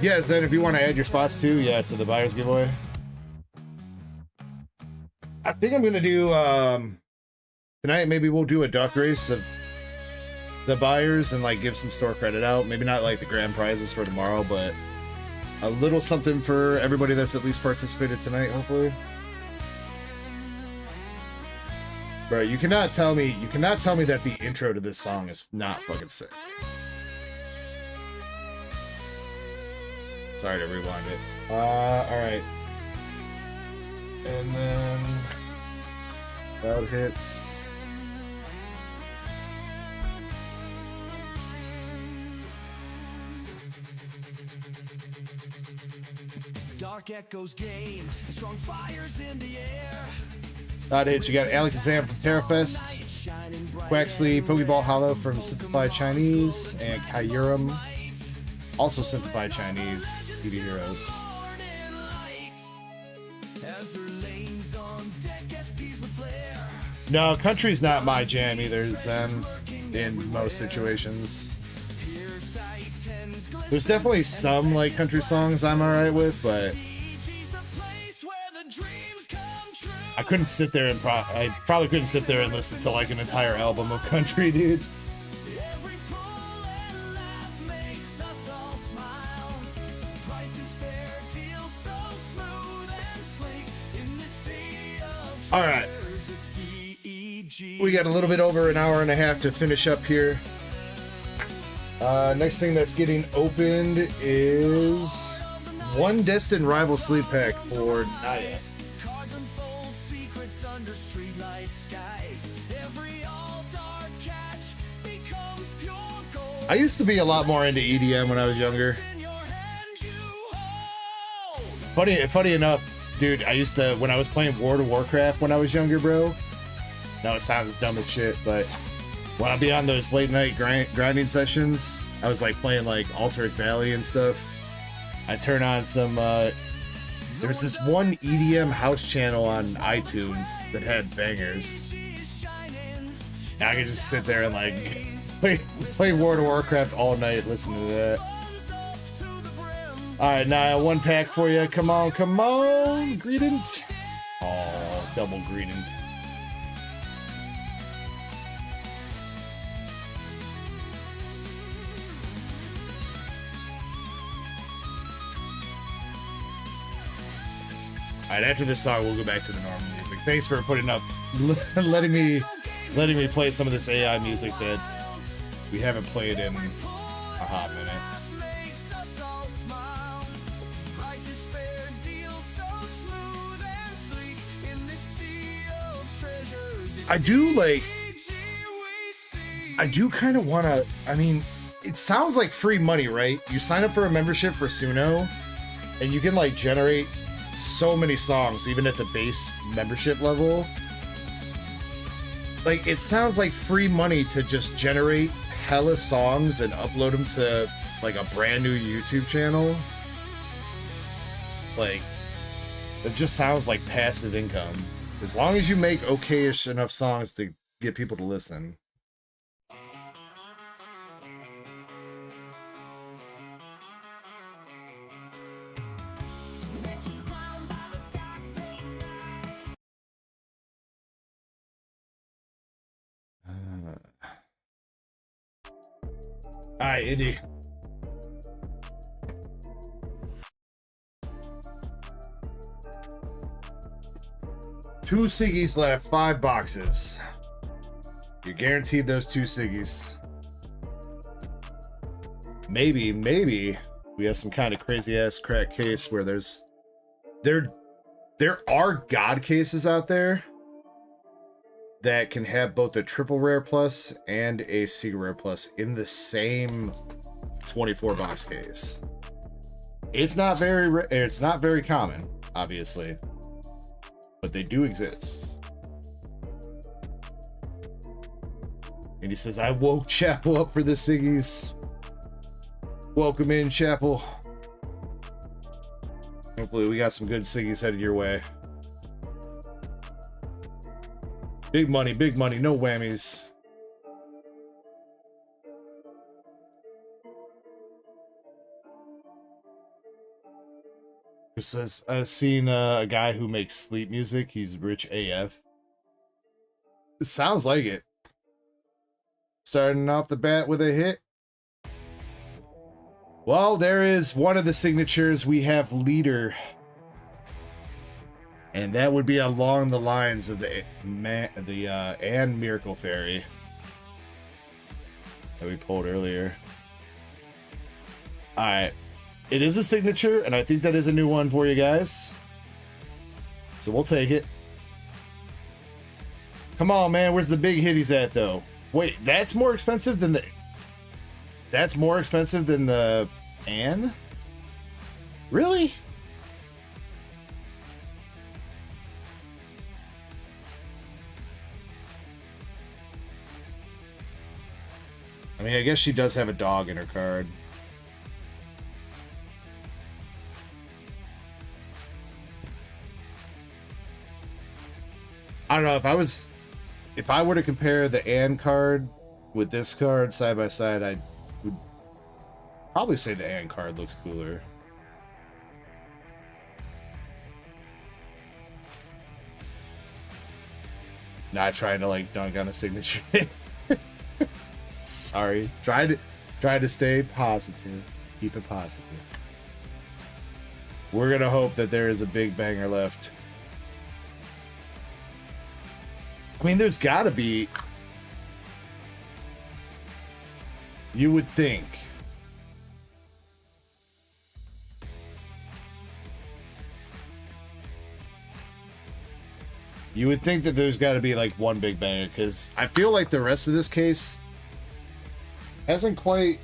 Yeah, then if you want to add your spots too, yeah, to the buyer's giveaway. I think I'm gonna do tonight. Maybe we'll do a duck race of the buyers and like give some store credit out. Maybe not like the grand prizes for tomorrow, but a little something for everybody that's at least participated tonight, hopefully. Bro, you cannot tell me that the intro to this song is not fucking sick. Sorry to rewind it. Alright. And then loud hits. Dark Echo's game, strong fires in the air. Loud hits, you got Alakazam from Terrafest, Quaxley, Pokeball Hollow from Simplified Chinese, and Kyurem, also Simplified Chinese, Beauty Heroes. No, country's not my jam either, Zen, in most situations. There's definitely some like country songs I'm alright with, but I couldn't sit there and I probably couldn't sit there and listen to like an entire album of country, dude. All right. We got a little bit over an hour and a half to finish up here. Next thing that's getting opened is one Destined Rivals sleep pack for Naya. I used to be a lot more into EDM when I was younger. Funny enough, dude, I used to, when I was playing World of Warcraft when I was younger, bro. No, it sounds dumb as shit, but when I'd be on those late night grinding sessions, I was like playing like Alterac Valley and stuff. I turn on some, there's this one EDM house channel on iTunes that had bangers. Now I can just sit there and like play World of Warcraft all night listening to that. All right, now one pack for you. Come on, Greedent. Oh, double Greedent. All right, after this song, we'll go back to the normal music. Thanks for putting up, letting me play some of this AI music that we haven't played in a hot minute. I do kind of want to, I mean, it sounds like free money, right? You sign up for a membership for Suno, and you can like generate so many songs, even at the base membership level. Like, it sounds like free money to just generate hella songs and upload them to like a brand new YouTube channel. Like, it just sounds like passive income. As long as you make okayish enough songs to get people to listen. Alright, Indy. Two Siggies left, 5 boxes. You're guaranteed those 2 Siggies. Maybe we have some kind of crazy ass crack case where there are God cases out there that can have both a triple rare plus and a secret rare plus in the same 24 box case. It's not very common, obviously, but they do exist. And he says, I woke Chapel up for the Siggies. Welcome in, Chapel. Hopefully we got some good Siggies headed your way. Big money, no whammies. It says, I've seen a guy who makes sleep music. He's rich AF. It sounds like it. Starting off the bat with a hit. Well, there is one of the signatures. We have Leader. And that would be along the lines of the and Miracle Fairy that we pulled earlier. All right, it is a signature, and I think that is a new one for you guys. So we'll take it. Come on, man. Where's the big hitties at, though? Wait, that's more expensive than the. That's more expensive than the Anne? Really? I mean, I guess she does have a dog in her card. I don't know, if I were to compare the Anne card with this card side by side, I would probably say the Anne card looks cooler. Not trying to like dunk on a signature. Sorry. Try to stay positive. Keep it positive. We're gonna hope that there is a big banger left. I mean, there's gotta be. You would think. You would think that there's got to be like one big banger, because I feel like the rest of this case hasn't quite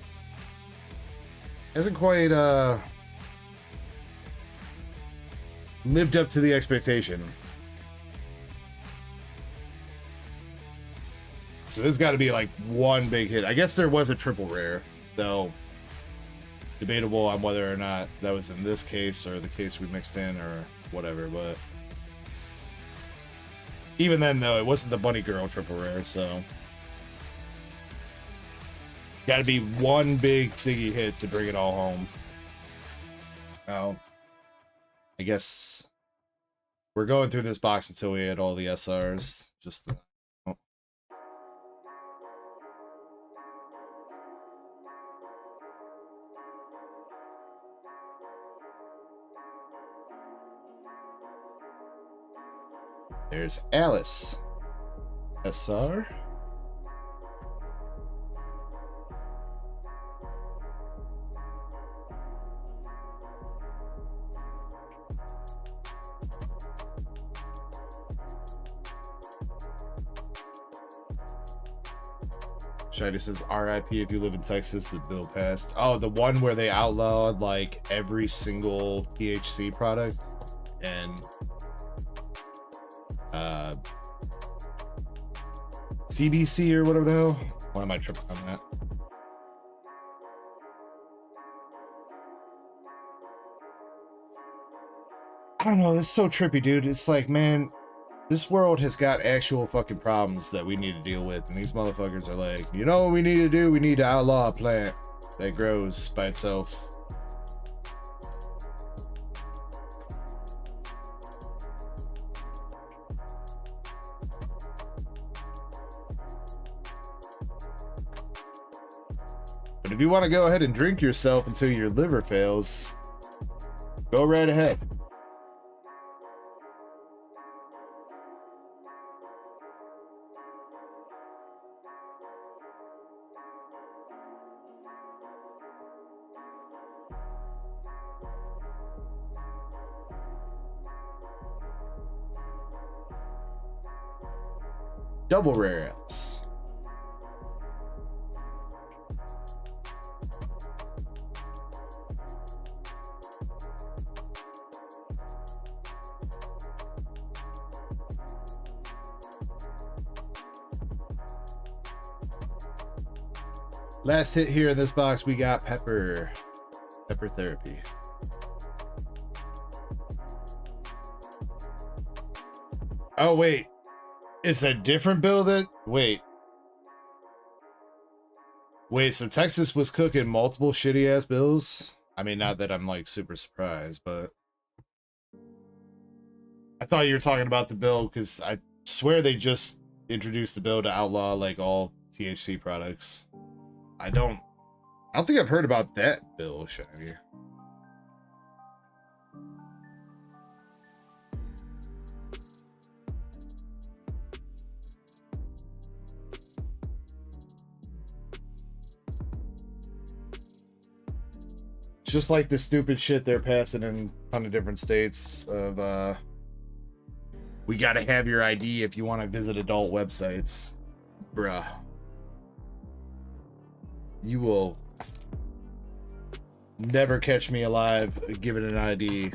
lived up to the expectation. So there's got to be like one big hit. I guess there was a triple rare, though debatable on whether or not that was in this case or the case we mixed in or whatever, but even then, though, it wasn't the Bunny Girl triple rare, so gotta be one big Siggy hit to bring it all home. Now, I guess we're going through this box until we hit all the SRs. Just the, oh. There's Alice. SR. Shady says RIP if you live in Texas, the bill passed. Oh, the one where they outlawed like every single THC product and CBC or whatever the hell. Why am I tripping on that? I don't know. It's so trippy, dude. It's like, man, this world has got actual fucking problems that we need to deal with, and these motherfuckers are like, you know what we need to do? We need to outlaw a plant that grows by itself. But if you want to go ahead and drink yourself until your liver fails, go right ahead. Double rares. Last hit here in this box, we got Pepper Therapy. Oh, wait. It's a different bill that... Wait, so Texas was cooking multiple shitty-ass bills? I mean, not that I'm, like, super surprised, but... I thought you were talking about the bill, because I swear they just introduced the bill to outlaw, like, all THC products. I don't think I've heard about that bill, Shaggy. Just like the stupid shit they're passing in a ton of different states of we gotta have your ID if you want to visit adult websites. Bruh. You will never catch me alive giving an ID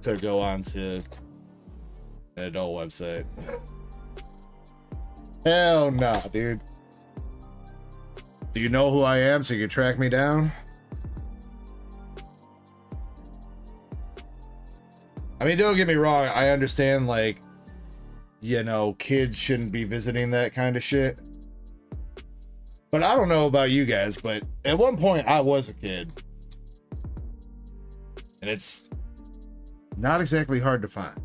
to go on to an adult website. Hell nah, dude. Do you know who I am so you can track me down? I mean, don't get me wrong. I understand, like, you know, kids shouldn't be visiting that kind of shit. But I don't know about you guys, but at one point I was a kid. And it's not exactly hard to find.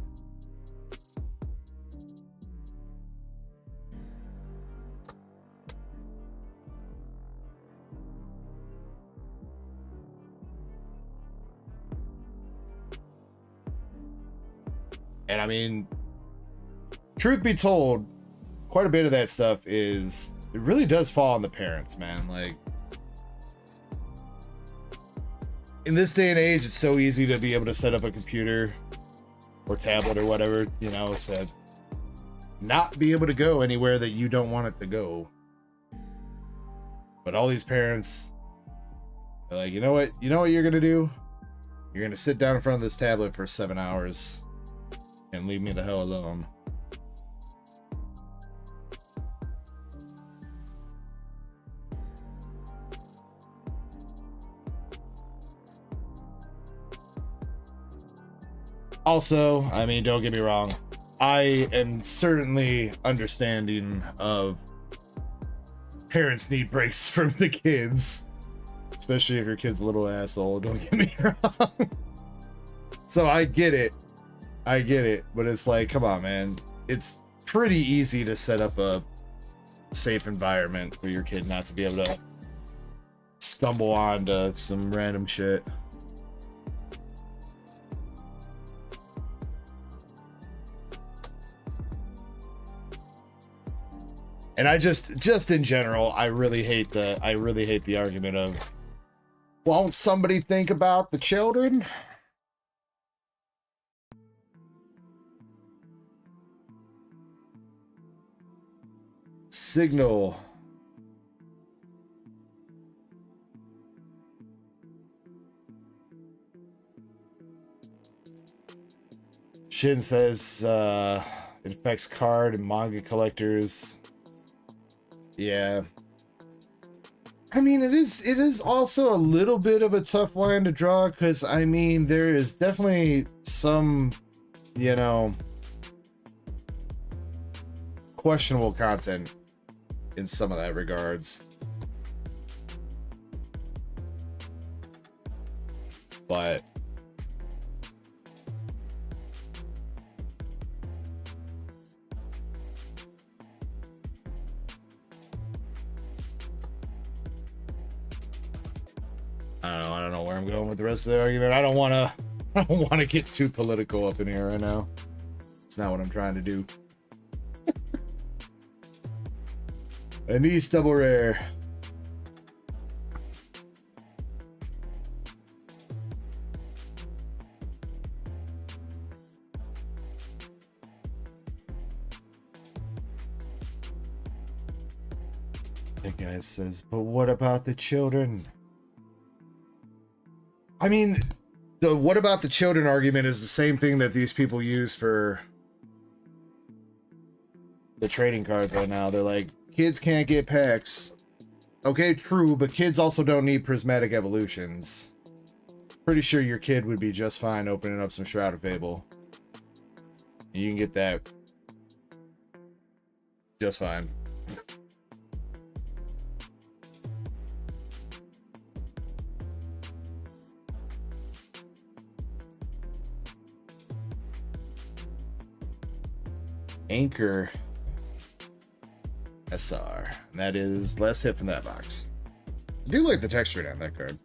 And I mean, truth be told, quite a bit of that stuff is, it really does fall on the parents, man. Like, in this day and age, it's so easy to be able to set up a computer or tablet or whatever, you know, to not be able to go anywhere that you don't want it to go. But all these parents are like, you know what you're gonna do? You're gonna sit down in front of this tablet for 7 hours and leave me the hell alone. Also, I mean, don't get me wrong, I am certainly understanding of parents need breaks from the kids, especially if your kid's a little asshole, don't get me wrong. So I get it, but it's like, come on, man. It's pretty easy to set up a safe environment for your kid not to be able to stumble onto some random shit. And I just in general, I really hate the argument of, won't somebody think about the children? Signal. Shin says it affects card and manga collectors. Yeah. I mean, it is also a little bit of a tough line to draw, because I mean, there is definitely some, you know, questionable content in some of that regards. But I don't know where I'm going with the rest of the argument. I don't want to get too political up in here right now. It's not what I'm trying to do. An East double rare. The guy says, but what about the children? I mean, the what about the children argument is the same thing that these people use for the trading cards right now. They're like, kids can't get packs. Okay, true, but kids also don't need prismatic evolutions. Pretty sure your kid would be just fine opening up some Shroud of Fable. You can get that just fine. Anchor SR. And that is last hit from that box. I do like the texture on that card.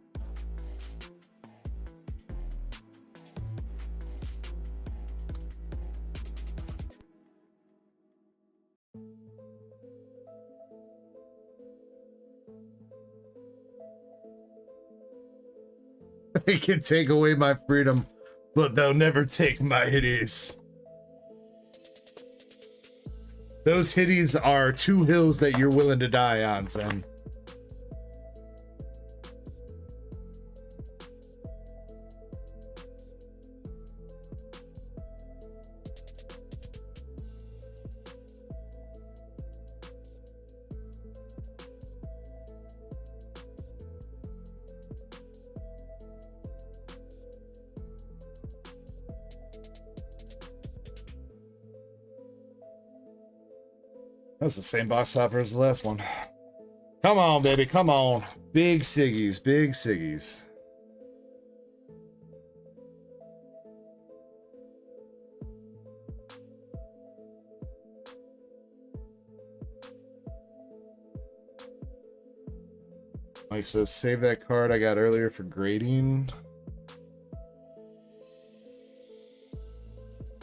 They can take away my freedom, but they'll never take my hitties. Those hitties are two hills that you're willing to die on, son. That was the same box topper as the last one. Come on, baby, come on. Big Siggies, big Siggies. Mike says, save that card I got earlier for grading.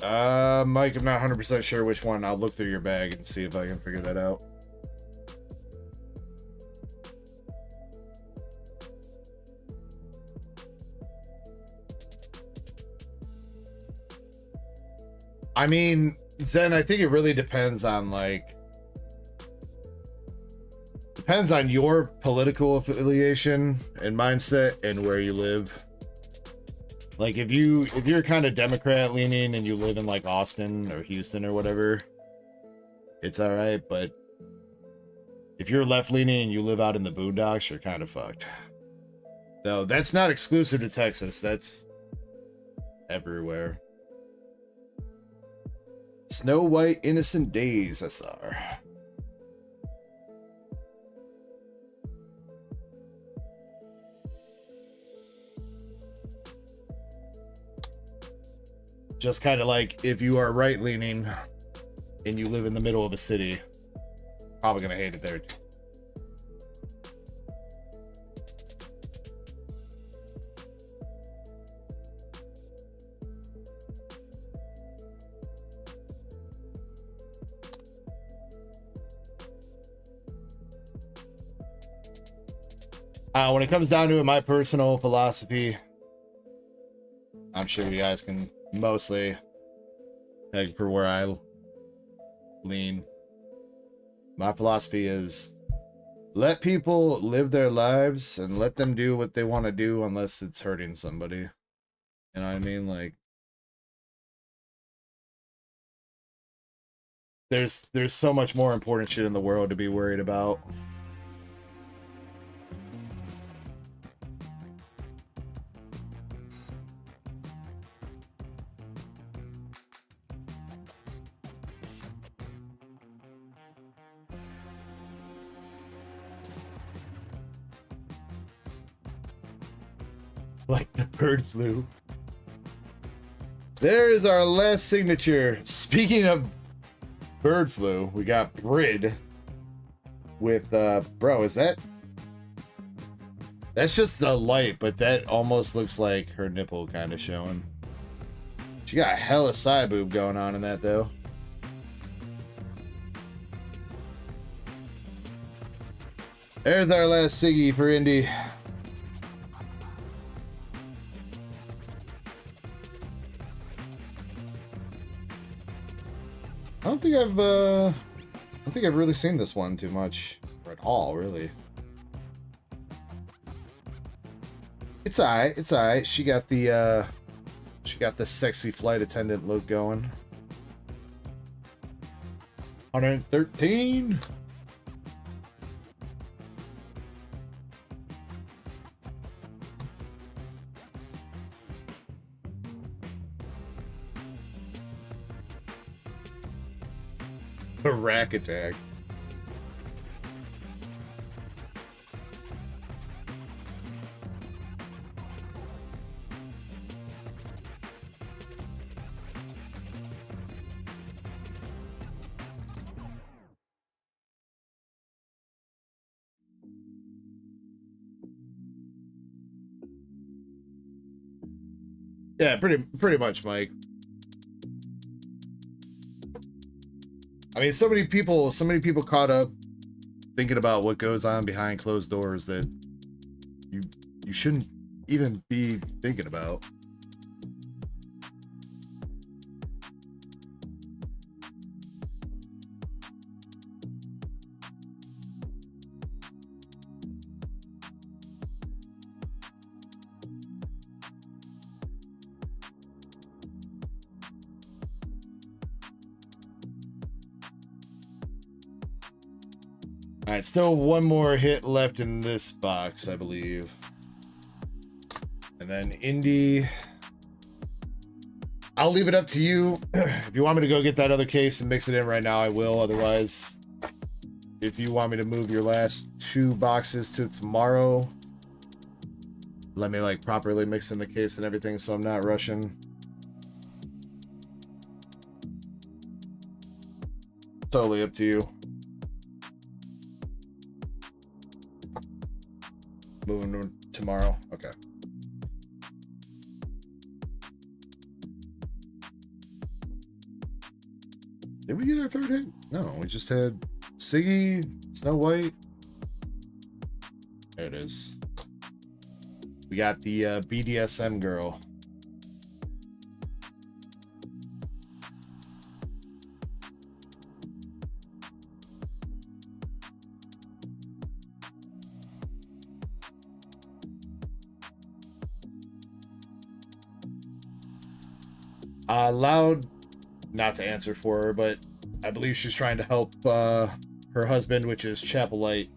Mike, I'm not 100% sure which one. I'll look through your bag and see if I can figure that out. I mean, Zen, I think it really depends on, like, depends on your political affiliation and mindset and where you live. Like, if you're kind of Democrat leaning and you live in like Austin or Houston or whatever, it's all right. But if you're left leaning and you live out in the boondocks, you're kind of fucked. Though that's not exclusive to Texas. That's everywhere. Snow White Innocent Days, SR. Just kind of like if you are right leaning and you live in the middle of a city, probably gonna hate it there. When it comes down to it, my personal philosophy, I'm sure you guys can mostly peg for where I lean. My philosophy is let people live their lives and let them do what they want to do unless it's hurting somebody. You know what I mean? Like, there's so much more important shit in the world to be worried about. Like the bird flu. There is our last signature. Speaking of bird flu, we got Brid with bro, is that? That's just the light, but that almost looks like her nipple kind of showing. She got hella side boob going on in that though. There's our last Siggy for Indy. I don't think I've really seen this one too much, or at all, really. It's alright, it's alright. She got the sexy flight attendant look going. 113. A rack attack. Yeah, pretty much, Mike. I mean, so many people caught up thinking about what goes on behind closed doors that you shouldn't even be thinking about. All right, still one more hit left in this box, I believe. And then Indy, I'll leave it up to you. If you want me to go get that other case and mix it in right now, I will. Otherwise, if you want me to move your last two boxes to tomorrow, let me like properly mix in the case and everything so I'm not rushing. Totally up to you. Moving to tomorrow. Okay. Did we get our third hit? No, we just had Siggy, Snow White. There it is. We got the BDSM girl. Allowed not to answer for her, but I believe she's trying to help her husband, which is Chapel Light,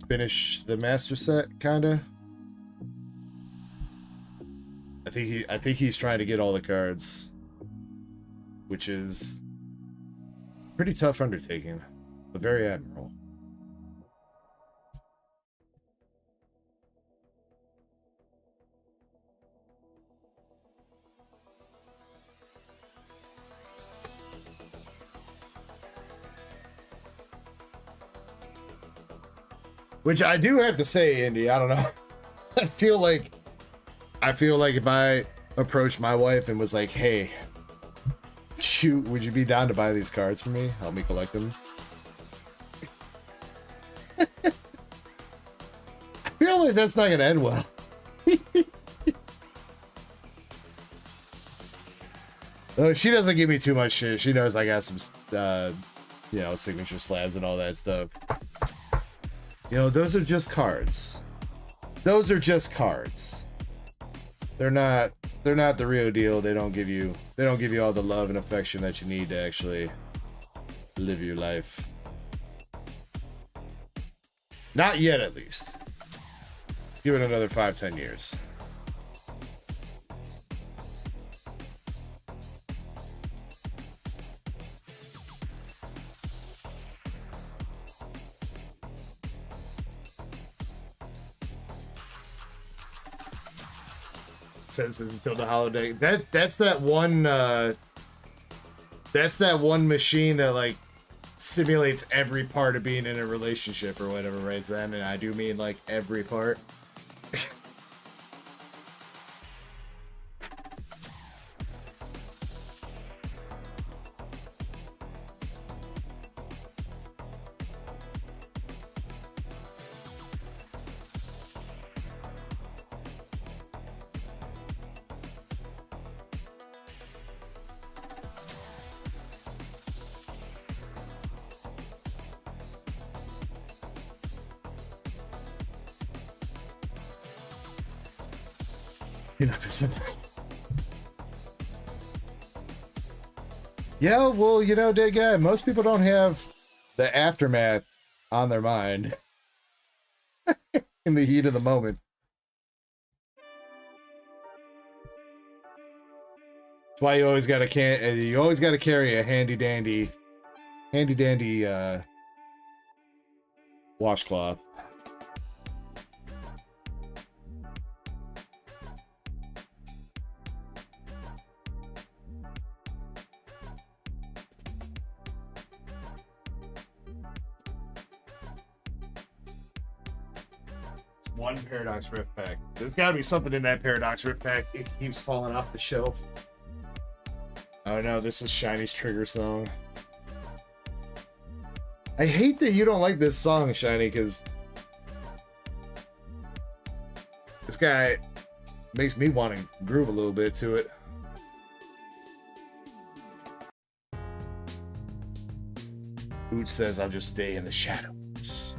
finish the master set, kinda. I think he's trying to get all the cards, which is a pretty tough undertaking, but very admirable. Which I do have to say, Indy, I don't know. I feel like if I approached my wife and was like, hey, shoot, would you be down to buy these cards for me? Help me collect them. I feel like that's not going to end well. She doesn't give me too much shit. She knows I got some, you know, signature slabs and all that stuff. You know, those are just cards. Those are just cards. They're not the real deal. They don't give you all the love and affection that you need to actually live your life. Not yet, at least. Give it another 5-10 years. Says until the holiday. That's that one machine that like simulates every part of being in a relationship or whatever, right, Zen? And I do mean like every part. Yeah, well, you know, dead guy, most people don't have the aftermath on their mind in the heat of the moment. That's why you always gotta carry a handy dandy washcloth. One Paradox Rift pack. There's got to be something in that Paradox Rift pack. It keeps falling off the shelf. Oh no, this is Shiny's trigger song. I hate that you don't like this song, Shiny, because this guy makes me want to groove a little bit to it. Booch says I'll just stay in the shadows.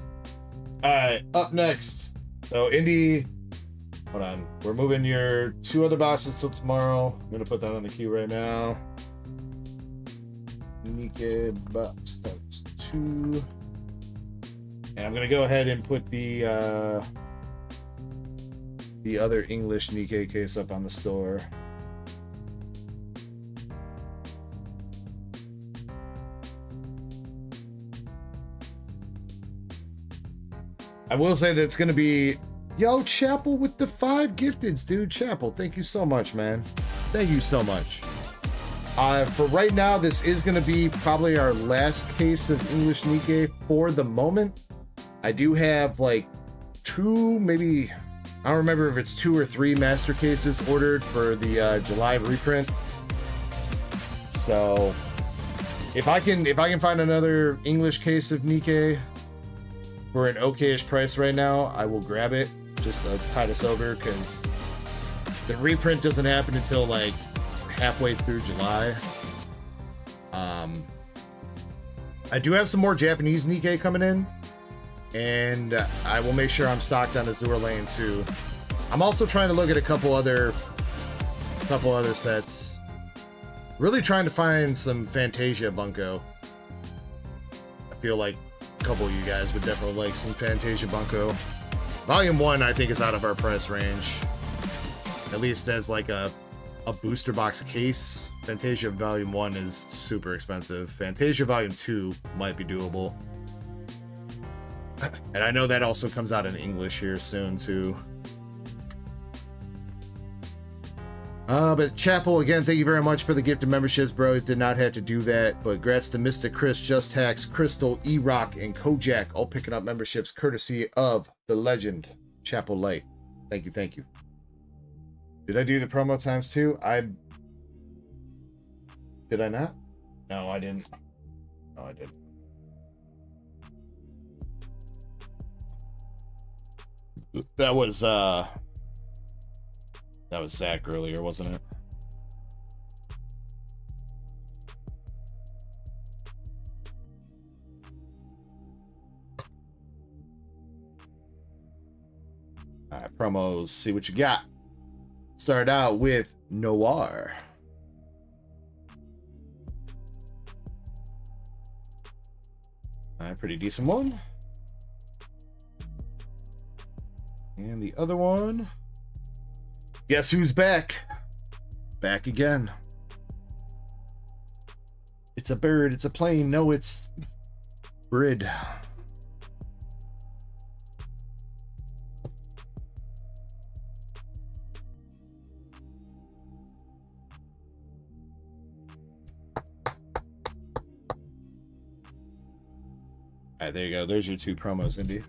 Alright, up next. So, Indy, hold on. We're moving your 2 other bosses till tomorrow. I'm going to put that on the queue right now. Nike box, that's 2. And I'm going to go ahead and put the other English Nike case up on the store. I will say that it's going to be, yo, Chapel with the 5 gifteds, dude. Chapel, thank you so much, man. Thank you so much. For right now, this is going to be probably our last case of English Nike for the moment. I do have like 2, maybe, I don't remember if it's 2 or 3 master cases ordered for the July reprint. So If I can find another English case of Nikkei for an okayish price right now, I will grab it just to tide us over, because the reprint doesn't happen until like halfway through July. I do have some more Japanese Nikkei coming in, and I will make sure I'm stocked on Azure Lane too. I'm also trying to look at a couple other sets. Really trying to find some Fantasia Bunko. I feel like a couple of you guys would definitely like some Fantasia Bunko. Volume 1 I think is out of our price range. At least as like a booster box case. Fantasia Volume 1 is super expensive. Fantasia Volume 2 might be doable. And I know that also comes out in English here soon too. But Chapel, again, thank you very much for the gift of memberships, bro. Did not have to do that, but grats to Mr. Chris, Just Hacks, Crystal, E-Rock, and Kojak, all picking up memberships courtesy of the legend, Chapel Light. Thank you, thank you. Did I do the promo times too? Did I not? No, I didn't. No, I didn't. That was Zach earlier, wasn't it? All right, promos, see what you got. Start out with Noir. All right, pretty decent one. And the other one. Guess who's back? Back again. It's a bird, it's a plane. No, it's Brid. All right, there you go. There's your two promos, Indy.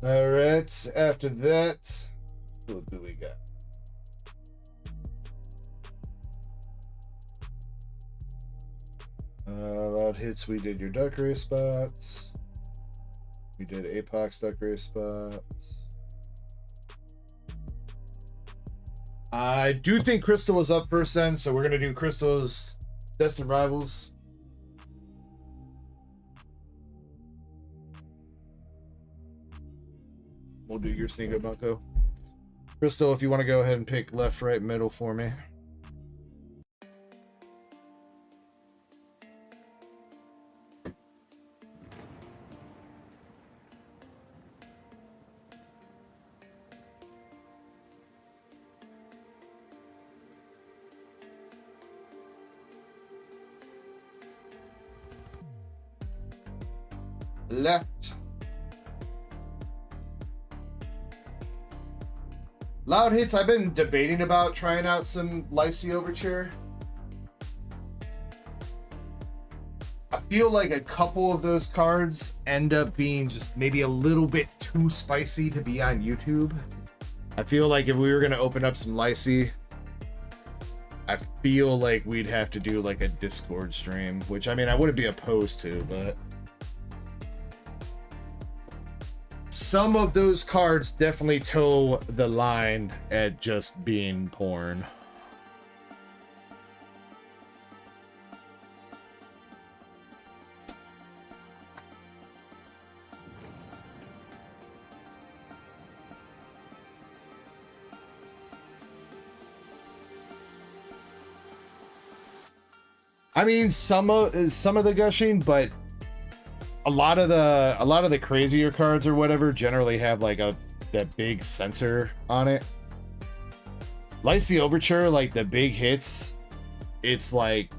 All right, after that, what do we got? Loud hits, we did your duck race spots. We did Apox duck race spots. I do think Crystal was up first then, so we're going to do Crystal's Destined Rivals. We'll do your Sneaker Bunko. Crystal, if you want to go ahead and pick left, right, middle for me. Left. Loud hits, I've been debating about trying out some Lycee Overture. I feel like a couple of those cards end up being just maybe a little bit too spicy to be on YouTube. I feel like if we were going to open up some Lycee, I feel like we'd have to do like a Discord stream, which I mean, I wouldn't be opposed to, but some of those cards definitely toe the line at just being porn. I mean, some of the gushing, but a lot of the crazier cards or whatever generally have like that big sensor on it. Lycee Overture, like the big hits, it's like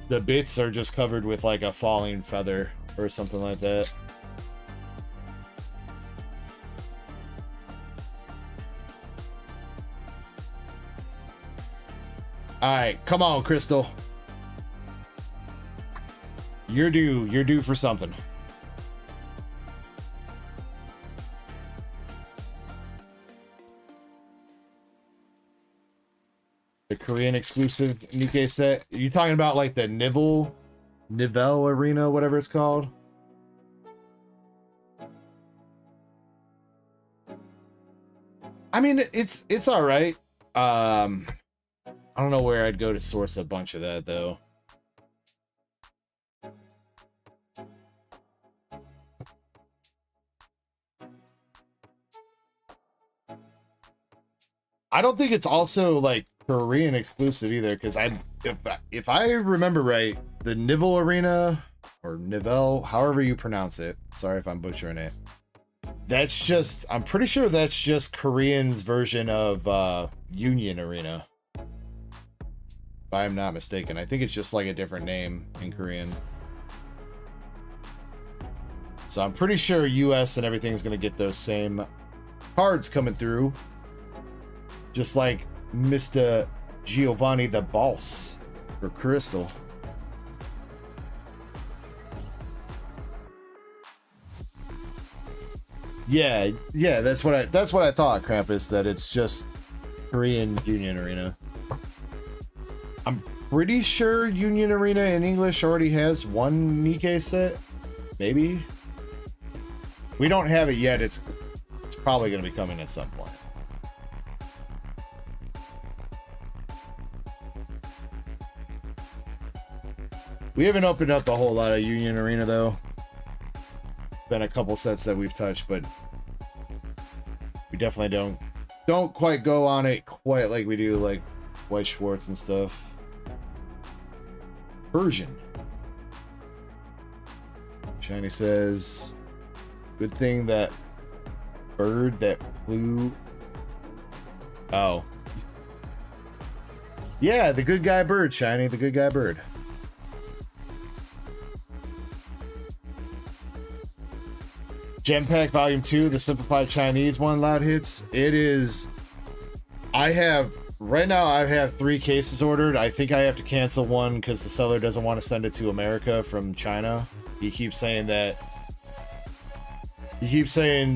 the bits are just covered with like a falling feather or something like that. All right, come on, Crystal. You're due for something. The Korean exclusive Nikkei set. Are you talking about like the Nivelle Arena, whatever it's called? I mean, it's all right. I don't know where I'd go to source a bunch of that though. I don't think it's also like Korean exclusive either, because if I remember right, the Nivelle Arena or Nivelle, however you pronounce it. Sorry if I'm butchering it. That's just, I'm pretty sure that's just Korean's version of Union Arena. If I'm not mistaken. I think it's just like a different name in Korean. So I'm pretty sure US and everything's gonna get those same cards coming through. Just like Mr. Giovanni the Boss for Crystal. Yeah, that's what I thought, Krampus, that it's just Korean Union Arena. I'm pretty sure Union Arena in English already has one Nikkei set. Maybe. We don't have it yet. It's probably going to be coming at some point. We haven't opened up a whole lot of Union Arena though. Been a couple sets that we've touched, but we definitely don't quite go on it quite like we do like White Schwartz and stuff. Persian. Shiny says, good thing that bird that flew. Oh. Yeah, the good guy bird, Shiny, the good guy bird. Gem Pack Volume 2, the simplified Chinese one, loud hits. It is. Right now I have 3 cases ordered. I think I have to cancel one because the seller doesn't want to send it to America from China. He keeps saying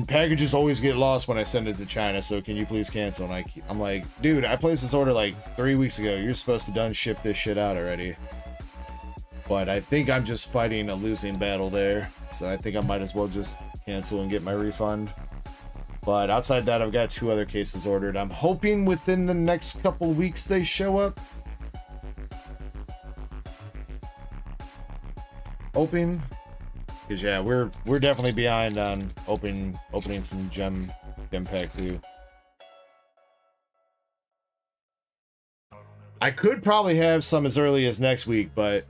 packages always get lost when I send it to China, so can you please cancel? And I'm like, dude, I placed this order like 3 weeks ago. You're supposed to done ship this shit out already. But I think I'm just fighting a losing battle there. So I think I might as well just cancel and get my refund. But outside that, I've got 2 other cases ordered. I'm hoping within the next couple weeks they show up. Hoping. Because yeah, we're definitely behind on opening some gem pack too. I could probably have some as early as next week, but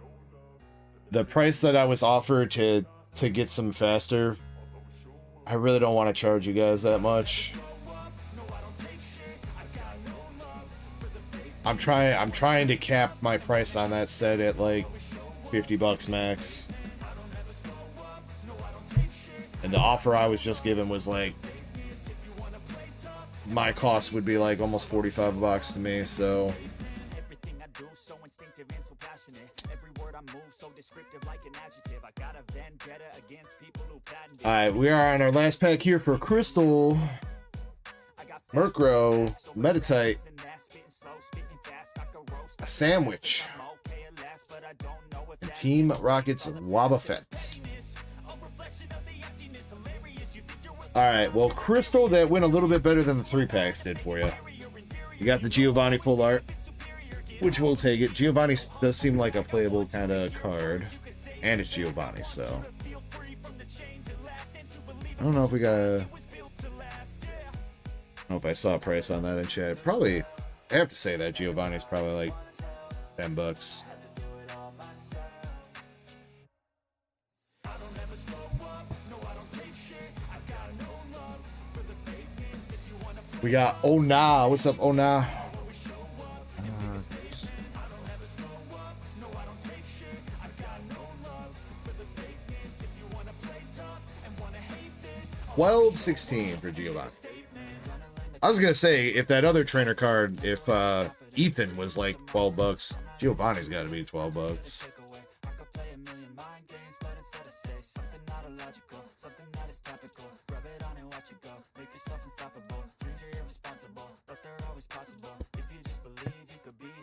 the price that I was offered to get some faster, I really don't want to charge you guys that much. I'm trying to cap my price on that set at like $50 max. And the offer I was just given was like, my cost would be like almost $45 to me, so. Alright, we are on our last pack here for Crystal, Murkrow, Meditite, a Sandwich, and Team Rocket's Wobbuffet. Alright, well, Crystal, that went a little bit better than the 3-packs did for you. You got the Giovanni full art, which we'll take it. Giovanni does seem like a playable kind of card, and it's Giovanni, so. I don't know if we got a... I don't know if I saw a price on that in chat. Probably, I have to say that Giovanni's probably like $10. We got Ona. What's up, Ona? $12.16 for Giovanni. I was gonna say, if that other trainer card, if Ethan was like $12, Giovanni's got to be $12.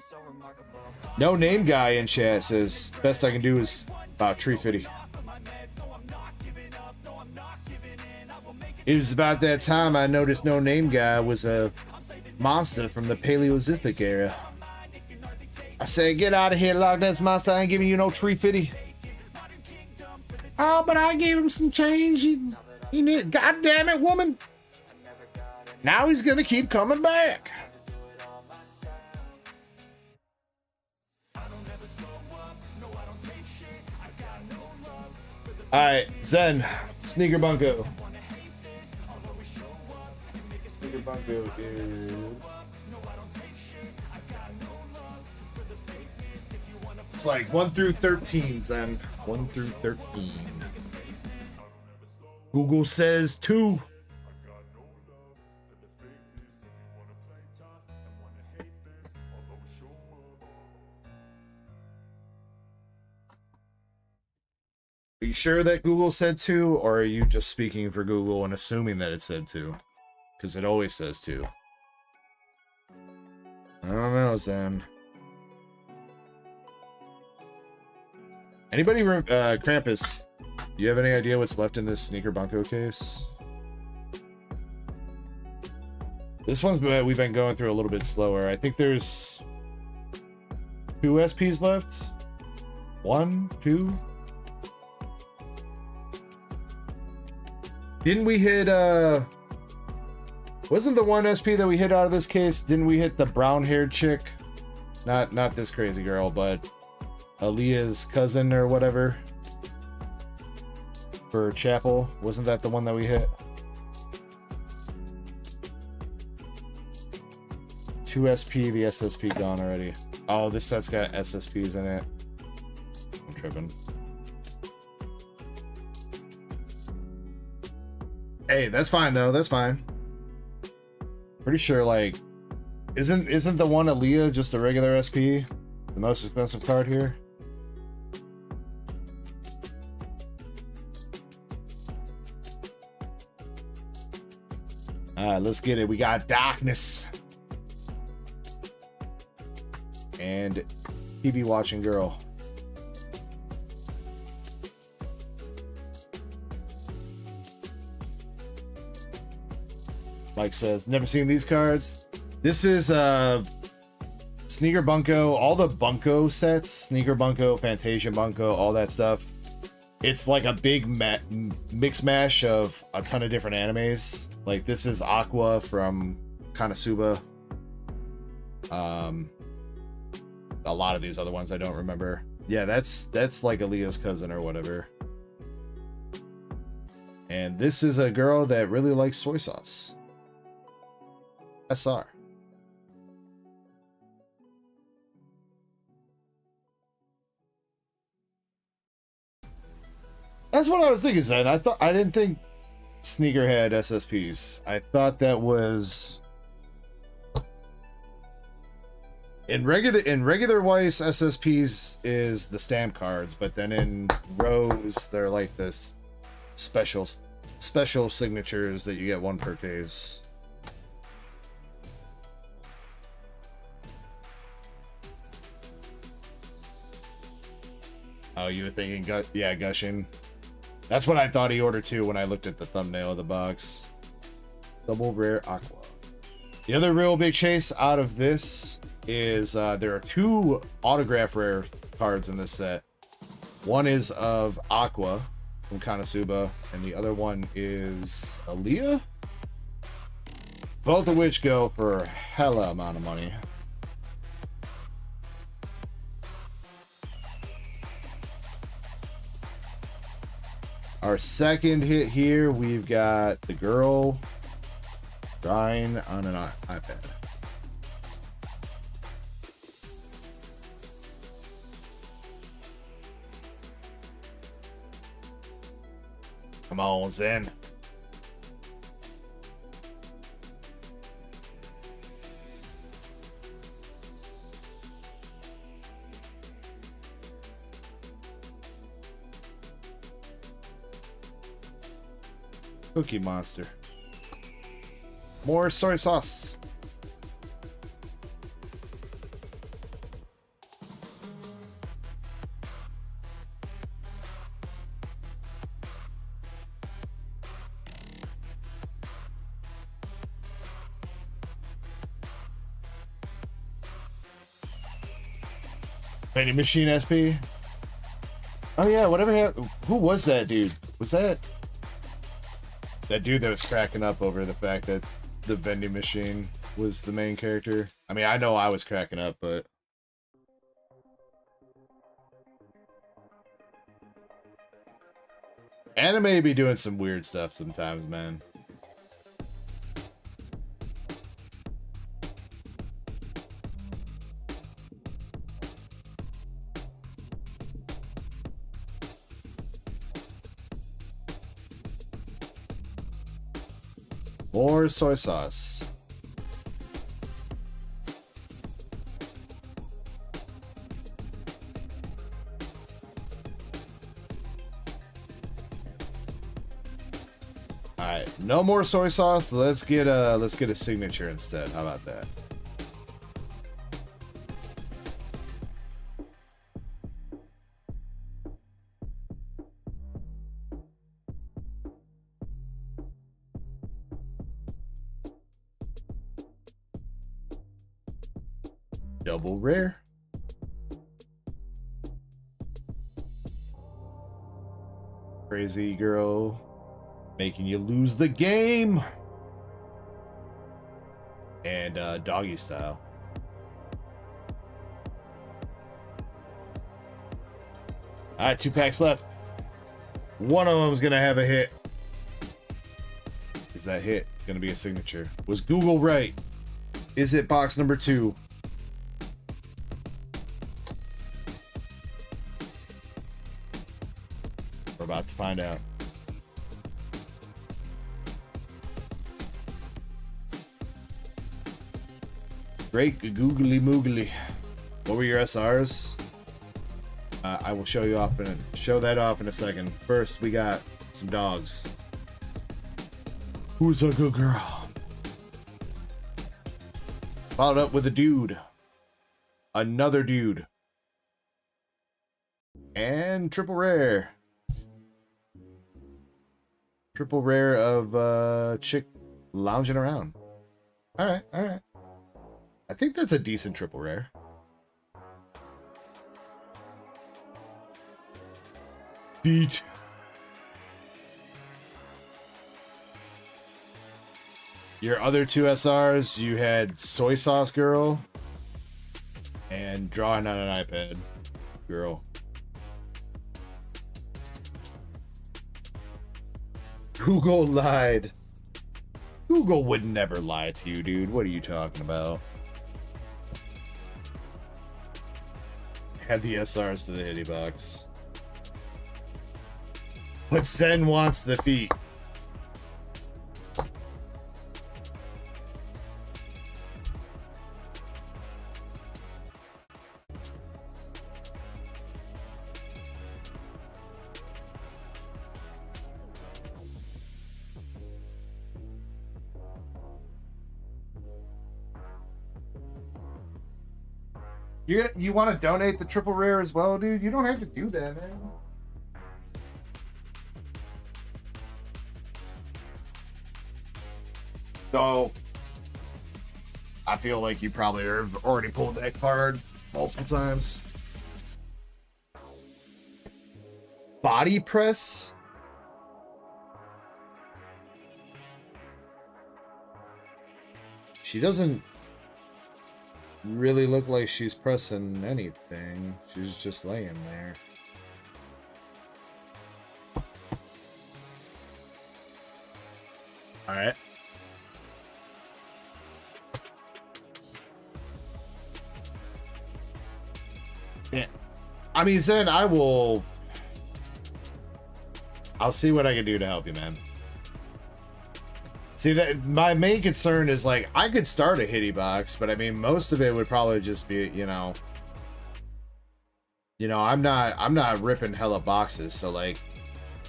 so remarkable. No name guy in chat says best I can do is about Tree Fitty. It was about that time I noticed no name guy was a monster from the Paleolithic era. I said, get out of here, Loch Ness Monster. I ain't giving you no Tree Fitty. Oh, but I gave him some change. He need, God damn it, woman. Now he's gonna keep coming back. Alright, Zen, Sneaker Bunko. Sneaker Bunko is... It's like 1 through 13, Zen. 1 through 13. Google says 2. Are you sure that Google said 2, or are you just speaking for Google and assuming that it said 2? Because it always says 2. I don't know, Zen. Anybody, Krampus, do you have any idea what's left in this Sneaker Bunko case? This one's we've been going through a little bit slower. I think there's 2 SPs left. 1, 2. Didn't we hit, wasn't the 1 SP that we hit out of this case, didn't we hit the brown-haired chick? Not this crazy girl, but Aaliyah's cousin or whatever for Chapel. Wasn't that the one that we hit? 2 SP, the SSP gone already. Oh, this set's got SSPs in it. I'm tripping. Hey, that's fine though. That's fine. Pretty sure, like, isn't the one Aaliyah just a regular SP? The most expensive card here? Alright, let's get it. We got Darkness. And TV watching girl. Mike says, never seen these cards. This is Sneaker Bunko, all the Bunko sets, Sneaker Bunko, Fantasia Bunko, all that stuff. It's like a big mix mash of a ton of different animes. Like this is Aqua from Konosuba. A lot of these other ones I don't remember. Yeah, that's like Aaliyah's cousin or whatever. And this is a girl that really likes soy sauce. SR. That's what I was thinking, Zen. I didn't think Sneaker had SSPs. I thought that was in regular Weiss, SSPs is the stamp cards, but then in Rose they're like this special signatures that you get 1 per case. Oh, you were thinking, yeah, Gushing. That's what I thought he ordered too when I looked at the thumbnail of the box. Double rare Aqua. The other real big chase out of this is there are 2 autograph rare cards in this set. One is of Aqua from Konosuba, and the other one is Aaliyah. Both of which go for a hella amount of money. Our second hit here, we've got the girl drawing on an iPad. Come on, Zen. Cookie Monster. More soy sauce. Vending machine SP. Oh yeah, whatever happened. Who was that dude? Was that dude that was cracking up over the fact that the vending machine was the main character? I mean, I know I was cracking up, but anime be doing some weird stuff sometimes, man. More soy sauce. All right, no more soy sauce. Let's get a signature instead. How about that? Double rare. Crazy girl making you lose the game. And doggy style. All right, 2 packs left. One of them's gonna have a hit. Is that hit gonna be a signature? Was Google right? Is it box number 2? We're about to find out. Great googly moogly. What were your SRs? I will show that off in a second. First, we got some dogs. Who's a good girl? Followed up with a dude. Another dude. And triple rare. Triple rare of chick lounging around. Alright, alright. I think that's a decent triple rare. Beat. Your other 2 SRs, you had Soy Sauce Girl and Drawing on an iPad Girl. Google lied. Google would never lie to you, dude. What are you talking about? Add the SRs to the hitty box. But Zen wants the feet. You want to donate the triple rare as well, dude? You don't have to do that, man. So, I feel like you probably have already pulled that card multiple times. Body press? She doesn't really look like she's pressing anything. She's just laying there. All right. Yeah. I mean, Zen, I'll see what I can do to help you, man. See, that my main concern is, like, I could start a hitty box, but I mean, most of it would probably just be, you know, I'm not ripping hella boxes, so like,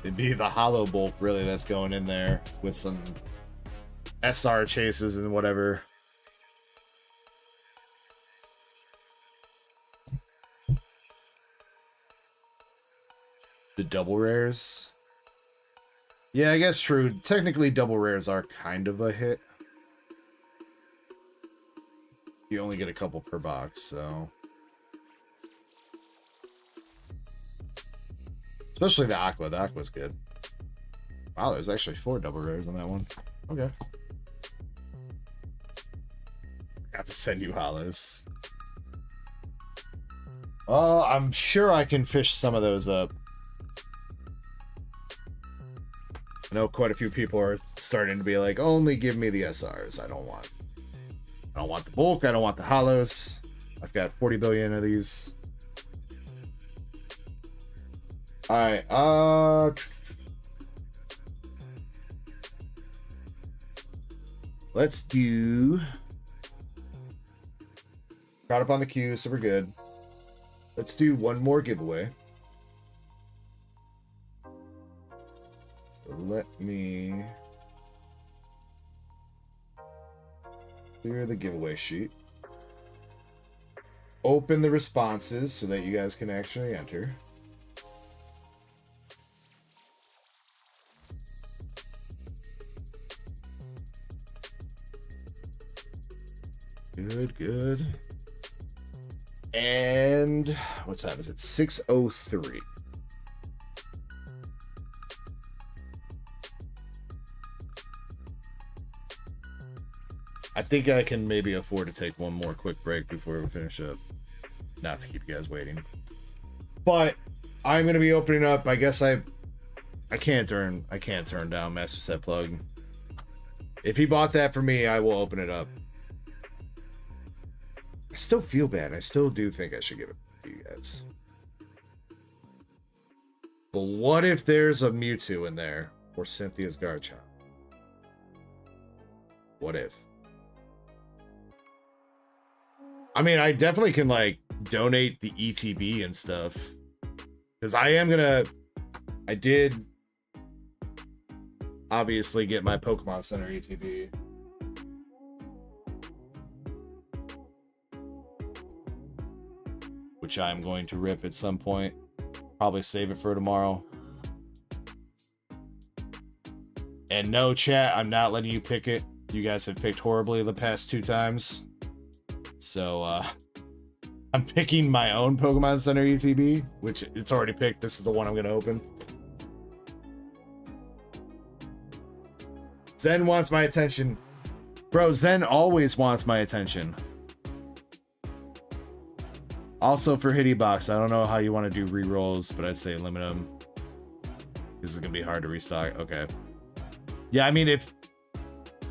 it'd be the hollow bulk really that's going in there with some SR chases and whatever. The double rares. Yeah, I guess true. Technically, double rares are kind of a hit. You only get a couple per box, so. Especially the Aqua. The Aqua's good. Wow, there's actually 4 double rares on that one. Okay. Got to send you hollows. Oh, I'm sure I can fish some of those up. I know quite a few people are starting to be like, only give me the SRs. I don't want the bulk. I don't want the hollows. I've got 40 billion of these. All right. Let's do. Caught up on the queue, so we're good. Let's do one more giveaway. So let me clear the giveaway sheet. Open the responses so that you guys can actually enter. Good, good. And what's that? Is it 6:03? I think I can maybe afford to take one more quick break before we finish up. Not to keep you guys waiting. But I'm gonna be opening up. I guess I can't turn down Master Set Plug. If he bought that for me, I will open it up. I still feel bad. I still do think I should give it to you guys. But what if there's a Mewtwo in there? Or Cynthia's Garchomp? What if? I mean, I definitely can, like, donate the ETB and stuff. Because I did obviously get my Pokemon Center ETB. Which I'm going to rip at some point. Probably save it for tomorrow. And no, chat, I'm not letting you pick it. You guys have picked horribly the past 2 times. So, I'm picking my own Pokemon Center ETB, which it's already picked. This is the one I'm going to open. Zen wants my attention. Bro, Zen always wants my attention. Also for Hitty Box, I don't know how you want to do re-rolls, but I'd say limit them. This is going to be hard to restock. Okay. Yeah, I mean, if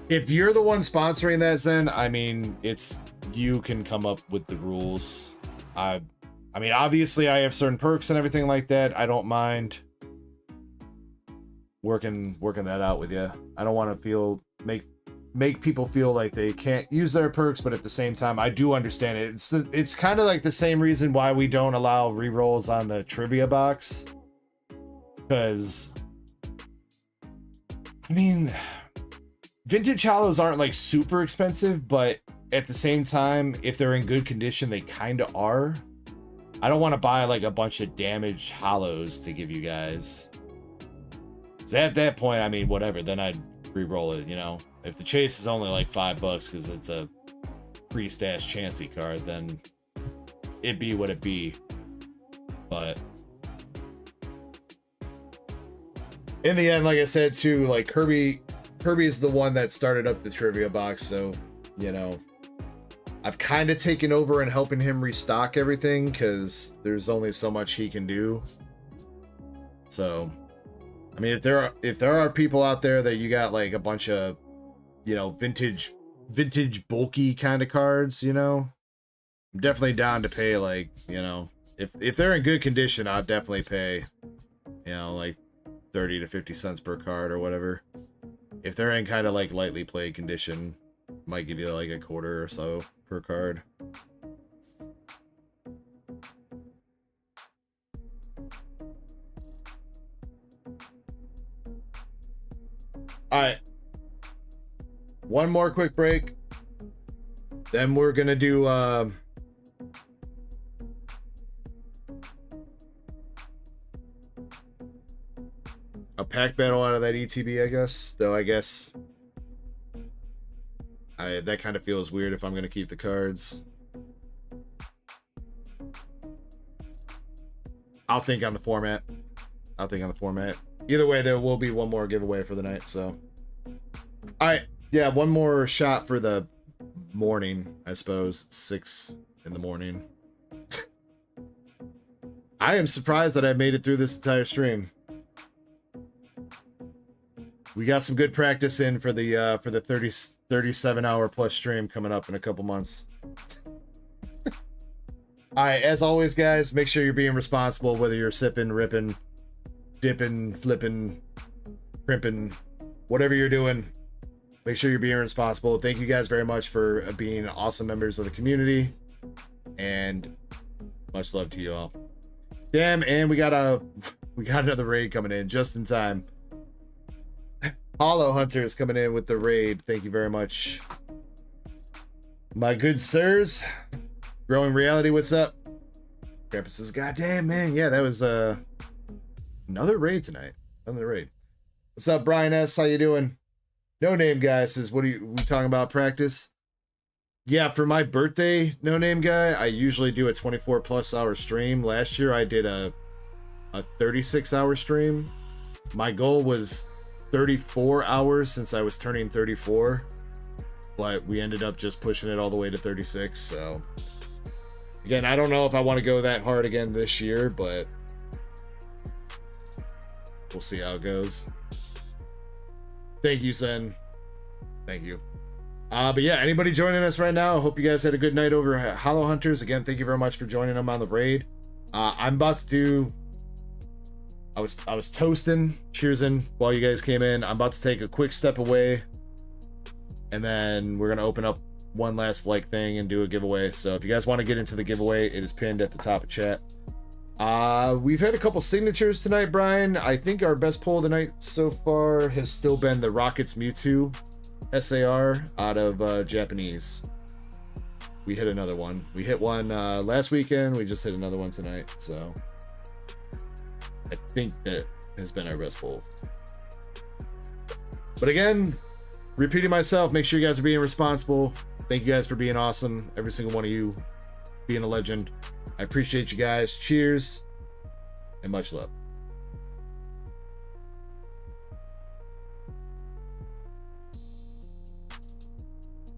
you're the one sponsoring that, Zen, I mean, you can come up with the rules. I mean, obviously I have certain perks and everything like that. I don't mind working that out with you. I don't want to make people feel like they can't use their perks, but at the same time, I do understand it. It's kind of like the same reason why we don't allow rerolls on the trivia box. Because, I mean, vintage hollows aren't like super expensive, but at the same time, if they're in good condition, they kind of are. I don't want to buy like a bunch of damaged hollows to give you guys. So at that point, I mean, whatever, then I'd re-roll it, you know? If the chase is only like $5 because it's a priest-ass Chansey card, then it be what it be. But in the end, like I said too, like Kirby's the one that started up the trivia box, so you know, I've kind of taken over and helping him restock everything because there's only so much he can do. So, I mean, if there are people out there that you got like a bunch of, you know, vintage bulky kind of cards, you know, I'm definitely down to pay, like, you know, if they're in good condition, I'll definitely pay, you know, like 30 to 50 cents per card or whatever. If they're in kind of like lightly played condition, might give you like a quarter or so per card. All right. One more quick break. Then we're going to do a pack battle out of that ETB, I guess. Though I guess that kind of feels weird if I'm going to keep the cards. I'll think on the format. Nothing on the format. Either way, there will be one more giveaway for the night. So, all right, yeah, one more shot for the morning. I suppose 6 in the morning. I am surprised that I made it through this entire stream. We got some good practice in for the 37-hour plus stream coming up in a couple months. All right, as always, guys, make sure you're being responsible, whether you're sipping, ripping, dipping, flipping, crimping, whatever you're doing. Make sure you're being responsible. Thank you guys very much for being awesome members of the community, and much love to you all. Damn, and we got another raid coming in just in time. Hollow Hunter is coming in with the raid. Thank you very much, my good sirs. Growing Reality, what's up? Grandpa says, goddamn, man. Yeah, that was another raid tonight. Another raid. What's up, Brian S? How you doing? No Name Guy says, what are we talking about, practice? Yeah, for my birthday, No Name Guy, I usually do a 24+ hour stream. Last year I did a 36-hour stream. My goal was 34 hours since I was turning 34, but we ended up just pushing it all the way to 36. So again, I don't know if I want to go that hard again this year, but we'll see how it goes. Thank you, Zen. Thank you. But yeah, anybody joining us right now, I hope you guys had a good night over at Hollow Hunters. Again, thank you very much for joining them on the raid. I'm about to do... I was toasting, cheersing while you guys came in. I'm about to take a quick step away, and then we're gonna open up one last like thing and do a giveaway. So if you guys want to get into the giveaway, it is pinned at the top of chat. We've had a couple signatures tonight, Brian. I think our best poll of the night so far has still been the Rockets Mewtwo SAR out of Japanese. We hit another one. We hit one last weekend. We just hit another one tonight. So I think that has been our best poll. But again, repeating myself, make sure you guys are being responsible. Thank you guys for being awesome. Every single one of you being a legend. I appreciate you guys. Cheers and much love.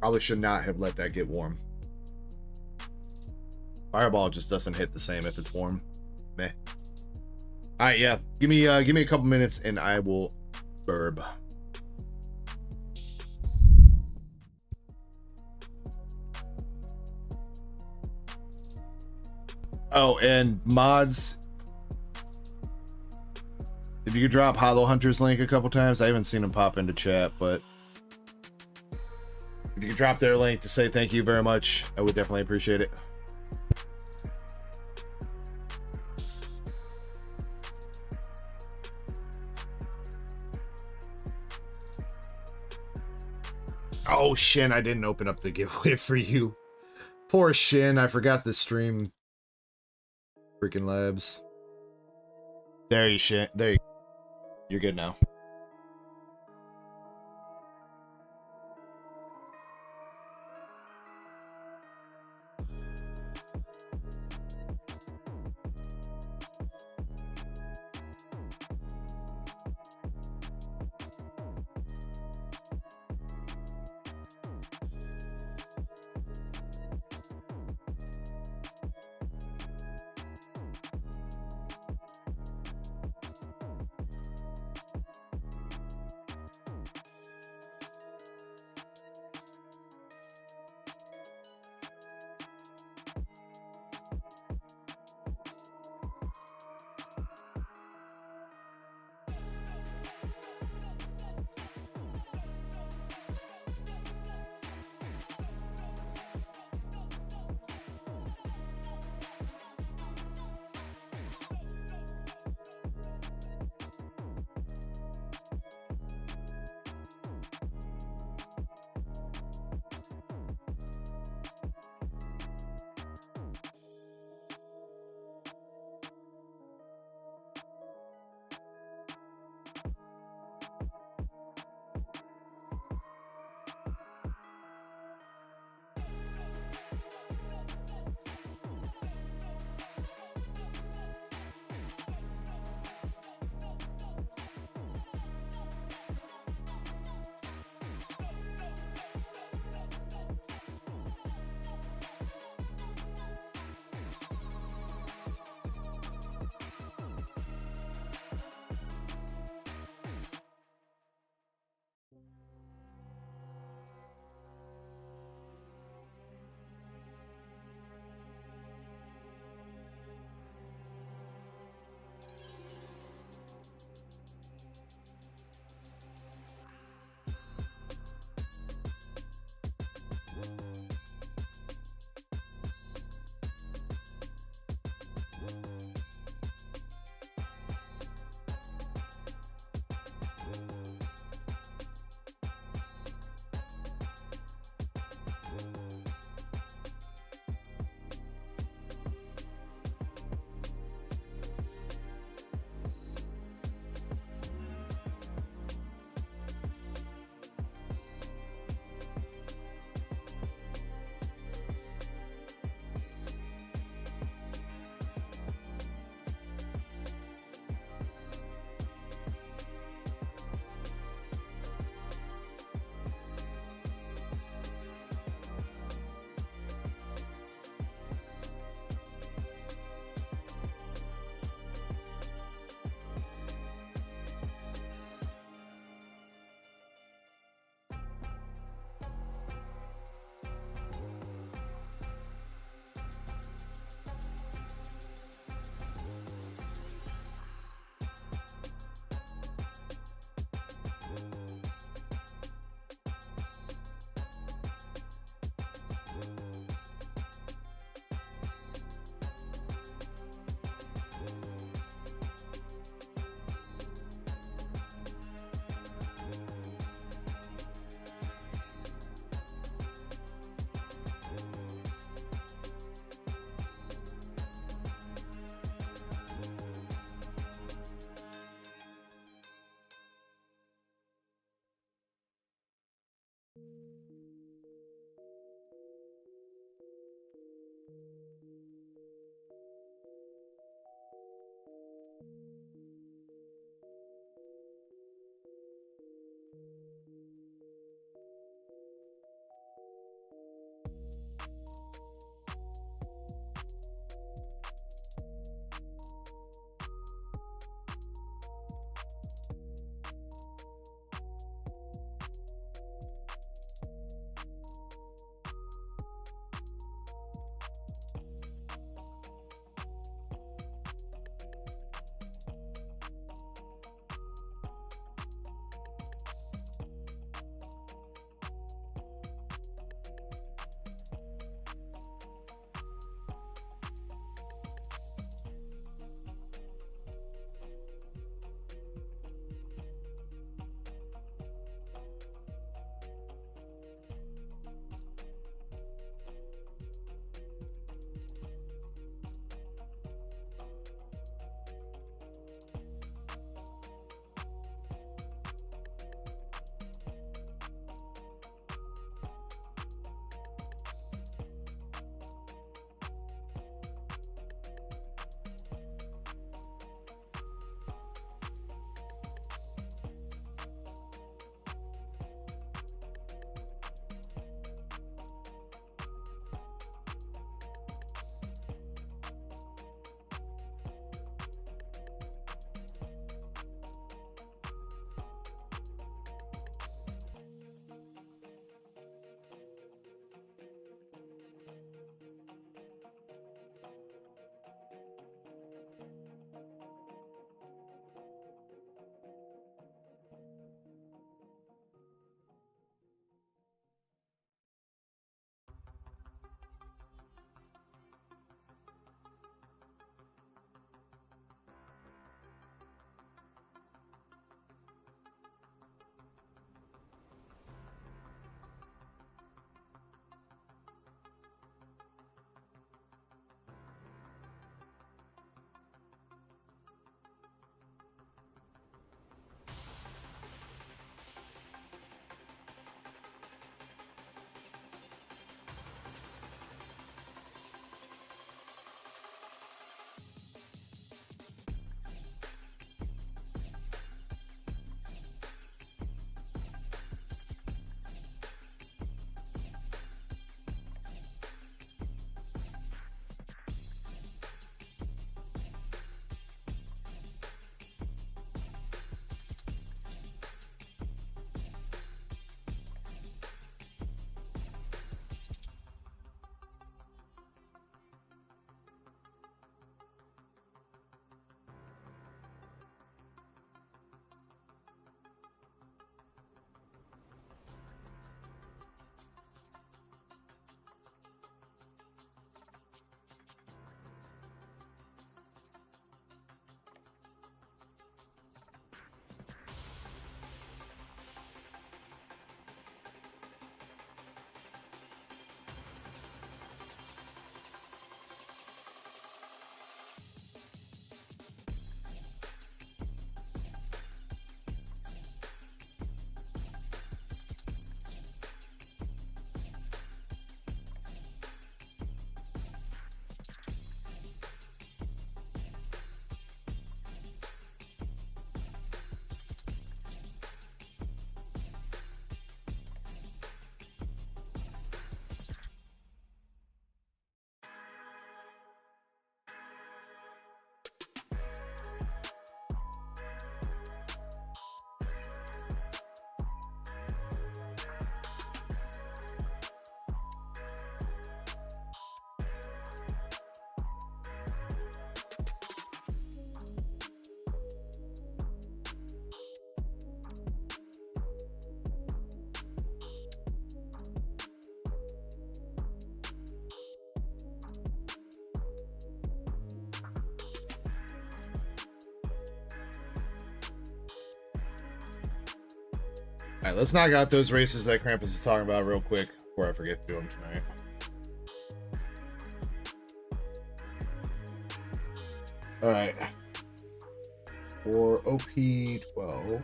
Probably should not have let that get warm. Fireball just doesn't hit the same if it's warm. Meh. All right, yeah. Give me a couple minutes and I will burb. Oh, and mods, if you could drop Hollow Hunter's link a couple times. I haven't seen him pop into chat, but if you could drop their link to say thank you very much, I would definitely appreciate it. Oh, Shin, I didn't open up the giveaway for you. Poor Shin, I forgot the stream. Freaking Labs. There you Shin. There you go. You're good now. All right, let's knock out those races that Krampus is talking about real quick before I forget to do them tonight. All right. For OP12.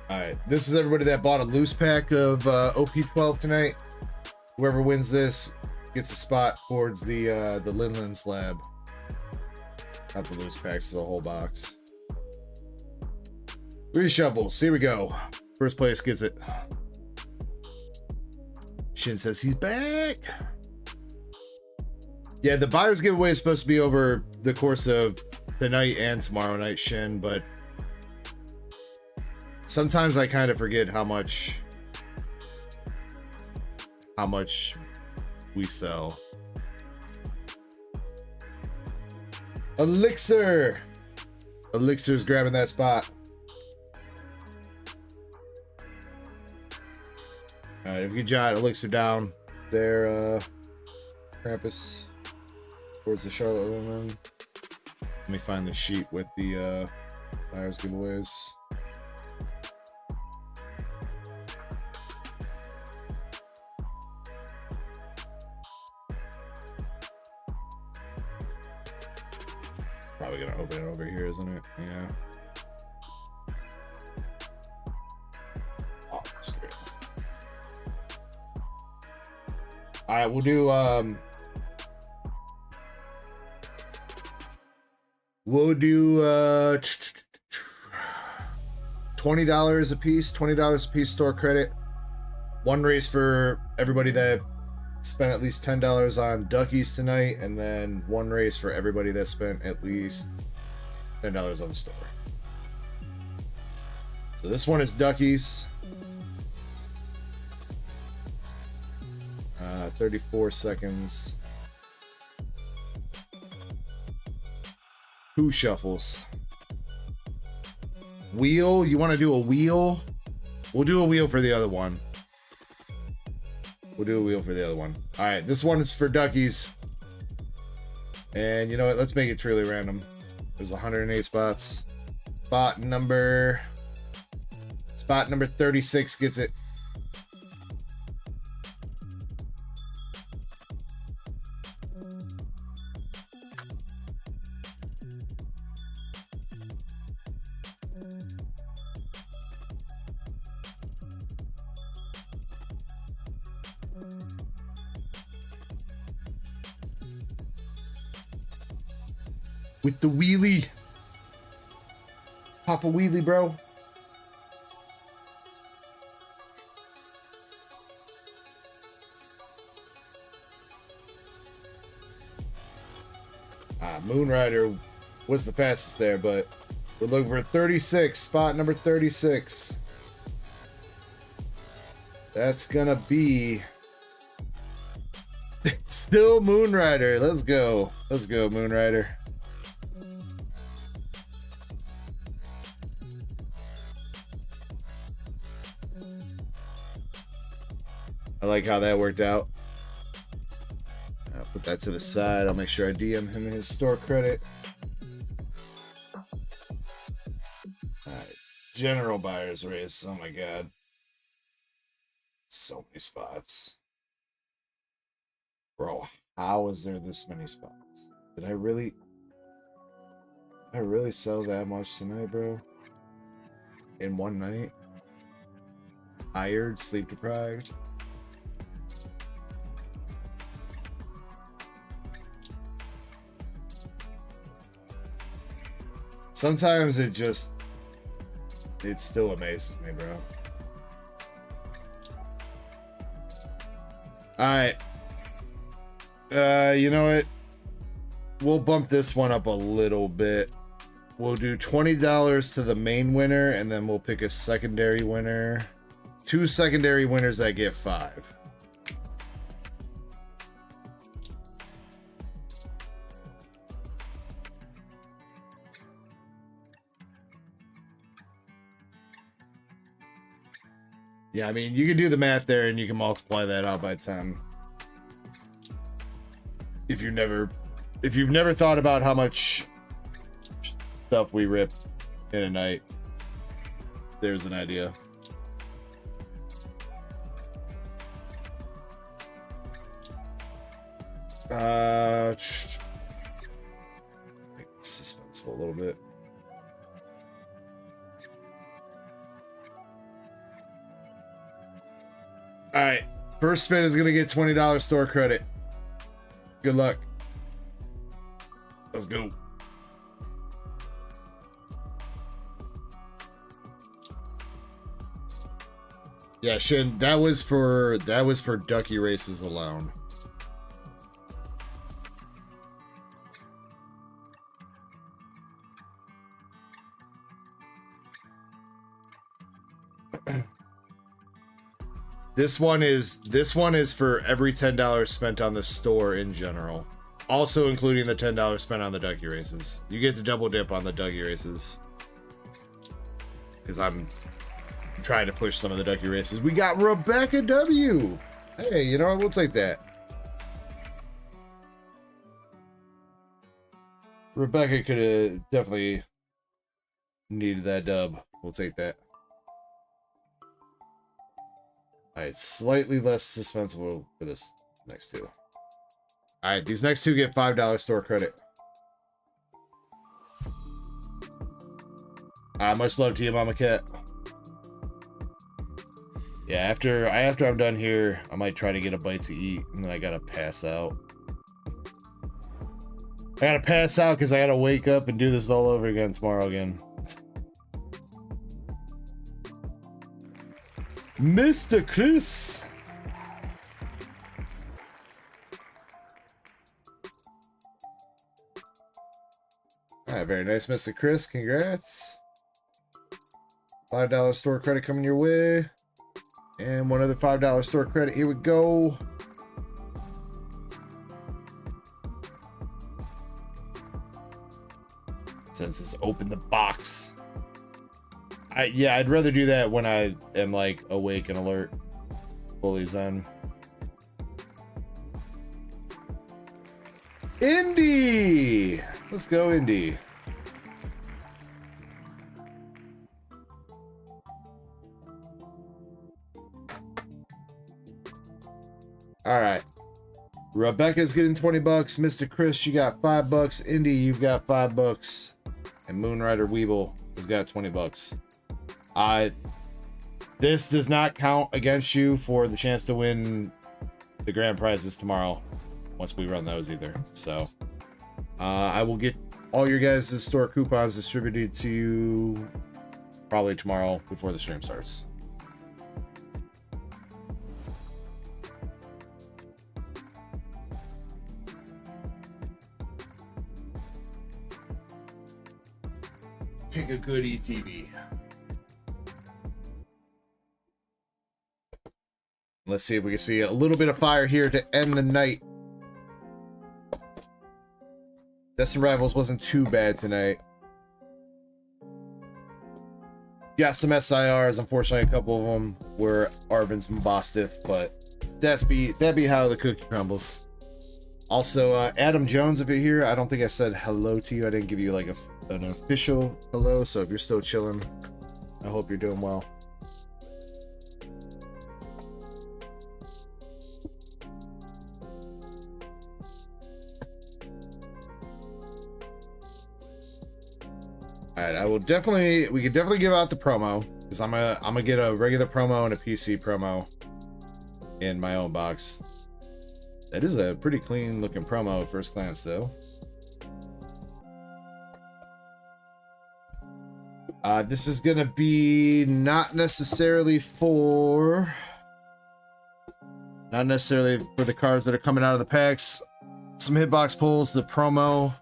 All right, this is everybody that bought a loose pack of OP12 tonight. Whoever wins this gets a spot towards the Linland slab. Not the loose packs, the whole box. Reshuffles. Here we go. First place gets it. Shin says he's back. Yeah, the buyer's giveaway is supposed to be over the course of tonight and tomorrow night, Shin, but sometimes I kind of forget how much we sell. Elixir. Elixir's grabbing that spot. All right, if you jot Elixir down there, Krampus, towards the Charlotte Women. Let me find the sheet with the buyer's giveaways. Probably gonna open it over here, isn't it? Yeah. Oh, that's great. All right, we'll do $20 a piece, $20 a piece store credit. One race for everybody that spent at least $10 on Duckies tonight, and then one race for everybody that spent at least $10 on the store. So this one is Duckies. 34 seconds. Who shuffles? Wheel? You want to do a wheel? We'll do a wheel for the other one. We'll do a wheel for the other one. All right, this one is for Duckies. And you know what? Let's make it truly random. There's 108 spots. Spot number 36 gets it. With the wheelie. Pop a wheelie, bro. Moonrider was the fastest there, but we're looking for 36, spot number 36. That's gonna be still Moonrider. Let's go. Let's go, Moonrider. I like how that worked out. I'll put that to the side. I'll make sure I DM him his store credit. Alright. General buyer's race. Oh my god. So many spots. Bro, how is there this many spots? Did I really sell that much tonight, bro? In one night? Tired, sleep deprived. Sometimes it still amazes me, bro. Alright. You know what? We'll bump this one up a little bit. We'll do $20 to the main winner, and then we'll pick a secondary winner. 2 secondary winners that get 5. Yeah, I mean, you can do the math there and you can multiply that out by 10. If you've never thought about how much stuff we rip in a night, there's an idea. Make this suspenseful a little bit. All right, first spin is gonna get $20 store credit. Good luck. Let's go. Yeah, Shin, that was for ducky races alone. This one is for every $10 spent on the store in general. Also including the $10 spent on the ducky races. You get to double dip on the ducky races. Because I'm trying to push some of the ducky races. We got Rebecca W. Hey, you know what? We'll take that. Rebecca could have definitely needed that dub. We'll take that. Alright, slightly less suspenseful for this next two. Alright, these next two get $5 store credit. Much love to you, Mama Cat. Yeah, after I'm done here, I might try to get a bite to eat, and then I gotta pass out. I gotta pass out because I gotta wake up and do this all over again tomorrow again. Mr. Chris. Alright, very nice, Mr. Chris. Congrats. $5 store credit coming your way. And one other $5 store credit. Here we go. Since it's open the box. Yeah, I'd rather do that when I am like awake and alert. Fully zen. Indy! Let's go, Indy. All right. Rebecca's getting 20 bucks. Mr. Chris, you got $5. Indy, you've got $5. And Moonrider Weeble has got 20 bucks. This does not count against you for the chance to win the grand prizes tomorrow once we run those either. So I will get all your guys' store coupons distributed to you probably tomorrow before the stream starts. Pick a good ETB. Let's see if we can see a little bit of fire here to end the night. Destined Rivals wasn't too bad tonight. Got some SIRs. Unfortunately, a couple of them were Arvin's and Bostiff, but that'd be how the cookie crumbles. Also, Adam Jones, if you're here, I don't think I said hello to you. I didn't give you like an official hello, so if you're still chilling, I hope you're doing well. All right, we can definitely give out the promo because I'm gonna get a regular promo and a PC promo in my own box. That is a pretty clean looking promo at first glance, though. This is gonna be not necessarily for the cards that are coming out of the packs. Some hitbox pulls, the promo,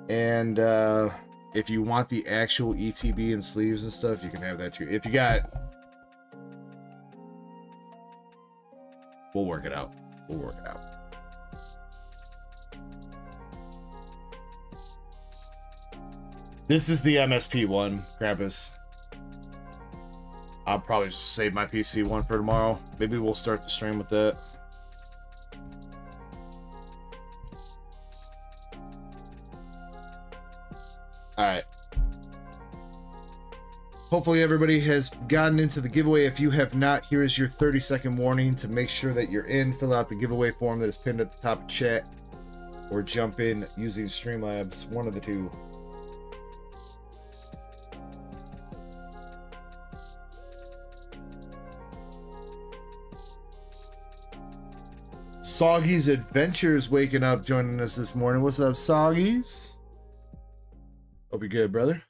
and if you want the actual ETB and sleeves and stuff, you can have that too. If you got, we'll work it out. We'll work it out. This is the MSP one, Krampus. I'll probably just save my PC one for tomorrow. Maybe we'll start the stream with that. Alright. Hopefully everybody has gotten into the giveaway. If you have not, here is your 30-second warning to make sure that you're in. Fill out the giveaway form that is pinned at the top of chat, or jump in using Streamlabs, one of the two. Soggy's Adventures waking up, joining us this morning. What's up, Soggy's? Hope you're good, brother.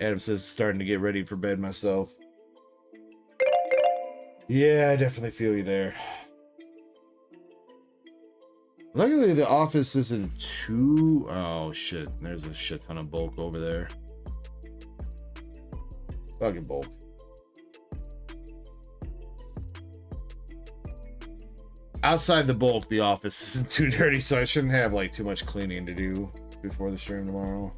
Adam says, starting to get ready for bed myself. Yeah, I definitely feel you there. Luckily, the office isn't too... Oh, shit. There's a shit ton of bulk over there. Fucking bulk. Outside the bulk, the office isn't too dirty, so I shouldn't have, like, too much cleaning to do before the stream tomorrow.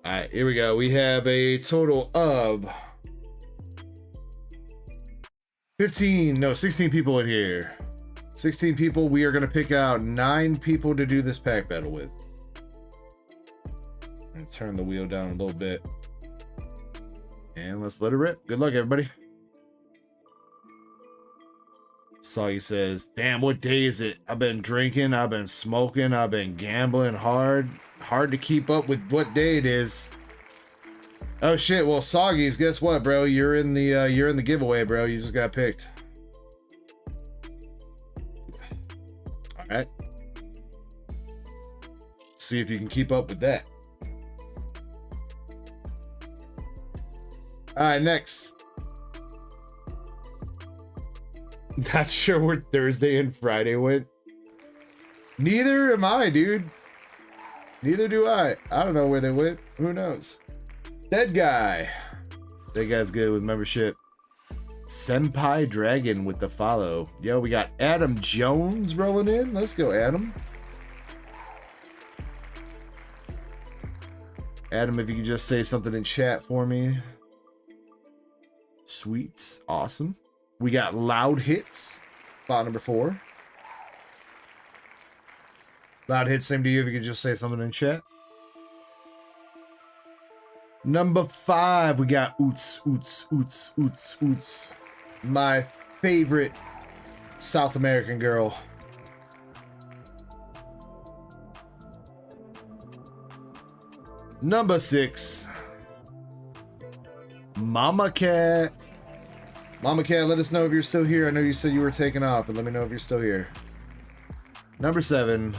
Alright, here we go. We have a total of 16 people in here. 16 people. We are going to pick out 9 people to do this pack battle with. I'm going to turn the wheel down a little bit. And let's let it rip. Good luck, everybody. Soggy says, damn, what day is it? I've been drinking, I've been smoking, I've been gambling hard. Hard to keep up with what day it is. Oh shit, well, Soggy's, guess what, bro? You're in the giveaway, bro. You just got picked. Alright. See if you can keep up with that. Alright, next. Not sure where Thursday and Friday went. Neither am I, dude. Neither do I. I don't know where they went. Who knows? Dead guy. That guy's good with membership. Senpai Dragon with the follow. Yo, we got Adam Jones rolling in. Let's go, Adam. Adam, if you could just say something in chat for me. Sweets. Awesome. We got Loud Hits. Spot number 4. Loud Hits, same to you if you could just say something in chat. Number 5, we got Oots. My favorite South American girl. Number 6, Mama Cat. Mama Cat, let us know if you're still here. I know you said you were taking off, but let me know if you're still here. Number 7.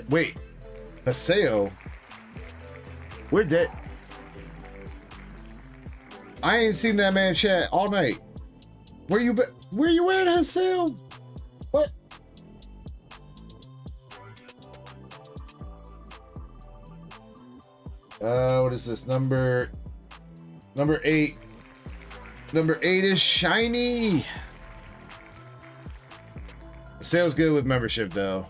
Wait, Paseo? Where'd that? I ain't seen that man chat all night. Where you at, Paseo? What? What is this? Number 8. Number 8 is Shiny. Paseo's good with membership though.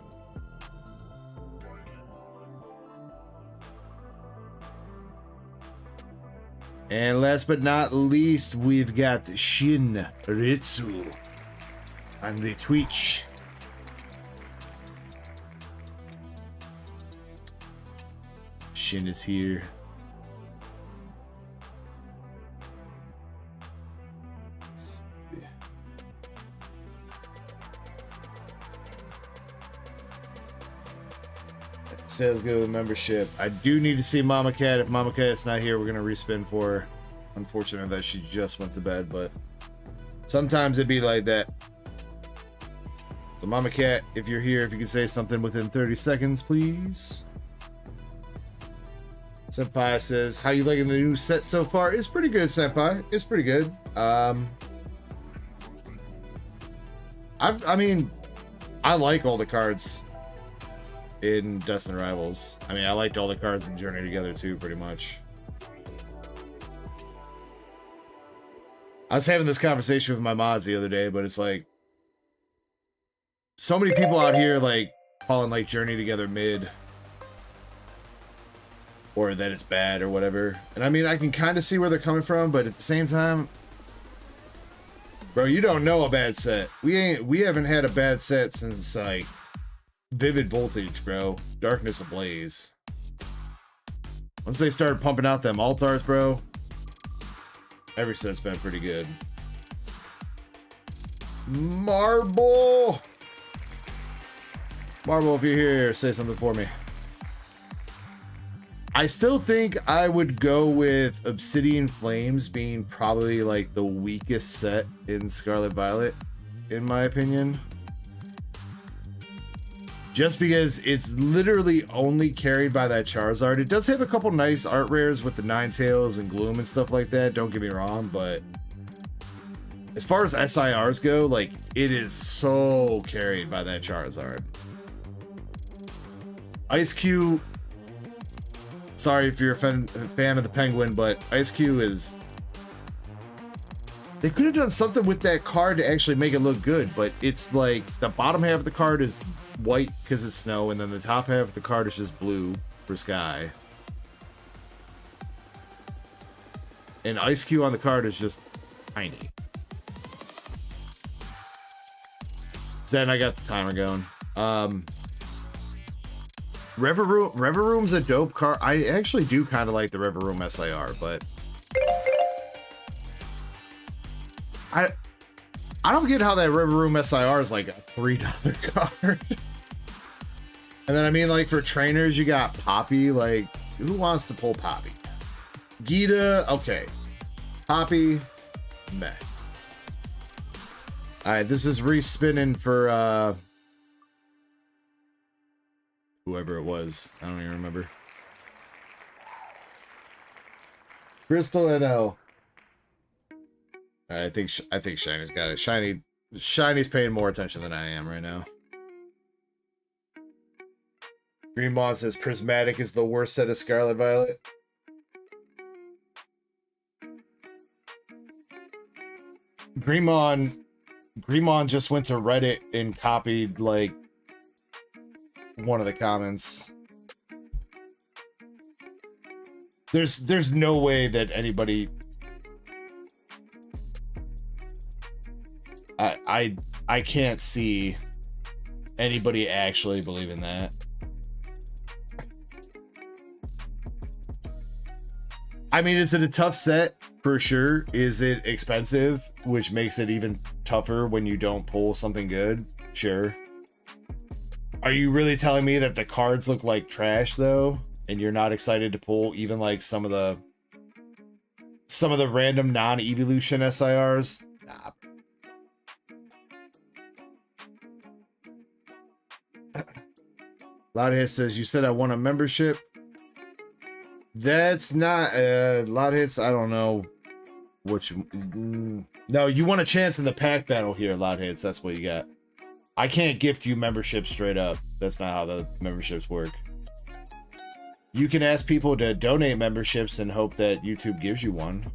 And last but not least, we've got Shin Ritsu on the Twitch. Shin is here. Sales good with membership. I do need to see Mama Cat. If Mama Cat's not here, we're gonna respin for her. Unfortunate that she just went to bed, but sometimes it'd be like that. So Mama Cat, if you're here, if you could say something within 30 seconds, please. Senpai says, how you liking the new set so far? It's pretty good, Senpai. It's pretty good. I mean, I like all the cards in Destined Rivals. I mean, I liked all the cards in Journey Together too, pretty much. I was having this conversation with my mods the other day, but it's like so many people out here like calling like Journey Together mid or that it's bad or whatever. And I mean, I can kind of see where they're coming from, but at the same time, bro, you don't know a bad set. We haven't had a bad set since like Vivid Voltage, bro. Darkness Ablaze. Once they started pumping out them altars, bro, every set's been pretty good. Marble! Marble, if you're here, say something for me. I still think I would go with Obsidian Flames being probably like the weakest set in Scarlet Violet, in my opinion. Just because it's literally only carried by that Charizard. It does have a couple nice art rares with the Ninetales and Gloom and stuff like that, don't get me wrong, but as far as SIRs go, like, it is so carried by that Charizard. Ice Cube, sorry if you're a fan of the Penguin, but Ice Cube is... They could have done something with that card to actually make it look good, but it's like the bottom half of the card is white because it's snow, and then the top half of the card is just blue for sky. And Ice Cube on the card is just tiny. So then I got the timer going. River Room's a dope card. I actually do kind of like the River Room SIR, but I don't get how that River Room SIR is like a $3 card. And then I mean, like, for trainers, you got Poppy. Like, who wants to pull Poppy? Gita, okay. Poppy, meh. Alright, this is respinning for whoever it was. I don't even remember. Crystal NL. I think Shiny's got it. Shiny's paying more attention than I am right now. Greenmon says Prismatic is the worst set of Scarlet Violet. Greenmon just went to Reddit and copied like one of the comments. There's no way that anybody I can't see anybody actually believing that. I mean, is it a tough set? For sure. Is it expensive, which makes it even tougher when you don't pull something good? Sure. Are you really telling me that the cards look like trash though, and you're not excited to pull even like some of the random non-evolution SIRs? Nah. Loudhit says, you said I want a membership. That's not a lot of hits. I don't know what you. No, you want a chance in the pack battle here, loud hits. That's what you got. I can't gift you memberships straight up. That's not how the memberships work. You can ask people to donate memberships and hope that YouTube gives you one.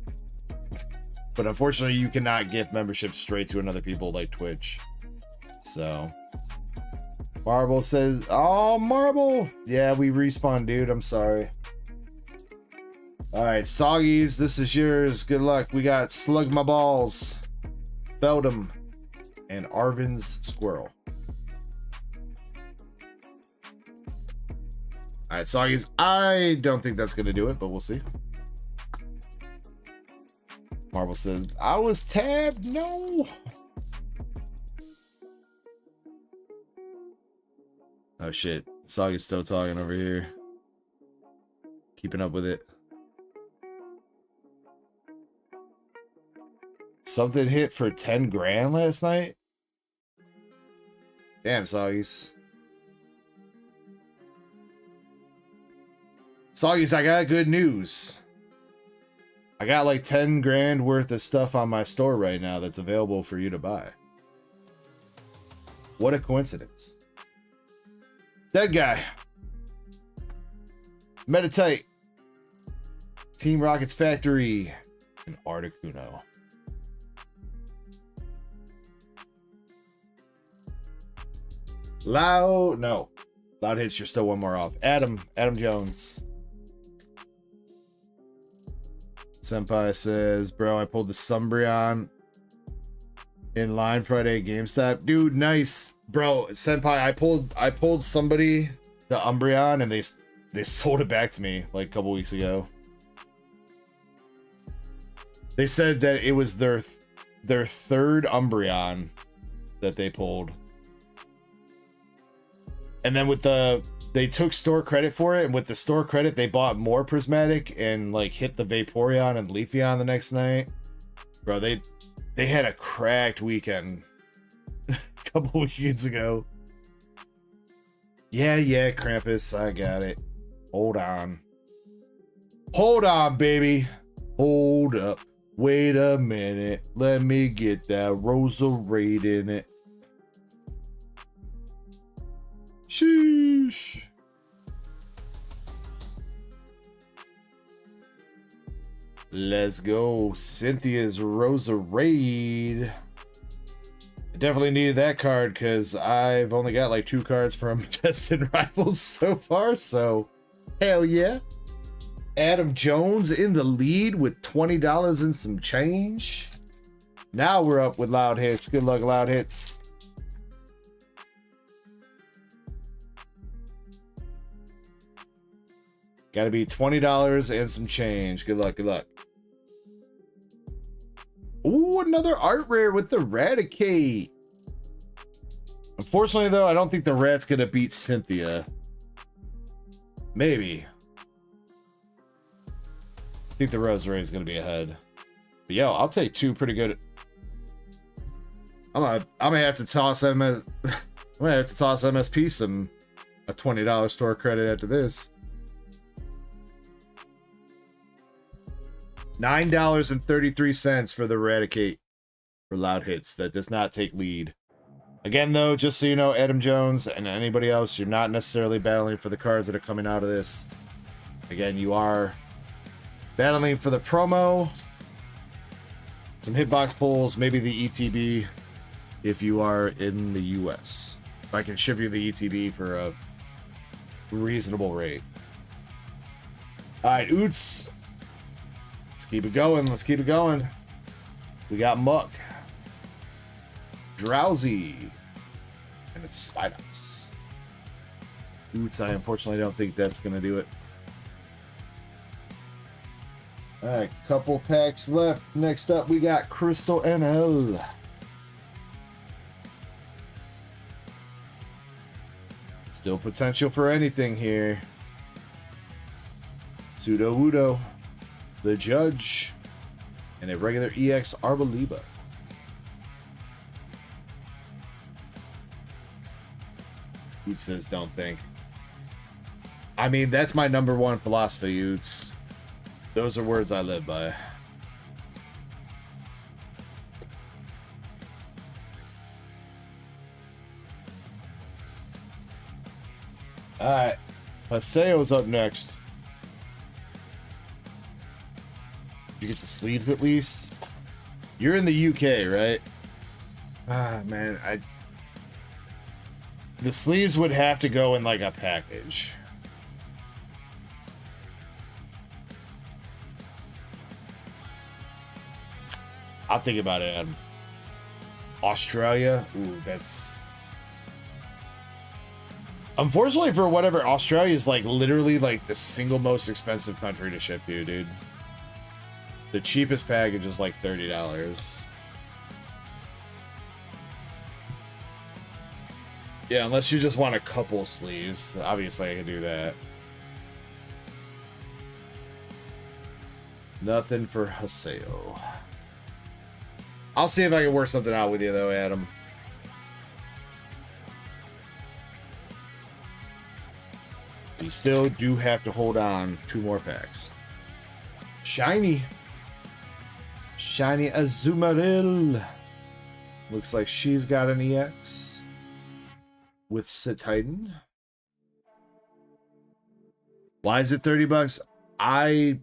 But unfortunately, you cannot gift memberships straight to another people like Twitch. So. Marble says, oh, Marble. Yeah, we respawn, dude. I'm sorry. All right, Soggies, this is yours. Good luck. We got Slug My Balls, Beldum, and Arvin's Squirrel. All right, Soggies, I don't think that's going to do it, but we'll see. Marvel says, I was tabbed. No. Oh, shit. Soggy's still talking over here. Keeping up with it. Something hit for 10 grand last night? Damn, Soggies. Soggies, I got good news. I got like 10 grand worth of stuff on my store right now that's available for you to buy. What a coincidence. Dead guy. Meditate. Team Rocket's Factory. And Articuno. Loud, no. Loud hits, you're still one more off. Adam Jones. Senpai says, bro, I pulled the Sumbrion in line Friday at GameStop. Dude, nice. Bro, Senpai, I pulled somebody the Umbreon and they sold it back to me like a couple weeks ago. They said that it was their third Umbreon that they pulled. And then they took store credit for it, and with the store credit, they bought more Prismatic and like hit the Vaporeon and Leafeon the next night. Bro, they had a cracked weekend a couple weekends ago. Yeah, Krampus, I got it. Hold on. Hold on, baby. Hold up. Wait a minute. Let me get that Roserade in it. Sheesh. Let's go. Cynthia's Roserade. I definitely needed that card because I've only got like 2 cards from Destined Rivals so far, so hell yeah. Adam Jones in the lead with $20 and some change. Now we're up with Loud Hits. Good luck, Loud Hits. Gotta be $20 and some change. Good luck, good luck. Ooh, another art rare with the Raticate. Unfortunately, though, I don't think the Rat's gonna beat Cynthia. Maybe. I think the Roserade is gonna be ahead. But yo, I'll take 2 pretty good. I'm gonna have to toss MSP some a $20 store credit after this. $9.33 for the Raticate for Loud Hits. That does not take lead. Again, though, just so you know, Adam Jones and anybody else, you're not necessarily battling for the cards that are coming out of this. Again, you are battling for the promo, some hitbox pulls, maybe the ETB if you are in the US. If I can ship you the ETB for a reasonable rate. Alright, Oots. Let's keep it going. Let's keep it going. We got Muck, Drowsy, and it's Spidops. Oots, I unfortunately don't think that's going to do it. Alright, couple packs left. Next up, we got Crystal NL. Still potential for anything here. Pseudo Wudo, the Judge, and a regular EX Arboliba. Oots says, don't think. I mean, that's my #1 philosophy, Oots. Those are words I live by. Alright. Paseo's up next. Did you get the sleeves at least? You're in the UK, right? Ah, man. The sleeves would have to go in like a package. I'll think about it, Adam. Australia? Ooh, that's... Unfortunately, for whatever, Australia is like literally like the single most expensive country to ship to, dude. The cheapest package is like $30. Yeah, unless you just want a couple sleeves. Obviously, I can do that. Nothing for Haseo. I'll see if I can work something out with you, though, Adam. We still do have to hold on 2 more packs. Shiny. Shiny Azumarill. Looks like she's got an EX. With Cetitan. Why is it $30?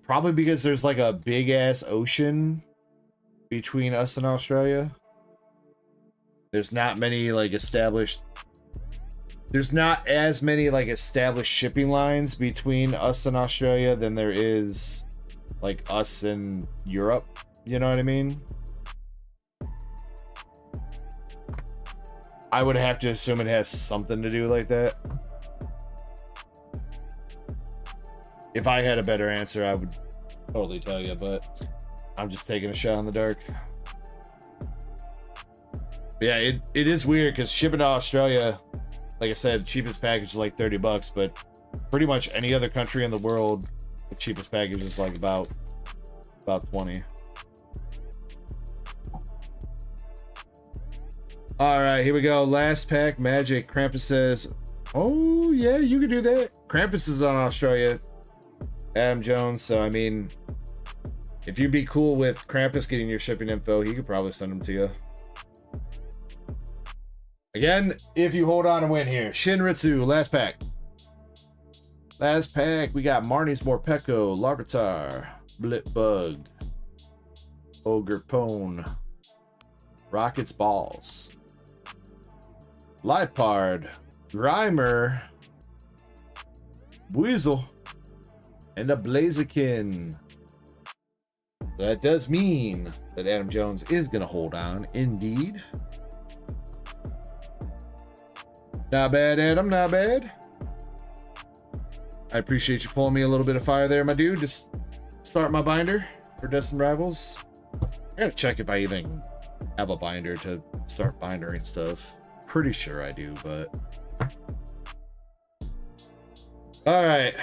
Probably because there's like a big ass ocean between us and Australia. There's not many like established there's not as many like established shipping lines between us and Australia than there is like us and Europe. You know what I mean? I would have to assume it has something to do like that. If I had a better answer, I would totally tell you, but I'm just taking a shot in the dark. Yeah, it is weird because shipping to Australia, like I said, cheapest package is like $30, but pretty much any other country in the world, the cheapest package is like about 20. All right, here we go. Last pack, Magic. Krampus says, oh yeah, you can do that. Krampus is on Australia, Adam Jones. So I mean, if you'd be cool with Krampus getting your shipping info, he could probably send them to you. Again, if you hold on and win here. Shinritsu, last pack. Last pack, we got Marnie's Morpeko, Larvitar, Blitbug, Ogre Pone, Rocket's Balls, Lipard, Grimer, Weasel, and a Blaziken. That does mean that Adam Jones is going to hold on, indeed. Not bad, Adam, not bad. I appreciate you pulling me a little bit of fire there, my dude. Just start my binder for Destined Rivals. I gotta check if I even have a binder to start bindering stuff. Pretty sure I do, but... Alright.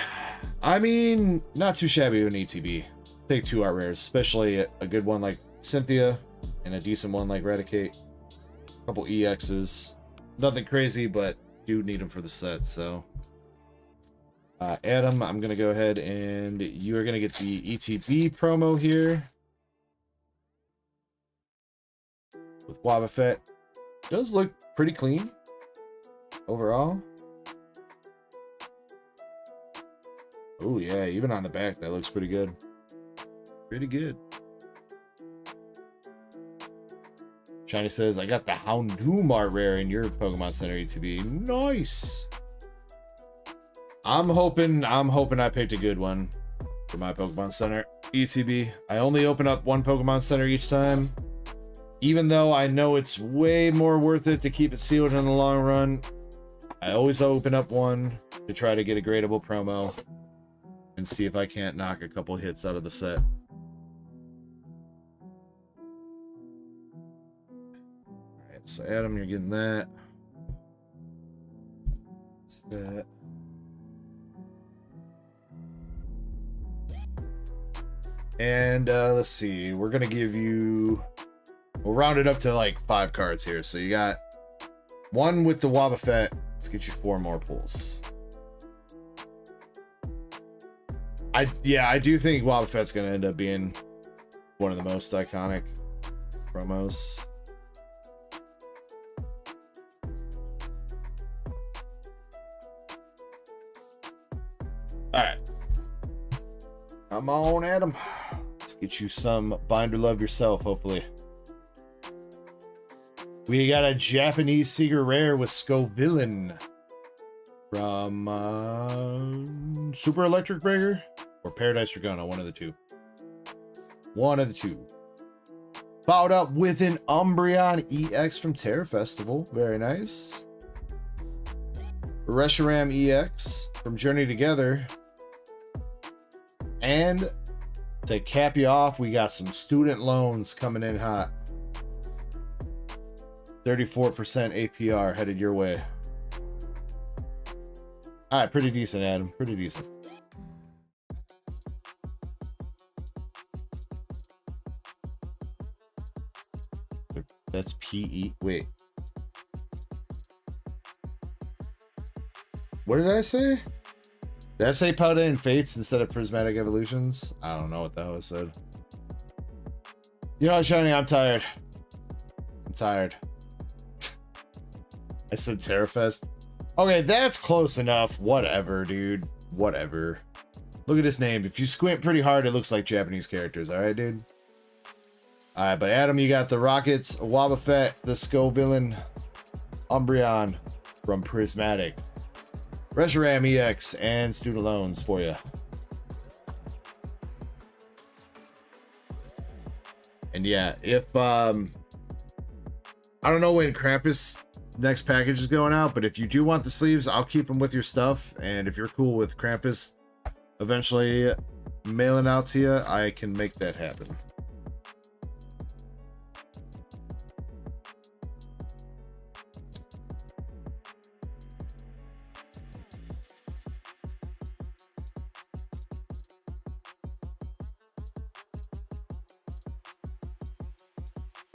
I mean, not too shabby of an ETB. Take 2 art rares, especially a good one like Cynthia and a decent one like Radicate. A couple EXs. Nothing crazy, but do need them for the set, so... Adam, I'm going to go ahead and you are going to get the ETB promo here. With Wobbuffet. Does look pretty clean overall. Oh yeah, even on the back, that looks pretty good. Pretty good. Shiny says, I got the Houndoom art rare in your Pokemon Center ETB. Nice. I'm hoping I picked a good one for my Pokemon Center ETB. I only open up one Pokemon Center each time. Even though I know it's way more worth it to keep it sealed in the long run, I always open up one to try to get a gradable promo and see if I can't knock a couple hits out of the set. Alright, so Adam, you're getting that. What's that? And let's see, we're gonna give you, we'll round it up to like 5 cards here. So you got one with the Wobbuffet. Let's get you 4 more pulls. I do think Wobbuffet's gonna end up being one of the most iconic promos. All right, come on, Adam. Let's get you some binder love yourself, hopefully. We got a Japanese Secret Rare with Scovillain from Super Electric Breaker or Paradise Dragona, one of the two. One of the two. Followed up with an Umbreon EX from Terror Festival. Very nice. Reshiram EX from Journey Together. And to cap you off, we got some student loans coming in hot. 34% APR headed your way. All right, pretty decent, Adam. Pretty decent. That's PE. Wait. What did I say? Did I say Paldean Fates instead of Prismatic Evolutions? I don't know what the hell I said. You know, Shiny, I'm tired. I'm tired. I said Terrafest. Okay, that's close enough. Whatever, dude. Whatever. Look at his name. If you squint pretty hard, it looks like Japanese characters. All right, dude? All right, but Adam, you got the Rockets, Wobbuffet, the Scovillain, Umbreon, from Prismatic. Reshiram EX and student loans for you. And yeah, if I don't know when Krampus next package is going out, but if you do want the sleeves, I'll keep them with your stuff. And if you're cool with Krampus eventually mailing out to you, I can make that happen.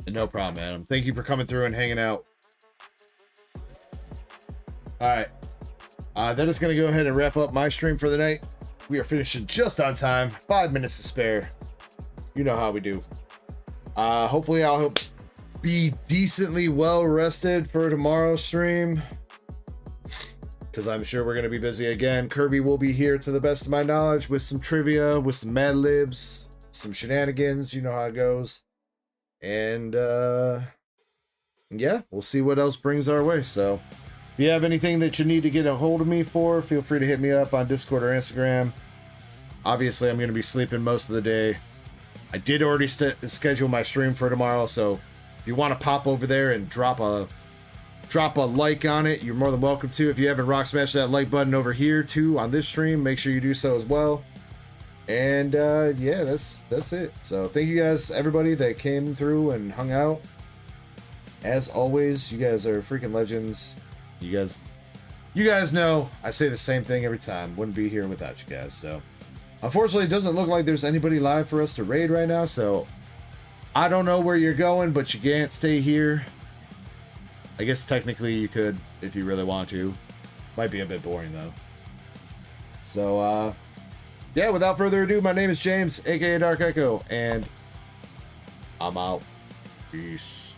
No problem, Adam. Thank you for coming through and hanging out. All right. That is going to go ahead and wrap up my stream for the night. We are finishing just on time. 5 minutes to spare. You know how we do. Hopefully I'll be decently well rested for tomorrow's stream, because I'm sure we're going to be busy again. Kirby will be here, to the best of my knowledge, with some trivia, with some Mad Libs, some shenanigans. You know how it goes. And yeah, we'll see what else brings our way. So if you have anything that you need to get a hold of me for, feel free to hit me up on Discord or Instagram. Obviously, I'm going to be sleeping most of the day. I did already schedule my stream for tomorrow, so if you want to pop over there and drop a like on it, you're more than welcome to. If you haven't rock smashed that like button over here too on this stream, make sure you do so as well. And yeah, that's it. So thank you guys, everybody that came through and hung out. As always, you guys are freaking legends. You guys know I say the same thing every time. Wouldn't be here without you guys. So unfortunately, it doesn't look like there's anybody live for us to raid right now. So I don't know where you're going, but you can't stay here. I guess technically you could if you really want to. Might be a bit boring though. So yeah, without further ado, my name is James, aka Dark Echo, and I'm out. Peace.